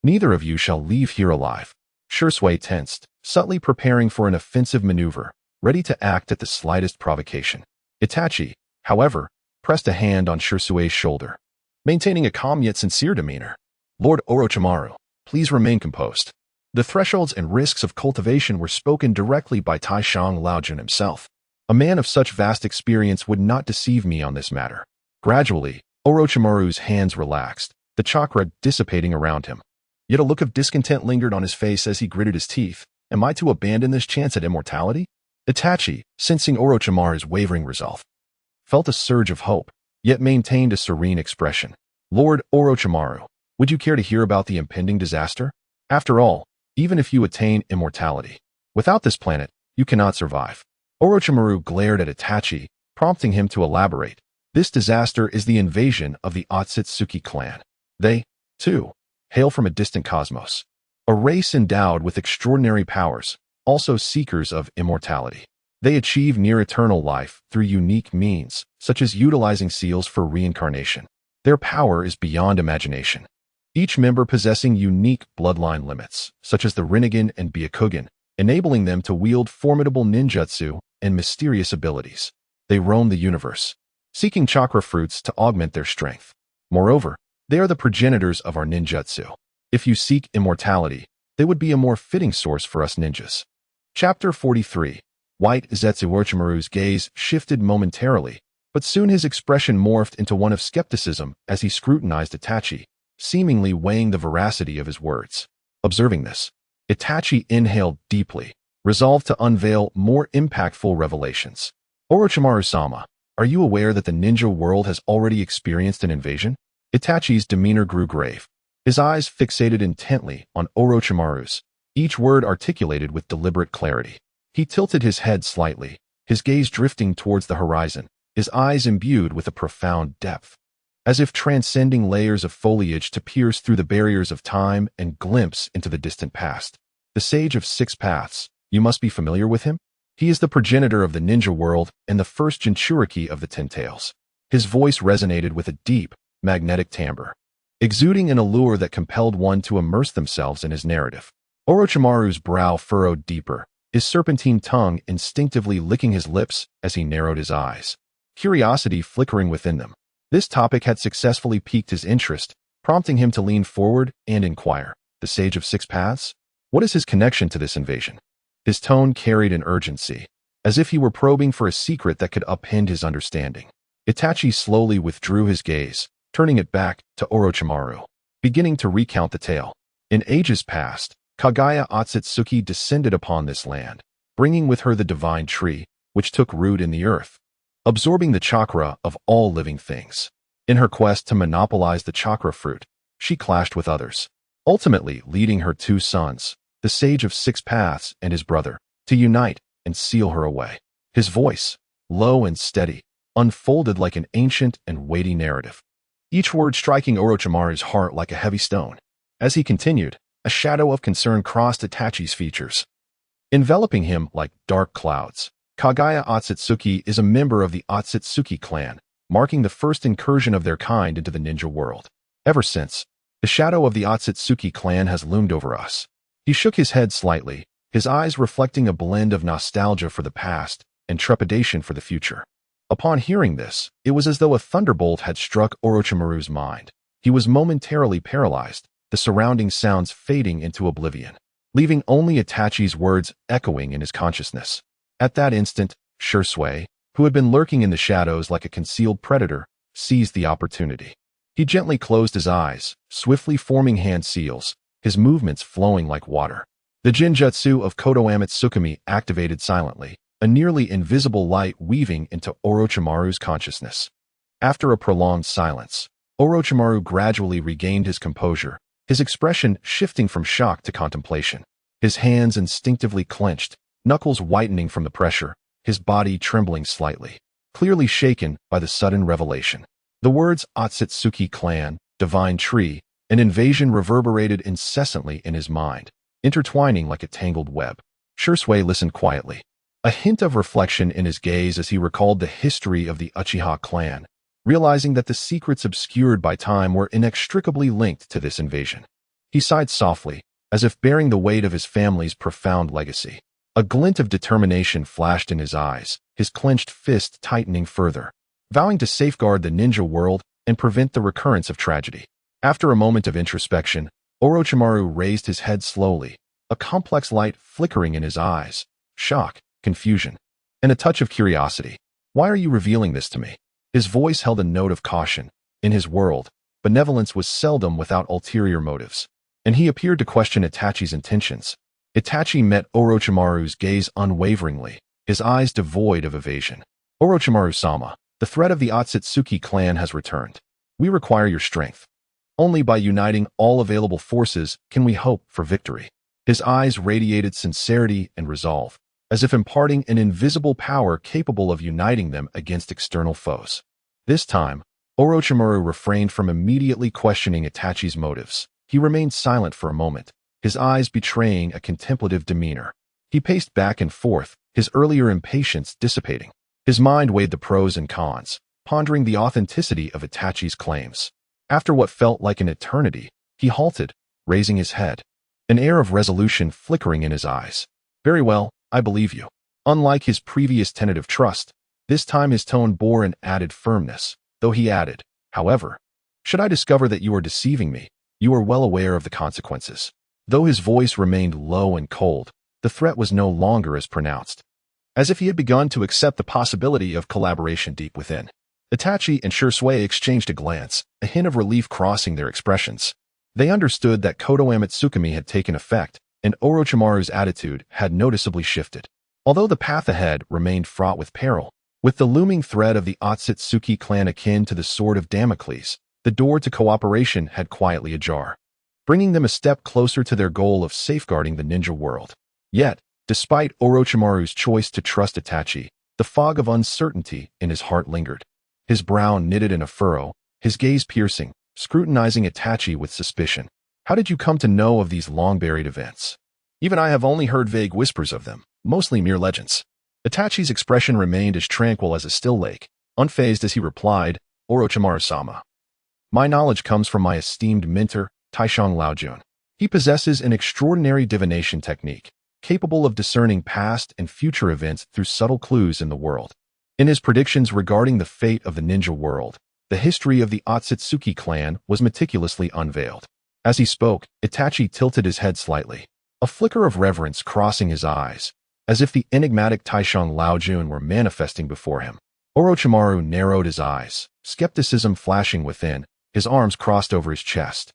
neither of you shall leave here alive." Sasuke tensed, subtly preparing for an offensive maneuver, ready to act at the slightest provocation. Itachi, however, pressed a hand on Sasuke's shoulder, maintaining a calm yet sincere demeanor. "Lord Orochimaru, please remain composed." The thresholds and risks of cultivation were spoken directly by Taishang Laojun himself. A man of such vast experience would not deceive me on this matter. Gradually, Orochimaru's hands relaxed, the chakra dissipating around him. Yet a look of discontent lingered on his face as he gritted his teeth. Am I to abandon this chance at immortality? Itachi, sensing Orochimaru's wavering resolve, felt a surge of hope, yet maintained a serene expression. "Lord Orochimaru, would you care to hear about the impending disaster? After all, even if you attain immortality, without this planet, you cannot survive." Orochimaru glared at Itachi, prompting him to elaborate. "This disaster is the invasion of the Otsutsuki clan. They, too, hail from a distant cosmos, a race endowed with extraordinary powers, also seekers of immortality. They achieve near-eternal life through unique means, such as utilizing seals for reincarnation. Their power is beyond imagination, each member possessing unique bloodline limits, such as the Rinnegan and Byakugan, enabling them to wield formidable ninjutsu and mysterious abilities. They roam the universe, seeking chakra fruits to augment their strength. Moreover, they are the progenitors of our ninjutsu. If you seek immortality, they would be a more fitting source for us ninjas." Chapter 43. White Zetsu. Orochimaru's gaze shifted momentarily, but soon his expression morphed into one of skepticism as he scrutinized Itachi, seemingly weighing the veracity of his words. Observing this, Itachi inhaled deeply, resolved to unveil more impactful revelations. "Orochimaru-sama, are you aware that the ninja world has already experienced an invasion?" Itachi's demeanor grew grave. his eyes fixated intently on Orochimaru's, each word articulated with deliberate clarity. He tilted his head slightly, his gaze drifting towards the horizon, his eyes imbued with a profound depth, as if transcending layers of foliage to pierce through the barriers of time and glimpse into the distant past. The Sage of Six Paths, you must be familiar with him? He is the progenitor of the ninja world and the first Jinchuriki of the Ten Tails. His voice resonated with a deep, magnetic timbre, exuding an allure that compelled one to immerse themselves in his narrative. Orochimaru's brow furrowed deeper, his serpentine tongue instinctively licking his lips as he narrowed his eyes, curiosity flickering within them. This topic had successfully piqued his interest, prompting him to lean forward and inquire, "The Sage of Six Paths? What is his connection to this invasion?" His tone carried an urgency, as if he were probing for a secret that could upend his understanding. Itachi slowly withdrew his gaze, turning it back to Orochimaru, beginning to recount the tale. In ages past, Kaguya Otsutsuki descended upon this land, bringing with her the divine tree, which took root in the earth, absorbing the chakra of all living things. In her quest to monopolize the chakra fruit, she clashed with others, ultimately leading her two sons, the Sage of Six Paths and his brother, to unite and seal her away. His voice, low and steady, unfolded like an ancient and weighty narrative, each word striking Orochimaru's heart like a heavy stone. As he continued, a shadow of concern crossed Itachi's features, enveloping him like dark clouds. Kaguya Otsutsuki is a member of the Otsutsuki clan, marking the first incursion of their kind into the ninja world. Ever since, the shadow of the Otsutsuki clan has loomed over us. He shook his head slightly, his eyes reflecting a blend of nostalgia for the past and trepidation for the future. Upon hearing this, it was as though a thunderbolt had struck Orochimaru's mind. He was momentarily paralyzed, the surrounding sounds fading into oblivion, leaving only Itachi's words echoing in his consciousness. At that instant, Shursui, who had been lurking in the shadows like a concealed predator, seized the opportunity. He gently closed his eyes, swiftly forming hand seals, his movements flowing like water. The Jinjutsu of Kodoame Tsukumi activated silently, a nearly invisible light weaving into Orochimaru's consciousness. After a prolonged silence, Orochimaru gradually regained his composure, his expression shifting from shock to contemplation. His hands instinctively clenched, knuckles whitening from the pressure, his body trembling slightly, clearly shaken by the sudden revelation. The words Otsutsuki clan, divine tree, and invasion reverberated incessantly in his mind, intertwining like a tangled web. Shursui listened quietly, a hint of reflection in his gaze as he recalled the history of the Uchiha clan, realizing that the secrets obscured by time were inextricably linked to this invasion. He sighed softly, as if bearing the weight of his family's profound legacy. A glint of determination flashed in his eyes, his clenched fist tightening further, vowing to safeguard the ninja world and prevent the recurrence of tragedy. After a moment of introspection, Orochimaru raised his head slowly, a complex light flickering in his eyes, shock, confusion, and a touch of curiosity. "Why are you revealing this to me?" His voice held a note of caution. In his world, benevolence was seldom without ulterior motives, and he appeared to question Itachi's intentions. Itachi met Orochimaru's gaze unwaveringly, his eyes devoid of evasion. "Orochimaru-sama, the threat of the Otsutsuki clan has returned. We require your strength. Only by uniting all available forces can we hope for victory." His eyes radiated sincerity and resolve, as if imparting an invisible power capable of uniting them against external foes. This time, Orochimaru refrained from immediately questioning Itachi's motives. He remained silent for a moment, his eyes betraying a contemplative demeanor. He paced back and forth, his earlier impatience dissipating. His mind weighed the pros and cons, pondering the authenticity of Itachi's claims. After what felt like an eternity, he halted, raising his head, an air of resolution flickering in his eyes. "Very well, I believe you." Unlike his previous tentative trust, this time his tone bore an added firmness, though he added, "However, should I discover that you are deceiving me, you are well aware of the consequences." Though his voice remained low and cold, the threat was no longer as pronounced, as if he had begun to accept the possibility of collaboration deep within. Itachi and Shursui exchanged a glance, a hint of relief crossing their expressions. They understood that Kodoame Tsukumi had taken effect, and Orochimaru's attitude had noticeably shifted. Although the path ahead remained fraught with peril, with the looming threat of the Otsutsuki clan akin to the sword of Damocles, the door to cooperation had quietly ajar. bringing them a step closer to their goal of safeguarding the ninja world. Yet, despite Orochimaru's choice to trust Itachi, the fog of uncertainty in his heart lingered. His brow knitted in a furrow, his gaze piercing, scrutinizing Itachi with suspicion. How did you come to know of these long-buried events? Even I have only heard vague whispers of them, mostly mere legends. Itachi's expression remained as tranquil as a still lake, unfazed as he replied, Orochimaru-sama. My knowledge comes from my esteemed mentor, Taishang Laojun. He possesses an extraordinary divination technique, capable of discerning past and future events through subtle clues in the world. In his predictions regarding the fate of the ninja world, the history of the Otsutsuki clan was meticulously unveiled. As he spoke, Itachi tilted his head slightly, a flicker of reverence crossing his eyes, as if the enigmatic Taishang Laojun were manifesting before him. Orochimaru narrowed his eyes, skepticism flashing within, his arms crossed over his chest.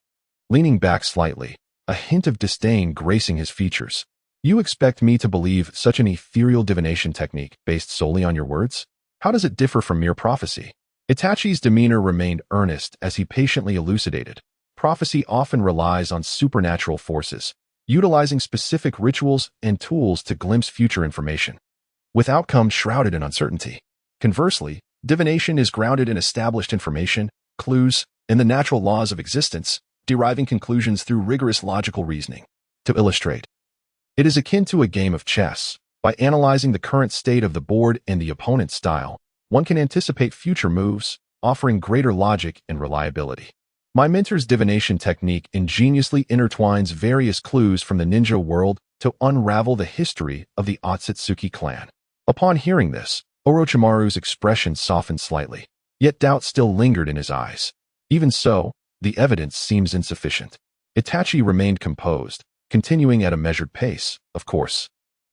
Leaning back slightly, a hint of disdain gracing his features. You expect me to believe such an ethereal divination technique based solely on your words? How does it differ from mere prophecy? Itachi's demeanor remained earnest as he patiently elucidated. Prophecy often relies on supernatural forces, utilizing specific rituals and tools to glimpse future information, with outcomes shrouded in uncertainty. Conversely, divination is grounded in established information, clues, and the natural laws of existence, deriving conclusions through rigorous logical reasoning. To illustrate, it is akin to a game of chess. By analyzing the current state of the board and the opponent's style, one can anticipate future moves, offering greater logic and reliability. My mentor's divination technique ingeniously intertwines various clues from the ninja world to unravel the history of the Otsutsuki clan. Upon hearing this, Orochimaru's expression softened slightly, yet doubt still lingered in his eyes. Even so, the evidence seems insufficient. Itachi remained composed, continuing at a measured pace, of course.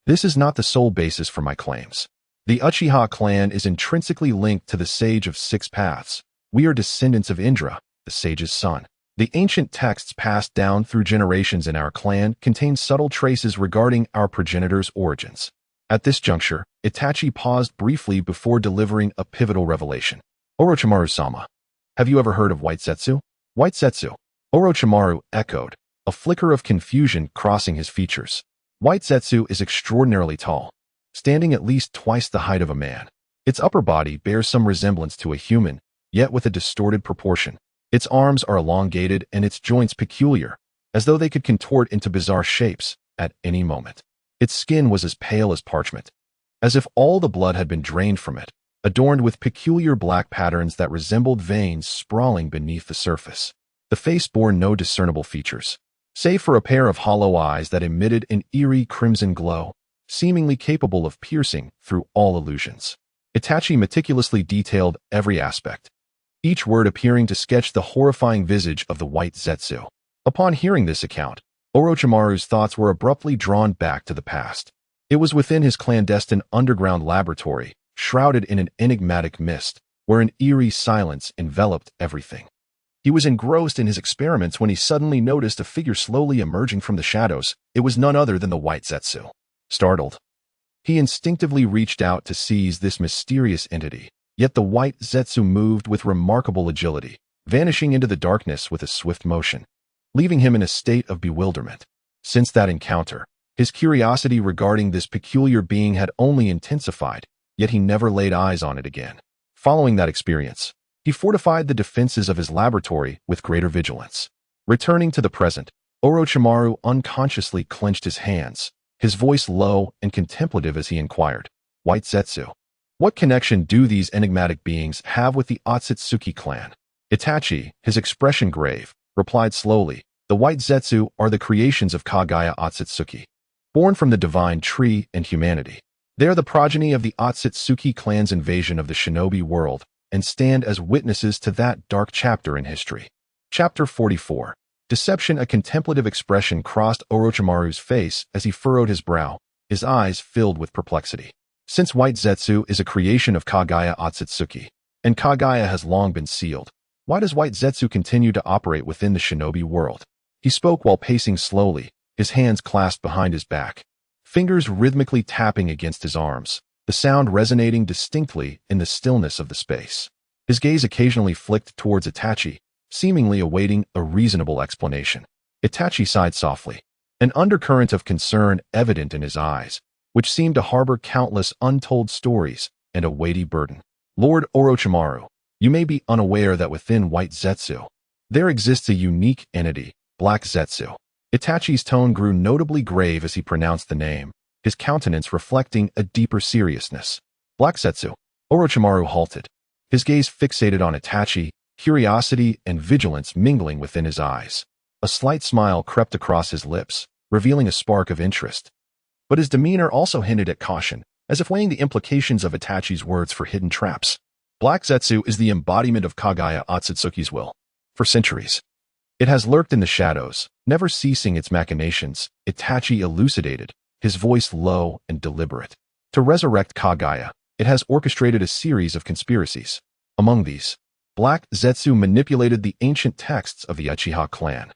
This is not the sole basis for my claims. The Uchiha clan is intrinsically linked to the Sage of Six Paths. We are descendants of Indra, the sage's son. The ancient texts passed down through generations in our clan contain subtle traces regarding our progenitors' origins. At this juncture, Itachi paused briefly before delivering a pivotal revelation. Orochimaru-sama, have you ever heard of White Zetsu? White Zetsu? Orochimaru echoed, a flicker of confusion crossing his features. White Zetsu is extraordinarily tall, standing at least twice the height of a man. Its upper body bears some resemblance to a human, yet with a distorted proportion. Its arms are elongated and its joints peculiar, as though they could contort into bizarre shapes at any moment. Its skin was as pale as parchment, as if all the blood had been drained from it, adorned with peculiar black patterns that resembled veins sprawling beneath the surface. The face bore no discernible features, save for a pair of hollow eyes that emitted an eerie crimson glow, seemingly capable of piercing through all illusions. Itachi meticulously detailed every aspect, each word appearing to sketch the horrifying visage of the White Zetsu. Upon hearing this account, Orochimaru's thoughts were abruptly drawn back to the past. It was within his clandestine underground laboratory, shrouded in an enigmatic mist, where an eerie silence enveloped everything. He was engrossed in his experiments when he suddenly noticed a figure slowly emerging from the shadows. It was none other than the White Zetsu. Startled, he instinctively reached out to seize this mysterious entity, yet the White Zetsu moved with remarkable agility, vanishing into the darkness with a swift motion, leaving him in a state of bewilderment. Since that encounter, his curiosity regarding this peculiar being had only intensified, yet he never laid eyes on it again. Following that experience, he fortified the defenses of his laboratory with greater vigilance. Returning to the present, Orochimaru unconsciously clenched his hands, his voice low and contemplative as he inquired, White Zetsu, what connection do these enigmatic beings have with the Otsutsuki clan? Itachi, his expression grave, replied slowly, the White Zetsu are the creations of Kagaya Otsutsuki, born from the divine tree and humanity. They are the progeny of the Otsutsuki clan's invasion of the shinobi world and stand as witnesses to that dark chapter in history. Chapter 44. Deception. A contemplative expression crossed Orochimaru's face as he furrowed his brow, his eyes filled with perplexity. Since White Zetsu is a creation of Kagaya Otsutsuki, and Kagaya has long been sealed, why does White Zetsu continue to operate within the shinobi world? He spoke while pacing slowly, his hands clasped behind his back, fingers rhythmically tapping against his arms, the sound resonating distinctly in the stillness of the space. His gaze occasionally flicked towards Itachi, seemingly awaiting a reasonable explanation. Itachi sighed softly, an undercurrent of concern evident in his eyes, which seemed to harbor countless untold stories and a weighty burden. Lord Orochimaru, you may be unaware that within White Zetsu, there exists a unique entity, Black Zetsu. Itachi's tone grew notably grave as he pronounced the name, his countenance reflecting a deeper seriousness. Black Zetsu. Orochimaru halted, his gaze fixated on Itachi, curiosity and vigilance mingling within his eyes. A slight smile crept across his lips, revealing a spark of interest. But his demeanor also hinted at caution, as if weighing the implications of Itachi's words for hidden traps. Black Zetsu is the embodiment of Kaguya Otsutsuki's will. For centuries, it has lurked in the shadows, never ceasing its machinations, Itachi elucidated, his voice low and deliberate. To resurrect Kaguya, it has orchestrated a series of conspiracies. Among these, Black Zetsu manipulated the ancient texts of the Uchiha clan,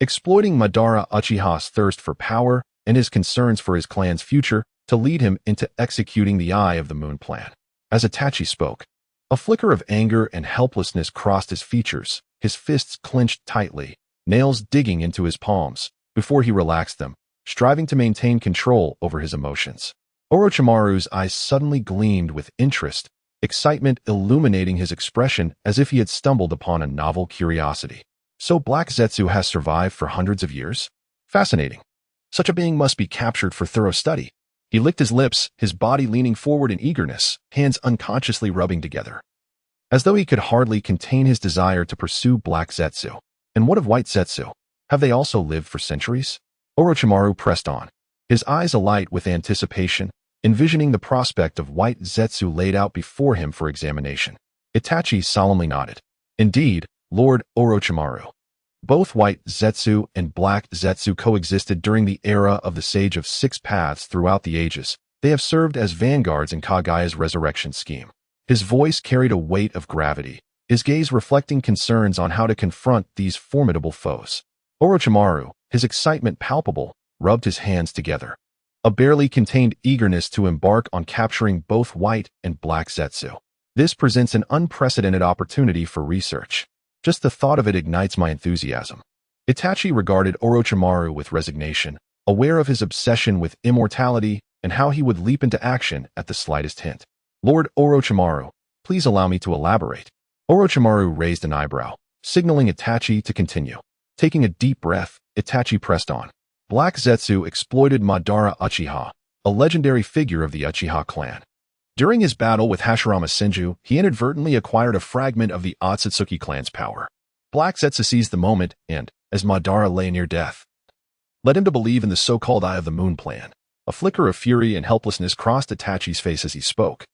exploiting Madara Uchiha's thirst for power and his concerns for his clan's future to lead him into executing the Eye of the Moon plan. As Itachi spoke, a flicker of anger and helplessness crossed his features, his fists clenched tightly, nails digging into his palms, before he relaxed them, striving to maintain control over his emotions. Orochimaru's eyes suddenly gleamed with interest, excitement illuminating his expression as if he had stumbled upon a novel curiosity. So Black Zetsu has survived for hundreds of years? Fascinating. Such a being must be captured for thorough study. He licked his lips, his body leaning forward in eagerness, hands unconsciously rubbing together, as though he could hardly contain his desire to pursue Black Zetsu. And what of White Zetsu? Have they also lived for centuries? Orochimaru pressed on, his eyes alight with anticipation, envisioning the prospect of White Zetsu laid out before him for examination. Itachi solemnly nodded. Indeed, Lord Orochimaru. Both White Zetsu and Black Zetsu coexisted during the era of the Sage of Six Paths throughout the ages. They have served as vanguards in Kaguya's resurrection scheme. His voice carried a weight of gravity, his gaze reflecting concerns on how to confront these formidable foes. Orochimaru, his excitement palpable, rubbed his hands together, a barely contained eagerness to embark on capturing both White and Black Zetsu. This presents an unprecedented opportunity for research. Just the thought of it ignites my enthusiasm. Itachi regarded Orochimaru with resignation, aware of his obsession with immortality and how he would leap into action at the slightest hint. Lord Orochimaru, please allow me to elaborate. Orochimaru raised an eyebrow, signaling Itachi to continue. Taking a deep breath, Itachi pressed on. Black Zetsu exploited Madara Uchiha, a legendary figure of the Uchiha clan. During his battle with Hashirama Senju, he inadvertently acquired a fragment of the Otsutsuki clan's power. Black Zetsu seized the moment and, as Madara lay near death, led him to believe in the so-called Eye of the Moon plan. A flicker of fury and helplessness crossed Itachi's face as he spoke,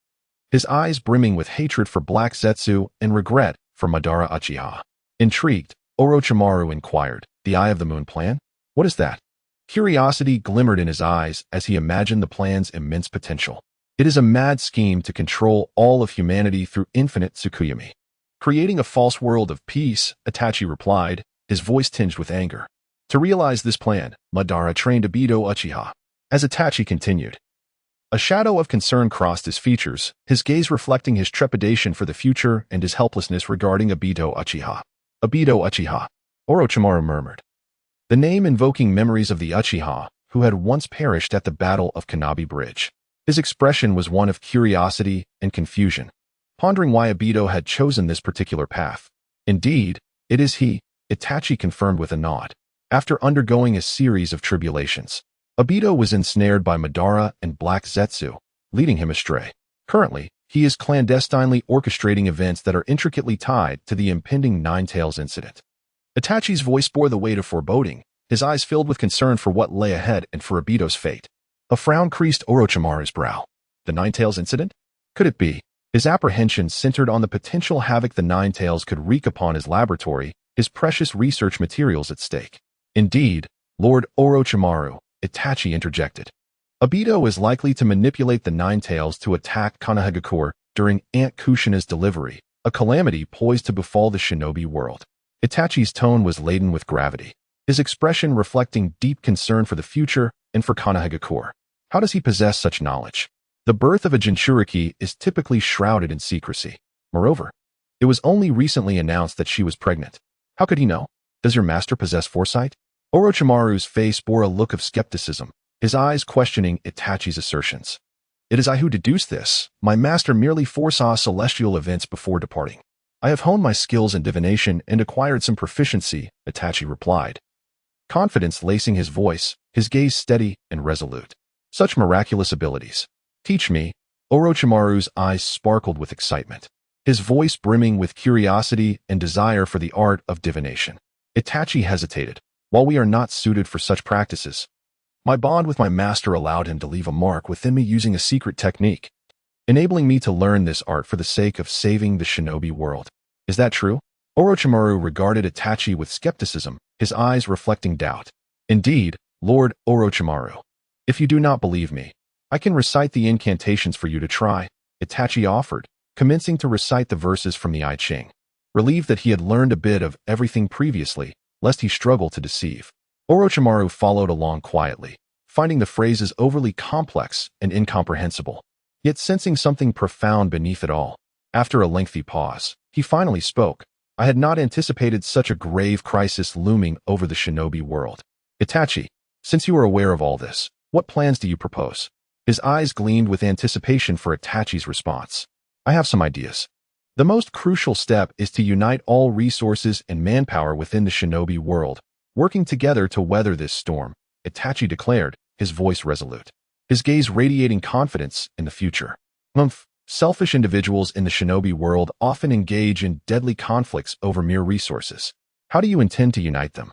his eyes brimming with hatred for Black Zetsu and regret for Madara Uchiha. Intrigued, Orochimaru inquired, the Eye of the Moon plan? What is that? Curiosity glimmered in his eyes as he imagined the plan's immense potential. It is a mad scheme to control all of humanity through infinite Tsukuyomi, creating a false world of peace, Itachi replied, his voice tinged with anger. To realize this plan, Madara trained Obito Uchiha. As Itachi continued, a shadow of concern crossed his features, his gaze reflecting his trepidation for the future and his helplessness regarding Obito Uchiha. Obito Uchiha, Orochimaru murmured, the name invoking memories of the Uchiha, who had once perished at the Battle of Kanabi Bridge. His expression was one of curiosity and confusion, pondering why Obito had chosen this particular path. Indeed, it is he, Itachi confirmed with a nod. After undergoing a series of tribulations, Obito was ensnared by Madara and Black Zetsu, leading him astray. Currently, he is clandestinely orchestrating events that are intricately tied to the impending Nine-Tails incident. Itachi's voice bore the weight of foreboding, his eyes filled with concern for what lay ahead and for Obito's fate. A frown creased Orochimaru's brow. The Nine-Tails incident? Could it be? His apprehensions centered on the potential havoc the Nine-Tails could wreak upon his laboratory, his precious research materials at stake. Indeed, Lord Orochimaru, Itachi interjected. Obito is likely to manipulate the Nine-Tails to attack Konohagakure during Aunt Kushina's delivery, a calamity poised to befall the shinobi world. Itachi's tone was laden with gravity, his expression reflecting deep concern for the future and for Konohagakure. How does he possess such knowledge? The birth of a Jinchuriki is typically shrouded in secrecy. Moreover, it was only recently announced that she was pregnant. How could he know? Does your master possess foresight? Orochimaru's face bore a look of skepticism, his eyes questioning Itachi's assertions. It is I who deduced this. My master merely foresaw celestial events before departing. I have honed my skills in divination and acquired some proficiency, Itachi replied. Confidence lacing his voice, his gaze steady and resolute. Such miraculous abilities. Teach me. Orochimaru's eyes sparkled with excitement, his voice brimming with curiosity and desire for the art of divination. Itachi hesitated. While we are not suited for such practices, my bond with my master allowed him to leave a mark within me using a secret technique, enabling me to learn this art for the sake of saving the shinobi world. Is that true? Orochimaru regarded Itachi with skepticism, his eyes reflecting doubt. Indeed, Lord Orochimaru. If you do not believe me, I can recite the incantations for you to try, Itachi offered, commencing to recite the verses from the I Ching. Relieved that he had learned a bit of everything previously, lest he struggle to deceive, Orochimaru followed along quietly, finding the phrases overly complex and incomprehensible, yet sensing something profound beneath it all. After a lengthy pause, he finally spoke. I had not anticipated such a grave crisis looming over the shinobi world. Itachi, since you are aware of all this, what plans do you propose? His eyes gleamed with anticipation for Itachi's response. I have some ideas. The most crucial step is to unite all resources and manpower within the shinobi world, working together to weather this storm, Itachi declared, his voice resolute, his gaze radiating confidence in the future. Selfish individuals in the shinobi world often engage in deadly conflicts over mere resources. How do you intend to unite them?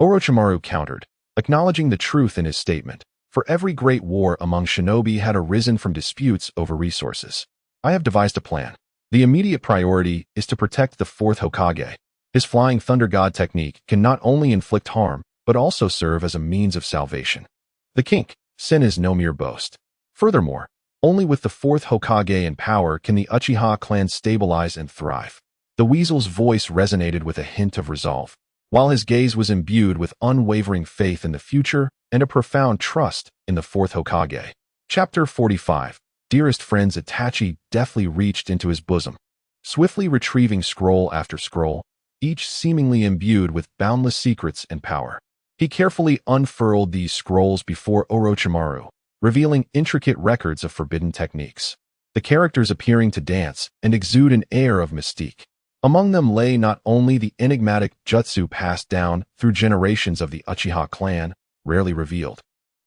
Orochimaru countered, acknowledging the truth in his statement. For every great war among shinobi had arisen from disputes over resources. I have devised a plan. The immediate priority is to protect the fourth Hokage. His flying thunder god technique can not only inflict harm, but also serve as a means of salvation. The kink, sin is no mere boast. Furthermore, only with the fourth Hokage in power can the Uchiha clan stabilize and thrive. The weasel's voice resonated with a hint of resolve, while his gaze was imbued with unwavering faith in the future and a profound trust in the fourth Hokage. Chapter 45. Dearest friends, Itachi deftly reached into his bosom, swiftly retrieving scroll after scroll, each seemingly imbued with boundless secrets and power. He carefully unfurled these scrolls before Orochimaru, revealing intricate records of forbidden techniques, the characters appearing to dance and exude an air of mystique. Among them lay not only the enigmatic jutsu passed down through generations of the Uchiha clan, rarely revealed,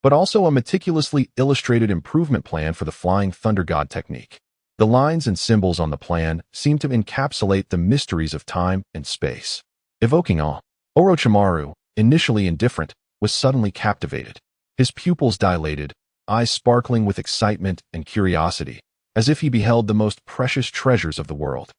but also a meticulously illustrated improvement plan for the flying thunder god technique. The lines and symbols on the plan seemed to encapsulate the mysteries of time and space, evoking awe. Orochimaru, initially indifferent, was suddenly captivated. His pupils dilated, eyes sparkling with excitement and curiosity, as if he beheld the most precious treasures of the world.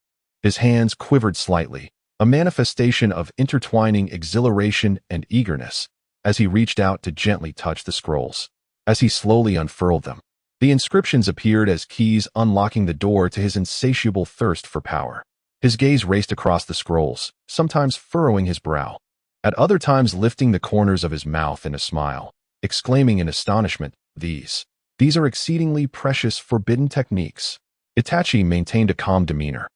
His hands quivered slightly, a manifestation of intertwining exhilaration and eagerness, as he reached out to gently touch the scrolls. As he slowly unfurled them, the inscriptions appeared as keys unlocking the door to his insatiable thirst for power. His gaze raced across the scrolls, sometimes furrowing his brow, at other times lifting the corners of his mouth in a smile, exclaiming in astonishment, These are exceedingly precious forbidden techniques. Itachi maintained a calm demeanor,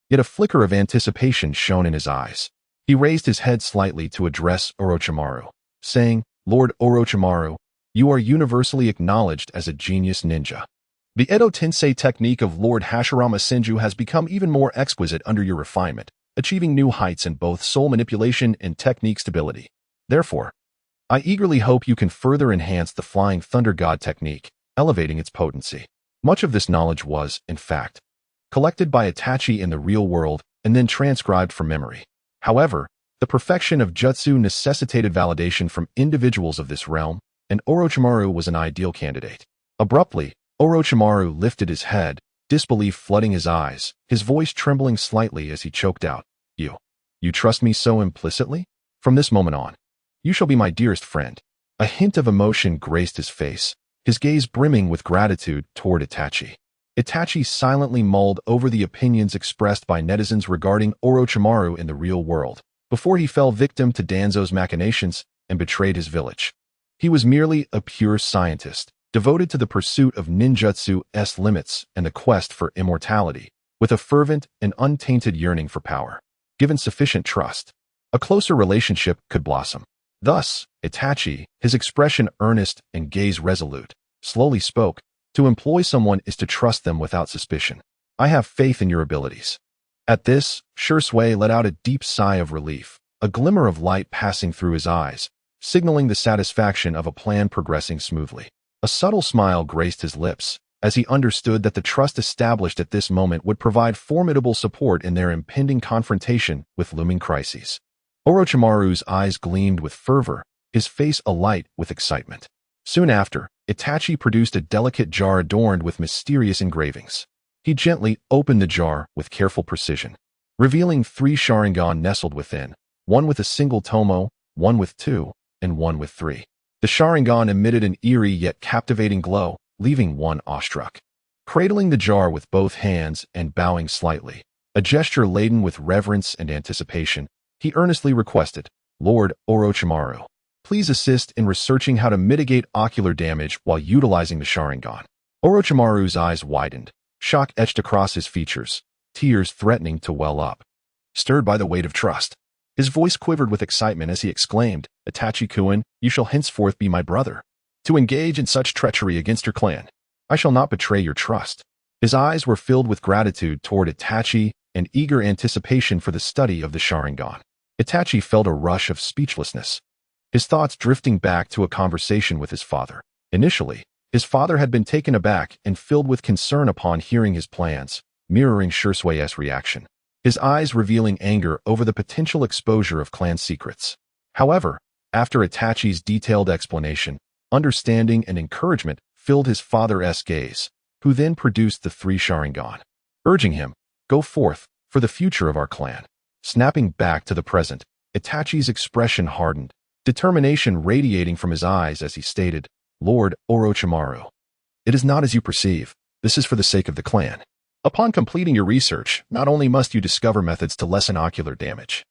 yet a flicker of anticipation shone in his eyes. He raised his head slightly to address Orochimaru, saying, Lord Orochimaru, you are universally acknowledged as a genius ninja. The Edo Tensei technique of Lord Hashirama Senju has become even more exquisite under your refinement, achieving new heights in both soul manipulation and technique stability. Therefore, I eagerly hope you can further enhance the flying thunder god technique, elevating its potency. Much of this knowledge was, in fact, collected by Itachi in the real world and then transcribed from memory. However, the perfection of jutsu necessitated validation from individuals of this realm, and Orochimaru was an ideal candidate. Abruptly, Orochimaru lifted his head, disbelief flooding his eyes, his voice trembling slightly as he choked out, You trust me so implicitly? From this moment on, you shall be my dearest friend. A hint of emotion graced his face, his gaze brimming with gratitude toward Itachi. Itachi silently mulled over the opinions expressed by netizens regarding Orochimaru in the real world, before he fell victim to Danzo's machinations and betrayed his village. He was merely a pure scientist, devoted to the pursuit of ninjutsu's limits and the quest for immortality, with a fervent and untainted yearning for power. Given sufficient trust, a closer relationship could blossom. Thus, Itachi, his expression earnest and gaze resolute, slowly spoke, "To employ someone is to trust them without suspicion. I have faith in your abilities." At this, Shursui let out a deep sigh of relief, a glimmer of light passing through his eyes, signaling the satisfaction of a plan progressing smoothly. A subtle smile graced his lips, as he understood that the trust established at this moment would provide formidable support in their impending confrontation with looming crises. Orochimaru's eyes gleamed with fervor, his face alight with excitement. Soon after, Itachi produced a delicate jar adorned with mysterious engravings. He gently opened the jar with careful precision, revealing 3 Sharingan nestled within, one with a single tomo, one with 2, and one with 3. The Sharingan emitted an eerie yet captivating glow, leaving one awestruck. Cradling the jar with both hands and bowing slightly, a gesture laden with reverence and anticipation, he earnestly requested, "Lord Orochimaru, please assist in researching how to mitigate ocular damage while utilizing the Sharingan." Orochimaru's eyes widened, shock etched across his features, tears threatening to well up. Stirred by the weight of trust, his voice quivered with excitement as he exclaimed, "Itachi-kun, you shall henceforth be my brother. To engage in such treachery against your clan, I shall not betray your trust." His eyes were filled with gratitude toward Itachi and eager anticipation for the study of the Sharingan. Itachi felt a rush of speechlessness, his thoughts drifting back to a conversation with his father. Initially, his father had been taken aback and filled with concern upon hearing his plans, mirroring Shursui's reaction, his eyes revealing anger over the potential exposure of clan secrets. However, after Itachi's detailed explanation, understanding and encouragement filled his father's gaze, who then produced the 3 Sharingan, urging him, "Go forth, for the future of our clan." Snapping back to the present, Itachi's expression hardened, determination radiating from his eyes as he stated, "Lord Orochimaru, it is not as you perceive. This is for the sake of the clan. Upon completing your research, not only must you discover methods to lessen ocular damage,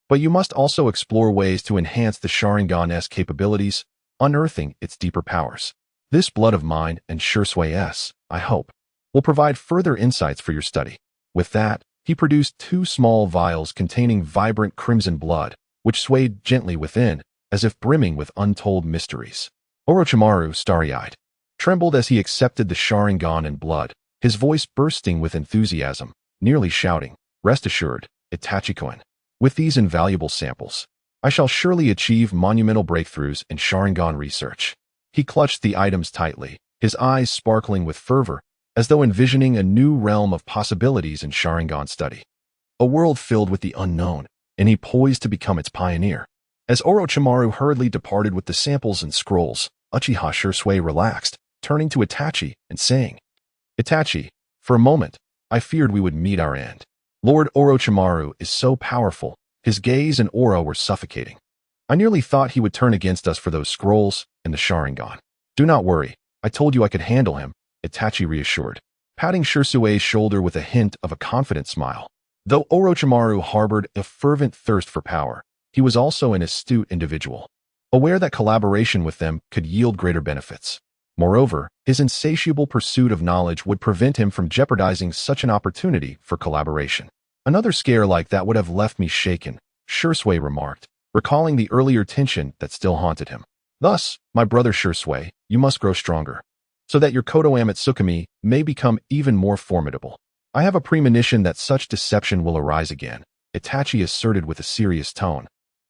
but you must also explore ways to enhance the Sharingan's capabilities, unearthing its deeper powers. This blood of mine and Shursui's, I hope, will provide further insights for your study." With that, he produced 2 small vials containing vibrant crimson blood, which swayed gently within, as if brimming with untold mysteries. Orochimaru, starry-eyed, trembled as he accepted the Sharingan and blood, his voice bursting with enthusiasm, nearly shouting, "Rest assured, Itachi-kun, with these invaluable samples, I shall surely achieve monumental breakthroughs in Sharingan research." He clutched the items tightly, his eyes sparkling with fervor, as though envisioning a new realm of possibilities in Sharingan study. A world filled with the unknown, and he poised to become its pioneer. As Orochimaru hurriedly departed with the samples and scrolls, Uchiha Shursui relaxed, turning to Itachi and saying, "Itachi, for a moment, I feared we would meet our end. Lord Orochimaru is so powerful, his gaze and aura were suffocating. I nearly thought he would turn against us for those scrolls and the Sharingan." "Do not worry, I told you I could handle him," Itachi reassured, patting Shursui's shoulder with a hint of a confident smile. Though Orochimaru harbored a fervent thirst for power, he was also an astute individual, aware that collaboration with them could yield greater benefits. Moreover, his insatiable pursuit of knowledge would prevent him from jeopardizing such an opportunity for collaboration. "Another scare like that would have left me shaken," Shursui remarked, recalling the earlier tension that still haunted him. "Thus, my brother Shursui, you must grow stronger, so that your Kodoame Tsukumi may become even more formidable. I have a premonition that such deception will arise again," Itachi asserted with a serious tone,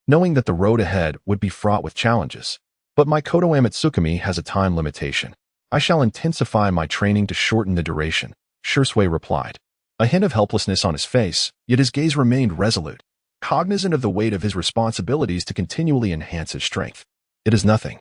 knowing that the road ahead would be fraught with challenges. "But my Kodoame Tsukumi has a time limitation. I shall intensify my training to shorten the duration," Shursui replied, a hint of helplessness on his face, yet his gaze remained resolute, cognizant of the weight of his responsibilities to continually enhance his strength. "It is nothing.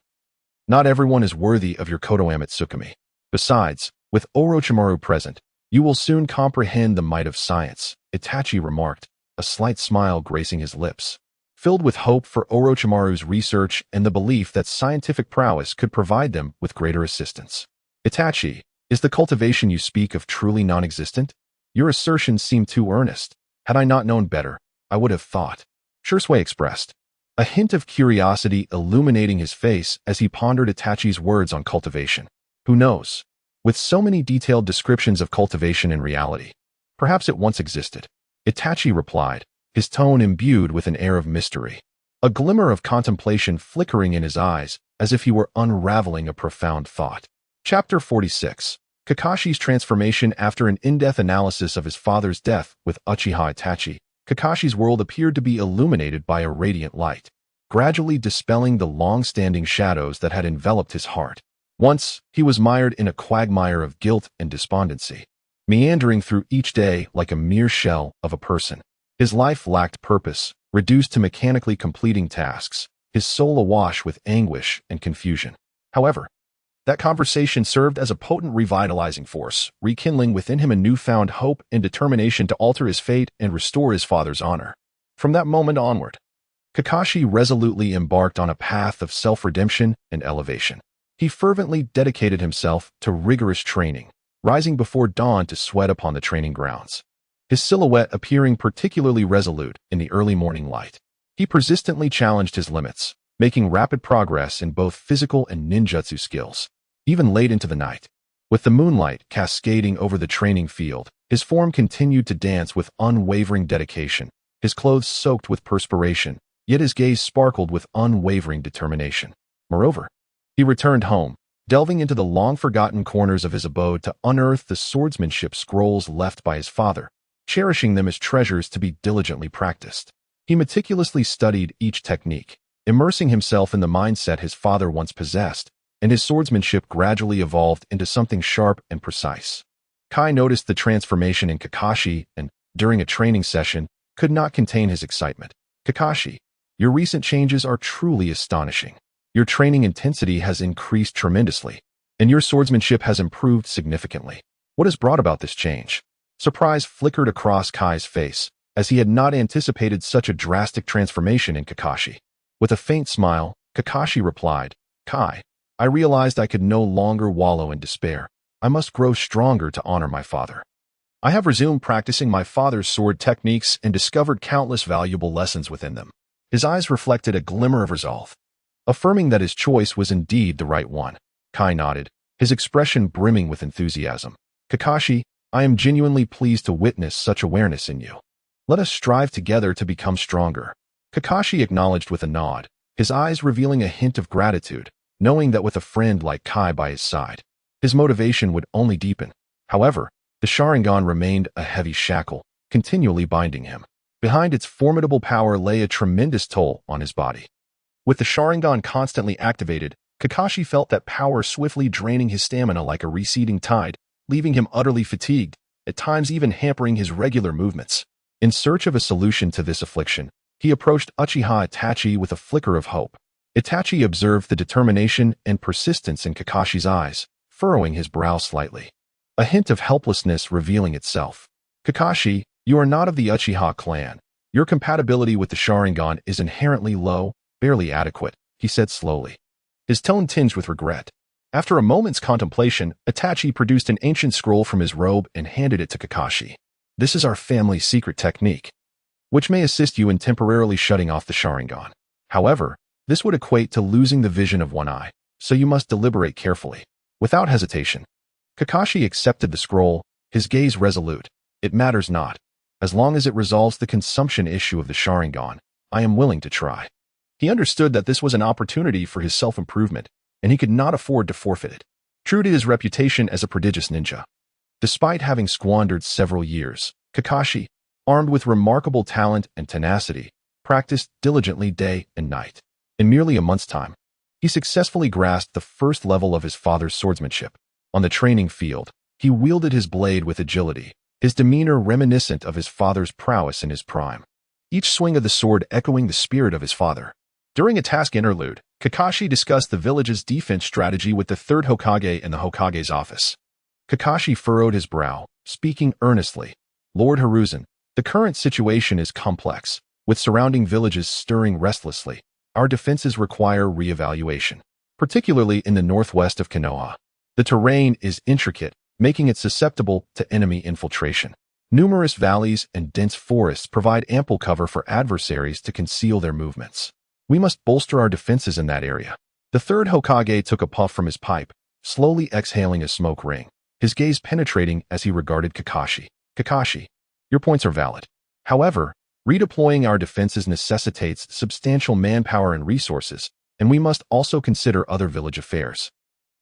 Not everyone is worthy of your Kodoame Tsukumi. Besides, with Orochimaru present, you will soon comprehend the might of science," Itachi remarked, a slight smile gracing his lips, filled with hope for Orochimaru's research and the belief that scientific prowess could provide them with greater assistance. "Itachi, is the cultivation you speak of truly non-existent? Your assertions seem too earnest. Had I not known better, I would have thought," Shursui expressed, a hint of curiosity illuminating his face as he pondered Itachi's words on cultivation. Who knows? With so many detailed descriptions of cultivation in reality, perhaps it once existed, Itachi replied, his tone imbued with an air of mystery. a glimmer of contemplation flickering in his eyes as if he were unraveling a profound thought. Chapter 46. Kakashi's transformation. After an in-depth analysis of his father's death with Uchiha Itachi, Kakashi's world appeared to be illuminated by a radiant light, gradually dispelling the long-standing shadows that had enveloped his heart. Once, he was mired in a quagmire of guilt and despondency, meandering through each day like a mere shell of a person. His life lacked purpose, reduced to mechanically completing tasks, his soul awash with anguish and confusion. However, that conversation served as a potent revitalizing force, rekindling within him a newfound hope and determination to alter his fate and restore his father's honor. From that moment onward, Kakashi resolutely embarked on a path of self-redemption and elevation. He fervently dedicated himself to rigorous training, rising before dawn to sweat upon the training grounds, his silhouette appearing particularly resolute in the early morning light. He persistently challenged his limits, making rapid progress in both physical and ninjutsu skills, even late into the night. With the moonlight cascading over the training field, his form continued to dance with unwavering dedication, his clothes soaked with perspiration, yet his gaze sparkled with unwavering determination. Moreover, he returned home, delving into the long-forgotten corners of his abode to unearth the swordsmanship scrolls left by his father, cherishing them as treasures to be diligently practiced. He meticulously studied each technique, immersing himself in the mindset his father once possessed, and his swordsmanship gradually evolved into something sharp and precise. Kai noticed the transformation in Kakashi and, during a training session, could not contain his excitement. "Kakashi, your recent changes are truly astonishing. Your training intensity has increased tremendously, and your swordsmanship has improved significantly. What has brought about this change?" Surprise flickered across Kai's face, as he had not anticipated such a drastic transformation in Kakashi. With a faint smile, Kakashi replied, "Kai, I realized I could no longer wallow in despair. I must grow stronger to honor my father. I have resumed practicing my father's sword techniques and discovered countless valuable lessons within them." His eyes reflected a glimmer of resolve, affirming that his choice was indeed the right one. Kai nodded, his expression brimming with enthusiasm. "Kakashi, I am genuinely pleased to witness such awareness in you. Let us strive together to become stronger." Kakashi acknowledged with a nod, his eyes revealing a hint of gratitude, knowing that with a friend like Kai by his side, his motivation would only deepen. However, the Sharingan remained a heavy shackle, continually binding him. Behind its formidable power lay a tremendous toll on his body. With the Sharingan constantly activated, Kakashi felt that power swiftly draining his stamina like a receding tide, leaving him utterly fatigued, at times even hampering his regular movements. In search of a solution to this affliction, he approached Uchiha Itachi with a flicker of hope. Itachi observed the determination and persistence in Kakashi's eyes, furrowing his brow slightly, a hint of helplessness revealing itself. "Kakashi, you are not of the Uchiha clan. Your compatibility with the Sharingan is inherently low, barely adequate," he said slowly, his tone tinged with regret. After a moment's contemplation, Itachi produced an ancient scroll from his robe and handed it to Kakashi. "This is our family's secret technique, which may assist you in temporarily shutting off the Sharingan. However, this would equate to losing the vision of one eye, so you must deliberate carefully." Without hesitation, Kakashi accepted the scroll, his gaze resolute. "It matters not. As long as it resolves the consumption issue of the Sharingan, I am willing to try." He understood that this was an opportunity for his self-improvement, and he could not afford to forfeit it. True to his reputation as a prodigious ninja, despite having squandered several years, Kakashi, armed with remarkable talent and tenacity, practiced diligently day and night. In merely a month's time, he successfully grasped the first level of his father's swordsmanship. On the training field, he wielded his blade with agility, his demeanor reminiscent of his father's prowess in his prime, each swing of the sword echoing the spirit of his father. During a task interlude, Kakashi discussed the village's defense strategy with the third Hokage in the Hokage's office. Kakashi furrowed his brow, speaking earnestly. "Lord Hiruzen, the current situation is complex, with surrounding villages stirring restlessly. Our defenses require reevaluation, particularly in the northwest of Konoha. The terrain is intricate, making it susceptible to enemy infiltration. Numerous valleys and dense forests provide ample cover for adversaries to conceal their movements. We must bolster our defenses in that area." The third Hokage took a puff from his pipe, slowly exhaling a smoke ring, his gaze penetrating as he regarded Kakashi. "Kakashi, your points are valid. However, Redeploying our defenses necessitates substantial manpower and resources, and we must also consider other village affairs,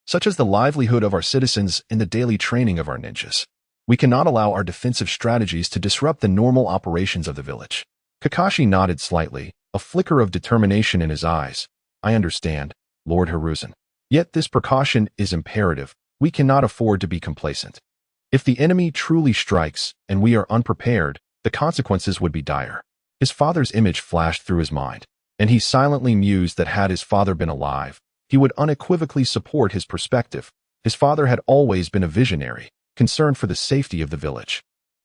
such as the livelihood of our citizens and the daily training of our ninjas. We cannot allow our defensive strategies to disrupt the normal operations of the village. Kakashi nodded slightly, a flicker of determination in his eyes. I understand, Lord Hiruzen. Yet this precaution is imperative. We cannot afford to be complacent. If the enemy truly strikes and we are unprepared, the consequences would be dire. His father's image flashed through his mind, and he silently mused that had his father been alive, he would unequivocally support his perspective. His father had always been a visionary, concerned for the safety of the village.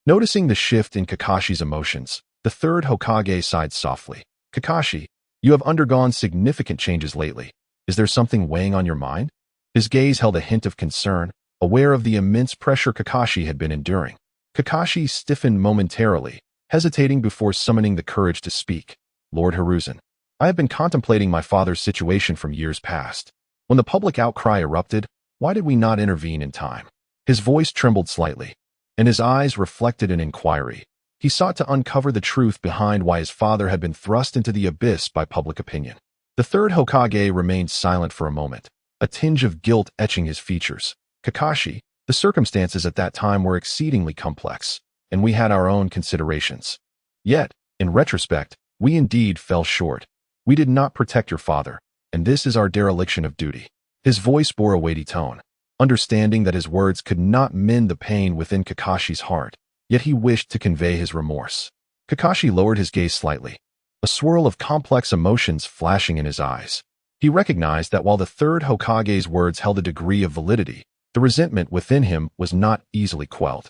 Noticing the shift in Kakashi's emotions, the third Hokage sighed softly. Kakashi, you have undergone significant changes lately. Is there something weighing on your mind? His gaze held a hint of concern, aware of the immense pressure Kakashi had been enduring. Kakashi stiffened momentarily, hesitating before summoning the courage to speak. Lord Hiruzen, I have been contemplating my father's situation from years past. When the public outcry erupted, why did we not intervene in time? His voice trembled slightly, and his eyes reflected an inquiry. He sought to uncover the truth behind why his father had been thrust into the abyss by public opinion. The third Hokage remained silent for a moment, a tinge of guilt etching his features. Kakashi, the circumstances at that time were exceedingly complex, and we had our own considerations. Yet, in retrospect, we indeed fell short. We did not protect your father, and this is our dereliction of duty. His voice bore a weighty tone, understanding that his words could not mend the pain within Kakashi's heart, yet he wished to convey his remorse. Kakashi lowered his gaze slightly, a swirl of complex emotions flashing in his eyes. He recognized that while the third Hokage's words held a degree of validity, the resentment within him was not easily quelled.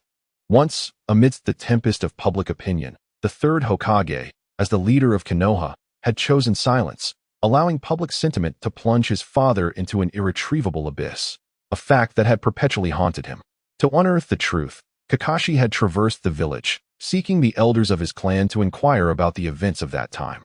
Once, amidst the tempest of public opinion, the third Hokage, as the leader of Konoha, had chosen silence, allowing public sentiment to plunge his father into an irretrievable abyss, a fact that had perpetually haunted him. To unearth the truth, Kakashi had traversed the village, seeking the elders of his clan to inquire about the events of that time.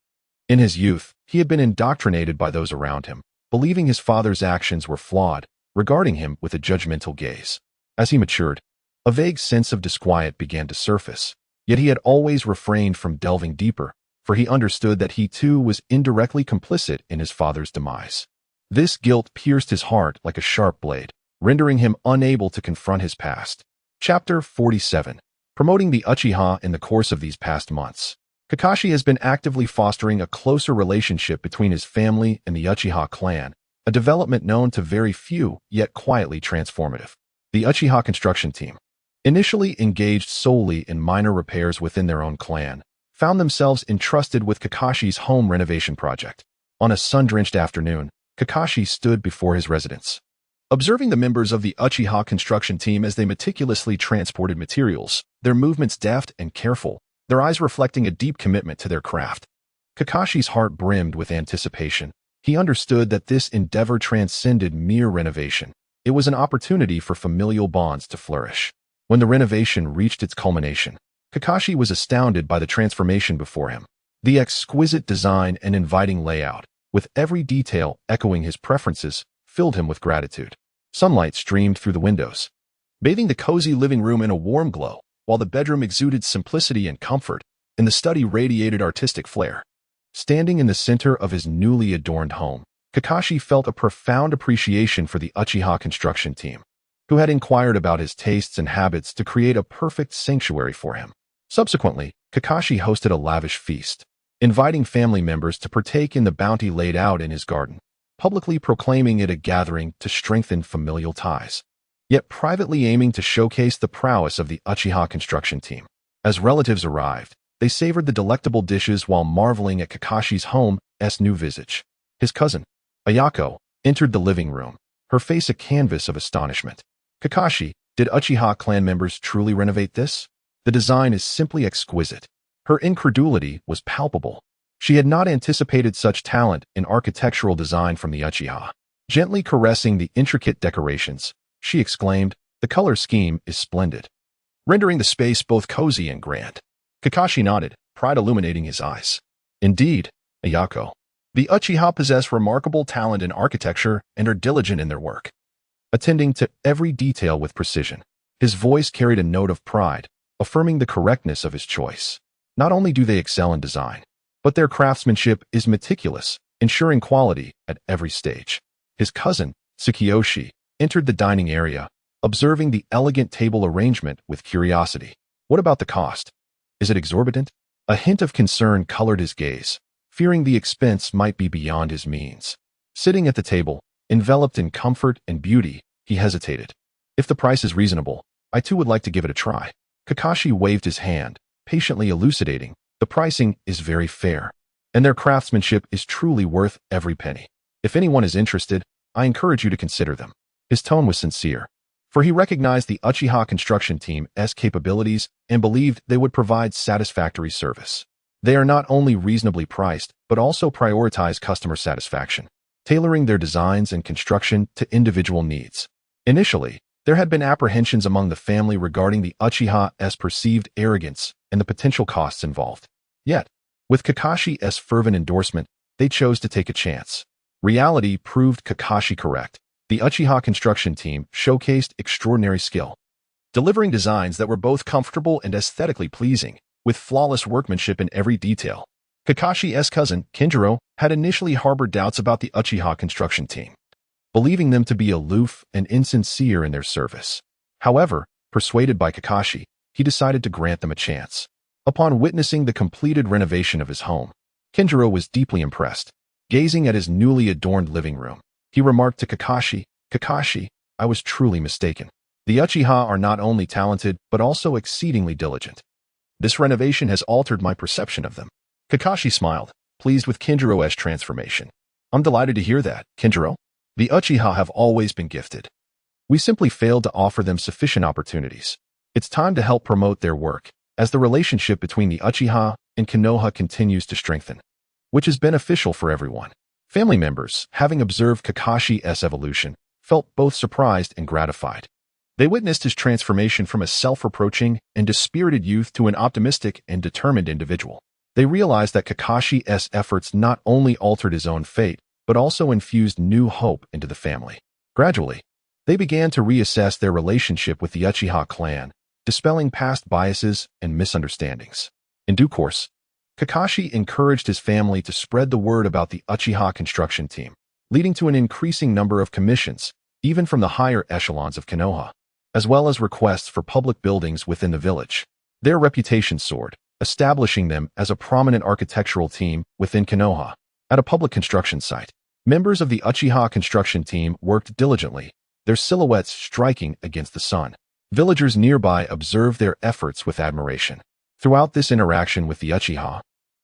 In his youth, he had been indoctrinated by those around him, believing his father's actions were flawed, regarding him with a judgmental gaze. As he matured, a vague sense of disquiet began to surface, yet he had always refrained from delving deeper, for he understood that he too was indirectly complicit in his father's demise. This guilt pierced his heart like a sharp blade, rendering him unable to confront his past. Chapter 47. Promoting the Uchiha. In the course of these past months, Kakashi has been actively fostering a closer relationship between his family and the Uchiha clan, a development known to very few, yet quietly transformative. The Uchiha construction team, initially engaged solely in minor repairs within their own clan, found themselves entrusted with Kakashi's home renovation project. On a sun-drenched afternoon, Kakashi stood before his residence. Observing the members of the Uchiha construction team as they meticulously transported materials, their movements deft and careful, their eyes reflecting a deep commitment to their craft, Kakashi's heart brimmed with anticipation. He understood that this endeavor transcended mere renovation. It was an opportunity for familial bonds to flourish. When the renovation reached its culmination, Kakashi was astounded by the transformation before him. The exquisite design and inviting layout, with every detail echoing his preferences, filled him with gratitude. Sunlight streamed through the windows, bathing the cozy living room in a warm glow, while the bedroom exuded simplicity and comfort, and the study radiated artistic flair. Standing in the center of his newly adorned home, Kakashi felt a profound appreciation for the Uchiha construction team, who had inquired about his tastes and habits to create a perfect sanctuary for him. Subsequently, Kakashi hosted a lavish feast, inviting family members to partake in the bounty laid out in his garden, publicly proclaiming it a gathering to strengthen familial ties, yet privately aiming to showcase the prowess of the Uchiha construction team. As relatives arrived, they savored the delectable dishes while marveling at Kakashi's home's new visage. His cousin, Ayako, entered the living room, her face a canvas of astonishment. Kakashi, did Uchiha clan members truly renovate this? The design is simply exquisite. Her incredulity was palpable. She had not anticipated such talent in architectural design from the Uchiha. Gently caressing the intricate decorations, she exclaimed, "The color scheme is splendid," rendering the space both cozy and grand. Kakashi nodded, pride illuminating his eyes. Indeed, Ayako, the Uchiha possess remarkable talent in architecture and are diligent in their work, attending to every detail with precision. His voice carried a note of pride, affirming the correctness of his choice. Not only do they excel in design, but their craftsmanship is meticulous, ensuring quality at every stage. His cousin, Tsukiyoshi, entered the dining area, observing the elegant table arrangement with curiosity. What about the cost? Is it exorbitant? A hint of concern colored his gaze, fearing the expense might be beyond his means. Sitting at the table, enveloped in comfort and beauty, he hesitated. If the price is reasonable, I too would like to give it a try. Kakashi waved his hand, patiently elucidating, the pricing is very fair, and their craftsmanship is truly worth every penny. If anyone is interested, I encourage you to consider them. His tone was sincere, for he recognized the Uchiha construction team's capabilities and believed they would provide satisfactory service. They are not only reasonably priced, but also prioritize customer satisfaction, tailoring their designs and construction to individual needs. Initially, there had been apprehensions among the family regarding the Uchiha's perceived arrogance and the potential costs involved. Yet, with Kakashi's fervent endorsement, they chose to take a chance. Reality proved Kakashi correct. The Uchiha construction team showcased extraordinary skill, delivering designs that were both comfortable and aesthetically pleasing, with flawless workmanship in every detail. Kakashi's cousin, Kinjiro, had initially harbored doubts about the Uchiha construction team, believing them to be aloof and insincere in their service. However, persuaded by Kakashi, he decided to grant them a chance. Upon witnessing the completed renovation of his home, Kinjiro was deeply impressed. Gazing at his newly adorned living room, he remarked to Kakashi, "Kakashi, I was truly mistaken. The Uchiha are not only talented, but also exceedingly diligent. This renovation has altered my perception of them." Kakashi smiled, pleased with Kinjiro's transformation. "I'm delighted to hear that, Kinjiro. The Uchiha have always been gifted. We simply failed to offer them sufficient opportunities. It's time to help promote their work, as the relationship between the Uchiha and Konoha continues to strengthen, which is beneficial for everyone." Family members, having observed Kakashi's evolution, felt both surprised and gratified. They witnessed his transformation from a self-reproaching and dispirited youth to an optimistic and determined individual. They realized that Kakashi's efforts not only altered his own fate, but also infused new hope into the family. Gradually, they began to reassess their relationship with the Uchiha clan, dispelling past biases and misunderstandings. In due course, Kakashi encouraged his family to spread the word about the Uchiha construction team, leading to an increasing number of commissions, even from the higher echelons of Konoha, as well as requests for public buildings within the village. Their reputation soared, establishing them as a prominent architectural team within Konoha. At a public construction site, members of the Uchiha construction team worked diligently, their silhouettes striking against the sun. Villagers nearby observed their efforts with admiration. Throughout this interaction with the Uchiha,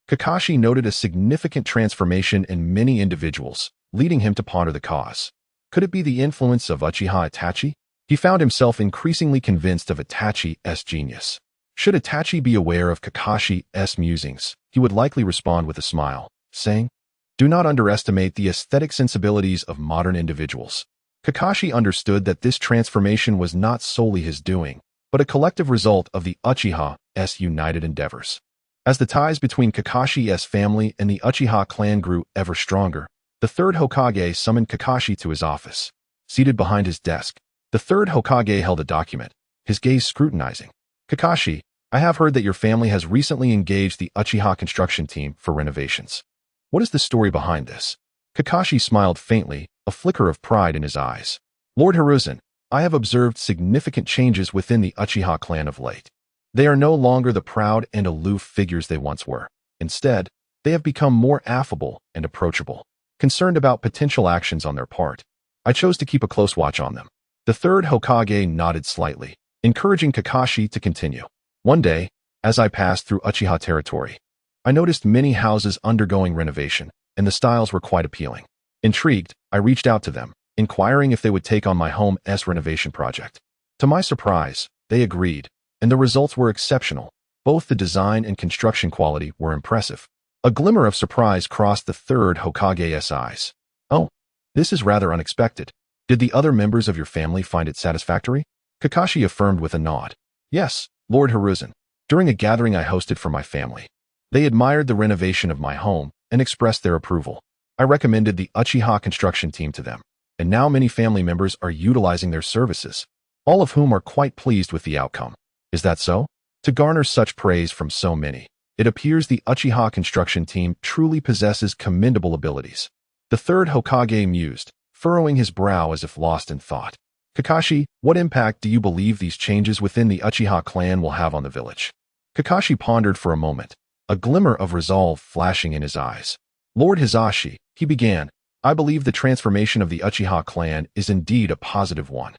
Kakashi noted a significant transformation in many individuals, leading him to ponder the cause. Could it be the influence of Uchiha Itachi? He found himself increasingly convinced of Itachi's genius. Should Itachi be aware of Kakashi's musings, he would likely respond with a smile, saying, "Do not underestimate the aesthetic sensibilities of modern individuals." Kakashi understood that this transformation was not solely his doing, but a collective result of the Uchiha's united endeavors. As the ties between Kakashi's family and the Uchiha clan grew ever stronger, the third Hokage summoned Kakashi to his office. Seated behind his desk, the third Hokage held a document, his gaze scrutinizing. "Kakashi, I have heard that your family has recently engaged the Uchiha construction team for renovations. What is the story behind this?" Kakashi smiled faintly, a flicker of pride in his eyes. "Lord Hiruzen, I have observed significant changes within the Uchiha clan of late. They are no longer the proud and aloof figures they once were. Instead, they have become more affable and approachable. Concerned about potential actions on their part, I chose to keep a close watch on them." The third Hokage nodded slightly, encouraging Kakashi to continue. "One day, as I passed through Uchiha territory, I noticed many houses undergoing renovation, and the styles were quite appealing. Intrigued, I reached out to them, inquiring if they would take on my home's renovation project. To my surprise, they agreed, and the results were exceptional. Both the design and construction quality were impressive." A glimmer of surprise crossed the third Hokage's eyes. "Oh, this is rather unexpected. Did the other members of your family find it satisfactory?" Kakashi affirmed with a nod. "Yes, Lord Hiruzen. During a gathering I hosted for my family, they admired the renovation of my home and expressed their approval. I recommended the Uchiha construction team to them, and now many family members are utilizing their services, all of whom are quite pleased with the outcome. Is that so?" To garner such praise from so many, It appears the Uchiha construction team truly possesses commendable abilities. The third Hokage mused, furrowing his brow as if lost in thought. Kakashi, what impact do you believe these changes within the Uchiha clan will have on the village? Kakashi pondered for a moment, a glimmer of resolve flashing in his eyes. Lord Hisashi, he began, I believe the transformation of the Uchiha clan is indeed a positive one.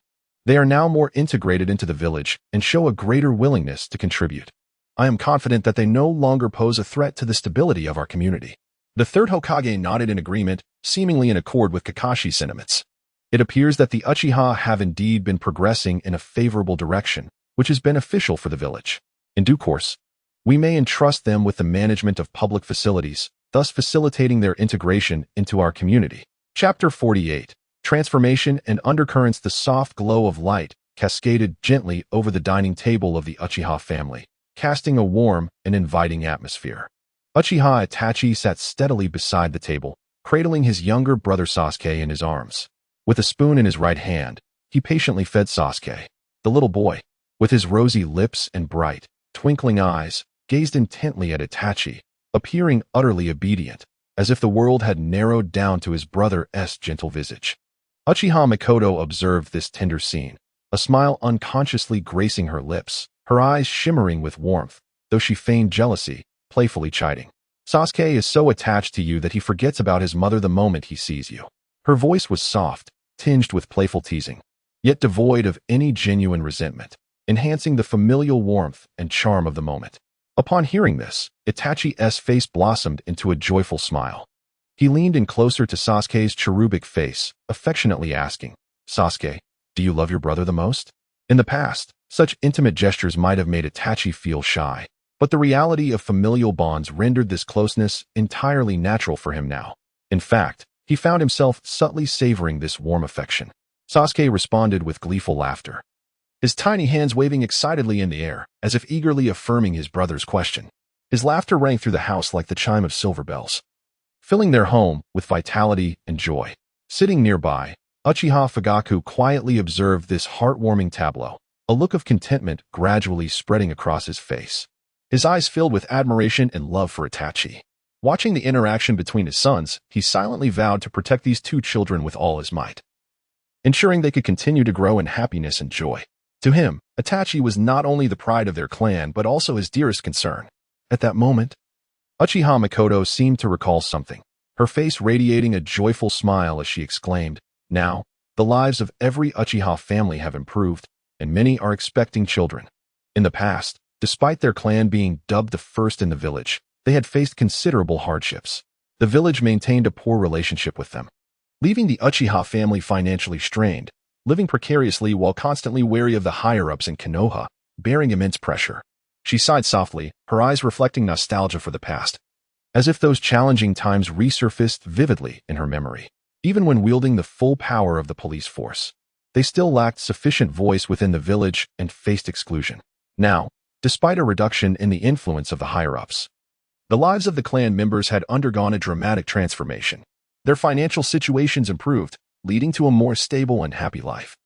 They are now more integrated into the village and show a greater willingness to contribute. I am confident that they no longer pose a threat to the stability of our community. The third Hokage nodded in agreement, seemingly in accord with Kakashi's sentiments. It appears that the Uchiha have indeed been progressing in a favorable direction, which is beneficial for the village. In due course, we may entrust them with the management of public facilities, thus facilitating their integration into our community. Chapter 48. Transformation and Undercurrents. The soft glow of light cascaded gently over the dining table of the Uchiha family, casting a warm and inviting atmosphere. Uchiha Itachi sat steadily beside the table, cradling his younger brother Sasuke in his arms. With a spoon in his right hand, he patiently fed Sasuke. The little boy, with his rosy lips and bright, twinkling eyes, gazed intently at Itachi, appearing utterly obedient, as if the world had narrowed down to his brother's gentle visage. Uchiha Mikoto observed this tender scene, a smile unconsciously gracing her lips, her eyes shimmering with warmth, though she feigned jealousy, playfully chiding. Sasuke is so attached to you that he forgets about his mother the moment he sees you. Her voice was soft, tinged with playful teasing, yet devoid of any genuine resentment, enhancing the familial warmth and charm of the moment. Upon hearing this, Itachi's face blossomed into a joyful smile. He leaned in closer to Sasuke's cherubic face, affectionately asking, Sasuke, do you love your brother the most? In the past, such intimate gestures might have made Itachi feel shy, but the reality of familial bonds rendered this closeness entirely natural for him now. In fact, he found himself subtly savoring this warm affection. Sasuke responded with gleeful laughter, his tiny hands waving excitedly in the air, as if eagerly affirming his brother's question. His laughter rang through the house like the chime of silver bells, filling their home with vitality and joy. Sitting nearby, Uchiha Fugaku quietly observed this heartwarming tableau, a look of contentment gradually spreading across his face. His eyes filled with admiration and love for Itachi. Watching the interaction between his sons, he silently vowed to protect these two children with all his might, ensuring they could continue to grow in happiness and joy. To him, Itachi was not only the pride of their clan but also his dearest concern. At that moment, Uchiha Mikoto seemed to recall something, her face radiating a joyful smile as she exclaimed, Now, the lives of every Uchiha family have improved, and many are expecting children. In the past, despite their clan being dubbed the first in the village, they had faced considerable hardships. The village maintained a poor relationship with them, leaving the Uchiha family financially strained, living precariously while constantly wary of the higher-ups in Konoha, bearing immense pressure. She sighed softly, her eyes reflecting nostalgia for the past, as if those challenging times resurfaced vividly in her memory. Even when wielding the full power of the police force, they still lacked sufficient voice within the village and faced exclusion. Now, despite a reduction in the influence of the higher-ups, the lives of the clan members had undergone a dramatic transformation. Their financial situations improved, leading to a more stable and happy life,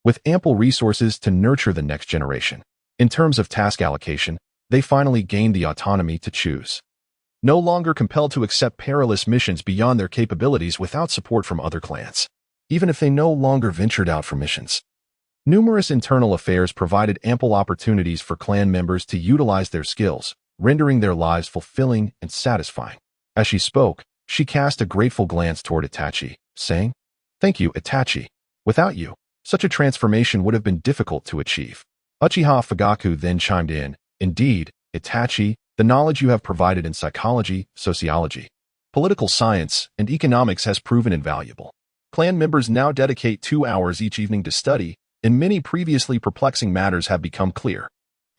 with ample resources to nurture the next generation. In terms of task allocation, they finally gained the autonomy to choose, no longer compelled to accept perilous missions beyond their capabilities without support from other clans, even if they no longer ventured out for missions. Numerous internal affairs provided ample opportunities for clan members to utilize their skills, rendering their lives fulfilling and satisfying. As she spoke, she cast a grateful glance toward Itachi, saying, Thank you, Itachi. Without you, such a transformation would have been difficult to achieve. Uchiha Fugaku then chimed in, Indeed, Itachi, the knowledge you have provided in psychology, sociology, political science, and economics has proven invaluable. Clan members now dedicate 2 hours each evening to study, and many previously perplexing matters have become clear.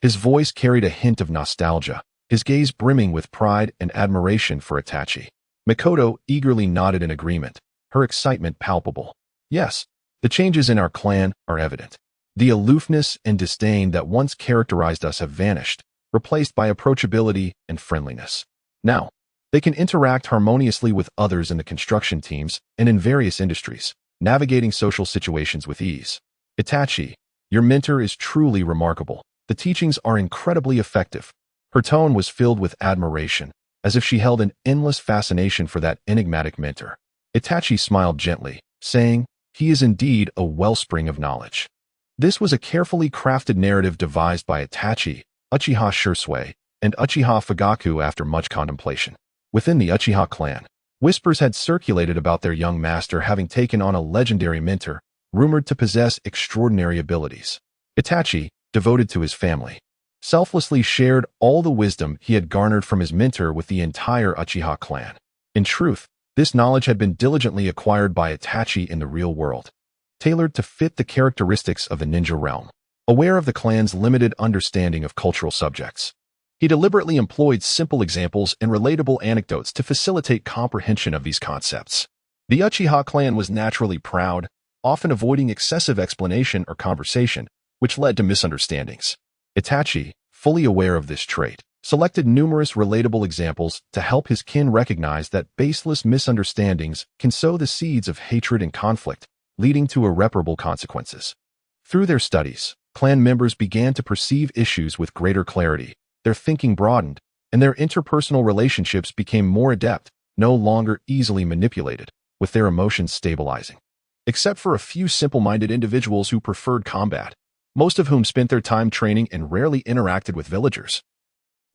His voice carried a hint of nostalgia, his gaze brimming with pride and admiration for Itachi. Mikoto eagerly nodded in agreement, her excitement palpable. Yes, the changes in our clan are evident. The aloofness and disdain that once characterized us have vanished, replaced by approachability and friendliness. Now, they can interact harmoniously with others in the construction teams and in various industries, navigating social situations with ease. Itachi, your mentor is truly remarkable. The teachings are incredibly effective. Her tone was filled with admiration, as if she held an endless fascination for that enigmatic mentor. Itachi smiled gently, saying, "He is indeed a wellspring of knowledge." This was a carefully crafted narrative devised by Itachi, Uchiha Shursui, and Uchiha Fugaku after much contemplation. Within the Uchiha clan, whispers had circulated about their young master having taken on a legendary mentor, rumored to possess extraordinary abilities. Itachi, devoted to his family, selflessly shared all the wisdom he had garnered from his mentor with the entire Uchiha clan. In truth, this knowledge had been diligently acquired by Itachi in the real world, tailored to fit the characteristics of the ninja realm. Aware of the clan's limited understanding of cultural subjects, he deliberately employed simple examples and relatable anecdotes to facilitate comprehension of these concepts. The Uchiha clan was naturally proud, often avoiding excessive explanation or conversation, which led to misunderstandings. Itachi, fully aware of this trait, selected numerous relatable examples to help his kin recognize that baseless misunderstandings can sow the seeds of hatred and conflict, leading to irreparable consequences. Through their studies, clan members began to perceive issues with greater clarity, their thinking broadened, and their interpersonal relationships became more adept, no longer easily manipulated, with their emotions stabilizing. Except for a few simple-minded individuals who preferred combat, most of whom spent their time training and rarely interacted with villagers.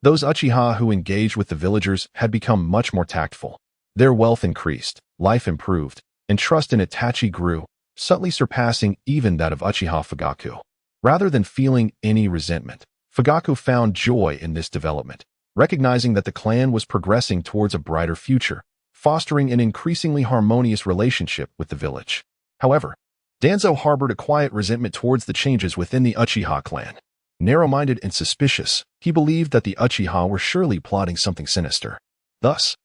Those Uchiha who engaged with the villagers had become much more tactful. Their wealth increased, life improved, and trust in Itachi grew, subtly surpassing even that of Uchiha Fugaku. Rather than feeling any resentment, Fugaku found joy in this development, recognizing that the clan was progressing towards a brighter future, fostering an increasingly harmonious relationship with the village. However, Danzo harbored a quiet resentment towards the changes within the Uchiha clan. Narrow-minded and suspicious, he believed that the Uchiha were surely plotting something sinister. Thus,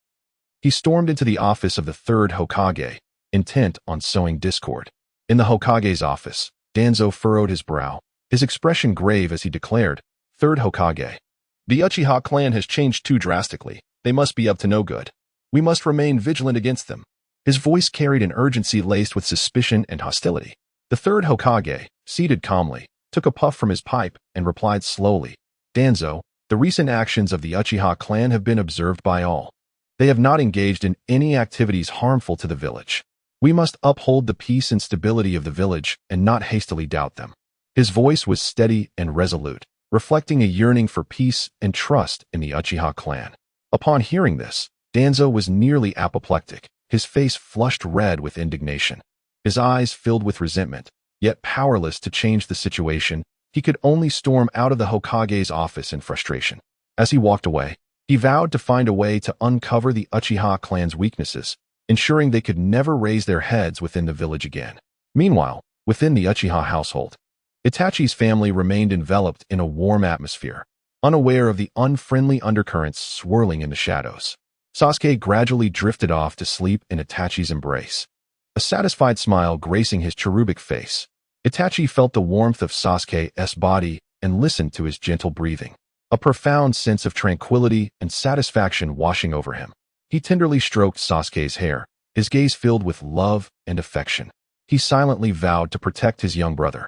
he stormed into the office of the third Hokage, intent on sowing discord. In the Hokage's office, Danzo furrowed his brow, his expression grave as he declared, "Third Hokage, the Uchiha clan has changed too drastically. They must be up to no good. We must remain vigilant against them." His voice carried an urgency laced with suspicion and hostility. The third Hokage, seated calmly, took a puff from his pipe and replied slowly, "Danzo, the recent actions of the Uchiha clan have been observed by all. They have not engaged in any activities harmful to the village. We must uphold the peace and stability of the village and not hastily doubt them." His voice was steady and resolute, reflecting a yearning for peace and trust in the Uchiha clan. Upon hearing this, Danzo was nearly apoplectic, his face flushed red with indignation. His eyes filled with resentment, yet powerless to change the situation, he could only storm out of the Hokage's office in frustration. As he walked away, he vowed to find a way to uncover the Uchiha clan's weaknesses, ensuring they could never raise their heads within the village again. Meanwhile, within the Uchiha household, Itachi's family remained enveloped in a warm atmosphere, unaware of the unfriendly undercurrents swirling in the shadows. Sasuke gradually drifted off to sleep in Itachi's embrace, a satisfied smile gracing his cherubic face. Itachi felt the warmth of Sasuke's body and listened to his gentle breathing, a profound sense of tranquility and satisfaction washing over him. He tenderly stroked Sasuke's hair, his gaze filled with love and affection. He silently vowed to protect his young brother,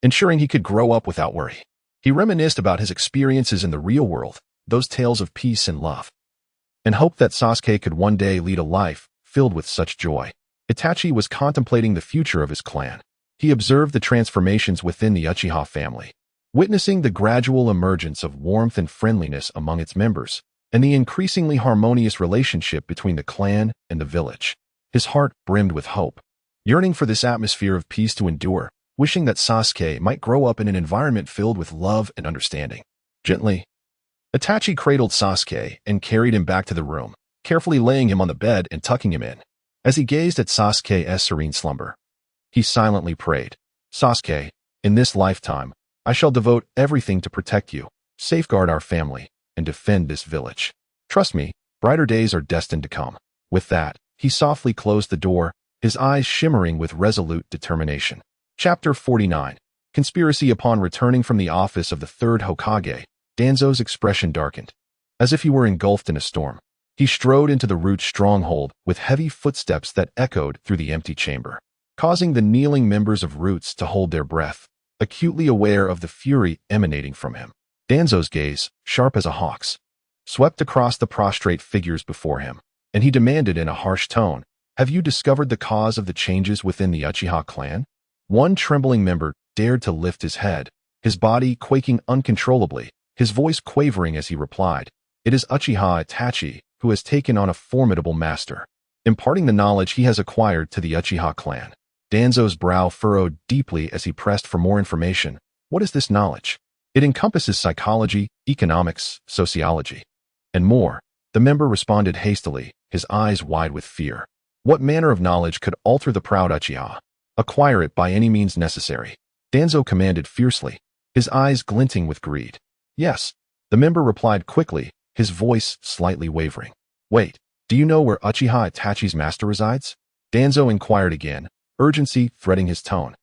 ensuring he could grow up without worry. He reminisced about his experiences in the real world, those tales of peace and love, and hoped that Sasuke could one day lead a life filled with such joy. Itachi was contemplating the future of his clan. He observed the transformations within the Uchiha family, witnessing the gradual emergence of warmth and friendliness among its members, and the increasingly harmonious relationship between the clan and the village. His heart brimmed with hope, yearning for this atmosphere of peace to endure, wishing that Sasuke might grow up in an environment filled with love and understanding. Gently, Itachi cradled Sasuke and carried him back to the room, carefully laying him on the bed and tucking him in. As he gazed at Sasuke's serene slumber, he silently prayed, "Sasuke, in this lifetime, I shall devote everything to protect you, safeguard our family, and defend this village. Trust me, brighter days are destined to come." With that, he softly closed the door, his eyes shimmering with resolute determination. Chapter 49. Conspiracy. Upon returning from the office of the third Hokage, Danzo's expression darkened, as if he were engulfed in a storm. He strode into the root stronghold with heavy footsteps that echoed through the empty chamber, causing the kneeling members of Roots to hold their breath, acutely aware of the fury emanating from him. Danzo's gaze, sharp as a hawk's, swept across the prostrate figures before him, and he demanded in a harsh tone, "Have you discovered the cause of the changes within the Uchiha clan?" One trembling member dared to lift his head, his body quaking uncontrollably, his voice quavering as he replied, "It is Uchiha Itachi, who has taken on a formidable master, imparting the knowledge he has acquired to the Uchiha clan." Danzo's brow furrowed deeply as he pressed for more information. "What is this knowledge?" "It encompasses psychology, economics, sociology, and more," the member responded hastily, his eyes wide with fear. "What manner of knowledge could alter the proud Uchiha?" "Acquire it by any means necessary," Danzo commanded fiercely, his eyes glinting with greed. "Yes," the member replied quickly, his voice slightly wavering. "Wait, do you know where Uchiha Itachi's master resides?" Danzo inquired again, urgency threading his tone.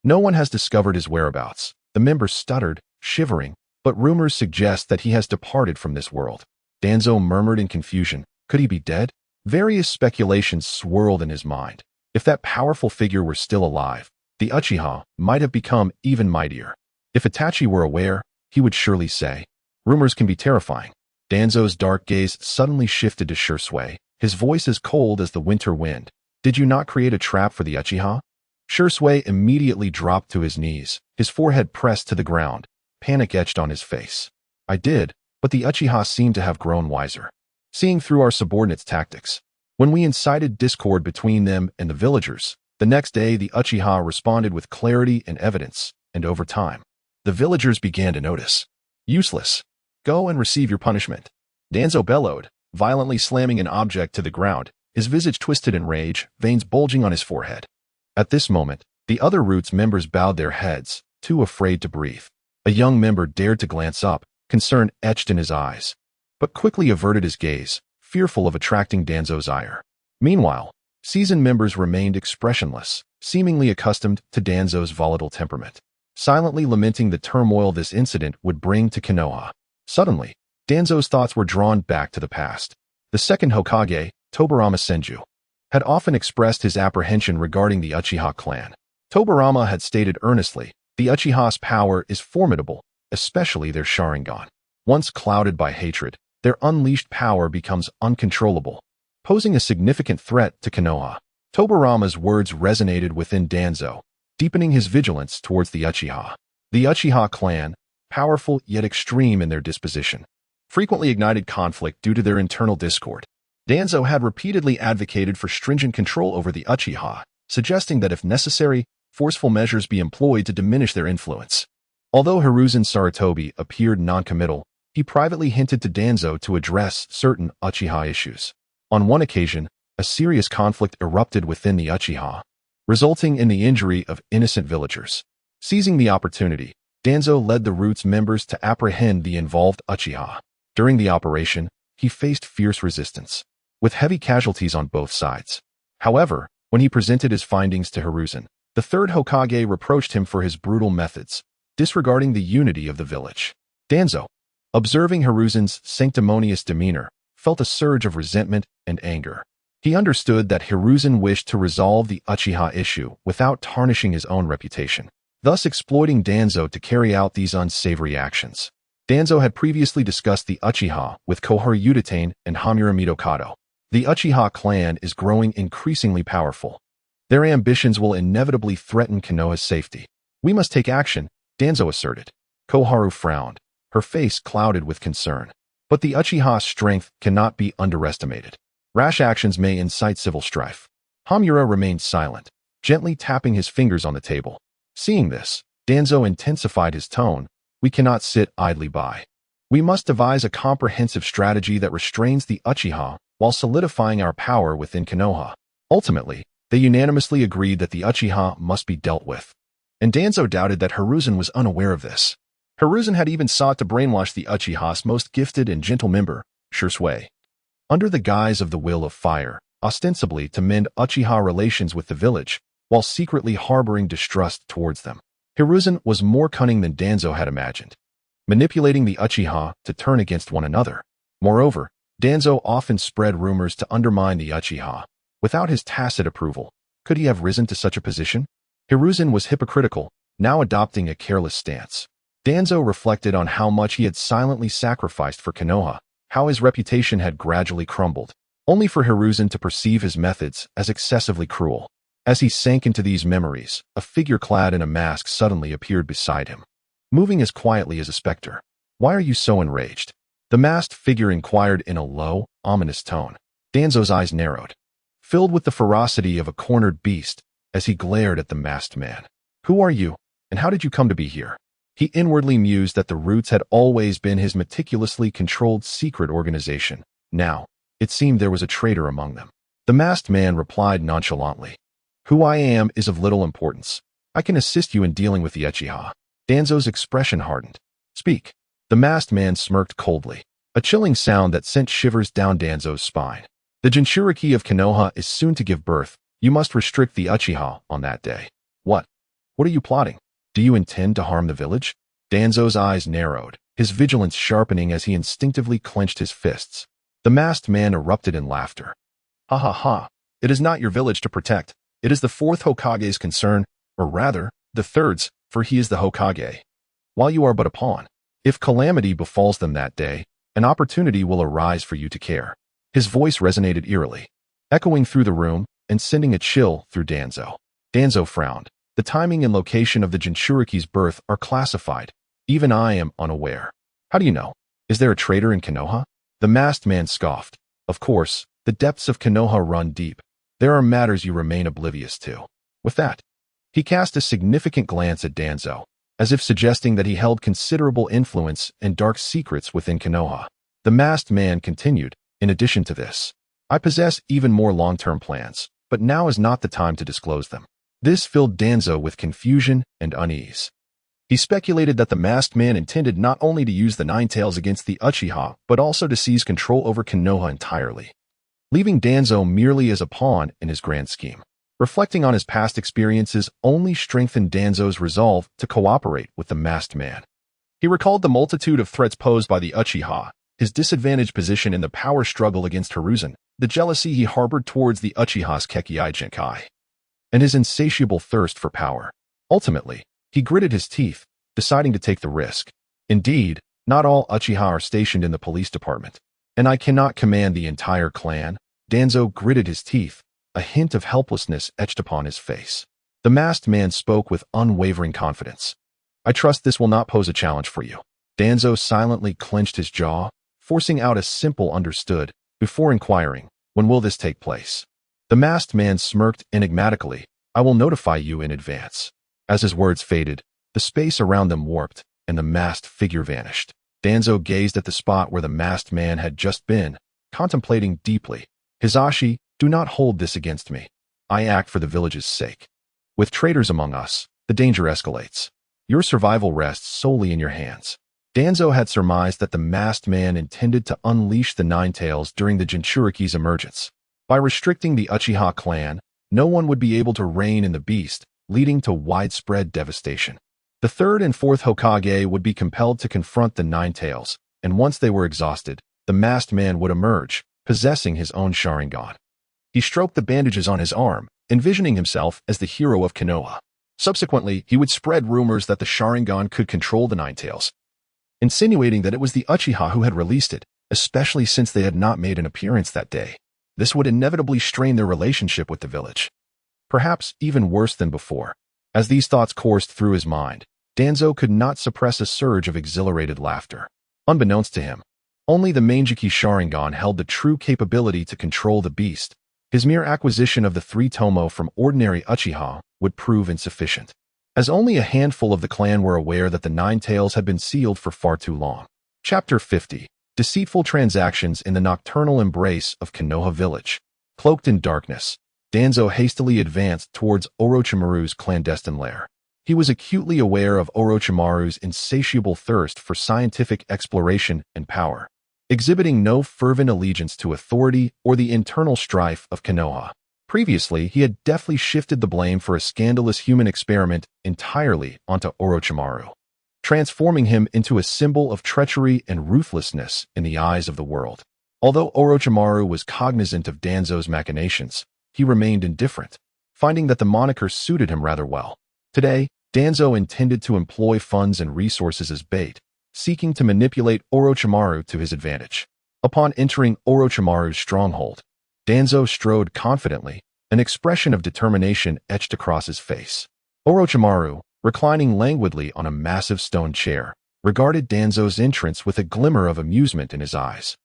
"No one has discovered his whereabouts," the member stuttered, shivering, "but rumors suggest that he has departed from this world." Danzo murmured in confusion. Could he be dead? Various speculations swirled in his mind. If that powerful figure were still alive, the Uchiha might have become even mightier. If Itachi were aware, he would surely say. Rumors can be terrifying. Danzo's dark gaze suddenly shifted to Shursui, his voice as cold as the winter wind. "Did you not create a trap for the Uchiha?" Shursui immediately dropped to his knees, his forehead pressed to the ground, panic etched on his face. "I did, but the Uchiha seemed to have grown wiser, seeing through our subordinates' tactics. When we incited discord between them and the villagers, the next day the Uchiha responded with clarity and evidence, and over time, the villagers began to notice. Useless. Go and receive your punishment." Danzo bellowed, violently slamming an object to the ground, his visage twisted in rage, veins bulging on his forehead. At this moment, the other Roots members bowed their heads, too afraid to breathe. A young member dared to glance up, concern etched in his eyes, but quickly averted his gaze, fearful of attracting Danzo's ire. Meanwhile, seasoned members remained expressionless, seemingly accustomed to Danzo's volatile temperament, silently lamenting the turmoil this incident would bring to Konoha. Suddenly, Danzo's thoughts were drawn back to the past. The second Hokage, Tobirama Senju, had often expressed his apprehension regarding the Uchiha clan. Tobirama had stated earnestly, "The Uchiha's power is formidable, especially their Sharingan. Once clouded by hatred, their unleashed power becomes uncontrollable, posing a significant threat to Konoha." Tobirama's words resonated within Danzo, deepening his vigilance towards the Uchiha. The Uchiha clan, powerful yet extreme in their disposition, frequently ignited conflict due to their internal discord. Danzo had repeatedly advocated for stringent control over the Uchiha, suggesting that if necessary, forceful measures be employed to diminish their influence. Although Hiruzen Sarutobi appeared noncommittal, he privately hinted to Danzo to address certain Uchiha issues. On one occasion, a serious conflict erupted within the Uchiha, resulting in the injury of innocent villagers. Seizing the opportunity, Danzo led the Roots members to apprehend the involved Uchiha. During the operation, he faced fierce resistance, with heavy casualties on both sides. However, when he presented his findings to Hiruzen, the third Hokage reproached him for his brutal methods, disregarding the unity of the village. Danzo, observing Hiruzen's sanctimonious demeanor, felt a surge of resentment and anger. He understood that Hiruzen wished to resolve the Uchiha issue without tarnishing his own reputation, thus exploiting Danzo to carry out these unsavory actions. Danzo had previously discussed the Uchiha with Koharu Udatane and Hamura Midokado. The Uchiha clan is growing increasingly powerful. Their ambitions will inevitably threaten Konoha's safety. "We must take action," Danzo asserted. Koharu frowned, her face clouded with concern. "But the Uchiha's strength cannot be underestimated. Rash actions may incite civil strife." Hamura remained silent, gently tapping his fingers on the table. Seeing this, Danzo intensified his tone. "We cannot sit idly by. We must devise a comprehensive strategy that restrains the Uchiha while solidifying our power within Konoha." Ultimately, they unanimously agreed that the Uchiha must be dealt with. And Danzo doubted that Hiruzen was unaware of this. Hiruzen had even sought to brainwash the Uchiha's most gifted and gentle member, Shursui, under the guise of the Will of Fire, ostensibly to mend Uchiha relations with the village, while secretly harboring distrust towards them. Hiruzen was more cunning than Danzo had imagined, manipulating the Uchiha to turn against one another. Moreover, Danzo often spread rumors to undermine the Uchiha. Without his tacit approval, could he have risen to such a position? Hiruzen was hypocritical, now adopting a careless stance. Danzo reflected on how much he had silently sacrificed for Konoha, how his reputation had gradually crumbled, only for Hiruzen to perceive his methods as excessively cruel. As he sank into these memories, a figure clad in a mask suddenly appeared beside him, moving as quietly as a specter. "Why are you so enraged?" the masked figure inquired in a low, ominous tone. Danzo's eyes narrowed, filled with the ferocity of a cornered beast, as he glared at the masked man. "Who are you, and how did you come to be here?" He inwardly mused that the Roots had always been his meticulously controlled secret organization. Now, it seemed there was a traitor among them. The masked man replied nonchalantly, "Who I am is of little importance. I can assist you in dealing with the Uchiha." Danzo's expression hardened. "Speak." The masked man smirked coldly, a chilling sound that sent shivers down Danzo's spine. "The Jinchuriki of Konoha is soon to give birth. You must restrict the Uchiha on that day." What? What are you plotting? Do you intend to harm the village?" Danzo's eyes narrowed, his vigilance sharpening as he instinctively clenched his fists. The masked man erupted in laughter. "Ha ha ha. It is not your village to protect. It is the fourth Hokage's concern, or rather, the third's, for he is the Hokage. While you are but a pawn. If calamity befalls them that day, an opportunity will arise for you to care." His voice resonated eerily, echoing through the room and sending a chill through Danzo. Danzo frowned. The timing and location of the Jinchuriki's birth are classified. Even I am unaware. "How do you know? Is there a traitor in Konoha?" The masked man scoffed. "Of course, the depths of Konoha run deep. There are matters you remain oblivious to." With that, he cast a significant glance at Danzo, as if suggesting that he held considerable influence and dark secrets within Konoha. The masked man continued, "In addition to this, I possess even more long-term plans, but now is not the time to disclose them." This filled Danzo with confusion and unease. He speculated that the masked man intended not only to use the Nine Tails against the Uchiha, but also to seize control over Konoha entirely, leaving Danzo merely as a pawn in his grand scheme. Reflecting on his past experiences only strengthened Danzo's resolve to cooperate with the masked man. He recalled the multitude of threats posed by the Uchiha, his disadvantaged position in the power struggle against Hiruzen, the jealousy he harbored towards the Uchiha's Kekkei Genkai, and his insatiable thirst for power. Ultimately, he gritted his teeth, deciding to take the risk. Indeed, not all Uchiha are stationed in the police department, and I cannot command the entire clan. Danzo gritted his teeth, a hint of helplessness etched upon his face. The masked man spoke with unwavering confidence. "I trust this will not pose a challenge for you." Danzo silently clenched his jaw, forcing out a simple "understood," before inquiring, "When will this take place?" The masked man smirked enigmatically. "I will notify you in advance." As his words faded, the space around them warped, and the masked figure vanished. Danzo gazed at the spot where the masked man had just been, contemplating deeply. "Hisashi, do not hold this against me. I act for the village's sake. With traitors among us, the danger escalates. Your survival rests solely in your hands." Danzo had surmised that the masked man intended to unleash the Nine Tails during the Jinchuriki's emergence. By restricting the Uchiha clan, no one would be able to reign in the beast, leading to widespread devastation. The third and fourth Hokage would be compelled to confront the Nine Tails, and once they were exhausted, the masked man would emerge, possessing his own Sharingan. He stroked the bandages on his arm, envisioning himself as the hero of Konoha. Subsequently, he would spread rumors that the Sharingan could control the Nine Tails, insinuating that it was the Uchiha who had released it, especially since they had not made an appearance that day. This would inevitably strain their relationship with the village, perhaps even worse than before. As these thoughts coursed through his mind, Danzo could not suppress a surge of exhilarated laughter. Unbeknownst to him, only the Manjiki Sharingan held the true capability to control the beast. His mere acquisition of the 3 Tomo from ordinary Uchiha would prove insufficient, as only a handful of the clan were aware that the Nine Tails had been sealed for far too long. Chapter 50. Deceitful Transactions in the Nocturnal Embrace of Konoha Village. Cloaked in darkness, Danzo hastily advanced towards Orochimaru's clandestine lair. He was acutely aware of Orochimaru's insatiable thirst for scientific exploration and power, exhibiting no fervent allegiance to authority or the internal strife of Konoha. Previously, he had deftly shifted the blame for a scandalous human experiment entirely onto Orochimaru, transforming him into a symbol of treachery and ruthlessness in the eyes of the world. Although Orochimaru was cognizant of Danzo's machinations, he remained indifferent, finding that the moniker suited him rather well. Today, Danzo intended to employ funds and resources as bait, seeking to manipulate Orochimaru to his advantage. Upon entering Orochimaru's stronghold, Danzo strode confidently, an expression of determination etched across his face. Orochimaru, reclining languidly on a massive stone chair, regarded Danzo's entrance with a glimmer of amusement in his eyes.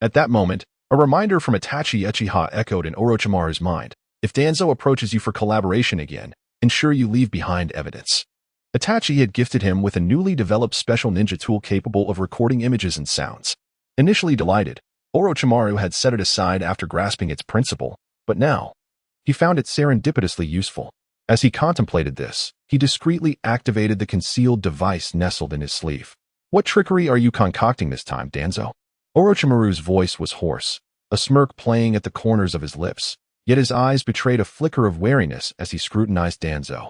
At that moment, a reminder from Itachi Uchiha echoed in Orochimaru's mind. If Danzo approaches you for collaboration again, ensure you leave behind evidence. Itachi had gifted him with a newly developed special ninja tool capable of recording images and sounds. Initially delighted, Orochimaru had set it aside after grasping its principle, but now, he found it serendipitously useful. As he contemplated this, he discreetly activated the concealed device nestled in his sleeve. What trickery are you concocting this time, Danzo? Orochimaru's voice was hoarse, a smirk playing at the corners of his lips, yet his eyes betrayed a flicker of wariness as he scrutinized Danzo.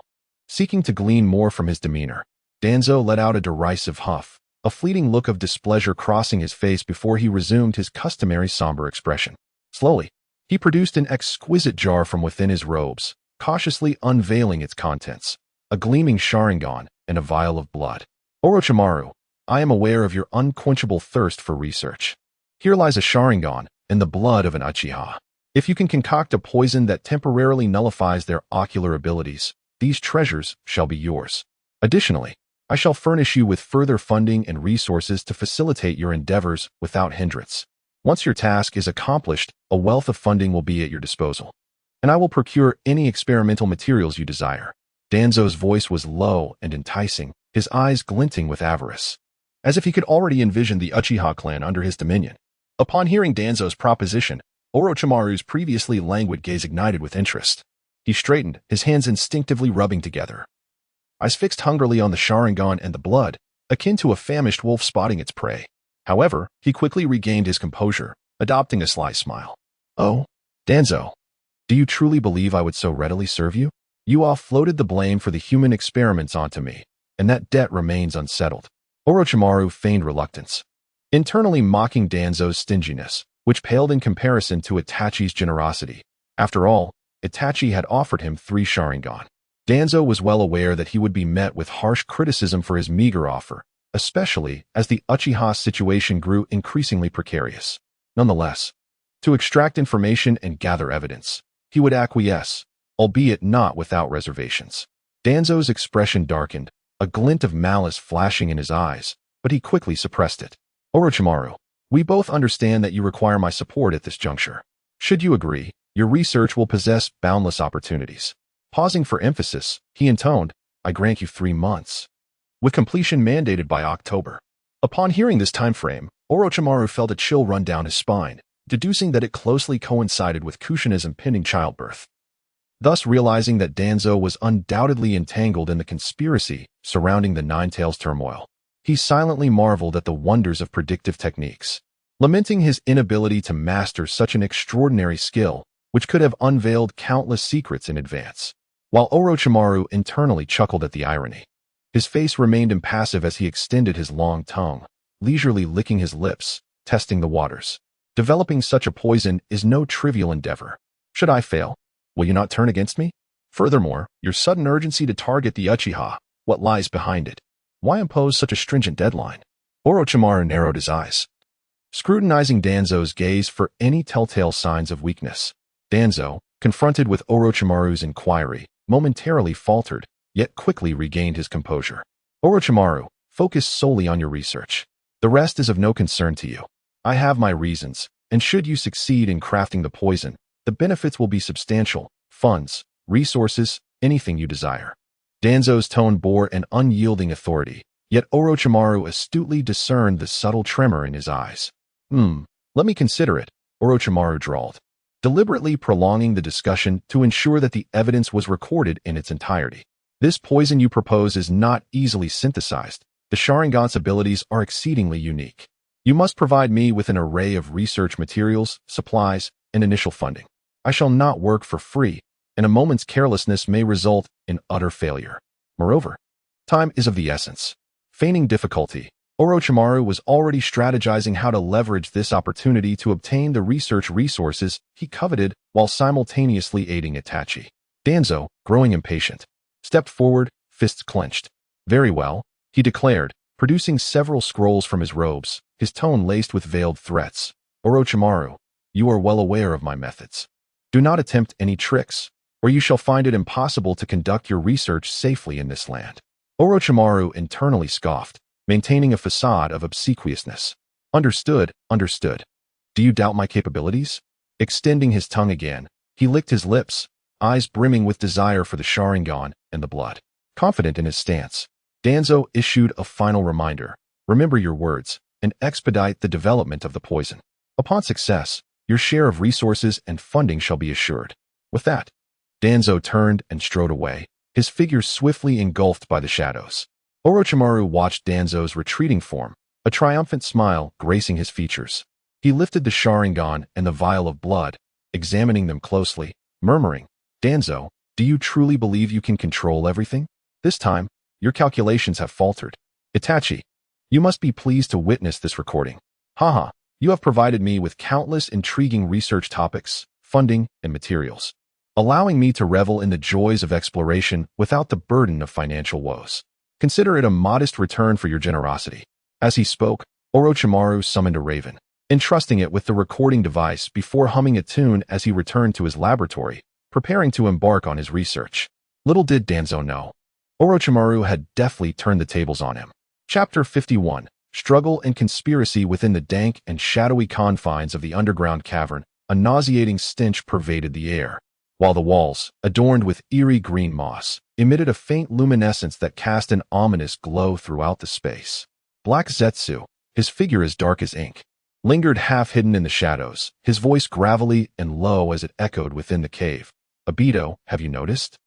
Seeking to glean more from his demeanor, Danzo let out a derisive huff, a fleeting look of displeasure crossing his face before he resumed his customary somber expression. Slowly, he produced an exquisite jar from within his robes, cautiously unveiling its contents, a gleaming Sharingan and a vial of blood. Orochimaru, I am aware of your unquenchable thirst for research. Here lies a Sharingan and the blood of an Uchiha. If you can concoct a poison that temporarily nullifies their ocular abilities, these treasures shall be yours. Additionally, I shall furnish you with further funding and resources to facilitate your endeavors without hindrance. Once your task is accomplished, a wealth of funding will be at your disposal, and I will procure any experimental materials you desire. Danzo's voice was low and enticing, his eyes glinting with avarice, as if he could already envision the Uchiha clan under his dominion. Upon hearing Danzo's proposition, Orochimaru's previously languid gaze ignited with interest. He straightened, his hands instinctively rubbing together. Eyes fixed hungrily on the Sharingan and the blood, akin to a famished wolf spotting its prey. However, he quickly regained his composure, adopting a sly smile. Oh, Danzo, do you truly believe I would so readily serve you? You offloaded the blame for the human experiments onto me, and that debt remains unsettled. Orochimaru feigned reluctance, internally mocking Danzo's stinginess, which paled in comparison to Itachi's generosity. After all, Itachi had offered him 3 Sharingan. Danzo was well aware that he would be met with harsh criticism for his meager offer, especially as the Uchiha situation grew increasingly precarious. Nonetheless, to extract information and gather evidence, he would acquiesce, albeit not without reservations. Danzo's expression darkened, a glint of malice flashing in his eyes, but he quickly suppressed it. Orochimaru, we both understand that you require my support at this juncture. Should you agree, your research will possess boundless opportunities. Pausing for emphasis, he intoned, I grant you 3 months, with completion mandated by October. Upon hearing this time frame, Orochimaru felt a chill run down his spine, deducing that it closely coincided with Kushina's impending childbirth. Thus realizing that Danzo was undoubtedly entangled in the conspiracy surrounding the Nine-Tails turmoil, he silently marveled at the wonders of predictive techniques, lamenting his inability to master such an extraordinary skill, which could have unveiled countless secrets in advance. While Orochimaru internally chuckled at the irony, his face remained impassive as he extended his long tongue, leisurely licking his lips, testing the waters. Developing such a poison is no trivial endeavor. Should I fail, will you not turn against me? Furthermore, your sudden urgency to target the Uchiha, what lies behind it? Why impose such a stringent deadline? Orochimaru narrowed his eyes, scrutinizing Danzo's gaze for any telltale signs of weakness. Danzo, confronted with Orochimaru's inquiry, momentarily faltered, yet quickly regained his composure. Orochimaru, focus solely on your research. The rest is of no concern to you. I have my reasons, and should you succeed in crafting the poison, the benefits will be substantial: funds, resources, anything you desire. Danzo's tone bore an unyielding authority, yet Orochimaru astutely discerned the subtle tremor in his eyes. Let me consider it, Orochimaru drawled, deliberately prolonging the discussion to ensure that the evidence was recorded in its entirety. This poison you propose is not easily synthesized. The Sharingan's abilities are exceedingly unique. You must provide me with an array of research materials, supplies, and initial funding. I shall not work for free, and a moment's carelessness may result in utter failure. Moreover, time is of the essence. Feigning difficulty, Orochimaru was already strategizing how to leverage this opportunity to obtain the research resources he coveted while simultaneously aiding Itachi. Danzo, growing impatient, stepped forward, fists clenched. Very well, he declared, producing several scrolls from his robes, his tone laced with veiled threats. Orochimaru, you are well aware of my methods. Do not attempt any tricks, or you shall find it impossible to conduct your research safely in this land. Orochimaru internally scoffed, maintaining a facade of obsequiousness. Understood, understood. Do you doubt my capabilities? Extending his tongue again, he licked his lips, eyes brimming with desire for the Sharingan and the blood. Confident in his stance, Danzo issued a final reminder. Remember your words, and expedite the development of the poison. Upon success, your share of resources and funding shall be assured. With that, Danzo turned and strode away, his figure swiftly engulfed by the shadows. Orochimaru watched Danzo's retreating form, a triumphant smile gracing his features. He lifted the Sharingan and the vial of blood, examining them closely, murmuring, Danzo, do you truly believe you can control everything? This time, your calculations have faltered. Itachi, you must be pleased to witness this recording. Haha, you have provided me with countless intriguing research topics, funding, and materials, allowing me to revel in the joys of exploration without the burden of financial woes. Consider it a modest return for your generosity. As he spoke, Orochimaru summoned a raven, entrusting it with the recording device before humming a tune as he returned to his laboratory, preparing to embark on his research. Little did Danzo know, Orochimaru had deftly turned the tables on him. Chapter 51. Struggle and conspiracy within the dank and shadowy confines of the underground cavern. A nauseating stench pervaded the air, while the walls, adorned with eerie green moss, emitted a faint luminescence that cast an ominous glow throughout the space. Black Zetsu, his figure as dark as ink, lingered half-hidden in the shadows, his voice gravelly and low as it echoed within the cave. Obito, have you noticed?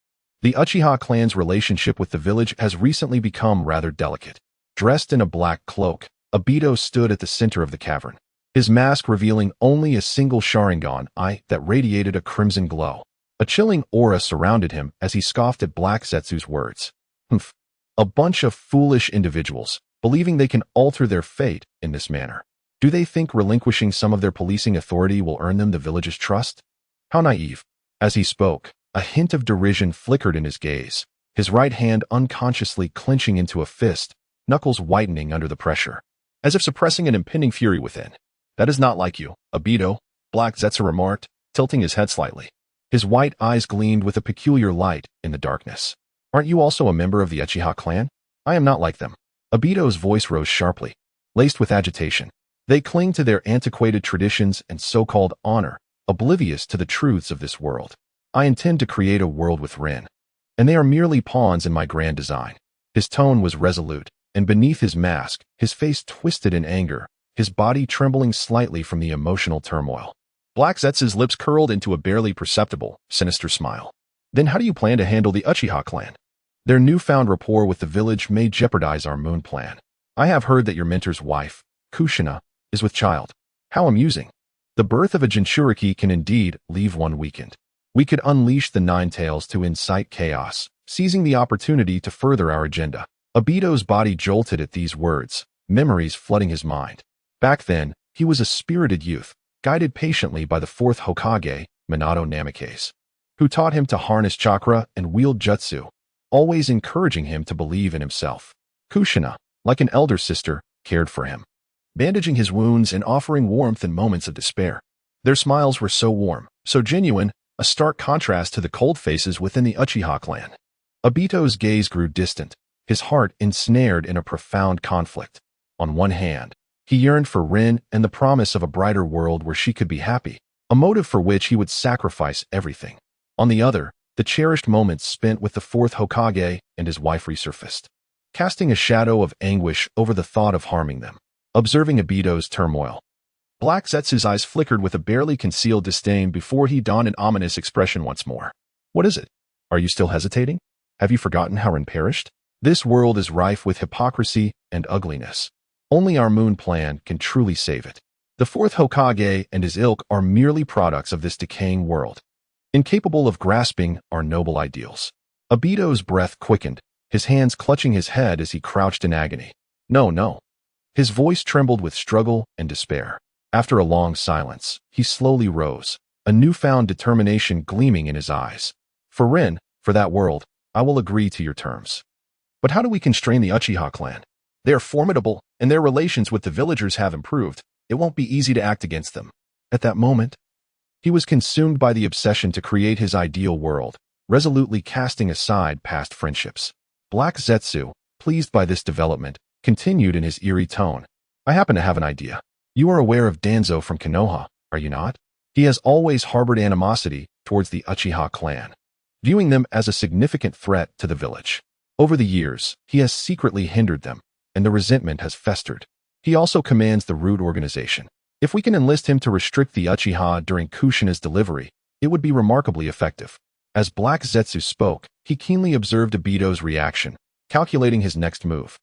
The Uchiha clan's relationship with the village has recently become rather delicate. Dressed in a black cloak, Obito stood at the center of the cavern, his mask revealing only a single Sharingan eye that radiated a crimson glow. A chilling aura surrounded him as he scoffed at Black Zetsu's words. Humph. A bunch of foolish individuals, believing they can alter their fate in this manner. Do they think relinquishing some of their policing authority will earn them the village's trust? How naive. As he spoke, a hint of derision flickered in his gaze, his right hand unconsciously clenching into a fist, knuckles whitening under the pressure, as if suppressing an impending fury within. That is not like you, Obito, Black Zetsu remarked, tilting his head slightly. His white eyes gleamed with a peculiar light in the darkness. Aren't you also a member of the Uchiha clan? I am not like them. Obito's voice rose sharply, laced with agitation. They cling to their antiquated traditions and so-called honor, oblivious to the truths of this world. I intend to create a world with Rin, and they are merely pawns in my grand design. His tone was resolute, and beneath his mask, his face twisted in anger, his body trembling slightly from the emotional turmoil. Black Zetsu's lips curled into a barely perceptible, sinister smile. Then how do you plan to handle the Uchiha clan? Their newfound rapport with the village may jeopardize our moon plan. I have heard that your mentor's wife, Kushina, is with child. How amusing. The birth of a Jinchuriki can indeed leave one weakened. We could unleash the Nine Tails to incite chaos, seizing the opportunity to further our agenda. Obito's body jolted at these words, memories flooding his mind. Back then, he was a spirited youth, guided patiently by the fourth Hokage, Minato Namikaze, who taught him to harness chakra and wield jutsu, always encouraging him to believe in himself. Kushina, like an elder sister, cared for him, bandaging his wounds and offering warmth in moments of despair. Their smiles were so warm, so genuine, a stark contrast to the cold faces within the Uchiha clan. Obito's gaze grew distant, his heart ensnared in a profound conflict. On one hand, he yearned for Rin and the promise of a brighter world where she could be happy, a motive for which he would sacrifice everything. On the other, the cherished moments spent with the fourth Hokage and his wife resurfaced, casting a shadow of anguish over the thought of harming them. Observing Obito's turmoil, Black Zetsu's eyes flickered with a barely concealed disdain before he donned an ominous expression once more. What is it? Are you still hesitating? Have you forgotten how Rin perished? This world is rife with hypocrisy and ugliness. Only our moon plan can truly save it. The fourth Hokage and his ilk are merely products of this decaying world, incapable of grasping our noble ideals. Obito's breath quickened, his hands clutching his head as he crouched in agony. No, no. His voice trembled with struggle and despair. After a long silence, he slowly rose, a newfound determination gleaming in his eyes. For Rin, for that world, I will agree to your terms. But how do we constrain the Uchiha clan? They are formidable, and their relations with the villagers have improved. It won't be easy to act against them. At that moment, he was consumed by the obsession to create his ideal world, resolutely casting aside past friendships. Black Zetsu, pleased by this development, continued in his eerie tone. I happen to have an idea. You are aware of Danzo from Konoha, are you not? He has always harbored animosity towards the Uchiha clan, viewing them as a significant threat to the village. Over the years, he has secretly hindered them, and the resentment has festered. He also commands the root organization. If we can enlist him to restrict the Uchiha during Kushina's delivery, it would be remarkably effective. As Black Zetsu spoke, he keenly observed Obito's reaction, calculating his next move.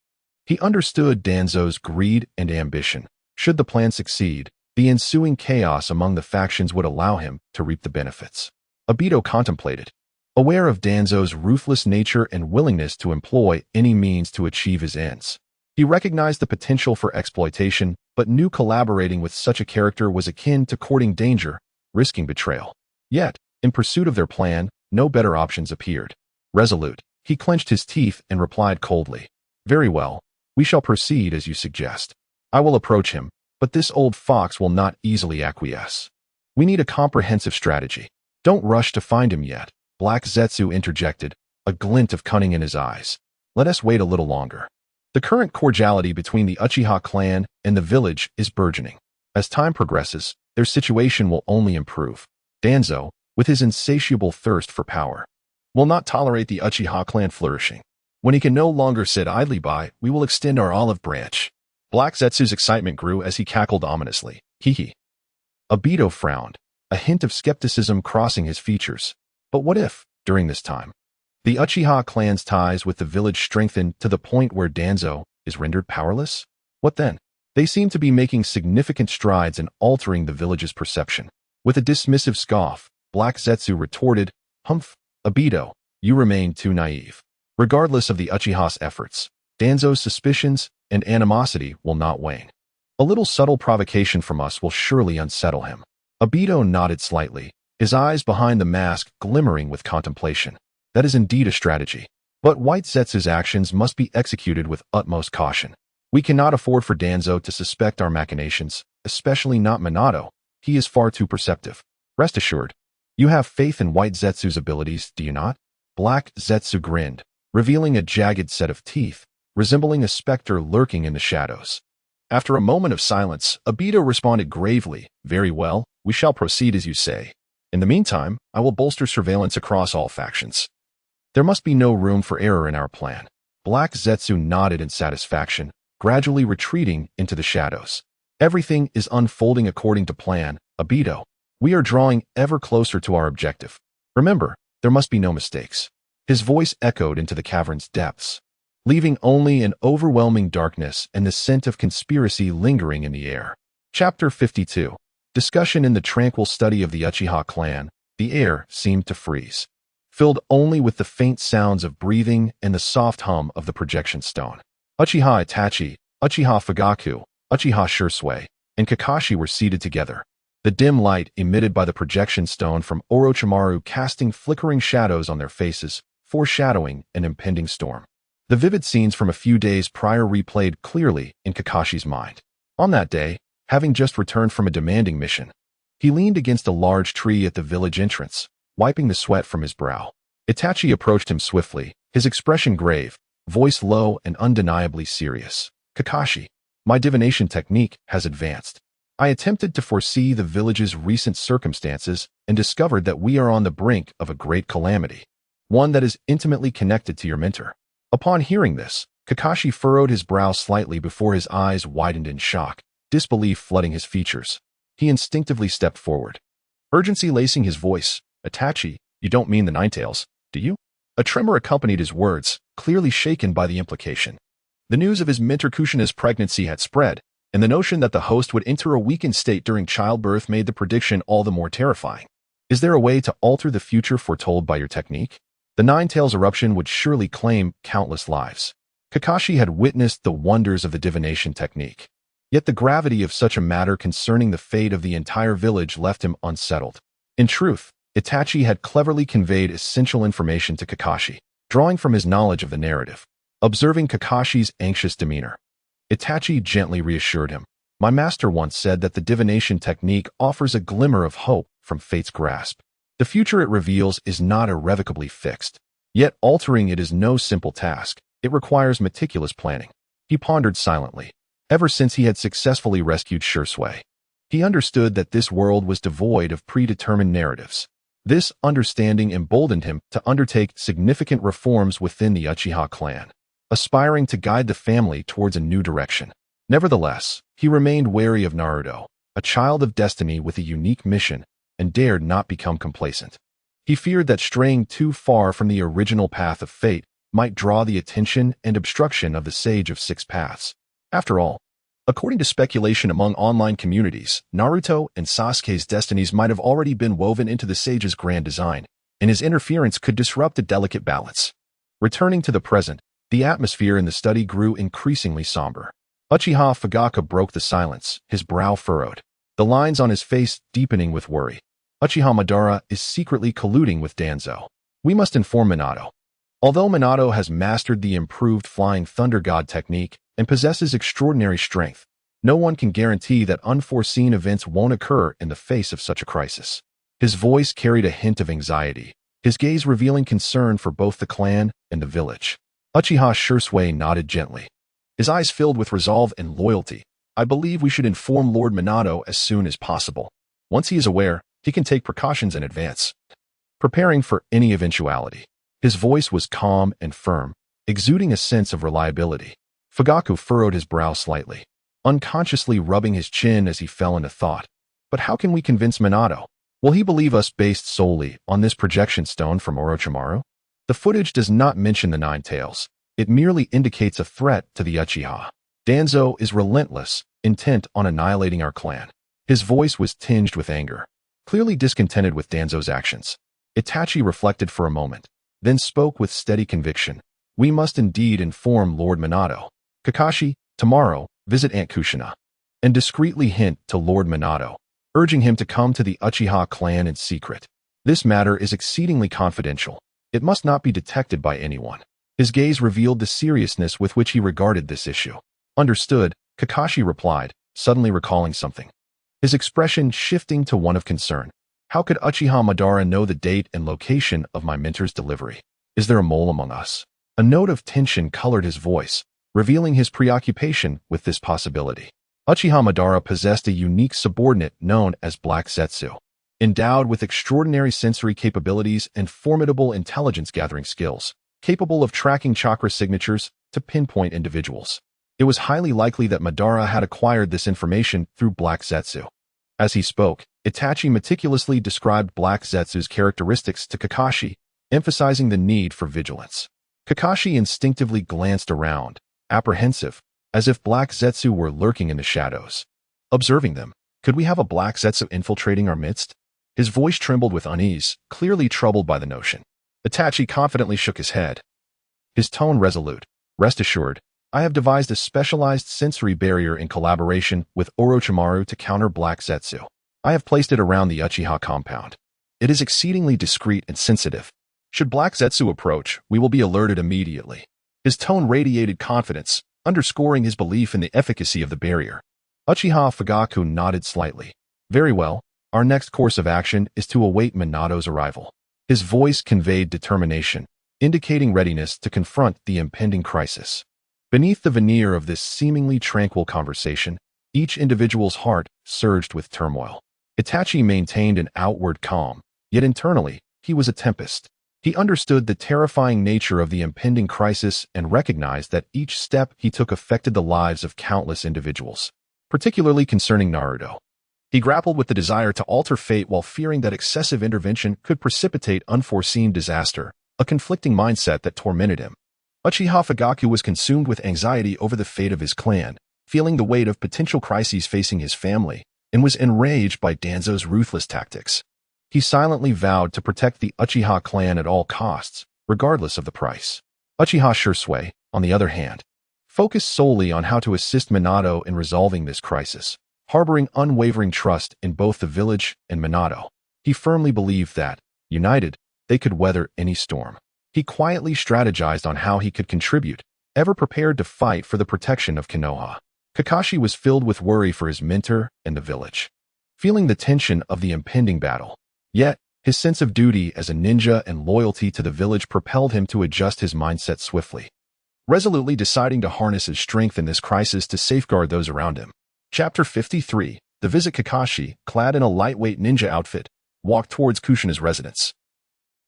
He understood Danzo's greed and ambition. Should the plan succeed, the ensuing chaos among the factions would allow him to reap the benefits. Obito contemplated, aware of Danzo's ruthless nature and willingness to employ any means to achieve his ends. He recognized the potential for exploitation, but knew collaborating with such a character was akin to courting danger, risking betrayal. Yet, in pursuit of their plan, no better options appeared. Resolute, he clenched his teeth and replied coldly, "Very well, we shall proceed as you suggest. I will approach him, but this old fox will not easily acquiesce. We need a comprehensive strategy. Don't rush to find him yet," Black Zetsu interjected, a glint of cunning in his eyes. "Let us wait a little longer." The current cordiality between the Uchiha clan and the village is burgeoning. As time progresses, their situation will only improve. Danzo, with his insatiable thirst for power, will not tolerate the Uchiha clan flourishing. When he can no longer sit idly by, we will extend our olive branch. Black Zetsu's excitement grew as he cackled ominously. Hee. Obito frowned, a hint of skepticism crossing his features. But what if, during this time, the Uchiha clan's ties with the village strengthen to the point where Danzo is rendered powerless? What then? They seem to be making significant strides in altering the village's perception. With a dismissive scoff, Black Zetsu retorted, "Humph, Obito, you remain too naive. Regardless of the Uchiha's efforts, Danzo's suspicions and animosity will not wane. A little subtle provocation from us will surely unsettle him." Obito nodded slightly, his eyes behind the mask glimmering with contemplation. That is indeed a strategy. But White Zetsu's actions must be executed with utmost caution. We cannot afford for Danzo to suspect our machinations, especially not Minato. He is far too perceptive. Rest assured, you have faith in White Zetsu's abilities, do you not? Black Zetsu grinned, revealing a jagged set of teeth, resembling a specter lurking in the shadows. After a moment of silence, Obito responded gravely, "Very well, we shall proceed as you say. In the meantime, I will bolster surveillance across all factions. There must be no room for error in our plan." Black Zetsu nodded in satisfaction, gradually retreating into the shadows. "Everything is unfolding according to plan, Obito. We are drawing ever closer to our objective. Remember, there must be no mistakes." His voice echoed into the cavern's depths, leaving only an overwhelming darkness and the scent of conspiracy lingering in the air. Chapter 52. Discussion. In the tranquil study of the Uchiha clan, the air seemed to freeze, filled only with the faint sounds of breathing and the soft hum of the projection stone. Uchiha Itachi, Uchiha Fugaku, Uchiha Shursui, and Kakashi were seated together, the dim light emitted by the projection stone from Orochimaru casting flickering shadows on their faces, foreshadowing an impending storm. The vivid scenes from a few days prior replayed clearly in Kakashi's mind. On that day, having just returned from a demanding mission, he leaned against a large tree at the village entrance, wiping the sweat from his brow. Itachi approached him swiftly, his expression grave, voice low and undeniably serious. "Kakashi, my divination technique has advanced. I attempted to foresee the village's recent circumstances and discovered that we are on the brink of a great calamity, one that is intimately connected to your mentor." Upon hearing this, Kakashi furrowed his brow slightly before his eyes widened in shock, disbelief flooding his features. He instinctively stepped forward, urgency lacing his voice. "Itachi, you don't mean the Ninetales, do you?" A tremor accompanied his words, clearly shaken by the implication. The news of his mentor Kushina's pregnancy had spread, and the notion that the host would enter a weakened state during childbirth made the prediction all the more terrifying. "Is there a way to alter the future foretold by your technique?" The Ninetales eruption would surely claim countless lives. Kakashi had witnessed the wonders of the divination technique. Yet the gravity of such a matter concerning the fate of the entire village left him unsettled. In truth, Itachi had cleverly conveyed essential information to Kakashi, drawing from his knowledge of the narrative. Observing Kakashi's anxious demeanor, Itachi gently reassured him. My master once said that the divination technique offers a glimmer of hope from fate's grasp. The future it reveals is not irrevocably fixed. Yet altering it is no simple task. It requires meticulous planning. He pondered silently. Ever since he had successfully rescued Shursui, he understood that this world was devoid of predetermined narratives. This understanding emboldened him to undertake significant reforms within the Uchiha clan, aspiring to guide the family towards a new direction. Nevertheless, he remained wary of Naruto, a child of destiny with a unique mission, and dared not become complacent. He feared that straying too far from the original path of fate might draw the attention and obstruction of the Sage of Six Paths. After all, according to speculation among online communities, Naruto and Sasuke's destinies might have already been woven into the Sage's grand design, and his interference could disrupt a delicate balance. Returning to the present, the atmosphere in the study grew increasingly somber. Uchiha Fugaku broke the silence, his brow furrowed, the lines on his face deepening with worry. Uchiha Madara is secretly colluding with Danzo. We must inform Minato. Although Minato has mastered the improved Flying Thunder God technique and possesses extraordinary strength, no one can guarantee that unforeseen events won't occur in the face of such a crisis. His voice carried a hint of anxiety, his gaze revealing concern for both the clan and the village. Uchiha Shursui nodded gently, his eyes filled with resolve and loyalty. I believe we should inform Lord Minato as soon as possible. Once he is aware, he can take precautions in advance, preparing for any eventuality. His voice was calm and firm, exuding a sense of reliability. Fugaku furrowed his brow slightly, unconsciously rubbing his chin as he fell into thought. But how can we convince Minato? Will he believe us based solely on this projection stone from Orochimaru? The footage does not mention the Nine Tails. It merely indicates a threat to the Uchiha. Danzo is relentless, intent on annihilating our clan. His voice was tinged with anger, clearly discontented with Danzo's actions. Itachi reflected for a moment, then spoke with steady conviction. We must indeed inform Lord Minato. Kakashi, tomorrow, visit Aunt Kushina, and discreetly hint to Lord Minato, urging him to come to the Uchiha clan in secret. This matter is exceedingly confidential. It must not be detected by anyone. His gaze revealed the seriousness with which he regarded this issue. Understood, Kakashi replied, suddenly recalling something, his expression shifting to one of concern. How could Uchiha Madara know the date and location of my mentor's delivery? Is there a mole among us? A note of tension colored his voice, revealing his preoccupation with this possibility. Uchiha Madara possessed a unique subordinate known as Black Zetsu, endowed with extraordinary sensory capabilities and formidable intelligence-gathering skills, capable of tracking chakra signatures to pinpoint individuals. It was highly likely that Madara had acquired this information through Black Zetsu. As he spoke, Itachi meticulously described Black Zetsu's characteristics to Kakashi, emphasizing the need for vigilance. Kakashi instinctively glanced around, apprehensive, as if Black Zetsu were lurking in the shadows. Observing them, could we have a Black Zetsu infiltrating our midst? His voice trembled with unease, clearly troubled by the notion. Itachi confidently shook his head, his tone resolute. Rest assured, I have devised a specialized sensory barrier in collaboration with Orochimaru to counter Black Zetsu. I have placed it around the Uchiha compound. It is exceedingly discreet and sensitive. Should Black Zetsu approach, we will be alerted immediately. His tone radiated confidence, underscoring his belief in the efficacy of the barrier. Uchiha Fugaku nodded slightly. Very well, our next course of action is to await Minato's arrival. His voice conveyed determination, indicating readiness to confront the impending crisis. Beneath the veneer of this seemingly tranquil conversation, each individual's heart surged with turmoil. Itachi maintained an outward calm, yet internally, he was a tempest. He understood the terrifying nature of the impending crisis and recognized that each step he took affected the lives of countless individuals, particularly concerning Naruto. He grappled with the desire to alter fate while fearing that excessive intervention could precipitate unforeseen disaster, a conflicting mindset that tormented him. Uchiha Fugaku was consumed with anxiety over the fate of his clan, feeling the weight of potential crises facing his family, and was enraged by Danzo's ruthless tactics. He silently vowed to protect the Uchiha clan at all costs, regardless of the price. Uchiha Shursui, on the other hand, focused solely on how to assist Minato in resolving this crisis, harboring unwavering trust in both the village and Minato. He firmly believed that, united, they could weather any storm. He quietly strategized on how he could contribute, ever prepared to fight for the protection of Konoha. Kakashi was filled with worry for his mentor and the village, feeling the tension of the impending battle. Yet, his sense of duty as a ninja and loyalty to the village propelled him to adjust his mindset swiftly, resolutely deciding to harness his strength in this crisis to safeguard those around him. Chapter 53. The visit. Kakashi, clad in a lightweight ninja outfit, walked towards Kushina's residence,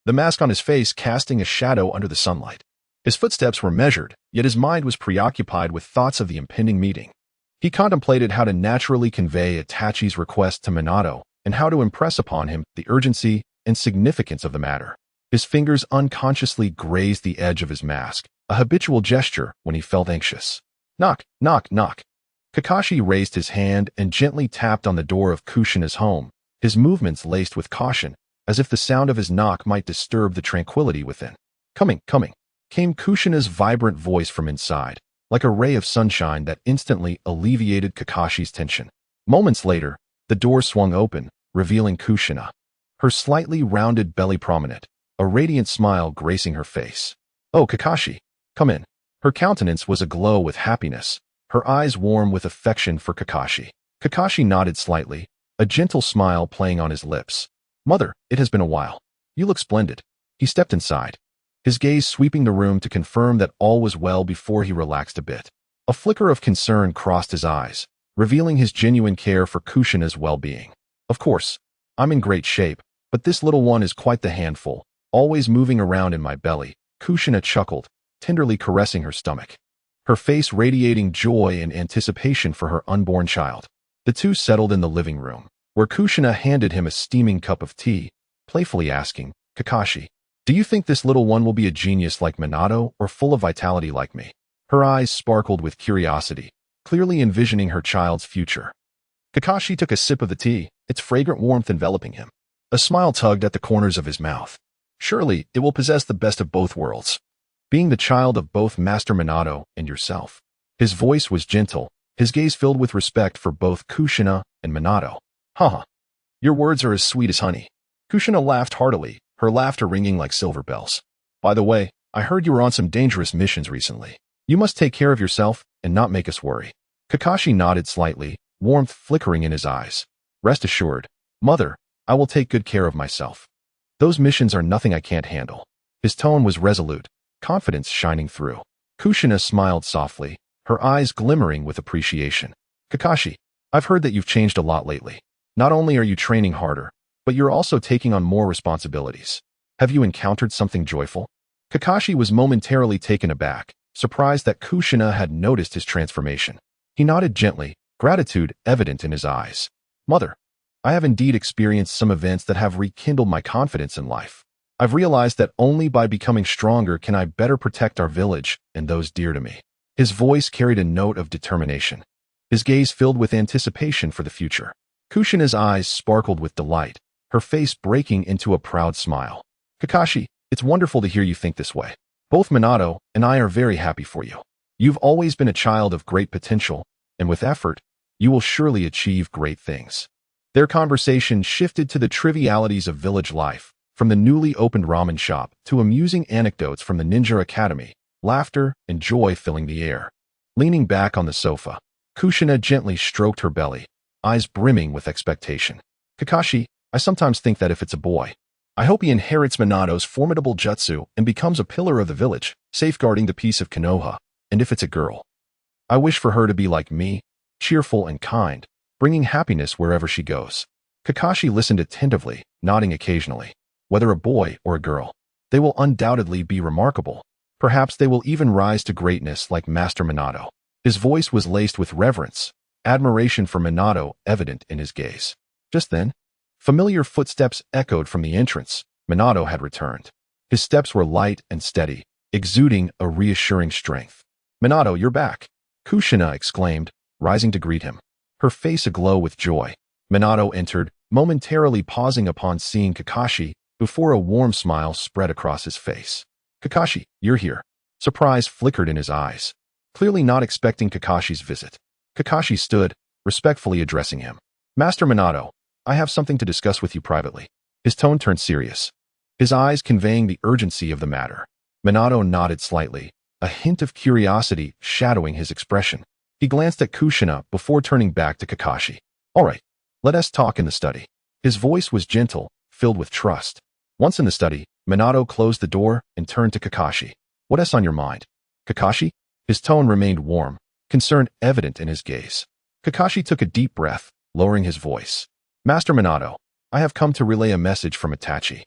the mask on his face casting a shadow under the sunlight. His footsteps were measured, yet his mind was preoccupied with thoughts of the impending meeting. He contemplated how to naturally convey Itachi's request to Minato and how to impress upon him the urgency and significance of the matter. His fingers unconsciously grazed the edge of his mask, a habitual gesture when he felt anxious. Knock, knock, knock. Kakashi raised his hand and gently tapped on the door of Kushina's home, his movements laced with caution, as if the sound of his knock might disturb the tranquility within. Coming, came Kushina's vibrant voice from inside, like a ray of sunshine that instantly alleviated Kakashi's tension. Moments later, the door swung open, revealing Kushina, her slightly rounded belly prominent, a radiant smile gracing her face. Oh, Kakashi, come in. Her countenance was aglow with happiness, her eyes warm with affection for Kakashi. Kakashi nodded slightly, a gentle smile playing on his lips. Mother, it has been a while. You look splendid. He stepped inside, his gaze sweeping the room to confirm that all was well before he relaxed a bit. A flicker of concern crossed his eyes, revealing his genuine care for Kushina's well-being. Of course, I'm in great shape, but this little one is quite the handful, always moving around in my belly. Kushina chuckled, tenderly caressing her stomach, her face radiating joy and anticipation for her unborn child. The two settled in the living room, where Kushina handed him a steaming cup of tea, playfully asking, Kakashi, do you think this little one will be a genius like Minato or full of vitality like me? Her eyes sparkled with curiosity, clearly envisioning her child's future. Kakashi took a sip of the tea, its fragrant warmth enveloping him. A smile tugged at the corners of his mouth. Surely, it will possess the best of both worlds, being the child of both Master Minato and yourself. His voice was gentle, his gaze filled with respect for both Kushina and Minato. Haha, your words are as sweet as honey. Kushina laughed heartily, her laughter ringing like silver bells. By the way, I heard you were on some dangerous missions recently. You must take care of yourself and not make us worry. Kakashi nodded slightly, warmth flickering in his eyes. Rest assured, Mother, I will take good care of myself. Those missions are nothing I can't handle. His tone was resolute, confidence shining through. Kushina smiled softly, her eyes glimmering with appreciation. Kakashi, I've heard that you've changed a lot lately. Not only are you training harder, but you're also taking on more responsibilities. Have you encountered something joyful? Kakashi was momentarily taken aback, surprised that Kushina had noticed his transformation. He nodded gently, gratitude evident in his eyes. Mother, I have indeed experienced some events that have rekindled my confidence in life. I've realized that only by becoming stronger can I better protect our village and those dear to me. His voice carried a note of determination, his gaze filled with anticipation for the future. Kushina's eyes sparkled with delight, her face breaking into a proud smile. Kakashi, it's wonderful to hear you think this way. Both Minato and I are very happy for you. You've always been a child of great potential, and with effort, you will surely achieve great things. Their conversation shifted to the trivialities of village life, from the newly opened ramen shop to amusing anecdotes from the ninja academy, laughter and joy filling the air. Leaning back on the sofa, Kushina gently stroked her belly, eyes brimming with expectation. Kakashi, I sometimes think that if it's a boy, I hope he inherits Minato's formidable jutsu and becomes a pillar of the village, safeguarding the peace of Konoha. And if it's a girl, I wish for her to be like me, cheerful and kind, bringing happiness wherever she goes. Kakashi listened attentively, nodding occasionally. Whether a boy or a girl, they will undoubtedly be remarkable. Perhaps they will even rise to greatness like Master Minato. His voice was laced with reverence, admiration for Minato evident in his gaze. Just then, familiar footsteps echoed from the entrance. Minato had returned. His steps were light and steady, exuding a reassuring strength. Minato, you're back, Kushina exclaimed, rising to greet him, her face aglow with joy. Minato entered, momentarily pausing upon seeing Kakashi, before a warm smile spread across his face. Kakashi, you're here. Surprise flickered in his eyes, clearly not expecting Kakashi's visit. Kakashi stood, respectfully addressing him. Master Minato, I have something to discuss with you privately. His tone turned serious, his eyes conveying the urgency of the matter. Minato nodded slightly, a hint of curiosity shadowing his expression. He glanced at Kushina before turning back to Kakashi. All right, let us talk in the study. His voice was gentle, filled with trust. Once in the study, Minato closed the door and turned to Kakashi. What's on your mind? Kakashi? His tone remained warm, concern evident in his gaze. Kakashi took a deep breath, lowering his voice. Master Minato, I have come to relay a message from Itachi.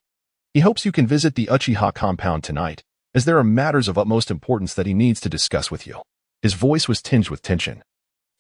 He hopes you can visit the Uchiha compound tonight, as there are matters of utmost importance that he needs to discuss with you. His voice was tinged with tension.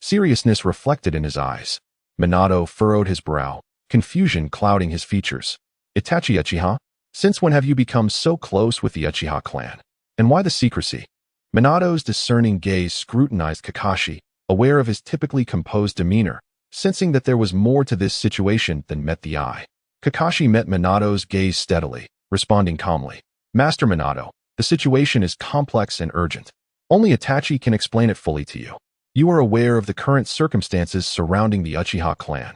Seriousness reflected in his eyes. Minato furrowed his brow, confusion clouding his features. Itachi Uchiha? Since when have you become so close with the Uchiha clan? And why the secrecy? Minato's discerning gaze scrutinized Kakashi, aware of his typically composed demeanor, sensing that there was more to this situation than met the eye. Kakashi met Minato's gaze steadily, responding calmly. Master Minato, the situation is complex and urgent. Only Itachi can explain it fully to you. You are aware of the current circumstances surrounding the Uchiha clan.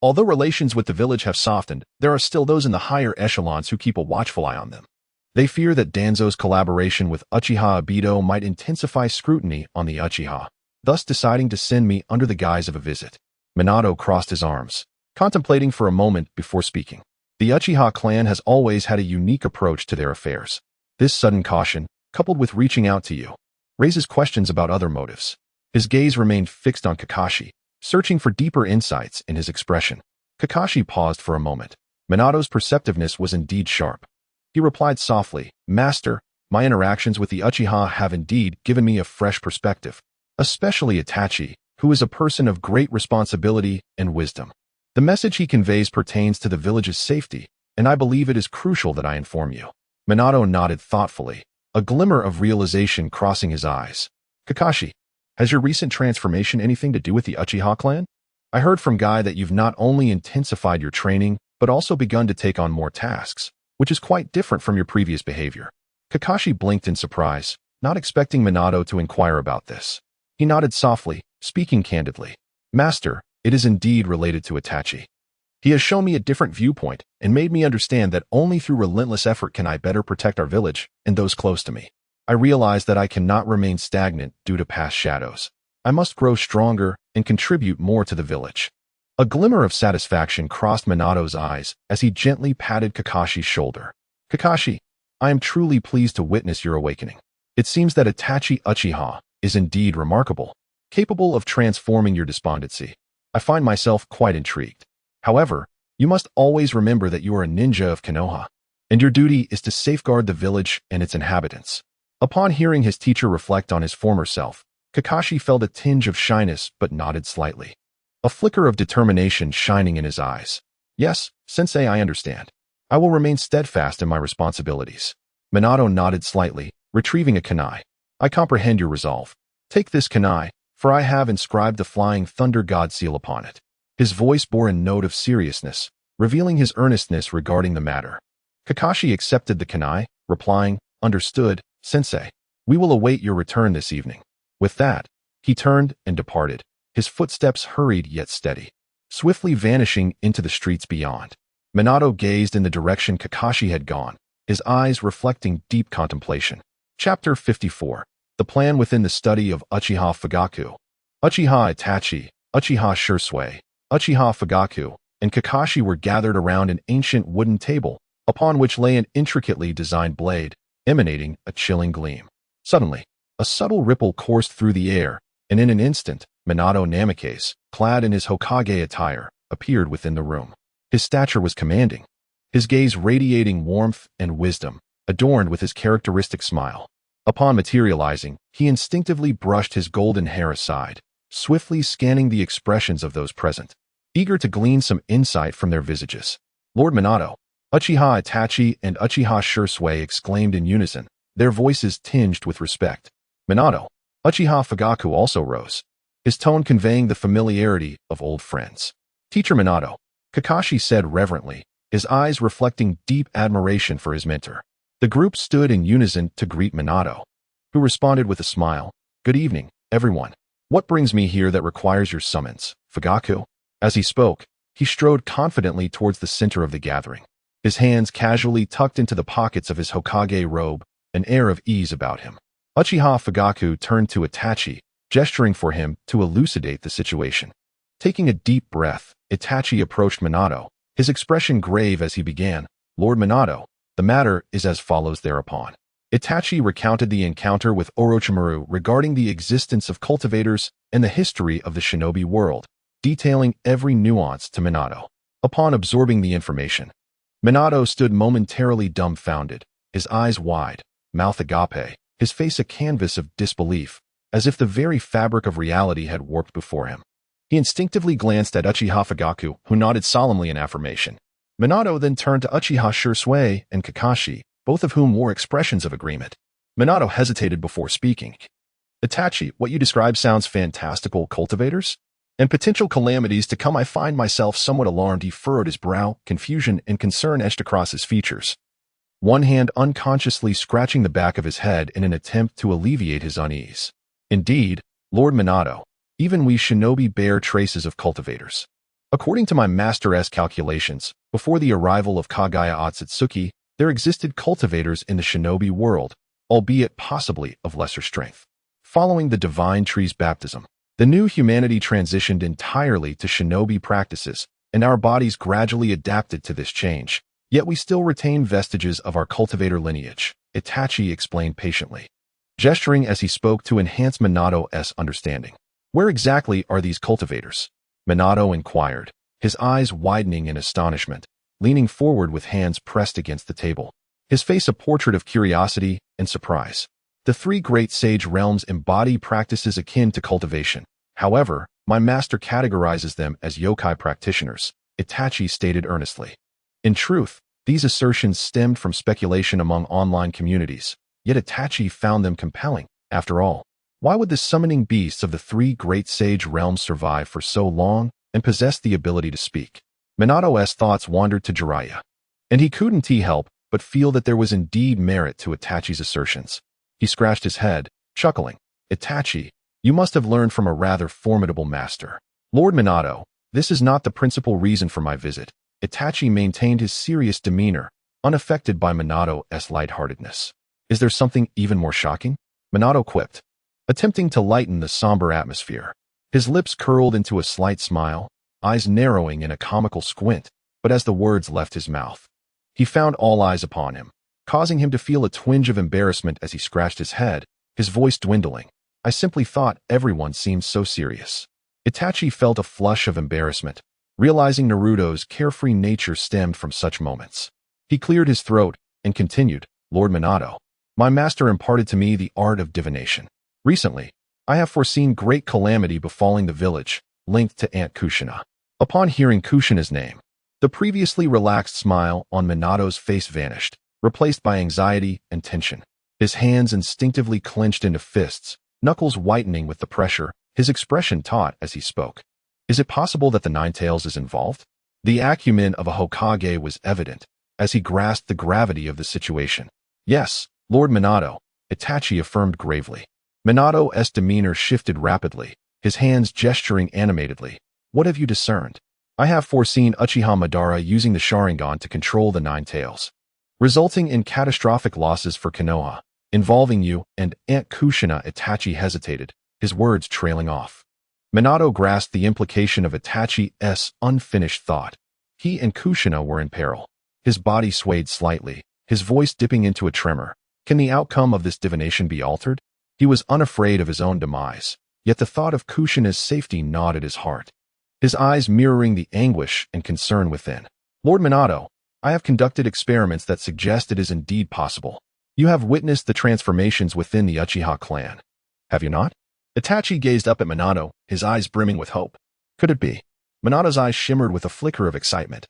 Although relations with the village have softened, there are still those in the higher echelons who keep a watchful eye on them. They fear that Danzo's collaboration with Uchiha Obito might intensify scrutiny on the Uchiha, thus deciding to send me under the guise of a visit. Minato crossed his arms, contemplating for a moment before speaking. The Uchiha clan has always had a unique approach to their affairs. This sudden caution, coupled with reaching out to you, raises questions about other motives. His gaze remained fixed on Kakashi, searching for deeper insights in his expression. Kakashi paused for a moment. Minato's perceptiveness was indeed sharp. He replied softly, Master, my interactions with the Uchiha have indeed given me a fresh perspective, especially Itachi, who is a person of great responsibility and wisdom. The message he conveys pertains to the village's safety, and I believe it is crucial that I inform you. Minato nodded thoughtfully, a glimmer of realization crossing his eyes. Kakashi, has your recent transformation anything to do with the Uchiha clan? I heard from Guy that you've not only intensified your training, but also begun to take on more tasks, which is quite different from your previous behavior. Kakashi blinked in surprise, not expecting Minato to inquire about this. He nodded softly, speaking candidly. Master, it is indeed related to Itachi. He has shown me a different viewpoint and made me understand that only through relentless effort can I better protect our village and those close to me. I realize that I cannot remain stagnant due to past shadows. I must grow stronger and contribute more to the village. A glimmer of satisfaction crossed Minato's eyes as he gently patted Kakashi's shoulder. Kakashi, I am truly pleased to witness your awakening. It seems that Itachi Uchiha is indeed remarkable, capable of transforming your despondency. I find myself quite intrigued. However, you must always remember that you are a ninja of Konoha, and your duty is to safeguard the village and its inhabitants. Upon hearing his teacher reflect on his former self, Kakashi felt a tinge of shyness but nodded slightly, a flicker of determination shining in his eyes. Yes, Sensei, I understand. I will remain steadfast in my responsibilities. Minato nodded slightly, retrieving a kunai. I comprehend your resolve. Take this kunai, for I have inscribed the Flying Thunder God seal upon it. His voice bore a note of seriousness, revealing his earnestness regarding the matter. Kakashi accepted the kunai, replying, Understood, Sensei. We will await your return this evening. With that, he turned and departed, his footsteps hurried yet steady, swiftly vanishing into the streets beyond. Minato gazed in the direction Kakashi had gone, his eyes reflecting deep contemplation. Chapter 54. The Plan Within the Study of Uchiha Fugaku. Uchiha Itachi, Uchiha Shursui, Uchiha Fugaku, and Kakashi were gathered around an ancient wooden table, upon which lay an intricately designed blade, emanating a chilling gleam. Suddenly, a subtle ripple coursed through the air, and in an instant, Minato Namikaze, clad in his Hokage attire, appeared within the room. His stature was commanding, his gaze radiating warmth and wisdom, adorned with his characteristic smile. Upon materializing, he instinctively brushed his golden hair aside, swiftly scanning the expressions of those present, eager to glean some insight from their visages. Lord Minato, Uchiha Itachi and Uchiha Shursui exclaimed in unison, their voices tinged with respect. Minato, Uchiha Fugaku also rose, his tone conveying the familiarity of old friends. Teacher Minato, Kakashi said reverently, his eyes reflecting deep admiration for his mentor. The group stood in unison to greet Minato, who responded with a smile. Good evening, everyone. What brings me here that requires your summons, Fugaku? As he spoke, he strode confidently towards the center of the gathering, his hands casually tucked into the pockets of his Hokage robe, an air of ease about him. Uchiha Fugaku turned to Itachi, gesturing for him to elucidate the situation. Taking a deep breath, Itachi approached Minato, his expression grave as he began, "Lord Minato, the matter is as follows." Thereupon, Itachi recounted the encounter with Orochimaru regarding the existence of cultivators and the history of the shinobi world, detailing every nuance to Minato. Upon absorbing the information, Minato stood momentarily dumbfounded, his eyes wide, mouth agape, his face a canvas of disbelief, as if the very fabric of reality had warped before him. He instinctively glanced at Uchiha Fugaku, who nodded solemnly in affirmation. Minato then turned to Uchiha Shisui and Kakashi, both of whom wore expressions of agreement. Minato hesitated before speaking. "Itachi, what you describe sounds fantastical. Cultivators? And potential calamities to come. I find myself somewhat alarmed." He furrowed his brow, confusion and concern etched across his features, one hand unconsciously scratching the back of his head in an attempt to alleviate his unease. "Indeed, Lord Minato, even we shinobi bear traces of cultivators. According to my master's calculations, before the arrival of Kagaya Otsutsuki, there existed cultivators in the shinobi world, albeit possibly of lesser strength. Following the divine tree's baptism, the new humanity transitioned entirely to shinobi practices, and our bodies gradually adapted to this change, yet we still retain vestiges of our cultivator lineage," Itachi explained patiently, gesturing as he spoke to enhance Minato's understanding. "Where exactly are these cultivators?" Minato inquired, his eyes widening in astonishment, leaning forward with hands pressed against the table, his face a portrait of curiosity and surprise. "The three great sage realms embody practices akin to cultivation. However, my master categorizes them as yokai practitioners," Itachi stated earnestly. In truth, these assertions stemmed from speculation among online communities, yet Itachi found them compelling. After all, why would the summoning beasts of the three great sage realms survive for so long and possess the ability to speak? Minato's thoughts wandered to Jiraiya, and he couldn't help but feel that there was indeed merit to Itachi's assertions. He scratched his head, chuckling. "Itachi, you must have learned from a rather formidable master." "Lord Minato, this is not the principal reason for my visit." Itachi maintained his serious demeanor, unaffected by Minato's lightheartedness. "Is there something even more shocking?" Minato quipped, attempting to lighten the somber atmosphere. His lips curled into a slight smile, eyes narrowing in a comical squint, but as the words left his mouth, he found all eyes upon him, causing him to feel a twinge of embarrassment as he scratched his head, his voice dwindling. "I simply thought everyone seemed so serious." Itachi felt a flush of embarrassment, realizing Naruto's carefree nature stemmed from such moments. He cleared his throat and continued, "Lord Minato, my master imparted to me the art of divination. Recently, I have foreseen great calamity befalling the village, linked to Aunt Kushina." Upon hearing Kushina's name, the previously relaxed smile on Minato's face vanished, replaced by anxiety and tension. His hands instinctively clenched into fists, knuckles whitening with the pressure, his expression taut as he spoke. "Is it possible that the Ninetales is involved?" The acumen of a Hokage was evident, as he grasped the gravity of the situation. "Yes, Lord Minato," Itachi affirmed gravely. Minato's demeanor shifted rapidly, his hands gesturing animatedly. "What have you discerned?" "I have foreseen Uchiha Madara using the Sharingan to control the Ninetales, resulting in catastrophic losses for Konoha, involving you and Aunt Kushina." Itachi hesitated, his words trailing off. Minato grasped the implication of Itachi's unfinished thought. He and Kushina were in peril. His body swayed slightly, his voice dipping into a tremor. Can the outcome of this divination be altered? He was unafraid of his own demise, yet the thought of Kushina's safety gnawed at his heart, his eyes mirroring the anguish and concern within. "Lord Minato, I have conducted experiments that suggest it is indeed possible. You have witnessed the transformations within the Uchiha clan, have you not?" Itachi gazed up at Minato, his eyes brimming with hope. Could it be? Minato's eyes shimmered with a flicker of excitement.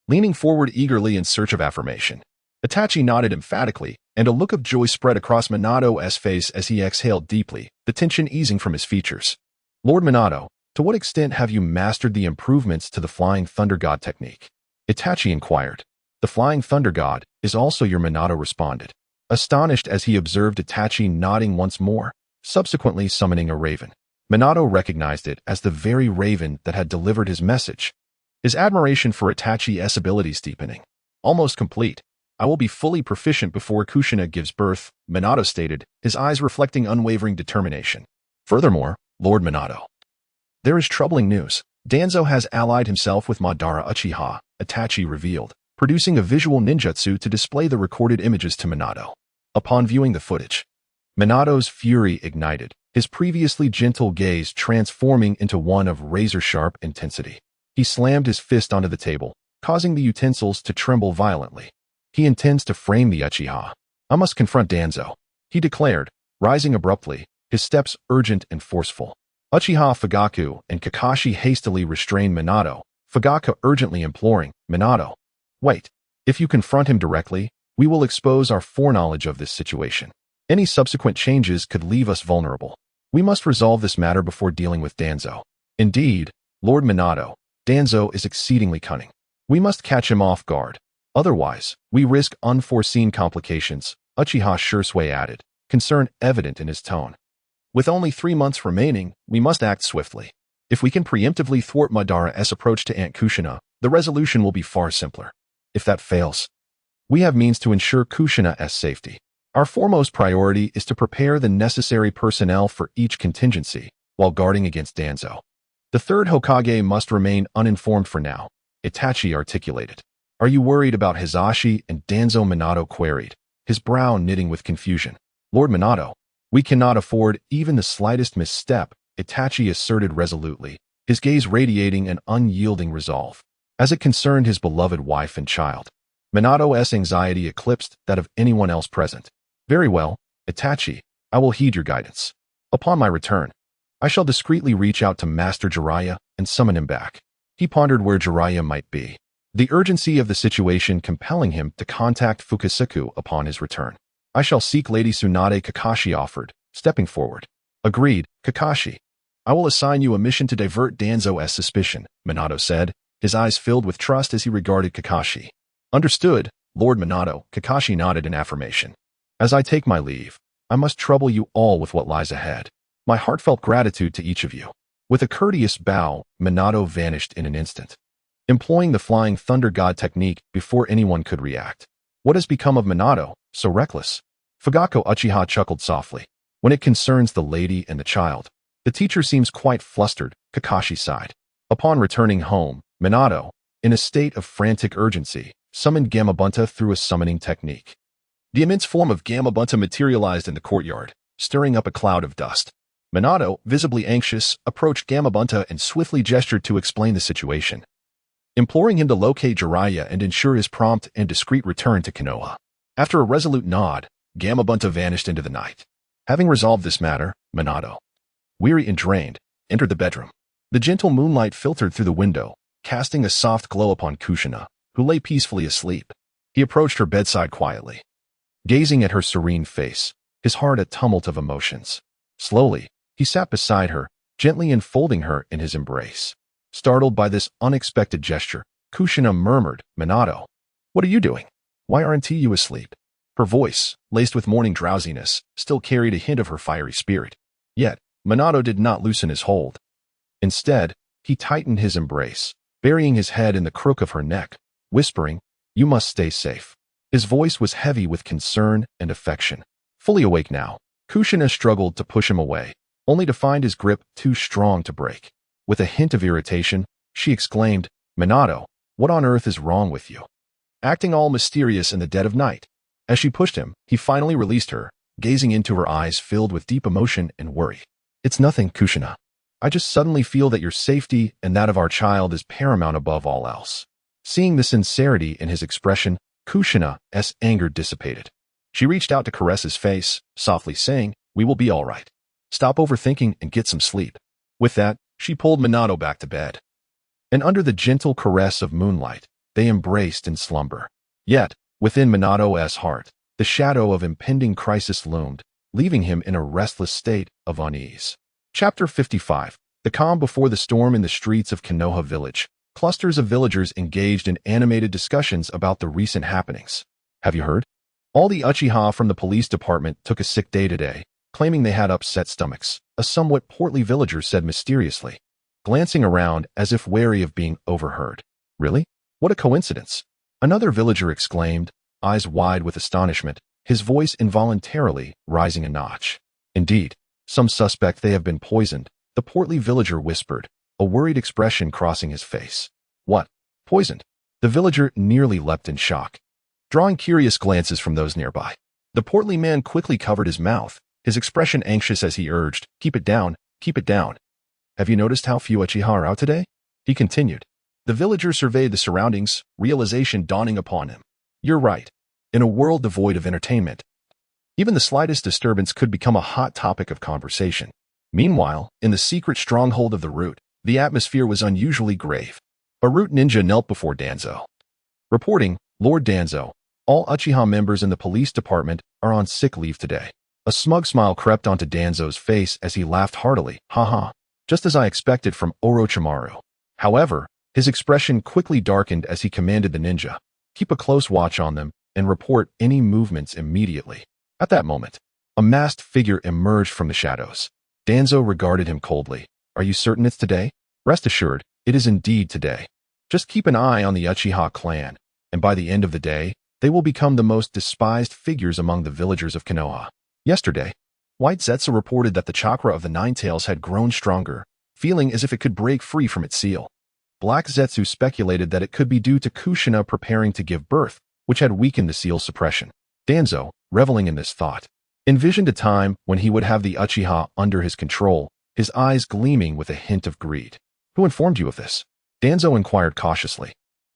Leaning forward eagerly in search of affirmation, Itachi nodded emphatically, and a look of joy spread across Minato's face as he exhaled deeply, the tension easing from his features. "Lord Minato, to what extent have you mastered the improvements to the Flying Thunder God technique?" Itachi inquired. "The Flying Thunder God is also your," Minato responded, astonished as he observed Itachi nodding once more, subsequently summoning a raven. Minato recognized it as the very raven that had delivered his message, his admiration for Itachi's abilities deepening. "Almost complete. I will be fully proficient before Kushina gives birth, Minato stated, his eyes reflecting unwavering determination. Furthermore, Lord Minato. There is troubling news. Danzo has allied himself with Madara Uchiha, Itachi revealed, producing a visual ninjutsu to display the recorded images to Minato. Upon viewing the footage, Minato's fury ignited, his previously gentle gaze transforming into one of razor-sharp intensity. He slammed his fist onto the table, causing the utensils to tremble violently. He intends to frame the Uchiha. I must confront Danzo, he declared, rising abruptly, his steps urgent and forceful. Uchiha Fugaku and Kakashi hastily restrained Minato, Fugaku urgently imploring, Minato, wait. If you confront him directly, we will expose our foreknowledge of this situation. Any subsequent changes could leave us vulnerable. We must resolve this matter before dealing with Danzo. Indeed, Lord Minato, Danzo is exceedingly cunning. We must catch him off guard. Otherwise, we risk unforeseen complications, Uchiha Shursui added, concern evident in his tone. With only 3 months remaining, we must act swiftly. If we can preemptively thwart Madara's approach to Aunt Kushina, the resolution will be far simpler. If that fails, we have means to ensure Kushina's safety. Our foremost priority is to prepare the necessary personnel for each contingency, while guarding against Danzo. The third Hokage must remain uninformed for now, Itachi articulated. Are you worried about Hisashi and Danzo? Minato queried, his brow knitting with confusion. Lord Minato, we cannot afford even the slightest misstep, Itachi asserted resolutely, his gaze radiating an unyielding resolve. As it concerned his beloved wife and child, Minato's anxiety eclipsed that of anyone else present. Very well, Itachi, I will heed your guidance. Upon my return, I shall discreetly reach out to Master Jiraiya and summon him back. He pondered where Jiraiya might be, the urgency of the situation compelling him to contact Fukasaku upon his return. I shall seek Lady Tsunade, Kakashi offered, stepping forward. Agreed, Kakashi. I will assign you a mission to divert Danzo's suspicion, Minato said, his eyes filled with trust as he regarded Kakashi. Understood, Lord Minato, Kakashi nodded in affirmation. As I take my leave, I must trouble you all with what lies ahead. My heartfelt gratitude to each of you. With a courteous bow, Minato vanished in an instant, employing the flying thunder god technique before anyone could react. What has become of Minato, so reckless? Fugaku Uchiha chuckled softly. When it concerns the lady and the child, the teacher seems quite flustered, Kakashi sighed. Upon returning home, Minato, in a state of frantic urgency, summoned Gamabunta through a summoning technique. The immense form of Gamabunta materialized in the courtyard, stirring up a cloud of dust. Minato, visibly anxious, approached Gamabunta and swiftly gestured to explain the situation, imploring him to locate Jiraiya and ensure his prompt and discreet return to Konoha. After a resolute nod, Gamabunta vanished into the night. Having resolved this matter, Minato, weary and drained, entered the bedroom. The gentle moonlight filtered through the window, casting a soft glow upon Kushina, who lay peacefully asleep. He approached her bedside quietly, gazing at her serene face, his heart a tumult of emotions. Slowly, he sat beside her, gently enfolding her in his embrace. Startled by this unexpected gesture, Kushina murmured, Minato, what are you doing? Why aren't you asleep? Her voice, laced with morning drowsiness, still carried a hint of her fiery spirit. Yet, Minato did not loosen his hold. Instead, he tightened his embrace, burying his head in the crook of her neck, whispering, you must stay safe. His voice was heavy with concern and affection. Fully awake now, Kushina struggled to push him away, only to find his grip too strong to break. With a hint of irritation, she exclaimed, Minato, what on earth is wrong with you? Acting all mysterious in the dead of night. As she pushed him, he finally released her, gazing into her eyes filled with deep emotion and worry. It's nothing, Kushina. I just suddenly feel that your safety and that of our child is paramount above all else. Seeing the sincerity in his expression, Kushina's anger dissipated. She reached out to caress his face, softly saying, we will be all right. Stop overthinking and get some sleep. With that, she pulled Minato back to bed. And under the gentle caress of moonlight, they embraced in slumber. Yet, within Minato's heart, the shadow of impending crisis loomed, leaving him in a restless state of unease. Chapter 55. The calm before the storm. In the streets of Konoha village, clusters of villagers engaged in animated discussions about the recent happenings. Have you heard? All the Uchiha from the police department took a sick day today, claiming they had upset stomachs, a somewhat portly villager said mysteriously, glancing around as if wary of being overheard. Really? What a coincidence. Another villager exclaimed, eyes wide with astonishment, his voice involuntarily rising a notch. Indeed, some suspect they have been poisoned, the portly villager whispered, a worried expression crossing his face. What? Poisoned? The villager nearly leapt in shock, drawing curious glances from those nearby. The portly man quickly covered his mouth, his expression anxious as he urged, keep it down, keep it down. Have you noticed how few Uchiha are out today? He continued. The villager surveyed the surroundings, realization dawning upon him. You're right. In a world devoid of entertainment, even the slightest disturbance could become a hot topic of conversation. Meanwhile, in the secret stronghold of the Root, the atmosphere was unusually grave. A Root ninja knelt before Danzo. Reporting, Lord Danzo, all Uchiha members in the police department are on sick leave today. A smug smile crept onto Danzo's face as he laughed heartily. Haha, just as I expected from Orochimaru. However, his expression quickly darkened as he commanded the ninja, keep a close watch on them and report any movements immediately. At that moment, a masked figure emerged from the shadows. Danzo regarded him coldly. Are you certain it's today? Rest assured, it is indeed today. Just keep an eye on the Uchiha clan, and by the end of the day, they will become the most despised figures among the villagers of Konoha. Yesterday, White Zetsu reported that the chakra of the Nine Tails had grown stronger, feeling as if it could break free from its seal. Black Zetsu speculated that it could be due to Kushina preparing to give birth, which had weakened the seal's suppression. Danzo, reveling in this thought, envisioned a time when he would have the Uchiha under his control, his eyes gleaming with a hint of greed. Who informed you of this? Danzo inquired cautiously,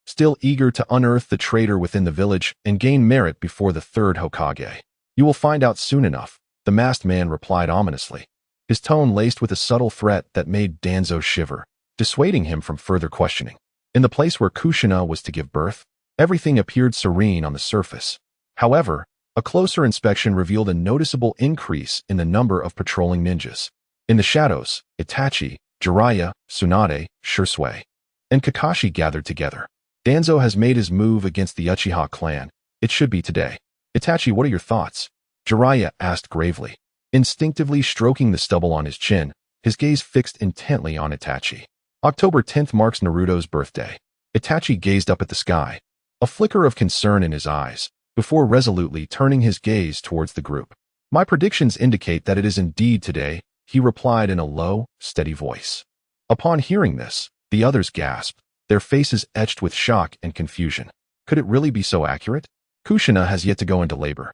still eager to unearth the traitor within the village and gain merit before the third Hokage. You will find out soon enough, the masked man replied ominously, his tone laced with a subtle threat that made Danzo shiver, dissuading him from further questioning. In the place where Kushina was to give birth, everything appeared serene on the surface. However, a closer inspection revealed a noticeable increase in the number of patrolling ninjas. In the shadows, Itachi, Jiraiya, Tsunade, Shisui, and Kakashi gathered together. Danzo has made his move against the Uchiha clan. It should be today. Itachi, what are your thoughts? Jiraiya asked gravely, instinctively stroking the stubble on his chin, his gaze fixed intently on Itachi. October 10th marks Naruto's birthday. Itachi gazed up at the sky, a flicker of concern in his eyes, before resolutely turning his gaze towards the group. My predictions indicate that it is indeed today, he replied in a low, steady voice. Upon hearing this, the others gasped, their faces etched with shock and confusion. Could it really be so accurate? Kushina has yet to go into labor.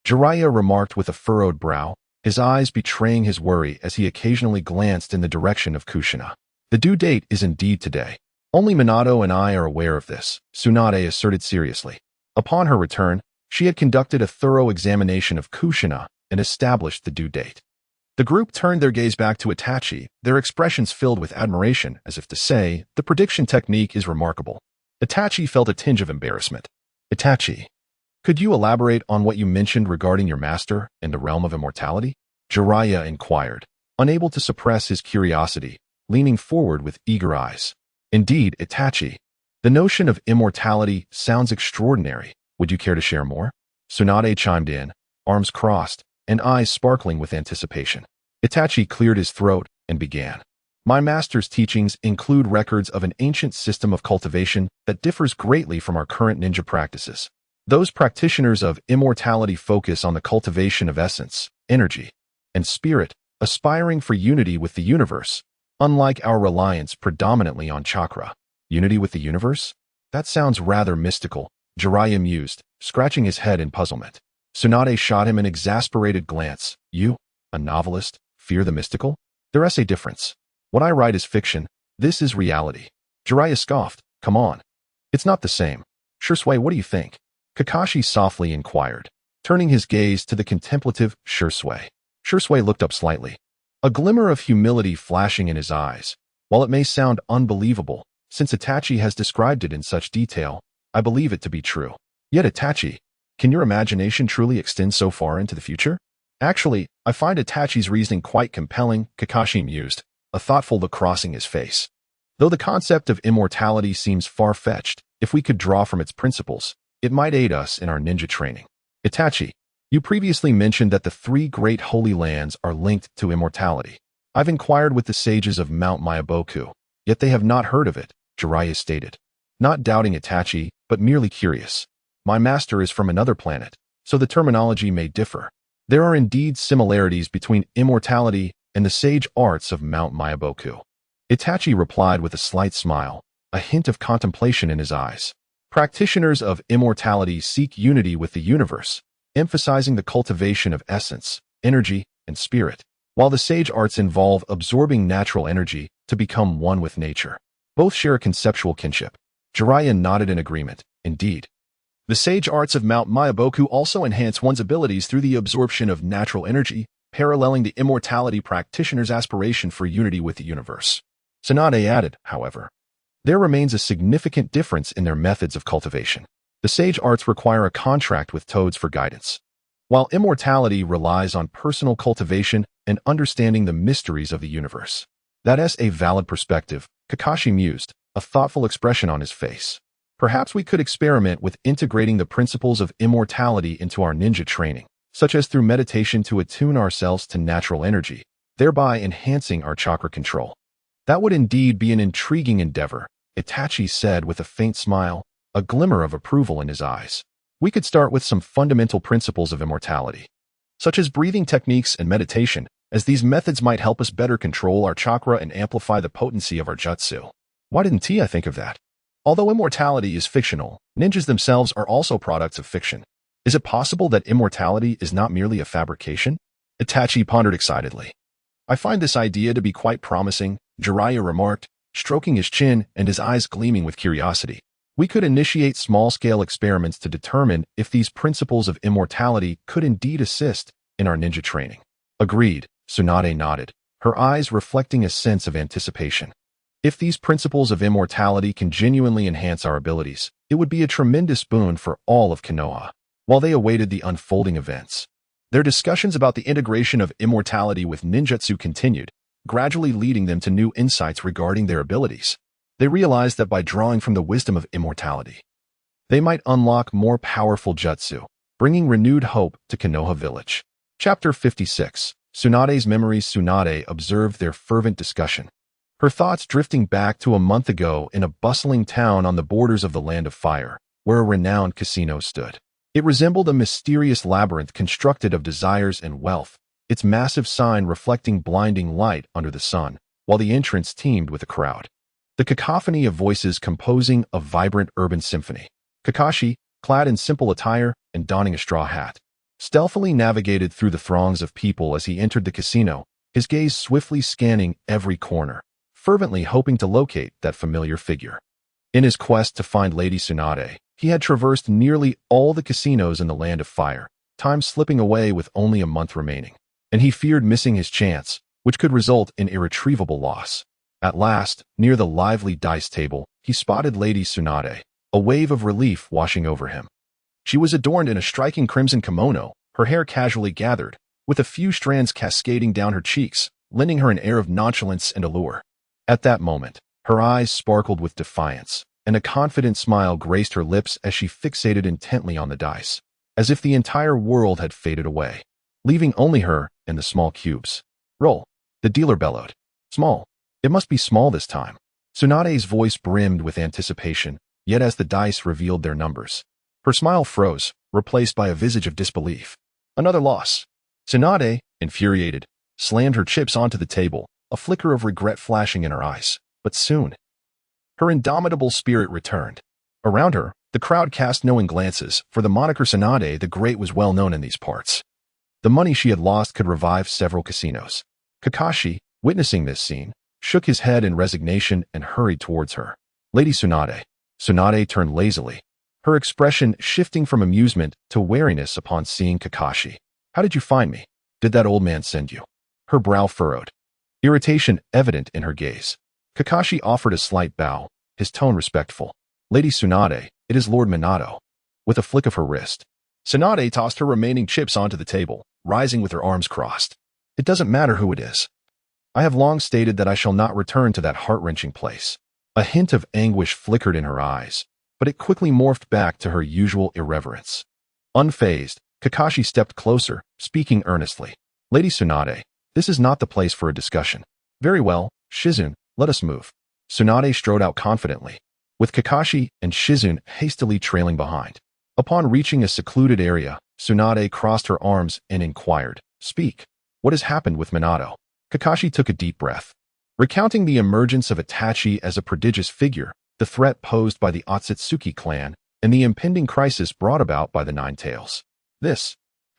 Jiraiya remarked with a furrowed brow, his eyes betraying his worry as he occasionally glanced in the direction of Kushina. The due date is indeed today. Only Minato and I are aware of this, Tsunade asserted seriously. Upon her return, she had conducted a thorough examination of Kushina and established the due date. The group turned their gaze back to Itachi, their expressions filled with admiration, as if to say, the prediction technique is remarkable. Itachi felt a tinge of embarrassment. Itachi, could you elaborate on what you mentioned regarding your master and the realm of immortality? Jiraiya inquired, unable to suppress his curiosity, leaning forward with eager eyes. Indeed, Itachi, the notion of immortality sounds extraordinary. Would you care to share more? Tsunade chimed in, arms crossed, and eyes sparkling with anticipation. Itachi cleared his throat and began. My master's teachings include records of an ancient system of cultivation that differs greatly from our current ninja practices. Those practitioners of immortality focus on the cultivation of essence, energy, and spirit, aspiring for unity with the universe, unlike our reliance predominantly on chakra. Unity with the universe? That sounds rather mystical, Jiraiya mused, scratching his head in puzzlement. Tsunade shot him an exasperated glance. You, a novelist, fear the mystical? There's a difference. What I write is fiction. This is reality. Jiraiya scoffed. Come on. It's not the same. Shisui, what do you think? Kakashi softly inquired, turning his gaze to the contemplative Shisui. Shisui looked up slightly, a glimmer of humility flashing in his eyes. While it may sound unbelievable, since Itachi has described it in such detail, I believe it to be true. Yet Itachi, can your imagination truly extend so far into the future? Actually, I find Itachi's reasoning quite compelling, Kakashi mused, a thoughtful look crossing his face. Though the concept of immortality seems far-fetched, if we could draw from its principles, it might aid us in our ninja training. Itachi, you previously mentioned that the three great holy lands are linked to immortality. I've inquired with the sages of Mount Myaboku, yet they have not heard of it, Jiraiya stated. Not doubting Itachi, but merely curious. My master is from another planet, so the terminology may differ. There are indeed similarities between immortality and the sage arts of Mount Myaboku. Itachi replied with a slight smile, a hint of contemplation in his eyes. Practitioners of immortality seek unity with the universe, emphasizing the cultivation of essence, energy, and spirit, while the sage arts involve absorbing natural energy to become one with nature. Both share a conceptual kinship. Jiraiya nodded in agreement. Indeed. The sage arts of Mount Myaboku also enhance one's abilities through the absorption of natural energy, paralleling the immortality practitioner's aspiration for unity with the universe. Tsunade added, however, there remains a significant difference in their methods of cultivation. The sage arts require a contract with toads for guidance, while immortality relies on personal cultivation and understanding the mysteries of the universe. That's a valid perspective, Kakashi mused, a thoughtful expression on his face. Perhaps we could experiment with integrating the principles of immortality into our ninja training, such as through meditation to attune ourselves to natural energy, thereby enhancing our chakra control. That would indeed be an intriguing endeavor, Itachi said with a faint smile, a glimmer of approval in his eyes. We could start with some fundamental principles of immortality, such as breathing techniques and meditation, as these methods might help us better control our chakra and amplify the potency of our jutsu. Why didn't I think of that? Although immortality is fictional, ninjas themselves are also products of fiction. Is it possible that immortality is not merely a fabrication? Itachi pondered excitedly. I find this idea to be quite promising, Jiraiya remarked, stroking his chin and his eyes gleaming with curiosity. We could initiate small-scale experiments to determine if these principles of immortality could indeed assist in our ninja training. Agreed, Tsunade nodded, her eyes reflecting a sense of anticipation. If these principles of immortality can genuinely enhance our abilities, it would be a tremendous boon for all of Konoha. While they awaited the unfolding events, their discussions about the integration of immortality with ninjutsu continued, gradually leading them to new insights regarding their abilities. They realized that by drawing from the wisdom of immortality, they might unlock more powerful jutsu, bringing renewed hope to Konoha Village. Chapter 56. Tsunade's Memories. Tsunade observed their fervent discussion, her thoughts drifting back to a month ago in a bustling town on the borders of the Land of Fire, where a renowned casino stood. It resembled a mysterious labyrinth constructed of desires and wealth, its massive sign reflecting blinding light under the sun, while the entrance teemed with a crowd. The cacophony of voices composing a vibrant urban symphony. Kakashi, clad in simple attire and donning a straw hat, stealthily navigated through the throngs of people as he entered the casino, his gaze swiftly scanning every corner, fervently hoping to locate that familiar figure. In his quest to find Lady Tsunade, he had traversed nearly all the casinos in the Land of Fire, time slipping away with only a month remaining, and he feared missing his chance, which could result in irretrievable loss. At last, near the lively dice table, he spotted Lady Tsunade, a wave of relief washing over him. She was adorned in a striking crimson kimono, her hair casually gathered, with a few strands cascading down her cheeks, lending her an air of nonchalance and allure. At that moment, her eyes sparkled with defiance, and a confident smile graced her lips as she fixated intently on the dice, as if the entire world had faded away, leaving only her and the small cubes. Roll. The dealer bellowed. Small. It must be small this time. Tsunade's voice brimmed with anticipation, yet as the dice revealed their numbers, her smile froze, replaced by a visage of disbelief. Another loss. Tsunade, infuriated, slammed her chips onto the table, a flicker of regret flashing in her eyes. But soon, her indomitable spirit returned. Around her, the crowd cast knowing glances, for the moniker Tsunade the Great was well known in these parts. The money she had lost could revive several casinos. Kakashi, witnessing this scene, shook his head in resignation and hurried towards her. Lady Tsunade. Tsunade turned lazily, her expression shifting from amusement to wariness upon seeing Kakashi. How did you find me? Did that old man send you? Her brow furrowed, irritation evident in her gaze. Kakashi offered a slight bow, his tone respectful. Lady Tsunade, it is Lord Minato. With a flick of her wrist, Tsunade tossed her remaining chips onto the table, rising with her arms crossed. It doesn't matter who it is. I have long stated that I shall not return to that heart-wrenching place. A hint of anguish flickered in her eyes, but it quickly morphed back to her usual irreverence. Unfazed, Kakashi stepped closer, speaking earnestly. Lady Tsunade, this is not the place for a discussion. Very well, Shizune, let us move. Tsunade strode out confidently, with Kakashi and Shizune hastily trailing behind. Upon reaching a secluded area, Tsunade crossed her arms and inquired, "Speak. What has happened with Minato?" Kakashi took a deep breath. Recounting the emergence of Itachi as a prodigious figure, the threat posed by the Otsutsuki clan, and the impending crisis brought about by the Nine Tails.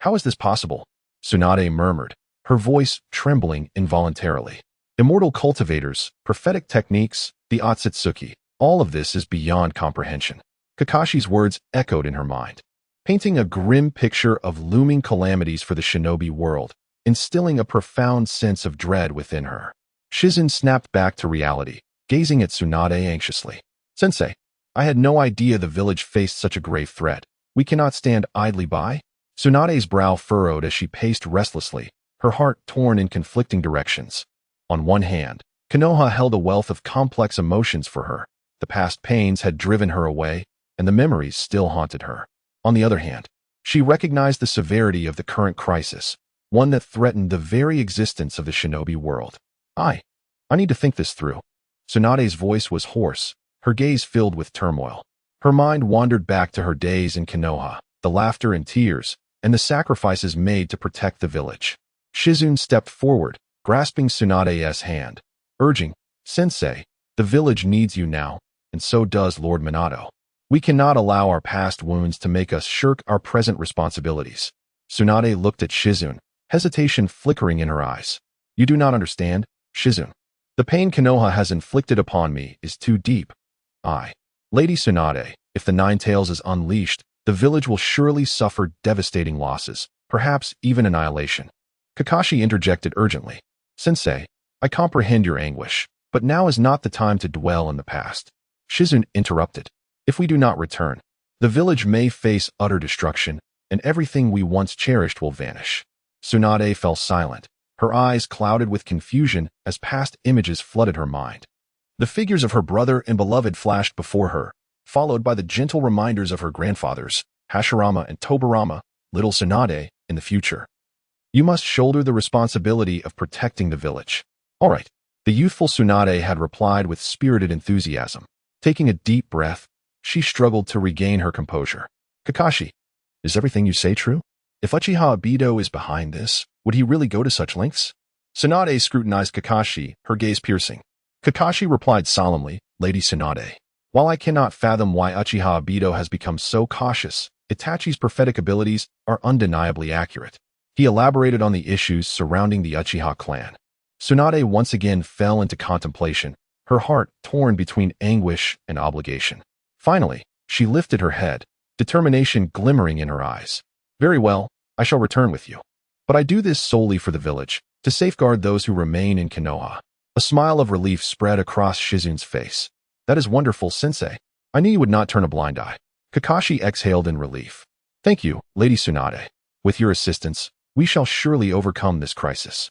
How is this possible?" Tsunade murmured, her voice trembling involuntarily. "Immortal cultivators, prophetic techniques, the Otsutsuki, all of this is beyond comprehension." Kakashi's words echoed in her mind, painting a grim picture of looming calamities for the shinobi world, instilling a profound sense of dread within her. Shizun snapped back to reality, gazing at Tsunade anxiously. "Sensei, I had no idea the village faced such a grave threat. We cannot stand idly by?" Tsunade's brow furrowed as she paced restlessly, her heart torn in conflicting directions. On one hand, Konoha held a wealth of complex emotions for her. The past pains had driven her away, and the memories still haunted her. On the other hand, she recognized the severity of the current crisis, one that threatened the very existence of the shinobi world. I need to think this through." Tsunade's voice was hoarse, her gaze filled with turmoil. Her mind wandered back to her days in Konoha, the laughter and tears, and the sacrifices made to protect the village. Shizun stepped forward, grasping Tsunade's hand, urging, "Sensei, the village needs you now, and so does Lord Minato. We cannot allow our past wounds to make us shirk our present responsibilities." Tsunade looked at Shizun, hesitation flickering in her eyes. "You do not understand, Shizun. The pain Konoha has inflicted upon me is too deep. Lady Tsunade, if the Nine Tails is unleashed, the village will surely suffer devastating losses, perhaps even annihilation." Kakashi interjected urgently. "Sensei, I comprehend your anguish, but now is not the time to dwell in the past." Shizun interrupted. "If we do not return, the village may face utter destruction, and everything we once cherished will vanish." Tsunade fell silent, her eyes clouded with confusion as past images flooded her mind. The figures of her brother and beloved flashed before her, followed by the gentle reminders of her grandfathers, Hashirama and Tobirama, little Tsunade, in the future. "You must shoulder the responsibility of protecting the village." "All right," the youthful Tsunade had replied with spirited enthusiasm. Taking a deep breath, she struggled to regain her composure. "Kakashi, is everything you say true? If Uchiha Obito is behind this, would he really go to such lengths?" Tsunade scrutinized Kakashi, her gaze piercing. Kakashi replied solemnly, "Lady Tsunade, while I cannot fathom why Uchiha Obito has become so cautious, Itachi's prophetic abilities are undeniably accurate." He elaborated on the issues surrounding the Uchiha clan. Tsunade once again fell into contemplation, her heart torn between anguish and obligation. Finally, she lifted her head, determination glimmering in her eyes. "Very well, I shall return with you. But I do this solely for the village, to safeguard those who remain in Konoha." A smile of relief spread across Shizun's face. "That is wonderful, Sensei. I knew you would not turn a blind eye." Kakashi exhaled in relief. "Thank you, Lady Tsunade. With your assistance, we shall surely overcome this crisis."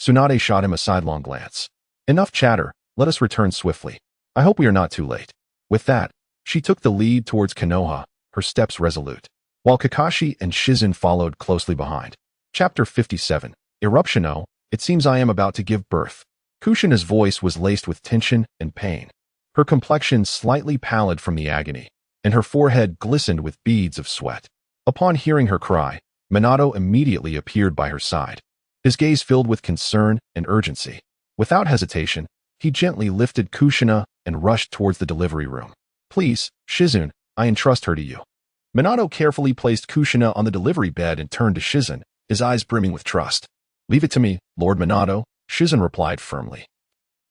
Tsunade shot him a sidelong glance. "Enough chatter, let us return swiftly. I hope we are not too late." With that, she took the lead towards Konoha, her steps resolute, while Kakashi and Shizun followed closely behind. Chapter 57. Eruption. It seems I am about to give birth. Kushina's voice was laced with tension and pain. Her complexion slightly pallid from the agony, and her forehead glistened with beads of sweat. Upon hearing her cry, Minato immediately appeared by her side, his gaze filled with concern and urgency. Without hesitation, he gently lifted Kushina and rushed towards the delivery room. "Please, Shizun, I entrust her to you." Minato carefully placed Kushina on the delivery bed and turned to Shizun, his eyes brimming with trust. "Leave it to me, Lord Minato," Shizun replied firmly,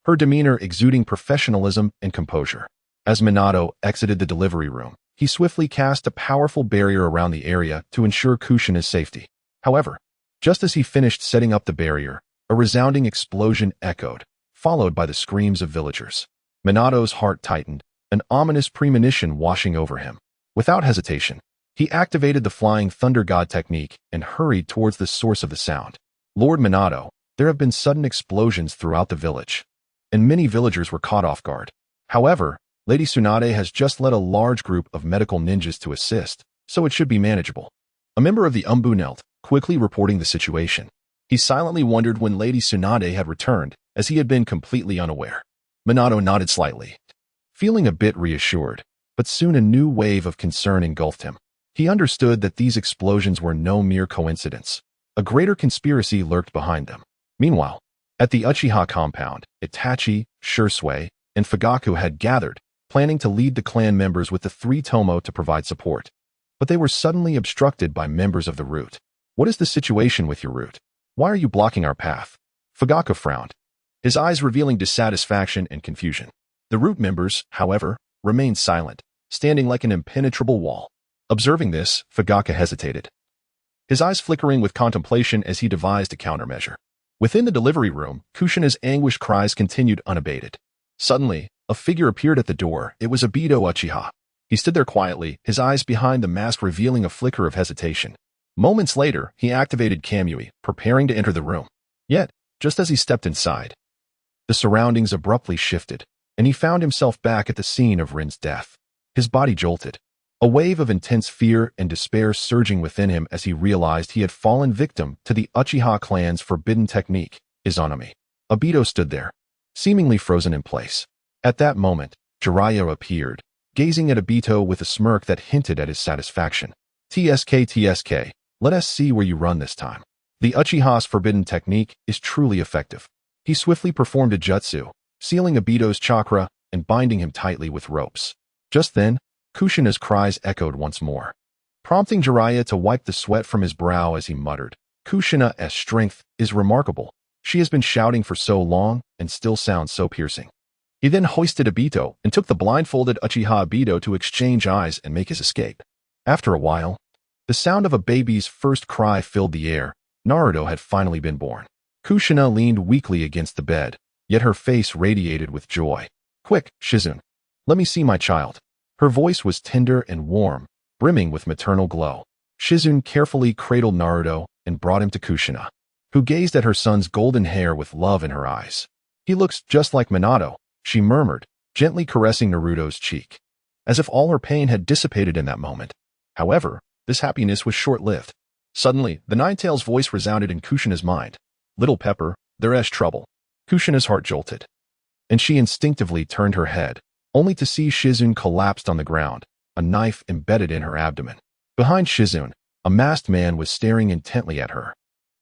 her demeanor exuding professionalism and composure. As Minato exited the delivery room, he swiftly cast a powerful barrier around the area to ensure Kushina's safety. However, just as he finished setting up the barrier, a resounding explosion echoed, followed by the screams of villagers. Minato's heart tightened, an ominous premonition washing over him. Without hesitation, he activated the Flying Thunder God technique and hurried towards the source of the sound. "Lord Minato, there have been sudden explosions throughout the village, and many villagers were caught off guard. However, Lady Tsunade has just led a large group of medical ninjas to assist, so it should be manageable." A member of the Umbu knelt, quickly reporting the situation. He silently wondered when Lady Tsunade had returned, as he had been completely unaware. Minato nodded slightly, feeling a bit reassured, but soon a new wave of concern engulfed him. He understood that these explosions were no mere coincidence. A greater conspiracy lurked behind them. Meanwhile, at the Uchiha compound, Itachi, Shursui, and Fugaku had gathered, planning to lead the clan members with the three Tomo to provide support. But they were suddenly obstructed by members of the Root. "What is the situation with your Root? Why are you blocking our path?" Fugaku frowned, his eyes revealing dissatisfaction and confusion. The Root members, however, remained silent, standing like an impenetrable wall. Observing this, Fugaku hesitated, his eyes flickering with contemplation as he devised a countermeasure. Within the delivery room, Kushina's anguished cries continued unabated. Suddenly, a figure appeared at the door. It was Obito Uchiha. He stood there quietly, his eyes behind the mask revealing a flicker of hesitation. Moments later, he activated Kamui, preparing to enter the room. Yet, just as he stepped inside, the surroundings abruptly shifted, and he found himself back at the scene of Rin's death. His body jolted, a wave of intense fear and despair surging within him as he realized he had fallen victim to the Uchiha clan's forbidden technique, Izanami. Obito stood there, seemingly frozen in place. At that moment, Jiraiya appeared, gazing at Obito with a smirk that hinted at his satisfaction. TSK, let us see where you run this time. The Uchiha's forbidden technique is truly effective. He swiftly performed a jutsu, sealing Obito's chakra and binding him tightly with ropes. Just then, Kushina's cries echoed once more, prompting Jiraiya to wipe the sweat from his brow as he muttered, "Kushina's strength is remarkable. She has been shouting for so long and still sounds so piercing." He then hoisted Obito and took the blindfolded Uchiha Obito to exchange eyes and make his escape. After a while, the sound of a baby's first cry filled the air. Naruto had finally been born. Kushina leaned weakly against the bed, yet her face radiated with joy. "Quick, Shizune, let me see my child." Her voice was tender and warm, brimming with maternal glow. Shizune carefully cradled Naruto and brought him to Kushina, who gazed at her son's golden hair with love in her eyes. "He looks just like Minato," she murmured, gently caressing Naruto's cheek, as if all her pain had dissipated in that moment. However, this happiness was short-lived. Suddenly, the Ninetales' voice resounded in Kushina's mind. "Little Pepper, there's trouble." Kushina's heart jolted, and she instinctively turned her head, only to see Shizune collapsed on the ground, a knife embedded in her abdomen. Behind Shizune, a masked man was staring intently at her,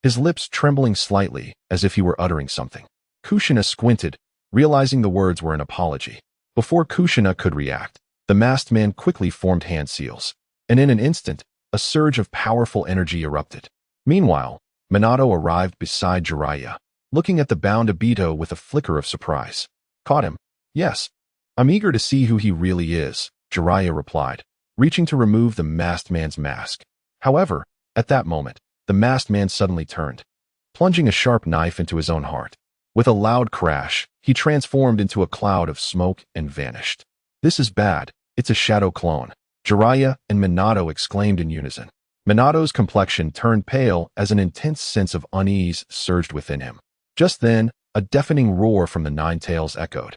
his lips trembling slightly as if he were uttering something. Kushina squinted, realizing the words were an apology. Before Kushina could react, the masked man quickly formed hand seals, and in an instant, a surge of powerful energy erupted. Meanwhile, Minato arrived beside Jiraiya, looking at the bound Obito with a flicker of surprise. "Caught him?" "Yes. I'm eager to see who he really is," Jiraiya replied, reaching to remove the masked man's mask. However, at that moment, the masked man suddenly turned, plunging a sharp knife into his own heart. With a loud crash, he transformed into a cloud of smoke and vanished. "This is bad. It's a shadow clone," Jiraiya and Minato exclaimed in unison. Minato's complexion turned pale as an intense sense of unease surged within him. Just then, a deafening roar from the Ninetales echoed,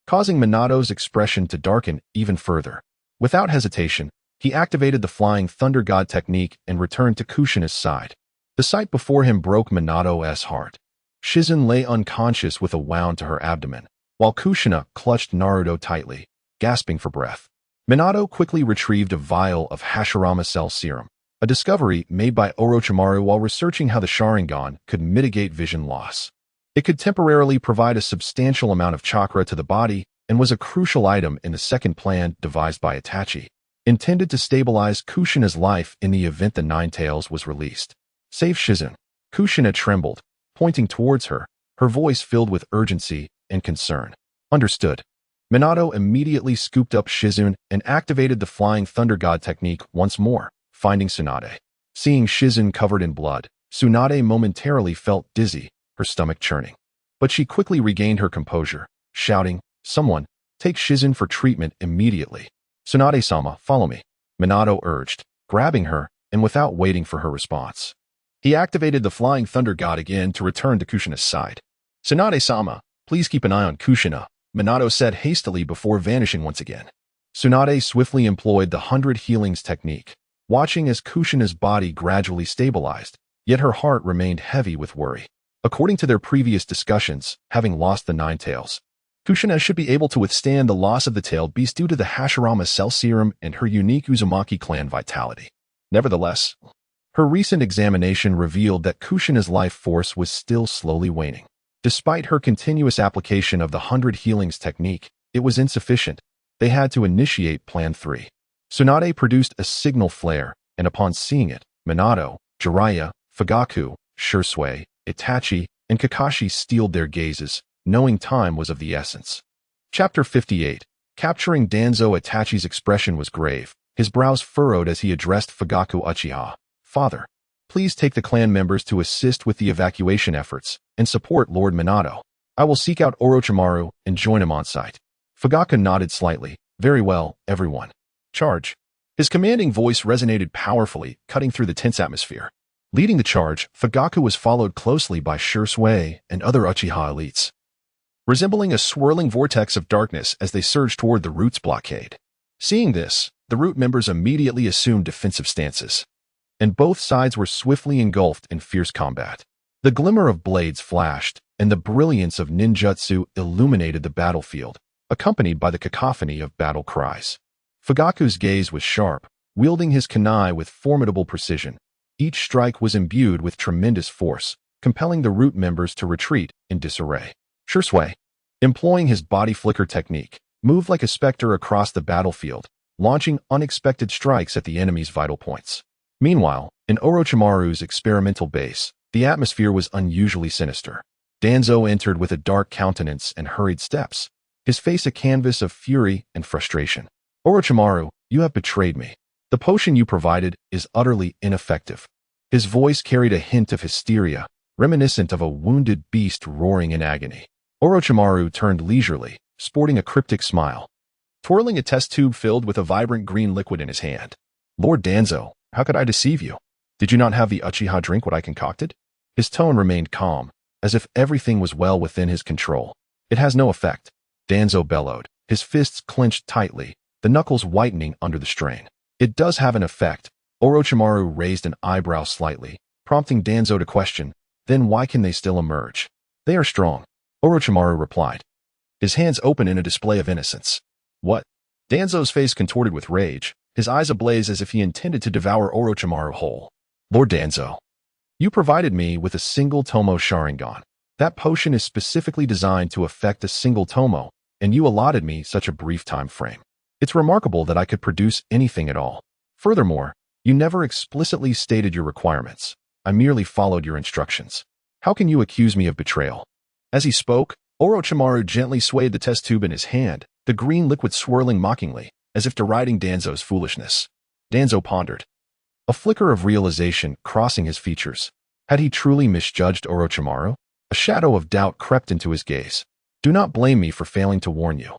causing Minato's expression to darken even further. Without hesitation, he activated the Flying Thunder God technique and returned to Kushina's side. The sight before him broke Minato's heart. Shizune lay unconscious with a wound to her abdomen, while Kushina clutched Naruto tightly, gasping for breath. Minato quickly retrieved a vial of Hashirama Cell Serum, a discovery made by Orochimaru while researching how the Sharingan could mitigate vision loss. It could temporarily provide a substantial amount of chakra to the body and was a crucial item in the second plan devised by Itachi, intended to stabilize Kushina's life in the event the Ninetales was released. "Save Shizune." Kushina trembled, pointing towards her, her voice filled with urgency and concern. "Understood." Minato immediately scooped up Shizune and activated the Flying Thunder God technique once more, finding Tsunade. Seeing Shizune covered in blood, Tsunade momentarily felt dizzy, her stomach churning. But she quickly regained her composure, shouting, "Someone, take Shizune for treatment immediately." "Tsunade-sama, follow me," Minato urged, grabbing her, and without waiting for her response, he activated the Flying Thunder God again to return to Kushina's side. "Tsunade-sama, please keep an eye on Kushina," Minato said hastily before vanishing once again. Tsunade swiftly employed the 100 Healings technique, watching as Kushina's body gradually stabilized, yet her heart remained heavy with worry. According to their previous discussions, having lost the Ninetales, Kushina should be able to withstand the loss of the tailed beast due to the Hashirama Cell Serum and her unique Uzumaki clan vitality. Nevertheless, her recent examination revealed that Kushina's life force was still slowly waning. Despite her continuous application of the 100 healings technique, it was insufficient. They had to initiate Plan 3. Tsunade produced a signal flare, and upon seeing it, Minato, Jiraiya, Fugaku, Shursui, Itachi, and Kakashi steeled their gazes, knowing time was of the essence. Chapter 58. Capturing Danzo. Itachi's expression was grave, his brows furrowed as he addressed Fugaku Uchiha. Father, please take the clan members to assist with the evacuation efforts and support Lord Minato. I will seek out Orochimaru and join him on site. Fugaku nodded slightly. Very well, everyone. Charge. His commanding voice resonated powerfully, cutting through the tense atmosphere. Leading the charge, Fugaku was followed closely by Shursui and other Uchiha elites, resembling a swirling vortex of darkness as they surged toward the Root's blockade. Seeing this, the Root members immediately assumed defensive stances, and both sides were swiftly engulfed in fierce combat. The glimmer of blades flashed, and the brilliance of ninjutsu illuminated the battlefield, accompanied by the cacophony of battle cries. Fugaku's gaze was sharp, wielding his kunai with formidable precision. Each strike was imbued with tremendous force, compelling the Root members to retreat in disarray. Shursui, employing his body flicker technique, moved like a specter across the battlefield, launching unexpected strikes at the enemy's vital points. Meanwhile, in Orochimaru's experimental base, the atmosphere was unusually sinister. Danzo entered with a dark countenance and hurried steps, his face a canvas of fury and frustration. Orochimaru, you have betrayed me. The potion you provided is utterly ineffective. His voice carried a hint of hysteria, reminiscent of a wounded beast roaring in agony. Orochimaru turned leisurely, sporting a cryptic smile, twirling a test tube filled with a vibrant green liquid in his hand. Lord Danzo, how could I deceive you? Did you not have the Uchiha drink what I concocted? His tone remained calm, as if everything was well within his control. It has no effect. Danzo bellowed, his fists clenched tightly, the knuckles whitening under the strain. It does have an effect. Orochimaru raised an eyebrow slightly, prompting Danzo to question, then why can they still emerge? They are strong, Orochimaru replied, his hands open in a display of innocence. What? Danzo's face contorted with rage, his eyes ablaze as if he intended to devour Orochimaru whole. Lord Danzo, you provided me with a single Tomo Sharingan. That potion is specifically designed to affect a single Tomo, and you allotted me such a brief time frame. It's remarkable that I could produce anything at all. Furthermore, you never explicitly stated your requirements. I merely followed your instructions. How can you accuse me of betrayal? As he spoke, Orochimaru gently swayed the test tube in his hand, the green liquid swirling mockingly, as if deriding Danzo's foolishness. Danzo pondered, a flicker of realization crossing his features. Had he truly misjudged Orochimaru? A shadow of doubt crept into his gaze. Do not blame me for failing to warn you.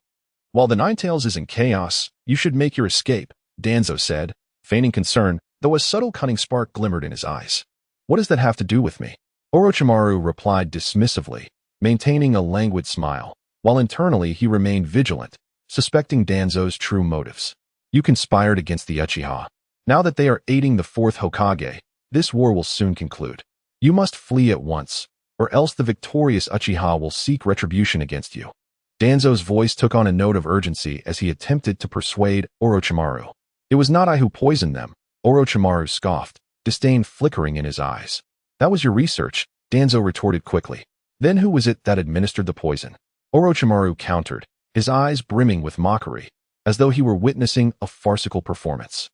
While the Ninetales is in chaos, you should make your escape, Danzo said, feigning concern, though a subtle cunning spark glimmered in his eyes. What does that have to do with me? Orochimaru replied dismissively, maintaining a languid smile, while internally he remained vigilant, suspecting Danzo's true motives. You conspired against the Uchiha. Now that they are aiding the fourth Hokage, this war will soon conclude. You must flee at once, or else the victorious Uchiha will seek retribution against you. Danzo's voice took on a note of urgency as he attempted to persuade Orochimaru. It was not I who poisoned them, Orochimaru scoffed, disdain flickering in his eyes. That was your research, Danzo retorted quickly. Then who was it that administered the poison? Orochimaru countered, his eyes brimming with mockery, as though he were witnessing a farcical performance.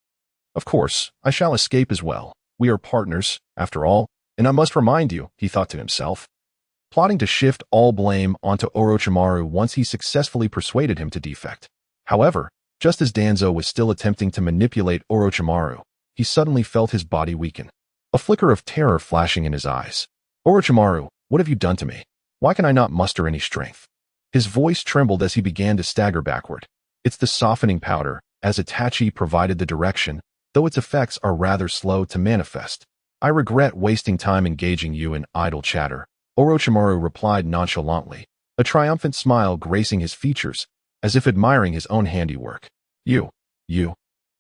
Of course, I shall escape as well. We are partners, after all, and I must remind you, he thought to himself, plotting to shift all blame onto Orochimaru once he successfully persuaded him to defect. However, just as Danzo was still attempting to manipulate Orochimaru, he suddenly felt his body weaken, a flicker of terror flashing in his eyes. Orochimaru, what have you done to me? Why can I not muster any strength? His voice trembled as he began to stagger backward. It's the softening powder, as Itachi provided the direction, though its effects are rather slow to manifest. I regret wasting time engaging you in idle chatter, Orochimaru replied nonchalantly, a triumphant smile gracing his features, as if admiring his own handiwork. You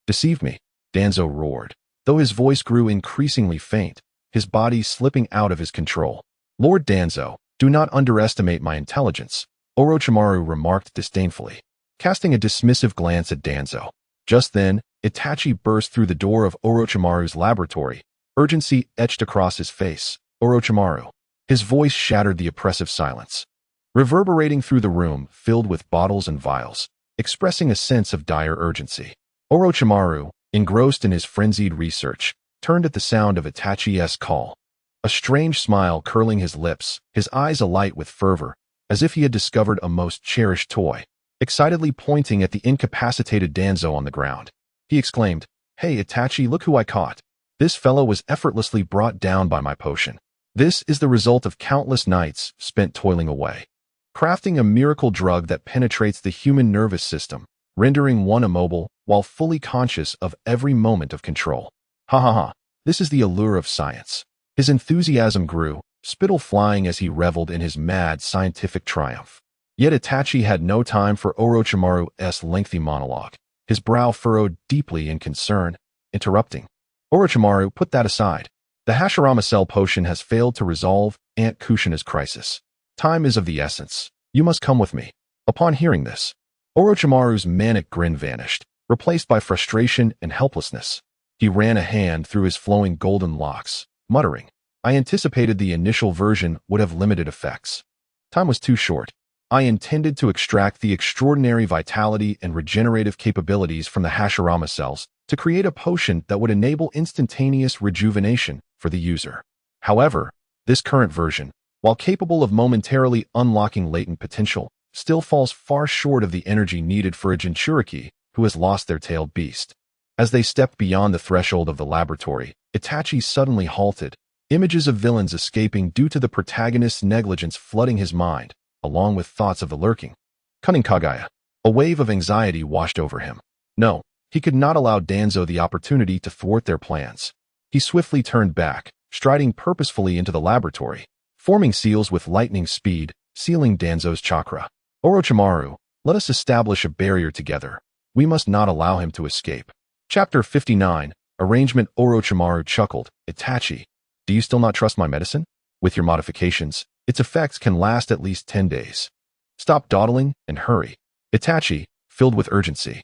deceived me, Danzo roared, though his voice grew increasingly faint, his body slipping out of his control. Lord Danzo, do not underestimate my intelligence, Orochimaru remarked disdainfully, casting a dismissive glance at Danzo. Just then, Itachi burst through the door of Orochimaru's laboratory, urgency etched across his face. Orochimaru. His voice shattered the oppressive silence, reverberating through the room filled with bottles and vials, expressing a sense of dire urgency. Orochimaru, engrossed in his frenzied research, turned at the sound of Itachi's call, a strange smile curling his lips, his eyes alight with fervor, as if he had discovered a most cherished toy. Excitedly pointing at the incapacitated Danzo on the ground, he exclaimed, "Hey Itachi, look who I caught. This fellow was effortlessly brought down by my potion. This is the result of countless nights spent toiling away, crafting a miracle drug that penetrates the human nervous system, rendering one immobile while fully conscious of every moment of control. Ha ha ha, this is the allure of science." His enthusiasm grew, spittle flying as he reveled in his mad scientific triumph. Yet Itachi had no time for Orochimaru's lengthy monologue, his brow furrowed deeply in concern, interrupting. "Orochimaru, put that aside. The Hashirama cell potion has failed to resolve Aunt Kushina's crisis. Time is of the essence. You must come with me." Upon hearing this, Orochimaru's manic grin vanished, replaced by frustration and helplessness. He ran a hand through his flowing golden locks, muttering, "I anticipated the initial version would have limited effects. Time was too short. I intended to extract the extraordinary vitality and regenerative capabilities from the Hashirama cells to create a potion that would enable instantaneous rejuvenation for the user. However, this current version, while capable of momentarily unlocking latent potential, still falls far short of the energy needed for a Jinchuriki who has lost their tailed beast." As they stepped beyond the threshold of the laboratory, Itachi suddenly halted, images of villains escaping due to the protagonist's negligence flooding his mind, along with thoughts of the lurking cunning Kagaya. A wave of anxiety washed over him. No, he could not allow Danzo the opportunity to thwart their plans. He swiftly turned back, striding purposefully into the laboratory, forming seals with lightning speed, sealing Danzo's chakra. "Orochimaru, let us establish a barrier together. We must not allow him to escape." Chapter 59, Arrangement. Orochimaru chuckled, "Itachi, do you still not trust my medicine? With your modifications, its effects can last at least 10 days. Stop dawdling and hurry." Itachi, filled with urgency,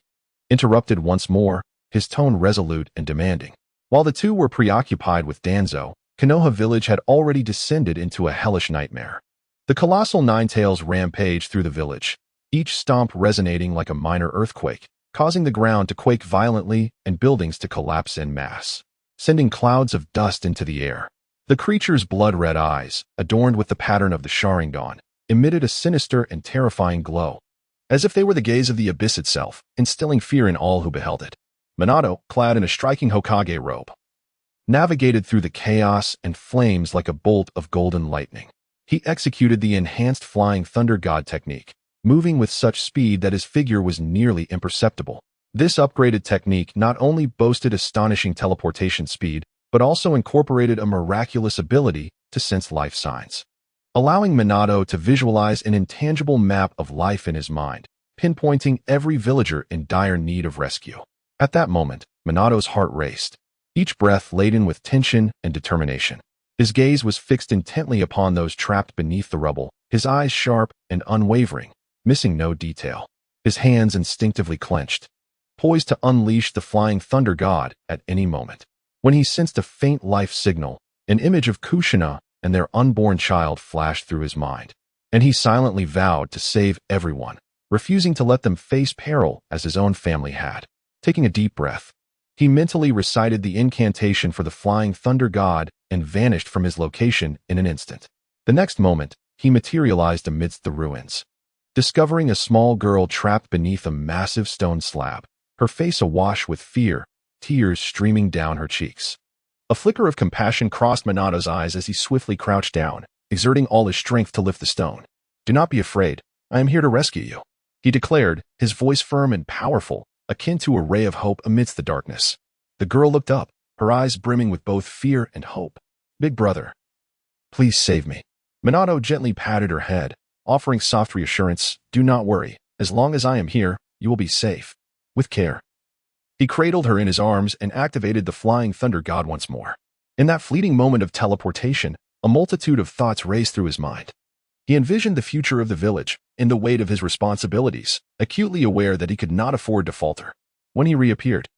interrupted once more, his tone resolute and demanding. While the two were preoccupied with Danzo, Konoha village had already descended into a hellish nightmare. The colossal Ninetales rampaged through the village, each stomp resonating like a minor earthquake, causing the ground to quake violently and buildings to collapse en masse, sending clouds of dust into the air. The creature's blood-red eyes, adorned with the pattern of the Sharingan, emitted a sinister and terrifying glow, as if they were the gaze of the abyss itself, instilling fear in all who beheld it. Minato, clad in a striking Hokage robe, navigated through the chaos and flames like a bolt of golden lightning. He executed the enhanced flying thunder god technique, moving with such speed that his figure was nearly imperceptible. This upgraded technique not only boasted astonishing teleportation speed, but also incorporated a miraculous ability to sense life signs, allowing Minato to visualize an intangible map of life in his mind, pinpointing every villager in dire need of rescue. At that moment, Minato's heart raced, each breath laden with tension and determination. His gaze was fixed intently upon those trapped beneath the rubble, his eyes sharp and unwavering, missing no detail. His hands instinctively clenched, poised to unleash the flying thunder god at any moment. When he sensed a faint life signal, an image of Kushina and their unborn child flashed through his mind, and he silently vowed to save everyone, refusing to let them face peril as his own family had. Taking a deep breath, he mentally recited the incantation for the flying thunder god and vanished from his location in an instant. The next moment, he materialized amidst the ruins, discovering a small girl trapped beneath a massive stone slab, her face awash with fear, tears streaming down her cheeks. A flicker of compassion crossed Minato's eyes as he swiftly crouched down, exerting all his strength to lift the stone. "Do not be afraid. I am here to rescue you," he declared, his voice firm and powerful, akin to a ray of hope amidst the darkness. The girl looked up, her eyes brimming with both fear and hope. "Big brother, please save me." Minato gently patted her head, offering soft reassurance, "Do not worry. As long as I am here, you will be safe. With care." He cradled her in his arms and activated the flying thunder god once more. In that fleeting moment of teleportation, a multitude of thoughts raced through his mind. He envisioned the future of the village, in the weight of his responsibilities, acutely aware that he could not afford to falter. When he reappeared,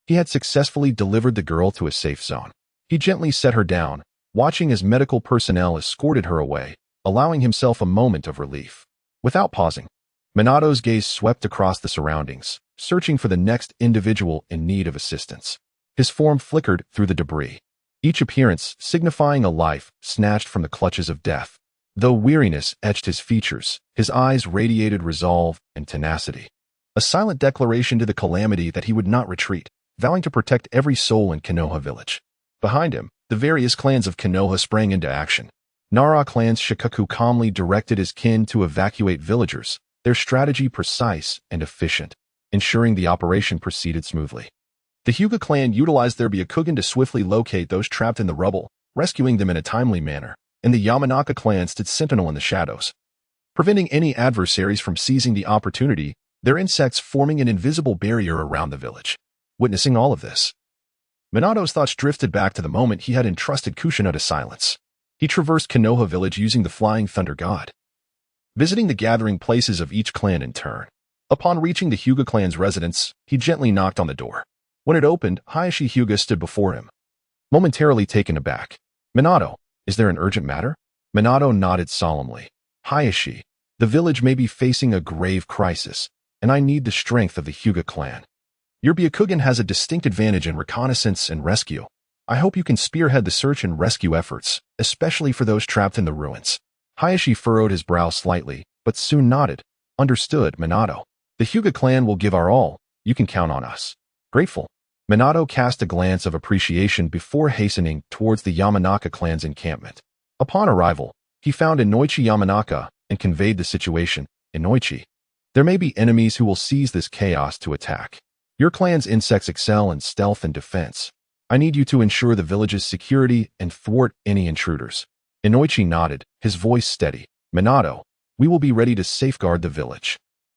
He had successfully delivered the girl to a safe zone. He gently set her down, watching as medical personnel escorted her away, allowing himself a moment of relief. Without pausing, Minato's gaze swept across the surroundings, searching for the next individual in need of assistance. His form flickered through the debris, each appearance signifying a life snatched from the clutches of death. Though weariness etched his features, his eyes radiated resolve and tenacity. A silent declaration to the calamity that he would not retreat, vowing to protect every soul in Konoha village. Behind him, the various clans of Konoha sprang into action. Nara clan's Shikaku calmly directed his kin to evacuate villagers, their strategy precise and efficient, ensuring the operation proceeded smoothly. The Hyuga clan utilized their Byakugan to swiftly locate those trapped in the rubble, rescuing them in a timely manner, and the Yamanaka clan stood sentinel in the shadows, preventing any adversaries from seizing the opportunity, their insects forming an invisible barrier around the village. Witnessing all of this, Minato's thoughts drifted back to the moment he had entrusted Kushina to silence. He traversed Konoha village using the Flying Thunder God, visiting the gathering places of each clan in turn. Upon reaching the Hyuga clan's residence, he gently knocked on the door. When it opened, Hayashi Hyuga stood before him, momentarily taken aback. "Minato, is there an urgent matter?" Minato nodded solemnly. "Hayashi, the village may be facing a grave crisis, and I need the strength of the Hyuga clan. Your Byakugan has a distinct advantage in reconnaissance and rescue. I hope you can spearhead the search and rescue efforts, especially for those trapped in the ruins." Hayashi furrowed his brow slightly, but soon nodded. "Understood, Minato. The Hyuga clan will give our all. You can count on us." Grateful. Minato cast a glance of appreciation before hastening towards the Yamanaka clan's encampment. Upon arrival, he found Inoichi Yamanaka and conveyed the situation. "Inoichi, there may be enemies who will seize this chaos to attack. Your clan's insects excel in stealth and defense. I need you to ensure the village's security and thwart any intruders." Inoichi nodded, his voice steady. "Minato, we will be ready to safeguard the village."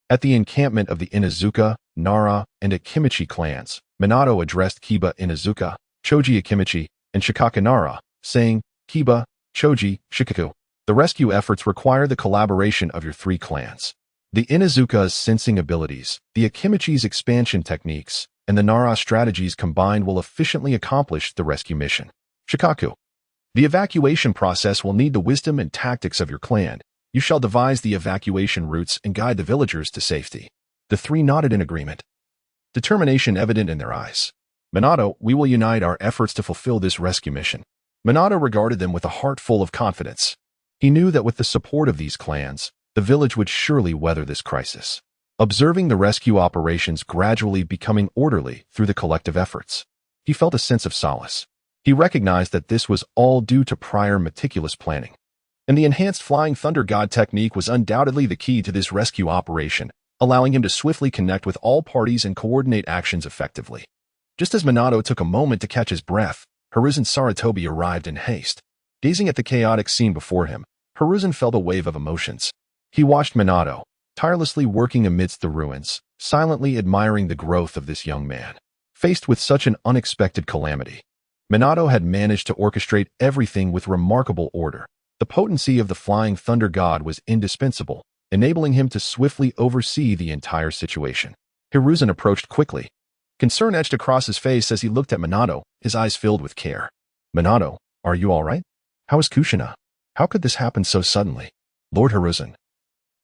At the encampment of the Inazuka, Nara, and Akimichi clans, Minato addressed Kiba Inazuka, Choji Akimichi, and Shikaka Nara, saying, "Kiba, Choji, Shikaku, the rescue efforts require the collaboration of your three clans. The Inazuka's sensing abilities, the Akimichi's expansion techniques, and the Nara strategies combined will efficiently accomplish the rescue mission. Shikaku, the evacuation process will need the wisdom and tactics of your clan. You shall devise the evacuation routes and guide the villagers to safety." The three nodded in agreement, determination evident in their eyes. "Minato, we will unite our efforts to fulfill this rescue mission." Minato regarded them with a heart full of confidence. He knew that with the support of these clans, the village would surely weather this crisis. Observing the rescue operations gradually becoming orderly through the collective efforts, he felt a sense of solace. He recognized that this was all due to prior meticulous planning, and the enhanced Flying Thunder God technique was undoubtedly the key to this rescue operation, allowing him to swiftly connect with all parties and coordinate actions effectively. Just as Minato took a moment to catch his breath, Hiruzen Sarutobi arrived in haste. Gazing at the chaotic scene before him, Hiruzen felt a wave of emotions. He watched Minato, tirelessly working amidst the ruins, silently admiring the growth of this young man. Faced with such an unexpected calamity, Minato had managed to orchestrate everything with remarkable order. The potency of the Flying Thunder God was indispensable, enabling him to swiftly oversee the entire situation. Hiruzen approached quickly. Concern etched across his face as he looked at Minato, his eyes filled with care. "Minato, are you all right? How is Kushina? How could this happen so suddenly?" "Lord Hiruzen,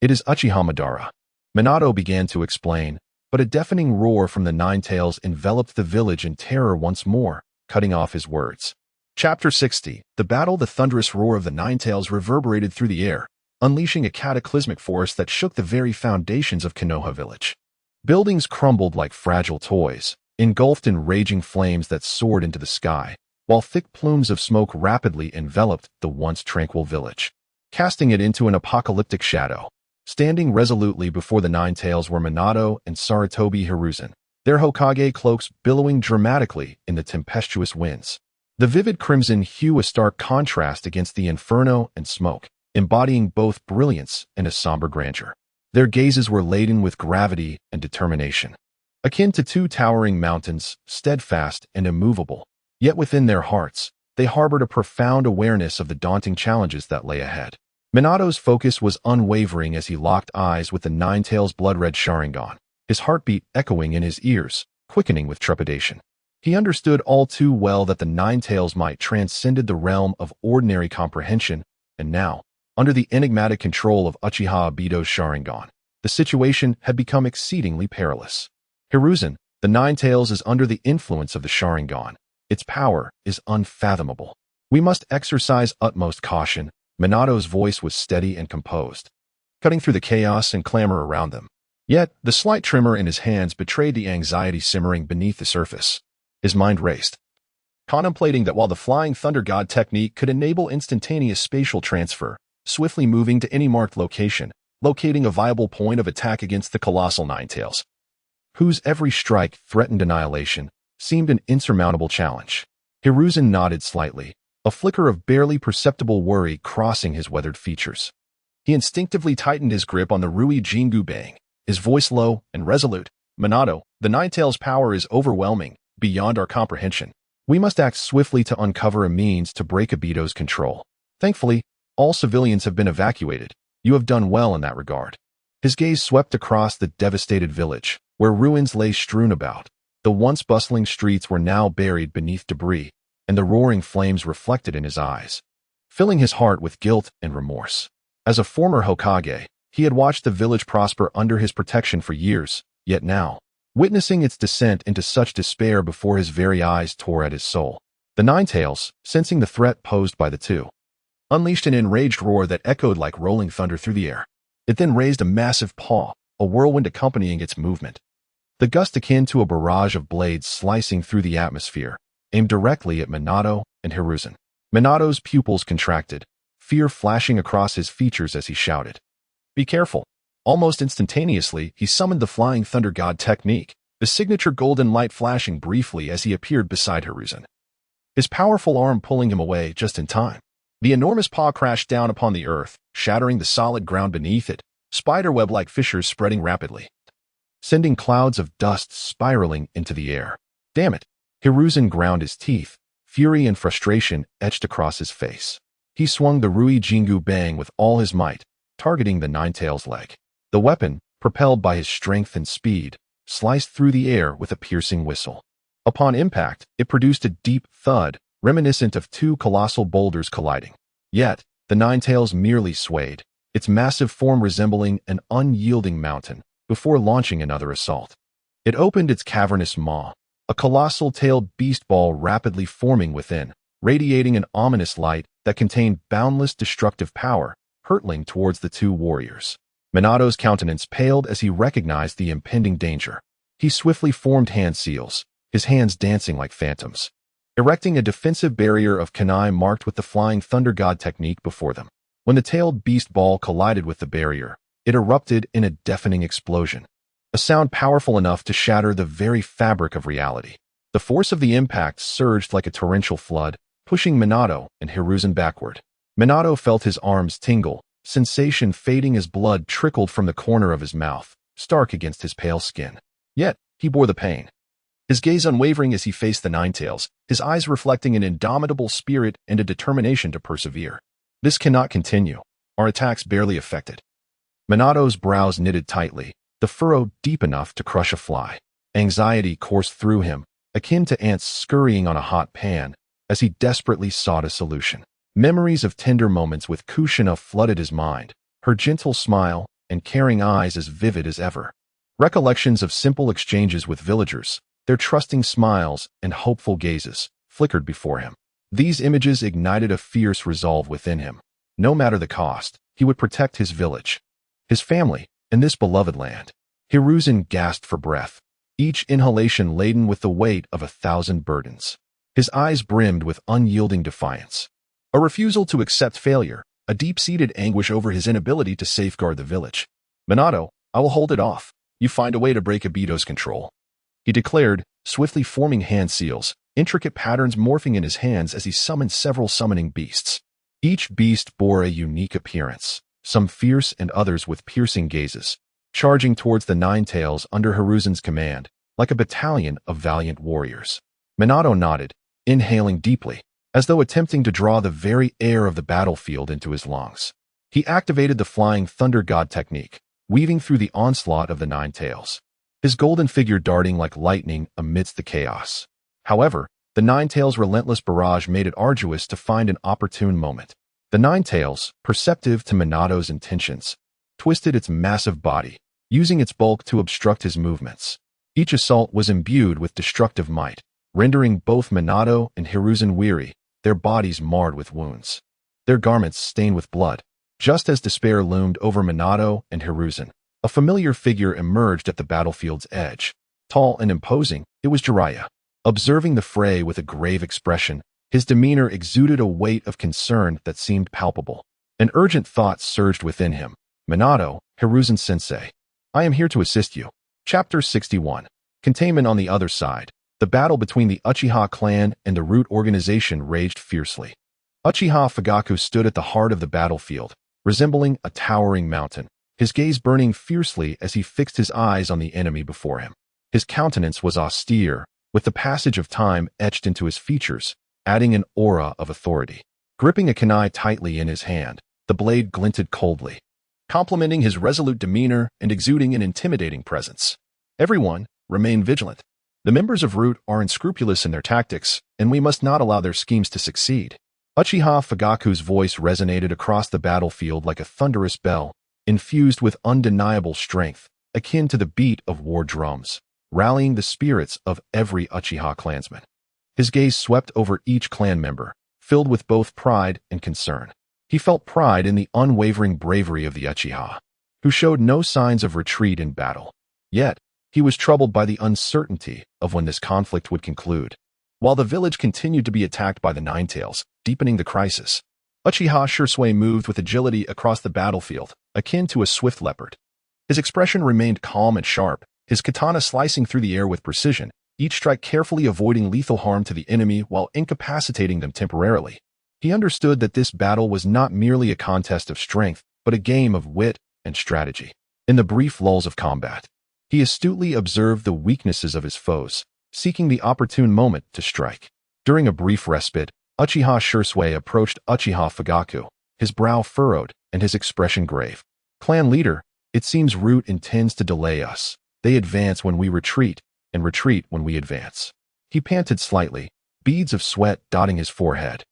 it is Uchiha Madara." Minato began to explain, but a deafening roar from the Nine Tails enveloped the village in terror once more, cutting off his words. Chapter 60. The battle. The thunderous roar of the Nine Tails reverberated through the air, unleashing a cataclysmic force that shook the very foundations of Konoha village. Buildings crumbled like fragile toys, engulfed in raging flames that soared into the sky, while thick plumes of smoke rapidly enveloped the once tranquil village, casting it into an apocalyptic shadow. Standing resolutely before the Nine Tails were Minato and Sarutobi Hiruzen, their Hokage cloaks billowing dramatically in the tempestuous winds. The vivid crimson hue a stark contrast against the inferno and smoke, embodying both brilliance and a somber grandeur. Their gazes were laden with gravity and determination, akin to two towering mountains, steadfast and immovable. Yet within their hearts, they harbored a profound awareness of the daunting challenges that lay ahead. Minato's focus was unwavering as he locked eyes with the Nine Tails' blood-red Sharingan, his heartbeat echoing in his ears, quickening with trepidation. He understood all too well that the Nine Tails might transcended the realm of ordinary comprehension, and now, under the enigmatic control of Uchiha Obito's Sharingan, the situation had become exceedingly perilous. Hiruzen, the Nine Tails is under the influence of the Sharingan. Its power is unfathomable. We must exercise utmost caution. Minato's voice was steady and composed, cutting through the chaos and clamor around them. Yet, the slight tremor in his hands betrayed the anxiety simmering beneath the surface. His mind raced, contemplating that while the Flying Thunder God technique could enable instantaneous spatial transfer, swiftly moving to any marked location, locating a viable point of attack against the colossal Nine Tails, whose every strike threatened annihilation, seemed an insurmountable challenge. Hiruzen nodded slightly, a flicker of barely perceptible worry crossing his weathered features. He instinctively tightened his grip on the Rui Jingu Bang, his voice low and resolute. Minato, the Nine Tails' power is overwhelming, beyond our comprehension. We must act swiftly to uncover a means to break Obito's control. Thankfully, all civilians have been evacuated. You have done well in that regard. His gaze swept across the devastated village, where ruins lay strewn about. The once bustling streets were now buried beneath debris, and the roaring flames reflected in his eyes, filling his heart with guilt and remorse. As a former Hokage, he had watched the village prosper under his protection for years, yet now, witnessing its descent into such despair before his very eyes tore at his soul. The Nine Tails, sensing the threat posed by the two, unleashed an enraged roar that echoed like rolling thunder through the air. It then raised a massive paw, a whirlwind accompanying its movement. The gust akin to a barrage of blades slicing through the atmosphere, aimed directly at Minato and Hiruzen. Minato's pupils contracted, fear flashing across his features as he shouted, "Be careful!" Almost instantaneously, he summoned the Flying Thunder God technique, the signature golden light flashing briefly as he appeared beside Hiruzen, his powerful arm pulling him away just in time. The enormous paw crashed down upon the earth, shattering the solid ground beneath it, spiderweb-like fissures spreading rapidly, sending clouds of dust spiraling into the air. Damn it! Hiruzen ground his teeth, fury and frustration etched across his face. He swung the Rui Jingu Bang with all his might, targeting the Nine Tails' leg. The weapon, propelled by his strength and speed, sliced through the air with a piercing whistle. Upon impact, it produced a deep thud, reminiscent of two colossal boulders colliding. Yet, the Nine Tails merely swayed, its massive form resembling an unyielding mountain, before launching another assault. It opened its cavernous maw, a colossal-tailed beast ball rapidly forming within, radiating an ominous light that contained boundless destructive power, hurtling towards the two warriors. Minato's countenance paled as he recognized the impending danger. He swiftly formed hand seals, his hands dancing like phantoms, erecting a defensive barrier of kunai marked with the Flying Thunder God technique before them. When the tailed beast ball collided with the barrier, it erupted in a deafening explosion, a sound powerful enough to shatter the very fabric of reality. The force of the impact surged like a torrential flood, pushing Minato and Hiruzen backward. Minato felt his arms tingle, sensation fading as blood trickled from the corner of his mouth, stark against his pale skin. Yet, he bore the pain, his gaze unwavering as he faced the Nine Tails, his eyes reflecting an indomitable spirit and a determination to persevere. This cannot continue. Our attacks barely affected. Minato's brows knitted tightly, the furrow deep enough to crush a fly. Anxiety coursed through him, akin to ants scurrying on a hot pan, as he desperately sought a solution. Memories of tender moments with Kushina flooded his mind, her gentle smile and caring eyes as vivid as ever. Recollections of simple exchanges with villagers, their trusting smiles and hopeful gazes, flickered before him. These images ignited a fierce resolve within him. No matter the cost, he would protect his village, his family, and this beloved land. Hiruzen gasped for breath, each inhalation laden with the weight of 1,000 burdens. His eyes brimmed with unyielding defiance. A refusal to accept failure, a deep-seated anguish over his inability to safeguard the village. "Minato, I will hold it off. You find a way to break Obito's control," he declared, swiftly forming hand seals, intricate patterns morphing in his hands as he summoned several summoning beasts. Each beast bore a unique appearance, some fierce and others with piercing gazes, charging towards the Nine Tails under Hiruzen's command, like a battalion of valiant warriors. Minato nodded, inhaling deeply, as though attempting to draw the very air of the battlefield into his lungs. He activated the Flying Thunder God technique, weaving through the onslaught of the Nine Tails, his golden figure darting like lightning amidst the chaos. However, the Nine-Tails' relentless barrage made it arduous to find an opportune moment. The Nine-Tails, perceptive to Minato's intentions, twisted its massive body, using its bulk to obstruct his movements. Each assault was imbued with destructive might, rendering both Minato and Hiruzen weary, their bodies marred with wounds. Their garments stained with blood. Just as despair loomed over Minato and Hiruzen, a familiar figure emerged at the battlefield's edge. Tall and imposing, it was Jiraiya. Observing the fray with a grave expression, his demeanor exuded a weight of concern that seemed palpable. An urgent thought surged within him. Minato, Hiruzen-sensei, I am here to assist you. Chapter 61. Containment. On the other side, the battle between the Uchiha clan and the Root organization raged fiercely. Uchiha Fugaku stood at the heart of the battlefield, resembling a towering mountain, his gaze burning fiercely as he fixed his eyes on the enemy before him. His countenance was austere, with the passage of time etched into his features, adding an aura of authority. Gripping a kunai tightly in his hand, the blade glinted coldly, complementing his resolute demeanor and exuding an intimidating presence. Everyone, remain vigilant. The members of Root are unscrupulous in their tactics, and we must not allow their schemes to succeed. Uchiha Fugaku's voice resonated across the battlefield like a thunderous bell, infused with undeniable strength, akin to the beat of war drums, rallying the spirits of every Uchiha clansman. His gaze swept over each clan member, filled with both pride and concern. He felt pride in the unwavering bravery of the Uchiha, who showed no signs of retreat in battle. Yet, he was troubled by the uncertainty of when this conflict would conclude. While the village continued to be attacked by the Nine-Tails, deepening the crisis, Uchiha Shisui moved with agility across the battlefield, akin to a swift leopard. His expression remained calm and sharp, his katana slicing through the air with precision, each strike carefully avoiding lethal harm to the enemy while incapacitating them temporarily. He understood that this battle was not merely a contest of strength, but a game of wit and strategy. In the brief lulls of combat, he astutely observed the weaknesses of his foes, seeking the opportune moment to strike. During a brief respite, Uchiha Shisui approached Uchiha Fugaku, his brow furrowed and his expression grave. Clan leader, it seems Root intends to delay us. They advance when we retreat, and retreat when we advance. He panted slightly, beads of sweat dotting his forehead,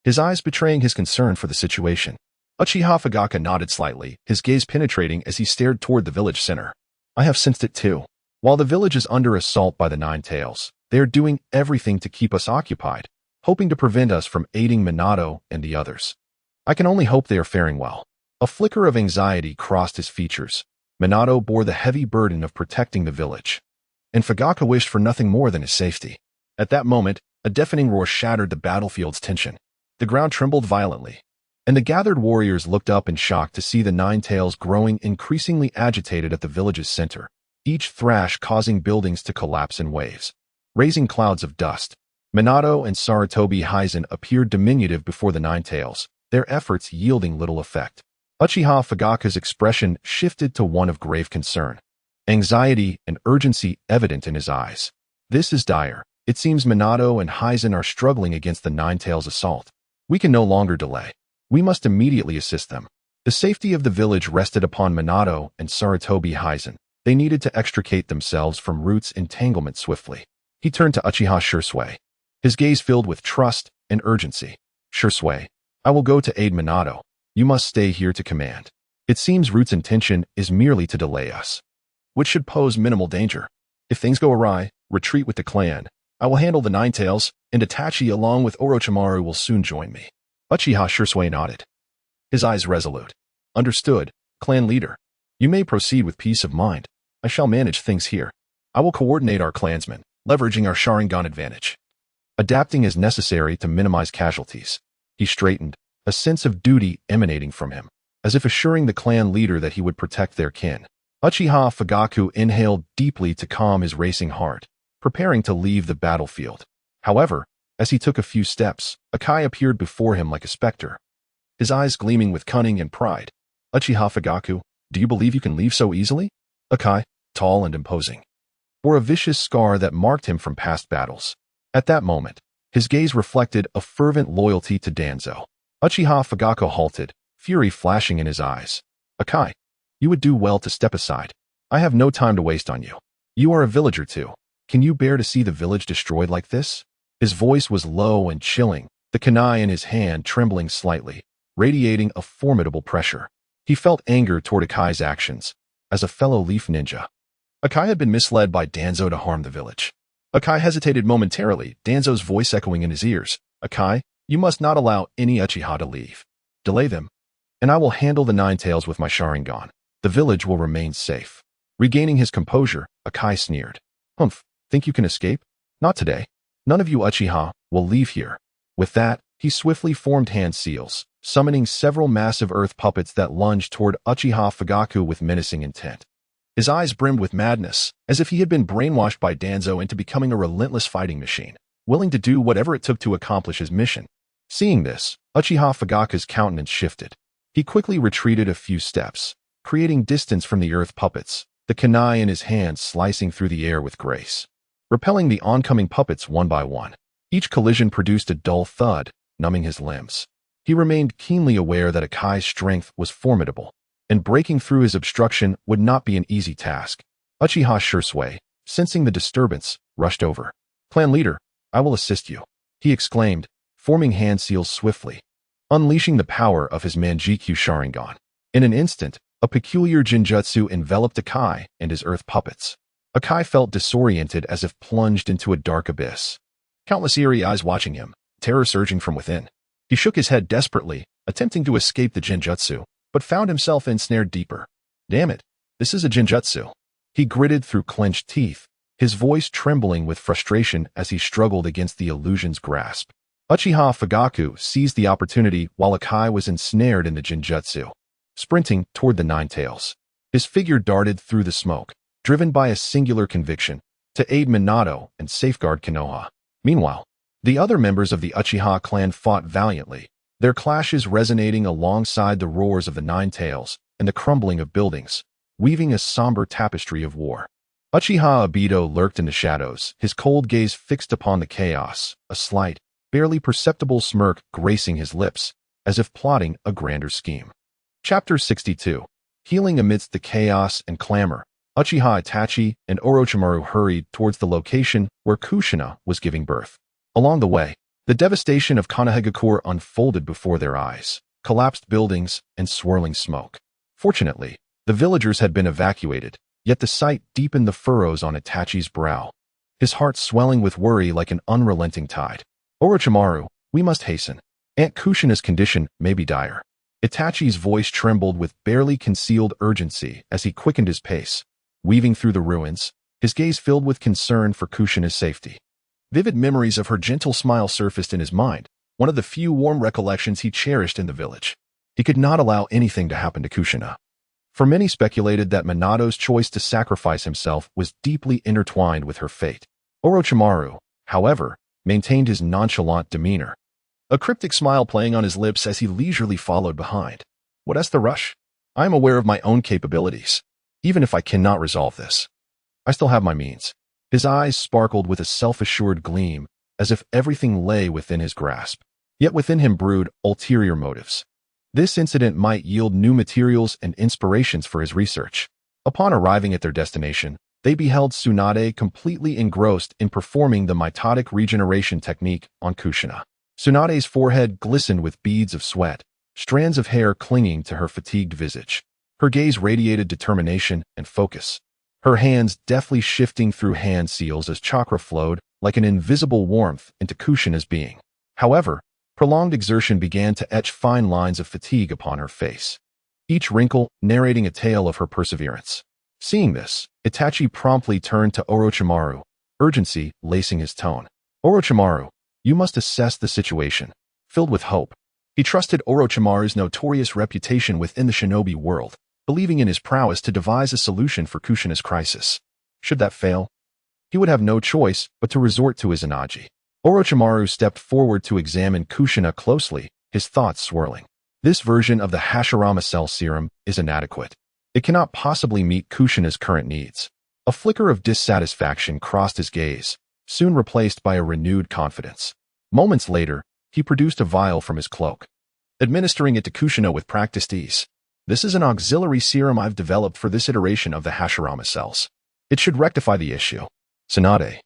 his eyes betraying his concern for the situation. Uchiha Fugaku nodded slightly, his gaze penetrating as he stared toward the village center. I have sensed it too. While the village is under assault by the Nine-Tails, they are doing everything to keep us occupied, hoping to prevent us from aiding Minato and the others. I can only hope they are faring well. A flicker of anxiety crossed his features. Minato bore the heavy burden of protecting the village, and Fugaku wished for nothing more than his safety. At that moment, a deafening roar shattered the battlefield's tension. The ground trembled violently, and the gathered warriors looked up in shock to see the Nine-Tails growing increasingly agitated at the village's center, each thrash causing buildings to collapse in waves, raising clouds of dust. Minato and Sarutobi Hizen appeared diminutive before the Nine-Tails, their efforts yielding little effect. Uchiha Fugaku's expression shifted to one of grave concern, anxiety and urgency evident in his eyes. This is dire. It seems Minato and Hizen are struggling against the Nine-Tails' assault. We can no longer delay. We must immediately assist them. The safety of the village rested upon Minato and Sarutobi Hizen. They needed to extricate themselves from Root's entanglement swiftly. He turned to Uchiha Shisui, his gaze filled with trust and urgency. Shisui, I will go to aid Minato. You must stay here to command. It seems Root's intention is merely to delay us, which should pose minimal danger. If things go awry, retreat with the clan. I will handle the Nine-Tails, and Itachi along with Orochimaru will soon join me. Uchiha Shisui nodded, his eyes resolute. Understood, clan leader. You may proceed with peace of mind. I shall manage things here. I will coordinate our clansmen, leveraging our Sharingan advantage, adapting as necessary to minimize casualties. He straightened, a sense of duty emanating from him, as if assuring the clan leader that he would protect their kin. Uchiha Fugaku inhaled deeply to calm his racing heart, preparing to leave the battlefield. However, as he took a few steps, Akai appeared before him like a specter, his eyes gleaming with cunning and pride. Uchiha Fugaku, do you believe you can leave so easily? Akai, tall and imposing, bore a vicious scar that marked him from past battles. At that moment, his gaze reflected a fervent loyalty to Danzo. Uchiha Fugaku halted, fury flashing in his eyes. Akai, you would do well to step aside. I have no time to waste on you. You are a villager too. Can you bear to see the village destroyed like this? His voice was low and chilling, the kunai in his hand trembling slightly, radiating a formidable pressure. He felt anger toward Akai's actions, as a fellow leaf ninja. Akai had been misled by Danzo to harm the village. Akai hesitated momentarily, Danzo's voice echoing in his ears. Akai, you must not allow any Uchiha to leave. Delay them, and I will handle the Nine Tails with my Sharingan. The village will remain safe. Regaining his composure, Akai sneered. Humph, think you can escape? Not today. None of you Uchiha will leave here. With that, he swiftly formed hand seals, summoning several massive earth puppets that lunged toward Uchiha Fugaku with menacing intent. His eyes brimmed with madness, as if he had been brainwashed by Danzo into becoming a relentless fighting machine, willing to do whatever it took to accomplish his mission. Seeing this, Uchiha Fugaku's countenance shifted. He quickly retreated a few steps, creating distance from the earth puppets, the kunai in his hand slicing through the air with grace, repelling the oncoming puppets one by one. Each collision produced a dull thud, numbing his limbs. He remained keenly aware that Akai's strength was formidable, and breaking through his obstruction would not be an easy task. Uchiha Shursui, sensing the disturbance, rushed over. Clan leader, I will assist you, he exclaimed, forming hand seals swiftly, unleashing the power of his Manjikyu Sharingan. In an instant, a peculiar jinjutsu enveloped Akai and his earth puppets. Akai felt disoriented as if plunged into a dark abyss. Countless eerie eyes watching him, terror surging from within. He shook his head desperately, attempting to escape the jinjutsu, but found himself ensnared deeper. Damn it, this is a jinjutsu. He gritted through clenched teeth, his voice trembling with frustration as he struggled against the illusion's grasp. Uchiha Fugaku seized the opportunity while Akai was ensnared in the jinjutsu, sprinting toward the Nine Tails. His figure darted through the smoke, driven by a singular conviction, to aid Minato and safeguard Konoha. Meanwhile, the other members of the Uchiha clan fought valiantly, their clashes resonating alongside the roars of the Nine Tails and the crumbling of buildings, weaving a somber tapestry of war. Uchiha Obito lurked in the shadows, his cold gaze fixed upon the chaos, a slight, barely perceptible smirk gracing his lips, as if plotting a grander scheme. Chapter 62. Healing amidst the chaos and clamor, Uchiha Itachi and Orochimaru hurried towards the location where Kushina was giving birth. Along the way, the devastation of Konohagakure unfolded before their eyes, collapsed buildings and swirling smoke. Fortunately, the villagers had been evacuated, yet the sight deepened the furrows on Itachi's brow, his heart swelling with worry like an unrelenting tide. Orochimaru, we must hasten. Aunt Kushina's condition may be dire. Itachi's voice trembled with barely concealed urgency as he quickened his pace, weaving through the ruins, his gaze filled with concern for Kushina's safety. Vivid memories of her gentle smile surfaced in his mind, one of the few warm recollections he cherished in the village. He could not allow anything to happen to Kushina. For many speculated that Minato's choice to sacrifice himself was deeply intertwined with her fate. Orochimaru, however, maintained his nonchalant demeanor, a cryptic smile playing on his lips as he leisurely followed behind. What's the rush? I am aware of my own capabilities. Even if I cannot resolve this, I still have my means. His eyes sparkled with a self-assured gleam, as if everything lay within his grasp. Yet within him brewed ulterior motives. This incident might yield new materials and inspirations for his research. Upon arriving at their destination, they beheld Tsunade completely engrossed in performing the mitotic regeneration technique on Kushina. Tsunade's forehead glistened with beads of sweat, strands of hair clinging to her fatigued visage. Her gaze radiated determination and focus, her hands deftly shifting through hand seals as chakra flowed like an invisible warmth into Kushina's being. However, prolonged exertion began to etch fine lines of fatigue upon her face, each wrinkle narrating a tale of her perseverance. Seeing this, Itachi promptly turned to Orochimaru, urgency lacing his tone. Orochimaru, you must assess the situation. Filled with hope, he trusted Orochimaru's notorious reputation within the shinobi world, believing in his prowess to devise a solution for Kushina's crisis. Should that fail, he would have no choice but to resort to Izanagi. Orochimaru stepped forward to examine Kushina closely, his thoughts swirling. This version of the Hashirama Cell Serum is inadequate. It cannot possibly meet Kushina's current needs. A flicker of dissatisfaction crossed his gaze, soon replaced by a renewed confidence. Moments later, he produced a vial from his cloak, administering it to Kushina with practiced ease. This is an auxiliary serum I've developed for this iteration of the Hashirama cells. It should rectify the issue. Tsunade,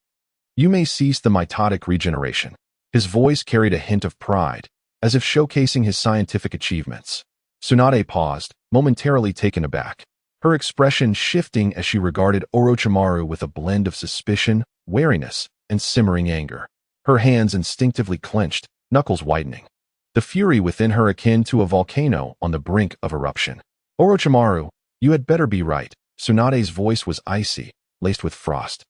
you may cease the mitotic regeneration. His voice carried a hint of pride, as if showcasing his scientific achievements. Tsunade paused, momentarily taken aback, her expression shifting as she regarded Orochimaru with a blend of suspicion, wariness, and simmering anger. Her hands instinctively clenched, knuckles whitening, the fury within her akin to a volcano on the brink of eruption. Orochimaru, you had better be right. Tsunade's voice was icy, laced with frost.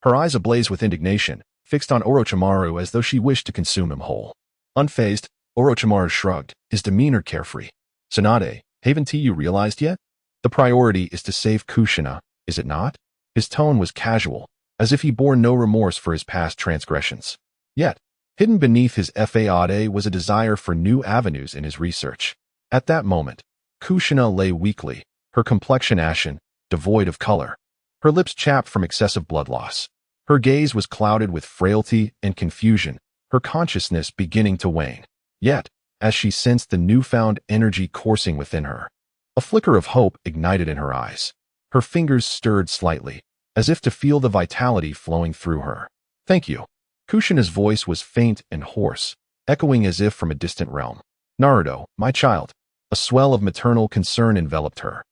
Her eyes ablaze with indignation, fixed on Orochimaru as though she wished to consume him whole. Unfazed, Orochimaru shrugged, his demeanor carefree. Tsunade, haven't you realized yet? The priority is to save Kushina, is it not? His tone was casual, as if he bore no remorse for his past transgressions. Yet, hidden beneath his fade was a desire for new avenues in his research. At that moment, Kushina lay weakly, her complexion ashen, devoid of color. Her lips chapped from excessive blood loss. Her gaze was clouded with frailty and confusion, her consciousness beginning to wane. Yet, as she sensed the newfound energy coursing within her, a flicker of hope ignited in her eyes. Her fingers stirred slightly, as if to feel the vitality flowing through her. Thank you. Kushina's voice was faint and hoarse, echoing as if from a distant realm. Naruto, my child. A swell of maternal concern enveloped her.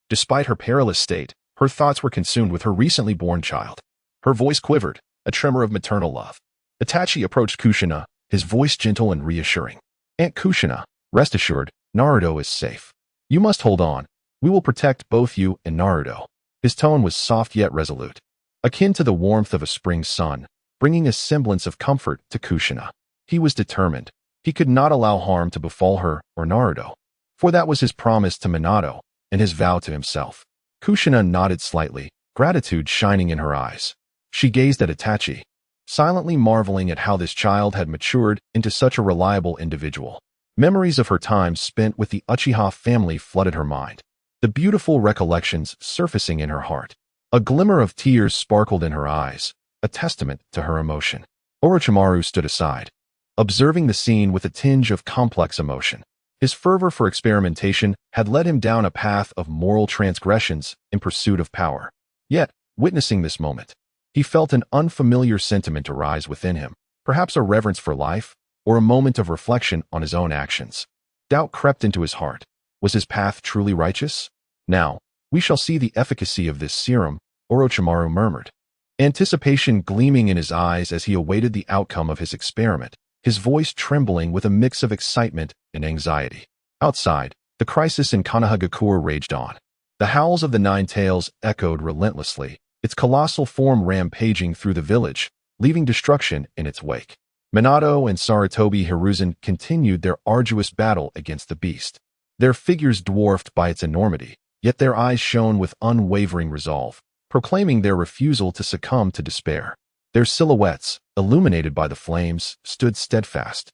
Despite her perilous state, her thoughts were consumed with her recently born child. Her voice quivered, a tremor of maternal love. Itachi approached Kushina, his voice gentle and reassuring. Aunt Kushina, rest assured, Naruto is safe. You must hold on. We will protect both you and Naruto. His tone was soft yet resolute, akin to the warmth of a spring sun, bringing a semblance of comfort to Kushina. He was determined. He could not allow harm to befall her or Naruto, for that was his promise to Minato and his vow to himself. Kushina nodded slightly, gratitude shining in her eyes. She gazed at Itachi, silently marveling at how this child had matured into such a reliable individual. Memories of her time spent with the Uchiha family flooded her mind, the beautiful recollections surfacing in her heart. A glimmer of tears sparkled in her eyes, a testament to her emotion. Orochimaru stood aside, observing the scene with a tinge of complex emotion. His fervor for experimentation had led him down a path of moral transgressions in pursuit of power. Yet, witnessing this moment, he felt an unfamiliar sentiment arise within him, perhaps a reverence for life, or a moment of reflection on his own actions. Doubt crept into his heart. Was his path truly righteous? Now, we shall see the efficacy of this serum, Orochimaru murmured, anticipation gleaming in his eyes as he awaited the outcome of his experiment, his voice trembling with a mix of excitement and anxiety. Outside, the crisis in Konohagakure raged on. The howls of the Nine Tails echoed relentlessly, its colossal form rampaging through the village, leaving destruction in its wake. Minato and Sarutobi Hiruzen continued their arduous battle against the beast. Their figures dwarfed by its enormity, yet their eyes shone with unwavering resolve, proclaiming their refusal to succumb to despair. Their silhouettes, illuminated by the flames, stood steadfast,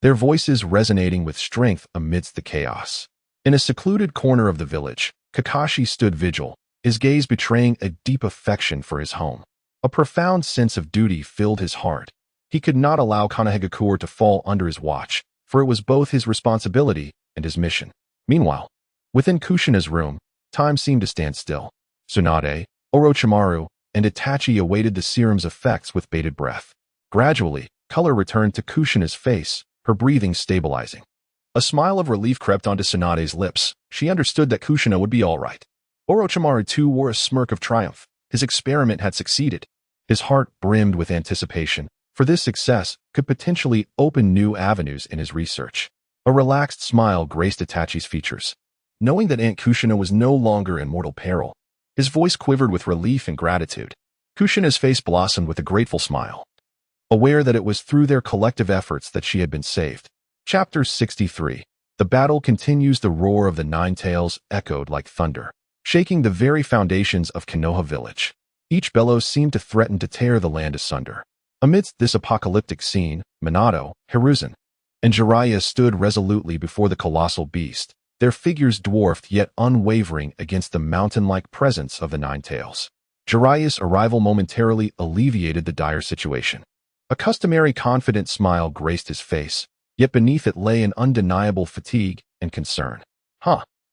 their voices resonating with strength amidst the chaos. In a secluded corner of the village, Kakashi stood vigil, his gaze betraying a deep affection for his home. A profound sense of duty filled his heart. He could not allow Konohagakure to fall under his watch, for it was both his responsibility and his mission. Meanwhile, within Kushina's room, time seemed to stand still. Tsunade, Orochimaru, and Itachi awaited the serum's effects with bated breath. Gradually, color returned to Kushina's face, her breathing stabilizing. A smile of relief crept onto Tsunade's lips. She understood that Kushina would be all right. Orochimaru too wore a smirk of triumph. His experiment had succeeded. His heart brimmed with anticipation, for this success could potentially open new avenues in his research. A relaxed smile graced Itachi's features. Knowing that Aunt Kushina was no longer in mortal peril, his voice quivered with relief and gratitude. Kushina's face blossomed with a grateful smile, aware that it was through their collective efforts that she had been saved. Chapter 63. The battle continues. The roar of the Nine Tails echoed like thunder, shaking the very foundations of Konoha village. Each bellow seemed to threaten to tear the land asunder. Amidst this apocalyptic scene, Minato, Hiruzen, and Jiraiya stood resolutely before the colossal beast, their figures dwarfed yet unwavering against the mountain-like presence of the Nine Tails. Jiraiya's arrival momentarily alleviated the dire situation. A customary confident smile graced his face, yet beneath it lay an undeniable fatigue and concern.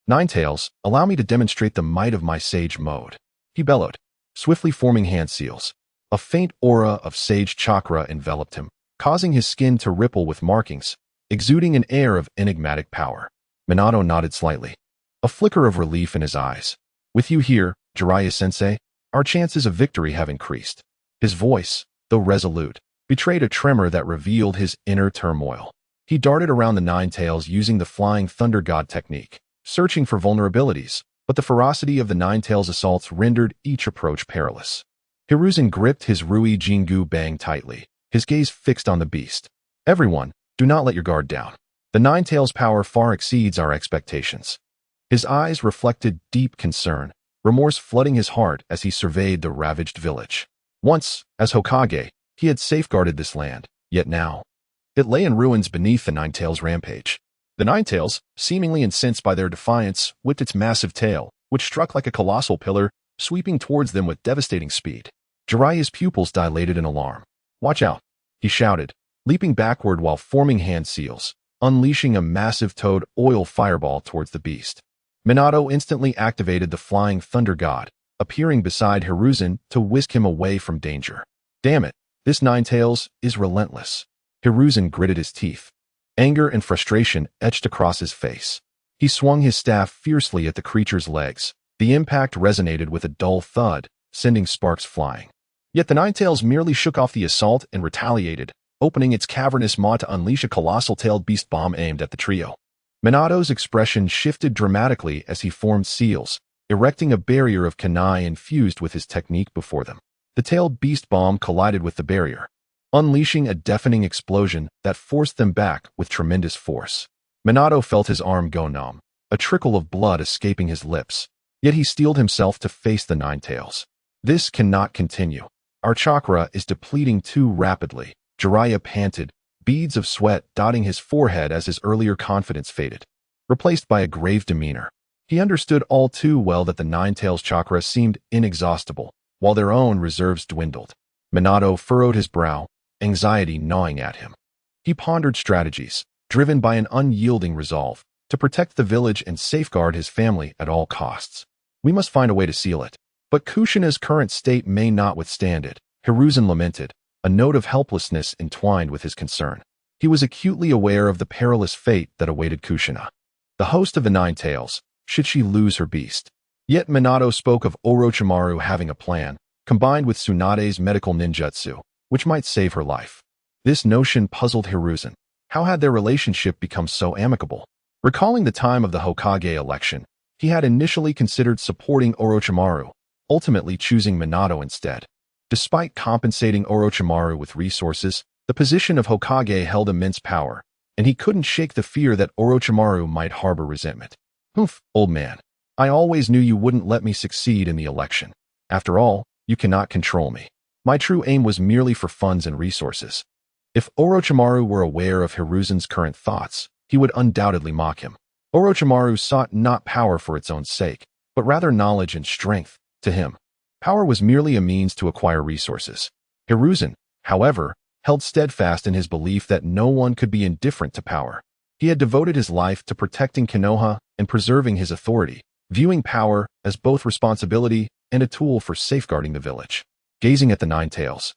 Nine Tails, allow me to demonstrate the might of my sage mode, he bellowed, swiftly forming hand seals. A faint aura of sage chakra enveloped him, causing his skin to ripple with markings, exuding an air of enigmatic power. Minato nodded slightly, a flicker of relief in his eyes. With you here, Jiraiya-sensei, our chances of victory have increased. His voice, though resolute, betrayed a tremor that revealed his inner turmoil. He darted around the Nine Tails using the Flying Thunder God technique, searching for vulnerabilities, but the ferocity of the Nine Tails' assaults rendered each approach perilous. Hiruzen gripped his Rui Jingu Bang tightly, his gaze fixed on the beast. Everyone, do not let your guard down. The Nine Tails' power far exceeds our expectations. His eyes reflected deep concern, remorse flooding his heart as he surveyed the ravaged village. Once, as Hokage, he had safeguarded this land, yet now, it lay in ruins beneath the Nine Tails' rampage. The Nine Tails, seemingly incensed by their defiance, whipped its massive tail, which struck like a colossal pillar, sweeping towards them with devastating speed. Jiraiya's pupils dilated in alarm. Watch out, he shouted, leaping backward while forming hand seals, unleashing a massive toad oil fireball towards the beast. Minato instantly activated the Flying Thunder God, appearing beside Hiruzen to whisk him away from danger. Damn it, this Nine Tails is relentless. Hiruzen gritted his teeth. Anger and frustration etched across his face. He swung his staff fiercely at the creature's legs. The impact resonated with a dull thud, sending sparks flying. Yet the Nine Tails merely shook off the assault and retaliated, opening its cavernous maw to unleash a colossal-tailed beast bomb aimed at the trio. Minato's expression shifted dramatically as he formed seals, erecting a barrier of kunai infused with his technique before them. The tailed beast bomb collided with the barrier, unleashing a deafening explosion that forced them back with tremendous force. Minato felt his arm go numb, a trickle of blood escaping his lips. Yet he steeled himself to face the Nine Tails. This cannot continue. Our chakra is depleting too rapidly. Jiraiya panted, beads of sweat dotting his forehead as his earlier confidence faded, replaced by a grave demeanor. He understood all too well that the Nine Tails' chakra seemed inexhaustible, while their own reserves dwindled. Minato furrowed his brow, anxiety gnawing at him. He pondered strategies, driven by an unyielding resolve, to protect the village and safeguard his family at all costs. We must find a way to seal it. But Kushina's current state may not withstand it, Hiruzen lamented, a note of helplessness entwined with his concern. He was acutely aware of the perilous fate that awaited Kushina, the host of the Nine Tails, should she lose her beast. Yet Minato spoke of Orochimaru having a plan, combined with Tsunade's medical ninjutsu, which might save her life. This notion puzzled Hiruzen. How had their relationship become so amicable? Recalling the time of the Hokage election, he had initially considered supporting Orochimaru, ultimately choosing Minato instead. Despite compensating Orochimaru with resources, the position of Hokage held immense power, and he couldn't shake the fear that Orochimaru might harbor resentment. Humph, old man. I always knew you wouldn't let me succeed in the election. After all, you cannot control me. My true aim was merely for funds and resources. If Orochimaru were aware of Hiruzen's current thoughts, he would undoubtedly mock him. Orochimaru sought not power for its own sake, but rather knowledge and strength. To him, power was merely a means to acquire resources. Hiruzen, however, held steadfast in his belief that no one could be indifferent to power. He had devoted his life to protecting Konoha and preserving his authority, viewing power as both responsibility and a tool for safeguarding the village. Gazing at the Nine Tails,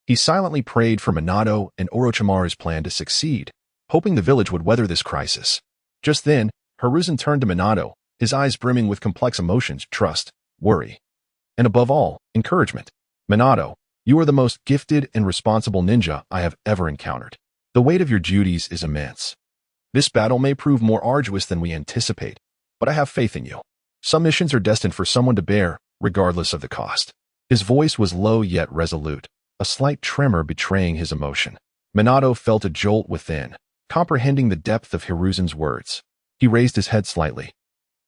he silently prayed for Minato and Orochimaru's plan to succeed, hoping the village would weather this crisis. Just then, Hiruzen turned to Minato, his eyes brimming with complex emotions, trust, worry, and above all, encouragement. Minato, you are the most gifted and responsible ninja I have ever encountered. The weight of your duties is immense. This battle may prove more arduous than we anticipate, but I have faith in you. Some missions are destined for someone to bear, regardless of the cost. His voice was low yet resolute, a slight tremor betraying his emotion. Minato felt a jolt within, comprehending the depth of Hiruzen's words. He raised his head slightly,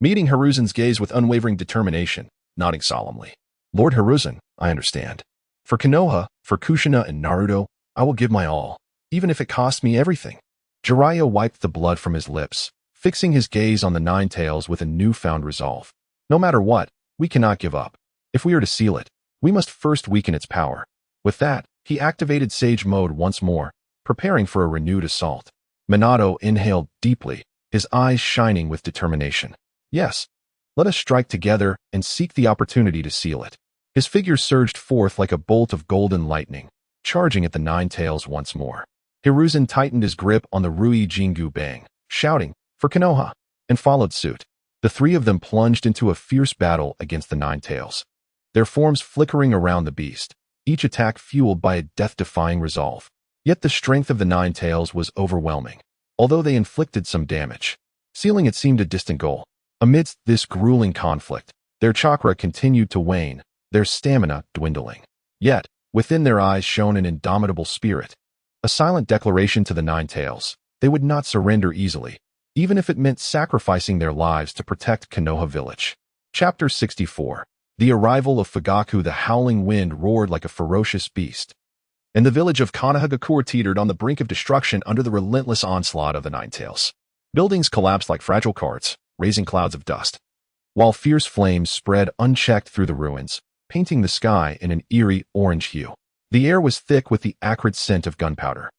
meeting Hiruzen's gaze with unwavering determination, nodding solemnly. Lord Hiruzen, I understand. For Konoha, for Kushina and Naruto, I will give my all, even if it costs me everything. Jiraiya wiped the blood from his lips, fixing his gaze on the Nine Tails with a newfound resolve. No matter what, we cannot give up. If we are to seal it, we must first weaken its power. With that, he activated Sage Mode once more, preparing for a renewed assault. Minato inhaled deeply, his eyes shining with determination. Yes, let us strike together and seek the opportunity to seal it. His figure surged forth like a bolt of golden lightning, charging at the Nine Tails once more. Hiruzen tightened his grip on the Rui Jingu Bang, shouting, "For Konoha," and followed suit. The three of them plunged into a fierce battle against the Nine Tails, their forms flickering around the beast, each attack fueled by a death-defying resolve. Yet the strength of the Nine Tails was overwhelming, although they inflicted some damage. Sealing it seemed a distant goal. Amidst this grueling conflict, their chakra continued to wane, their stamina dwindling. Yet, within their eyes shone an indomitable spirit, a silent declaration to the Nine Tails. They would not surrender easily, even if it meant sacrificing their lives to protect Konoha Village. Chapter 64. The arrival of Fugaku. The howling wind roared like a ferocious beast, and the village of Konohagakure teetered on the brink of destruction under the relentless onslaught of the Nine Tails. Buildings collapsed like fragile cards, raising clouds of dust, while fierce flames spread unchecked through the ruins, painting the sky in an eerie orange hue. The air was thick with the acrid scent of gunpowder,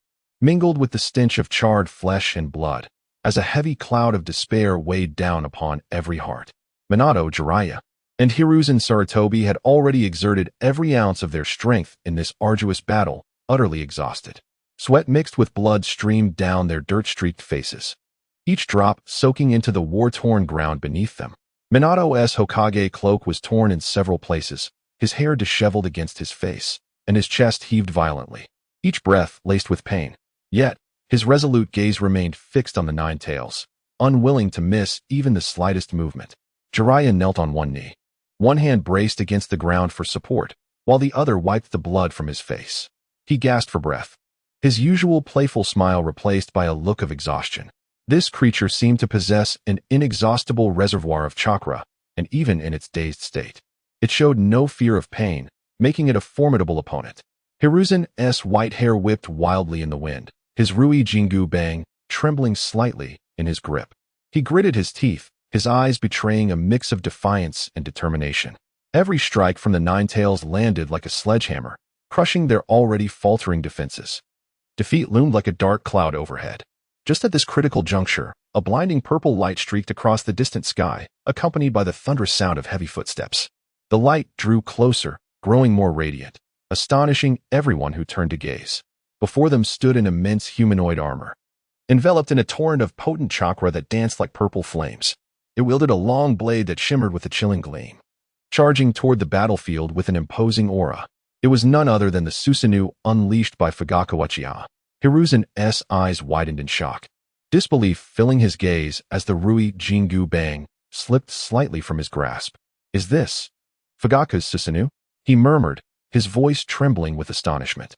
mingled with the stench of charred flesh and blood, as a heavy cloud of despair weighed down upon every heart. Minato, Jiraiya, and Hiruzen Sarutobi had already exerted every ounce of their strength in this arduous battle, utterly exhausted. Sweat mixed with blood streamed down their dirt-streaked faces, each drop soaking into the war-torn ground beneath them. Minato's Hokage cloak was torn in several places, his hair disheveled against his face, and his chest heaved violently, each breath laced with pain. Yet, his resolute gaze remained fixed on the Nine Tails, unwilling to miss even the slightest movement. Jiraiya knelt on one knee, one hand braced against the ground for support, while the other wiped the blood from his face. He gasped for breath, his usual playful smile replaced by a look of exhaustion. This creature seemed to possess an inexhaustible reservoir of chakra, and even in its dazed state, it showed no fear of pain, making it a formidable opponent. Hiruzen's white hair whipped wildly in the wind, his Rui Jingu Bang trembling slightly in his grip. He gritted his teeth, his eyes betraying a mix of defiance and determination. Every strike from the Nine Tails landed like a sledgehammer, crushing their already faltering defenses. Defeat loomed like a dark cloud overhead. Just at this critical juncture, a blinding purple light streaked across the distant sky, accompanied by the thunderous sound of heavy footsteps. The light drew closer, growing more radiant, astonishing everyone who turned to gaze. Before them stood an immense humanoid armor, enveloped in a torrent of potent chakra that danced like purple flames. It wielded a long blade that shimmered with a chilling gleam, charging toward the battlefield with an imposing aura. It was none other than the Susanoo unleashed by Fugaku Uchiha. Hiruzen's eyes widened in shock, disbelief filling his gaze as the Rui Jingu Bang slipped slightly from his grasp. "Is this Fugaku's Susanoo?" he murmured, his voice trembling with astonishment.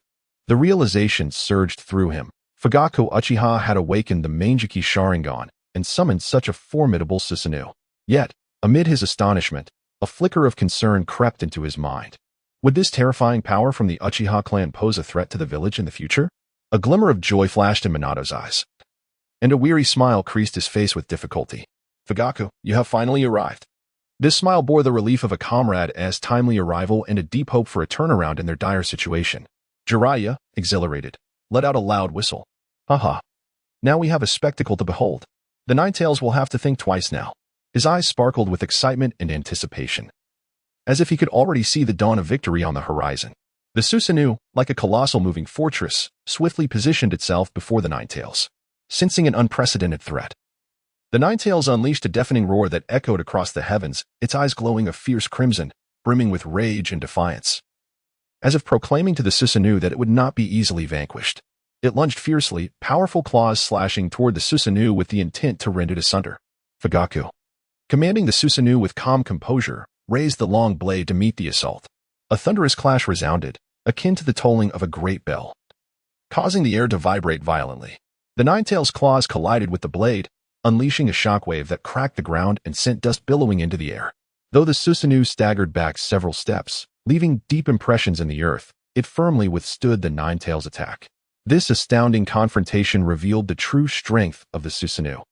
The realization surged through him. Fugaku Uchiha had awakened the Mangeki Sharingan and summoned such a formidable Susanoo. Yet, amid his astonishment, a flicker of concern crept into his mind. Would this terrifying power from the Uchiha clan pose a threat to the village in the future? A glimmer of joy flashed in Minato's eyes, and a weary smile creased his face with difficulty. "Fugaku, you have finally arrived." This smile bore the relief of a comrade's timely arrival and a deep hope for a turnaround in their dire situation. Jiraiya, exhilarated, let out a loud whistle. "Haha. Now we have a spectacle to behold. The Nine Tails will have to think twice now." His eyes sparkled with excitement and anticipation, as if he could already see the dawn of victory on the horizon. The Susanoo, like a colossal moving fortress, swiftly positioned itself before the Nine Tails, sensing an unprecedented threat. The Nine Tails unleashed a deafening roar that echoed across the heavens, its eyes glowing a fierce crimson, brimming with rage and defiance, as if proclaiming to the Susanoo that it would not be easily vanquished. It lunged fiercely, powerful claws slashing toward the Susanoo with the intent to rend it asunder. Fugaku, commanding the Susanoo with calm composure, raised the long blade to meet the assault. A thunderous clash resounded, akin to the tolling of a great bell, causing the air to vibrate violently. The Nine Tails' claws collided with the blade, unleashing a shockwave that cracked the ground and sent dust billowing into the air. Though the Susanoo staggered back several steps, leaving deep impressions in the earth, it firmly withstood the Nine Tails' attack. This astounding confrontation revealed the true strength of the Susanoo,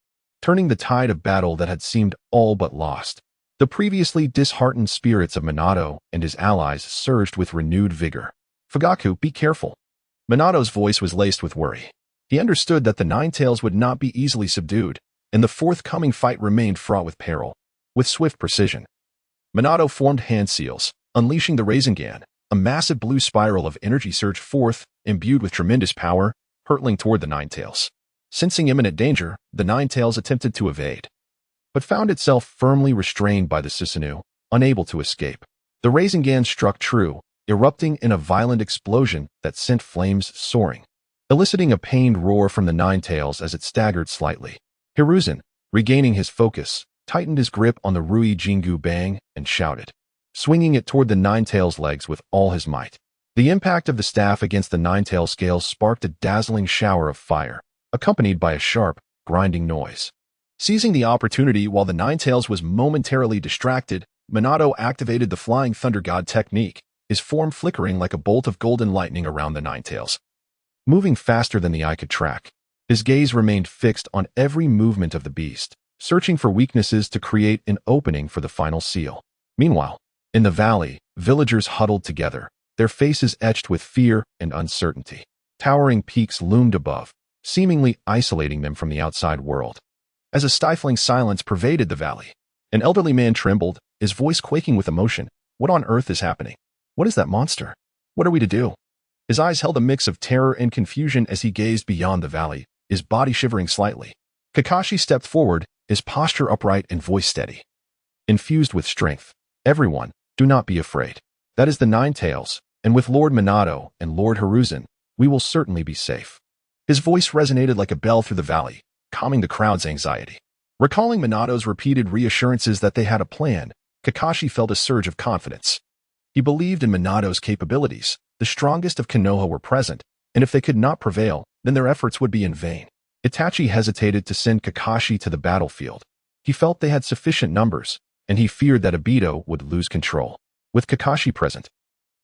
turning the tide of battle that had seemed all but lost. The previously disheartened spirits of Minato and his allies surged with renewed vigor. "Fugaku, be careful." Minato's voice was laced with worry. He understood that the Nine Tails would not be easily subdued, and the forthcoming fight remained fraught with peril. With swift precision, Minato formed hand seals, Unleashing the Rasengan, a massive blue spiral of energy surged forth, imbued with tremendous power, hurtling toward the Ninetales. Sensing imminent danger, the Ninetales attempted to evade, but found itself firmly restrained by the Susanoo, unable to escape. The Rasengan struck true, erupting in a violent explosion that sent flames soaring, eliciting a pained roar from the Ninetales as it staggered slightly. Hiruzen, regaining his focus, tightened his grip on the Rui Jingu Bang and shouted, swinging it toward the Ninetales' legs with all his might. The impact of the staff against the Ninetales' scales sparked a dazzling shower of fire, accompanied by a sharp, grinding noise. Seizing the opportunity while the Ninetales was momentarily distracted, Minato activated the Flying Thunder God technique, his form flickering like a bolt of golden lightning around the Ninetales. Moving faster than the eye could track, his gaze remained fixed on every movement of the beast, searching for weaknesses to create an opening for the final seal. Meanwhile, in the valley, villagers huddled together, their faces etched with fear and uncertainty. Towering peaks loomed above, seemingly isolating them from the outside world. As a stifling silence pervaded the valley, an elderly man trembled, his voice quaking with emotion. What on earth is happening? What is that monster? What are we to do? His eyes held a mix of terror and confusion as he gazed beyond the valley, his body shivering slightly. Kakashi stepped forward, his posture upright and voice steady. Infused with strength. Everyone, do not be afraid. That is the Ninetales, and with Lord Minato and Lord Hiruzen, we will certainly be safe. His voice resonated like a bell through the valley, calming the crowd's anxiety. Recalling Minato's repeated reassurances that they had a plan, Kakashi felt a surge of confidence. He believed in Minato's capabilities. The strongest of Konoha were present, and if they could not prevail, then their efforts would be in vain. Itachi hesitated to send Kakashi to the battlefield. He felt they had sufficient numbers, and he feared that Obito would lose control. With Kakashi present,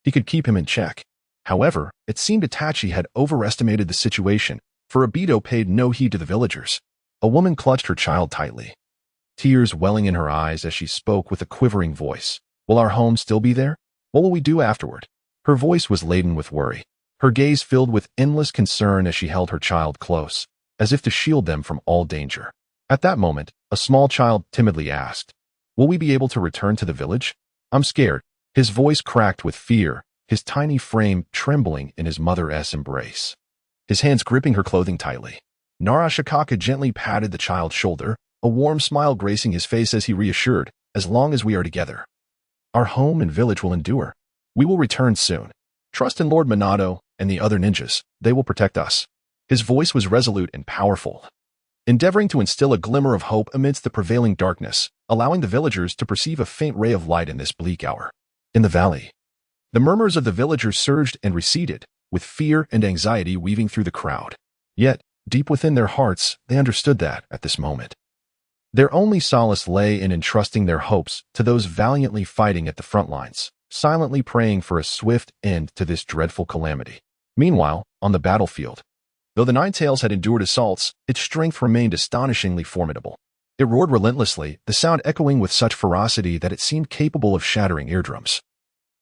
he could keep him in check. However, it seemed Itachi had overestimated the situation, for Obito paid no heed to the villagers. A woman clutched her child tightly, tears welling in her eyes as she spoke with a quivering voice. Will our home still be there? What will we do afterward? Her voice was laden with worry, her gaze filled with endless concern as she held her child close, as if to shield them from all danger. At that moment, a small child timidly asked, "Will we be able to return to the village? I'm scared." His voice cracked with fear, his tiny frame trembling in his mother's embrace, his hands gripping her clothing tightly. Narashikaka gently patted the child's shoulder, a warm smile gracing his face as he reassured, "As long as we are together, our home and village will endure. We will return soon. Trust in Lord Minato and the other ninjas. They will protect us." His voice was resolute and powerful, endeavoring to instill a glimmer of hope amidst the prevailing darkness, allowing the villagers to perceive a faint ray of light in this bleak hour. In the valley, the murmurs of the villagers surged and receded, with fear and anxiety weaving through the crowd. Yet, deep within their hearts, they understood that, at this moment, their only solace lay in entrusting their hopes to those valiantly fighting at the front lines, silently praying for a swift end to this dreadful calamity. Meanwhile, on the battlefield, though the Ninetales had endured assaults, its strength remained astonishingly formidable. It roared relentlessly, the sound echoing with such ferocity that it seemed capable of shattering eardrums,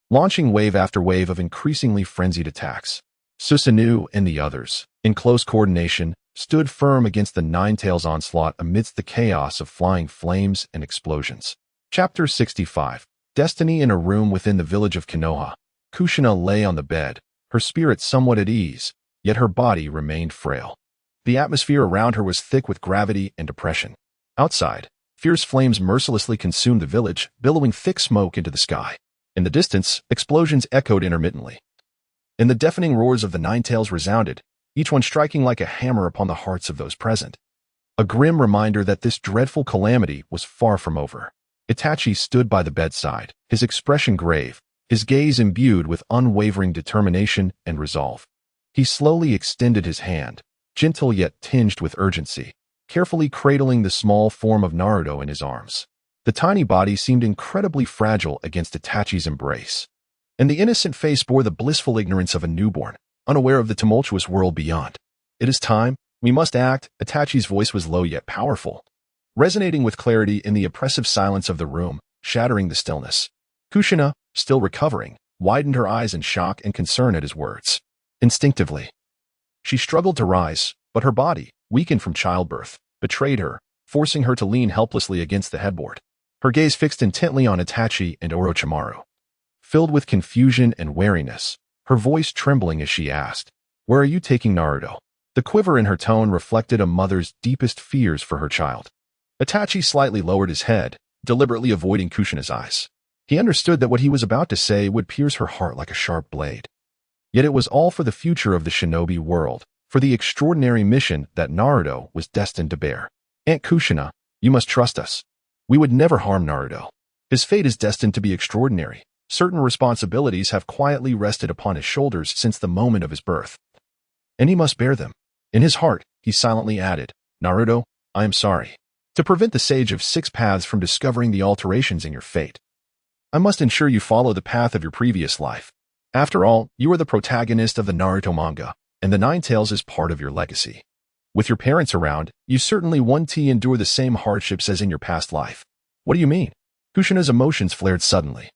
launching wave after wave of increasingly frenzied attacks. Susanoo and the others, in close coordination, stood firm against the Ninetales' onslaught amidst the chaos of flying flames and explosions. Chapter 65. Destiny. In a room within the village of Konoha, Kushina lay on the bed, her spirit somewhat at ease, yet her body remained frail. The atmosphere around her was thick with gravity and oppression. Outside, fierce flames mercilessly consumed the village, billowing thick smoke into the sky. In the distance, explosions echoed intermittently, and the deafening roars of the Ninetales resounded, each one striking like a hammer upon the hearts of those present. A grim reminder that this dreadful calamity was far from over. Itachi stood by the bedside, his expression grave, his gaze imbued with unwavering determination and resolve. He slowly extended his hand, gentle yet tinged with urgency, carefully cradling the small form of Naruto in his arms. The tiny body seemed incredibly fragile against Itachi's embrace, and the innocent face bore the blissful ignorance of a newborn, unaware of the tumultuous world beyond. "It is time. We must act." Itachi's voice was low yet powerful, resonating with clarity in the oppressive silence of the room, shattering the stillness. Kushina, still recovering, widened her eyes in shock and concern at his words. Instinctively, she struggled to rise, but her body, weakened from childbirth, betrayed her, forcing her to lean helplessly against the headboard, her gaze fixed intently on Itachi and Orochimaru. filled with confusion and wariness, her voice trembling as she asked, "Where are you taking Naruto?" The quiver in her tone reflected a mother's deepest fears for her child. Itachi slightly lowered his head, deliberately avoiding Kushina's eyes. He understood that what he was about to say would pierce her heart like a sharp blade. Yet it was all for the future of the shinobi world, for the extraordinary mission that Naruto was destined to bear. "Aunt Kushina, you must trust us. We would never harm Naruto. His fate is destined to be extraordinary. Certain responsibilities have quietly rested upon his shoulders since the moment of his birth, and he must bear them." In his heart, he silently added, "Naruto, I am sorry. To prevent the Sage of Six Paths from discovering the alterations in your fate, I must ensure you follow the path of your previous life. After all, you are the protagonist of the Naruto manga, and the Nine Tails is part of your legacy. With your parents around, you certainly want to endure the same hardships as in your past life." "What do you mean?" Kushina's emotions flared suddenly,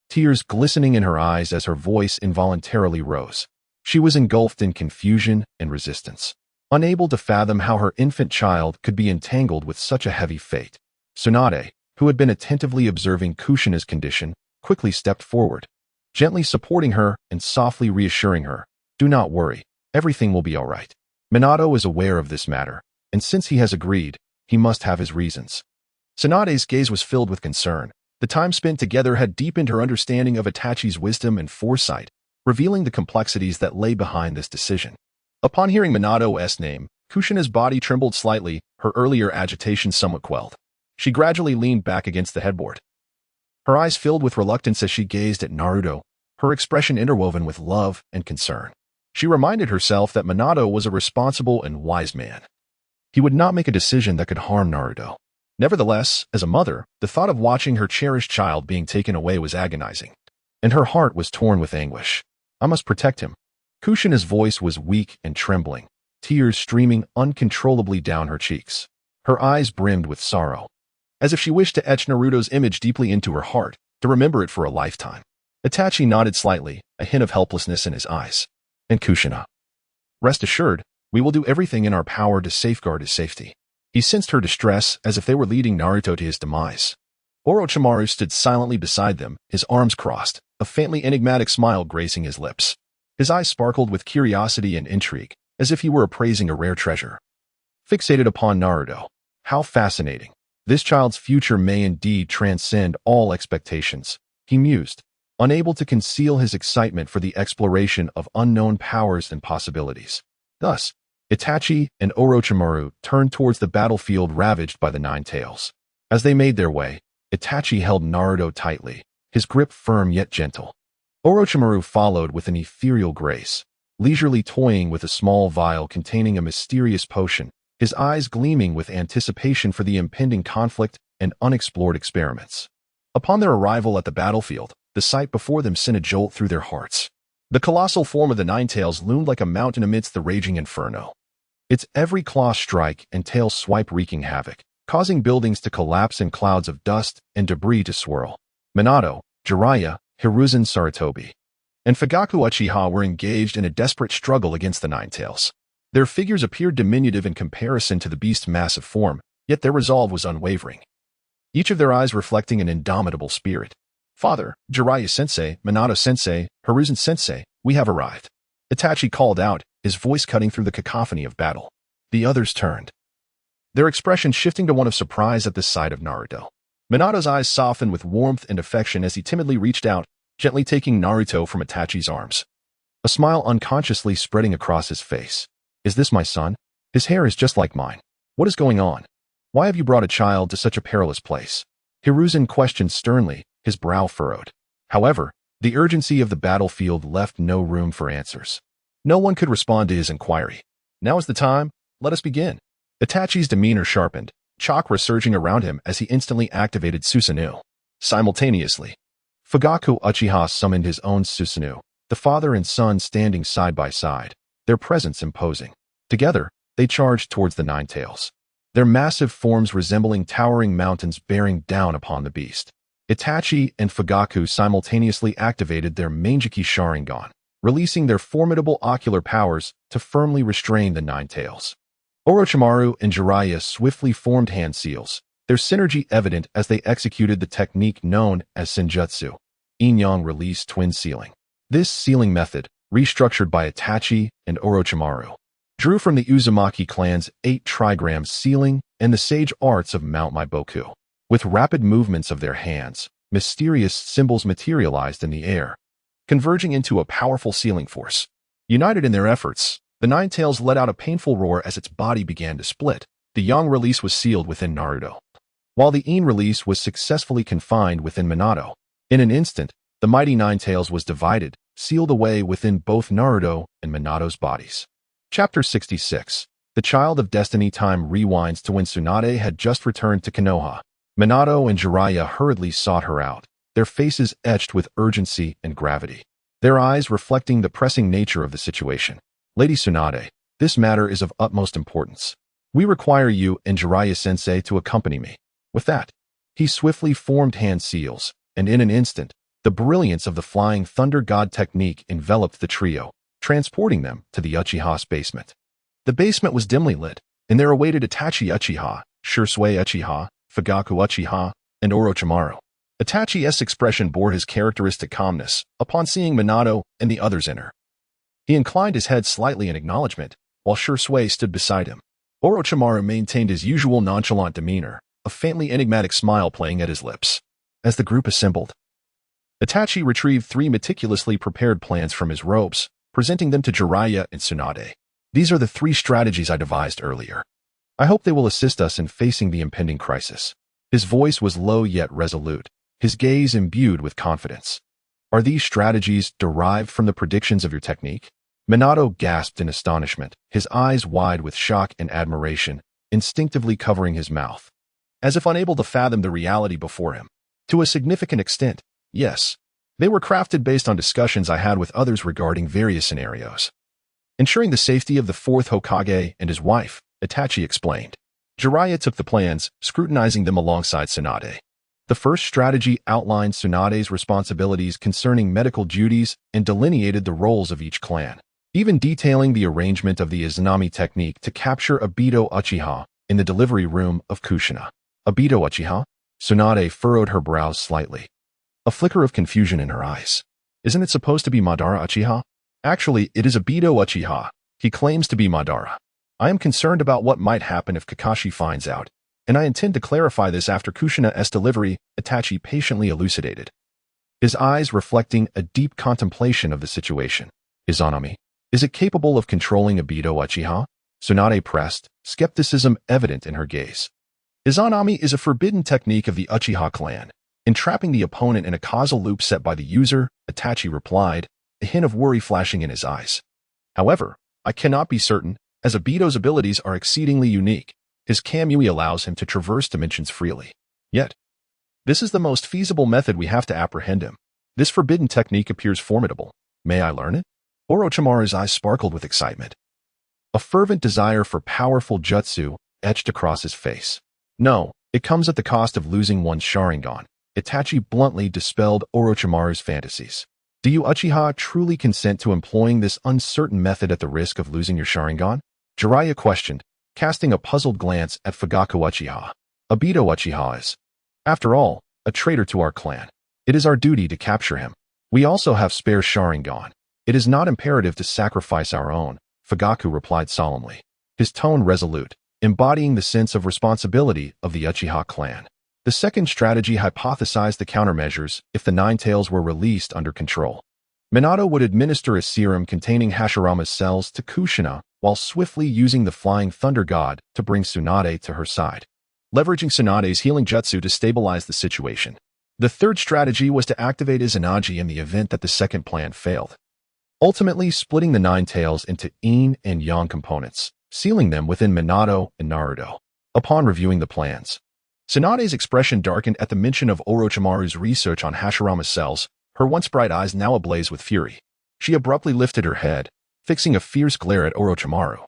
tears glistening in her eyes as her voice involuntarily rose. She was engulfed in confusion and resistance, unable to fathom how her infant child could be entangled with such a heavy fate. Tsunade, who had been attentively observing Kushina's condition, quickly stepped forward, gently supporting her and softly reassuring her, "Do not worry, everything will be all right. Minato is aware of this matter, and since he has agreed, he must have his reasons." Tsunade's gaze was filled with concern. The time spent together had deepened her understanding of Itachi's wisdom and foresight, revealing the complexities that lay behind this decision. Upon hearing Minato's name, Kushina's body trembled slightly, her earlier agitation somewhat quelled. She gradually leaned back against the headboard. Her eyes filled with reluctance as she gazed at Naruto, her expression interwoven with love and concern. She reminded herself that Minato was a responsible and wise man. He would not make a decision that could harm Naruto. Nevertheless, as a mother, the thought of watching her cherished child being taken away was agonizing, and her heart was torn with anguish. "I must protect him." Kushina's voice was weak and trembling, tears streaming uncontrollably down her cheeks. Her eyes brimmed with sorrow, as if she wished to etch Naruto's image deeply into her heart, to remember it for a lifetime. Itachi nodded slightly, a hint of helplessness in his eyes. "And Kushina, rest assured, we will do everything in our power to safeguard his safety." He sensed her distress as if they were leading Naruto to his demise. Orochimaru stood silently beside them, his arms crossed, a faintly enigmatic smile gracing his lips. His eyes sparkled with curiosity and intrigue, as if he were appraising a rare treasure. Fixated upon Naruto. How fascinating. This child's future may indeed transcend all expectations, he mused, unable to conceal his excitement for the exploration of unknown powers and possibilities. Thus, Itachi and Orochimaru turned towards the battlefield ravaged by the Nine Tails. As they made their way, Itachi held Naruto tightly, his grip firm yet gentle. Orochimaru followed with an ethereal grace, leisurely toying with a small vial containing a mysterious potion, his eyes gleaming with anticipation for the impending conflict and unexplored experiments. Upon their arrival at the battlefield, the sight before them sent a jolt through their hearts. The colossal form of the Nine Tails loomed like a mountain amidst the raging inferno, its every claw strike and tail swipe wreaking havoc, causing buildings to collapse and clouds of dust and debris to swirl. Minato, Jiraiya, Hiruzen Sarutobi, and Fugaku Uchiha were engaged in a desperate struggle against the Nine Tails. Their figures appeared diminutive in comparison to the beast's massive form, yet their resolve was unwavering, each of their eyes reflecting an indomitable spirit. "Father, Jiraiya-sensei, Minato-sensei, Hiruzen-sensei, we have arrived," Itachi called out, his voice cutting through the cacophony of battle. The others turned, their expression shifting to one of surprise at the sight of Naruto. Minato's eyes softened with warmth and affection as he timidly reached out, gently taking Naruto from Itachi's arms, a smile unconsciously spreading across his face. "Is this my son? His hair is just like mine. What is going on? Why have you brought a child to such a perilous place?" Hiruzen questioned sternly, his brow furrowed. However, the urgency of the battlefield left no room for answers. No one could respond to his inquiry. "Now is the time, let us begin." Itachi's demeanor sharpened, chakra surging around him as he instantly activated Susanoo. Simultaneously, Fugaku Uchiha summoned his own Susanoo, the father and son standing side by side, their presence imposing. Together, they charged towards the Nine Tails, their massive forms resembling towering mountains bearing down upon the beast. Itachi and Fugaku simultaneously activated their Manjiki Sharingan, releasing their formidable ocular powers to firmly restrain the Nine Tails. Orochimaru and Jiraiya swiftly formed hand seals, their synergy evident as they executed the technique known as Senjutsu. yin-yang release twin sealing. This sealing method, restructured by Itachi and Orochimaru, drew from the Uzumaki clan's 8 trigram sealing and the sage arts of Mount Maiboku. With rapid movements of their hands, mysterious symbols materialized in the air, converging into a powerful sealing force. United in their efforts, the Nine Tails let out a painful roar as its body began to split. The yang release was sealed within Naruto, while the yin release was successfully confined within Minato. In an instant, the mighty Nine Tails was divided, sealed away within both Naruto and Minato's bodies. Chapter 66. The Child of Destiny. Time rewinds to when Tsunade had just returned to Konoha. Minato and Jiraiya hurriedly sought her out, their faces etched with urgency and gravity, their eyes reflecting the pressing nature of the situation. Lady Tsunade, this matter is of utmost importance. We require you and Jiraiya-sensei to accompany me. With that, he swiftly formed hand seals, and in an instant, the brilliance of the Flying Thunder God technique enveloped the trio, transporting them to the Uchiha's basement. The basement was dimly lit, and there awaited Itachi Uchiha, Sasuke Uchiha, Fugaku Uchiha, and Orochimaru. Itachi's expression bore his characteristic calmness upon seeing Minato and the others enter. He inclined his head slightly in acknowledgement, while Sasuke stood beside him. Orochimaru maintained his usual nonchalant demeanor, a faintly enigmatic smile playing at his lips. As the group assembled, Itachi retrieved 3 meticulously prepared plans from his robes, presenting them to Jiraiya and Tsunade. These are the 3 strategies I devised earlier. I hope they will assist us in facing the impending crisis. His voice was low yet resolute, his gaze imbued with confidence. Are these strategies derived from the predictions of your technique? Minato gasped in astonishment, his eyes wide with shock and admiration, instinctively covering his mouth, as if unable to fathom the reality before him. To a significant extent, yes. They were crafted based on discussions I had with others regarding various scenarios. Ensuring the safety of the 4th Hokage and his wife, Itachi explained. Jiraiya took the plans, scrutinizing them alongside Tsunade. The first strategy outlined Tsunade's responsibilities concerning medical duties and delineated the roles of each clan, even detailing the arrangement of the Izanami technique to capture Obito Uchiha in the delivery room of Kushina. Obito Uchiha? Tsunade furrowed her brows slightly, a flicker of confusion in her eyes. Isn't it supposed to be Madara Uchiha? Actually, it is Obito Uchiha. He claims to be Madara. I am concerned about what might happen if Kakashi finds out, and I intend to clarify this after Kushina's delivery, Itachi patiently elucidated, his eyes reflecting a deep contemplation of the situation. Izanami, is it capable of controlling Obito Uchiha? Tsunade pressed, skepticism evident in her gaze. Izanami is a forbidden technique of the Uchiha clan, entrapping the opponent in a causal loop set by the user, Itachi replied, a hint of worry flashing in his eyes. However, I cannot be certain, as Obito's abilities are exceedingly unique. His Kamui allows him to traverse dimensions freely. Yet, this is the most feasible method we have to apprehend him. This forbidden technique appears formidable. May I learn it? Orochimaru's eyes sparkled with excitement. A fervent desire for powerful jutsu etched across his face. No, it comes at the cost of losing one's Sharingan. Itachi bluntly dispelled Orochimaru's fantasies. Do you Uchiha truly consent to employing this uncertain method at the risk of losing your Sharingan? Jiraiya questioned, casting a puzzled glance at Fugaku Uchiha. Obito Uchiha is, after all, a traitor to our clan. It is our duty to capture him. We also have spare Sharingan. It is not imperative to sacrifice our own, Fugaku replied solemnly, his tone resolute, embodying the sense of responsibility of the Uchiha clan. The second strategy hypothesized the countermeasures if the Nine Tails were released under control. Minato would administer a serum containing Hashirama's cells to Kushina while swiftly using the Flying Thunder God to bring Tsunade to her side, leveraging Tsunade's healing jutsu to stabilize the situation. The third strategy was to activate Izanagi in the event that the second plan failed, ultimately splitting the Nine Tails into yin and yang components, sealing them within Minato and Naruto. Upon reviewing the plans, Tsunade's expression darkened at the mention of Orochimaru's research on Hashirama's cells, her once bright eyes now ablaze with fury. She abruptly lifted her head, fixing a fierce glare at Orochimaru,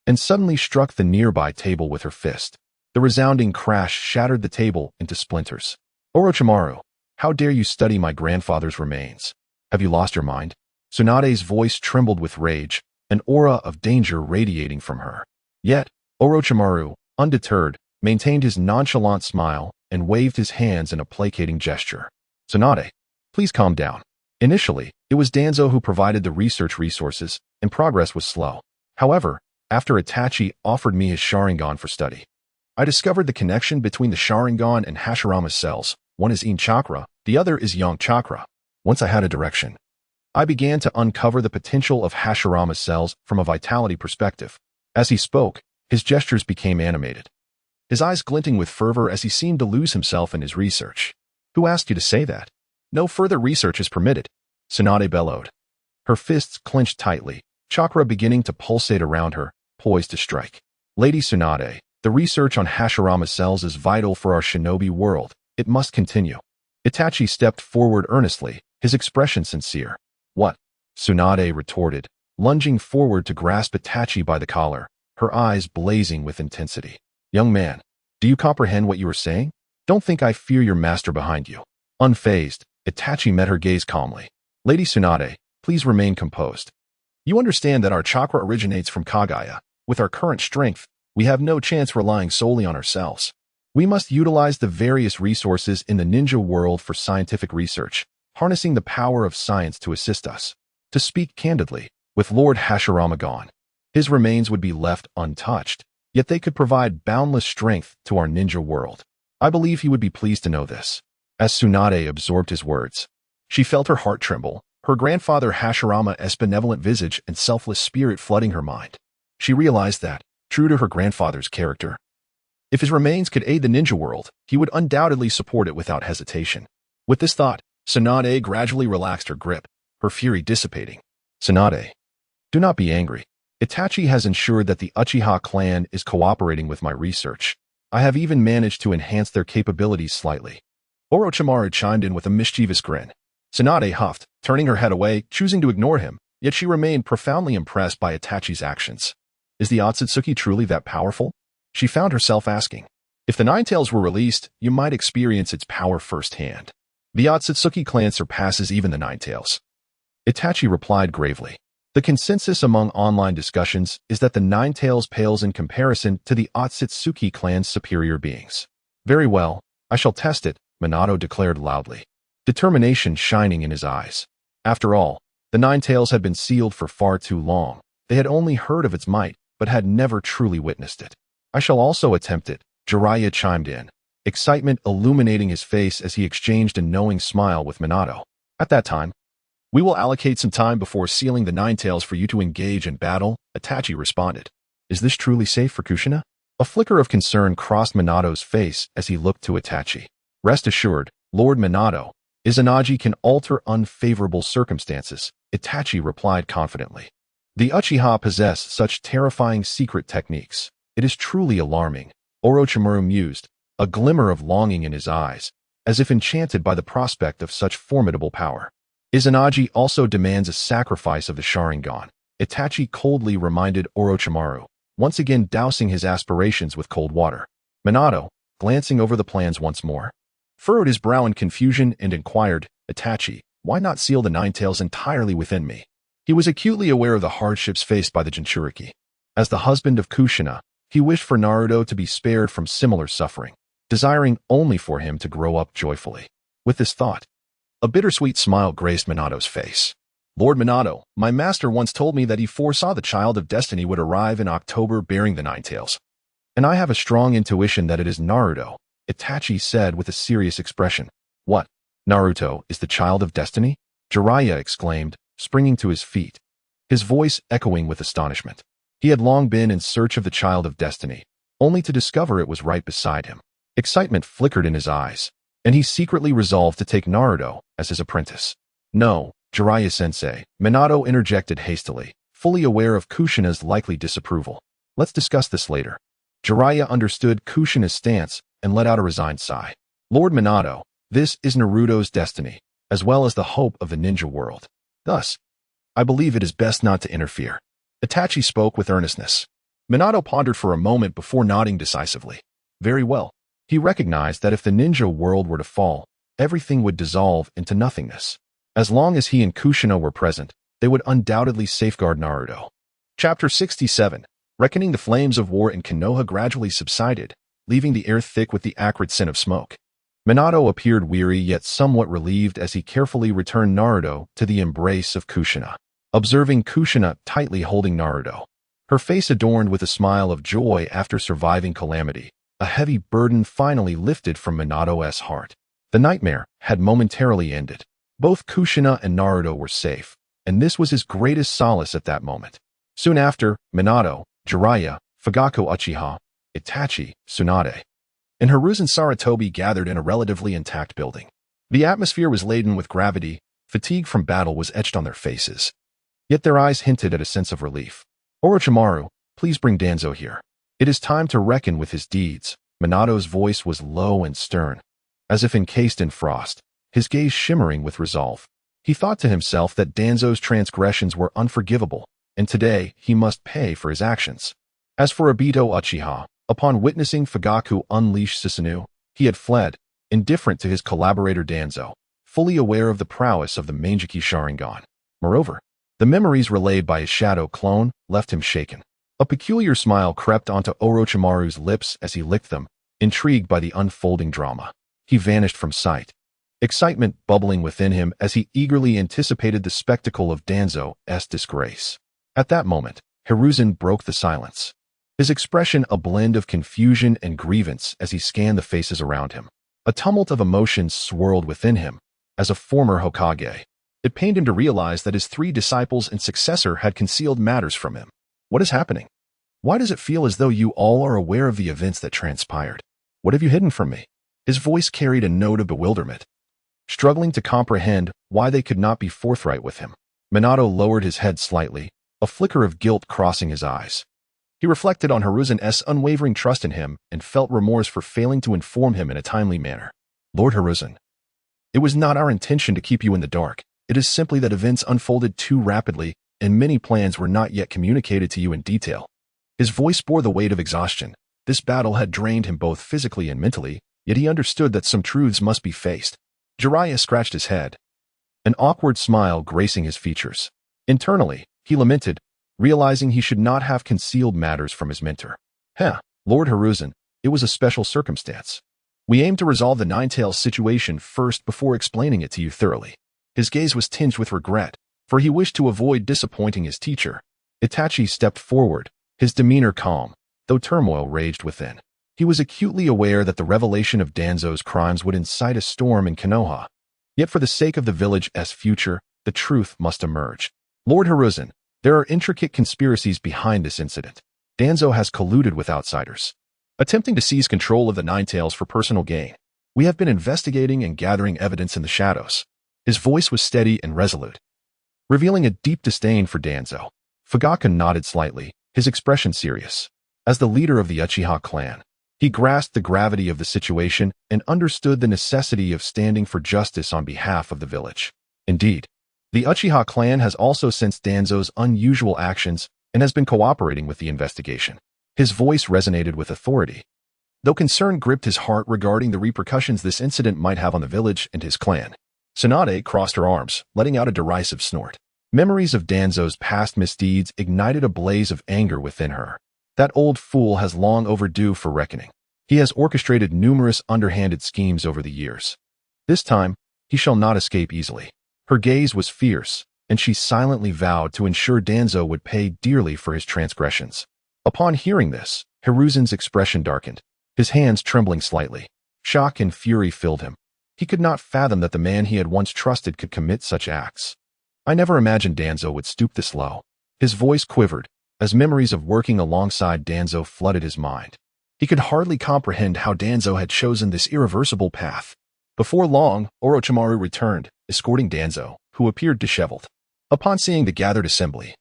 and suddenly struck the nearby table with her fist. The resounding crash shattered the table into splinters. Orochimaru, how dare you study my grandfather's remains? Have you lost your mind? Tsunade's voice trembled with rage, an aura of danger radiating from her. Yet, Orochimaru, undeterred, maintained his nonchalant smile and waved his hands in a placating gesture. Tsunade, Please calm down. Initially, it was Danzo who provided the research resources, and progress was slow. However, after Itachi offered me his Sharingan for study, I discovered the connection between the Sharingan and Hashirama's cells. One is Yin chakra, the other is Yang chakra. Once I had a direction, I began to uncover the potential of Hashirama's cells from a vitality perspective. As he spoke, his gestures became animated, his eyes glinting with fervor as he seemed to lose himself in his research. Who asked you to say that? No further research is permitted, Tsunade bellowed. Her fists clenched tightly, chakra beginning to pulsate around her, poised to strike. Lady Tsunade, the research on Hashirama's cells is vital for our shinobi world. It must continue. Itachi stepped forward earnestly, his expression sincere. What? Tsunade retorted, lunging forward to grasp Itachi by the collar, her eyes blazing with intensity. Young man, do you comprehend what you are saying? Don't think I fear your master behind you. Unfazed, Itachi met her gaze calmly. Lady Tsunade, please remain composed. You understand that our chakra originates from Kagaya. With our current strength, we have no chance relying solely on ourselves. We must utilize the various resources in the ninja world for scientific research, harnessing the power of science to assist us. To speak candidly, with Lord Hashirama gone, his remains would be left untouched, yet they could provide boundless strength to our ninja world. I believe he would be pleased to know this. As Tsunade absorbed his words, she felt her heart tremble, her grandfather Hashirama's benevolent visage and selfless spirit flooding her mind. She realized that, true to her grandfather's character, if his remains could aid the ninja world, he would undoubtedly support it without hesitation. With this thought, Tsunade gradually relaxed her grip, her fury dissipating. Tsunade, do not be angry. Itachi has ensured that the Uchiha clan is cooperating with my research. I have even managed to enhance their capabilities slightly. Orochimaru chimed in with a mischievous grin. Tsunade huffed, turning her head away, choosing to ignore him, yet she remained profoundly impressed by Itachi's actions. Is the Otsutsuki truly that powerful? She found herself asking. If the Ninetales were released, you might experience its power firsthand. The Otsutsuki clan surpasses even the Ninetales. Itachi replied gravely. The consensus among online discussions is that the Ninetales pales in comparison to the Otsutsuki clan's superior beings. Very well, I shall test it, Minato declared loudly, determination shining in his eyes. After all, the Ninetales had been sealed for far too long. They had only heard of its might, but had never truly witnessed it. I shall also attempt it, Jiraiya chimed in, excitement illuminating his face as he exchanged a knowing smile with Minato. At that time, we will allocate some time before sealing the Ninetales for you to engage in battle, Itachi responded. Is this truly safe for Kushina? A flicker of concern crossed Minato's face as he looked to Itachi. Rest assured, Lord Minato, Izanagi can alter unfavorable circumstances, Itachi replied confidently. The Uchiha possess such terrifying secret techniques. It is truly alarming, Orochimaru mused, a glimmer of longing in his eyes, as if enchanted by the prospect of such formidable power. Izanagi also demands a sacrifice of the Sharingan, Itachi coldly reminded Orochimaru, once again dousing his aspirations with cold water. Minato, glancing over the plans once more, furrowed his brow in confusion and inquired, Itachi, why not seal the Ninetales entirely within me? He was acutely aware of the hardships faced by the Jinchuriki. As the husband of Kushina, he wished for Naruto to be spared from similar suffering, desiring only for him to grow up joyfully. With this thought, a bittersweet smile graced Minato's face. Lord Minato, my master once told me that he foresaw the Child of Destiny would arrive in October bearing the Ninetales. And I have a strong intuition that it is Naruto, Itachi said with a serious expression. What? Naruto is the Child of Destiny? Jiraiya exclaimed, springing to his feet, his voice echoing with astonishment. He had long been in search of the Child of Destiny, only to discover it was right beside him. Excitement flickered in his eyes, and he secretly resolved to take Naruto as his apprentice. No, Jiraiya-sensei, Minato interjected hastily, fully aware of Kushina's likely disapproval. Let's discuss this later. Jiraiya understood Kushina's stance and let out a resigned sigh. Lord Minato, this is Naruto's destiny, as well as the hope of the ninja world. Thus, I believe it is best not to interfere. Itachi spoke with earnestness. Minato pondered for a moment before nodding decisively. Very well. He recognized that if the ninja world were to fall, everything would dissolve into nothingness. As long as he and Kushina were present, they would undoubtedly safeguard Naruto. Chapter 67. Reckoning the flames of war in Konoha gradually subsided, leaving the air thick with the acrid scent of smoke. Minato appeared weary yet somewhat relieved as he carefully returned Naruto to the embrace of Kushina. Observing Kushina tightly holding Naruto, her face adorned with a smile of joy after surviving calamity, a heavy burden finally lifted from Minato's heart. The nightmare had momentarily ended. Both Kushina and Naruto were safe, and this was his greatest solace at that moment. Soon after, Minato, Jiraiya, Fugaku Uchiha, Itachi, Tsunade, and Hiruzen Sarutobi gathered in a relatively intact building. The atmosphere was laden with gravity, fatigue from battle was etched on their faces. Yet their eyes hinted at a sense of relief. Orochimaru, please bring Danzo here. It is time to reckon with his deeds. Minato's voice was low and stern, as if encased in frost, his gaze shimmering with resolve. He thought to himself that Danzo's transgressions were unforgivable, and today he must pay for his actions. As for Obito Uchiha, upon witnessing Fugaku unleash Susanoo, he had fled, indifferent to his collaborator Danzo, fully aware of the prowess of the Mangekyou Sharingan. Moreover, the memories relayed by his shadow clone left him shaken. A peculiar smile crept onto Orochimaru's lips as he licked them, intrigued by the unfolding drama. He vanished from sight, excitement bubbling within him as he eagerly anticipated the spectacle of Danzo's disgrace. At that moment, Hiruzen broke the silence, his expression a blend of confusion and grievance as he scanned the faces around him. A tumult of emotions swirled within him. As a former Hokage, it pained him to realize that his 3 disciples and successor had concealed matters from him. What is happening? Why does it feel as though you all are aware of the events that transpired? What have you hidden from me? His voice carried a note of bewilderment, struggling to comprehend why they could not be forthright with him. Minato lowered his head slightly, a flicker of guilt crossing his eyes. He reflected on Hiruzen's unwavering trust in him and felt remorse for failing to inform him in a timely manner. Lord Hiruzen, it was not our intention to keep you in the dark. It is simply that events unfolded too rapidly and many plans were not yet communicated to you in detail. His voice bore the weight of exhaustion. This battle had drained him both physically and mentally, yet he understood that some truths must be faced. Jiraiya scratched his head, an awkward smile gracing his features. Internally, he lamented, realizing he should not have concealed matters from his mentor. Lord Hiruzen, it was a special circumstance. We aimed to resolve the Ninetales situation first before explaining it to you thoroughly. His gaze was tinged with regret, for he wished to avoid disappointing his teacher. Itachi stepped forward, his demeanor calm, though turmoil raged within. He was acutely aware that the revelation of Danzo's crimes would incite a storm in Konoha. Yet for the sake of the village's future, the truth must emerge. Lord Hiruzen, there are intricate conspiracies behind this incident. Danzo has colluded with outsiders, attempting to seize control of the Ninetales for personal gain. We have been investigating and gathering evidence in the shadows. His voice was steady and resolute, revealing a deep disdain for Danzo. Fugaku nodded slightly, his expression serious. As the leader of the Uchiha clan, he grasped the gravity of the situation and understood the necessity of standing for justice on behalf of the village. Indeed, the Uchiha clan has also sensed Danzo's unusual actions and has been cooperating with the investigation. His voice resonated with authority, though concern gripped his heart regarding the repercussions this incident might have on the village and his clan. Tsunade crossed her arms, letting out a derisive snort. Memories of Danzo's past misdeeds ignited a blaze of anger within her. That old fool has long overdue for reckoning. He has orchestrated numerous underhanded schemes over the years. This time, he shall not escape easily. Her gaze was fierce, and she silently vowed to ensure Danzo would pay dearly for his transgressions. Upon hearing this, Hiruzen's expression darkened, his hands trembling slightly. Shock and fury filled him. He could not fathom that the man he had once trusted could commit such acts. I never imagined Danzo would stoop this low. His voice quivered, as memories of working alongside Danzo flooded his mind. He could hardly comprehend how Danzo had chosen this irreversible path. Before long, Orochimaru returned, escorting Danzo, who appeared disheveled. Upon seeing the gathered assembly,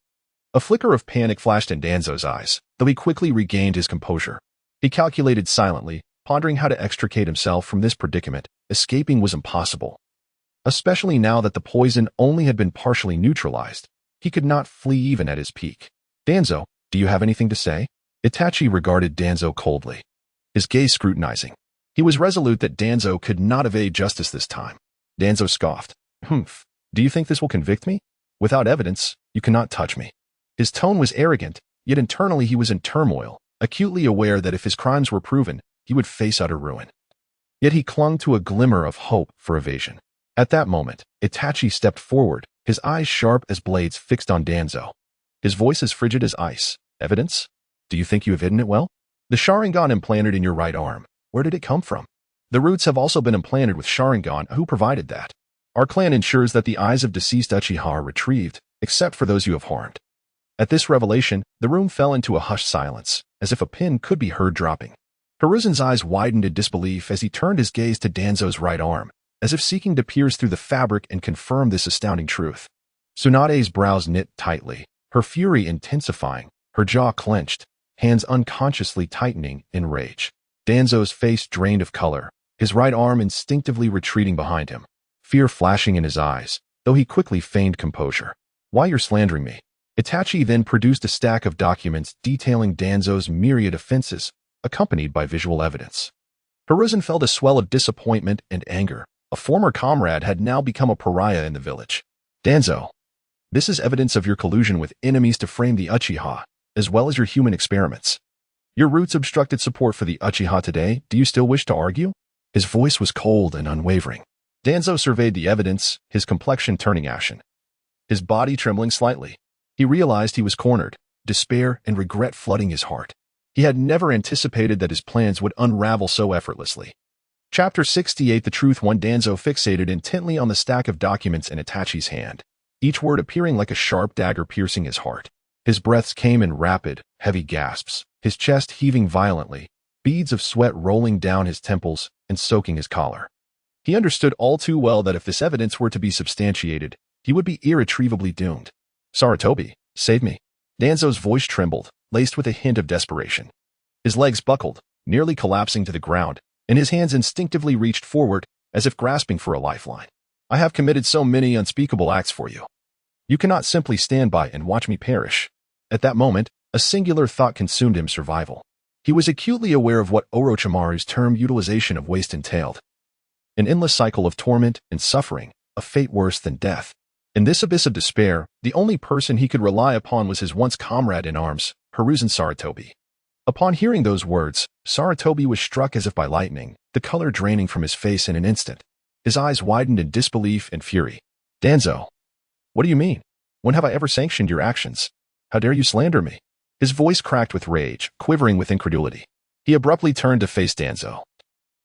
a flicker of panic flashed in Danzo's eyes, though he quickly regained his composure. He calculated silently, pondering how to extricate himself from this predicament. Escaping was impossible, especially now that the poison only had been partially neutralized. He could not flee even at his peak. Danzo, do you have anything to say? Itachi regarded Danzo coldly, his gaze scrutinizing. He was resolute that Danzo could not evade justice this time. Danzo scoffed. Humph, do you think this will convict me? Without evidence, you cannot touch me. His tone was arrogant, yet internally he was in turmoil, acutely aware that if his crimes were proven, he would face utter ruin. Yet he clung to a glimmer of hope for evasion. At that moment, Itachi stepped forward, his eyes sharp as blades fixed on Danzo. His voice as frigid as ice. Evidence? Do you think you have hidden it well? The Sharingan implanted in your right arm. Where did it come from? The roots have also been implanted with Sharingan. Who provided that? Our clan ensures that the eyes of deceased Uchiha are retrieved, except for those you have harmed. At this revelation, the room fell into a hushed silence, as if a pin could be heard dropping. Hiruzen's eyes widened in disbelief as he turned his gaze to Danzo's right arm, as if seeking to pierce through the fabric and confirm this astounding truth. Tsunade's brows knit tightly, her fury intensifying, her jaw clenched, hands unconsciously tightening in rage. Danzo's face drained of color, his right arm instinctively retreating behind him, fear flashing in his eyes, though he quickly feigned composure. Why you're slandering me? Itachi then produced a stack of documents detailing Danzo's myriad offenses, accompanied by visual evidence. Hiruzen felt a swell of disappointment and anger. A former comrade had now become a pariah in the village. Danzo, this is evidence of your collusion with enemies to frame the Uchiha, as well as your human experiments. Your roots obstructed support for the Uchiha today. Do you still wish to argue? His voice was cold and unwavering. Danzo surveyed the evidence, his complexion turning ashen, his body trembling slightly. He realized he was cornered, despair and regret flooding his heart. He had never anticipated that his plans would unravel so effortlessly. Chapter 68 The Truth One Danzo fixated intently on the stack of documents in Itachi's hand, each word appearing like a sharp dagger piercing his heart. His breaths came in rapid, heavy gasps, his chest heaving violently, beads of sweat rolling down his temples and soaking his collar. He understood all too well that if this evidence were to be substantiated, he would be irretrievably doomed. Sarutobi, save me. Danzo's voice trembled, laced with a hint of desperation. His legs buckled, nearly collapsing to the ground, and his hands instinctively reached forward, as if grasping for a lifeline. I have committed so many unspeakable acts for you. You cannot simply stand by and watch me perish. At that moment, a singular thought consumed him: survival. He was acutely aware of what Orochimaru's term utilization of waste entailed. An endless cycle of torment and suffering, a fate worse than death. In this abyss of despair, the only person he could rely upon was his once comrade in arms, Hiruzen Sarutobi. Upon hearing those words, Sarutobi was struck as if by lightning, the color draining from his face in an instant. His eyes widened in disbelief and fury. Danzo, what do you mean? When have I ever sanctioned your actions? How dare you slander me? His voice cracked with rage, quivering with incredulity. He abruptly turned to face Danzo,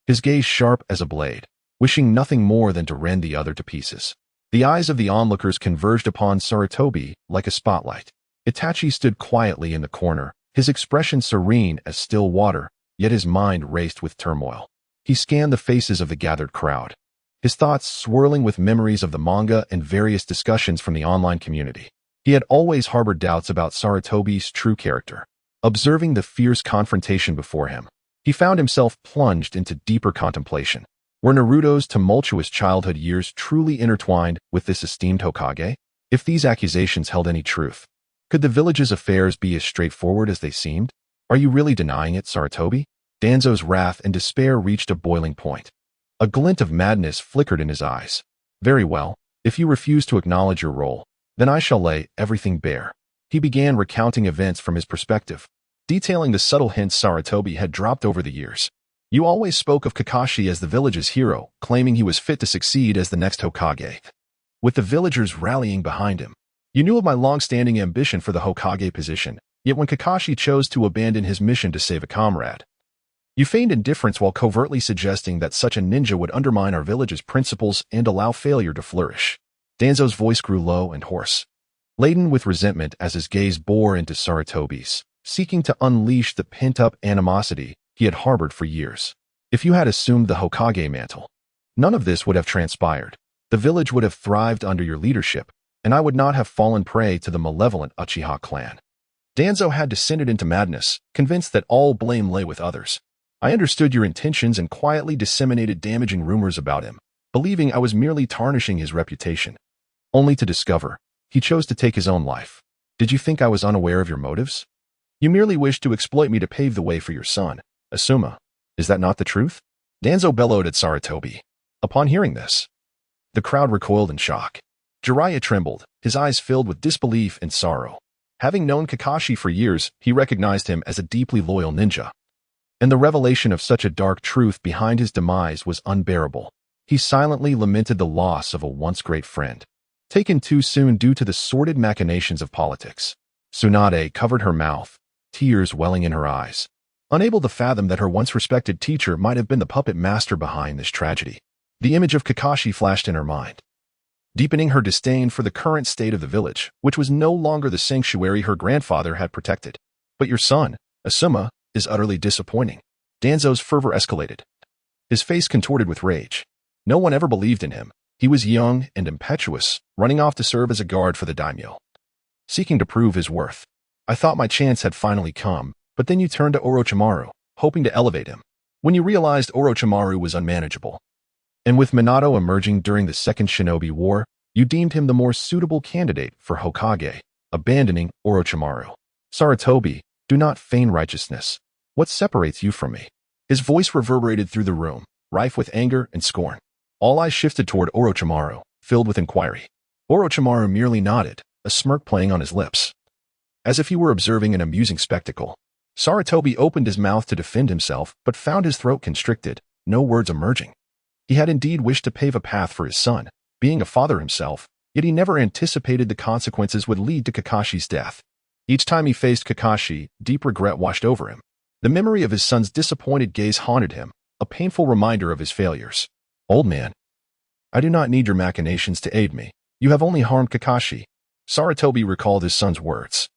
his gaze sharp as a blade, wishing nothing more than to rend the other to pieces. The eyes of the onlookers converged upon Sarutobi like a spotlight. Itachi stood quietly in the corner, his expression serene as still water, yet his mind raced with turmoil. He scanned the faces of the gathered crowd, his thoughts swirling with memories of the manga and various discussions from the online community. He had always harbored doubts about Sarutobi's true character. Observing the fierce confrontation before him, he found himself plunged into deeper contemplation. Were Naruto's tumultuous childhood years truly intertwined with this esteemed Hokage? If these accusations held any truth, could the village's affairs be as straightforward as they seemed? Are you really denying it, Sarutobi? Danzo's wrath and despair reached a boiling point. A glint of madness flickered in his eyes. Very well, if you refuse to acknowledge your role, then I shall lay everything bare. He began recounting events from his perspective, detailing the subtle hints Sarutobi had dropped over the years. You always spoke of Kakashi as the village's hero, claiming he was fit to succeed as the next Hokage, with the villagers rallying behind him. You knew of my long-standing ambition for the Hokage position, yet when Kakashi chose to abandon his mission to save a comrade, you feigned indifference while covertly suggesting that such a ninja would undermine our village's principles and allow failure to flourish. Danzo's voice grew low and hoarse, laden with resentment as his gaze bore into Sarutobi's, seeking to unleash the pent-up animosity he had harbored for years. If you had assumed the Hokage mantle, none of this would have transpired. The village would have thrived under your leadership, and I would not have fallen prey to the malevolent Uchiha clan. Danzo had descended into madness, convinced that all blame lay with others. I understood your intentions and quietly disseminated damaging rumors about him, believing I was merely tarnishing his reputation, only to discover he chose to take his own life. Did you think I was unaware of your motives? You merely wished to exploit me to pave the way for your son, Asuma. Is that not the truth? Danzo bellowed at Sarutobi. Upon hearing this, the crowd recoiled in shock. Jiraiya trembled, his eyes filled with disbelief and sorrow. Having known Kakashi for years, he recognized him as a deeply loyal ninja. and the revelation of such a dark truth behind his demise was unbearable. He silently lamented the loss of a once great friend, taken too soon due to the sordid machinations of politics. Tsunade covered her mouth, tears welling in her eyes, unable to fathom that her once respected teacher might have been the puppet master behind this tragedy. The image of Kakashi flashed in her mind, deepening her disdain for the current state of the village, which was no longer the sanctuary her grandfather had protected. But your son, Asuma, is utterly disappointing. Danzo's fervor escalated. His face contorted with rage. No one ever believed in him. He was young and impetuous, running off to serve as a guard for the daimyo, seeking to prove his worth. I thought my chance had finally come, but then you turned to Orochimaru, hoping to elevate him. When you realized Orochimaru was unmanageable, and with Minato emerging during the Second Shinobi War, you deemed him the more suitable candidate for Hokage, abandoning Orochimaru. Sarutobi, do not feign righteousness. What separates you from me? His voice reverberated through the room, rife with anger and scorn. All eyes shifted toward Orochimaru, filled with inquiry. Orochimaru merely nodded, a smirk playing on his lips, as if he were observing an amusing spectacle. Sarutobi opened his mouth to defend himself, but found his throat constricted, no words emerging. He had indeed wished to pave a path for his son, being a father himself, yet he never anticipated the consequences would lead to Kakashi's death. Each time he faced Kakashi, deep regret washed over him. The memory of his son's disappointed gaze haunted him, a painful reminder of his failures. Old man, I do not need your machinations to aid me. You have only harmed Kakashi. Sarutobi recalled his son's words,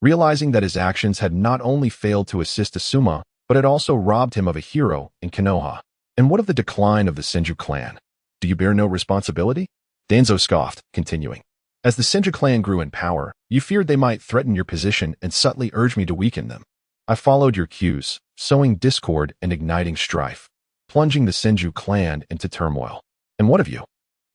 realizing that his actions had not only failed to assist Asuma, but had also robbed him of a hero in Konoha. And what of the decline of the Senju clan? Do you bear no responsibility? Danzo scoffed, continuing. As the Senju clan grew in power, you feared they might threaten your position and subtly urge me to weaken them. I followed your cues, sowing discord and igniting strife, plunging the Senju clan into turmoil. And what of you?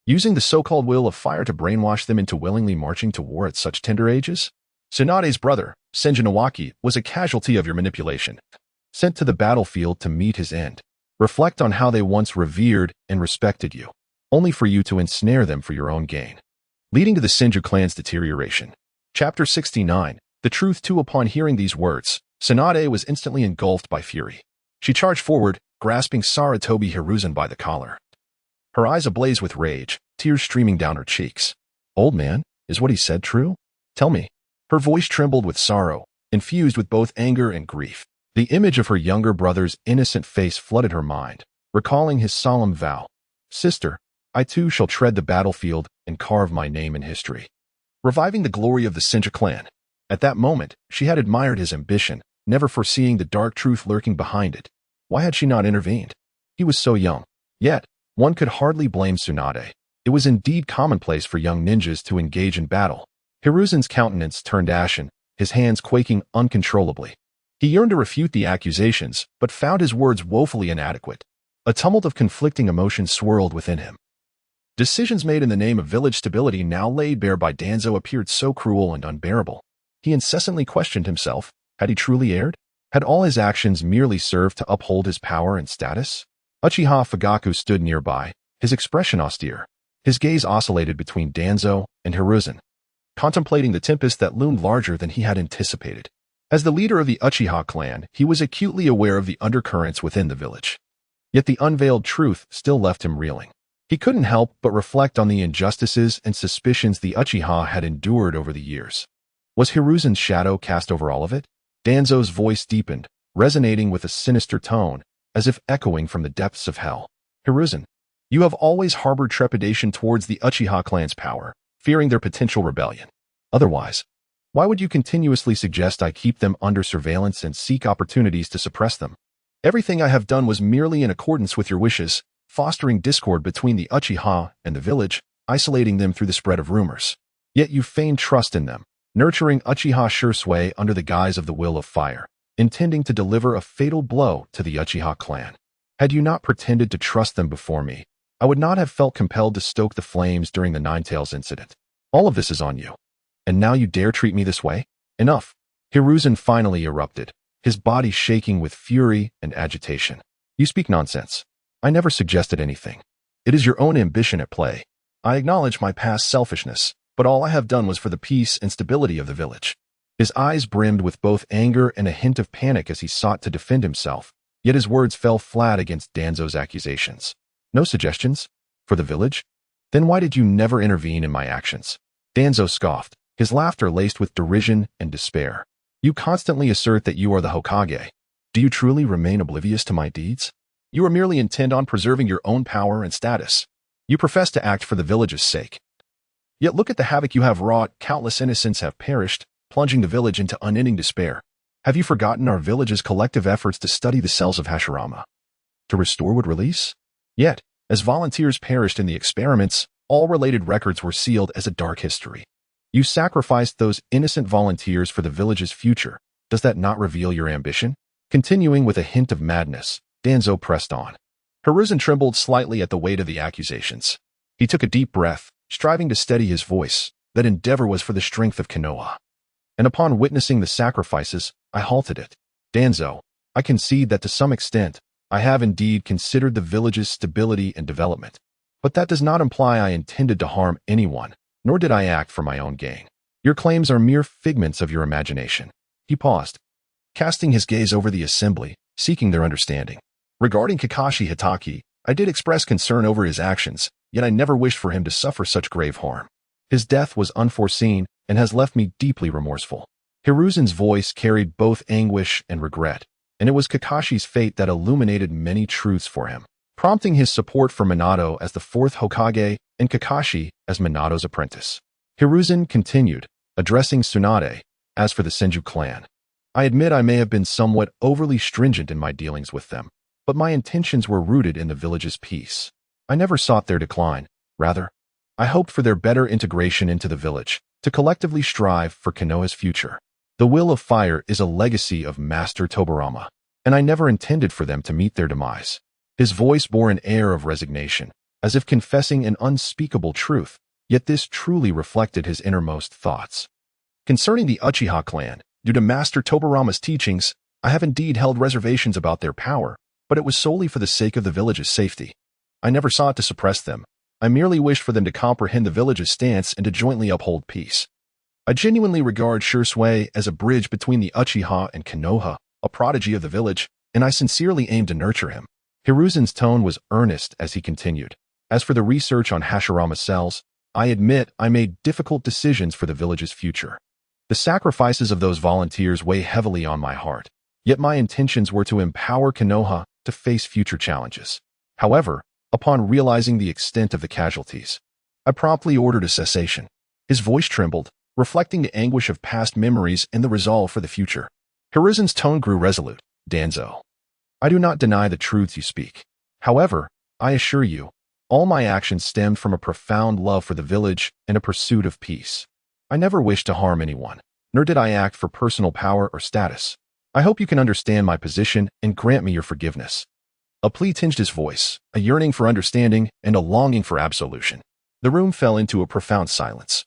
Using the so-called will of fire to brainwash them into willingly marching to war at such tender ages? Tsunade's brother, Senju Nawaki, was a casualty of your manipulation, sent to the battlefield to meet his end. Reflect on how they once revered and respected you, only for you to ensnare them for your own gain, leading to the Senju clan's deterioration. Chapter 69. The truth too. Upon hearing these words, Tsunade was instantly engulfed by fury. She charged forward, grasping Sarutobi Hiruzen by the collar, her eyes ablaze with rage, tears streaming down her cheeks. Old man, is what he said true? Tell me. Her voice trembled with sorrow, infused with both anger and grief. The image of her younger brother's innocent face flooded her mind, recalling his solemn vow. Sister, I too shall tread the battlefield and carve my name in history, reviving the glory of the Senju clan. At that moment, she had admired his ambition, never foreseeing the dark truth lurking behind it. Why had she not intervened? He was so young. Yet, one could hardly blame Tsunade. It was indeed commonplace for young ninjas to engage in battle. Hiruzen's countenance turned ashen, his hands quaking uncontrollably. He yearned to refute the accusations, but found his words woefully inadequate. A tumult of conflicting emotions swirled within him. Decisions made in the name of village stability now laid bare by Danzo appeared so cruel and unbearable. He incessantly questioned himself. Had he truly erred? Had all his actions merely served to uphold his power and status? Uchiha Fugaku stood nearby, his expression austere. His gaze oscillated between Danzo and Hiruzen, contemplating the tempest that loomed larger than he had anticipated. As the leader of the Uchiha clan, he was acutely aware of the undercurrents within the village. Yet the unveiled truth still left him reeling. He couldn't help but reflect on the injustices and suspicions the Uchiha had endured over the years. Was Hiruzen's shadow cast over all of it? Danzo's voice deepened, resonating with a sinister tone, as if echoing from the depths of hell. Hiruzen, you have always harbored trepidation towards the Uchiha clan's power, fearing their potential rebellion. Otherwise, why would you continuously suggest I keep them under surveillance and seek opportunities to suppress them? Everything I have done was merely in accordance with your wishes, fostering discord between the Uchiha and the village, isolating them through the spread of rumors. Yet you feigned trust in them, nurturing Uchiha sure sway under the guise of the will of fire, intending to deliver a fatal blow to the Uchiha clan. Had you not pretended to trust them before me, I would not have felt compelled to stoke the flames during the Ninetales incident. All of this is on you. And now you dare treat me this way? Enough. Hiruzen finally erupted, his body shaking with fury and agitation. You speak nonsense. I never suggested anything. It is your own ambition at play. I acknowledge my past selfishness, but all I have done was for the peace and stability of the village. His eyes brimmed with both anger and a hint of panic as he sought to defend himself, Yet his words fell flat against Danzo's accusations. No suggestions? For the village? Then why did you never intervene in my actions? Danzo scoffed, his laughter laced with derision and despair. You constantly assert that you are the Hokage. Do you truly remain oblivious to my deeds? You are merely intent on preserving your own power and status. You profess to act for the village's sake. Yet look at the havoc you have wrought. Countless innocents have perished, plunging the village into unending despair. Have you forgotten our village's collective efforts to study the cells of Hashirama? To restore would release? Yet, as volunteers perished in the experiments, all related records were sealed as a dark history. You sacrificed those innocent volunteers for the village's future. Does that not reveal your ambition? Continuing with a hint of madness, Danzo pressed on. Hiruzen trembled slightly at the weight of the accusations. He took a deep breath, striving to steady his voice. That endeavor was for the strength of Konoha. And upon witnessing the sacrifices, I halted it. Danzo, I concede that to some extent, I have indeed considered the village's stability and development. But that does not imply I intended to harm anyone, nor did I act for my own gain. Your claims are mere figments of your imagination. He paused, casting his gaze over the assembly, seeking their understanding. Regarding Kakashi Hitaki, I did express concern over his actions, yet I never wished for him to suffer such grave harm. His death was unforeseen and has left me deeply remorseful. Hiruzen's voice carried both anguish and regret, and it was Kakashi's fate that illuminated many truths for him, prompting his support for Minato as the fourth Hokage and Kakashi as Minato's apprentice. Hiruzen continued, addressing Tsunade, as for the Senju clan. I admit I may have been somewhat overly stringent in my dealings with them, but my intentions were rooted in the village's peace. I never sought their decline. Rather, I hoped for their better integration into the village, to collectively strive for Konoha's future. The will of fire is a legacy of Master Tobirama, and I never intended for them to meet their demise. His voice bore an air of resignation, as if confessing an unspeakable truth, yet this truly reflected his innermost thoughts. Concerning the Uchiha clan, due to Master Tobirama's teachings, I have indeed held reservations about their power, but it was solely for the sake of the village's safety. I never sought to suppress them. I merely wished for them to comprehend the village's stance and to jointly uphold peace. I genuinely regard Shursui as a bridge between the Uchiha and Konoha, a prodigy of the village, and I sincerely aim to nurture him. Hiruzen's tone was earnest as he continued. As for the research on Hashirama cells, I admit I made difficult decisions for the village's future. The sacrifices of those volunteers weigh heavily on my heart, yet my intentions were to empower Konoha to face future challenges. However, upon realizing the extent of the casualties, I promptly ordered a cessation. His voice trembled, reflecting the anguish of past memories and the resolve for the future. Hiruzen's tone grew resolute. Danzo, I do not deny the truths you speak. However, I assure you, all my actions stemmed from a profound love for the village and a pursuit of peace. I never wished to harm anyone, nor did I act for personal power or status. I hope you can understand my position and grant me your forgiveness. A plea tinged his voice, a yearning for understanding and a longing for absolution. The room fell into a profound silence,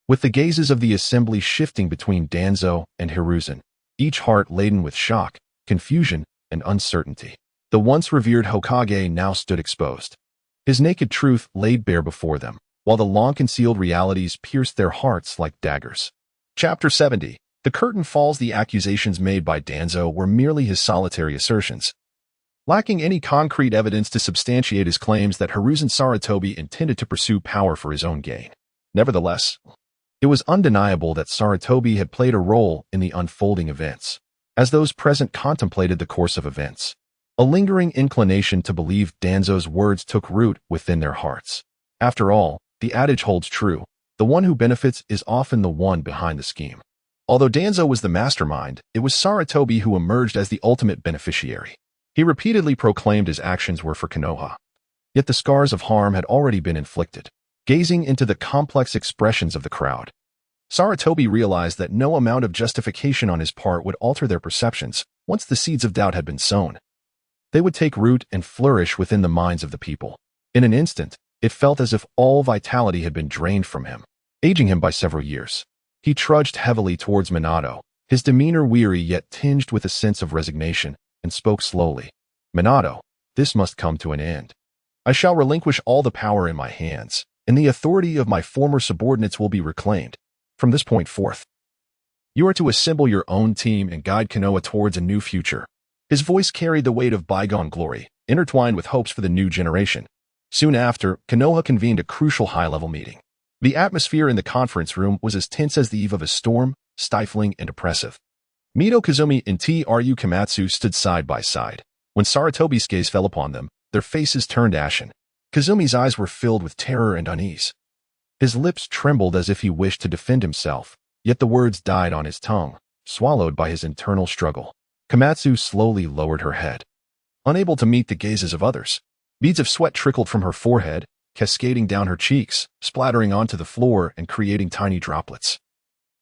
with the gazes of the assembly shifting between Danzo and Hiruzen, each heart laden with shock, confusion, and uncertainty. The once revered Hokage now stood exposed. His naked truth laid bare before them, while the long-concealed realities pierced their hearts like daggers. Chapter 70. The curtain falls. The accusations made by Danzo were merely his solitary assertions, lacking any concrete evidence to substantiate his claims that Hiruzen Sarutobi intended to pursue power for his own gain. Nevertheless, it was undeniable that Sarutobi had played a role in the unfolding events. As those present contemplated the course of events, a lingering inclination to believe Danzo's words took root within their hearts. After all, the adage holds true: the one who benefits is often the one behind the scheme. Although Danzo was the mastermind, it was Sarutobi who emerged as the ultimate beneficiary. He repeatedly proclaimed his actions were for Konoha, yet the scars of harm had already been inflicted. Gazing into the complex expressions of the crowd, Sarutobi realized that no amount of justification on his part would alter their perceptions once the seeds of doubt had been sown. They would take root and flourish within the minds of the people. In an instant, it felt as if all vitality had been drained from him, aging him by several years. He trudged heavily towards Minato, his demeanor weary yet tinged with a sense of resignation, and spoke slowly. Minato, this must come to an end. I shall relinquish all the power in my hands, and the authority of my former subordinates will be reclaimed. From this point forth, you are to assemble your own team and guide Konoha towards a new future. His voice carried the weight of bygone glory, intertwined with hopes for the new generation. Soon after, Konoha convened a crucial high-level meeting. The atmosphere in the conference room was as tense as the eve of a storm, stifling and oppressive. Mito Kazumi and Tru Komatsu stood side by side. When Saratobi's gaze fell upon them, their faces turned ashen. Kazumi's eyes were filled with terror and unease. His lips trembled as if he wished to defend himself, yet the words died on his tongue, swallowed by his internal struggle. Komatsu slowly lowered her head, unable to meet the gazes of others. Beads of sweat trickled from her forehead, cascading down her cheeks, splattering onto the floor and creating tiny droplets.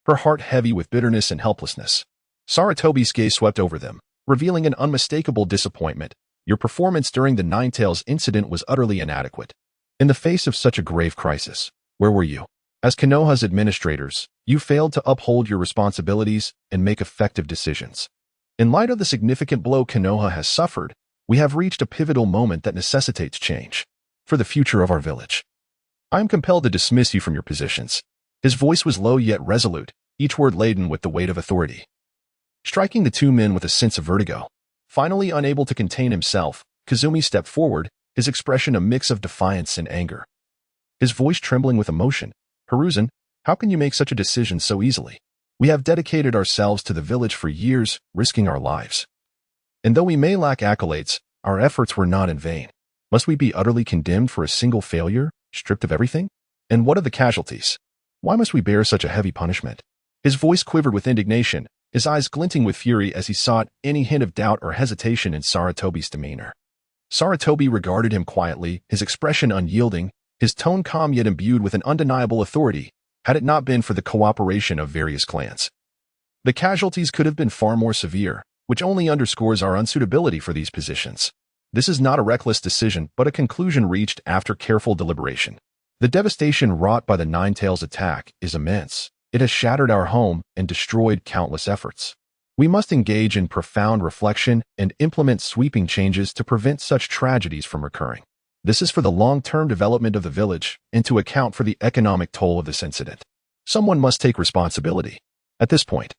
Her heart heavy with bitterness and helplessness. Saratobi's gaze swept over them, revealing an unmistakable disappointment. Your performance during the Ninetales incident was utterly inadequate. In the face of such a grave crisis, where were you? As Konoha's administrators, you failed to uphold your responsibilities and make effective decisions. In light of the significant blow Konoha has suffered, we have reached a pivotal moment that necessitates change. For the future of our village, I am compelled to dismiss you from your positions. His voice was low yet resolute, each word laden with the weight of authority, striking the two men with a sense of vertigo. Finally unable to contain himself, Kazumi stepped forward, his expression a mix of defiance and anger. His voice trembling with emotion. Hiruzen, how can you make such a decision so easily? We have dedicated ourselves to the village for years, risking our lives. And though we may lack accolades, our efforts were not in vain. Must we be utterly condemned for a single failure, stripped of everything? And what of the casualties? Why must we bear such a heavy punishment? His voice quivered with indignation, his eyes glinting with fury as he sought any hint of doubt or hesitation in Saratobi's demeanor. Saratobi regarded him quietly, his expression unyielding, his tone calm yet imbued with an undeniable authority, had it not been for the cooperation of various clans. The casualties could have been far more severe, which only underscores our unsuitability for these positions. This is not a reckless decision, but a conclusion reached after careful deliberation. The devastation wrought by the Ninetales attack is immense. It has shattered our home and destroyed countless efforts. We must engage in profound reflection and implement sweeping changes to prevent such tragedies from recurring. This is for the long-term development of the village and to account for the economic toll of this incident. Someone must take responsibility. At this point,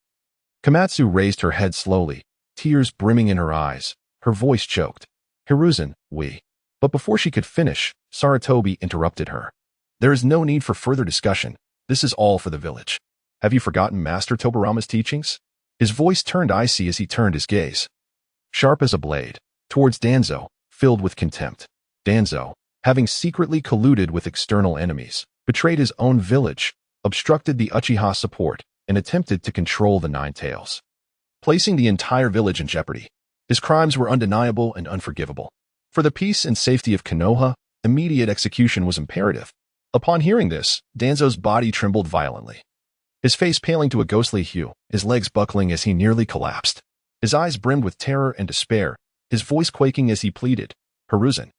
Komatsu raised her head slowly, tears brimming in her eyes, her voice choked. Hiruzen, we. But before she could finish, Saratobi interrupted her. There is no need for further discussion. This is all for the village. Have you forgotten Master Tobarama's teachings? His voice turned icy as he turned his gaze, sharp as a blade, towards Danzo, filled with contempt. Danzo, having secretly colluded with external enemies, betrayed his own village, obstructed the Uchiha support, and attempted to control the Ninetales, placing the entire village in jeopardy. His crimes were undeniable and unforgivable. For the peace and safety of Konoha, immediate execution was imperative. Upon hearing this, Danzo's body trembled violently, his face paling to a ghostly hue, his legs buckling as he nearly collapsed. His eyes brimmed with terror and despair, his voice quaking as he pleaded, Hiruzen,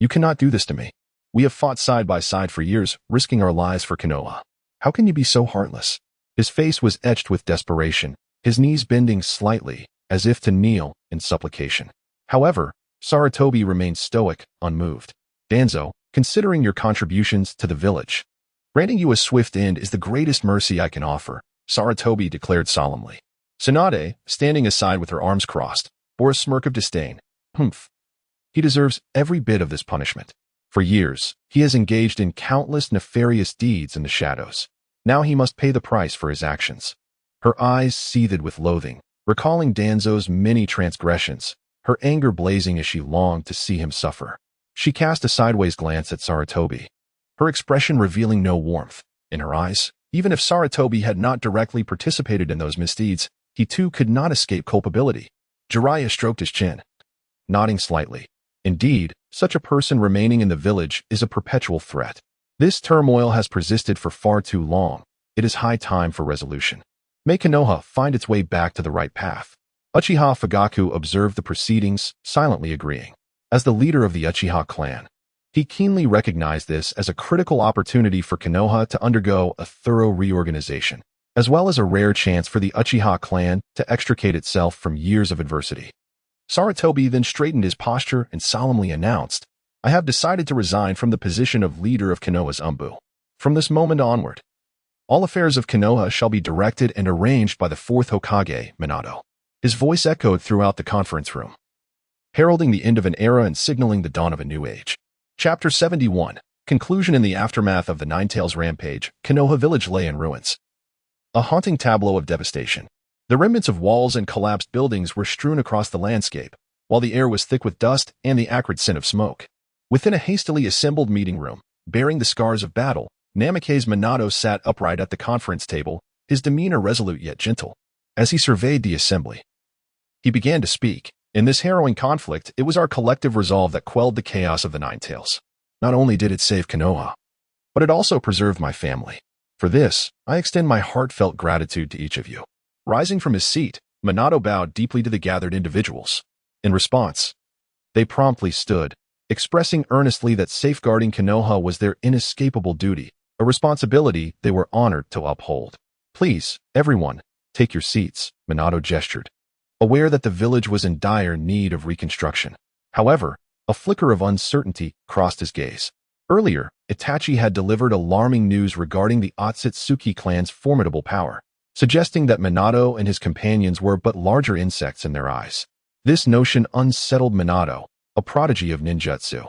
you cannot do this to me. We have fought side by side for years, risking our lives for Konoha. How can you be so heartless? His face was etched with desperation, his knees bending slightly, as if to kneel in supplication. However, Saratobi remained stoic, unmoved. Danzo, considering your contributions to the village, granting you a swift end is the greatest mercy I can offer, Saratobi declared solemnly. Tsunade, standing aside with her arms crossed, bore a smirk of disdain. Humph. He deserves every bit of this punishment. For years, he has engaged in countless nefarious deeds in the shadows. Now he must pay the price for his actions. Her eyes seethed with loathing, recalling Danzo's many transgressions, her anger blazing as she longed to see him suffer. She cast a sideways glance at Saratobi, her expression revealing no warmth. In her eyes, even if Saratobi had not directly participated in those misdeeds, he too could not escape culpability. Jiraiya stroked his chin, nodding slightly. Indeed, such a person remaining in the village is a perpetual threat. This turmoil has persisted for far too long. It is high time for resolution. May Konoha find its way back to the right path. Uchiha Fugaku observed the proceedings, silently agreeing. As the leader of the Uchiha clan, he keenly recognized this as a critical opportunity for Konoha to undergo a thorough reorganization, as well as a rare chance for the Uchiha clan to extricate itself from years of adversity. Saratobi then straightened his posture and solemnly announced, I have decided to resign from the position of leader of Konoha's Umbu. From this moment onward, all affairs of Konoha shall be directed and arranged by the fourth Hokage, Minato. His voice echoed throughout the conference room, heralding the end of an era and signaling the dawn of a new age. Chapter 71. Conclusion. In the aftermath of the Ninetales rampage, Konoha village lay in ruins. A haunting tableau of devastation. The remnants of walls and collapsed buildings were strewn across the landscape, while the air was thick with dust and the acrid scent of smoke. Within a hastily assembled meeting room, bearing the scars of battle, Namake's Minato sat upright at the conference table, his demeanor resolute yet gentle. As he surveyed the assembly, he began to speak. In this harrowing conflict, it was our collective resolve that quelled the chaos of the Ninetales. Not only did it save Konoha, but it also preserved my family. For this, I extend my heartfelt gratitude to each of you. Rising from his seat, Minato bowed deeply to the gathered individuals. In response, they promptly stood, expressing earnestly that safeguarding Konoha was their inescapable duty, a responsibility they were honored to uphold. Please, everyone, take your seats, Minato gestured, aware that the village was in dire need of reconstruction. However, a flicker of uncertainty crossed his gaze. Earlier, Itachi had delivered alarming news regarding the Otsutsuki clan's formidable power, suggesting that Minato and his companions were but larger insects in their eyes. This notion unsettled Minato, a prodigy of ninjutsu,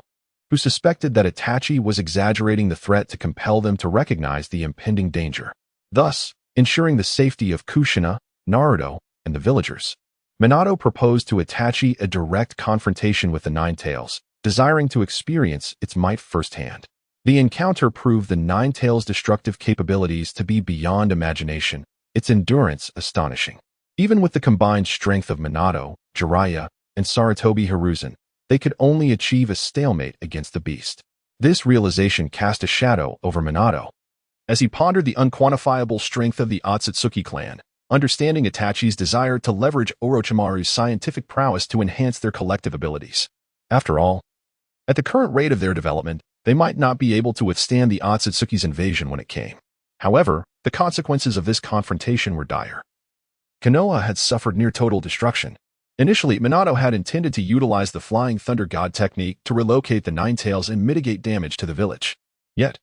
who suspected that Itachi was exaggerating the threat to compel them to recognize the impending danger, thus ensuring the safety of Kushina, Naruto, and the villagers. Minato proposed to Itachi a direct confrontation with the Ninetales, desiring to experience its might firsthand. The encounter proved the Ninetales' destructive capabilities to be beyond imagination, its endurance astonishing. Even with the combined strength of Minato, Jiraiya, and Sarutobi Hiruzen, they could only achieve a stalemate against the beast. This realization cast a shadow over Minato. As he pondered the unquantifiable strength of the Otsutsuki clan, understanding Itachi's desire to leverage Orochimaru's scientific prowess to enhance their collective abilities. After all, at the current rate of their development, they might not be able to withstand the Otsutsuki's invasion when it came. However, the consequences of this confrontation were dire. Konoha had suffered near total destruction. Initially, Minato had intended to utilize the Flying Thunder God technique to relocate the Ninetales and mitigate damage to the village. Yet,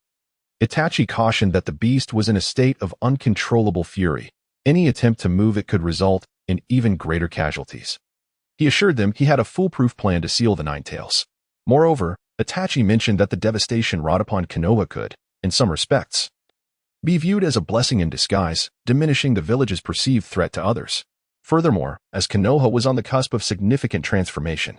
Itachi cautioned that the beast was in a state of uncontrollable fury. Any attempt to move it could result in even greater casualties. He assured them he had a foolproof plan to seal the Ninetales. Moreover, Itachi mentioned that the devastation wrought upon Konoha could, in some respects, be viewed as a blessing in disguise, diminishing the village's perceived threat to others. Furthermore, as Konoha was on the cusp of significant transformation,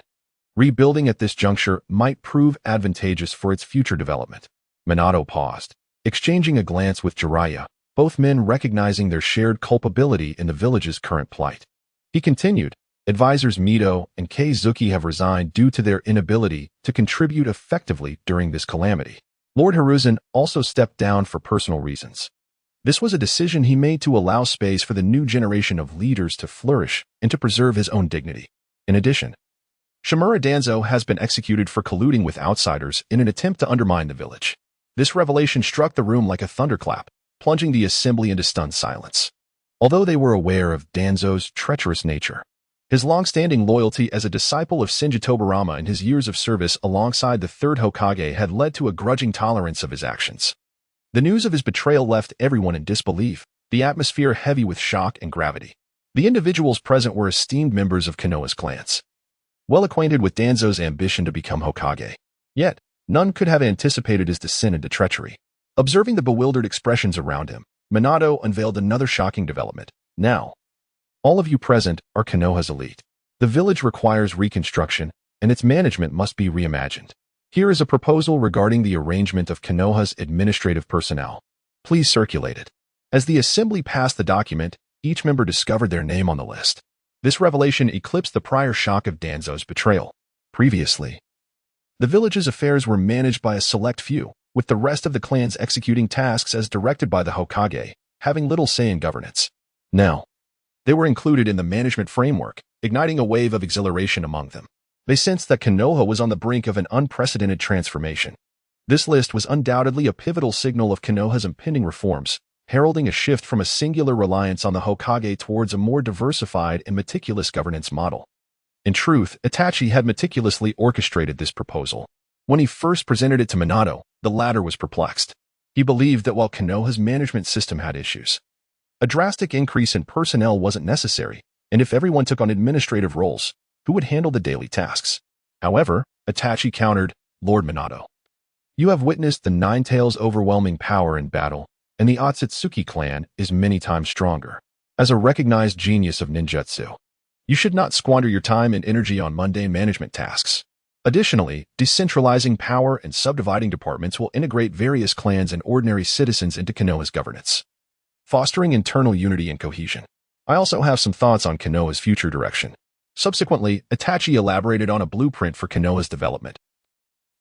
rebuilding at this juncture might prove advantageous for its future development. Minato paused, exchanging a glance with Jiraiya, both men recognizing their shared culpability in the village's current plight. He continued, advisors Mito and Keizuki have resigned due to their inability to contribute effectively during this calamity. Lord Hiruzen also stepped down for personal reasons. This was a decision he made to allow space for the new generation of leaders to flourish and to preserve his own dignity. In addition, Shimura Danzo has been executed for colluding with outsiders in an attempt to undermine the village. This revelation struck the room like a thunderclap, plunging the assembly into stunned silence. Although they were aware of Danzo's treacherous nature, his long-standing loyalty as a disciple of Shinji Tobarama and his years of service alongside the third Hokage had led to a grudging tolerance of his actions. The news of his betrayal left everyone in disbelief, the atmosphere heavy with shock and gravity. The individuals present were esteemed members of Konoha's clans, well acquainted with Danzo's ambition to become Hokage. Yet, none could have anticipated his descent into treachery. Observing the bewildered expressions around him, Minato unveiled another shocking development. Now, all of you present are Konoha's elite. The village requires reconstruction, and its management must be reimagined. Here is a proposal regarding the arrangement of Konoha's administrative personnel. Please circulate it. As the assembly passed the document, each member discovered their name on the list. This revelation eclipsed the prior shock of Danzo's betrayal. Previously, the village's affairs were managed by a select few, with the rest of the clans executing tasks as directed by the Hokage, having little say in governance. Now, they were included in the management framework, igniting a wave of exhilaration among them. They sensed that Konoha was on the brink of an unprecedented transformation. This list was undoubtedly a pivotal signal of Konoha's impending reforms, heralding a shift from a singular reliance on the Hokage towards a more diversified and meticulous governance model. In truth, Itachi had meticulously orchestrated this proposal. When he first presented it to Minato, the latter was perplexed. He believed that while Konoha's management system had issues, a drastic increase in personnel wasn't necessary. And if everyone took on administrative roles, who would handle the daily tasks? However, Itachi countered, Lord Minato. You have witnessed the Nine Tails' overwhelming power in battle, and the Otsutsuki clan is many times stronger. As a recognized genius of ninjutsu, you should not squander your time and energy on mundane management tasks. Additionally, decentralizing power and subdividing departments will integrate various clans and ordinary citizens into Konoha's governance, fostering internal unity and cohesion. I also have some thoughts on Konoha's future direction. Subsequently, Itachi elaborated on a blueprint for Konoha's development,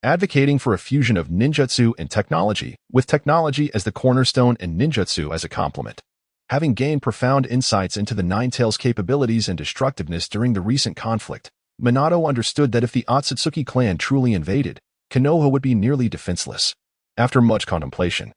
advocating for a fusion of ninjutsu and technology, with technology as the cornerstone and ninjutsu as a complement. Having gained profound insights into the Nine Tails' capabilities and destructiveness during the recent conflict, Minato understood that if the Otsutsuki clan truly invaded, Konoha would be nearly defenseless. After much contemplation,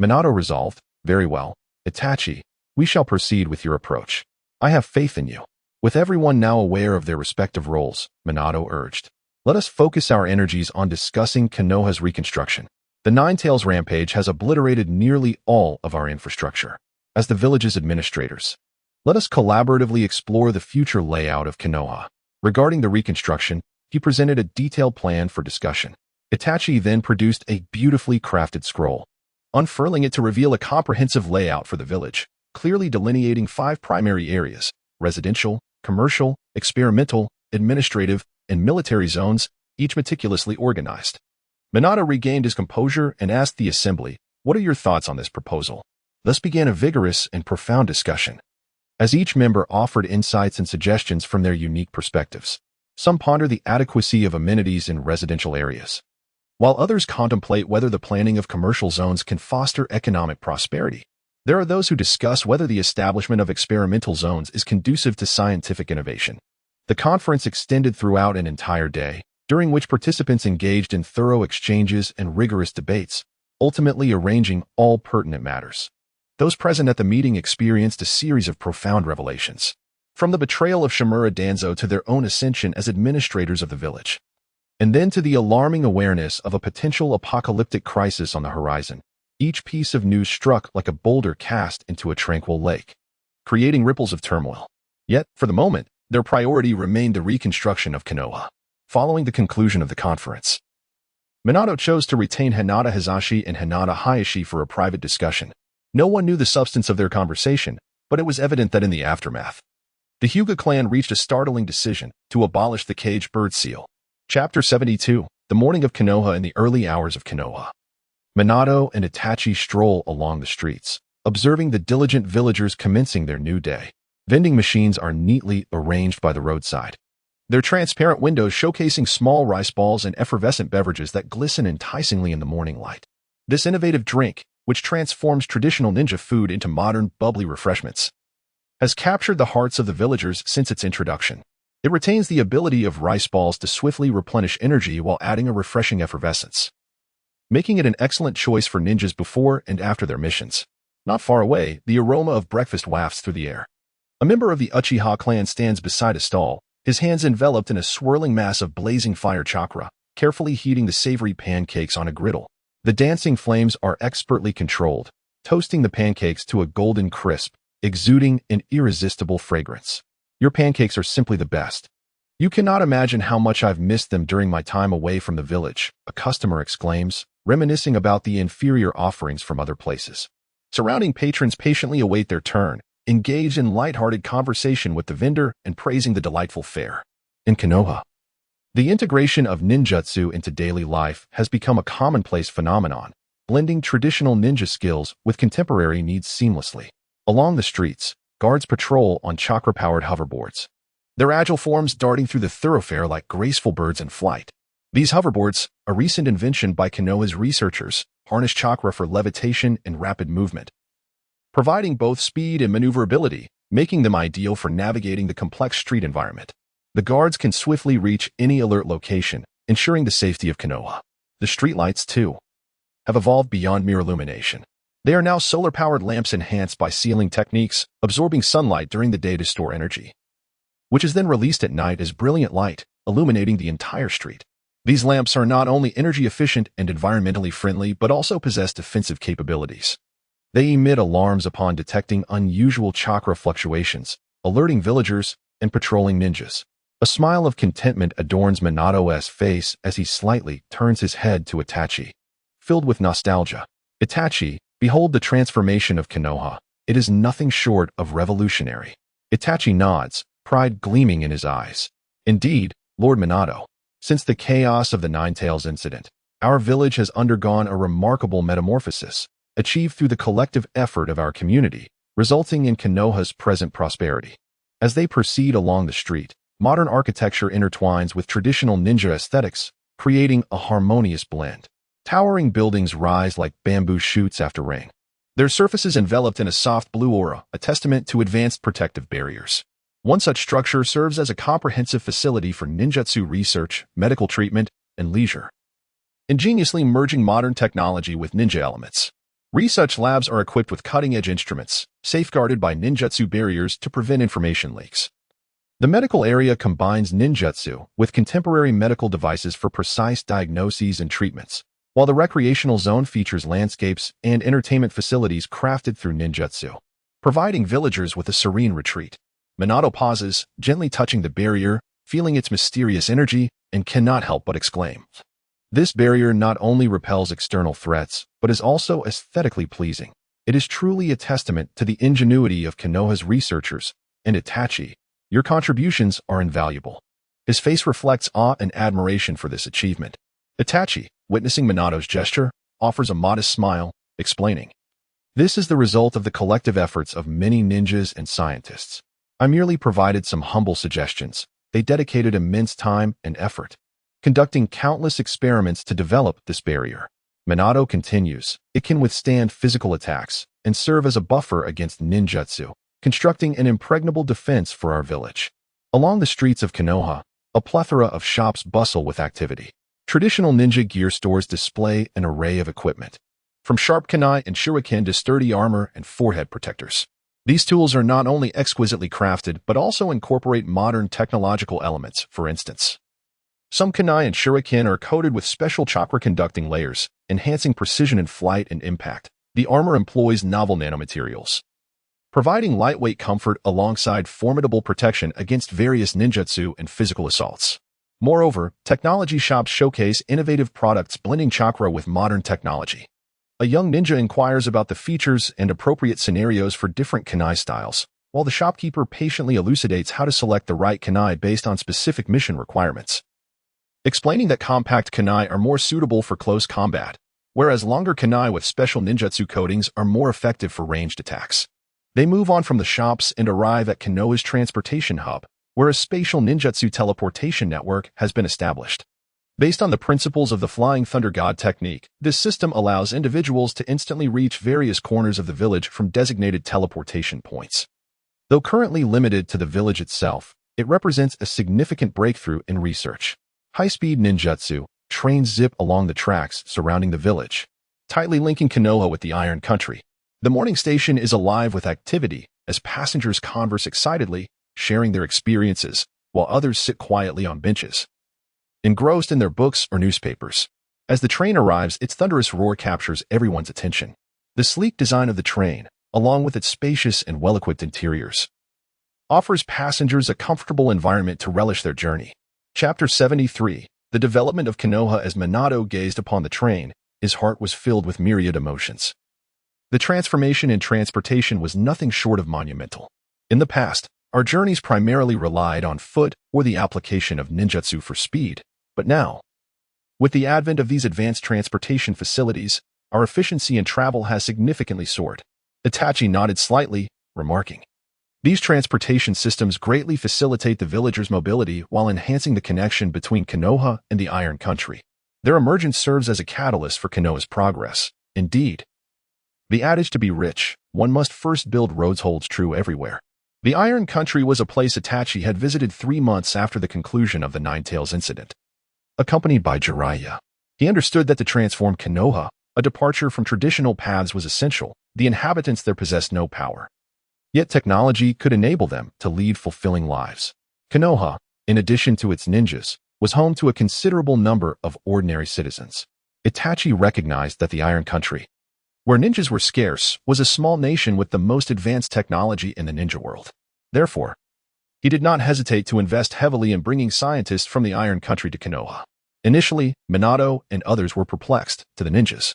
Minato resolved, very well, Itachi, we shall proceed with your approach. I have faith in you. With everyone now aware of their respective roles, Minato urged, let us focus our energies on discussing Konoha's reconstruction. The Nine Tails rampage has obliterated nearly all of our infrastructure. As the village's administrators, let us collaboratively explore the future layout of Konoha. Regarding the reconstruction, he presented a detailed plan for discussion. Itachi then produced a beautifully crafted scroll, unfurling it to reveal a comprehensive layout for the village, clearly delineating 5 primary areas: residential, commercial, experimental, administrative, and military zones, each meticulously organized. Minato regained his composure and asked the assembly, what are your thoughts on this proposal? Thus began a vigorous and profound discussion, as each member offered insights and suggestions from their unique perspectives. Some ponder the adequacy of amenities in residential areas, while others contemplate whether the planning of commercial zones can foster economic prosperity. There are those who discuss whether the establishment of experimental zones is conducive to scientific innovation. The conference extended throughout an entire day, during which participants engaged in thorough exchanges and rigorous debates, ultimately arranging all pertinent matters. Those present at the meeting experienced a series of profound revelations, from the betrayal of Shimura Danzo to their own ascension as administrators of the village, and then to the alarming awareness of a potential apocalyptic crisis on the horizon. Each piece of news struck like a boulder cast into a tranquil lake, creating ripples of turmoil. Yet, for the moment, their priority remained the reconstruction of Konoha. Following the conclusion of the conference, Minato chose to retain Hinata Hizashi and Hinata Hayashi for a private discussion. No one knew the substance of their conversation, but it was evident that in the aftermath, the Hyuga clan reached a startling decision to abolish the caged bird seal. Chapter 72, The Morning of Konoha and the Early Hours of Konoha. Minato and Itachi stroll along the streets, observing the diligent villagers commencing their new day. Vending machines are neatly arranged by the roadside, their transparent windows showcasing small rice balls and effervescent beverages that glisten enticingly in the morning light. This innovative drink, which transforms traditional ninja food into modern, bubbly refreshments, has captured the hearts of the villagers since its introduction. It retains the ability of rice balls to swiftly replenish energy while adding a refreshing effervescence, making it an excellent choice for ninjas before and after their missions. Not far away, the aroma of breakfast wafts through the air. A member of the Uchiha clan stands beside a stall, his hands enveloped in a swirling mass of blazing fire chakra, carefully heating the savory pancakes on a griddle. The dancing flames are expertly controlled, toasting the pancakes to a golden crisp, exuding an irresistible fragrance. Your pancakes are simply the best. You cannot imagine how much I've missed them during my time away from the village, a customer exclaims, reminiscing about the inferior offerings from other places. Surrounding patrons patiently await their turn, engaged in light-hearted conversation with the vendor and praising the delightful fare. In Konoha, the integration of ninjutsu into daily life has become a commonplace phenomenon, blending traditional ninja skills with contemporary needs seamlessly. Along the streets, guards patrol on chakra-powered hoverboards, their agile forms darting through the thoroughfare like graceful birds in flight. These hoverboards, a recent invention by Konoha's researchers, harness chakra for levitation and rapid movement, providing both speed and maneuverability, making them ideal for navigating the complex street environment. The guards can swiftly reach any alert location, ensuring the safety of Konoha. The streetlights, too, have evolved beyond mere illumination. They are now solar-powered lamps enhanced by sealing techniques, absorbing sunlight during the day to store energy, which is then released at night as brilliant light, illuminating the entire street. These lamps are not only energy efficient and environmentally friendly, but also possess defensive capabilities. They emit alarms upon detecting unusual chakra fluctuations, alerting villagers, and patrolling ninjas. A smile of contentment adorns Minato's face as he slightly turns his head to Itachi. Filled with nostalgia, Itachi, behold the transformation of Konoha. It is nothing short of revolutionary. Itachi nods, pride gleaming in his eyes. Indeed, Lord Minato. Since the chaos of the Ninetales incident, our village has undergone a remarkable metamorphosis, achieved through the collective effort of our community, resulting in Konoha's present prosperity. As they proceed along the street, modern architecture intertwines with traditional ninja aesthetics, creating a harmonious blend. Towering buildings rise like bamboo shoots after rain, their surfaces enveloped in a soft blue aura, a testament to advanced protective barriers. One such structure serves as a comprehensive facility for ninjutsu research, medical treatment, and leisure, ingeniously merging modern technology with ninja elements. Research labs are equipped with cutting-edge instruments, safeguarded by ninjutsu barriers to prevent information leaks. The medical area combines ninjutsu with contemporary medical devices for precise diagnoses and treatments, while the recreational zone features landscapes and entertainment facilities crafted through ninjutsu, providing villagers with a serene retreat. Minato pauses, gently touching the barrier, feeling its mysterious energy, and cannot help but exclaim. This barrier not only repels external threats, but is also aesthetically pleasing. It is truly a testament to the ingenuity of Konoha's researchers, and Itachi, your contributions are invaluable. His face reflects awe and admiration for this achievement. Itachi, witnessing Minato's gesture, offers a modest smile, explaining, "This is the result of the collective efforts of many ninjas and scientists. I merely provided some humble suggestions. They dedicated immense time and effort, conducting countless experiments to develop this barrier." Minato continues, "It can withstand physical attacks and serve as a buffer against ninjutsu, constructing an impregnable defense for our village." Along the streets of Konoha, a plethora of shops bustle with activity. Traditional ninja gear stores display an array of equipment, from sharp kunai and shuriken to sturdy armor and forehead protectors. These tools are not only exquisitely crafted, but also incorporate modern technological elements. For instance, some kunai and shuriken are coated with special chakra-conducting layers, enhancing precision in flight and impact. The armor employs novel nanomaterials, providing lightweight comfort alongside formidable protection against various ninjutsu and physical assaults. Moreover, technology shops showcase innovative products blending chakra with modern technology. A young ninja inquires about the features and appropriate scenarios for different kunai styles, while the shopkeeper patiently elucidates how to select the right kunai based on specific mission requirements, explaining that compact kunai are more suitable for close combat, whereas longer kunai with special ninjutsu coatings are more effective for ranged attacks. They move on from the shops and arrive at Konoha's transportation hub, where a spatial ninjutsu teleportation network has been established. Based on the principles of the Flying Thunder God technique, this system allows individuals to instantly reach various corners of the village from designated teleportation points. Though currently limited to the village itself, it represents a significant breakthrough in research. High-speed ninjutsu, trains zip along the tracks surrounding the village, tightly linking Konoha with the Iron Country. The morning station is alive with activity as passengers converse excitedly, sharing their experiences, while others sit quietly on benches, engrossed in their books or newspapers. As the train arrives, its thunderous roar captures everyone's attention. The sleek design of the train, along with its spacious and well-equipped interiors, offers passengers a comfortable environment to relish their journey. Chapter 73, The Development of Konoha. As Minato gazed upon the train, his heart was filled with myriad emotions. The transformation in transportation was nothing short of monumental. In the past, our journeys primarily relied on foot or the application of ninjutsu for speed, but now, with the advent of these advanced transportation facilities, our efficiency in travel has significantly soared. Itachi nodded slightly, remarking, "These transportation systems greatly facilitate the villagers' mobility while enhancing the connection between Konoha and the Iron Country. Their emergence serves as a catalyst for Konoha's progress. Indeed, the adage to be rich, one must first build roads holds true everywhere." The Iron Country was a place Itachi had visited 3 months after the conclusion of the Ninetales incident. Accompanied by Jiraiya, he understood that to transform Konoha, a departure from traditional paths was essential. The inhabitants there possessed no power, yet technology could enable them to lead fulfilling lives. Konoha, in addition to its ninjas, was home to a considerable number of ordinary citizens. Itachi recognized that the Iron Country, where ninjas were scarce, was a small nation with the most advanced technology in the ninja world. Therefore, he did not hesitate to invest heavily in bringing scientists from the Iron Country to Konoha. Initially, Minato and others were perplexed to the ninjas.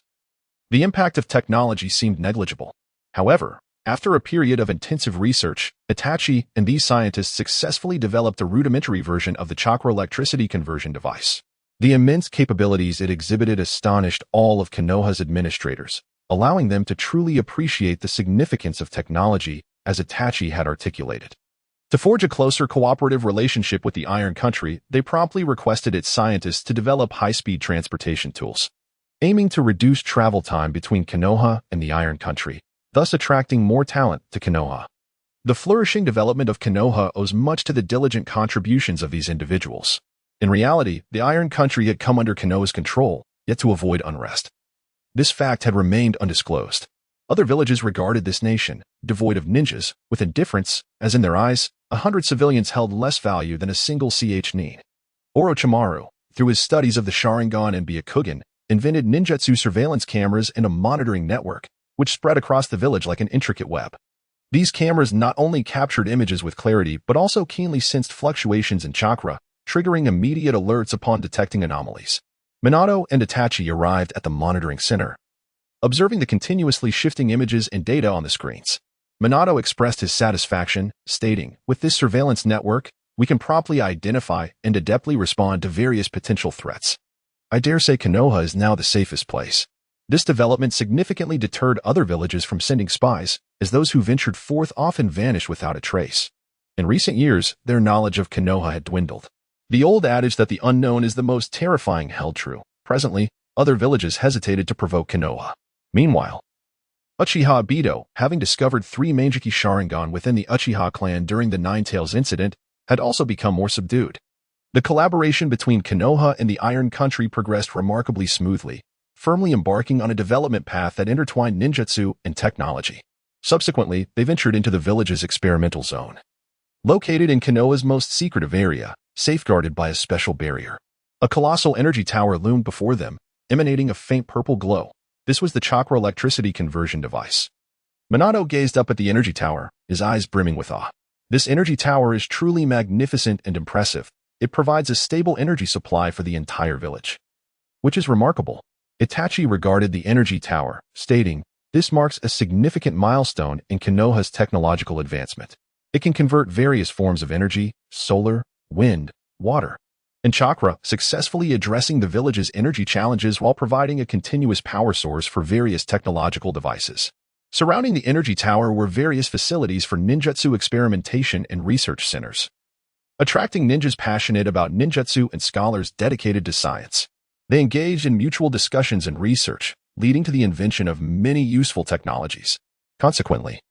The impact of technology seemed negligible. However, after a period of intensive research, Itachi and these scientists successfully developed a rudimentary version of the chakra electricity conversion device. The immense capabilities it exhibited astonished all of Konoha's administrators, allowing them to truly appreciate the significance of technology as Itachi had articulated. To forge a closer cooperative relationship with the Iron Country, they promptly requested its scientists to develop high-speed transportation tools, aiming to reduce travel time between Konoha and the Iron Country, thus attracting more talent to Konoha. The flourishing development of Konoha owes much to the diligent contributions of these individuals. In reality, the Iron Country had come under Konoha's control, yet to avoid unrest. This fact had remained undisclosed. Other villages regarded this nation, devoid of ninjas, with indifference, as in their eyes, 100 civilians held less value than a single nin. Orochimaru, through his studies of the Sharingan and Byakugan, invented ninjutsu surveillance cameras and a monitoring network, which spread across the village like an intricate web. These cameras not only captured images with clarity but also keenly sensed fluctuations in chakra, triggering immediate alerts upon detecting anomalies. Minato and Itachi arrived at the monitoring center. Observing the continuously shifting images and data on the screens, Minato expressed his satisfaction, stating, "With this surveillance network, we can promptly identify and adeptly respond to various potential threats. I dare say Konoha is now the safest place." This development significantly deterred other villages from sending spies, as those who ventured forth often vanished without a trace. In recent years, their knowledge of Konoha had dwindled. The old adage that the unknown is the most terrifying held true. Presently, other villages hesitated to provoke Konoha. Meanwhile, Uchiha Obito, having discovered 3 Manjiki Sharingan within the Uchiha clan during the Nine Tails incident, had also become more subdued. The collaboration between Konoha and the Iron Country progressed remarkably smoothly, firmly embarking on a development path that intertwined ninjutsu and technology. Subsequently, they ventured into the village's experimental zone. Located in Konoha's most secretive area, safeguarded by a special barrier, a colossal energy tower loomed before them, emanating a faint purple glow. This was the chakra electricity conversion device. Minato gazed up at the energy tower, his eyes brimming with awe. This energy tower is truly magnificent and impressive. It provides a stable energy supply for the entire village, which is remarkable. Itachi regarded the energy tower, stating, "This marks a significant milestone in Konoha's technological advancement. It can convert various forms of energy, solar, wind, water, and chakra, successfully addressing the village's energy challenges while providing a continuous power source for various technological devices." Surrounding the energy tower were various facilities for ninjutsu experimentation and research centers, attracting ninjas passionate about ninjutsu and scholars dedicated to science. They engaged in mutual discussions and research, leading to the invention of many useful technologies. Consequently,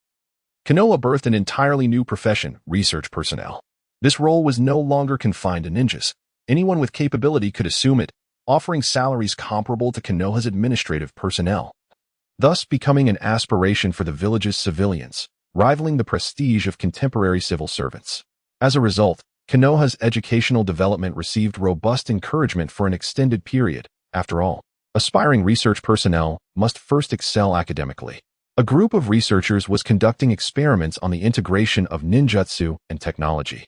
Konoha birthed an entirely new profession, research personnel. This role was no longer confined to ninjas. Anyone with capability could assume it, offering salaries comparable to Konoha's administrative personnel, thus becoming an aspiration for the village's civilians, rivaling the prestige of contemporary civil servants. As a result, Konoha's educational development received robust encouragement for an extended period. After all, aspiring research personnel must first excel academically. A group of researchers was conducting experiments on the integration of ninjutsu and technology,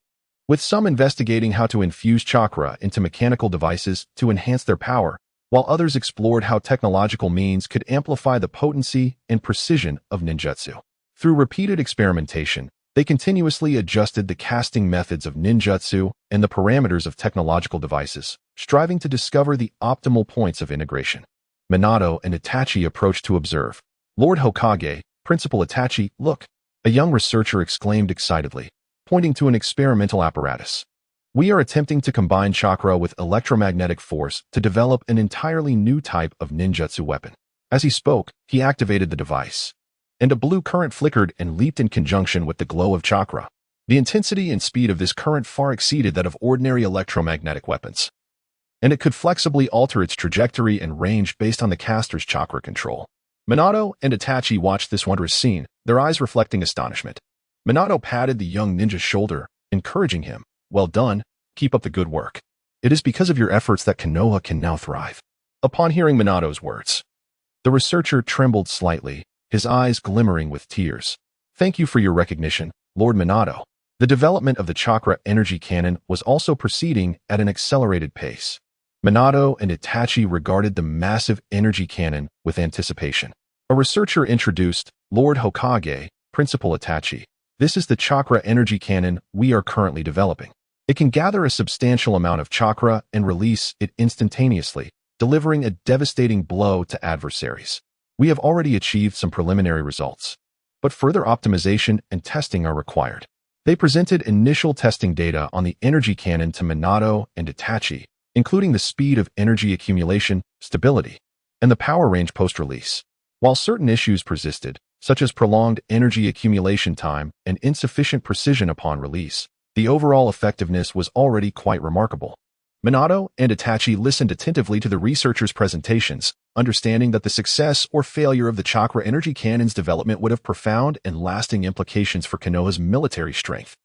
with some investigating how to infuse chakra into mechanical devices to enhance their power, while others explored how technological means could amplify the potency and precision of ninjutsu. Through repeated experimentation, they continuously adjusted the casting methods of ninjutsu and the parameters of technological devices, striving to discover the optimal points of integration. Minato and Itachi approached to observe. "Lord Hokage, Principal Itachi, look!" a young researcher exclaimed excitedly, pointing to an experimental apparatus. "We are attempting to combine chakra with electromagnetic force to develop an entirely new type of ninjutsu weapon." As he spoke, he activated the device, and a blue current flickered and leaped in conjunction with the glow of chakra. The intensity and speed of this current far exceeded that of ordinary electromagnetic weapons, and it could flexibly alter its trajectory and range based on the caster's chakra control. Minato and Itachi watched this wondrous scene, their eyes reflecting astonishment. Minato patted the young ninja's shoulder, encouraging him. "Well done, keep up the good work. It is because of your efforts that Konoha can now thrive." Upon hearing Minato's words, the researcher trembled slightly, his eyes glimmering with tears. "Thank you for your recognition, Lord Minato. The development of the chakra energy cannon was also proceeding at an accelerated pace. Minato and Itachi regarded the massive energy cannon with anticipation. A researcher introduced Lord Hokage, Principal Itachi. This is the chakra energy cannon we are currently developing. It can gather a substantial amount of chakra and release it instantaneously, delivering a devastating blow to adversaries. We have already achieved some preliminary results, but further optimization and testing are required. They presented initial testing data on the energy cannon to Minato and Itachi, including the speed of energy accumulation, stability, and the power range post-release. While certain issues persisted, such as prolonged energy accumulation time and insufficient precision upon release, the overall effectiveness was already quite remarkable. Minato and Itachi listened attentively to the researchers' presentations, understanding that the success or failure of the chakra energy cannon's development would have profound and lasting implications for Konoha's military strength.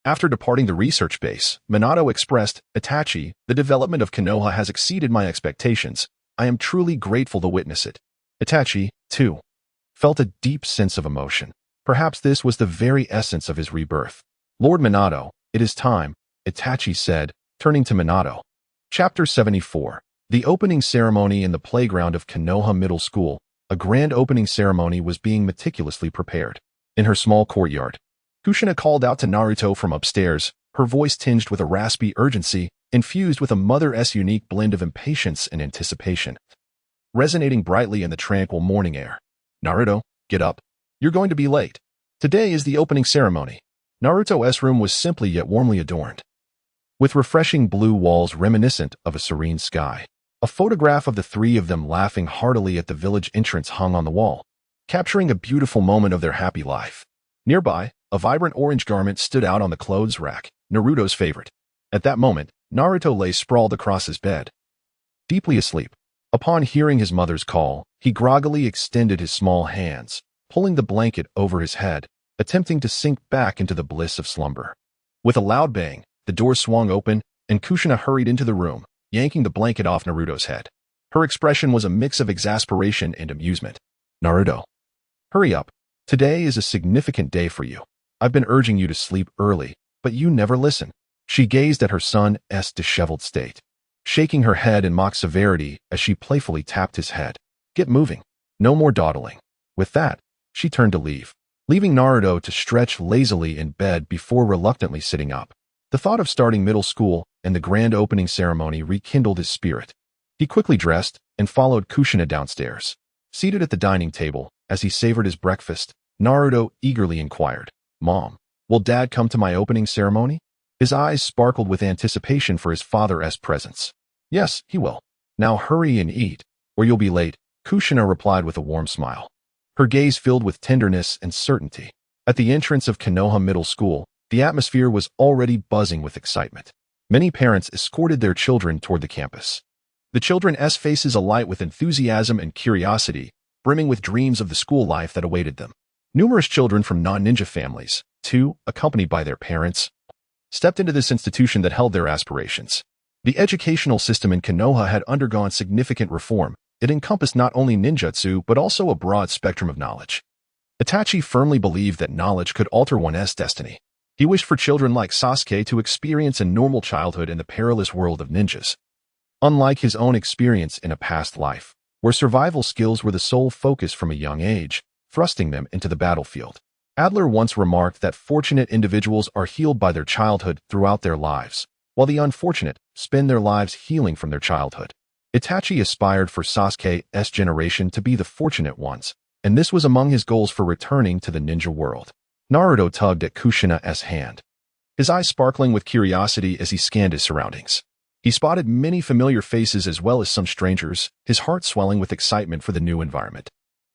After departing the research base, Minato expressed, "Itachi, the development of Konoha has exceeded my expectations. I am truly grateful to witness it." Itachi, too, felt a deep sense of emotion. Perhaps this was the very essence of his rebirth. "Lord Minato, it is time," Itachi said, turning to Minato. Chapter 74. The opening ceremony in the playground of Konoha Middle School. A grand opening ceremony was being meticulously prepared. In her small courtyard, Kushina called out to Naruto from upstairs, her voice tinged with a raspy urgency, infused with a mother's unique blend of impatience and anticipation, resonating brightly in the tranquil morning air. "Naruto, get up. You're going to be late. Today is the opening ceremony." Naruto's room was simply yet warmly adorned, with refreshing blue walls reminiscent of a serene sky. A photograph of the three of them laughing heartily at the village entrance hung on the wall, capturing a beautiful moment of their happy life. Nearby, a vibrant orange garment stood out on the clothes rack, Naruto's favorite. At that moment, Naruto lay sprawled across his bed, deeply asleep. Upon hearing his mother's call, he groggily extended his small hands, pulling the blanket over his head, attempting to sink back into the bliss of slumber. With a loud bang, the door swung open, and Kushina hurried into the room, yanking the blanket off Naruto's head. Her expression was a mix of exasperation and amusement. "Naruto, hurry up. Today is a significant day for you. I've been urging you to sleep early, but you never listen." She gazed at her son's disheveled state, shaking her head in mock severity as she playfully tapped his head. "Get moving. No more dawdling." With that, she turned to leave, leaving Naruto to stretch lazily in bed before reluctantly sitting up. The thought of starting middle school and the grand opening ceremony rekindled his spirit. He quickly dressed and followed Kushina downstairs. Seated at the dining table, as he savored his breakfast, Naruto eagerly inquired, "Mom, will Dad come to my opening ceremony?" His eyes sparkled with anticipation for his father's presence. "Yes, he will. Now hurry and eat, or you'll be late," Kushina replied with a warm smile. Her gaze filled with tenderness and certainty. At the entrance of Konoha Middle School, the atmosphere was already buzzing with excitement. Many parents escorted their children toward the campus. The children's faces alight with enthusiasm and curiosity, brimming with dreams of the school life that awaited them. Numerous children from non-ninja families, too, accompanied by their parents, stepped into this institution that held their aspirations. The educational system in Konoha had undergone significant reform. It encompassed not only ninjutsu but also a broad spectrum of knowledge. Itachi firmly believed that knowledge could alter one's destiny. He wished for children like Sasuke to experience a normal childhood in the perilous world of ninjas, unlike his own experience in a past life, where survival skills were the sole focus from a young age, thrusting them into the battlefield. Adler once remarked that fortunate individuals are healed by their childhood throughout their lives, while the unfortunate spend their lives healing from their childhood. Itachi aspired for Sasuke's generation to be the fortunate ones, and this was among his goals for returning to the ninja world. Naruto tugged at Kushina's hand, his eyes sparkling with curiosity as he scanned his surroundings. He spotted many familiar faces as well as some strangers, his heart swelling with excitement for the new environment.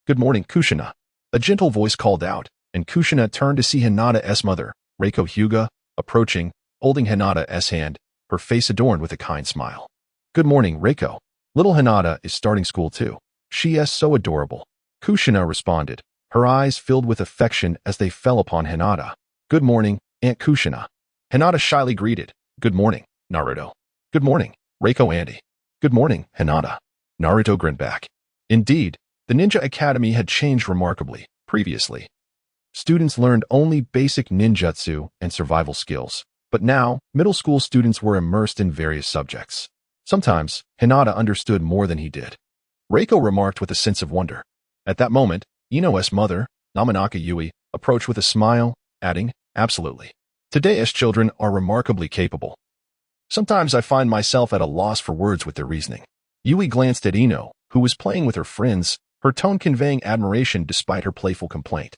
"Good morning, Kushina," a gentle voice called out, and Kushina turned to see Hinata's mother, Reiko Hyuga, approaching, holding Hinata's hand, her face adorned with a kind smile. "Good morning, Reiko. Little Hinata is starting school too. She is so adorable," Kushina responded, her eyes filled with affection as they fell upon Hinata. "Good morning, Aunt Kushina." Hinata shyly greeted, "Good morning, Naruto." "Good morning, Reiko Auntie." "Good morning, Hinata." Naruto grinned back. Indeed, the Ninja Academy had changed remarkably. Previously, students learned only basic ninjutsu and survival skills. But now, middle school students were immersed in various subjects. Sometimes, Hinata understood more than he did. Reiko remarked with a sense of wonder. At that moment, Ino's mother, Namanaka Yui, approached with a smile, adding, "Absolutely. Today's children are remarkably capable. Sometimes I find myself at a loss for words with their reasoning." Yui glanced at Ino, who was playing with her friends, her tone conveying admiration despite her playful complaint.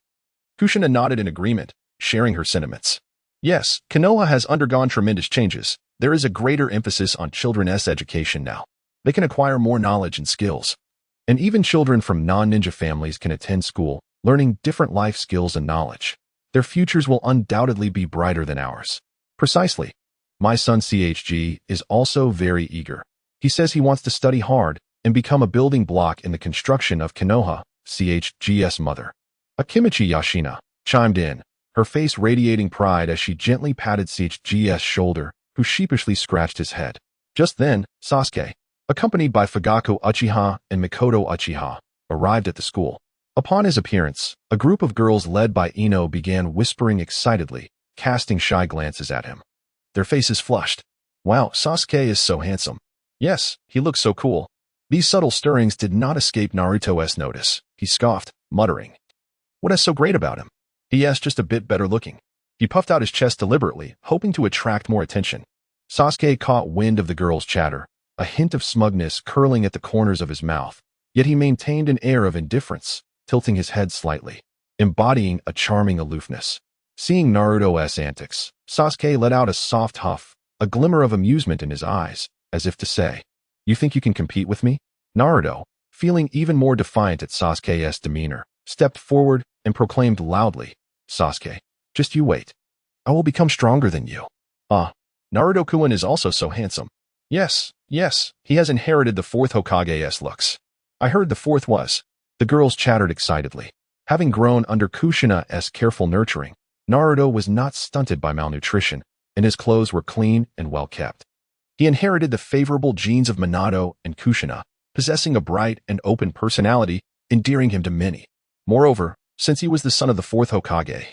Kushina nodded in agreement, sharing her sentiments. Yes, Konoha has undergone tremendous changes. There is a greater emphasis on children's education now. They can acquire more knowledge and skills. And even children from non-ninja families can attend school, learning different life skills and knowledge. Their futures will undoubtedly be brighter than ours. Precisely. My son CHG is also very eager. He says he wants to study hard and become a building block in the construction of Konoha, CHG's mother. Akimichi Yashina chimed in, her face radiating pride as she gently patted CHG's shoulder, who sheepishly scratched his head. Just then, Sasuke, accompanied by Fugaku Uchiha and Mikoto Uchiha, arrived at the school. Upon his appearance, a group of girls led by Ino began whispering excitedly, casting shy glances at him. Their faces flushed. Wow, Sasuke is so handsome. Yes, he looks so cool. These subtle stirrings did not escape Naruto's notice. He scoffed, muttering. What is so great about him? He is just a bit better looking. He puffed out his chest deliberately, hoping to attract more attention. Sasuke caught wind of the girl's chatter, a hint of smugness curling at the corners of his mouth, yet he maintained an air of indifference, tilting his head slightly, embodying a charming aloofness. Seeing Naruto's antics, Sasuke let out a soft huff, a glimmer of amusement in his eyes, as if to say, "You think you can compete with me?" Naruto, feeling even more defiant at Sasuke's demeanor, stepped forward and proclaimed loudly, "Sasuke, just you wait. I will become stronger than you." Naruto-kun is also so handsome. Yes, he has inherited the fourth Hokage's looks. I heard the fourth was. The girls chattered excitedly. Having grown under Kushina's careful nurturing, Naruto was not stunted by malnutrition, and his clothes were clean and well kept. He inherited the favorable genes of Minato and Kushina, possessing a bright and open personality, endearing him to many. Moreover, since he was the son of the fourth Hokage,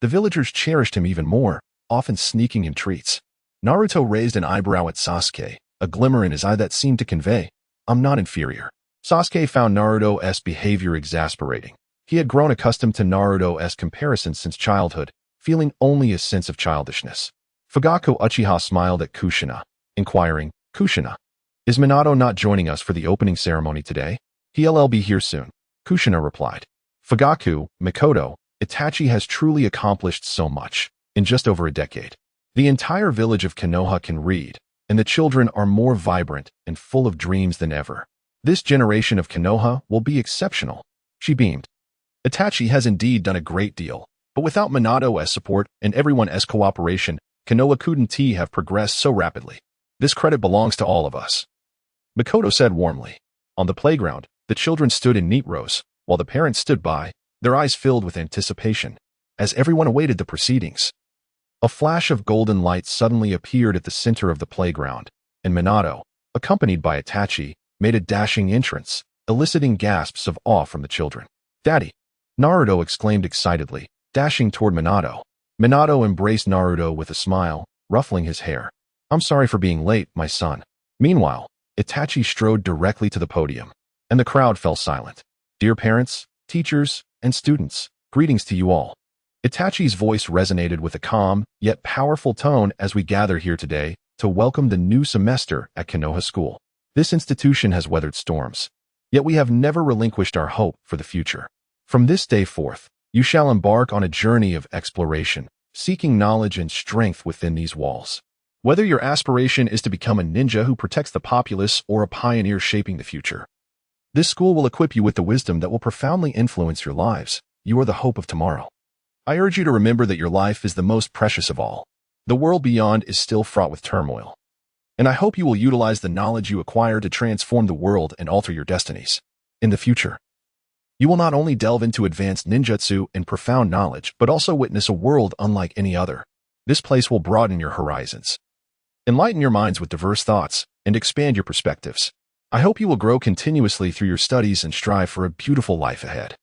the villagers cherished him even more, often sneaking him treats. Naruto raised an eyebrow at Sasuke, a glimmer in his eye that seemed to convey, "I'm not inferior." Sasuke found Naruto's behavior exasperating. He had grown accustomed to Naruto's comparisons since childhood, feeling only a sense of childishness. Fugaku Uchiha smiled at Kushina, inquiring, "Kushina, is Minato not joining us for the opening ceremony today?" "He'll be here soon," Kushina replied. Fugaku, Mikoto, Itachi has truly accomplished so much in just over a decade. The entire village of Konoha can read, and the children are more vibrant and full of dreams than ever. This generation of Konoha will be exceptional. She beamed. Itachi has indeed done a great deal, but without Minato's support and everyone's cooperation, Konoha couldn't have progressed so rapidly. This credit belongs to all of us. Mikoto said warmly. On the playground, the children stood in neat rows, while the parents stood by, their eyes filled with anticipation, as everyone awaited the proceedings. A flash of golden light suddenly appeared at the center of the playground, and Minato, accompanied by Itachi, made a dashing entrance, eliciting gasps of awe from the children. "Daddy!" Naruto exclaimed excitedly, dashing toward Minato. Minato embraced Naruto with a smile, ruffling his hair. "I'm sorry for being late, my son." Meanwhile, Itachi strode directly to the podium, and the crowd fell silent. "Dear parents, teachers, and students, greetings to you all." Itachi's voice resonated with a calm, yet powerful tone as we gather here today to welcome the new semester at Konoha School. This institution has weathered storms, yet we have never relinquished our hope for the future. From this day forth, you shall embark on a journey of exploration, seeking knowledge and strength within these walls. Whether your aspiration is to become a ninja who protects the populace or a pioneer shaping the future, this school will equip you with the wisdom that will profoundly influence your lives. You are the hope of tomorrow. I urge you to remember that your life is the most precious of all. The world beyond is still fraught with turmoil. And I hope you will utilize the knowledge you acquire to transform the world and alter your destinies. In the future, you will not only delve into advanced ninjutsu and profound knowledge, but also witness a world unlike any other. This place will broaden your horizons, enlighten your minds with diverse thoughts, and expand your perspectives. I hope you will grow continuously through your studies and strive for a beautiful life ahead.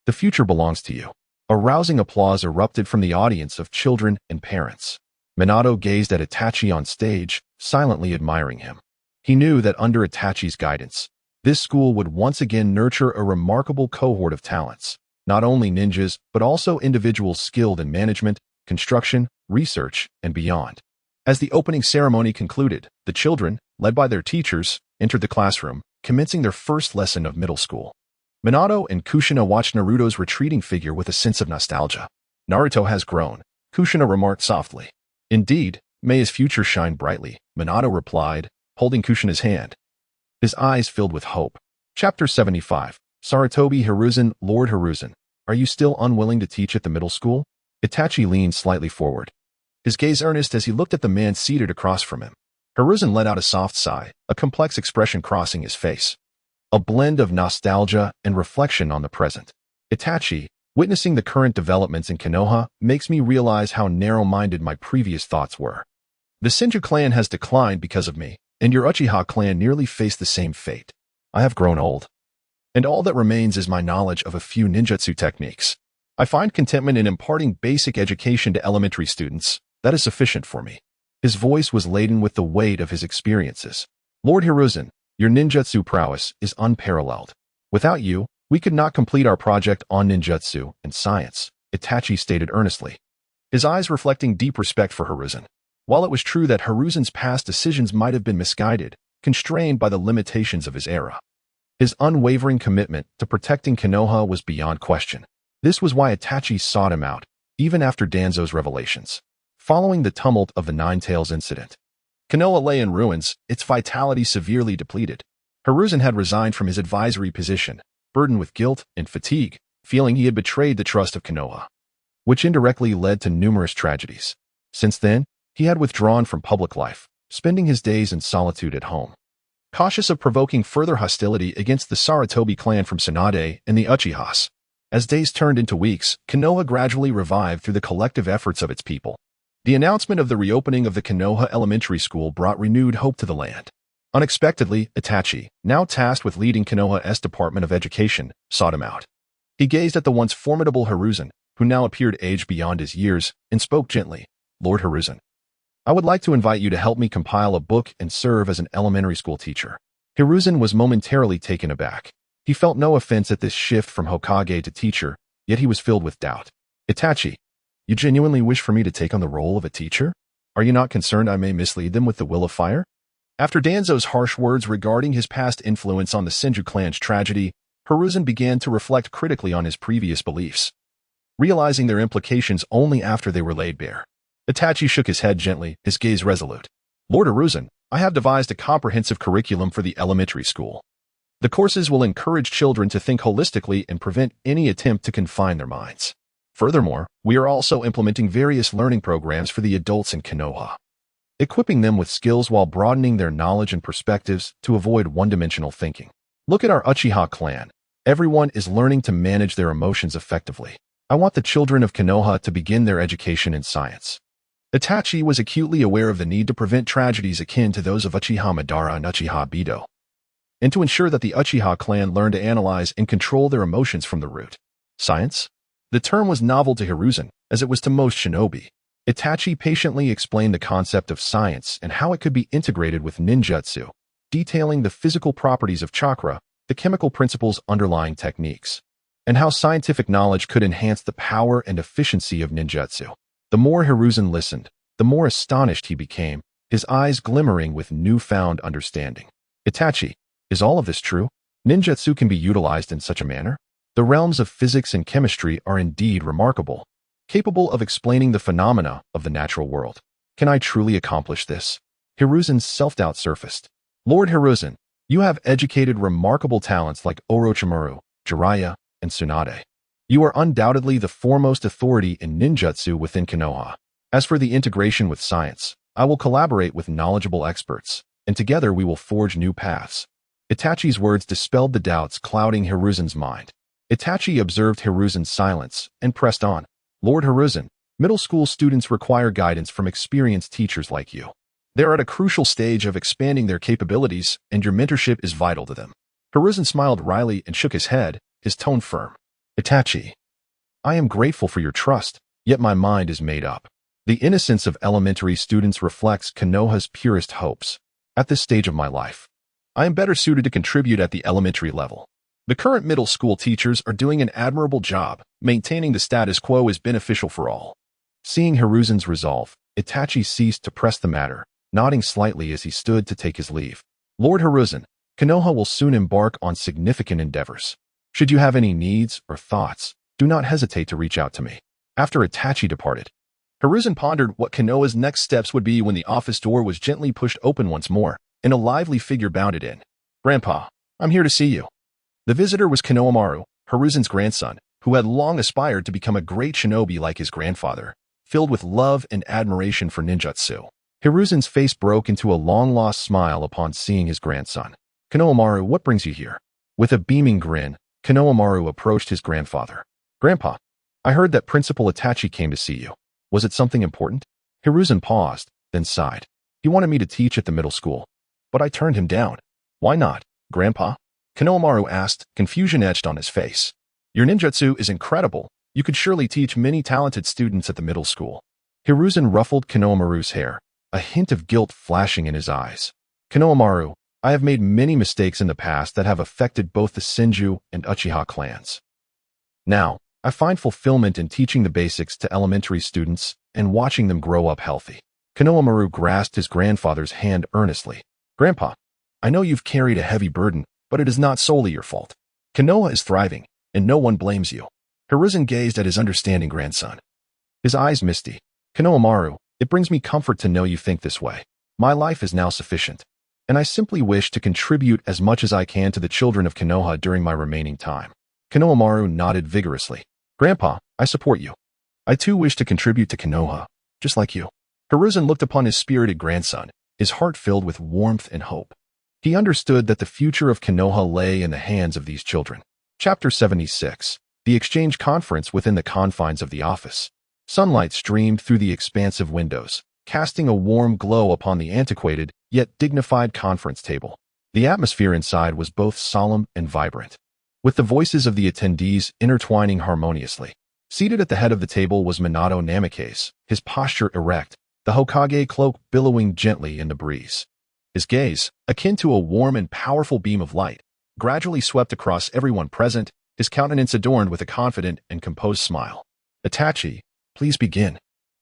The future belongs to you. A rousing applause erupted from the audience of children and parents. Minato gazed at Itachi on stage, silently admiring him. He knew that under Itachi's guidance, this school would once again nurture a remarkable cohort of talents, not only ninjas, but also individuals skilled in management, construction, research, and beyond. As the opening ceremony concluded, the children, led by their teachers, entered the classroom, commencing their first lesson of middle school. Minato and Kushina watched Naruto's retreating figure with a sense of nostalgia. Naruto has grown, Kushina remarked softly. Indeed, may his future shine brightly, Minato replied, holding Kushina's hand. His eyes filled with hope. Chapter 75. Sarutobi Hiruzen. Lord Hiruzen, are you still unwilling to teach at the middle school? Itachi leaned slightly forward, his gaze earnest as he looked at the man seated across from him. Hiruzen let out a soft sigh, a complex expression crossing his face. A blend of nostalgia and reflection on the present. Itachi, witnessing the current developments in Konoha, makes me realize how narrow-minded my previous thoughts were. The Senju clan has declined because of me, and your Uchiha clan nearly faced the same fate. I have grown old, and all that remains is my knowledge of a few ninjutsu techniques. I find contentment in imparting basic education to elementary students. That is sufficient for me. His voice was laden with the weight of his experiences. Lord Hiruzen, your ninjutsu prowess is unparalleled. Without you, we could not complete our project on ninjutsu and science, Itachi stated earnestly, his eyes reflecting deep respect for Hiruzen. While it was true that Hiruzen's past decisions might have been misguided, constrained by the limitations of his era, his unwavering commitment to protecting Konoha was beyond question. This was why Itachi sought him out, even after Danzo's revelations. Following the tumult of the Nine Tails incident, Konoha lay in ruins, its vitality severely depleted. Hiruzen had resigned from his advisory position, burdened with guilt and fatigue, feeling he had betrayed the trust of Konoha, which indirectly led to numerous tragedies. Since then, he had withdrawn from public life, spending his days in solitude at home, cautious of provoking further hostility against the Sarutobi clan from Tsunade and the Uchihas. As days turned into weeks, Konoha gradually revived through the collective efforts of its people. The announcement of the reopening of the Konoha Elementary School brought renewed hope to the land. Unexpectedly, Itachi, now tasked with leading Konoha's Department of Education, sought him out. He gazed at the once formidable Hiruzen, who now appeared aged beyond his years, and spoke gently. Lord Hiruzen, I would like to invite you to help me compile a book and serve as an elementary school teacher. Hiruzen was momentarily taken aback. He felt no offense at this shift from Hokage to teacher, yet he was filled with doubt. Itachi, you genuinely wish for me to take on the role of a teacher? Are you not concerned I may mislead them with the will of fire? After Danzo's harsh words regarding his past influence on the Senju clan's tragedy, Hiruzen began to reflect critically on his previous beliefs, realizing their implications only after they were laid bare. Itachi shook his head gently, his gaze resolute. Lord Hiruzen, I have devised a comprehensive curriculum for the elementary school. The courses will encourage children to think holistically and prevent any attempt to confine their minds. Furthermore, we are also implementing various learning programs for the adults in Konoha, equipping them with skills while broadening their knowledge and perspectives to avoid one-dimensional thinking. Look at our Uchiha clan. Everyone is learning to manage their emotions effectively. I want the children of Konoha to begin their education in science. Itachi was acutely aware of the need to prevent tragedies akin to those of Uchiha Madara and Uchiha Bido, and to ensure that the Uchiha clan learn to analyze and control their emotions from the root. Science? The term was novel to Hiruzen, as it was to most shinobi. Itachi patiently explained the concept of science and how it could be integrated with ninjutsu, detailing the physical properties of chakra, the chemical principles underlying techniques, and how scientific knowledge could enhance the power and efficiency of ninjutsu. The more Hiruzen listened, the more astonished he became, his eyes glimmering with newfound understanding. Itachi, is all of this true? Ninjutsu can be utilized in such a manner? The realms of physics and chemistry are indeed remarkable, capable of explaining the phenomena of the natural world. Can I truly accomplish this? Hiruzen's self-doubt surfaced. Lord Hiruzen, you have educated remarkable talents like Orochimaru, Jiraiya, and Tsunade. You are undoubtedly the foremost authority in ninjutsu within Konoha. As for the integration with science, I will collaborate with knowledgeable experts, and together we will forge new paths. Itachi's words dispelled the doubts clouding Hiruzen's mind. Itachi observed Hiruzen's silence and pressed on. Lord Hiruzen, middle school students require guidance from experienced teachers like you. They are at a crucial stage of expanding their capabilities, and your mentorship is vital to them. Hiruzen smiled wryly and shook his head, his tone firm. Itachi, I am grateful for your trust, yet my mind is made up. The innocence of elementary students reflects Konoha's purest hopes. At this stage of my life, I am better suited to contribute at the elementary level. The current middle school teachers are doing an admirable job. Maintaining the status quo is beneficial for all. Seeing Hiruzen's resolve, Itachi ceased to press the matter, nodding slightly as he stood to take his leave. Lord Hiruzen, Konoha will soon embark on significant endeavors. Should you have any needs or thoughts, do not hesitate to reach out to me. After Itachi departed, Hiruzen pondered what Konoha's next steps would be when the office door was gently pushed open once more, and a lively figure bounded in. Grandpa, I'm here to see you. The visitor was Konohamaru, Hiruzen's grandson, who had long aspired to become a great shinobi like his grandfather, filled with love and admiration for ninjutsu. Hiruzen's face broke into a long-lost smile upon seeing his grandson. Konohamaru, what brings you here? With a beaming grin, Konohamaru approached his grandfather. Grandpa, I heard that Principal Itachi came to see you. Was it something important? Hiruzen paused, then sighed. He wanted me to teach at the middle school, but I turned him down. Why not, Grandpa? Konohamaru asked, confusion etched on his face. Your ninjutsu is incredible. You could surely teach many talented students at the middle school. Hiruzen ruffled Konohamaru's hair, a hint of guilt flashing in his eyes. Konohamaru, I have made many mistakes in the past that have affected both the Senju and Uchiha clans. Now, I find fulfillment in teaching the basics to elementary students and watching them grow up healthy. Konohamaru grasped his grandfather's hand earnestly. Grandpa, I know you've carried a heavy burden, but it is not solely your fault. Konoha is thriving, and no one blames you. Hiruzen gazed at his understanding grandson, his eyes misty. Konohamaru, it brings me comfort to know you think this way. My life is now sufficient, and I simply wish to contribute as much as I can to the children of Konoha during my remaining time. Konohamaru nodded vigorously. Grandpa, I support you. I too wish to contribute to Konoha, just like you. Hiruzen looked upon his spirited grandson, his heart filled with warmth and hope. He understood that the future of Konoha lay in the hands of these children. Chapter 76. The Exchange Conference within the confines of the office. Sunlight streamed through the expansive windows, casting a warm glow upon the antiquated, yet dignified conference table. The atmosphere inside was both solemn and vibrant, with the voices of the attendees intertwining harmoniously. Seated at the head of the table was Minato Namikaze, his posture erect, the Hokage cloak billowing gently in the breeze. His gaze, akin to a warm and powerful beam of light, gradually swept across everyone present, his countenance adorned with a confident and composed smile. Itachi, please begin.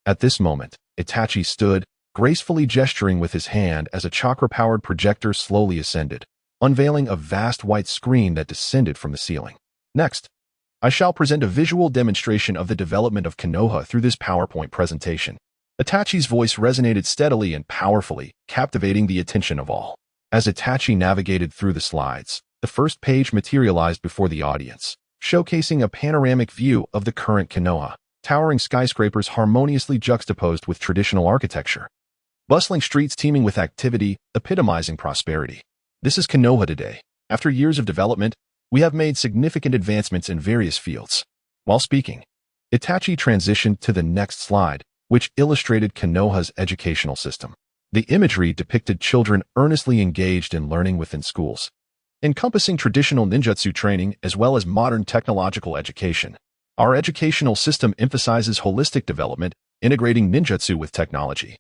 At this moment, Itachi stood, gracefully gesturing with his hand as a chakra-powered projector slowly ascended, unveiling a vast white screen that descended from the ceiling. Next, I shall present a visual demonstration of the development of Konoha through this PowerPoint presentation. Itachi's voice resonated steadily and powerfully, captivating the attention of all. As Itachi navigated through the slides, the first page materialized before the audience, showcasing a panoramic view of the current Konoha, towering skyscrapers harmoniously juxtaposed with traditional architecture. Bustling streets teeming with activity, epitomizing prosperity. This is Konoha today. After years of development, we have made significant advancements in various fields. While speaking, Itachi transitioned to the next slide, which illustrated Konoha's educational system. The imagery depicted children earnestly engaged in learning within schools, encompassing traditional ninjutsu training as well as modern technological education. Our educational system emphasizes holistic development, integrating ninjutsu with technology,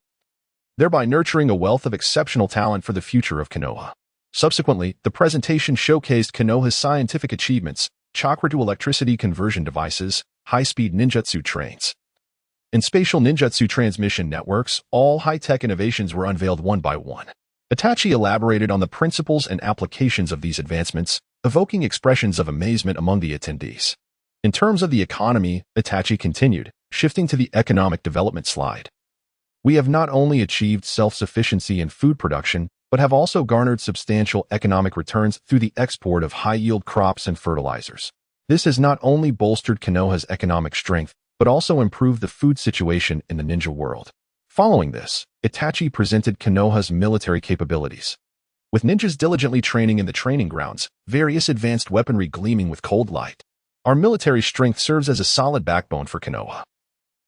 thereby nurturing a wealth of exceptional talent for the future of Konoha. Subsequently, the presentation showcased Konoha's scientific achievements, chakra-to-electricity conversion devices, high-speed ninjutsu trains, and spatial ninjutsu transmission networks. All high-tech innovations were unveiled one by one. Itachi elaborated on the principles and applications of these advancements, evoking expressions of amazement among the attendees. In terms of the economy, Itachi continued, shifting to the economic development slide. We have not only achieved self-sufficiency in food production, but have also garnered substantial economic returns through the export of high-yield crops and fertilizers. This has not only bolstered Konoha's economic strength, but also improved the food situation in the ninja world. Following this, Itachi presented Konoha's military capabilities. With ninjas diligently training in the training grounds, various advanced weaponry gleaming with cold light, our military strength serves as a solid backbone for Konoha.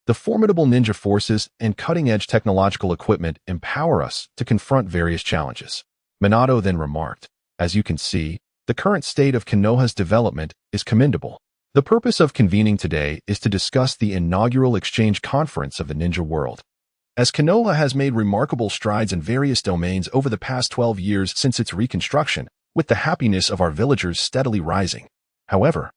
The formidable ninja forces and cutting-edge technological equipment empower us to confront various challenges. Minato then remarked, as you can see, the current state of Konoha's development is commendable. The purpose of convening today is to discuss the inaugural exchange conference of the ninja world. As Konoha has made remarkable strides in various domains over the past 12 years since its reconstruction, with the happiness of our villagers steadily rising. However,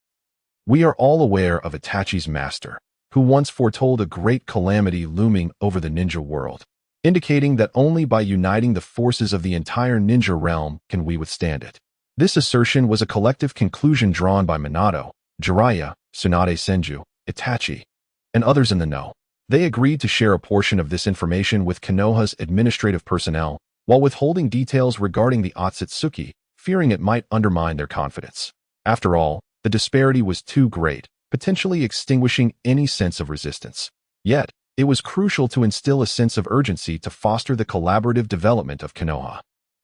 we are all aware of Itachi's master, who once foretold a great calamity looming over the ninja world, indicating that only by uniting the forces of the entire ninja realm can we withstand it. This assertion was a collective conclusion drawn by Minato, Jiraiya, Tsunade Senju, Itachi, and others in the know. They agreed to share a portion of this information with Konoha's administrative personnel, while withholding details regarding the Otsutsuki, fearing it might undermine their confidence. After all, the disparity was too great, potentially extinguishing any sense of resistance. Yet, it was crucial to instill a sense of urgency to foster the collaborative development of Konoha.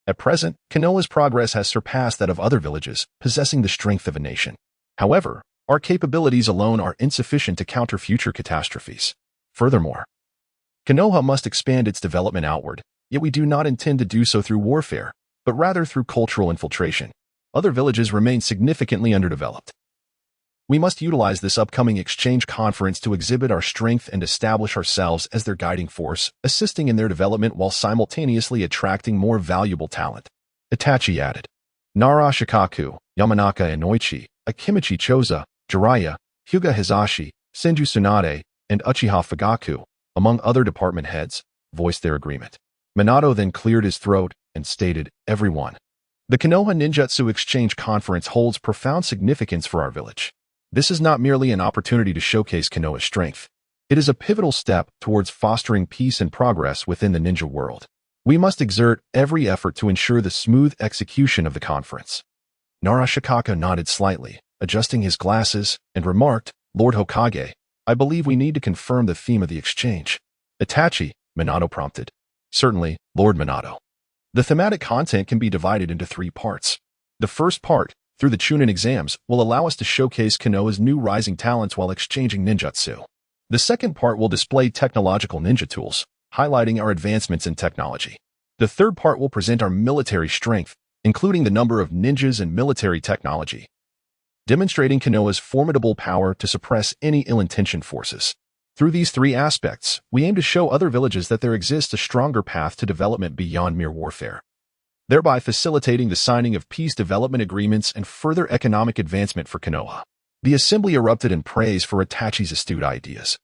At present, Konoha's progress has surpassed that of other villages, possessing the strength of a nation. However, our capabilities alone are insufficient to counter future catastrophes. Furthermore, Konoha must expand its development outward, yet we do not intend to do so through warfare, but rather through cultural infiltration. Other villages remain significantly underdeveloped. We must utilize this upcoming exchange conference to exhibit our strength and establish ourselves as their guiding force, assisting in their development while simultaneously attracting more valuable talent. Itachi added. Nara Shikaku, Yamanaka Inoichi, Akimichi Choza, Jiraiya, Hyuga Hizashi, Senju Tsunade, and Uchiha Fugaku, among other department heads, voiced their agreement. Minato then cleared his throat and stated, "Everyone. The Konoha Ninjutsu Exchange Conference holds profound significance for our village. This is not merely an opportunity to showcase Konoha's strength. It is a pivotal step towards fostering peace and progress within the ninja world. We must exert every effort to ensure the smooth execution of the conference." Nara Shikaka nodded slightly, adjusting his glasses, and remarked, "Lord Hokage, I believe we need to confirm the theme of the exchange." Itachi, Minato prompted. "Certainly, Lord Minato." The thematic content can be divided into 3 parts. The first part, through the Chunin exams, will allow us to showcase Konoha's new rising talents while exchanging ninjutsu. The second part will display technological ninja tools, highlighting our advancements in technology. The third part will present our military strength, including the number of ninjas and military technology, demonstrating Konoha's formidable power to suppress any ill-intentioned forces. Through these 3 aspects, we aim to show other villages that there exists a stronger path to development beyond mere warfare, thereby facilitating the signing of peace development agreements and further economic advancement for Konoha. The assembly erupted in praise for Itachi's astute ideas,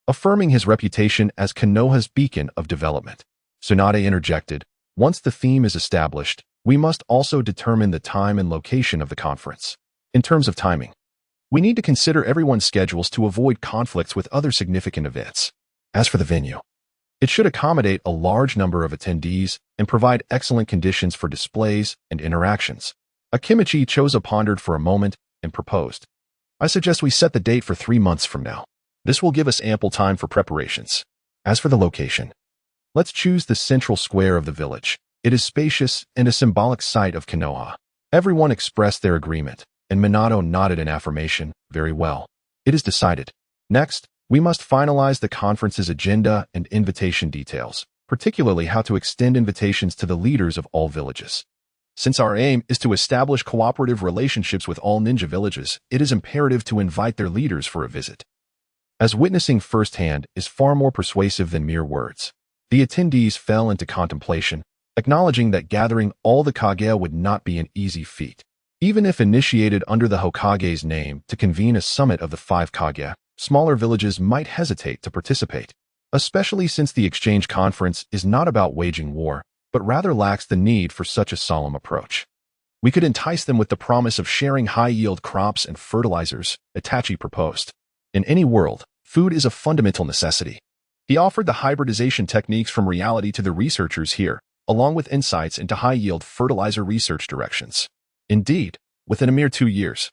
affirming his reputation as Konoha's beacon of development. Tsunade interjected, "Once the theme is established, we must also determine the time and location of the conference. In terms of timing, we need to consider everyone's schedules to avoid conflicts with other significant events. As for the venue, it should accommodate a large number of attendees and provide excellent conditions for displays and interactions." Akimichi Choza pondered for a moment and proposed, "I suggest we set the date for 3 months from now. This will give us ample time for preparations. As for the location, let's choose the central square of the village. It is spacious and a symbolic site of Konoha." Everyone expressed their agreement, and Minato nodded in affirmation. "Very well. It is decided. Next, we must finalize the conference's agenda and invitation details, particularly how to extend invitations to the leaders of all villages. Since our aim is to establish cooperative relationships with all ninja villages, it is imperative to invite their leaders for a visit, as witnessing firsthand is far more persuasive than mere words." The attendees fell into contemplation, acknowledging that gathering all the Kage would not be an easy feat. Even if initiated under the Hokage's name to convene a summit of the 5 Kage, smaller villages might hesitate to participate, especially since the exchange conference is not about waging war, but rather lacks the need for such a solemn approach. We could entice them with the promise of sharing high-yield crops and fertilizers, Itachi proposed. In any world, food is a fundamental necessity. He offered the hybridization techniques from reality to the researchers here, along with insights into high-yield fertilizer research directions. Indeed, within a mere 2 years,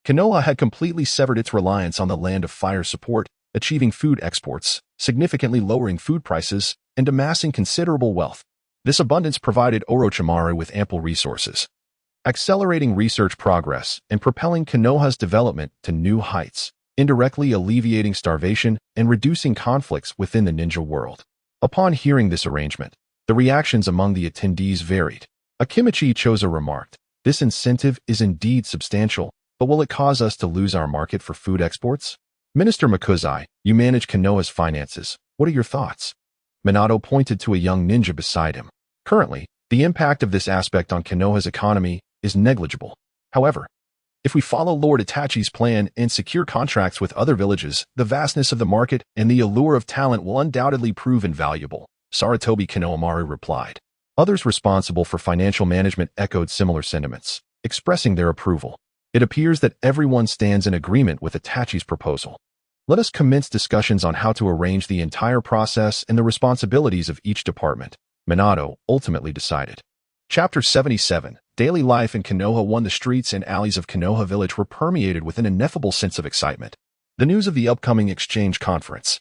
Konoha had completely severed its reliance on the Land of Fire support, achieving food exports, significantly lowering food prices, and amassing considerable wealth. This abundance provided Orochimaru with ample resources, accelerating research progress and propelling Konoha's development to new heights, indirectly alleviating starvation and reducing conflicts within the ninja world. Upon hearing this arrangement, the reactions among the attendees varied. Akimichi Choza remarked, "This incentive is indeed substantial, But will it cause us to lose our market for food exports? Minister Makuzai, you manage Konoha's finances. What are your thoughts? Minato pointed to a young ninja beside him. Currently, the impact of this aspect on Konoha's economy is negligible. However, if we follow Lord Itachi's plan and secure contracts with other villages, the vastness of the market and the allure of talent will undoubtedly prove invaluable, Sarutobi Konohamaru replied. Others responsible for financial management echoed similar sentiments, expressing their approval. It appears that everyone stands in agreement with Itachi's proposal. Let us commence discussions on how to arrange the entire process and the responsibilities of each department, Minato ultimately decided. Chapter 77, Daily Life in Konoha. One, the streets and alleys of Konoha village were permeated with an ineffable sense of excitement. The news of the upcoming exchange conference,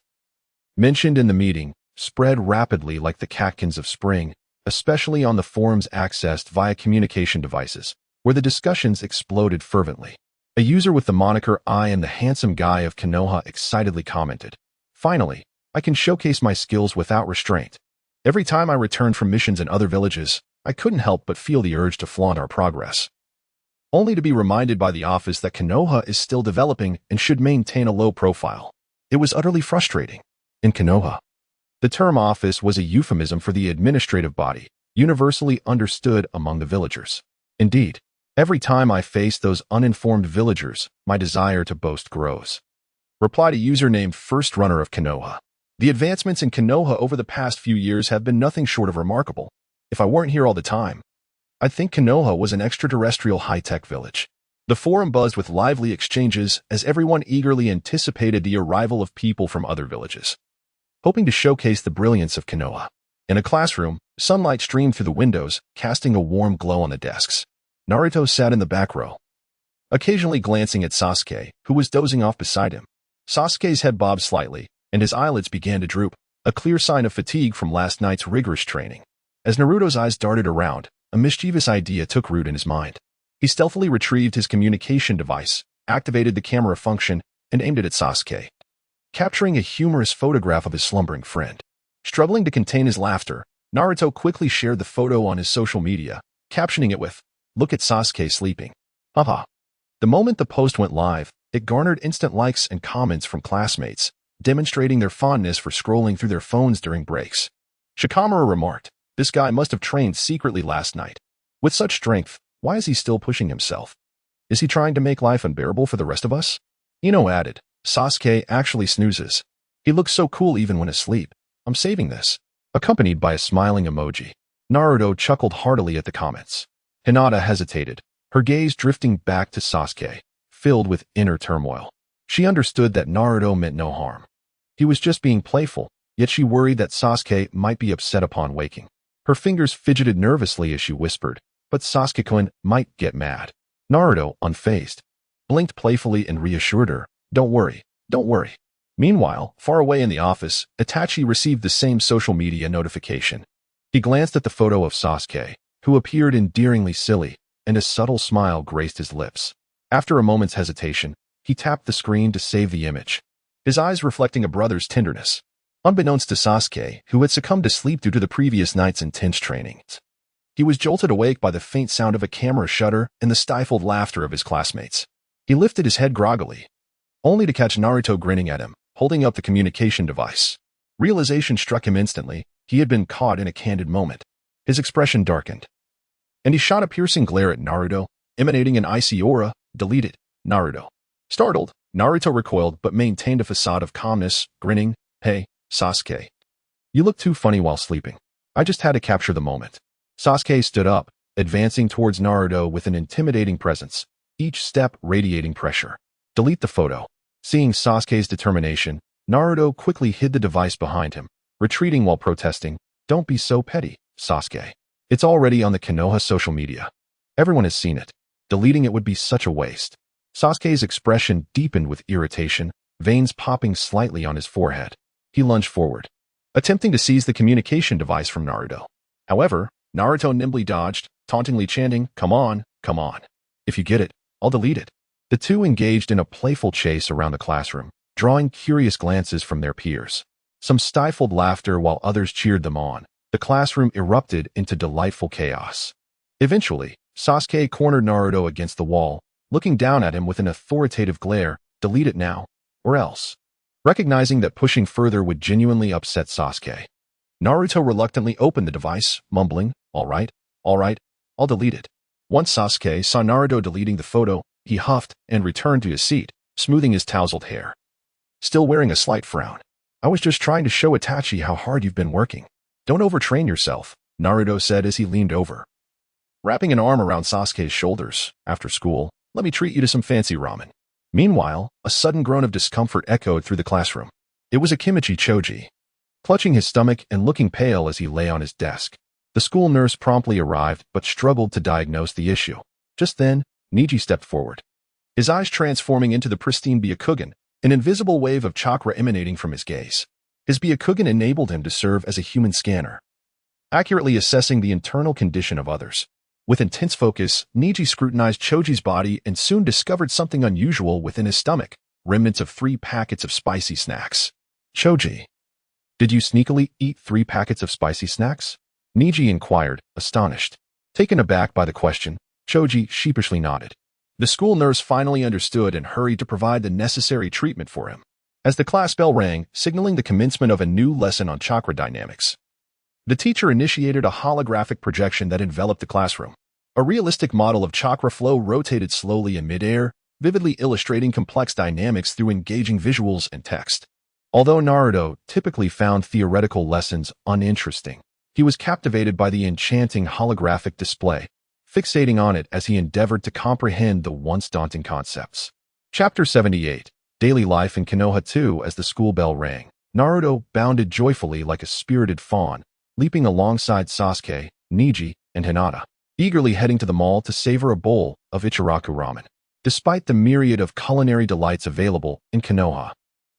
mentioned in the meeting, spread rapidly like the catkins of spring, especially on the forums accessed via communication devices, where the discussions exploded fervently. A user with the moniker I am the handsome guy of Konoha excitedly commented, "Finally, I can showcase my skills without restraint. Every time I returned from missions in other villages, I couldn't help but feel the urge to flaunt our progress. Only to be reminded by the office that Konoha is still developing and should maintain a low profile. It was utterly frustrating." In Konoha, the term office was a euphemism for the administrative body, universally understood among the villagers. Indeed, every time I face those uninformed villagers, my desire to boast grows. Replied a user named First Runner of Konoha. The advancements in Konoha over the past few years have been nothing short of remarkable. If I weren't here all the time, I'd think Konoha was an extraterrestrial high-tech village. The forum buzzed with lively exchanges as everyone eagerly anticipated the arrival of people from other villages, hoping to showcase the brilliance of Konoha. In a classroom, sunlight streamed through the windows, casting a warm glow on the desks. Naruto sat in the back row, occasionally glancing at Sasuke, who was dozing off beside him. Sasuke's head bobbed slightly, and his eyelids began to droop, a clear sign of fatigue from last night's rigorous training. As Naruto's eyes darted around, a mischievous idea took root in his mind. He stealthily retrieved his communication device, activated the camera function, and aimed it at Sasuke, capturing a humorous photograph of his slumbering friend. Struggling to contain his laughter, Naruto quickly shared the photo on his social media, captioning it with, "Look at Sasuke sleeping. Haha." The moment the post went live, it garnered instant likes and comments from classmates, demonstrating their fondness for scrolling through their phones during breaks. Shikamaru remarked, "This guy must have trained secretly last night. With such strength, why is he still pushing himself? Is he trying to make life unbearable for the rest of us?" Ino added, "Sasuke actually snoozes. He looks so cool even when asleep. I'm saving this." Accompanied by a smiling emoji. Naruto chuckled heartily at the comments. Hinata hesitated, her gaze drifting back to Sasuke, filled with inner turmoil. She understood that Naruto meant no harm. He was just being playful, yet she worried that Sasuke might be upset upon waking. Her fingers fidgeted nervously as she whispered, "But Sasuke-kun might get mad." Naruto, unfazed, blinked playfully and reassured her, "Don't worry, don't worry." Meanwhile, far away in the office, Itachi received the same social media notification. He glanced at the photo of Sasuke, who appeared endearingly silly, and a subtle smile graced his lips. After a moment's hesitation, he tapped the screen to save the image, his eyes reflecting a brother's tenderness. Unbeknownst to Sasuke, who had succumbed to sleep due to the previous night's intense training, he was jolted awake by the faint sound of a camera shutter and the stifled laughter of his classmates. He lifted his head groggily, only to catch Naruto grinning at him, holding up the communication device. Realization struck him instantly. He had been caught in a candid moment. His expression darkened, and he shot a piercing glare at Naruto, emanating an icy aura. "Deleted, Naruto." Startled, Naruto recoiled but maintained a facade of calmness, grinning, "Hey, Sasuke. You look too funny while sleeping. I just had to capture the moment." Sasuke stood up, advancing towards Naruto with an intimidating presence, each step radiating pressure. "Delete the photo." Seeing Sasuke's determination, Naruto quickly hid the device behind him, retreating while protesting, "Don't be so petty, Sasuke. It's already on the Konoha social media. Everyone has seen it. Deleting it would be such a waste." Sasuke's expression deepened with irritation, veins popping slightly on his forehead. He lunged forward, attempting to seize the communication device from Naruto. However, Naruto nimbly dodged, tauntingly chanting, "Come on, come on. If you get it, I'll delete it." The two engaged in a playful chase around the classroom, drawing curious glances from their peers. Some stifled laughter while others cheered them on. The classroom erupted into delightful chaos. Eventually, Sasuke cornered Naruto against the wall, looking down at him with an authoritative glare. Delete it now, or else. Recognizing that pushing further would genuinely upset Sasuke, Naruto reluctantly opened the device, mumbling, all right, I'll delete it. Once Sasuke saw Naruto deleting the photo, he huffed and returned to his seat, smoothing his tousled hair. Still wearing a slight frown. I was just trying to show Itachi how hard you've been working. Don't overtrain yourself, Naruto said as he leaned over. Wrapping an arm around Sasuke's shoulders, after school, let me treat you to some fancy ramen. Meanwhile, a sudden groan of discomfort echoed through the classroom. It was Akimichi Choji, clutching his stomach and looking pale as he lay on his desk. The school nurse promptly arrived but struggled to diagnose the issue. Just then, Neji stepped forward, his eyes transforming into the pristine Byakugan, an invisible wave of chakra emanating from his gaze. His Byakugan enabled him to serve as a human scanner, accurately assessing the internal condition of others. With intense focus, Neji scrutinized Choji's body and soon discovered something unusual within his stomach, remnants of 3 packets of spicy snacks. Choji, did you sneakily eat 3 packets of spicy snacks? Neji inquired, astonished. Taken aback by the question, Choji sheepishly nodded. The school nurse finally understood and hurried to provide the necessary treatment for him. As the class bell rang, signaling the commencement of a new lesson on chakra dynamics, the teacher initiated a holographic projection that enveloped the classroom. A realistic model of chakra flow rotated slowly in midair, vividly illustrating complex dynamics through engaging visuals and text. Although Naruto typically found theoretical lessons uninteresting, he was captivated by the enchanting holographic display, fixating on it as he endeavored to comprehend the once daunting concepts. Chapter 78, Daily Life in Konoha 2. As the school bell rang, Naruto bounded joyfully like a spirited fawn, leaping alongside Sasuke, Neji, and Hinata, eagerly heading to the mall to savor a bowl of Ichiraku ramen. Despite the myriad of culinary delights available in Konoha,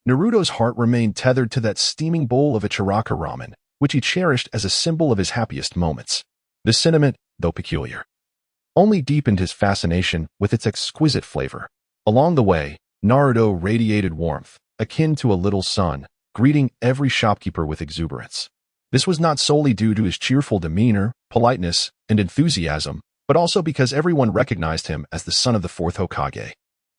Naruto's heart remained tethered to that steaming bowl of Ichiraku ramen, which he cherished as a symbol of his happiest moments. The sentiment, though peculiar, only deepened his fascination with its exquisite flavor. Along the way, Naruto radiated warmth, akin to a little sun, greeting every shopkeeper with exuberance. This was not solely due to his cheerful demeanor, politeness, and enthusiasm, but also because everyone recognized him as the son of the 4th Hokage.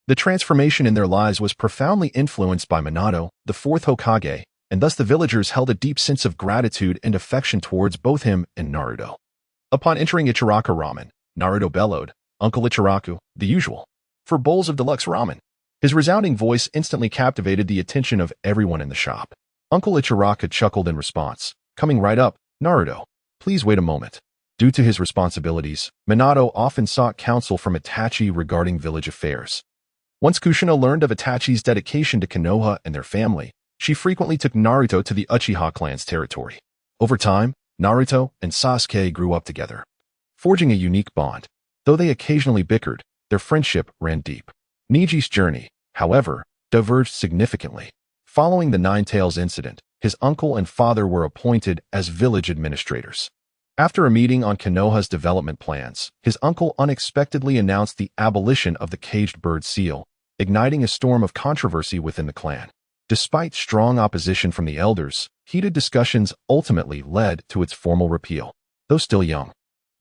The transformation in their lives was profoundly influenced by Minato, the 4th Hokage, and thus the villagers held a deep sense of gratitude and affection towards both him and Naruto. Upon entering Ichiraku ramen, Naruto bellowed, "Uncle Ichiraku, the usual, for bowls of deluxe ramen." His resounding voice instantly captivated the attention of everyone in the shop. Uncle Ichiraku chuckled in response, "Coming right up, Naruto. Please wait a moment." Due to his responsibilities, Minato often sought counsel from Itachi regarding village affairs. Once Kushina learned of Itachi's dedication to Konoha and their family, she frequently took Naruto to the Uchiha clan's territory. Over time, Naruto and Sasuke grew up together, forging a unique bond. Though they occasionally bickered, their friendship ran deep. Neji's journey, however, diverged significantly. Following the Nine Tails incident, his uncle and father were appointed as village administrators. After a meeting on Konoha's development plans, his uncle unexpectedly announced the abolition of the caged bird seal, igniting a storm of controversy within the clan. Despite strong opposition from the elders, heated discussions ultimately led to its formal repeal. Though still young,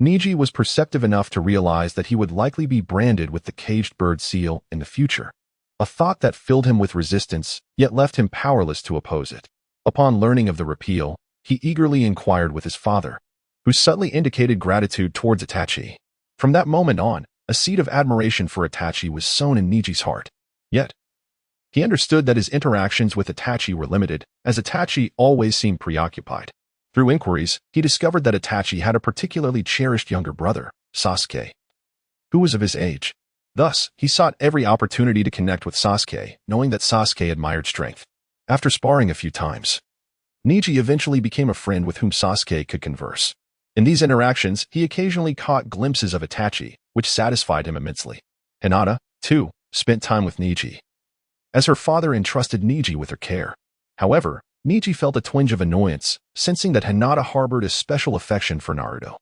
Neji was perceptive enough to realize that he would likely be branded with the caged bird seal in the future, a thought that filled him with resistance, yet left him powerless to oppose it. Upon learning of the repeal, he eagerly inquired with his father, who subtly indicated gratitude towards Itachi. From that moment on, a seed of admiration for Itachi was sown in Neji's heart. Yet, he understood that his interactions with Itachi were limited, as Itachi always seemed preoccupied. Through inquiries, he discovered that Itachi had a particularly cherished younger brother, Sasuke, who was of his age. Thus, he sought every opportunity to connect with Sasuke, knowing that Sasuke admired strength. After sparring a few times, Neji eventually became a friend with whom Sasuke could converse. In these interactions, he occasionally caught glimpses of Itachi, which satisfied him immensely. Hinata, too, spent time with Neji, as her father entrusted Neji with her care. However, Neji felt a twinge of annoyance, sensing that Hinata harbored a special affection for Naruto.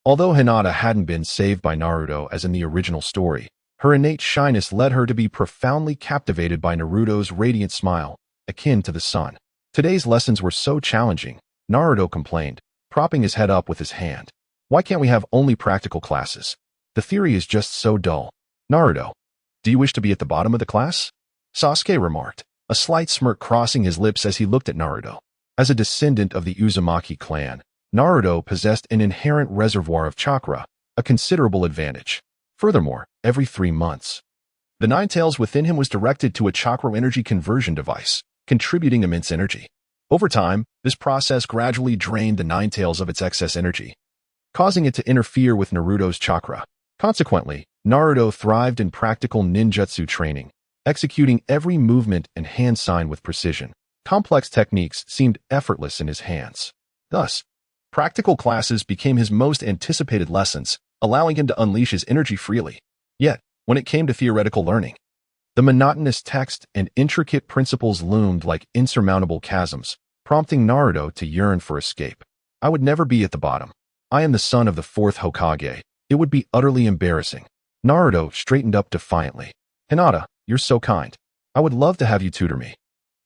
Although Hinata hadn't been saved by Naruto as in the original story, her innate shyness led her to be profoundly captivated by Naruto's radiant smile, akin to the sun. Today's lessons were so challenging, Naruto complained, propping his head up with his hand. "Why can't we have only practical classes? The theory is just so dull." "Naruto, Do you wish to be at the bottom of the class? Sasuke remarked, a slight smirk crossing his lips as he looked at Naruto. As a descendant of the Uzumaki clan, Naruto possessed an inherent reservoir of chakra, a considerable advantage. Furthermore, every 3 months, the nine tails within him was directed to a chakra energy conversion device, contributing immense energy. Over time, this process gradually drained the nine tails of its excess energy, causing it to interfere with Naruto's chakra. Consequently, Naruto thrived in practical ninjutsu training, executing every movement and hand sign with precision. Complex techniques seemed effortless in his hands. Thus, practical classes became his most anticipated lessons, allowing him to unleash his energy freely. Yet, when it came to theoretical learning, the monotonous text and intricate principles loomed like insurmountable chasms, prompting Naruto to yearn for escape. I would never be at the bottom. I am the son of the 4th Hokage. It would be utterly embarrassing. Naruto straightened up defiantly. Hinata, you're so kind. I would love to have you tutor me.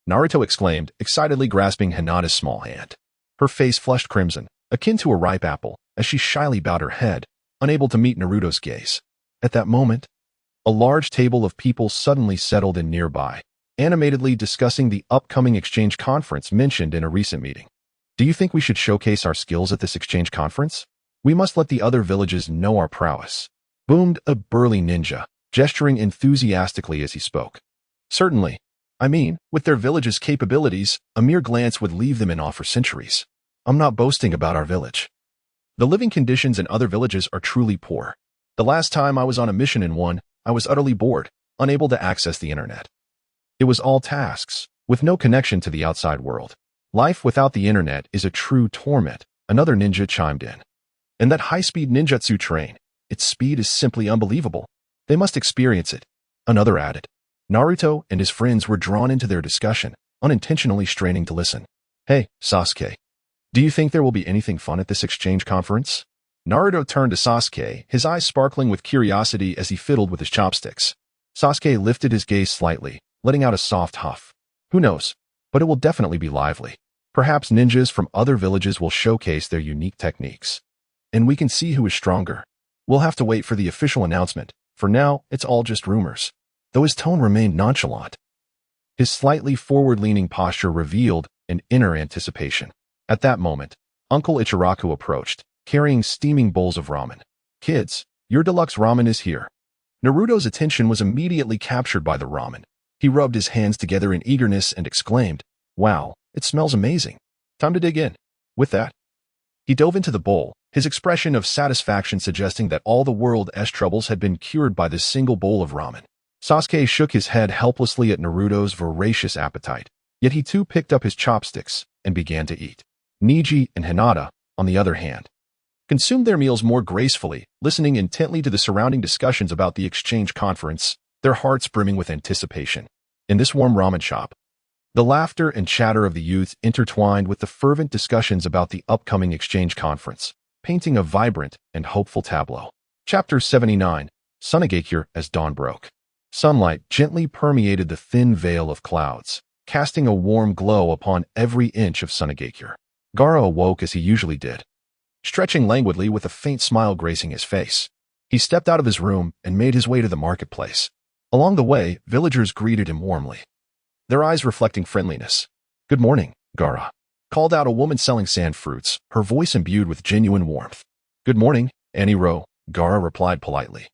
Naruto exclaimed, excitedly grasping Hinata's small hand. Her face flushed crimson, akin to a ripe apple, as she shyly bowed her head, unable to meet Naruto's gaze. At that moment, a large table of people suddenly settled in nearby, animatedly discussing the upcoming exchange conference mentioned in a recent meeting. Do you think we should showcase our skills at this exchange conference? We must let the other villages know our prowess, boomed a burly ninja, gesturing enthusiastically as he spoke. Certainly. I mean, with their village's capabilities, a mere glance would leave them in awe for centuries. I'm not boasting about our village. The living conditions in other villages are truly poor. The last time I was on a mission in one, I was utterly bored, unable to access the internet. It was all tasks, with no connection to the outside world. Life without the internet is a true torment, another ninja chimed in. And that high-speed ninjutsu train, its speed is simply unbelievable. They must experience it, another added. Naruto and his friends were drawn into their discussion, unintentionally straining to listen. Hey, Sasuke. Do you think there will be anything fun at this exchange conference? Naruto turned to Sasuke, his eyes sparkling with curiosity as he fiddled with his chopsticks. Sasuke lifted his gaze slightly, letting out a soft huff. Who knows? But it will definitely be lively. Perhaps ninjas from other villages will showcase their unique techniques. And we can see who is stronger. We'll have to wait for the official announcement. For now, it's all just rumors. Though his tone remained nonchalant, his slightly forward-leaning posture revealed an inner anticipation. At that moment, Uncle Ichiraku approached, carrying steaming bowls of ramen. Kids, your deluxe ramen is here. Naruto's attention was immediately captured by the ramen. He rubbed his hands together in eagerness and exclaimed, Wow, it smells amazing. Time to dig in. With that, he dove into the bowl, his expression of satisfaction suggesting that all the world's troubles had been cured by this single bowl of ramen. Sasuke shook his head helplessly at Naruto's voracious appetite, yet he too picked up his chopsticks and began to eat. Neji and Hinata, on the other hand, consumed their meals more gracefully, listening intently to the surrounding discussions about the exchange conference, their hearts brimming with anticipation. In this warm ramen shop, the laughter and chatter of the youths intertwined with the fervent discussions about the upcoming exchange conference, painting a vibrant and hopeful tableau. Chapter 79, Sunagakure as dawn broke. Sunlight gently permeated the thin veil of clouds, casting a warm glow upon every inch of Sunagakure. Gaara awoke as he usually did, stretching languidly with a faint smile gracing his face. He stepped out of his room and made his way to the marketplace. Along the way, villagers greeted him warmly, their eyes reflecting friendliness. Good morning, Gaara, called out a woman selling sand fruits, her voice imbued with genuine warmth. Good morning, Aniro, Gaara replied politely,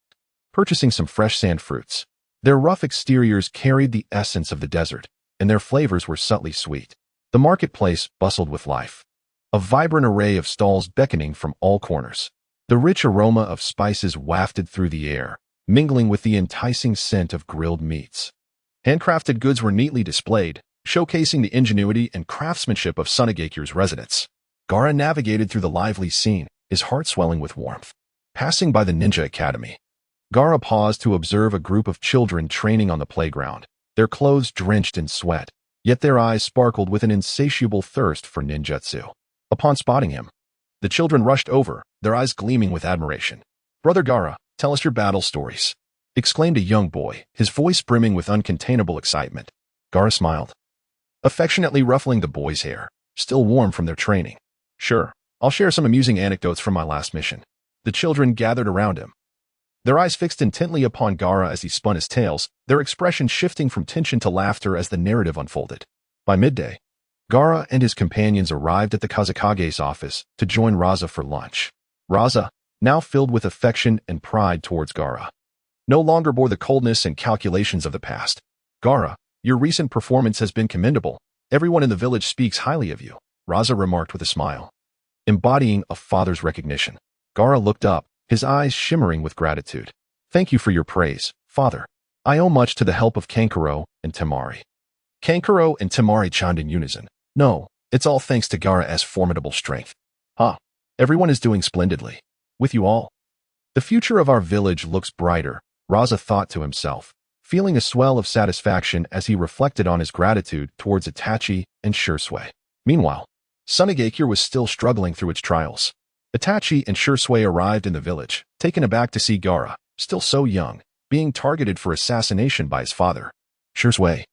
purchasing some fresh sand fruits. Their rough exteriors carried the essence of the desert, and their flavors were subtly sweet. The marketplace bustled with life, a vibrant array of stalls beckoning from all corners. The rich aroma of spices wafted through the air, mingling with the enticing scent of grilled meats. Handcrafted goods were neatly displayed, showcasing the ingenuity and craftsmanship of Sunagakure's residents. Gaara navigated through the lively scene, his heart swelling with warmth. Passing by the Ninja Academy, Gaara paused to observe a group of children training on the playground, their clothes drenched in sweat, yet their eyes sparkled with an insatiable thirst for ninjutsu. Upon spotting him, the children rushed over, their eyes gleaming with admiration. Brother Gaara, tell us your battle stories, exclaimed a young boy, his voice brimming with uncontainable excitement. Gaara smiled, affectionately ruffling the boy's hair, still warm from their training. Sure, I'll share some amusing anecdotes from my last mission. The children gathered around him, their eyes fixed intently upon Gaara as he spun his tails, their expression shifting from tension to laughter as the narrative unfolded. By midday, Gaara and his companions arrived at the Kazekage's office to join Raza for lunch. Raza, now filled with affection and pride towards Gaara, no longer bore the coldness and calculations of the past. Gaara, your recent performance has been commendable. Everyone in the village speaks highly of you, Raza remarked with a smile, embodying a father's recognition. Gaara looked up, his eyes shimmering with gratitude. Thank you for your praise, father. I owe much to the help of Kankuro and Temari. Kankuro and Temari chimed in unison. No, it's all thanks to Gaara's formidable strength. Everyone is doing splendidly. With you all, the future of our village looks brighter, Raza thought to himself, feeling a swell of satisfaction as he reflected on his gratitude towards Itachi and Shursui. Meanwhile, Sunagakure was still struggling through its trials. Itachi and Shursui arrived in the village, taken aback to see Gaara, still so young, being targeted for assassination by his father. Shursui.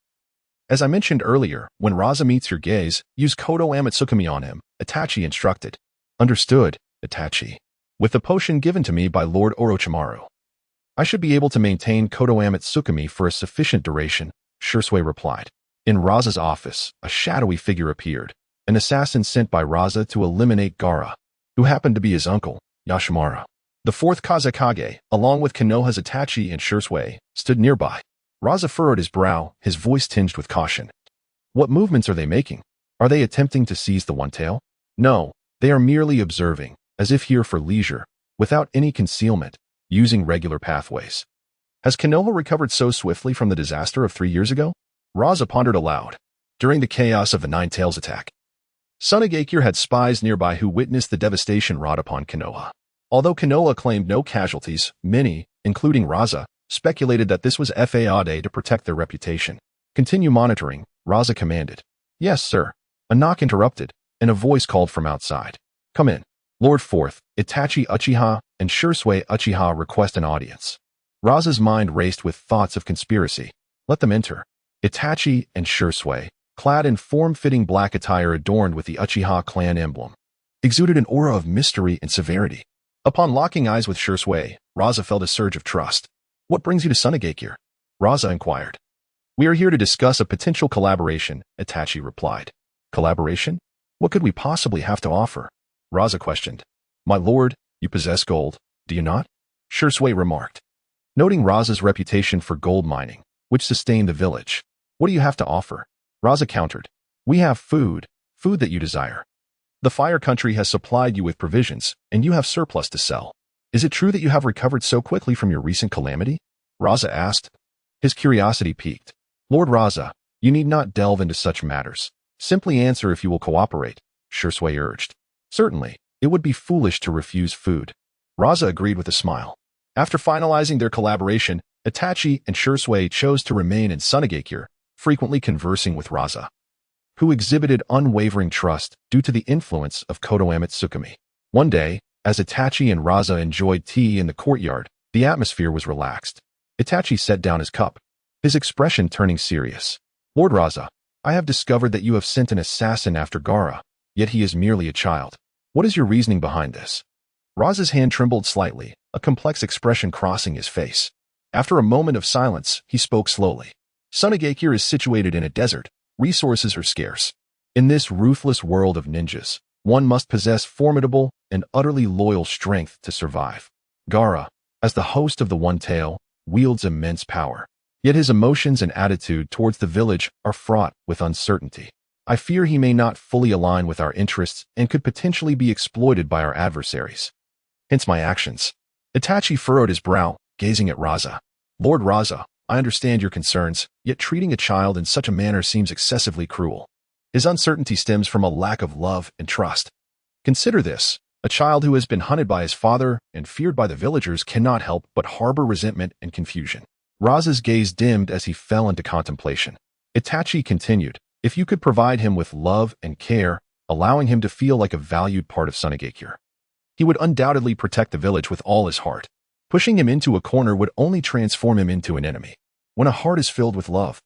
As I mentioned earlier, when Raza meets your gaze, use Kodo Amatsukami on him, Itachi instructed. Understood, Itachi. With the potion given to me by Lord Orochimaru, I should be able to maintain Kodo Amatsukami for a sufficient duration, Shursui replied. In Raza's office, a shadowy figure appeared, an assassin sent by Raza to eliminate Gaara, who happened to be his uncle, Yashimara. The fourth Kazekage, along with Konoha's Itachi and Shursui, stood nearby. Raza furrowed his brow, his voice tinged with caution. What movements are they making? Are they attempting to seize the One Tail? No, they are merely observing, as if here for leisure, without any concealment, using regular pathways. Has Konoha recovered so swiftly from the disaster of 3 years ago? Raza pondered aloud. During the chaos of the Nine Tails attack, Sunagakure had spies nearby who witnessed the devastation wrought upon Konoha. Although Konoha claimed no casualties, many, including Raza, speculated that this was FAAD to protect their reputation. Continue monitoring, Raza commanded. Yes, sir. A knock interrupted, and a voice called from outside. Come in. Lord Fourth, Itachi Uchiha, and Shursui Uchiha request an audience. Raza's mind raced with thoughts of conspiracy. Let them enter. Itachi and Shursui, clad in form-fitting black attire adorned with the Uchiha clan emblem, exuded an aura of mystery and severity. Upon locking eyes with Shursui, Raza felt a surge of trust. What brings you to Sunagakure? Raza inquired. We are here to discuss a potential collaboration, Itachi replied. Collaboration? What could we possibly have to offer? Raza questioned. My lord, you possess gold, do you not? Shursui remarked, noting Raza's reputation for gold mining, which sustained the village. What do you have to offer? Raza countered. We have food that you desire. The Fire Country has supplied you with provisions, and you have surplus to sell. Is it true that you have recovered so quickly from your recent calamity? Raza asked. His curiosity piqued. Lord Raza, you need not delve into such matters. Simply answer if you will cooperate, Shursui urged. Certainly, it would be foolish to refuse food. Raza agreed with a smile. After finalizing their collaboration, Itachi and Shursui chose to remain in Sunagakure, frequently conversing with Raza, who exhibited unwavering trust due to the influence of Kodo Amatsukami. One day, as Itachi and Raza enjoyed tea in the courtyard, the atmosphere was relaxed. Itachi set down his cup, his expression turning serious. Lord Raza, I have discovered that you have sent an assassin after Gaara, yet he is merely a child. What is your reasoning behind this? Raza's hand trembled slightly, a complex expression crossing his face. After a moment of silence, he spoke slowly. Sunagakure is situated in a desert. Resources are scarce. In this ruthless world of ninjas, one must possess formidable and utterly loyal strength to survive. Gaara, as the host of the One Tail, wields immense power. Yet his emotions and attitude towards the village are fraught with uncertainty. I fear he may not fully align with our interests and could potentially be exploited by our adversaries. Hence my actions. Itachi furrowed his brow, gazing at Raza. Lord Raza, I understand your concerns, yet treating a child in such a manner seems excessively cruel. His uncertainty stems from a lack of love and trust. Consider this. A child who has been hunted by his father and feared by the villagers cannot help but harbor resentment and confusion. Raza's gaze dimmed as he fell into contemplation. Itachi continued, if you could provide him with love and care, allowing him to feel like a valued part of Sunagakure, he would undoubtedly protect the village with all his heart. Pushing him into a corner would only transform him into an enemy. When a heart is filled with love,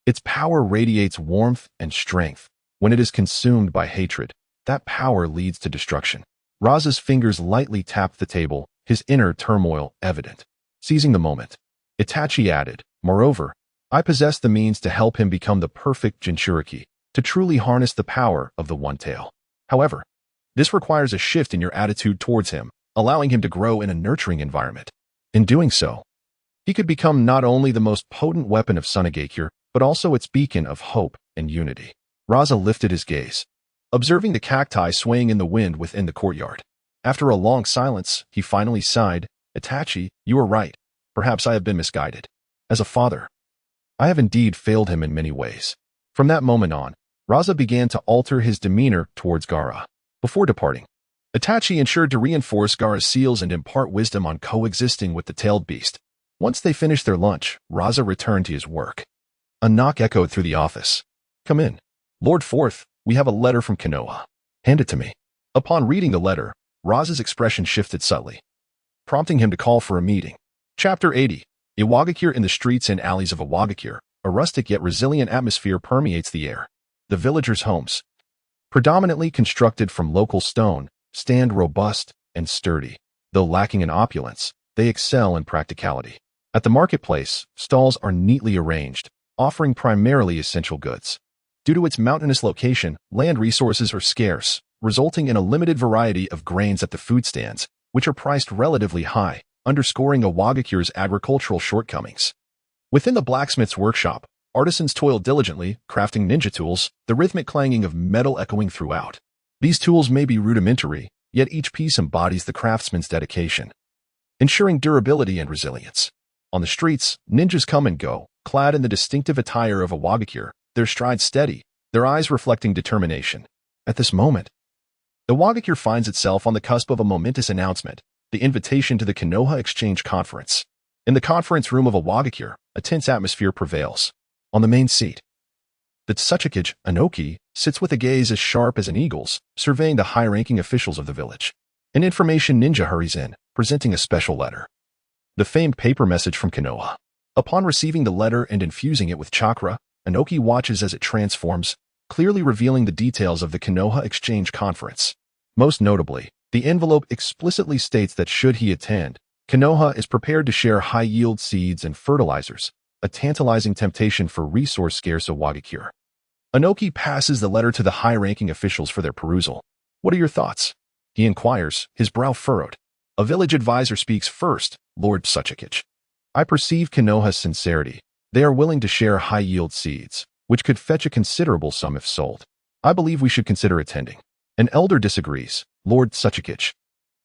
its power radiates warmth and strength. When it is consumed by hatred, that power leads to destruction. Raza's fingers lightly tapped the table, his inner turmoil evident. Seizing the moment, Itachi added, "Moreover, I possess the means to help him become the perfect Jinchuriki, to truly harness the power of the One Tail. However, this requires a shift in your attitude towards him, allowing him to grow in a nurturing environment. In doing so, he could become not only the most potent weapon of Sunagakure, but also its beacon of hope and unity." Raza lifted his gaze, observing the cacti swaying in the wind within the courtyard. After a long silence, he finally sighed, "Itachi, you are right. Perhaps I have been misguided. As a father, I have indeed failed him in many ways." From that moment on, Raza began to alter his demeanor towards Gaara. Before departing, Itachi ensured to reinforce Gaara's seals and impart wisdom on coexisting with the tailed beast. Once they finished their lunch, Raza returned to his work. A knock echoed through the office. "Come in. Lord Forth, we have a letter from Konoha." "Hand it to me." Upon reading the letter, Raza's expression shifted subtly, prompting him to call for a meeting. Chapter 80. Iwagakure. In the streets and alleys of Iwagakure, a rustic yet resilient atmosphere permeates the air. The villagers' homes, predominantly constructed from local stone, stand robust and sturdy. Though lacking in opulence, they excel in practicality. At the marketplace, stalls are neatly arranged, offering primarily essential goods. Due to its mountainous location, land resources are scarce, resulting in a limited variety of grains at the food stands, which are priced relatively high, underscoring Iwagakure's agricultural shortcomings. Within the blacksmith's workshop, artisans toil diligently, crafting ninja tools, the rhythmic clanging of metal echoing throughout. These tools may be rudimentary, yet each piece embodies the craftsman's dedication, ensuring durability and resilience. On the streets, ninjas come and go, clad in the distinctive attire of Iwagakure, their strides steady, their eyes reflecting determination. At this moment, Iwagakure finds itself on the cusp of a momentous announcement, the invitation to the Konoha Exchange Conference. In the conference room of Iwagakure, a tense atmosphere prevails. On the main seat, the Tsuchikage, Inoki, sits with a gaze as sharp as an eagle's, surveying the high-ranking officials of the village. An information ninja hurries in, presenting a special letter. The famed paper message from Konoha. Upon receiving the letter and infusing it with chakra, Inoki watches as it transforms, clearly revealing the details of the Konoha Exchange Conference. Most notably, the envelope explicitly states that should he attend, Konoha is prepared to share high-yield seeds and fertilizers, a tantalizing temptation for resource-scarce Iwagakure. Inoki passes the letter to the high-ranking officials for their perusal. "What are your thoughts?" he inquires, his brow furrowed. A village advisor speaks first, Lord Tsuchikage. "I perceive Konoha's sincerity. They are willing to share high-yield seeds, which could fetch a considerable sum if sold. I believe we should consider attending." An elder disagrees, Lord Tsuchikage.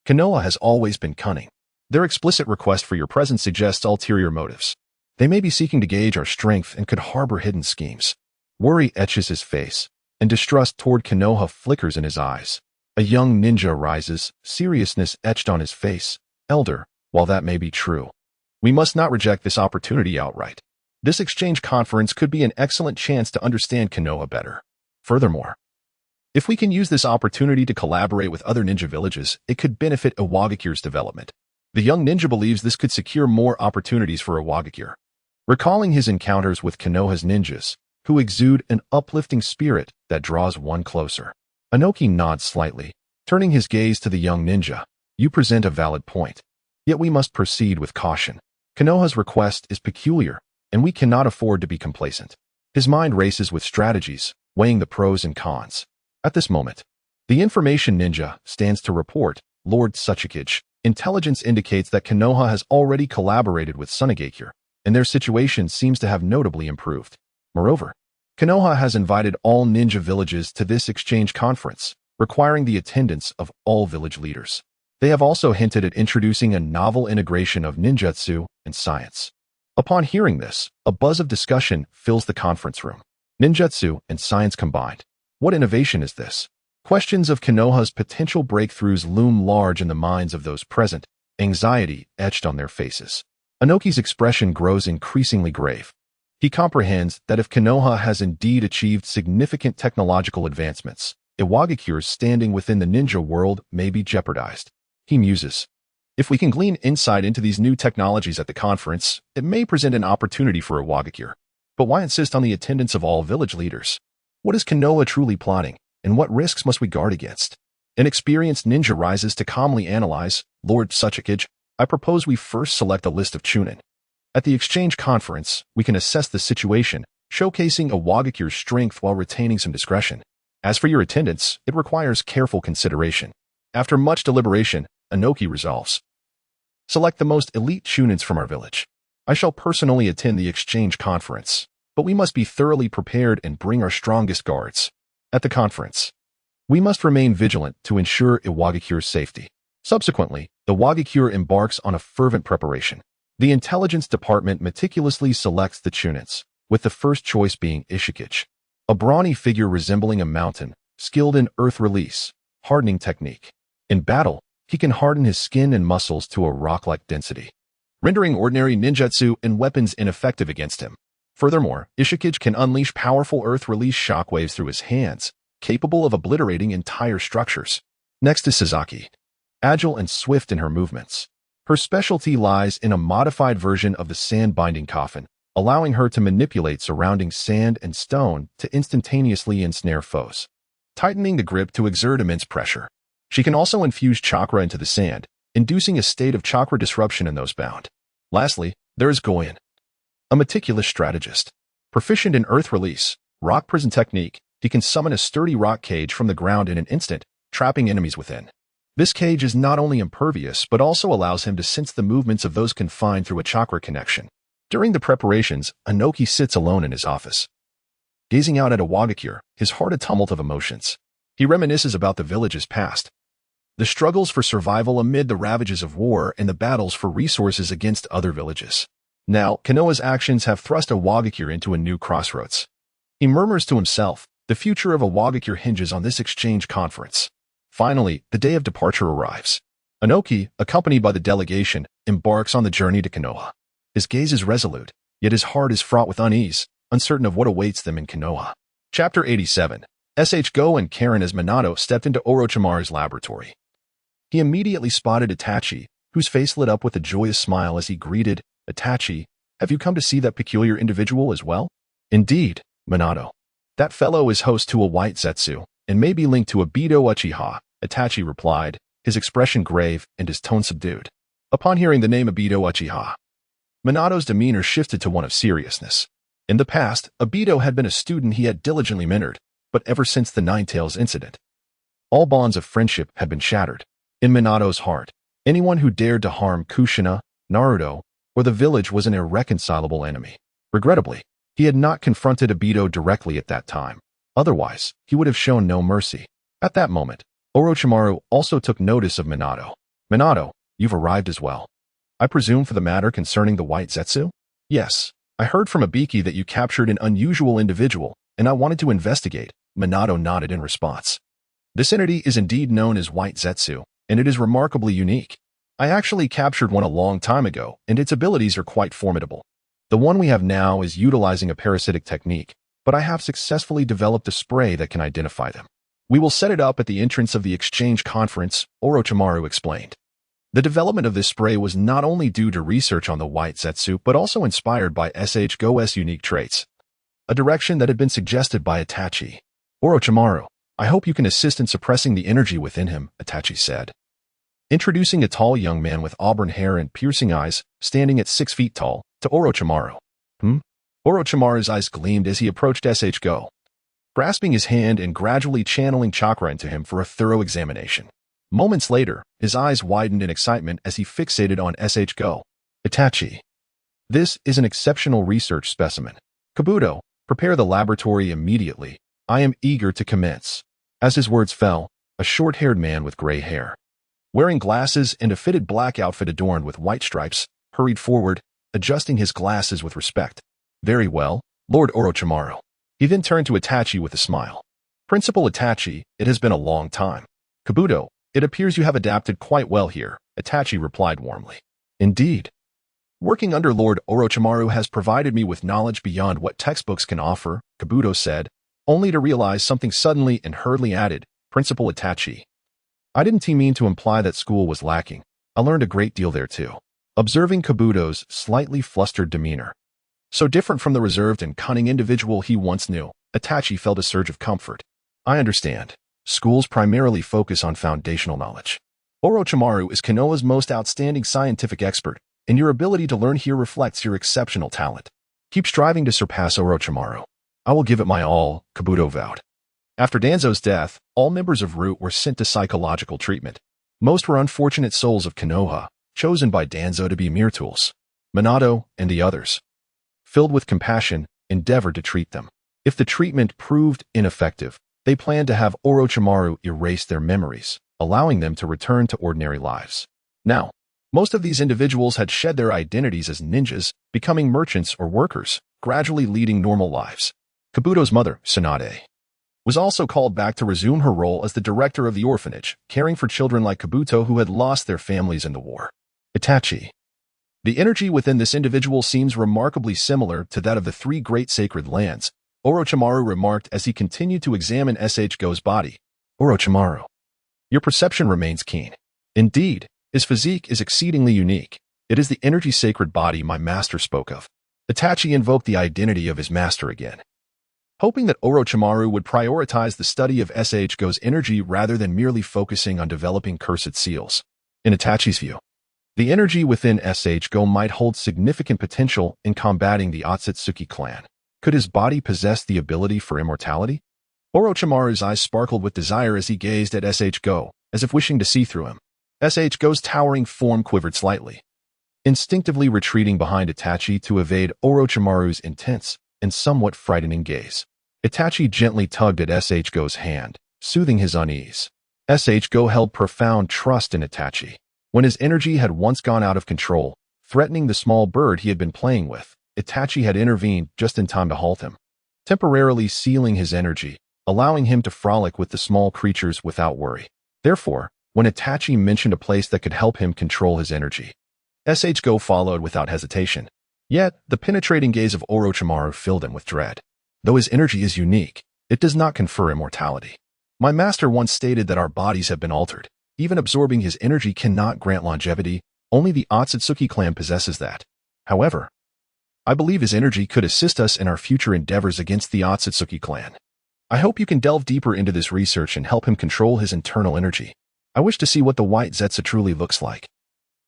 "Konoha has always been cunning. Their explicit request for your presence suggests ulterior motives. They may be seeking to gauge our strength and could harbor hidden schemes." Worry etches his face, and distrust toward Konoha flickers in his eyes. A young ninja rises, seriousness etched on his face. "Elder, while that may be true, we must not reject this opportunity outright. This exchange conference could be an excellent chance to understand Konoha better. Furthermore, if we can use this opportunity to collaborate with other ninja villages, it could benefit Iwagakure's development." The young ninja believes this could secure more opportunities for Iwagakure. Recalling his encounters with Konoha's ninjas, who exude an uplifting spirit that draws one closer, Inoki nods slightly, turning his gaze to the young ninja. "You present a valid point. Yet we must proceed with caution. Konoha's request is peculiar, and we cannot afford to be complacent." His mind races with strategies, weighing the pros and cons. At this moment, the information ninja stands to report, Lord Tsuchikage. Intelligence indicates that Konoha has already collaborated with Sunagakure, and their situation seems to have notably improved. Moreover, Konoha has invited all ninja villages to this exchange conference, requiring the attendance of all village leaders. They have also hinted at introducing a novel integration of ninjutsu and science. Upon hearing this, a buzz of discussion fills the conference room. Ninjutsu and science combined. What innovation is this? Questions of Konoha's potential breakthroughs loom large in the minds of those present, anxiety etched on their faces. Inoki's expression grows increasingly grave. He comprehends that if Konoha has indeed achieved significant technological advancements, Iwagakure's standing within the ninja world may be jeopardized. He muses, "If we can glean insight into these new technologies at the conference, it may present an opportunity for Iwagakure. But why insist on the attendance of all village leaders? What is Konoha truly plotting, and what risks must we guard against?" An experienced ninja rises to calmly analyze, Lord Tsuchikage. I propose we first select a list of Chunin. At the exchange conference, we can assess the situation, showcasing a Wagakure's strength while retaining some discretion. As for your attendance, it requires careful consideration. After much deliberation, Inoki resolves. Select the most elite Chunins from our village. I shall personally attend the exchange conference, but we must be thoroughly prepared and bring our strongest guards. At the conference, we must remain vigilant to ensure Iwagakure's safety. Subsequently, the Wagakure embarks on a fervent preparation. The intelligence department meticulously selects the Chunins, with the first choice being Ishikage, a brawny figure resembling a mountain, skilled in earth release, hardening technique. In battle, he can harden his skin and muscles to a rock-like density, rendering ordinary ninjutsu and weapons ineffective against him. Furthermore, Ishikage can unleash powerful earth-release shockwaves through his hands, capable of obliterating entire structures. Next is Sasaki, agile and swift in her movements. Her specialty lies in a modified version of the sand-binding coffin, allowing her to manipulate surrounding sand and stone to instantaneously ensnare foes, tightening the grip to exert immense pressure. She can also infuse chakra into the sand, inducing a state of chakra disruption in those bound. Lastly, there is Goyen, a meticulous strategist. Proficient in earth release, rock prison technique, he can summon a sturdy rock cage from the ground in an instant, trapping enemies within. This cage is not only impervious but also allows him to sense the movements of those confined through a chakra connection. During the preparations, Inoki sits alone in his office, gazing out at a Wagakure, his heart a tumult of emotions. He reminisces about the village's past, the struggles for survival amid the ravages of war and the battles for resources against other villages. Now, Konoha's actions have thrust a Wagakure into a new crossroads. He murmurs to himself, the future of a Wagakure hinges on this exchange conference. Finally, the day of departure arrives. Inoki, accompanied by the delegation, embarks on the journey to Konoha. His gaze is resolute, yet his heart is fraught with unease, uncertain of what awaits them in Konoha. Chapter 87. Go and Karen as Minato stepped into Orochimaru's laboratory. He immediately spotted Itachi, whose face lit up with a joyous smile as he greeted, Itachi, have you come to see that peculiar individual as well? Indeed, Minato. That fellow is host to a white Zetsu, and may be linked to a Bido Uchiha, Itachi replied, his expression grave and his tone subdued. Upon hearing the name Abido Uchiha, Minato's demeanor shifted to one of seriousness. In the past, Abido had been a student he had diligently mentored, but ever since the Ninetales incident, all bonds of friendship had been shattered. In Minato's heart, anyone who dared to harm Kushina, Naruto, or the village was an irreconcilable enemy. Regrettably, he had not confronted Abido directly at that time. Otherwise, he would have shown no mercy. At that moment, Orochimaru also took notice of Minato. Minato, you've arrived as well. I presume for the matter concerning the white Zetsu? Yes, I heard from Ibiki that you captured an unusual individual, and I wanted to investigate. Minato nodded in response. This entity is indeed known as white Zetsu, and it is remarkably unique. I actually captured one a long time ago, and its abilities are quite formidable. The one we have now is utilizing a parasitic technique, but I have successfully developed a spray that can identify them. We will set it up at the entrance of the exchange conference, Orochimaru explained. The development of this spray was not only due to research on the white Zetsu, but also inspired by Go's unique traits, a direction that had been suggested by Itachi. Orochimaru, I hope you can assist in suppressing the energy within him, Itachi said, introducing a tall young man with auburn hair and piercing eyes, standing at 6 feet tall, to Orochimaru. Orochimaru's eyes gleamed as he approached Go, grasping his hand and gradually channeling chakra into him for a thorough examination. Moments later, his eyes widened in excitement as he fixated on Go. Itachi. This is an exceptional research specimen. Kabuto, prepare the laboratory immediately. I am eager to commence. As his words fell, a short-haired man with gray hair, wearing glasses and a fitted black outfit adorned with white stripes, hurried forward, adjusting his glasses with respect. Very well, Lord Orochimaru. He then turned to Itachi with a smile. Principal Itachi, it has been a long time. Kabuto, it appears you have adapted quite well here, Itachi replied warmly. Indeed. Working under Lord Orochimaru has provided me with knowledge beyond what textbooks can offer, Kabuto said, only to realize something suddenly and hurriedly added, Principal Itachi. I didn't mean to imply that school was lacking. I learned a great deal there too. Observing Kabuto's slightly flustered demeanor, so different from the reserved and cunning individual he once knew, Itachi felt a surge of comfort. I understand. Schools primarily focus on foundational knowledge. Orochimaru is Konoha's most outstanding scientific expert, and your ability to learn here reflects your exceptional talent. Keep striving to surpass Orochimaru. I will give it my all, Kabuto vowed. After Danzo's death, all members of Root were sent to psychological treatment. Most were unfortunate souls of Konoha, chosen by Danzo to be mere tools. Minato and the others, filled with compassion, endeavored to treat them. If the treatment proved ineffective, they planned to have Orochimaru erase their memories, allowing them to return to ordinary lives. Now, most of these individuals had shed their identities as ninjas, becoming merchants or workers, gradually leading normal lives. Kabuto's mother, Tsunade, was also called back to resume her role as the director of the orphanage, caring for children like Kabuto who had lost their families in the war. Itachi. The energy within this individual seems remarkably similar to that of the three great sacred lands, Orochimaru remarked as he continued to examine SHGo's body. Orochimaru, your perception remains keen. Indeed, his physique is exceedingly unique. It is the energy sacred body my master spoke of. Itachi invoked the identity of his master again, hoping that Orochimaru would prioritize the study of SHGo's energy rather than merely focusing on developing cursed seals. In Itachi's view, the energy within SHGo might hold significant potential in combating the Otsutsuki clan. Could his body possess the ability for immortality? Orochimaru's eyes sparkled with desire as he gazed at SHGo, as if wishing to see through him. SHGo's towering form quivered slightly, instinctively retreating behind Itachi to evade Orochimaru's intense and somewhat frightening gaze. Itachi gently tugged at SHGo's hand, soothing his unease. SHGo held profound trust in Itachi. When his energy had once gone out of control, threatening the small bird he had been playing with, Itachi had intervened just in time to halt him, temporarily sealing his energy, allowing him to frolic with the small creatures without worry. Therefore, when Itachi mentioned a place that could help him control his energy, SHGo followed without hesitation. Yet, the penetrating gaze of Orochimaru filled him with dread. Though his energy is unique, it does not confer immortality. My master once stated that our bodies have been altered. Even absorbing his energy cannot grant longevity. Only the Otsutsuki clan possesses that. However, I believe his energy could assist us in our future endeavors against the Otsutsuki clan. I hope you can delve deeper into this research and help him control his internal energy. I wish to see what the white Zetsu truly looks like.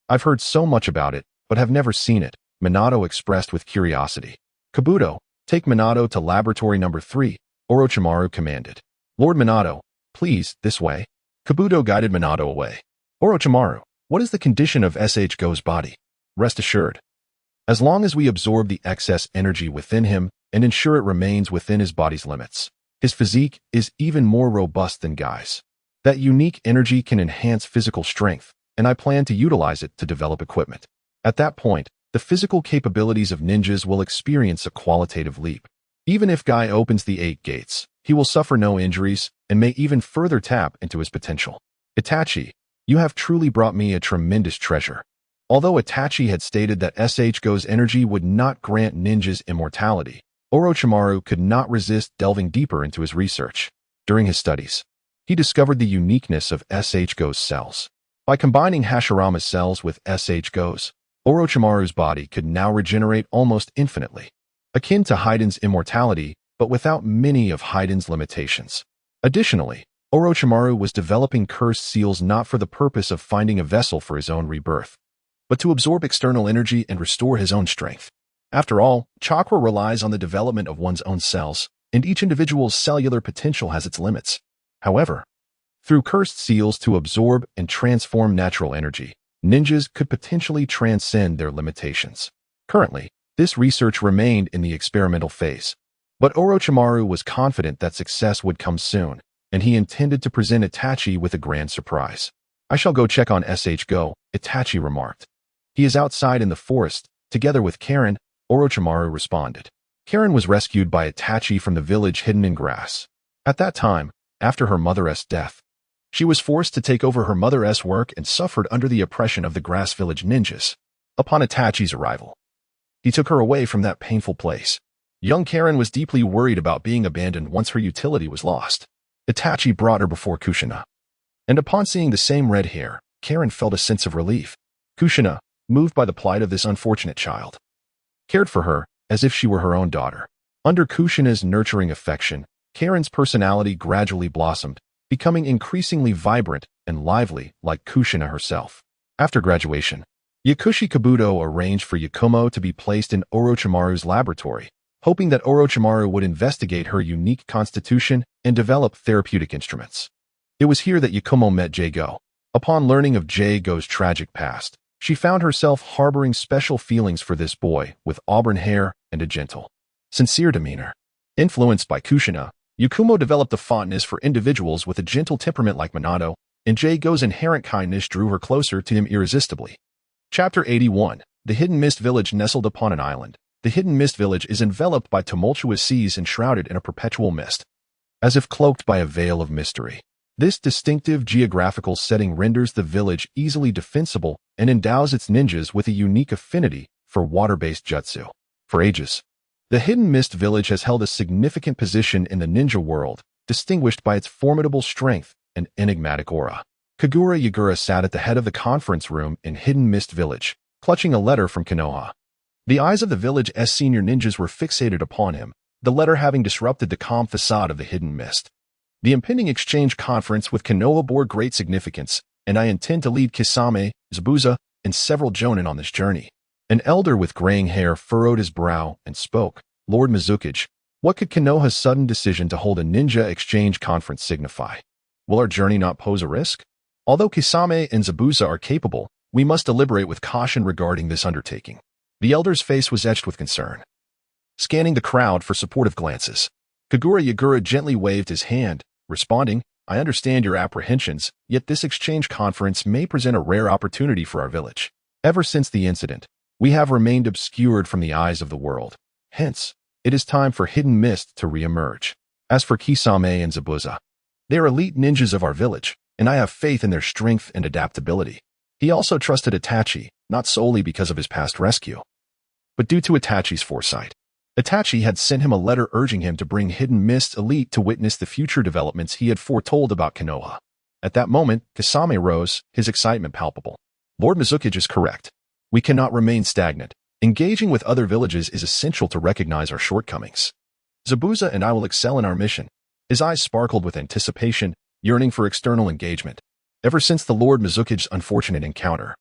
I've heard so much about it, but have never seen it, Minato expressed with curiosity. Kabuto, take Minato to laboratory number 3, Orochimaru commanded. Lord Minato, please, this way. Kabuto guided Minato away. Orochimaru, what is the condition of SHGo's body? Rest assured, as long as we absorb the excess energy within him and ensure it remains within his body's limits, his physique is even more robust than Guy's. That unique energy can enhance physical strength, and I plan to utilize it to develop equipment. At that point, the physical capabilities of ninjas will experience a qualitative leap. Even if Guy opens the 8 gates, he will suffer no injuries and may even further tap into his potential. Itachi, you have truly brought me a tremendous treasure. Although Itachi had stated that SHGo's energy would not grant ninjas immortality, Orochimaru could not resist delving deeper into his research. During his studies, he discovered the uniqueness of SHGo's cells. By combining Hashirama's cells with SHGo's, Orochimaru's body could now regenerate almost infinitely, akin to Haiden's immortality, but without many of Haiden's limitations. Additionally, Orochimaru was developing cursed seals not for the purpose of finding a vessel for his own rebirth, but to absorb external energy and restore his own strength. After all, chakra relies on the development of one's own cells, and each individual's cellular potential has its limits. However, through cursed seals to absorb and transform natural energy, ninjas could potentially transcend their limitations. Currently, this research remained in the experimental phase, but Orochimaru was confident that success would come soon, and he intended to present Itachi with a grand surprise. I shall go check on SHGo, Itachi remarked. He is outside in the forest, together with Karen, Orochimaru responded. Karen was rescued by Itachi from the village hidden in grass. At that time, after her mother's death, she was forced to take over her mother's work and suffered under the oppression of the Grass Village ninjas. Upon Itachi's arrival, he took her away from that painful place. Young Karen was deeply worried about being abandoned once her utility was lost. Itachi brought her before Kushina, and upon seeing the same red hair, Karen felt a sense of relief. Kushina, moved by the plight of this unfortunate child, cared for her as if she were her own daughter. Under Kushina's nurturing affection, Karen's personality gradually blossomed, becoming increasingly vibrant and lively like Kushina herself. After graduation, Yakushi Kabuto arranged for Yakumo to be placed in Orochimaru's laboratory, hoping that Orochimaru would investigate her unique constitution and develop therapeutic instruments. It was here that Yakumo met Jago. Upon learning of Jago's tragic past, she found herself harboring special feelings for this boy with auburn hair and a gentle, sincere demeanor. Influenced by Kushina, Yakumo developed a fondness for individuals with a gentle temperament like Minato, and Jago's inherent kindness drew her closer to him irresistibly. Chapter 81. The Hidden Mist Village nestled upon an island. The Hidden Mist Village is enveloped by tumultuous seas and shrouded in a perpetual mist, as if cloaked by a veil of mystery. This distinctive geographical setting renders the village easily defensible and endows its ninjas with a unique affinity for water-based jutsu. For ages, the Hidden Mist Village has held a significant position in the ninja world, distinguished by its formidable strength and enigmatic aura. Kagura Yagura sat at the head of the conference room in Hidden Mist Village, clutching a letter from Konoha. The eyes of the village's senior ninjas were fixated upon him, the letter having disrupted the calm facade of the Hidden Mist. The impending exchange conference with Konoha bore great significance, and I intend to lead Kisame, Zabuza, and several jonin on this journey. An elder with graying hair furrowed his brow and spoke. Lord Mizukage, what could Konoha's sudden decision to hold a ninja exchange conference signify? Will our journey not pose a risk? Although Kisame and Zabuza are capable, we must deliberate with caution regarding this undertaking. The elder's face was etched with concern. Scanning the crowd for supportive glances, Kagura Yagura gently waved his hand, responding, I understand your apprehensions, yet this exchange conference may present a rare opportunity for our village. Ever since the incident, we have remained obscured from the eyes of the world. Hence, it is time for Hidden Mist to re-emerge. As for Kisame and Zabuza, they are elite ninjas of our village, and I have faith in their strength and adaptability. He also trusted Itachi, not solely because of his past rescue, but due to Itachi's foresight. Itachi had sent him a letter urging him to bring Hidden Mist Elite to witness the future developments he had foretold about Konoha. At that moment, Kisame rose, his excitement palpable. Lord Mizukage is correct. We cannot remain stagnant. Engaging with other villages is essential to recognize our shortcomings. Zabuza and I will excel in our mission. His eyes sparkled with anticipation, yearning for external engagement. Ever since the Lord Mizukage's unfortunate encounter,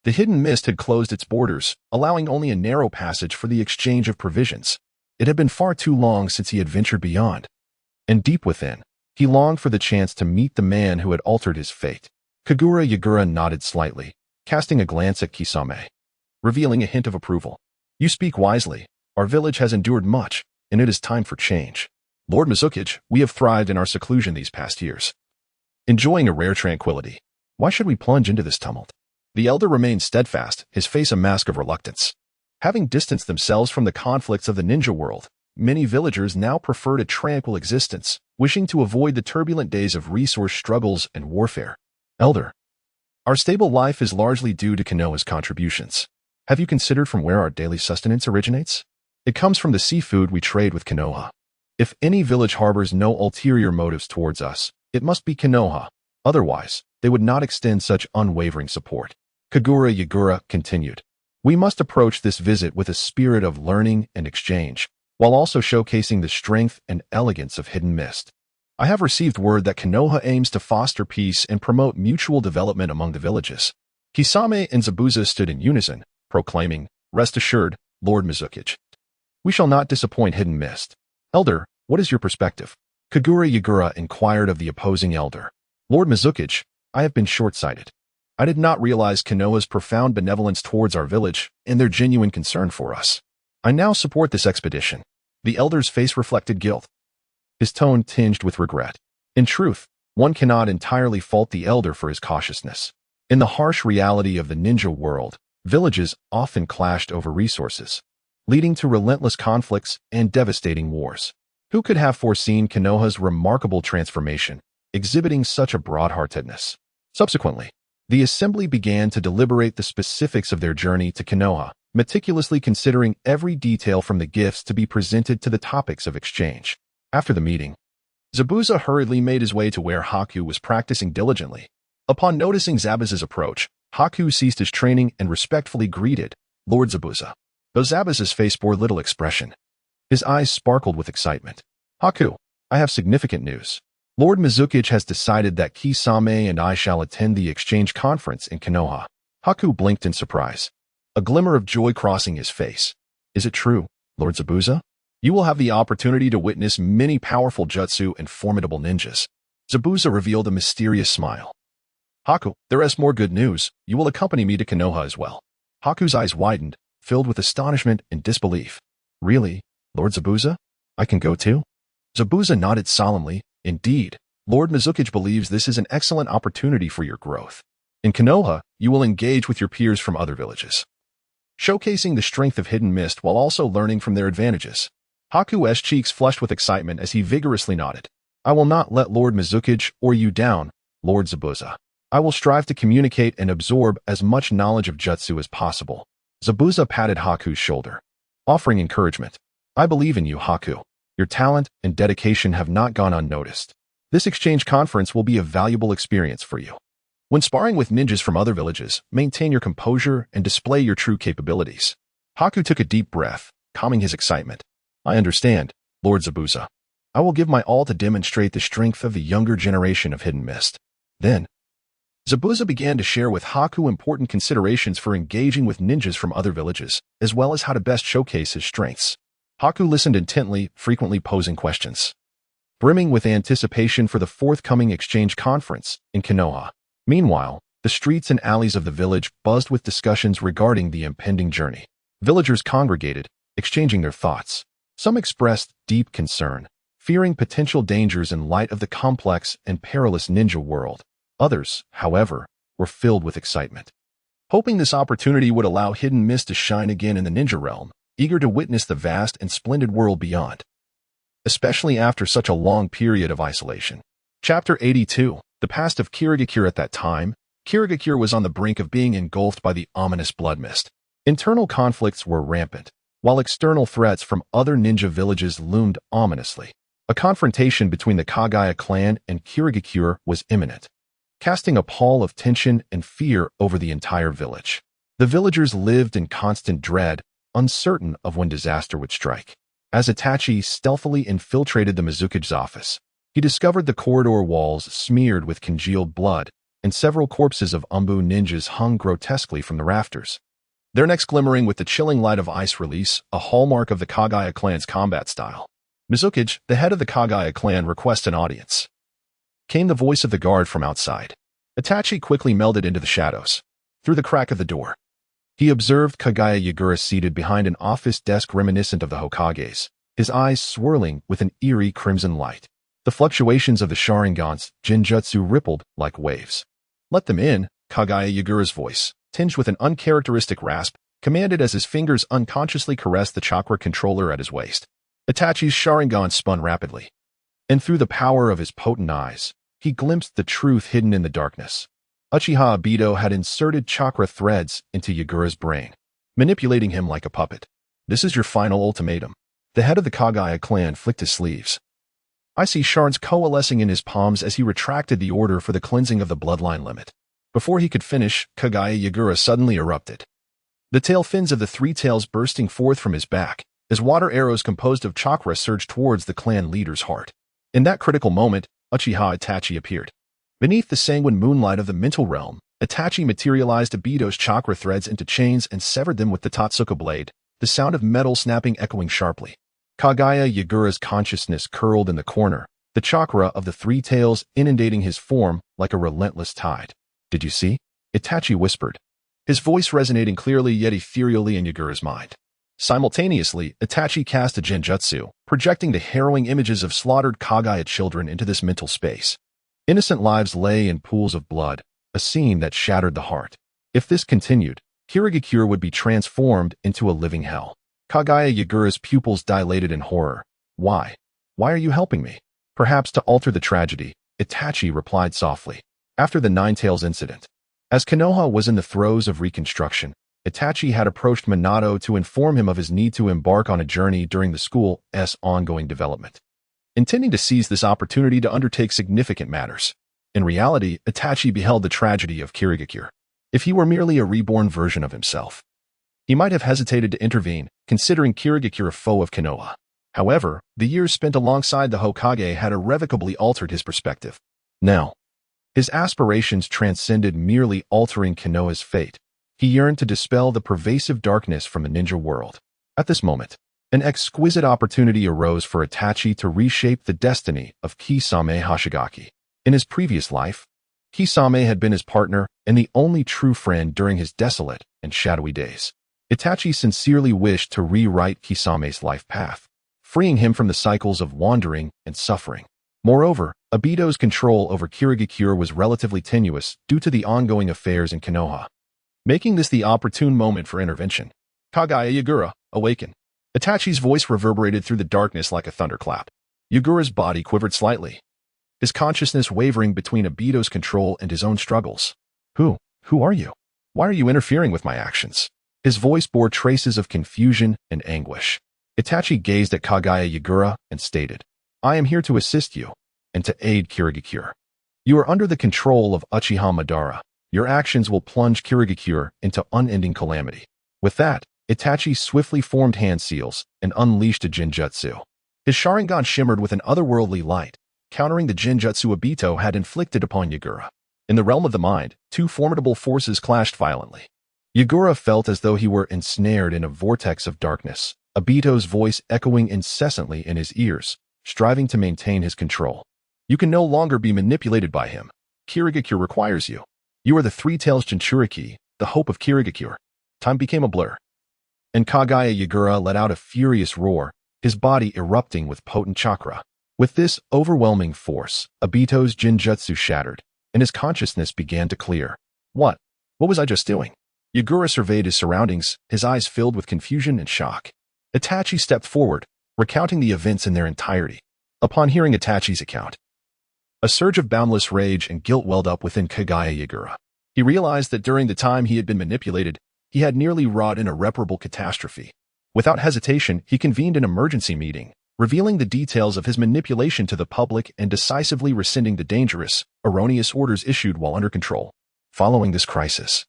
the Hidden Mist had closed its borders, allowing only a narrow passage for the exchange of provisions. It had been far too long since he had ventured beyond. And deep within, he longed for the chance to meet the man who had altered his fate. Kagura Yagura nodded slightly, casting a glance at Kisame, revealing a hint of approval. You speak wisely. Our village has endured much, and it is time for change. Lord Mizukage, we have thrived in our seclusion these past years, enjoying a rare tranquility. Why should we plunge into this tumult? The elder remained steadfast, his face a mask of reluctance. Having distanced themselves from the conflicts of the ninja world, many villagers now preferred a tranquil existence, wishing to avoid the turbulent days of resource struggles and warfare. Elder, our stable life is largely due to Konoha's contributions. Have you considered from where our daily sustenance originates? It comes from the seafood we trade with Konoha. If any village harbors no ulterior motives towards us, it must be Konoha. Otherwise, they would not extend such unwavering support. Kagura Yagura continued. We must approach this visit with a spirit of learning and exchange, while also showcasing the strength and elegance of Hidden Mist. I have received word that Konoha aims to foster peace and promote mutual development among the villages. Kisame and Zabuza stood in unison, proclaiming, Rest assured, Lord Mizukage, we shall not disappoint Hidden Mist. Elder, what is your perspective? Kagura Yagura inquired of the opposing elder. Lord Mizukage, I have been short-sighted. I did not realize Konoha's profound benevolence towards our village and their genuine concern for us. I now support this expedition. The elder's face reflected guilt, his tone tinged with regret. In truth, one cannot entirely fault the elder for his cautiousness. In the harsh reality of the ninja world, villages often clashed over resources, leading to relentless conflicts and devastating wars. Who could have foreseen Konoha's remarkable transformation, exhibiting such a broad-heartedness? Subsequently, the assembly began to deliberate the specifics of their journey to Konoha, meticulously considering every detail from the gifts to be presented to the topics of exchange. After the meeting, Zabuza hurriedly made his way to where Haku was practicing diligently. Upon noticing Zabuza's approach, Haku ceased his training and respectfully greeted Lord Zabuza. Though Zabuza's face bore little expression, his eyes sparkled with excitement. Haku, I have significant news. Lord Mizuki's has decided that Kisame and I shall attend the exchange conference in Konoha. Haku blinked in surprise, a glimmer of joy crossing his face. Is it true, Lord Zabuza? You will have the opportunity to witness many powerful jutsu and formidable ninjas. Zabuza revealed a mysterious smile. Haku, there is more good news. You will accompany me to Konoha as well. Haku's eyes widened, filled with astonishment and disbelief. Really, Lord Zabuza? I can go too? Zabuza nodded solemnly. Indeed, Lord Mizuki believes this is an excellent opportunity for your growth. In Konoha, you will engage with your peers from other villages, showcasing the strength of Hidden Mist while also learning from their advantages. Haku's cheeks flushed with excitement as he vigorously nodded. I will not let Lord Mizuki or you down, Lord Zabuza. I will strive to communicate and absorb as much knowledge of jutsu as possible. Zabuza patted Haku's shoulder, offering encouragement. I believe in you, Haku. Your talent and dedication have not gone unnoticed. This exchange conference will be a valuable experience for you. When sparring with ninjas from other villages, maintain your composure and display your true capabilities. Haku took a deep breath, calming his excitement. I understand, Lord Zabuza. I will give my all to demonstrate the strength of the younger generation of Hidden Mist. Then, Zabuza began to share with Haku important considerations for engaging with ninjas from other villages, as well as how to best showcase his strengths. Haku listened intently, frequently posing questions, brimming with anticipation for the forthcoming exchange conference in Konoha. Meanwhile, the streets and alleys of the village buzzed with discussions regarding the impending journey. Villagers congregated, exchanging their thoughts. Some expressed deep concern, fearing potential dangers in light of the complex and perilous ninja world. Others, however, were filled with excitement, hoping this opportunity would allow Hidden Mist to shine again in the ninja realm, eager to witness the vast and splendid world beyond, especially after such a long period of isolation. Chapter 82. The past of Kirigakure. At that time, Kirigakure was on the brink of being engulfed by the ominous blood mist. Internal conflicts were rampant, while external threats from other ninja villages loomed ominously. A confrontation between the Kagaya clan and Kirigakure was imminent, casting a pall of tension and fear over the entire village. The villagers lived in constant dread, uncertain of when disaster would strike. As Itachi stealthily infiltrated the Mizuki's office, he discovered the corridor walls smeared with congealed blood, and several corpses of Umbu ninjas hung grotesquely from the rafters, their necks glimmering with the chilling light of ice release, a hallmark of the Kagaya clan's combat style. Mizuki, the head of the Kagaya clan, requests an audience. Came the voice of the guard from outside. Itachi quickly melded into the shadows. Through the crack of the door, he observed Kagaya Yagura seated behind an office desk reminiscent of the Hokage's, his eyes swirling with an eerie crimson light. The fluctuations of the Sharingan's Genjutsu rippled like waves. Let them in, Kagaya Yagura's voice, tinged with an uncharacteristic rasp, commanded as his fingers unconsciously caressed the chakra controller at his waist. Itachi's Sharingan spun rapidly, and through the power of his potent eyes, he glimpsed the truth hidden in the darkness. Uchiha Obito had inserted chakra threads into Yagura's brain, manipulating him like a puppet. This is your final ultimatum. The head of the Kagaya clan flicked his sleeves. I see shards coalescing in his palms as he retracted the order for the cleansing of the bloodline limit. Before he could finish, Kagaya Yagura suddenly erupted, the tail fins of the three tails bursting forth from his back, as water arrows composed of chakra surged towards the clan leader's heart. In that critical moment, Uchiha Itachi appeared. Beneath the sanguine moonlight of the mental realm, Itachi materialized Obito's chakra threads into chains and severed them with the Tatsuka blade, the sound of metal snapping echoing sharply. Kagaya Yagura's consciousness curled in the corner, the chakra of the three tails inundating his form like a relentless tide. Did you see? Itachi whispered, his voice resonating clearly yet ethereally in Yagura's mind. Simultaneously, Itachi cast a genjutsu, projecting the harrowing images of slaughtered Kagaya children into this mental space. Innocent lives lay in pools of blood, a scene that shattered the heart. If this continued, Kirigakure would be transformed into a living hell. Kagaya Yagura's pupils dilated in horror. Why? Why are you helping me? Perhaps to alter the tragedy, Itachi replied softly. After the Nine Tails incident, as Konoha was in the throes of reconstruction, Itachi had approached Minato to inform him of his need to embark on a journey during the school's ongoing development, intending to seize this opportunity to undertake significant matters. In reality, Itachi beheld the tragedy of Kirigakure. If he were merely a reborn version of himself, he might have hesitated to intervene, considering Kirigakure a foe of Konoha. However, the years spent alongside the Hokage had irrevocably altered his perspective. Now, his aspirations transcended merely altering Konoha's fate. He yearned to dispel the pervasive darkness from the ninja world. At this moment, an exquisite opportunity arose for Itachi to reshape the destiny of Kisame Hoshigaki. In his previous life, Kisame had been his partner and the only true friend during his desolate and shadowy days. Itachi sincerely wished to rewrite Kisame's life path, freeing him from the cycles of wandering and suffering. Moreover, Obito's control over Kirigakure was relatively tenuous due to the ongoing affairs in Konoha, making this the opportune moment for intervention. Kagaya Yagura, awaken. Itachi's voice reverberated through the darkness like a thunderclap. Yagura's body quivered slightly, his consciousness wavering between Obito's control and his own struggles. Who are you? Why are you interfering with my actions? His voice bore traces of confusion and anguish. Itachi gazed at Kagaya Yagura and stated, I am here to assist you and to aid Kirigakure. You are under the control of Uchiha Madara. Your actions will plunge Kirigakure into unending calamity. With that, Itachi swiftly formed hand seals and unleashed a Jinjutsu. His Sharingan shimmered with an otherworldly light, countering the Jinjutsu Obito had inflicted upon Yagura. In the realm of the mind, two formidable forces clashed violently. Yagura felt as though he were ensnared in a vortex of darkness, Obito's voice echoing incessantly in his ears, striving to maintain his control. You can no longer be manipulated by him. Kirigakure requires you. You are the Three-Tails Jinchuriki, the hope of Kirigakure. Time became a blur. And Kagaya Yagura let out a furious roar, his body erupting with potent chakra. With this overwhelming force, Obito's Jinjutsu shattered, and his consciousness began to clear. What was I just doing? Yagura surveyed his surroundings, his eyes filled with confusion and shock. Itachi stepped forward, recounting the events in their entirety. Upon hearing Itachi's account, a surge of boundless rage and guilt welled up within Kagaya Yagura. He realized that during the time he had been manipulated, he had nearly wrought an irreparable catastrophe. Without hesitation, he convened an emergency meeting, revealing the details of his manipulation to the public and decisively rescinding the dangerous, erroneous orders issued while under control. Following this crisis,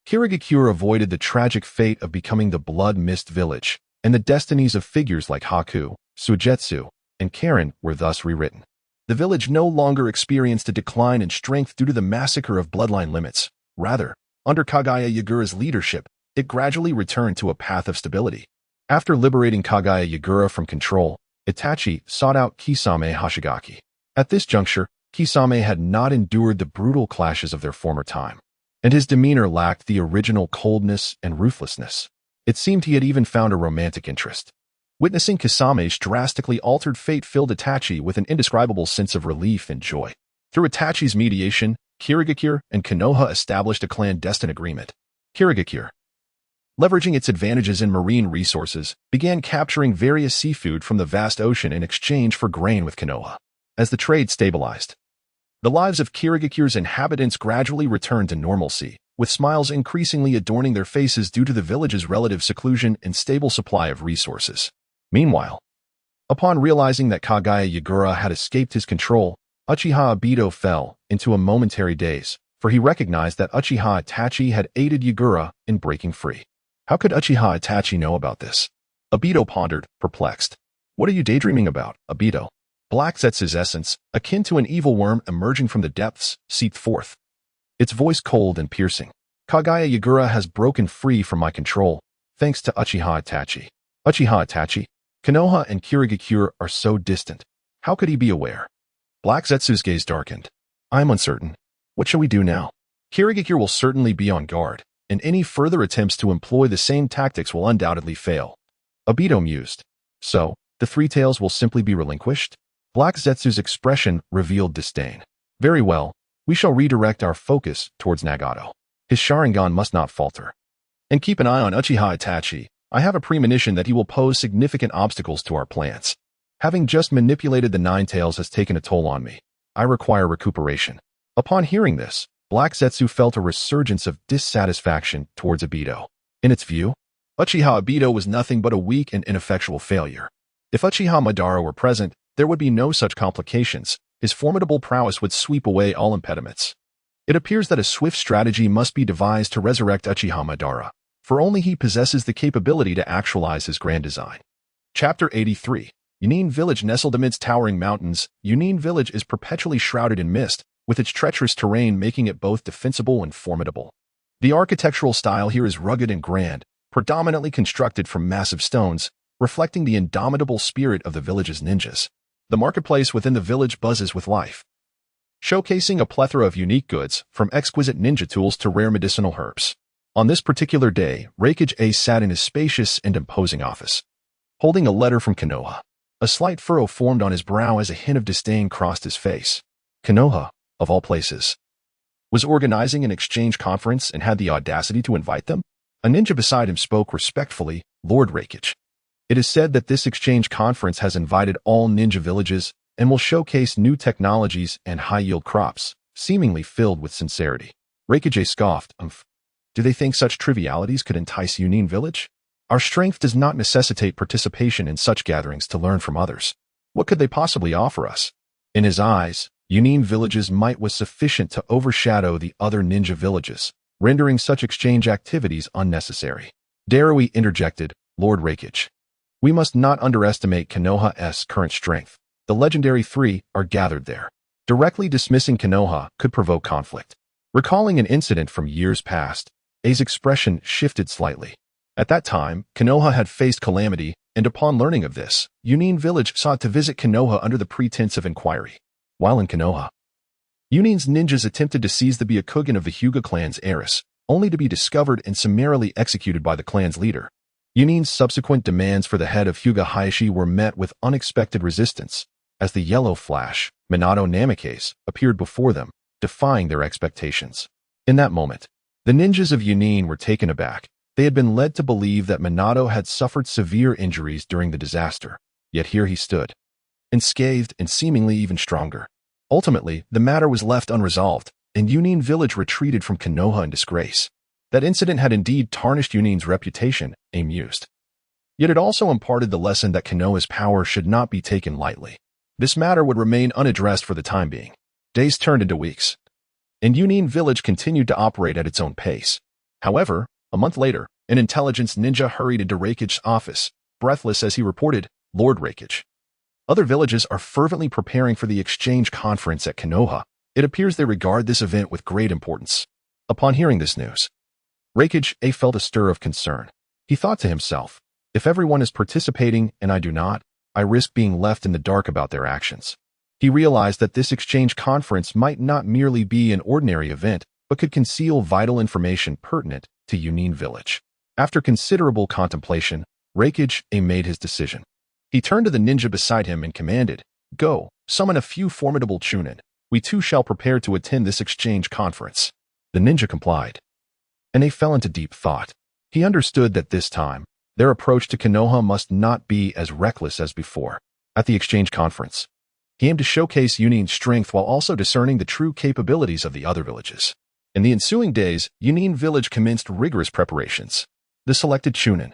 Kirigakure avoided the tragic fate of becoming the Blood Mist Village, and the destinies of figures like Haku, Suigetsu, and Karen were thus rewritten. The village no longer experienced a decline in strength due to the massacre of bloodline limits. Rather, under Kagaya Yagura's leadership, it gradually returned to a path of stability. After liberating Kagaya Yagura from control, Itachi sought out Kisame Hoshigaki. At this juncture, Kisame had not endured the brutal clashes of their former time, and his demeanor lacked the original coldness and ruthlessness. It seemed he had even found a romantic interest. Witnessing Kisame's drastically altered fate filled Itachi with an indescribable sense of relief and joy. Through Itachi's mediation, Kirigakure and Konoha established a clandestine agreement. Kirigakure, leveraging its advantages in marine resources, began capturing various seafood from the vast ocean in exchange for grain with Konoha. As the trade stabilized, the lives of Kirigakure's inhabitants gradually returned to normalcy, with smiles increasingly adorning their faces due to the village's relative seclusion and stable supply of resources. Meanwhile, upon realizing that Kagaya Yagura had escaped his control, Uchiha Obito fell into a momentary daze, for he recognized that Uchiha Itachi had aided Yagura in breaking free. How could Uchiha Itachi know about this? Obito pondered, perplexed. What are you daydreaming about, Obito? Black Zetsu's essence, akin to an evil worm emerging from the depths, seeped forth, its voice cold and piercing. Kagaya Yagura has broken free from my control, thanks to Uchiha Itachi. Uchiha Itachi? Konoha and Kirigakure are so distant. How could he be aware? Black Zetsu's gaze darkened. I am uncertain. What shall we do now? Kirigakure will certainly be on guard, and any further attempts to employ the same tactics will undoubtedly fail. Obito mused. So, the Three-Tails will simply be relinquished? Black Zetsu's expression revealed disdain. Very well, we shall redirect our focus towards Nagato. His Sharingan must not falter. And keep an eye on Uchiha Itachi. I have a premonition that he will pose significant obstacles to our plans. Having just manipulated the Nine Tails has taken a toll on me. I require recuperation. Upon hearing this, Black Zetsu felt a resurgence of dissatisfaction towards Obito. In its view, Uchiha Obito was nothing but a weak and ineffectual failure. If Uchiha Madara were present, there would be no such complications. His formidable prowess would sweep away all impediments. It appears that a swift strategy must be devised to resurrect Uchiha Madara, for only he possesses the capability to actualize his grand design. Chapter 83. Yunin Village nestled amidst towering mountains, Yunin Village is perpetually shrouded in mist, with its treacherous terrain making it both defensible and formidable. The architectural style here is rugged and grand, predominantly constructed from massive stones, reflecting the indomitable spirit of the village's ninjas. The marketplace within the village buzzes with life, showcasing a plethora of unique goods, from exquisite ninja tools to rare medicinal herbs. On this particular day, Reikage sat in his spacious and imposing office, holding a letter from Konoha. A slight furrow formed on his brow as a hint of disdain crossed his face. Konoha, of all places, was organizing an exchange conference and had the audacity to invite them? A ninja beside him spoke respectfully, Lord Reikage. It is said that this exchange conference has invited all ninja villages and will showcase new technologies and high-yield crops, seemingly filled with sincerity. Reikage scoffed. Do they think such trivialities could entice Yunin Village? Our strength does not necessitate participation in such gatherings to learn from others. What could they possibly offer us? In his eyes, Yunin Village's might was sufficient to overshadow the other ninja villages, rendering such exchange activities unnecessary. Darui interjected, Lord Reikage. We must not underestimate Konoha's current strength. The legendary three are gathered there. Directly dismissing Konoha could provoke conflict. Recalling an incident from years past, A's expression shifted slightly. At that time, Konoha had faced calamity, and upon learning of this, Yunin Village sought to visit Konoha under the pretense of inquiry. While in Konoha, Yunin's ninjas attempted to seize the Byakugan of the Hyuga clan's heiress, only to be discovered and summarily executed by the clan's leader. Yunin's subsequent demands for the head of Hyuga Hayashi were met with unexpected resistance, as the yellow flash, Minato Namikaze, appeared before them, defying their expectations. In that moment, the ninjas of Yunin were taken aback. They had been led to believe that Minato had suffered severe injuries during the disaster, yet here he stood, unscathed and seemingly even stronger. Ultimately, the matter was left unresolved, and Yunin Village retreated from Konoha in disgrace. That incident had indeed tarnished Yunin's reputation, A mused. Yet it also imparted the lesson that Konoha's power should not be taken lightly. This matter would remain unaddressed for the time being. Days turned into weeks, and Yunin Village continued to operate at its own pace. However, a month later, an intelligence ninja hurried into Reikage's office, breathless as he reported, Lord Reikage. Other villages are fervently preparing for the exchange conference at Konoha. It appears they regard this event with great importance. Upon hearing this news, Reikage felt a stir of concern. He thought to himself, if everyone is participating and I do not, I risk being left in the dark about their actions. He realized that this exchange conference might not merely be an ordinary event, but could conceal vital information pertinent to Yunin Village. After considerable contemplation, Reikage made his decision. He turned to the ninja beside him and commanded, Go, summon a few formidable chunin. We too shall prepare to attend this exchange conference. The ninja complied, and they fell into deep thought. He understood that this time, their approach to Konoha must not be as reckless as before. At the exchange conference, he aimed to showcase Yunin's strength while also discerning the true capabilities of the other villages. In the ensuing days, Yunin Village commenced rigorous preparations. The selected chunin,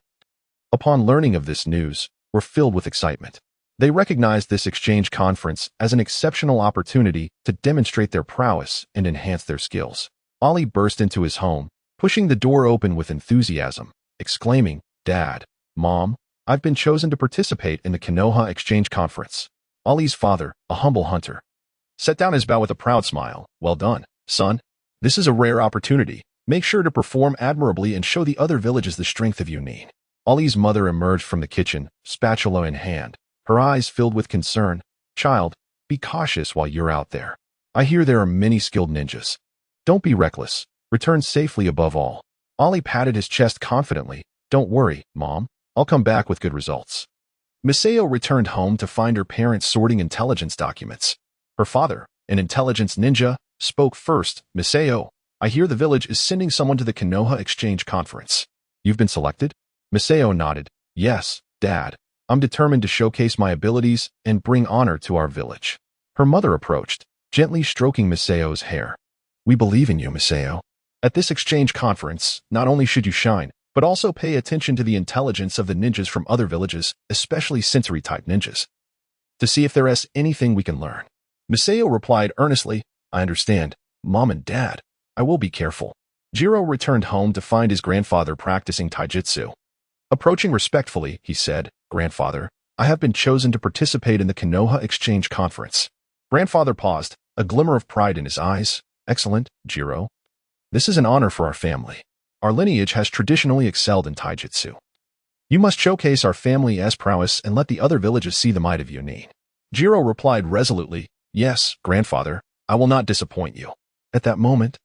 upon learning of this news, were filled with excitement. They recognized this exchange conference as an exceptional opportunity to demonstrate their prowess and enhance their skills. Ali burst into his home, pushing the door open with enthusiasm, exclaiming, Dad, Mom, I've been chosen to participate in the Konoha exchange conference. Ali's father, a humble hunter, set down his bow with a proud smile. Well done, son. This is a rare opportunity. Make sure to perform admirably and show the other villages the strength of Yunin. Ali's mother emerged from the kitchen, spatula in hand, her eyes filled with concern. Child, be cautious while you're out there. I hear there are many skilled ninjas. Don't be reckless. Return safely above all. Ali patted his chest confidently. Don't worry, Mom. I'll come back with good results. Miseo returned home to find her parents sorting intelligence documents. Her father, an intelligence ninja, spoke first. Miseo, I hear the village is sending someone to the Konoha exchange conference. You've been selected? Miseo nodded. Yes, Dad. I'm determined to showcase my abilities and bring honor to our village. Her mother approached, gently stroking Miseo's hair. We believe in you, Miseo. At this exchange conference, not only should you shine, but also pay attention to the intelligence of the ninjas from other villages, especially sensory-type ninjas, to see if there is anything we can learn. Miseo replied earnestly, I understand, Mom and Dad. I will be careful. Jiro returned home to find his grandfather practicing taijutsu. Approaching respectfully, he said, Grandfather, I have been chosen to participate in the Konoha Exchange Conference. Grandfather paused, a glimmer of pride in his eyes. Excellent, Jiro. This is an honor for our family. Our lineage has traditionally excelled in taijutsu. You must showcase our family's prowess and let the other villages see the might of Yunin. Jiro replied resolutely, Yes, grandfather, I will not disappoint you. At that moment,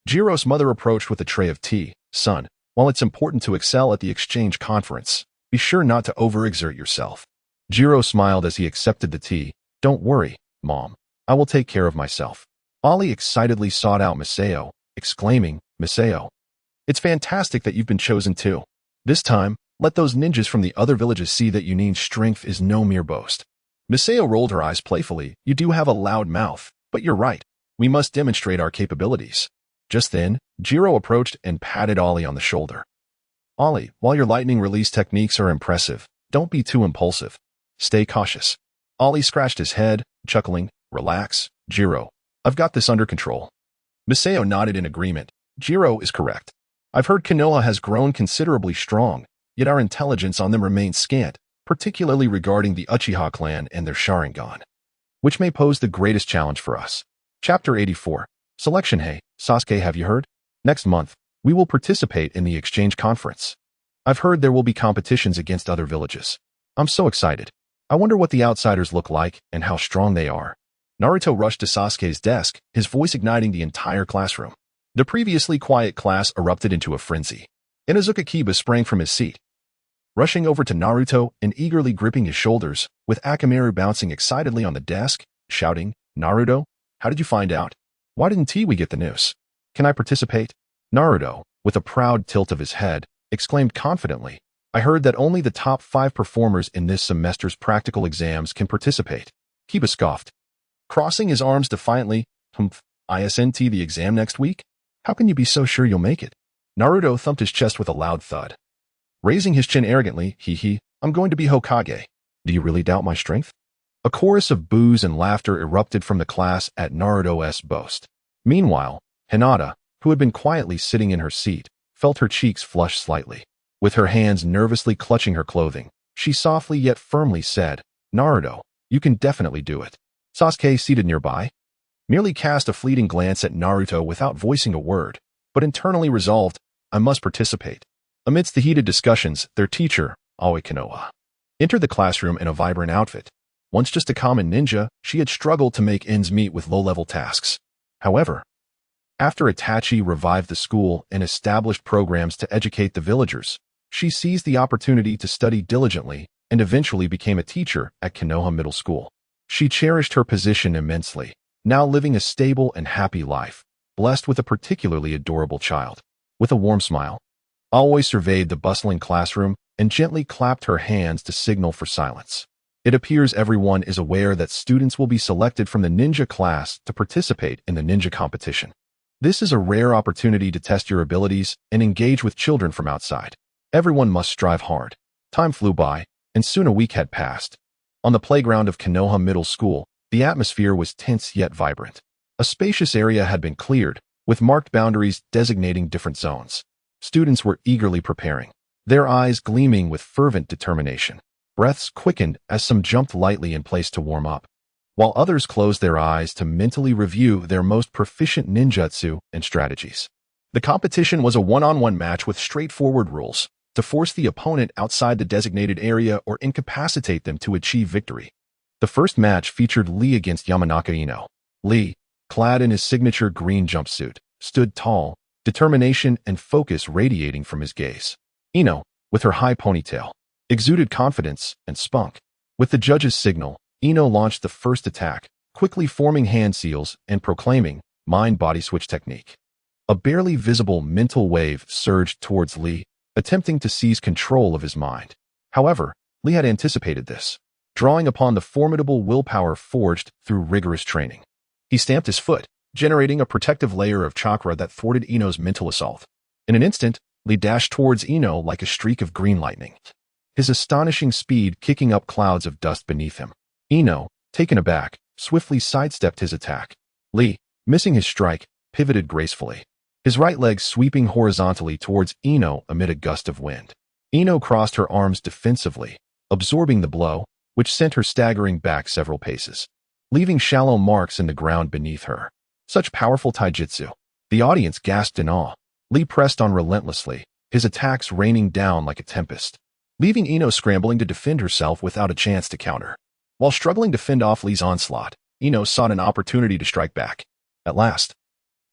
Jiro's mother approached with a tray of tea. Son, while it's important to excel at the exchange conference, be sure not to overexert yourself. Jiro smiled as he accepted the tea. Don't worry, Mom. I will take care of myself. Ali excitedly sought out Masao, exclaiming, Masao, it's fantastic that you've been chosen too. This time, let those ninjas from the other villages see that Yunin's strength is no mere boast. Masao rolled her eyes playfully. You do have a loud mouth, but you're right. We must demonstrate our capabilities. Just then, Jiro approached and patted Ollie on the shoulder. Ollie, while your lightning release techniques are impressive, don't be too impulsive. Stay cautious. Ollie scratched his head, chuckling, Relax, Jiro. I've got this under control. Masao nodded in agreement. Jiro is correct. I've heard Konoha has grown considerably strong, yet our intelligence on them remains scant, particularly regarding the Uchiha clan and their Sharingan, which may pose the greatest challenge for us. Chapter 84. Selection. Hey, Sasuke, have you heard? Next month, we will participate in the exchange conference. I've heard there will be competitions against other villages. I'm so excited. I wonder what the outsiders look like and how strong they are. Naruto rushed to Sasuke's desk, his voice igniting the entire classroom. The previously quiet class erupted into a frenzy. Inuzuka Kiba sprang from his seat, rushing over to Naruto and eagerly gripping his shoulders, with Akamaru bouncing excitedly on the desk, shouting, Naruto, how did you find out? Why didn't we get the news? Can I participate? Naruto, with a proud tilt of his head, exclaimed confidently, I heard that only the top 5 performers in this semester's practical exams can participate. Kiba scoffed, crossing his arms defiantly. Isn't the exam next week? How can you be so sure you'll make it? Naruto thumped his chest with a loud thud. Raising his chin arrogantly, I'm going to be Hokage. Do you really doubt my strength? A chorus of boos and laughter erupted from the class at Naruto's boast. Meanwhile, Hinata, who had been quietly sitting in her seat, felt her cheeks flush slightly. With her hands nervously clutching her clothing, she softly yet firmly said, Naruto, you can definitely do it. Sasuke, seated nearby, merely cast a fleeting glance at Naruto without voicing a word, but internally resolved, I must participate. Amidst the heated discussions, their teacher, Aoi Konoha, entered the classroom in a vibrant outfit. Once just a common ninja, she had struggled to make ends meet with low-level tasks. However, after Itachi revived the school and established programs to educate the villagers, she seized the opportunity to study diligently and eventually became a teacher at Konoha Middle School. She cherished her position immensely, now living a stable and happy life, blessed with a particularly adorable child. With a warm smile, Aoi surveyed the bustling classroom and gently clapped her hands to signal for silence. It appears everyone is aware that students will be selected from the ninja class to participate in the ninja competition. This is a rare opportunity to test your abilities and engage with children from outside. Everyone must strive hard. Time flew by, and soon a week had passed. On the playground of Konoha Middle School, the atmosphere was tense yet vibrant. A spacious area had been cleared, with marked boundaries designating different zones. Students were eagerly preparing, their eyes gleaming with fervent determination. Breaths quickened as some jumped lightly in place to warm up, while others closed their eyes to mentally review their most proficient ninjutsu and strategies. The competition was a one-on-one match with straightforward rules to force the opponent outside the designated area or incapacitate them to achieve victory. The first match featured Lee against Yamanaka Ino. Lee, clad in his signature green jumpsuit, stood tall, determination and focus radiating from his gaze. Ino, with her high ponytail, exuded confidence and spunk. With the judge's signal, Ino launched the first attack, quickly forming hand seals and proclaiming mind-body switch technique. A barely visible mental wave surged towards Lee, attempting to seize control of his mind. However, Lee had anticipated this, drawing upon the formidable willpower forged through rigorous training. He stamped his foot, generating a protective layer of chakra that thwarted Ino's mental assault. In an instant, Lee dashed towards Ino like a streak of green lightning, his astonishing speed kicking up clouds of dust beneath him. Ino, taken aback, swiftly sidestepped his attack. Lee, missing his strike, pivoted gracefully, his right leg sweeping horizontally towards Ino amid a gust of wind. Ino crossed her arms defensively, absorbing the blow, which sent her staggering back several paces, leaving shallow marks in the ground beneath her. Such powerful taijutsu. The audience gasped in awe. Lee pressed on relentlessly, his attacks raining down like a tempest, leaving Ino scrambling to defend herself without a chance to counter. While struggling to fend off Lee's onslaught, Ino sought an opportunity to strike back. At last,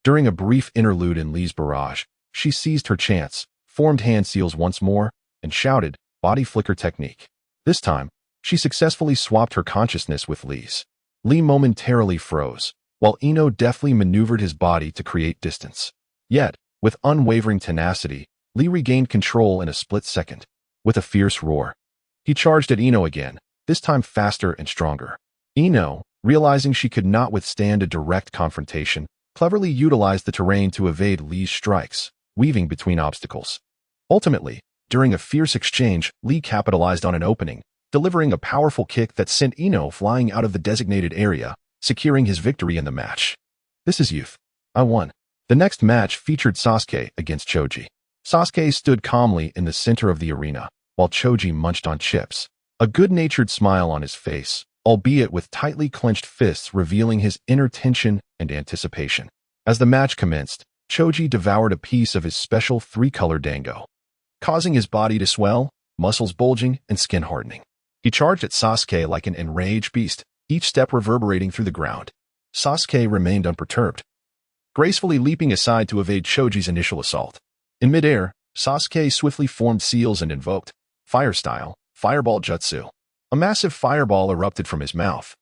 during a brief interlude in Lee's barrage, she seized her chance, formed hand seals once more, and shouted, "Body flicker technique." This time, she successfully swapped her consciousness with Lee's. Lee momentarily froze, while Ino deftly maneuvered his body to create distance. Yet, with unwavering tenacity, Lee regained control in a split second. With a fierce roar, he charged at Ino again, this time faster and stronger. Ino, realizing she could not withstand a direct confrontation, cleverly utilized the terrain to evade Lee's strikes, weaving between obstacles. Ultimately, during a fierce exchange, Lee capitalized on an opening, delivering a powerful kick that sent Ino flying out of the designated area, securing his victory in the match. This is youth. I won. The next match featured Sasuke against Choji. Sasuke stood calmly in the center of the arena, while Choji munched on chips, a good-natured smile on his face, albeit with tightly clenched fists revealing his inner tension and anticipation. As the match commenced, Choji devoured a piece of his special three-color dango, causing his body to swell, muscles bulging, and skin hardening. He charged at Sasuke like an enraged beast, each step reverberating through the ground. Sasuke remained unperturbed, gracefully leaping aside to evade Choji's initial assault. In midair, Sasuke swiftly formed seals and invoked, fire-style, fireball jutsu. A massive fireball erupted from his mouth,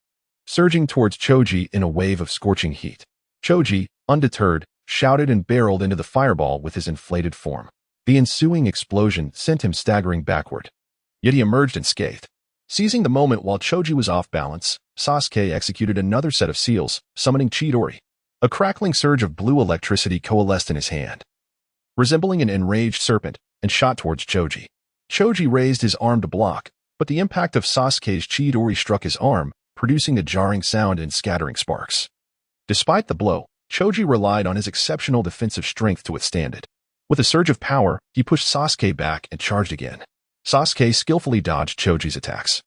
surging towards Choji in a wave of scorching heat. Choji, undeterred, shouted and barreled into the fireball with his inflated form. The ensuing explosion sent him staggering backward. Yet he emerged unscathed. Seizing the moment while Choji was off balance, Sasuke executed another set of seals, summoning Chidori. A crackling surge of blue electricity coalesced in his hand, resembling an enraged serpent, and shot towards Choji. Choji raised his arm to block, but the impact of Sasuke's Chidori struck his arm, producing a jarring sound and scattering sparks. Despite the blow, Choji relied on his exceptional defensive strength to withstand it. With a surge of power, he pushed Sasuke back and charged again. Sasuke skillfully dodged Choji's attacks,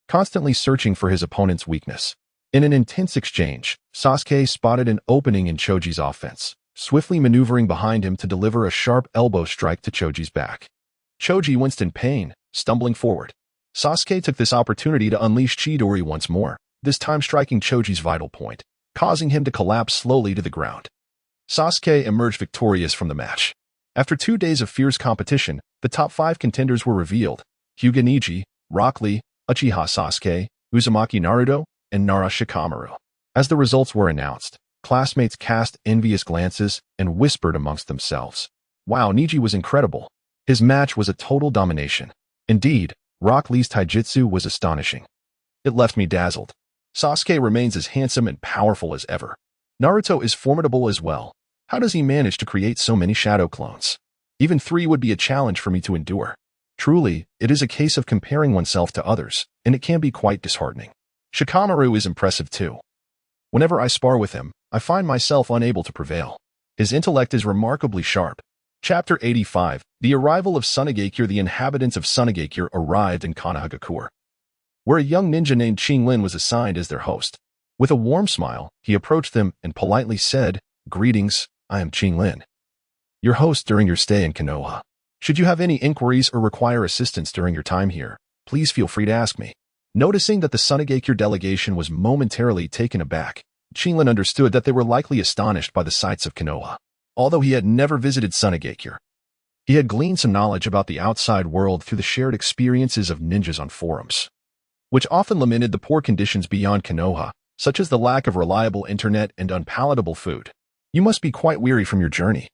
constantly searching for his opponent's weakness. In an intense exchange, Sasuke spotted an opening in Choji's offense, swiftly maneuvering behind him to deliver a sharp elbow strike to Choji's back. Choji winced in pain, stumbling forward. Sasuke took this opportunity to unleash Chidori once more, this time striking Choji's vital point, causing him to collapse slowly to the ground. Sasuke emerged victorious from the match. After 2 days of fierce competition, the top 5 contenders were revealed: Hyuga Neji, Rock Lee, Uchiha Sasuke, Uzumaki Naruto, and Nara Shikamaru. As the results were announced, classmates cast envious glances and whispered amongst themselves, "Wow, Neji was incredible. His match was a total domination." Indeed, Rock Lee's taijutsu was astonishing. It left me dazzled. Sasuke remains as handsome and powerful as ever. Naruto is formidable as well. How does he manage to create so many shadow clones? Even 3 would be a challenge for me to endure. Truly, it is a case of comparing oneself to others, and it can be quite disheartening. Shikamaru is impressive too. Whenever I spar with him, I find myself unable to prevail. His intellect is remarkably sharp. Chapter 85, The Arrival of Sunagakure. The inhabitants of Sunagakure arrived in Konohagakure, where a young ninja named Qinglin was assigned as their host. With a warm smile, he approached them and politely said, "Greetings, I am Qinglin, your host during your stay in Konoha. Should you have any inquiries or require assistance during your time here, please feel free to ask me." Noticing that the Sunagakure delegation was momentarily taken aback, Qinglin understood that they were likely astonished by the sights of Konoha. Although he had never visited Sunagakure, he had gleaned some knowledge about the outside world through the shared experiences of ninjas on forums, which often lamented the poor conditions beyond Konoha, such as the lack of reliable internet and unpalatable food. "You must be quite weary from your journey.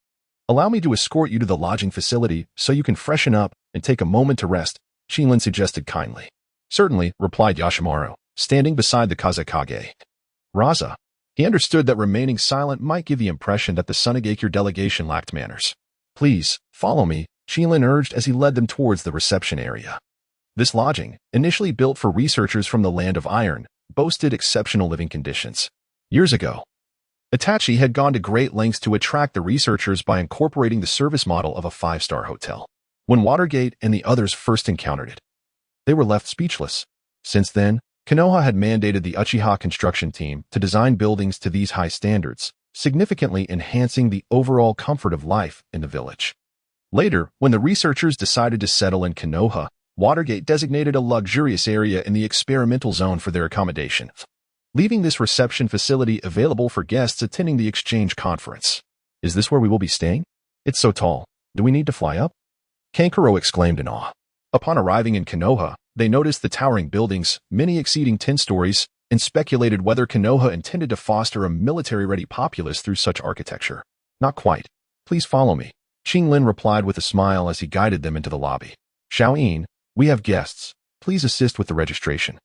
Allow me to escort you to the lodging facility so you can freshen up and take a moment to rest," Qinglin suggested kindly. "Certainly," replied Yashimaru, standing beside the Kazekage. Raza. He understood that remaining silent might give the impression that the Sunagakure delegation lacked manners. "Please, follow me," Qinglin urged as he led them towards the reception area. This lodging, initially built for researchers from the Land of Iron, boasted exceptional living conditions. Years ago, Itachi had gone to great lengths to attract the researchers by incorporating the service model of a 5-star hotel. When Watergate and the others first encountered it, They were left speechless. Since then, Konoha had mandated the Uchiha construction team to design buildings to these high standards, significantly enhancing the overall comfort of life in the village. Later, when the researchers decided to settle in Konoha, Watergate designated a luxurious area in the experimental zone for their accommodation, leaving this reception facility available for guests attending the exchange conference. Is this where we will be staying? It's so tall. Do we need to fly up? Kankuro exclaimed in awe. Upon arriving in Konoha, they noticed the towering buildings, many exceeding 10 stories, and speculated whether Konoha intended to foster a military-ready populace through such architecture. Not quite. Please follow me, Qinglin replied with a smile as he guided them into the lobby. Xiaoyin, we have guests. Please assist with the registration.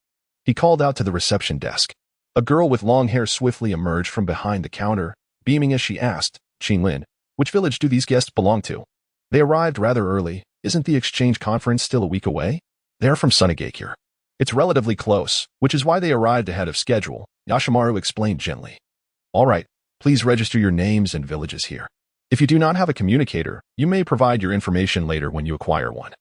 He called out to the reception desk. A girl with long hair swiftly emerged from behind the counter, beaming as she asked, Qinglin, which village do these guests belong to? They arrived rather early. Isn't the exchange conference still a week away? They're from Sunagakure. It's relatively close, which is why they arrived ahead of schedule, Yashimaru explained gently. All right, please register your names and villages here. If you do not have a communicator, you may provide your information later when you acquire one.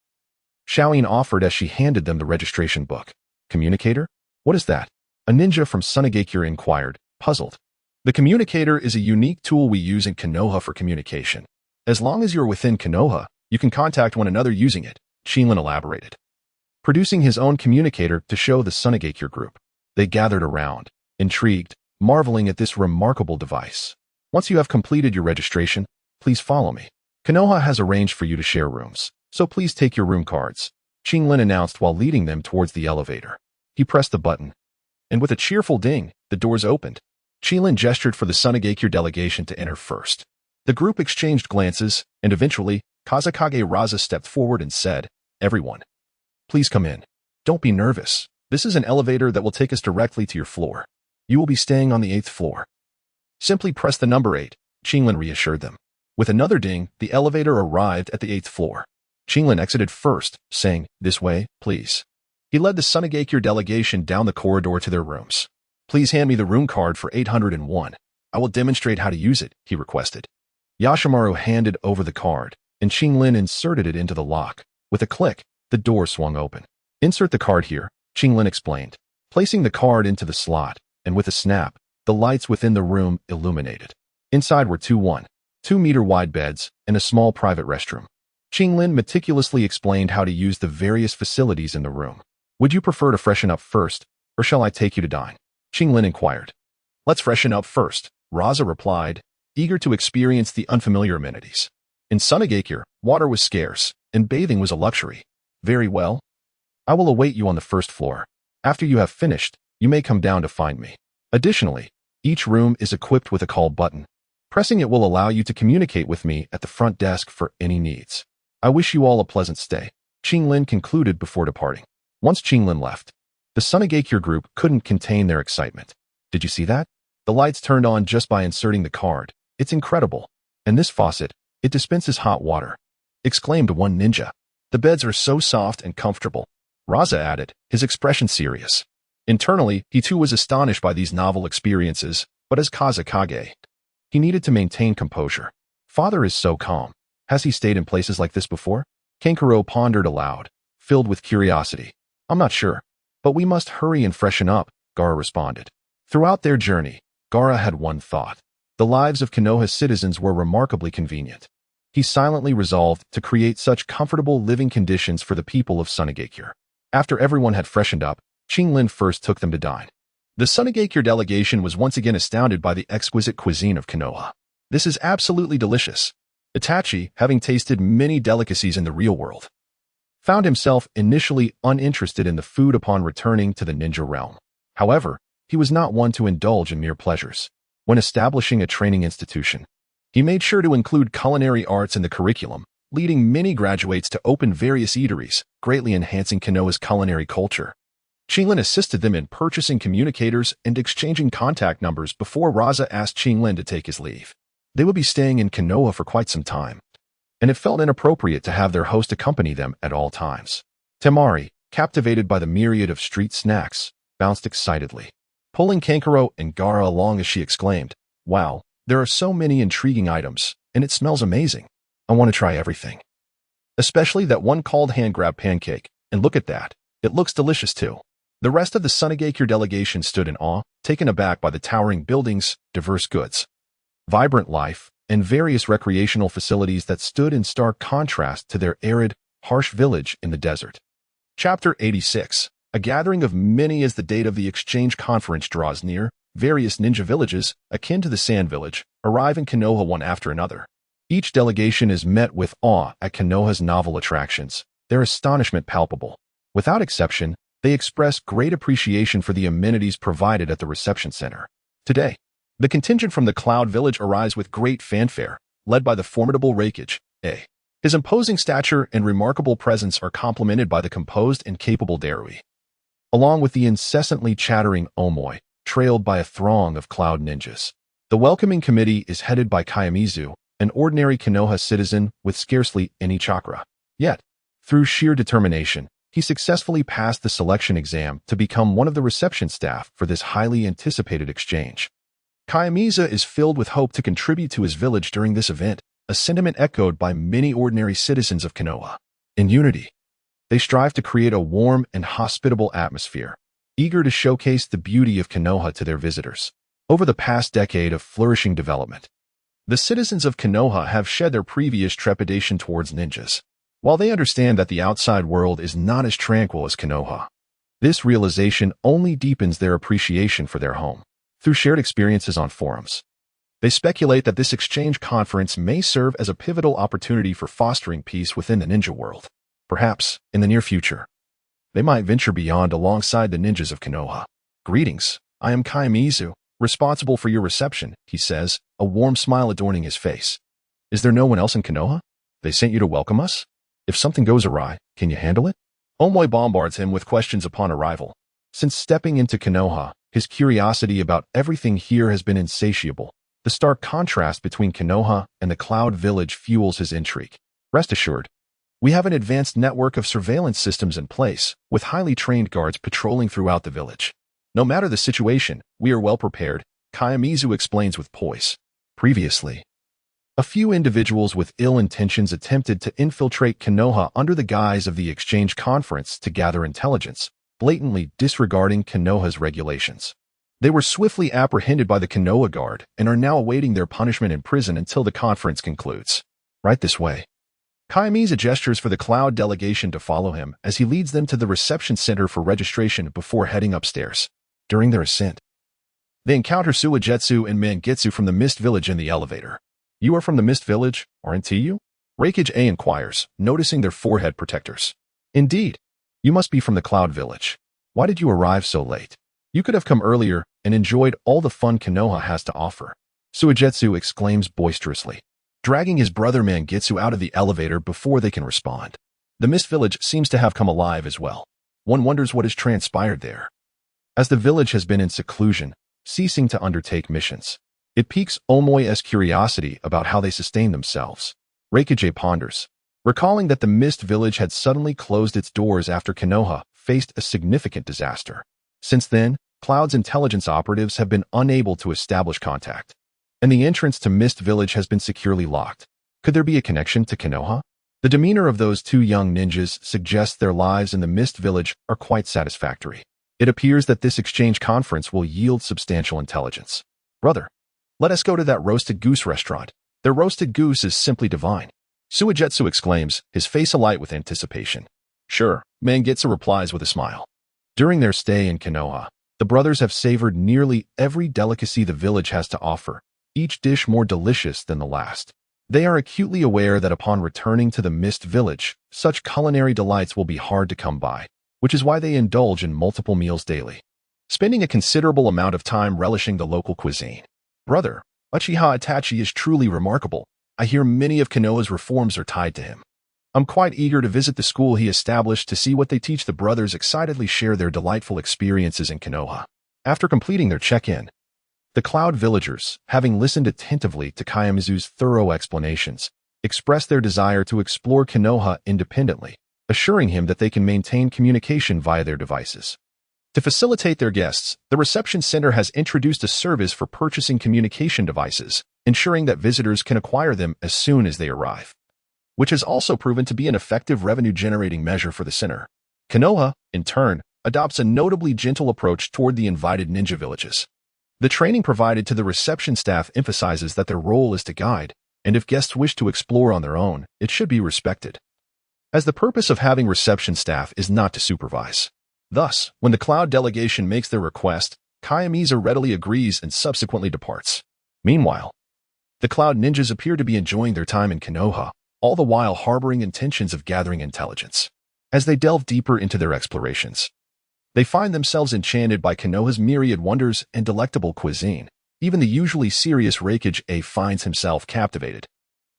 Xiaoyin offered as she handed them the registration book. Communicator? What is that? A ninja from Sunagakure inquired, puzzled. The communicator is a unique tool we use in Konoha for communication. As long as you're within Konoha, you can contact one another using it, Qinglin elaborated. Producing his own communicator to show the Sunagakure group. They gathered around, intrigued, marveling at this remarkable device. Once you have completed your registration, please follow me. Konoha has arranged for you to share rooms, so please take your room cards, Qinglin announced while leading them towards the elevator. He pressed the button, and with a cheerful ding, the doors opened. Qinglin gestured for the Sunagakure delegation to enter first. The group exchanged glances, and eventually, Kazekage Raza stepped forward and said, Everyone, please come in. Don't be nervous. This is an elevator that will take us directly to your floor. You will be staying on the 8th floor. Simply press the number 8, Qinglin reassured them. With another ding, the elevator arrived at the 8th floor. Qinglin exited first, saying, This way, please. He led the Sunagakure delegation down the corridor to their rooms. Please hand me the room card for 801. I will demonstrate how to use it, he requested. Yashimaru handed over the card, and Qinglin inserted it into the lock. With a click, the door swung open. Insert the card here, Qinglin explained. Placing the card into the slot, and with a snap, the lights within the room illuminated. Inside were 2 wide beds, and a small private restroom. Qinglin meticulously explained how to use the various facilities in the room. Would you prefer to freshen up first, or shall I take you to dine? Qinglin inquired. Let's freshen up first, Raza replied, eager to experience the unfamiliar amenities. In Sunagakure, water was scarce, and bathing was a luxury. Very well. I will await you on the first floor. After you have finished, you may come down to find me. Additionally, each room is equipped with a call button. Pressing it will allow you to communicate with me at the front desk for any needs. I wish you all a pleasant stay, Qinglin concluded before departing. Once Qinglin left, the Sunagakure group couldn't contain their excitement. Did you see that? The lights turned on just by inserting the card. It's incredible. And this faucet, it dispenses hot water, exclaimed one ninja. The beds are so soft and comfortable, Raza added, his expression serious. Internally, he too was astonished by these novel experiences, but as Kazekage, he needed to maintain composure. Father is so calm. Has he stayed in places like this before? Kankuro pondered aloud, filled with curiosity. I'm not sure, but we must hurry and freshen up, Gaara responded. Throughout their journey, Gaara had one thought. The lives of Konoha's citizens were remarkably convenient. He silently resolved to create such comfortable living conditions for the people of Sunagakure. After everyone had freshened up, Qinglin first took them to dine. The Sunagakure delegation was once again astounded by the exquisite cuisine of Konoha. This is absolutely delicious. Itachi, having tasted many delicacies in the real world, found himself initially uninterested in the food upon returning to the ninja realm. However, he was not one to indulge in mere pleasures. When establishing a training institution, he made sure to include culinary arts in the curriculum, leading many graduates to open various eateries, greatly enhancing Konoha's culinary culture. Qinglin assisted them in purchasing communicators and exchanging contact numbers before Raza asked Qinglin to take his leave. They would be staying in Konoha for quite some time, and it felt inappropriate to have their host accompany them at all times. Temari, captivated by the myriad of street snacks, bounced excitedly, pulling Kankuro and Gaara along as she exclaimed, Wow, there are so many intriguing items, and it smells amazing. I want to try everything. Especially that one called hand grab pancake, and look at that. It looks delicious too. The rest of the Sunagakure delegation stood in awe, taken aback by the towering buildings, diverse goods, vibrant life, and various recreational facilities that stood in stark contrast to their arid, harsh village in the desert. Chapter 86. A gathering of many. As the date of the exchange conference draws near, various ninja villages, akin to the Sand Village, arrive in Konoha one after another. Each delegation is met with awe at Konoha's novel attractions, their astonishment palpable. Without exception, they express great appreciation for the amenities provided at the reception center. Today, the contingent from the Cloud Village arrives with great fanfare, led by the formidable Itachi. His imposing stature and remarkable presence are complemented by the composed and capable Darui, along with the incessantly chattering Omoi, trailed by a throng of Cloud ninjas. The welcoming committee is headed by Kiyomizu, an ordinary Konoha citizen with scarcely any chakra. Yet, through sheer determination, he successfully passed the selection exam to become one of the reception staff for this highly anticipated exchange. Kiyomizu is filled with hope to contribute to his village during this event, a sentiment echoed by many ordinary citizens of Konoha. In unity, they strive to create a warm and hospitable atmosphere, eager to showcase the beauty of Konoha to their visitors. Over the past decade of flourishing development, the citizens of Konoha have shed their previous trepidation towards ninjas. While they understand that the outside world is not as tranquil as Konoha, this realization only deepens their appreciation for their home. Through shared experiences on forums, they speculate that this exchange conference may serve as a pivotal opportunity for fostering peace within the ninja world. Perhaps, in the near future, they might venture beyond alongside the ninjas of Konoha. Greetings, I am Kiyomizu, responsible for your reception, he says, a warm smile adorning his face. Is there no one else in Konoha? They sent you to welcome us? If something goes awry, can you handle it? Omoi bombards him with questions upon arrival. Since stepping into Konoha, his curiosity about everything here has been insatiable. The stark contrast between Konoha and the Cloud Village fuels his intrigue. Rest assured, we have an advanced network of surveillance systems in place, with highly trained guards patrolling throughout the village. No matter the situation, we are well prepared, Kiyomizu explains with poise. Previously, a few individuals with ill intentions attempted to infiltrate Konoha under the guise of the exchange conference to gather intelligence, blatantly disregarding Konoha's regulations. They were swiftly apprehended by the Konoha Guard and are now awaiting their punishment in prison until the conference concludes. Right this way. Kiyomizu gestures for the Cloud delegation to follow him as he leads them to the reception center for registration before heading upstairs. During their ascent, they encounter Suigetsu and Mangetsu from the Mist Village in the elevator. You are from the Mist Village, aren't you? Itachi inquires, noticing their forehead protectors. Indeed, you must be from the Cloud Village. Why did you arrive so late? You could have come earlier and enjoyed all the fun Konoha has to offer. Suigetsu exclaims boisterously, dragging his brother Mangetsu out of the elevator before they can respond. The Mist Village seems to have come alive as well. One wonders what has transpired there. As the village has been in seclusion, ceasing to undertake missions, it piques Omoi's curiosity about how they sustain themselves. Itachi ponders, recalling that the Mist Village had suddenly closed its doors after Konoha faced a significant disaster. Since then, Cloud's intelligence operatives have been unable to establish contact, and the entrance to Mist Village has been securely locked. Could there be a connection to Konoha? The demeanor of those two young ninjas suggests their lives in the Mist Village are quite satisfactory. It appears that this exchange conference will yield substantial intelligence. Brother, let us go to that roasted goose restaurant. Their roasted goose is simply divine. Suigetsu exclaims, his face alight with anticipation. Sure, Mangetsu replies with a smile. During their stay in Konoha, the brothers have savored nearly every delicacy the village has to offer, each dish more delicious than the last. They are acutely aware that upon returning to the Mist Village, such culinary delights will be hard to come by, which is why they indulge in multiple meals daily, spending a considerable amount of time relishing the local cuisine. Brother, Uchiha Itachi is truly remarkable. I hear many of Konoha's reforms are tied to him. I'm quite eager to visit the school he established to see what they teach. The brothers excitedly share their delightful experiences in Konoha. After completing their check-in, the Cloud villagers, having listened attentively to Kiyomizu's thorough explanations, express their desire to explore Konoha independently, assuring him that they can maintain communication via their devices. To facilitate their guests, the reception center has introduced a service for purchasing communication devices, ensuring that visitors can acquire them as soon as they arrive, which has also proven to be an effective revenue-generating measure for the center. Konoha, in turn, adopts a notably gentle approach toward the invited ninja villages. The training provided to the reception staff emphasizes that their role is to guide, and if guests wish to explore on their own, it should be respected, as the purpose of having reception staff is not to supervise. Thus, when the Cloud delegation makes their request, Kayamiza readily agrees and subsequently departs. Meanwhile, the Cloud ninjas appear to be enjoying their time in Konoha, all the while harboring intentions of gathering intelligence. As they delve deeper into their explorations, they find themselves enchanted by Konoha's myriad wonders and delectable cuisine. Even the usually serious Reikage A finds himself captivated.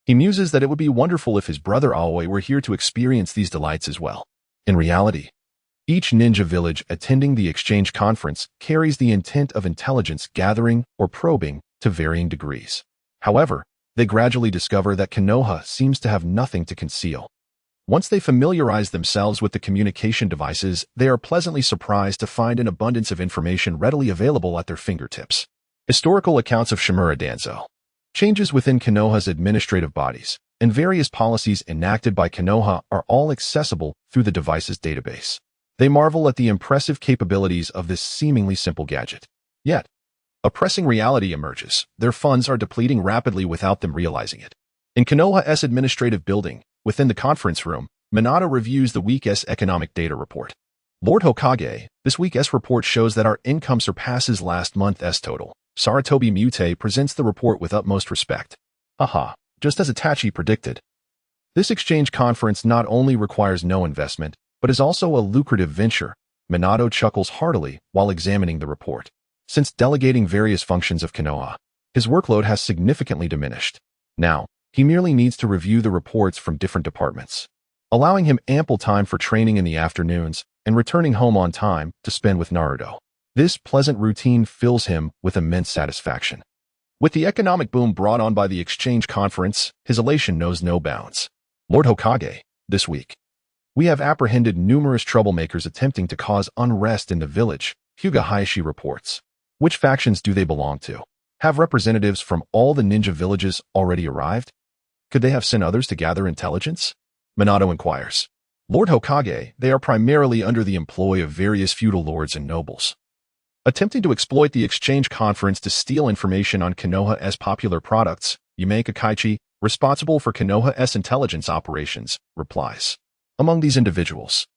He muses that it would be wonderful if his brother Aoi were here to experience these delights as well. In reality, each ninja village attending the exchange conference carries the intent of intelligence gathering or probing to varying degrees. However, they gradually discover that Konoha seems to have nothing to conceal. Once they familiarize themselves with the communication devices, they are pleasantly surprised to find an abundance of information readily available at their fingertips. Historical accounts of Shimura Danzo, changes within Konoha's administrative bodies, and various policies enacted by Konoha are all accessible through the device's database. They marvel at the impressive capabilities of this seemingly simple gadget. Yet, a pressing reality emerges. Their funds are depleting rapidly without them realizing it. In Konoha's administrative building, within the conference room, Minato reviews the week's economic data report. Lord Hokage, this week's report shows that our income surpasses last month's total. Saratobi Mute presents the report with utmost respect. Haha, just as Itachi predicted. This exchange conference not only requires no investment, but is also a lucrative venture. Minato chuckles heartily while examining the report. Since delegating various functions of Konoha, his workload has significantly diminished. Now, he merely needs to review the reports from different departments, allowing him ample time for training in the afternoons and returning home on time to spend with Naruto. This pleasant routine fills him with immense satisfaction. With the economic boom brought on by the exchange conference, his elation knows no bounds. Lord Hokage, this week, we have apprehended numerous troublemakers attempting to cause unrest in the village, Hyuga Hayashi reports. Which factions do they belong to? Have representatives from all the ninja villages already arrived? Could they have sent others to gather intelligence? Minato inquires. Lord Hokage, they are primarily under the employ of various feudal lords and nobles, attempting to exploit the exchange conference to steal information on Konoha's popular products. Yume Kakaichi, responsible for Konoha's intelligence operations, replies. Among these individuals,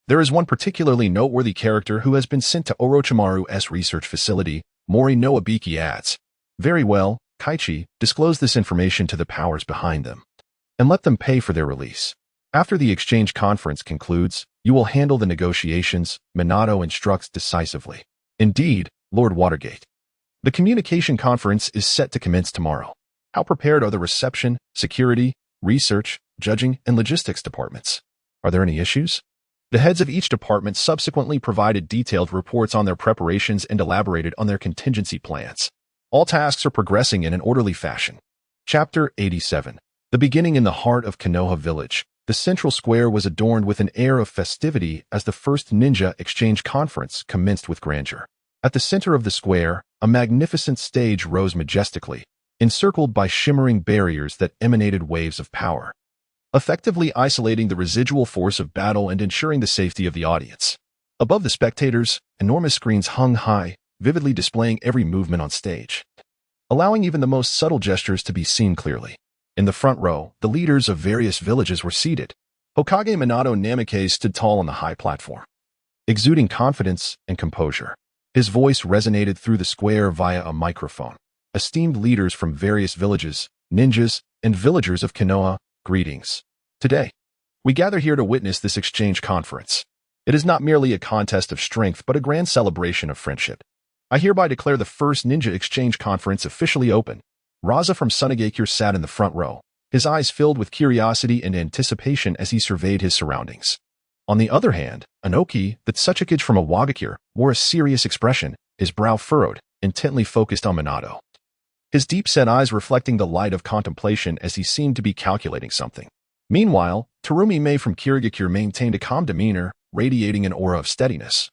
there is one particularly noteworthy character who has been sent to Orochimaru's research facility. Mori no Abiki adds. Very well, Kaichi, disclose this information to the powers behind them, and let them pay for their release. After the exchange conference concludes, you will handle the negotiations, Minato instructs decisively. Indeed, Lord Watergate. The communication conference is set to commence tomorrow. How prepared are the reception, security, research, judging, and logistics departments? Are there any issues? The heads of each department subsequently provided detailed reports on their preparations and elaborated on their contingency plans. All tasks are progressing in an orderly fashion. Chapter 87. The beginning in the heart of Konoha Village. The central square was adorned with an air of festivity as the first ninja exchange conference commenced with grandeur. At the center of the square, a magnificent stage rose majestically, encircled by shimmering barriers that emanated waves of power, effectively isolating the residual force of battle and ensuring the safety of the audience. Above the spectators, enormous screens hung high, vividly displaying every movement on stage, allowing even the most subtle gestures to be seen clearly. In the front row, the leaders of various villages were seated. Hokage Minato Namikaze stood tall on the high platform, exuding confidence and composure. His voice resonated through the square via a microphone. Esteemed leaders from various villages, ninjas, and villagers of Konoha, greetings. Today, we gather here to witness this exchange conference. It is not merely a contest of strength, but a grand celebration of friendship. I hereby declare the first ninja exchange conference officially open. Raza from Sunagakure sat in the front row, his eyes filled with curiosity and anticipation as he surveyed his surroundings. On the other hand, Anoki, the Tsuchikage from Awagakure, wore a serious expression, his brow furrowed, intently focused on Minato, his deep-set eyes reflecting the light of contemplation as he seemed to be calculating something. Meanwhile, Terumi Mei from Kirigakure maintained a calm demeanor, radiating an aura of steadiness,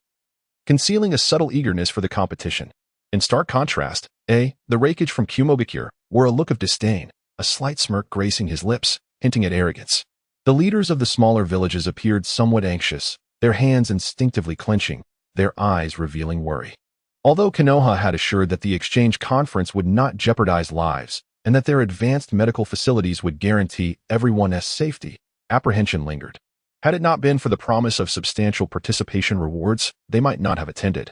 concealing a subtle eagerness for the competition. In stark contrast, the Reikage from Kumogakure wore a look of disdain, a slight smirk gracing his lips, hinting at arrogance. The leaders of the smaller villages appeared somewhat anxious, their hands instinctively clenching, their eyes revealing worry. Although Konoha had assured that the exchange conference would not jeopardize lives and that their advanced medical facilities would guarantee everyone's safety, apprehension lingered. Had it not been for the promise of substantial participation rewards, they might not have attended.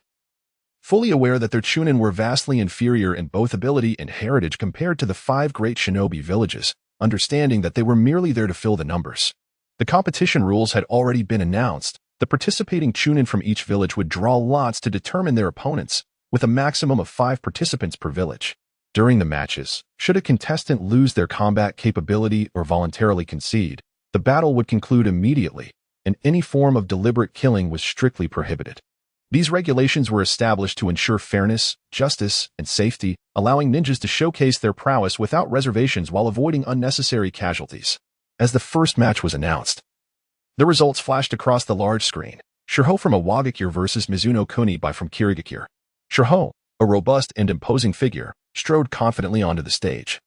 Fully aware that their Chunin were vastly inferior in both ability and heritage compared to the 5 great shinobi villages, understanding that they were merely there to fill the numbers. The competition rules had already been announced. The participating Chunin from each village would draw lots to determine their opponents, with a maximum of 5 participants per village. During the matches, should a contestant lose their combat capability or voluntarily concede, the battle would conclude immediately, and any form of deliberate killing was strictly prohibited. These regulations were established to ensure fairness, justice, and safety, allowing ninjas to showcase their prowess without reservations while avoiding unnecessary casualties. As the first match was announced, the results flashed across the large screen. Shirho from Iwagakure versus Mizuno Kunibai from Kirigakure. Shirho, a robust and imposing figure, strode confidently onto the stage,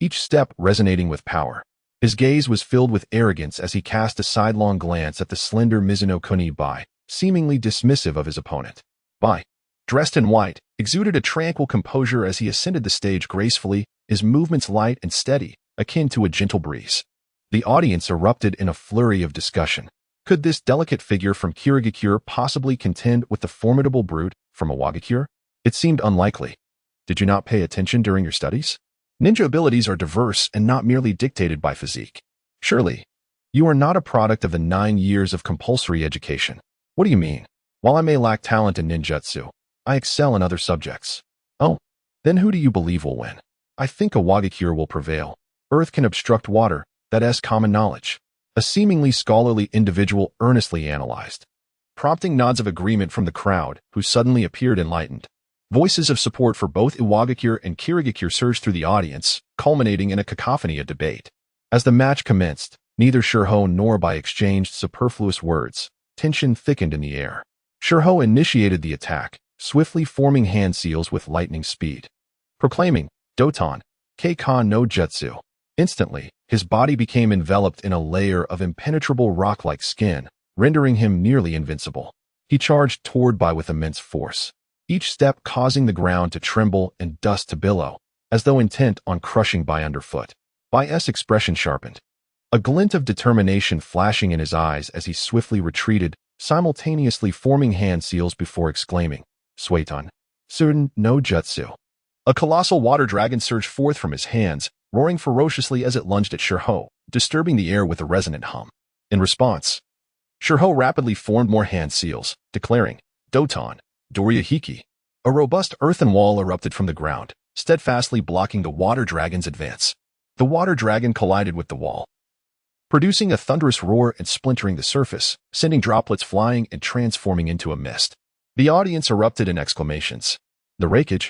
each step resonating with power. His gaze was filled with arrogance as he cast a sidelong glance at the slender Mizuno Kunibai, seemingly dismissive of his opponent. Bai, dressed in white, exuded a tranquil composure as he ascended the stage gracefully, his movements light and steady, akin to a gentle breeze. The audience erupted in a flurry of discussion. Could this delicate figure from Kirigakure possibly contend with the formidable brute from Iwagakure? It seemed unlikely. Did you not pay attention during your studies? Ninja abilities are diverse and not merely dictated by physique. Surely, you are not a product of the 9 years of compulsory education. What do you mean? While I may lack talent in ninjutsu, I excel in other subjects. Oh, then who do you believe will win? I think Iwagakure will prevail. Earth can obstruct water, that is common knowledge. A seemingly scholarly individual earnestly analyzed, prompting nods of agreement from the crowd, who suddenly appeared enlightened. Voices of support for both Iwagakure and Kirigakure surged through the audience, culminating in a cacophony of debate. As the match commenced, neither Shirho nor Bai exchanged superfluous words. Tension thickened in the air. Shirho initiated the attack, swiftly forming hand seals with lightning speed, proclaiming, Doton, Keikan no Jutsu. Instantly, his body became enveloped in a layer of impenetrable rock-like skin, rendering him nearly invincible. He charged toward Bai with immense force, each step causing the ground to tremble and dust to billow, as though intent on crushing Bai underfoot. Bai's expression sharpened, a glint of determination flashing in his eyes as he swiftly retreated, simultaneously forming hand seals before exclaiming, Suiton, Surin no Jutsu. A colossal water dragon surged forth from his hands, roaring ferociously as it lunged at Shirho, disturbing the air with a resonant hum. In response, Shirho rapidly formed more hand seals, declaring, Doton, Dorya-hiki. A robust earthen wall erupted from the ground, steadfastly blocking the water dragon's advance. The water dragon collided with the wall, producing a thunderous roar and splintering the surface, sending droplets flying and transforming into a mist. The audience erupted in exclamations. The Reikage,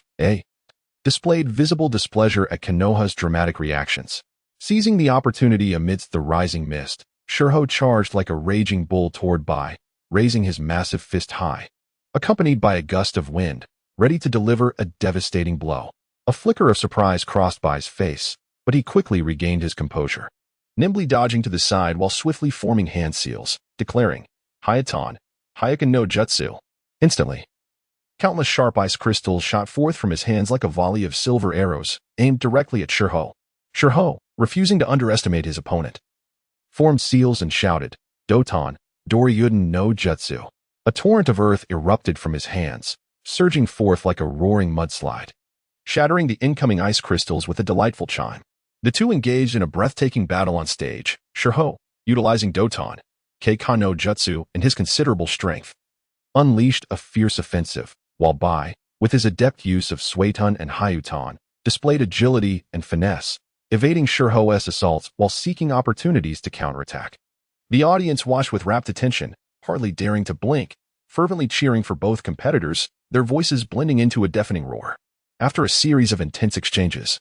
displayed visible displeasure at Konoha's dramatic reactions. Seizing the opportunity amidst the rising mist, Shirho charged like a raging bull toward Bai, raising his massive fist high, accompanied by a gust of wind, ready to deliver a devastating blow. A flicker of surprise crossed Bai's face, but he quickly regained his composure, nimbly dodging to the side while swiftly forming hand seals, declaring, Hayaton, Hayakan no Jutsu. Instantly, countless sharp ice crystals shot forth from his hands like a volley of silver arrows, aimed directly at Shirho. Shirho, refusing to underestimate his opponent, formed seals and shouted, Doton, Doryuden no Jutsu. A torrent of earth erupted from his hands, surging forth like a roaring mudslide, shattering the incoming ice crystals with a delightful chime. The two engaged in a breathtaking battle on stage, Shirho, utilizing Doton, Keikan no Jutsu and his considerable strength, unleashed a fierce offensive, while Bai, with his adept use of Suiton and Hayutan, displayed agility and finesse, evading Shirho's assaults while seeking opportunities to counterattack. The audience watched with rapt attention, hardly daring to blink, fervently cheering for both competitors, their voices blending into a deafening roar. After a series of intense exchanges,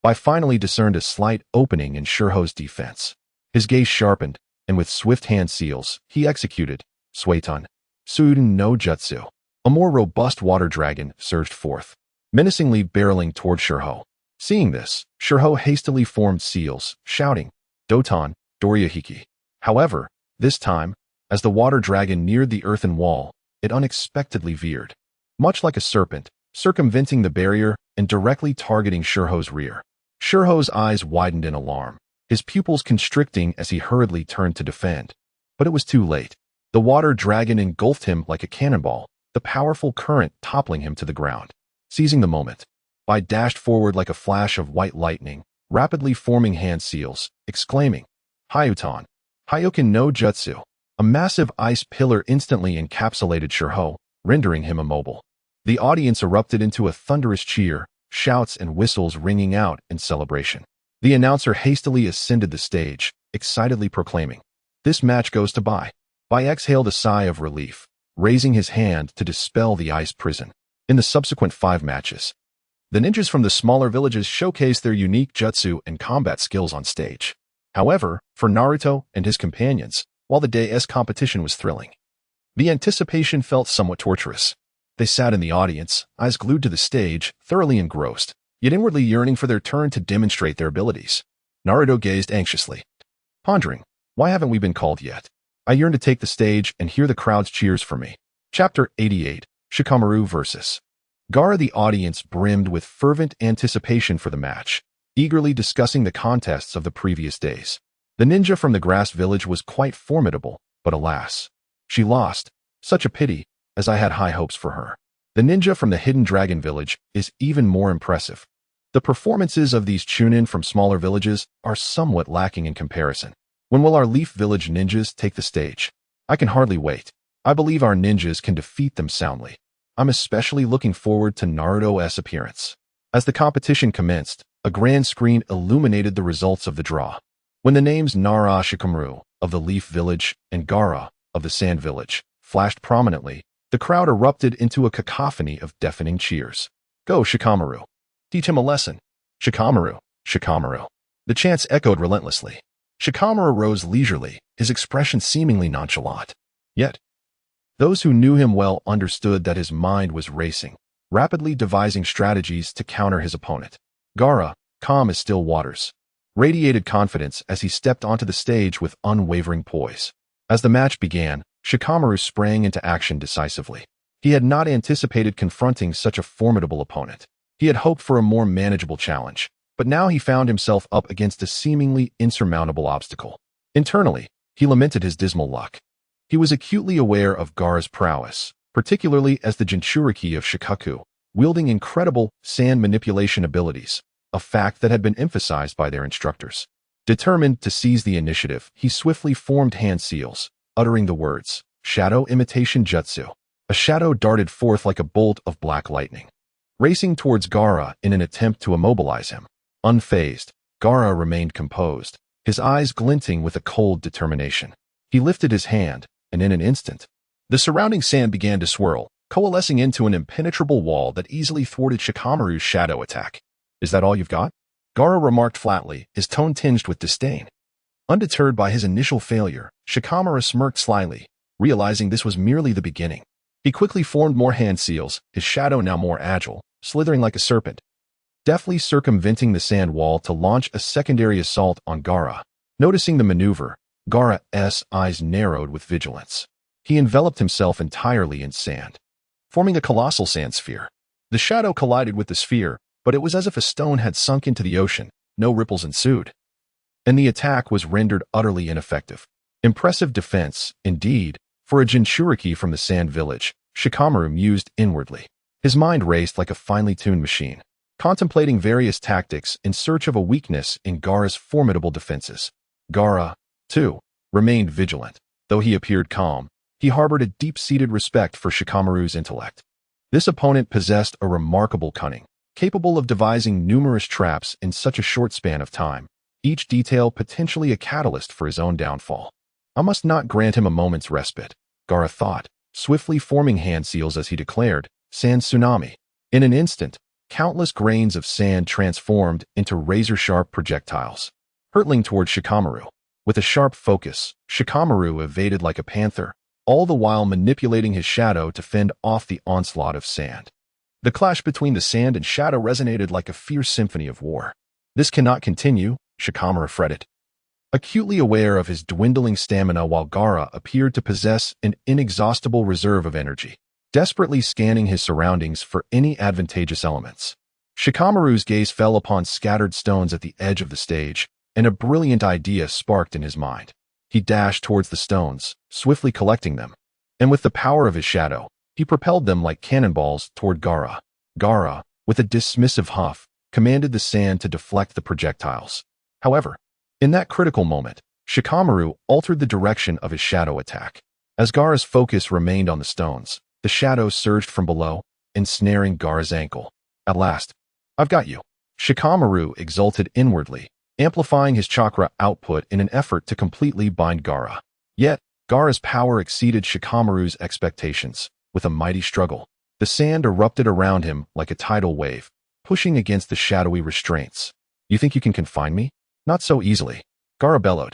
Bai finally discerned a slight opening in Shirho's defense. His gaze sharpened, and with swift hand seals, he executed Suiton, Suiden no Jutsu. A more robust water dragon surged forth, menacingly barreling toward Shirho. Seeing this, Shirho hastily formed seals, shouting, Doton, Dorya-hiki. However, this time, As the water dragon neared the earthen wall, it unexpectedly veered. Much like a serpent, circumventing the barrier and directly targeting Shirho's rear. Shirho's eyes widened in alarm, his pupils constricting as he hurriedly turned to defend. But it was too late. The water dragon engulfed him like a cannonball, the powerful current toppling him to the ground. Seizing the moment, Bai dashed forward like a flash of white lightning, rapidly forming hand seals, exclaiming, Hyutan, Hyoken no Jutsu. A massive ice pillar instantly encapsulated Shirho, rendering him immobile. The audience erupted into a thunderous cheer, shouts and whistles ringing out in celebration. The announcer hastily ascended the stage, excitedly proclaiming, "This match goes to Bai." Bai exhaled a sigh of relief, raising his hand to dispel the ice prison. In the subsequent 5 matches, the ninjas from the smaller villages showcased their unique jutsu and combat skills on stage. However, for Naruto and his companions, while the day's competition was thrilling, the anticipation felt somewhat torturous. They sat in the audience, eyes glued to the stage, thoroughly engrossed, yet inwardly yearning for their turn to demonstrate their abilities. Naruto gazed anxiously, pondering, why haven't we been called yet? I yearn to take the stage and hear the crowd's cheers for me. Chapter 88, Shikamaru vs. Gaara. The audience brimmed with fervent anticipation for the match, eagerly discussing the contests of the previous days. The ninja from the grass village was quite formidable, but alas, she lost. Such a pity, as I had high hopes for her. The ninja from the hidden dragon village is even more impressive. The performances of these chunin from smaller villages are somewhat lacking in comparison. When will our Leaf Village ninjas take the stage? I can hardly wait. I believe our ninjas can defeat them soundly. I'm especially looking forward to Naruto's appearance. As the competition commenced, a grand screen illuminated the results of the draw. When the names Nara Shikamaru of the Leaf Village and Gaara of the Sand Village flashed prominently, the crowd erupted into a cacophony of deafening cheers. Go Shikamaru! Teach him a lesson. Shikamaru! Shikamaru! The chants echoed relentlessly. Shikamaru rose leisurely, his expression seemingly nonchalant. Yet, those who knew him well understood that his mind was racing, rapidly devising strategies to counter his opponent. Gaara, calm as still waters, radiated confidence as he stepped onto the stage with unwavering poise. As the match began, Shikamaru sprang into action decisively. He had not anticipated confronting such a formidable opponent. He had hoped for a more manageable challenge, but now he found himself up against a seemingly insurmountable obstacle. Internally, he lamented his dismal luck. He was acutely aware of Gaara's prowess, particularly as the Jinchuriki of Shikaku, wielding incredible sand manipulation abilities, a fact that had been emphasized by their instructors. Determined to seize the initiative, he swiftly formed hand seals, uttering the words, Shadow Imitation Jutsu. A shadow darted forth like a bolt of black lightning, racing towards Gaara in an attempt to immobilize him. Unfazed, Gaara remained composed, his eyes glinting with a cold determination. He lifted his hand, and in an instant, the surrounding sand began to swirl, coalescing into an impenetrable wall that easily thwarted Shikamaru's shadow attack. Is that all you've got? Gaara remarked flatly, his tone tinged with disdain. Undeterred by his initial failure, Shikamaru smirked slyly, realizing this was merely the beginning. He quickly formed more hand seals, his shadow now more agile, slithering like a serpent, deftly circumventing the sand wall to launch a secondary assault on Gaara. Noticing the maneuver, Gaara's eyes narrowed with vigilance. He enveloped himself entirely in sand, forming a colossal sand sphere. The shadow collided with the sphere, but it was as if a stone had sunk into the ocean. No ripples ensued, and the attack was rendered utterly ineffective. Impressive defense, indeed, for a Jinchuriki from the Sand Village, Shikamaru mused inwardly. His mind raced like a finely tuned machine, contemplating various tactics in search of a weakness in Gaara's formidable defenses. Gaara, too, remained vigilant. Though he appeared calm, he harbored a deep-seated respect for Shikamaru's intellect. This opponent possessed a remarkable cunning, capable of devising numerous traps in such a short span of time, each detail potentially a catalyst for his own downfall. I must not grant him a moment's respite, Gaara thought, swiftly forming hand seals as he declared, Sand Tsunami. In an instant, countless grains of sand transformed into razor-sharp projectiles, hurtling toward Shikamaru. With a sharp focus, Shikamaru evaded like a panther, all the while manipulating his shadow to fend off the onslaught of sand. The clash between the sand and shadow resonated like a fierce symphony of war. This cannot continue, Shikamaru fretted. acutely aware of his dwindling stamina while Gaara appeared to possess an inexhaustible reserve of energy, desperately scanning his surroundings for any advantageous elements. Shikamaru's gaze fell upon scattered stones at the edge of the stage, and a brilliant idea sparked in his mind. He dashed towards the stones, swiftly collecting them, and with the power of his shadow, he propelled them like cannonballs toward Gaara. Gaara, with a dismissive huff, commanded the sand to deflect the projectiles. However, in that critical moment, Shikamaru altered the direction of his shadow attack. As Gaara's focus remained on the stones, the shadow surged from below, ensnaring Gaara's ankle. At last, I've got you. Shikamaru exulted inwardly, amplifying his chakra output in an effort to completely bind Gaara. Yet, Gaara's power exceeded Shikamaru's expectations. With a mighty struggle, the sand erupted around him like a tidal wave, pushing against the shadowy restraints. You think you can confine me? Not so easily, Gaara bellowed.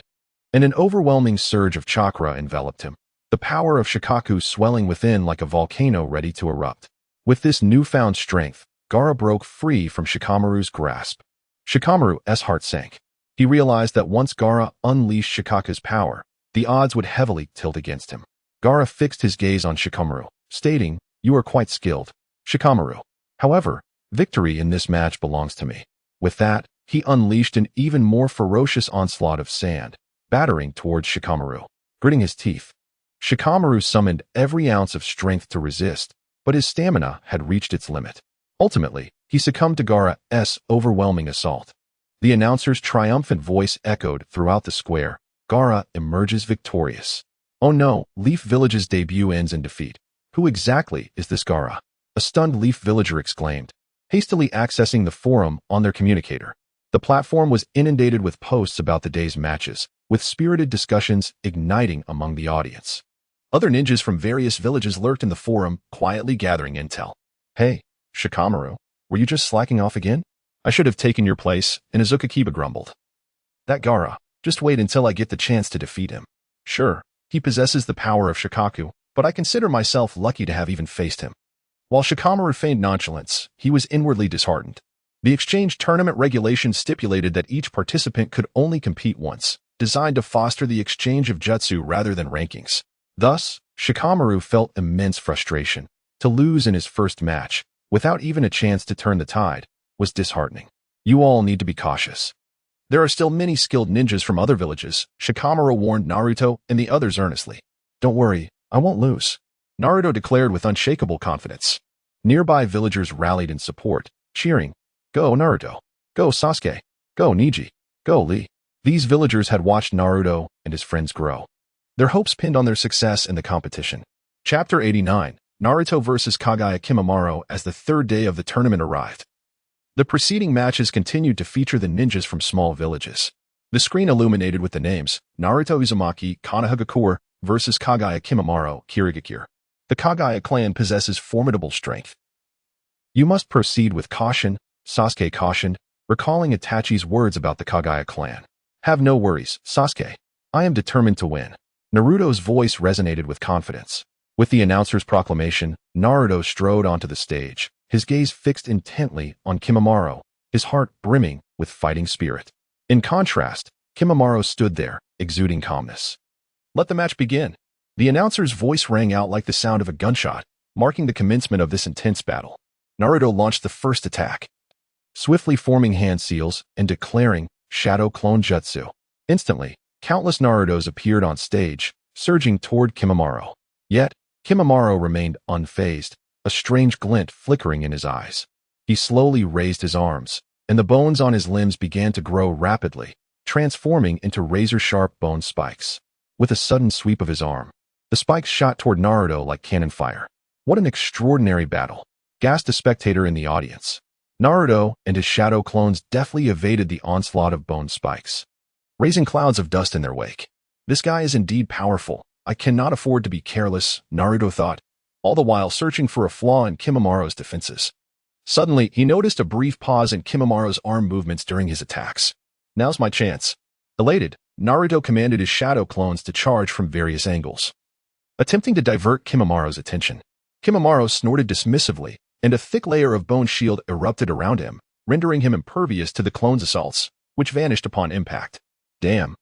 And an overwhelming surge of chakra enveloped him, the power of Shikaku swelling within like a volcano ready to erupt. With this newfound strength, Gaara broke free from Shikamaru's grasp. Shikamaru's heart sank. He realized that once Gaara unleashed Shikaku's power, the odds would heavily tilt against him. Gaara fixed his gaze on Shikamaru, stating, "You are quite skilled, Shikamaru. However, victory in this match belongs to me." With that, he unleashed an even more ferocious onslaught of sand, battering towards Shikamaru. Gritting his teeth, Shikamaru summoned every ounce of strength to resist, but his stamina had reached its limit. Ultimately, he succumbed to Gaara's overwhelming assault. The announcer's triumphant voice echoed throughout the square. Gaara emerges victorious. Oh no, Leaf Village's debut ends in defeat. Who exactly is this Gaara? A stunned Leaf villager exclaimed, hastily accessing the forum on their communicator. The platform was inundated with posts about the day's matches, with spirited discussions igniting among the audience. Other ninjas from various villages lurked in the forum, quietly gathering intel. Hey, Shikamaru, were you just slacking off again? I should have taken your place, Inuzuka Kiba grumbled. That Gaara, just wait until I get the chance to defeat him. Sure, he possesses the power of Shikaku, but I consider myself lucky to have even faced him. While Shikamaru feigned nonchalance, he was inwardly disheartened. The exchange tournament regulations stipulated that each participant could only compete once, designed to foster the exchange of jutsu rather than rankings. Thus, Shikamaru felt immense frustration. To lose in his first match, without even a chance to turn the tide, was disheartening. You all need to be cautious. There are still many skilled ninjas from other villages, Shikamaru warned Naruto and the others earnestly. Don't worry, I won't lose, Naruto declared with unshakable confidence. Nearby villagers rallied in support, cheering, Go Naruto! Go Sasuke! Go Neji! Go Lee! These villagers had watched Naruto and his friends grow. Their hopes pinned on their success in the competition. Chapter 89, Naruto vs. Kagaya Kimimaro. As the third day of the tournament arrived, the preceding matches continued to feature the ninjas from small villages. The screen illuminated with the names, Naruto Uzumaki Konohagakure vs. Kagaya Kimimaro Kirigakure. The Kagaya clan possesses formidable strength. You must proceed with caution, Sasuke cautioned, recalling Itachi's words about the Kagaya clan. Have no worries, Sasuke. I am determined to win. Naruto's voice resonated with confidence. With the announcer's proclamation, Naruto strode onto the stage, his gaze fixed intently on Kimimaro, his heart brimming with fighting spirit. In contrast, Kimimaro stood there, exuding calmness. Let the match begin. The announcer's voice rang out like the sound of a gunshot, marking the commencement of this intense battle. Naruto launched the first attack, swiftly forming hand seals and declaring Shadow Clone Jutsu. Instantly, countless Narutos appeared on stage, surging toward Kimimaro. Yet, Kimimaro remained unfazed, a strange glint flickering in his eyes. He slowly raised his arms, and the bones on his limbs began to grow rapidly, transforming into razor-sharp bone spikes. With a sudden sweep of his arm, the spikes shot toward Naruto like cannon fire. What an extraordinary battle, gasped a spectator in the audience. Naruto and his shadow clones deftly evaded the onslaught of bone spikes, raising clouds of dust in their wake. This guy is indeed powerful. I cannot afford to be careless, Naruto thought, all the while searching for a flaw in Kimimaro's defenses. Suddenly, he noticed a brief pause in Kimimaro's arm movements during his attacks. Now's my chance. Elated, Naruto commanded his shadow clones to charge from various angles, attempting to divert Kimimaro's attention. Kimimaro snorted dismissively, and a thick layer of bone shield erupted around him, rendering him impervious to the clones' assaults, which vanished upon impact. Damn,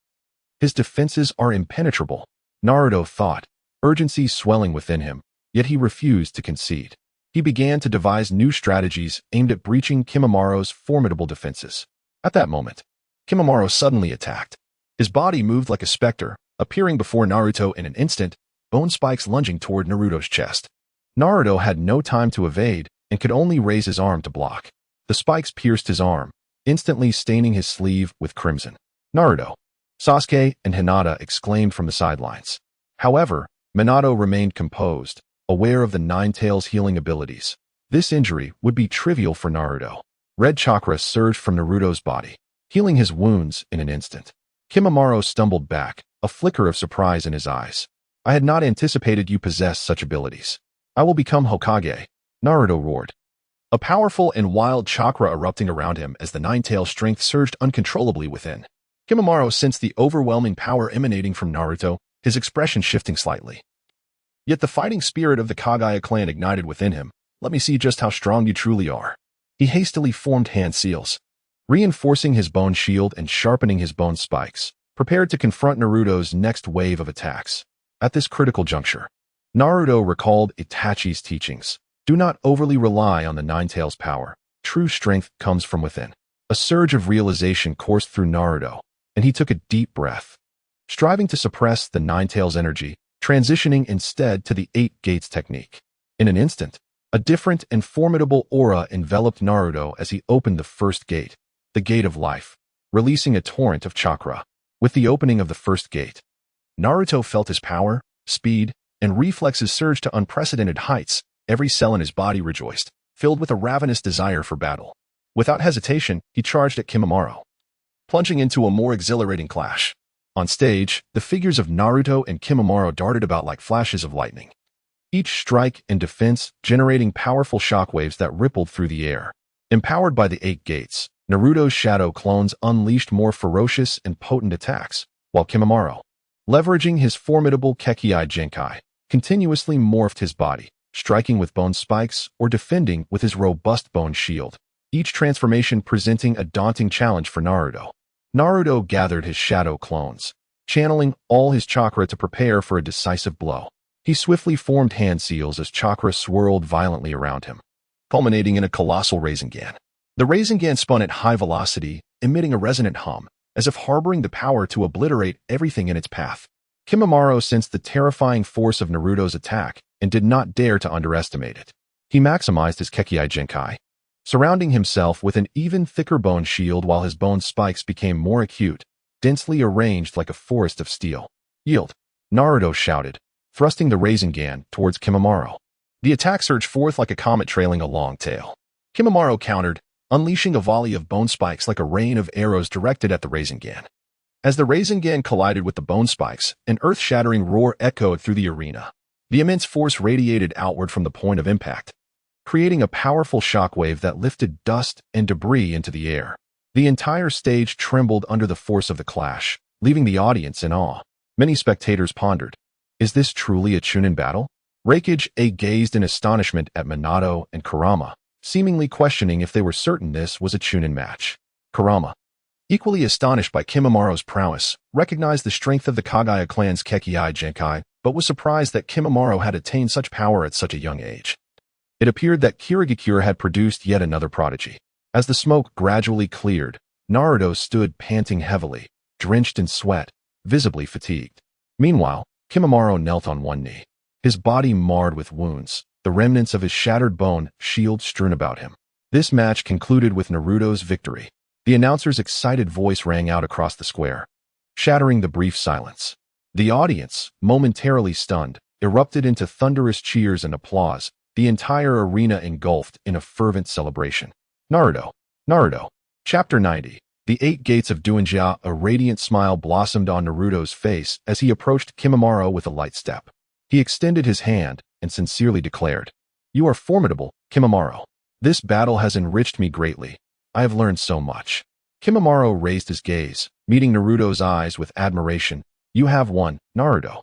His defenses are impenetrable, Naruto thought, urgency swelling within him, yet he refused to concede. He began to devise new strategies aimed at breaching Kimamaro's formidable defenses. At that moment, Kimamaro suddenly attacked. His body moved like a specter, appearing before Naruto in an instant, bone spikes lunging toward Naruto's chest. Naruto had no time to evade and could only raise his arm to block. The spikes pierced his arm, instantly staining his sleeve with crimson. Naruto! Sasuke and Hinata exclaimed from the sidelines. However, Minato remained composed, aware of the Nine-Tails' healing abilities. This injury would be trivial for Naruto. Red chakra surged from Naruto's body, healing his wounds in an instant. Kimamaro stumbled back, a flicker of surprise in his eyes. I had not anticipated you possessed such abilities. I will become Hokage, Naruto roared. A powerful and wild chakra erupting around him as the Nine-Tails' strength surged uncontrollably within. Kimamaro sensed the overwhelming power emanating from Naruto, his expression shifting slightly. Yet the fighting spirit of the Kagaya clan ignited within him. Let me see just how strong you truly are. He hastily formed hand seals, reinforcing his bone shield and sharpening his bone spikes, prepared to confront Naruto's next wave of attacks. At this critical juncture, Naruto recalled Itachi's teachings. Do not overly rely on the Nine-Tails' power. True strength comes from within. A surge of realization coursed through Naruto, and he took a deep breath, striving to suppress the Nine-Tails' energy, transitioning instead to the Eight Gates technique. In an instant, a different and formidable aura enveloped Naruto as he opened the first gate, the Gate of Life, releasing a torrent of chakra. With the opening of the first gate, Naruto felt his power, speed, and reflexes surge to unprecedented heights. Every cell in his body rejoiced, filled with a ravenous desire for battle. Without hesitation, he charged at Kimamaro, plunging into a more exhilarating clash. On stage, the figures of Naruto and Kimamaro darted about like flashes of lightning, each strike and defense generating powerful shockwaves that rippled through the air. Empowered by the Eight Gates, Naruto's shadow clones unleashed more ferocious and potent attacks, while Kimamaro, leveraging his formidable Kekkei Genkai, continuously morphed his body, striking with bone spikes or defending with his robust bone shield, each transformation presenting a daunting challenge for Naruto. Naruto gathered his shadow clones, channeling all his chakra to prepare for a decisive blow. He swiftly formed hand seals as chakra swirled violently around him, culminating in a colossal Rasengan. The Rasengan spun at high velocity, emitting a resonant hum, as if harboring the power to obliterate everything in its path. Kimamaro sensed the terrifying force of Naruto's attack and did not dare to underestimate it. He maximized his Kekkei Genkai, surrounding himself with an even thicker bone shield while his bone spikes became more acute, densely arranged like a forest of steel. Yield! Naruto shouted, thrusting the Rasengan towards Kimamaro. The attack surged forth like a comet trailing a long tail. Kimamaro countered, unleashing a volley of bone spikes like a rain of arrows directed at the Rasengan. As the Rasengan collided with the bone spikes, an earth-shattering roar echoed through the arena. The immense force radiated outward from the point of impact, creating a powerful shockwave that lifted dust and debris into the air. The entire stage trembled under the force of the clash, leaving the audience in awe. Many spectators pondered, is this truly a Chunin battle? Raikage gazed in astonishment at Minato and Kurama, seemingly questioning if they were certain this was a Chunin match. Kurama, equally astonished by Kimamaro's prowess, recognized the strength of the Kagaya clan's Kekkei Genkai, but was surprised that Kimamaro had attained such power at such a young age. It appeared that Kirigakure had produced yet another prodigy. As the smoke gradually cleared, Naruto stood panting heavily, drenched in sweat, visibly fatigued. Meanwhile, Kimamaro knelt on one knee, his body marred with wounds, the remnants of his shattered bone shield strewn about him. This match concluded with Naruto's victory. The announcer's excited voice rang out across the square, shattering the brief silence. The audience, momentarily stunned, erupted into thunderous cheers and applause, the entire arena engulfed in a fervent celebration. Naruto. Chapter 90. The Eight Gates of Duinjia. A radiant smile blossomed on Naruto's face as he approached Kimamaro with a light step. He extended his hand and sincerely declared, "You are formidable, Kimamaro. This battle has enriched me greatly. I have learned so much." Kimamaro raised his gaze, meeting Naruto's eyes with admiration. "You have won, Naruto.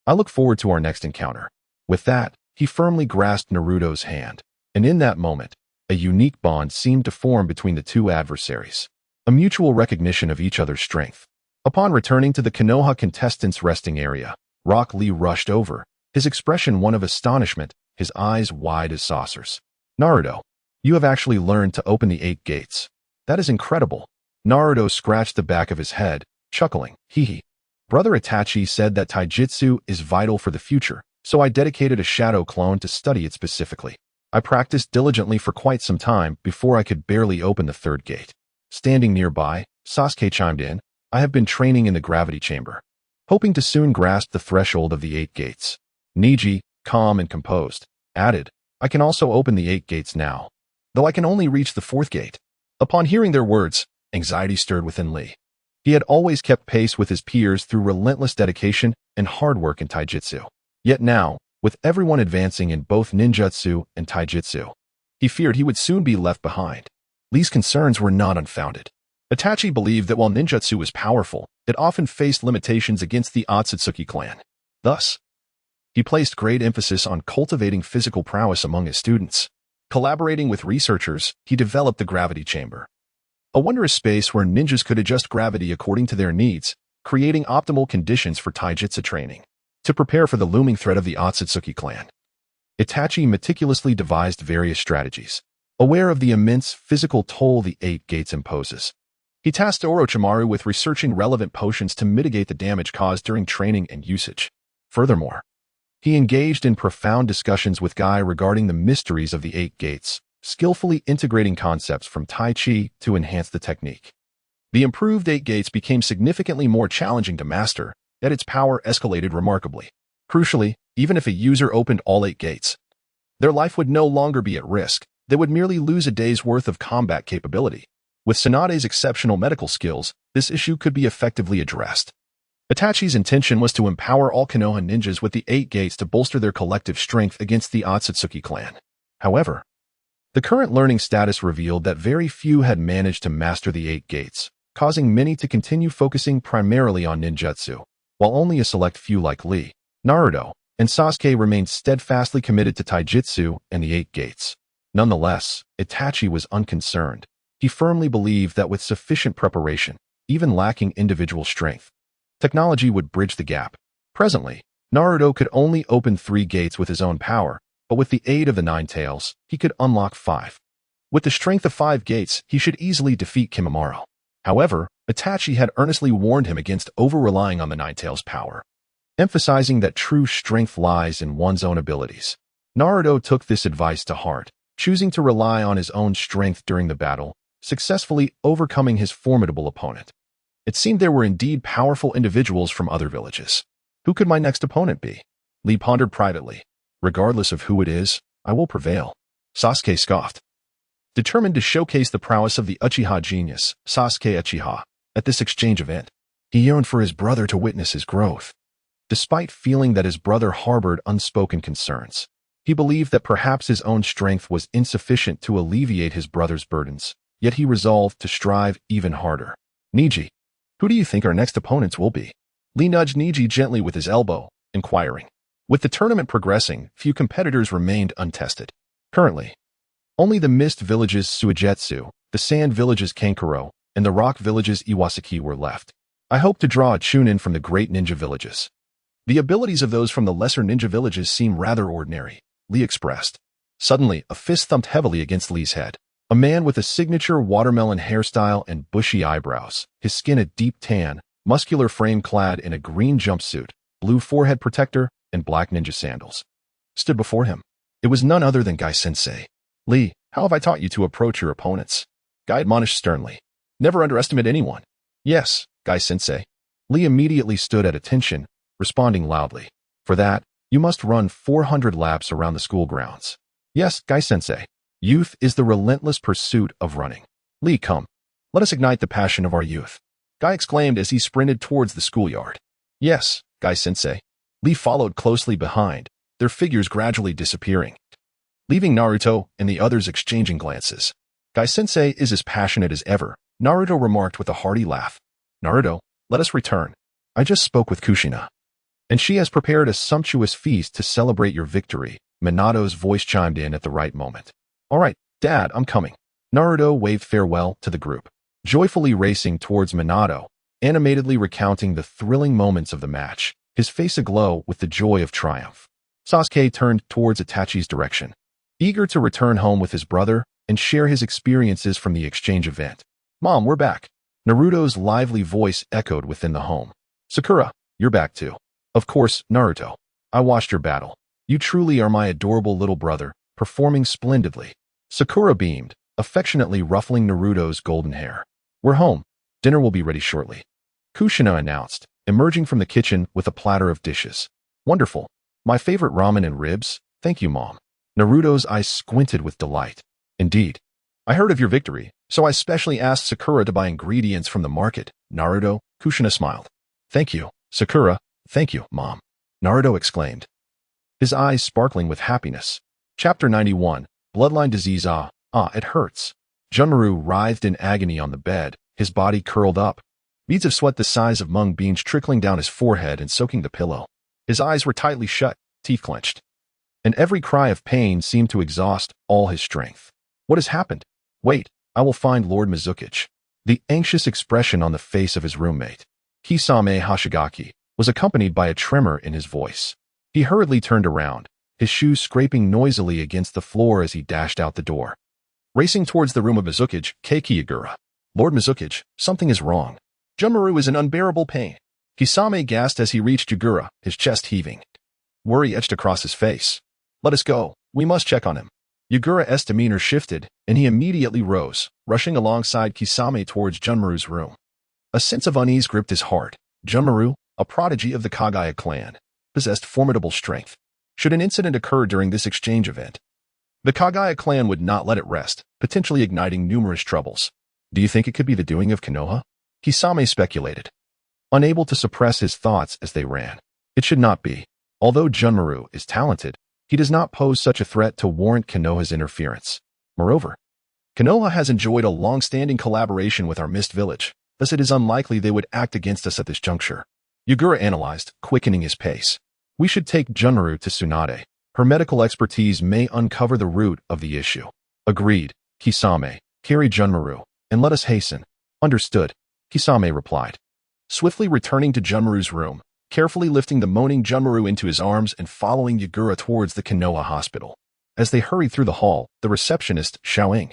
I look forward to our next encounter." With that, he firmly grasped Naruto's hand, and in that moment, a unique bond seemed to form between the two adversaries. A mutual recognition of each other's strength, Upon returning to the Konoha contestants' resting area, Rock Lee rushed over, his expression one of astonishment, his eyes wide as saucers. Naruto, you have actually learned to open the 8 gates. That is incredible. Naruto scratched the back of his head, chuckling, hee. Brother Itachi said that taijutsu is vital for the future, so I dedicated a shadow clone to study it specifically. I practiced diligently for quite some time before I could barely open the 3rd gate. Standing nearby, Sasuke chimed in, I have been training in the gravity chamber, hoping to soon grasp the threshold of the 8 gates. Niji, calm and composed, added, I can also open the 8 gates now, though I can only reach the 4th gate. Upon hearing their words, anxiety stirred within Lee. He had always kept pace with his peers through relentless dedication and hard work in taijutsu. Yet now, with everyone advancing in both ninjutsu and taijutsu, he feared he would soon be left behind. Lee's concerns were not unfounded. Itachi believed that while ninjutsu was powerful, it often faced limitations against the Otsutsuki clan. Thus, he placed great emphasis on cultivating physical prowess among his students. Collaborating with researchers, he developed the gravity chamber, a wondrous space where ninjas could adjust gravity according to their needs, creating optimal conditions for taijutsu training. To prepare for the looming threat of the Otsutsuki clan, Itachi meticulously devised various strategies. Aware of the immense physical toll the 8 gates imposes, he tasked Orochimaru with researching relevant potions to mitigate the damage caused during training and usage. Furthermore, he engaged in profound discussions with Guy regarding the mysteries of the 8 gates, skillfully integrating concepts from Tai Chi to enhance the technique. The improved 8 gates became significantly more challenging to master, yet its power escalated remarkably. Crucially, even if a user opened all 8 gates, their life would no longer be at risk. They would merely lose a day's worth of combat capability. With Tsunade's exceptional medical skills, this issue could be effectively addressed. Itachi's intention was to empower all Konoha ninjas with the 8 gates to bolster their collective strength against the Otsutsuki clan. However, the current learning status revealed that very few had managed to master the 8 gates, causing many to continue focusing primarily on ninjutsu, while only a select few like Lee, Naruto, and Sasuke remained steadfastly committed to taijutsu and the 8 gates. Nonetheless, Itachi was unconcerned. He firmly believed that with sufficient preparation, even lacking individual strength, technology would bridge the gap. Presently, Naruto could only open 3 gates with his own power, but with the aid of the 9 tails, he could unlock 5. With the strength of 5 gates, he should easily defeat Kimimaro. However, Itachi had earnestly warned him against over-relying on the 9 tails' power, emphasizing that true strength lies in one's own abilities. Naruto took this advice to heart, choosing to rely on his own strength during the battle, successfully overcoming his formidable opponent. It seemed there were indeed powerful individuals from other villages. Who could my next opponent be? Lee pondered privately. Regardless of who it is, I will prevail. Sasuke scoffed. Determined to showcase the prowess of the Uchiha genius, Sasuke Uchiha, at this exchange event, he yearned for his brother to witness his growth. Despite feeling that his brother harbored unspoken concerns, he believed that perhaps his own strength was insufficient to alleviate his brother's burdens, yet he resolved to strive even harder. Niji, who do you think our next opponents will be? Lee nudged Niji gently with his elbow, inquiring. With the tournament progressing, few competitors remained untested. Currently, only the mist villages Suigetsu, the sand villages Kankuro, and the rock villages Iwasaki were left. I hope to draw a chunin from the great ninja villages. The abilities of those from the lesser ninja villages seem rather ordinary, Lee expressed. Suddenly, a fist thumped heavily against Lee's head. A man with a signature watermelon hairstyle and bushy eyebrows, his skin a deep tan, muscular frame clad in a green jumpsuit, blue forehead protector, and black ninja sandals, stood before him. It was none other than Guy Sensei. Lee, how have I taught you to approach your opponents? Guy admonished sternly. Never underestimate anyone. Yes, Guy Sensei. Lee immediately stood at attention, responding loudly. For that, you must run 400 laps around the school grounds. Yes, Guy Sensei. Youth is the relentless pursuit of running. Lee, come. Let us ignite the passion of our youth. Guy exclaimed as he sprinted towards the schoolyard. Yes, Guy Sensei. Lee followed closely behind, their figures gradually disappearing, leaving Naruto and the others exchanging glances. Guy Sensei is as passionate as ever, Naruto remarked with a hearty laugh. Naruto, let us return. I just spoke with Kushina, and she has prepared a sumptuous feast to celebrate your victory. Minato's voice chimed in at the right moment. All right, Dad, I'm coming. Naruto waved farewell to the group, joyfully racing towards Minato, animatedly recounting the thrilling moments of the match, his face aglow with the joy of triumph. Sasuke turned towards Itachi's direction, eager to return home with his brother and share his experiences from the exchange event. "Mom, we're back." Naruto's lively voice echoed within the home. "Sakura, you're back too." "Of course, Naruto. I watched your battle. You truly are my adorable little brother, performing splendidly." Sakura beamed, affectionately ruffling Naruto's golden hair. "We're home. Dinner will be ready shortly," Kushina announced, emerging from the kitchen with a platter of dishes. "Wonderful. My favorite ramen and ribs. Thank you, Mom." Naruto's eyes squinted with delight. "Indeed. I heard of your victory, so I specially asked Sakura to buy ingredients from the market." "Naruto," Kushina smiled. "Thank you, Sakura. Thank you, Mom," Naruto exclaimed, his eyes sparkling with happiness. Chapter 91, Bloodline Disease. It hurts. Junmaru writhed in agony on the bed, his body curled up, beads of sweat the size of mung beans trickling down his forehead and soaking the pillow. His eyes were tightly shut, teeth clenched, and every cry of pain seemed to exhaust all his strength. "What has happened? Wait, I will find Lord Mizukichi." The anxious expression on the face of his roommate, Kisame Hashigaki, was accompanied by a tremor in his voice. He hurriedly turned around, his shoes scraping noisily against the floor as he dashed out the door. Racing towards the room of Mizukichi, Keiki Yagura. "Lord Mizukichi, something is wrong. Junmaru is in unbearable pain." Kisame gasped as he reached Yagura, his chest heaving. Worry etched across his face. "Let us go. We must check on him." Yagura's demeanor shifted, and he immediately rose, rushing alongside Kisame towards Junmaru's room. A sense of unease gripped his heart. Junmaru, a prodigy of the Kagaya clan, possessed formidable strength. Should an incident occur during this exchange event, the Kagaya clan would not let it rest, potentially igniting numerous troubles. "Do you think it could be the doing of Konoha?" Kisame speculated, unable to suppress his thoughts as they ran. "It should not be. Although Junmaru is talented, he does not pose such a threat to warrant Konoha's interference. Moreover, Konoha has enjoyed a long-standing collaboration with our Mist Village, thus it is unlikely they would act against us at this juncture." Yagura analyzed, quickening his pace. "We should take Junmaru to Tsunade. Her medical expertise may uncover the root of the issue." "Agreed, Kisame. Carry Junmaru, and let us hasten." "Understood," Kisame replied, swiftly returning to Junmaru's room, carefully lifting the moaning Junmaru into his arms and following Yagura towards the Konoha hospital. As they hurried through the hall, the receptionist, Xiaoying,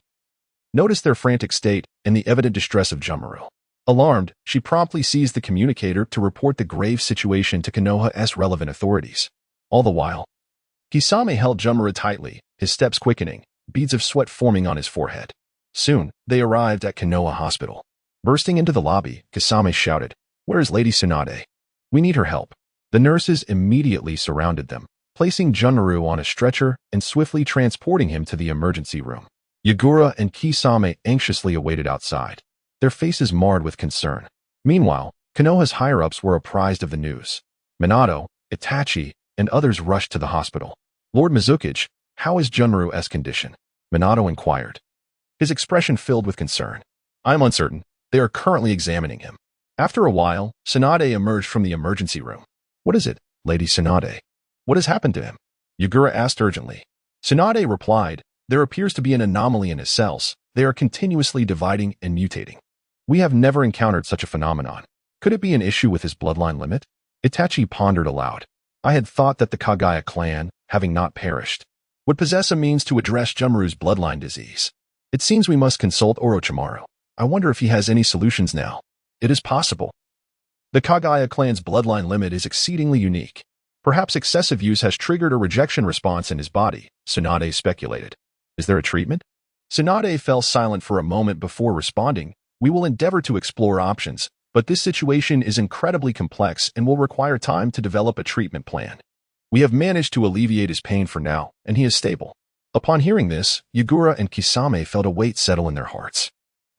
noticed their frantic state and the evident distress of Junmaru. Alarmed, she promptly seized the communicator to report the grave situation to Konoha's relevant authorities. All the while, Kisame held Junmaru tightly, his steps quickening, beads of sweat forming on his forehead. Soon, they arrived at Konoha Hospital. Bursting into the lobby, Kisame shouted, "Where is Lady Tsunade? We need her help." The nurses immediately surrounded them, placing Junmaru on a stretcher and swiftly transporting him to the emergency room. Yagura and Kisame anxiously awaited outside, their faces marred with concern. Meanwhile, Konoha's higher-ups were apprised of the news. Minato, Itachi, and others rushed to the hospital. "Lord Mizukichi, how is Junmaru's condition?" Minato inquired, his expression filled with concern. "I'm uncertain. They are currently examining him." After a while, Tsunade emerged from the emergency room. "What is it, Lady Tsunade? What has happened to him?" Yagura asked urgently. Tsunade replied, "There appears to be an anomaly in his cells. They are continuously dividing and mutating. We have never encountered such a phenomenon. Could it be an issue with his bloodline limit?" Itachi pondered aloud. "I had thought that the Kagaya clan, having not perished, would possess a means to address Junmaru's bloodline disease. It seems we must consult Orochimaru. I wonder if he has any solutions now." "It is possible. The Kagaya clan's bloodline limit is exceedingly unique. Perhaps excessive use has triggered a rejection response in his body," Tsunade speculated. "Is there a treatment?" Tsunade fell silent for a moment before responding. "We will endeavor to explore options, but this situation is incredibly complex and will require time to develop a treatment plan. We have managed to alleviate his pain for now, and he is stable." Upon hearing this, Yagura and Kisame felt a weight settle in their hearts.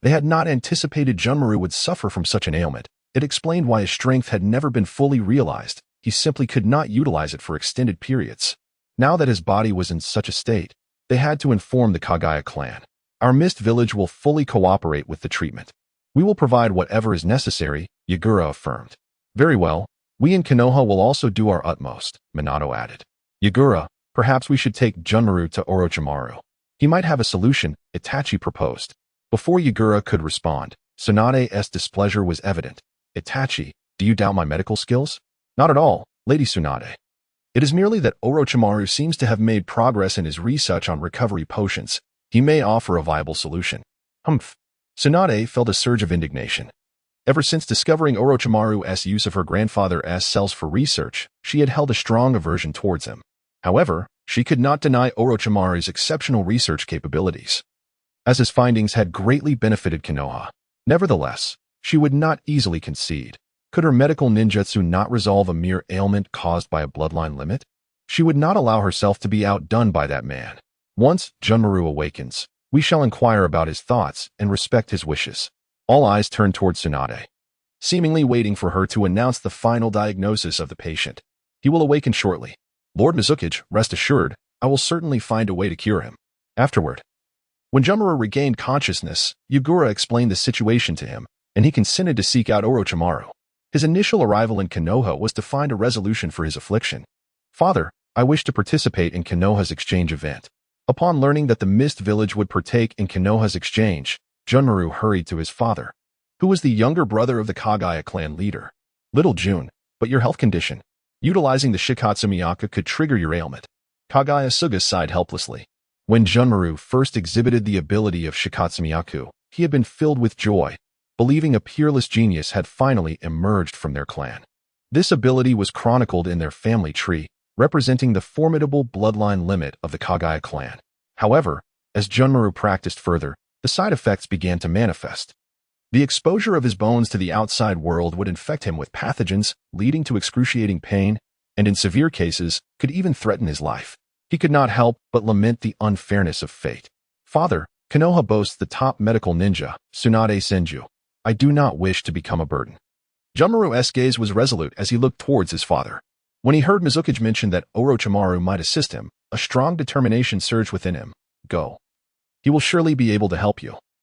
They had not anticipated Junmaru would suffer from such an ailment. It explained why his strength had never been fully realized. He simply could not utilize it for extended periods. Now that his body was in such a state, they had to inform the Kagaya clan. "Our Mist Village will fully cooperate with the treatment. We will provide whatever is necessary," Yagura affirmed. "Very well. We in Konoha will also do our utmost," Minato added. "Yagura, perhaps we should take Junmaru to Orochimaru. He might have a solution," Itachi proposed. Before Yagura could respond, Tsunade's displeasure was evident. Itachi, do you doubt my medical skills? Not at all, Lady Tsunade. It is merely that Orochimaru seems to have made progress in his research on recovery potions. He may offer a viable solution. Humph. Tsunade felt a surge of indignation. Ever since discovering Orochimaru's use of her grandfather's cells for research, she had held a strong aversion towards him. However, she could not deny Orochimaru's exceptional research capabilities, as his findings had greatly benefited Konoha. Nevertheless, she would not easily concede. Could her medical ninjutsu not resolve a mere ailment caused by a bloodline limit? She would not allow herself to be outdone by that man. Once Junmaru awakens, we shall inquire about his thoughts and respect his wishes. All eyes turned towards Tsunade, seemingly waiting for her to announce the final diagnosis of the patient. He will awaken shortly. Lord Mizuki, rest assured, I will certainly find a way to cure him. Afterward, when Junmaru regained consciousness, Yugura explained the situation to him, and he consented to seek out Orochimaru. His initial arrival in Konoha was to find a resolution for his affliction. Father, I wish to participate in Konoha's exchange event. Upon learning that the Mist Village would partake in Konoha's exchange, Junmaru hurried to his father, who was the younger brother of the Kagaya clan leader. Little Jun, but your health condition. Utilizing the Shikatsu Miyaka could trigger your ailment. Kagaya Suga sighed helplessly. When Junmaru first exhibited the ability of Shikatsu Miyaku, he had been filled with joy, believing a peerless genius had finally emerged from their clan. This ability was chronicled in their family tree, representing the formidable bloodline limit of the Kagaya clan. However, as Junmaru practiced further, the side effects began to manifest. The exposure of his bones to the outside world would infect him with pathogens, leading to excruciating pain, and in severe cases, could even threaten his life. He could not help but lament the unfairness of fate. Father, Konoha boasts the top medical ninja, Tsunade Senju. I do not wish to become a burden. Junmaru's gaze was resolute as he looked towards his father. When he heard Mizuki mention that Orochimaru might assist him, a strong determination surged within him. Go. He will surely be able to help you.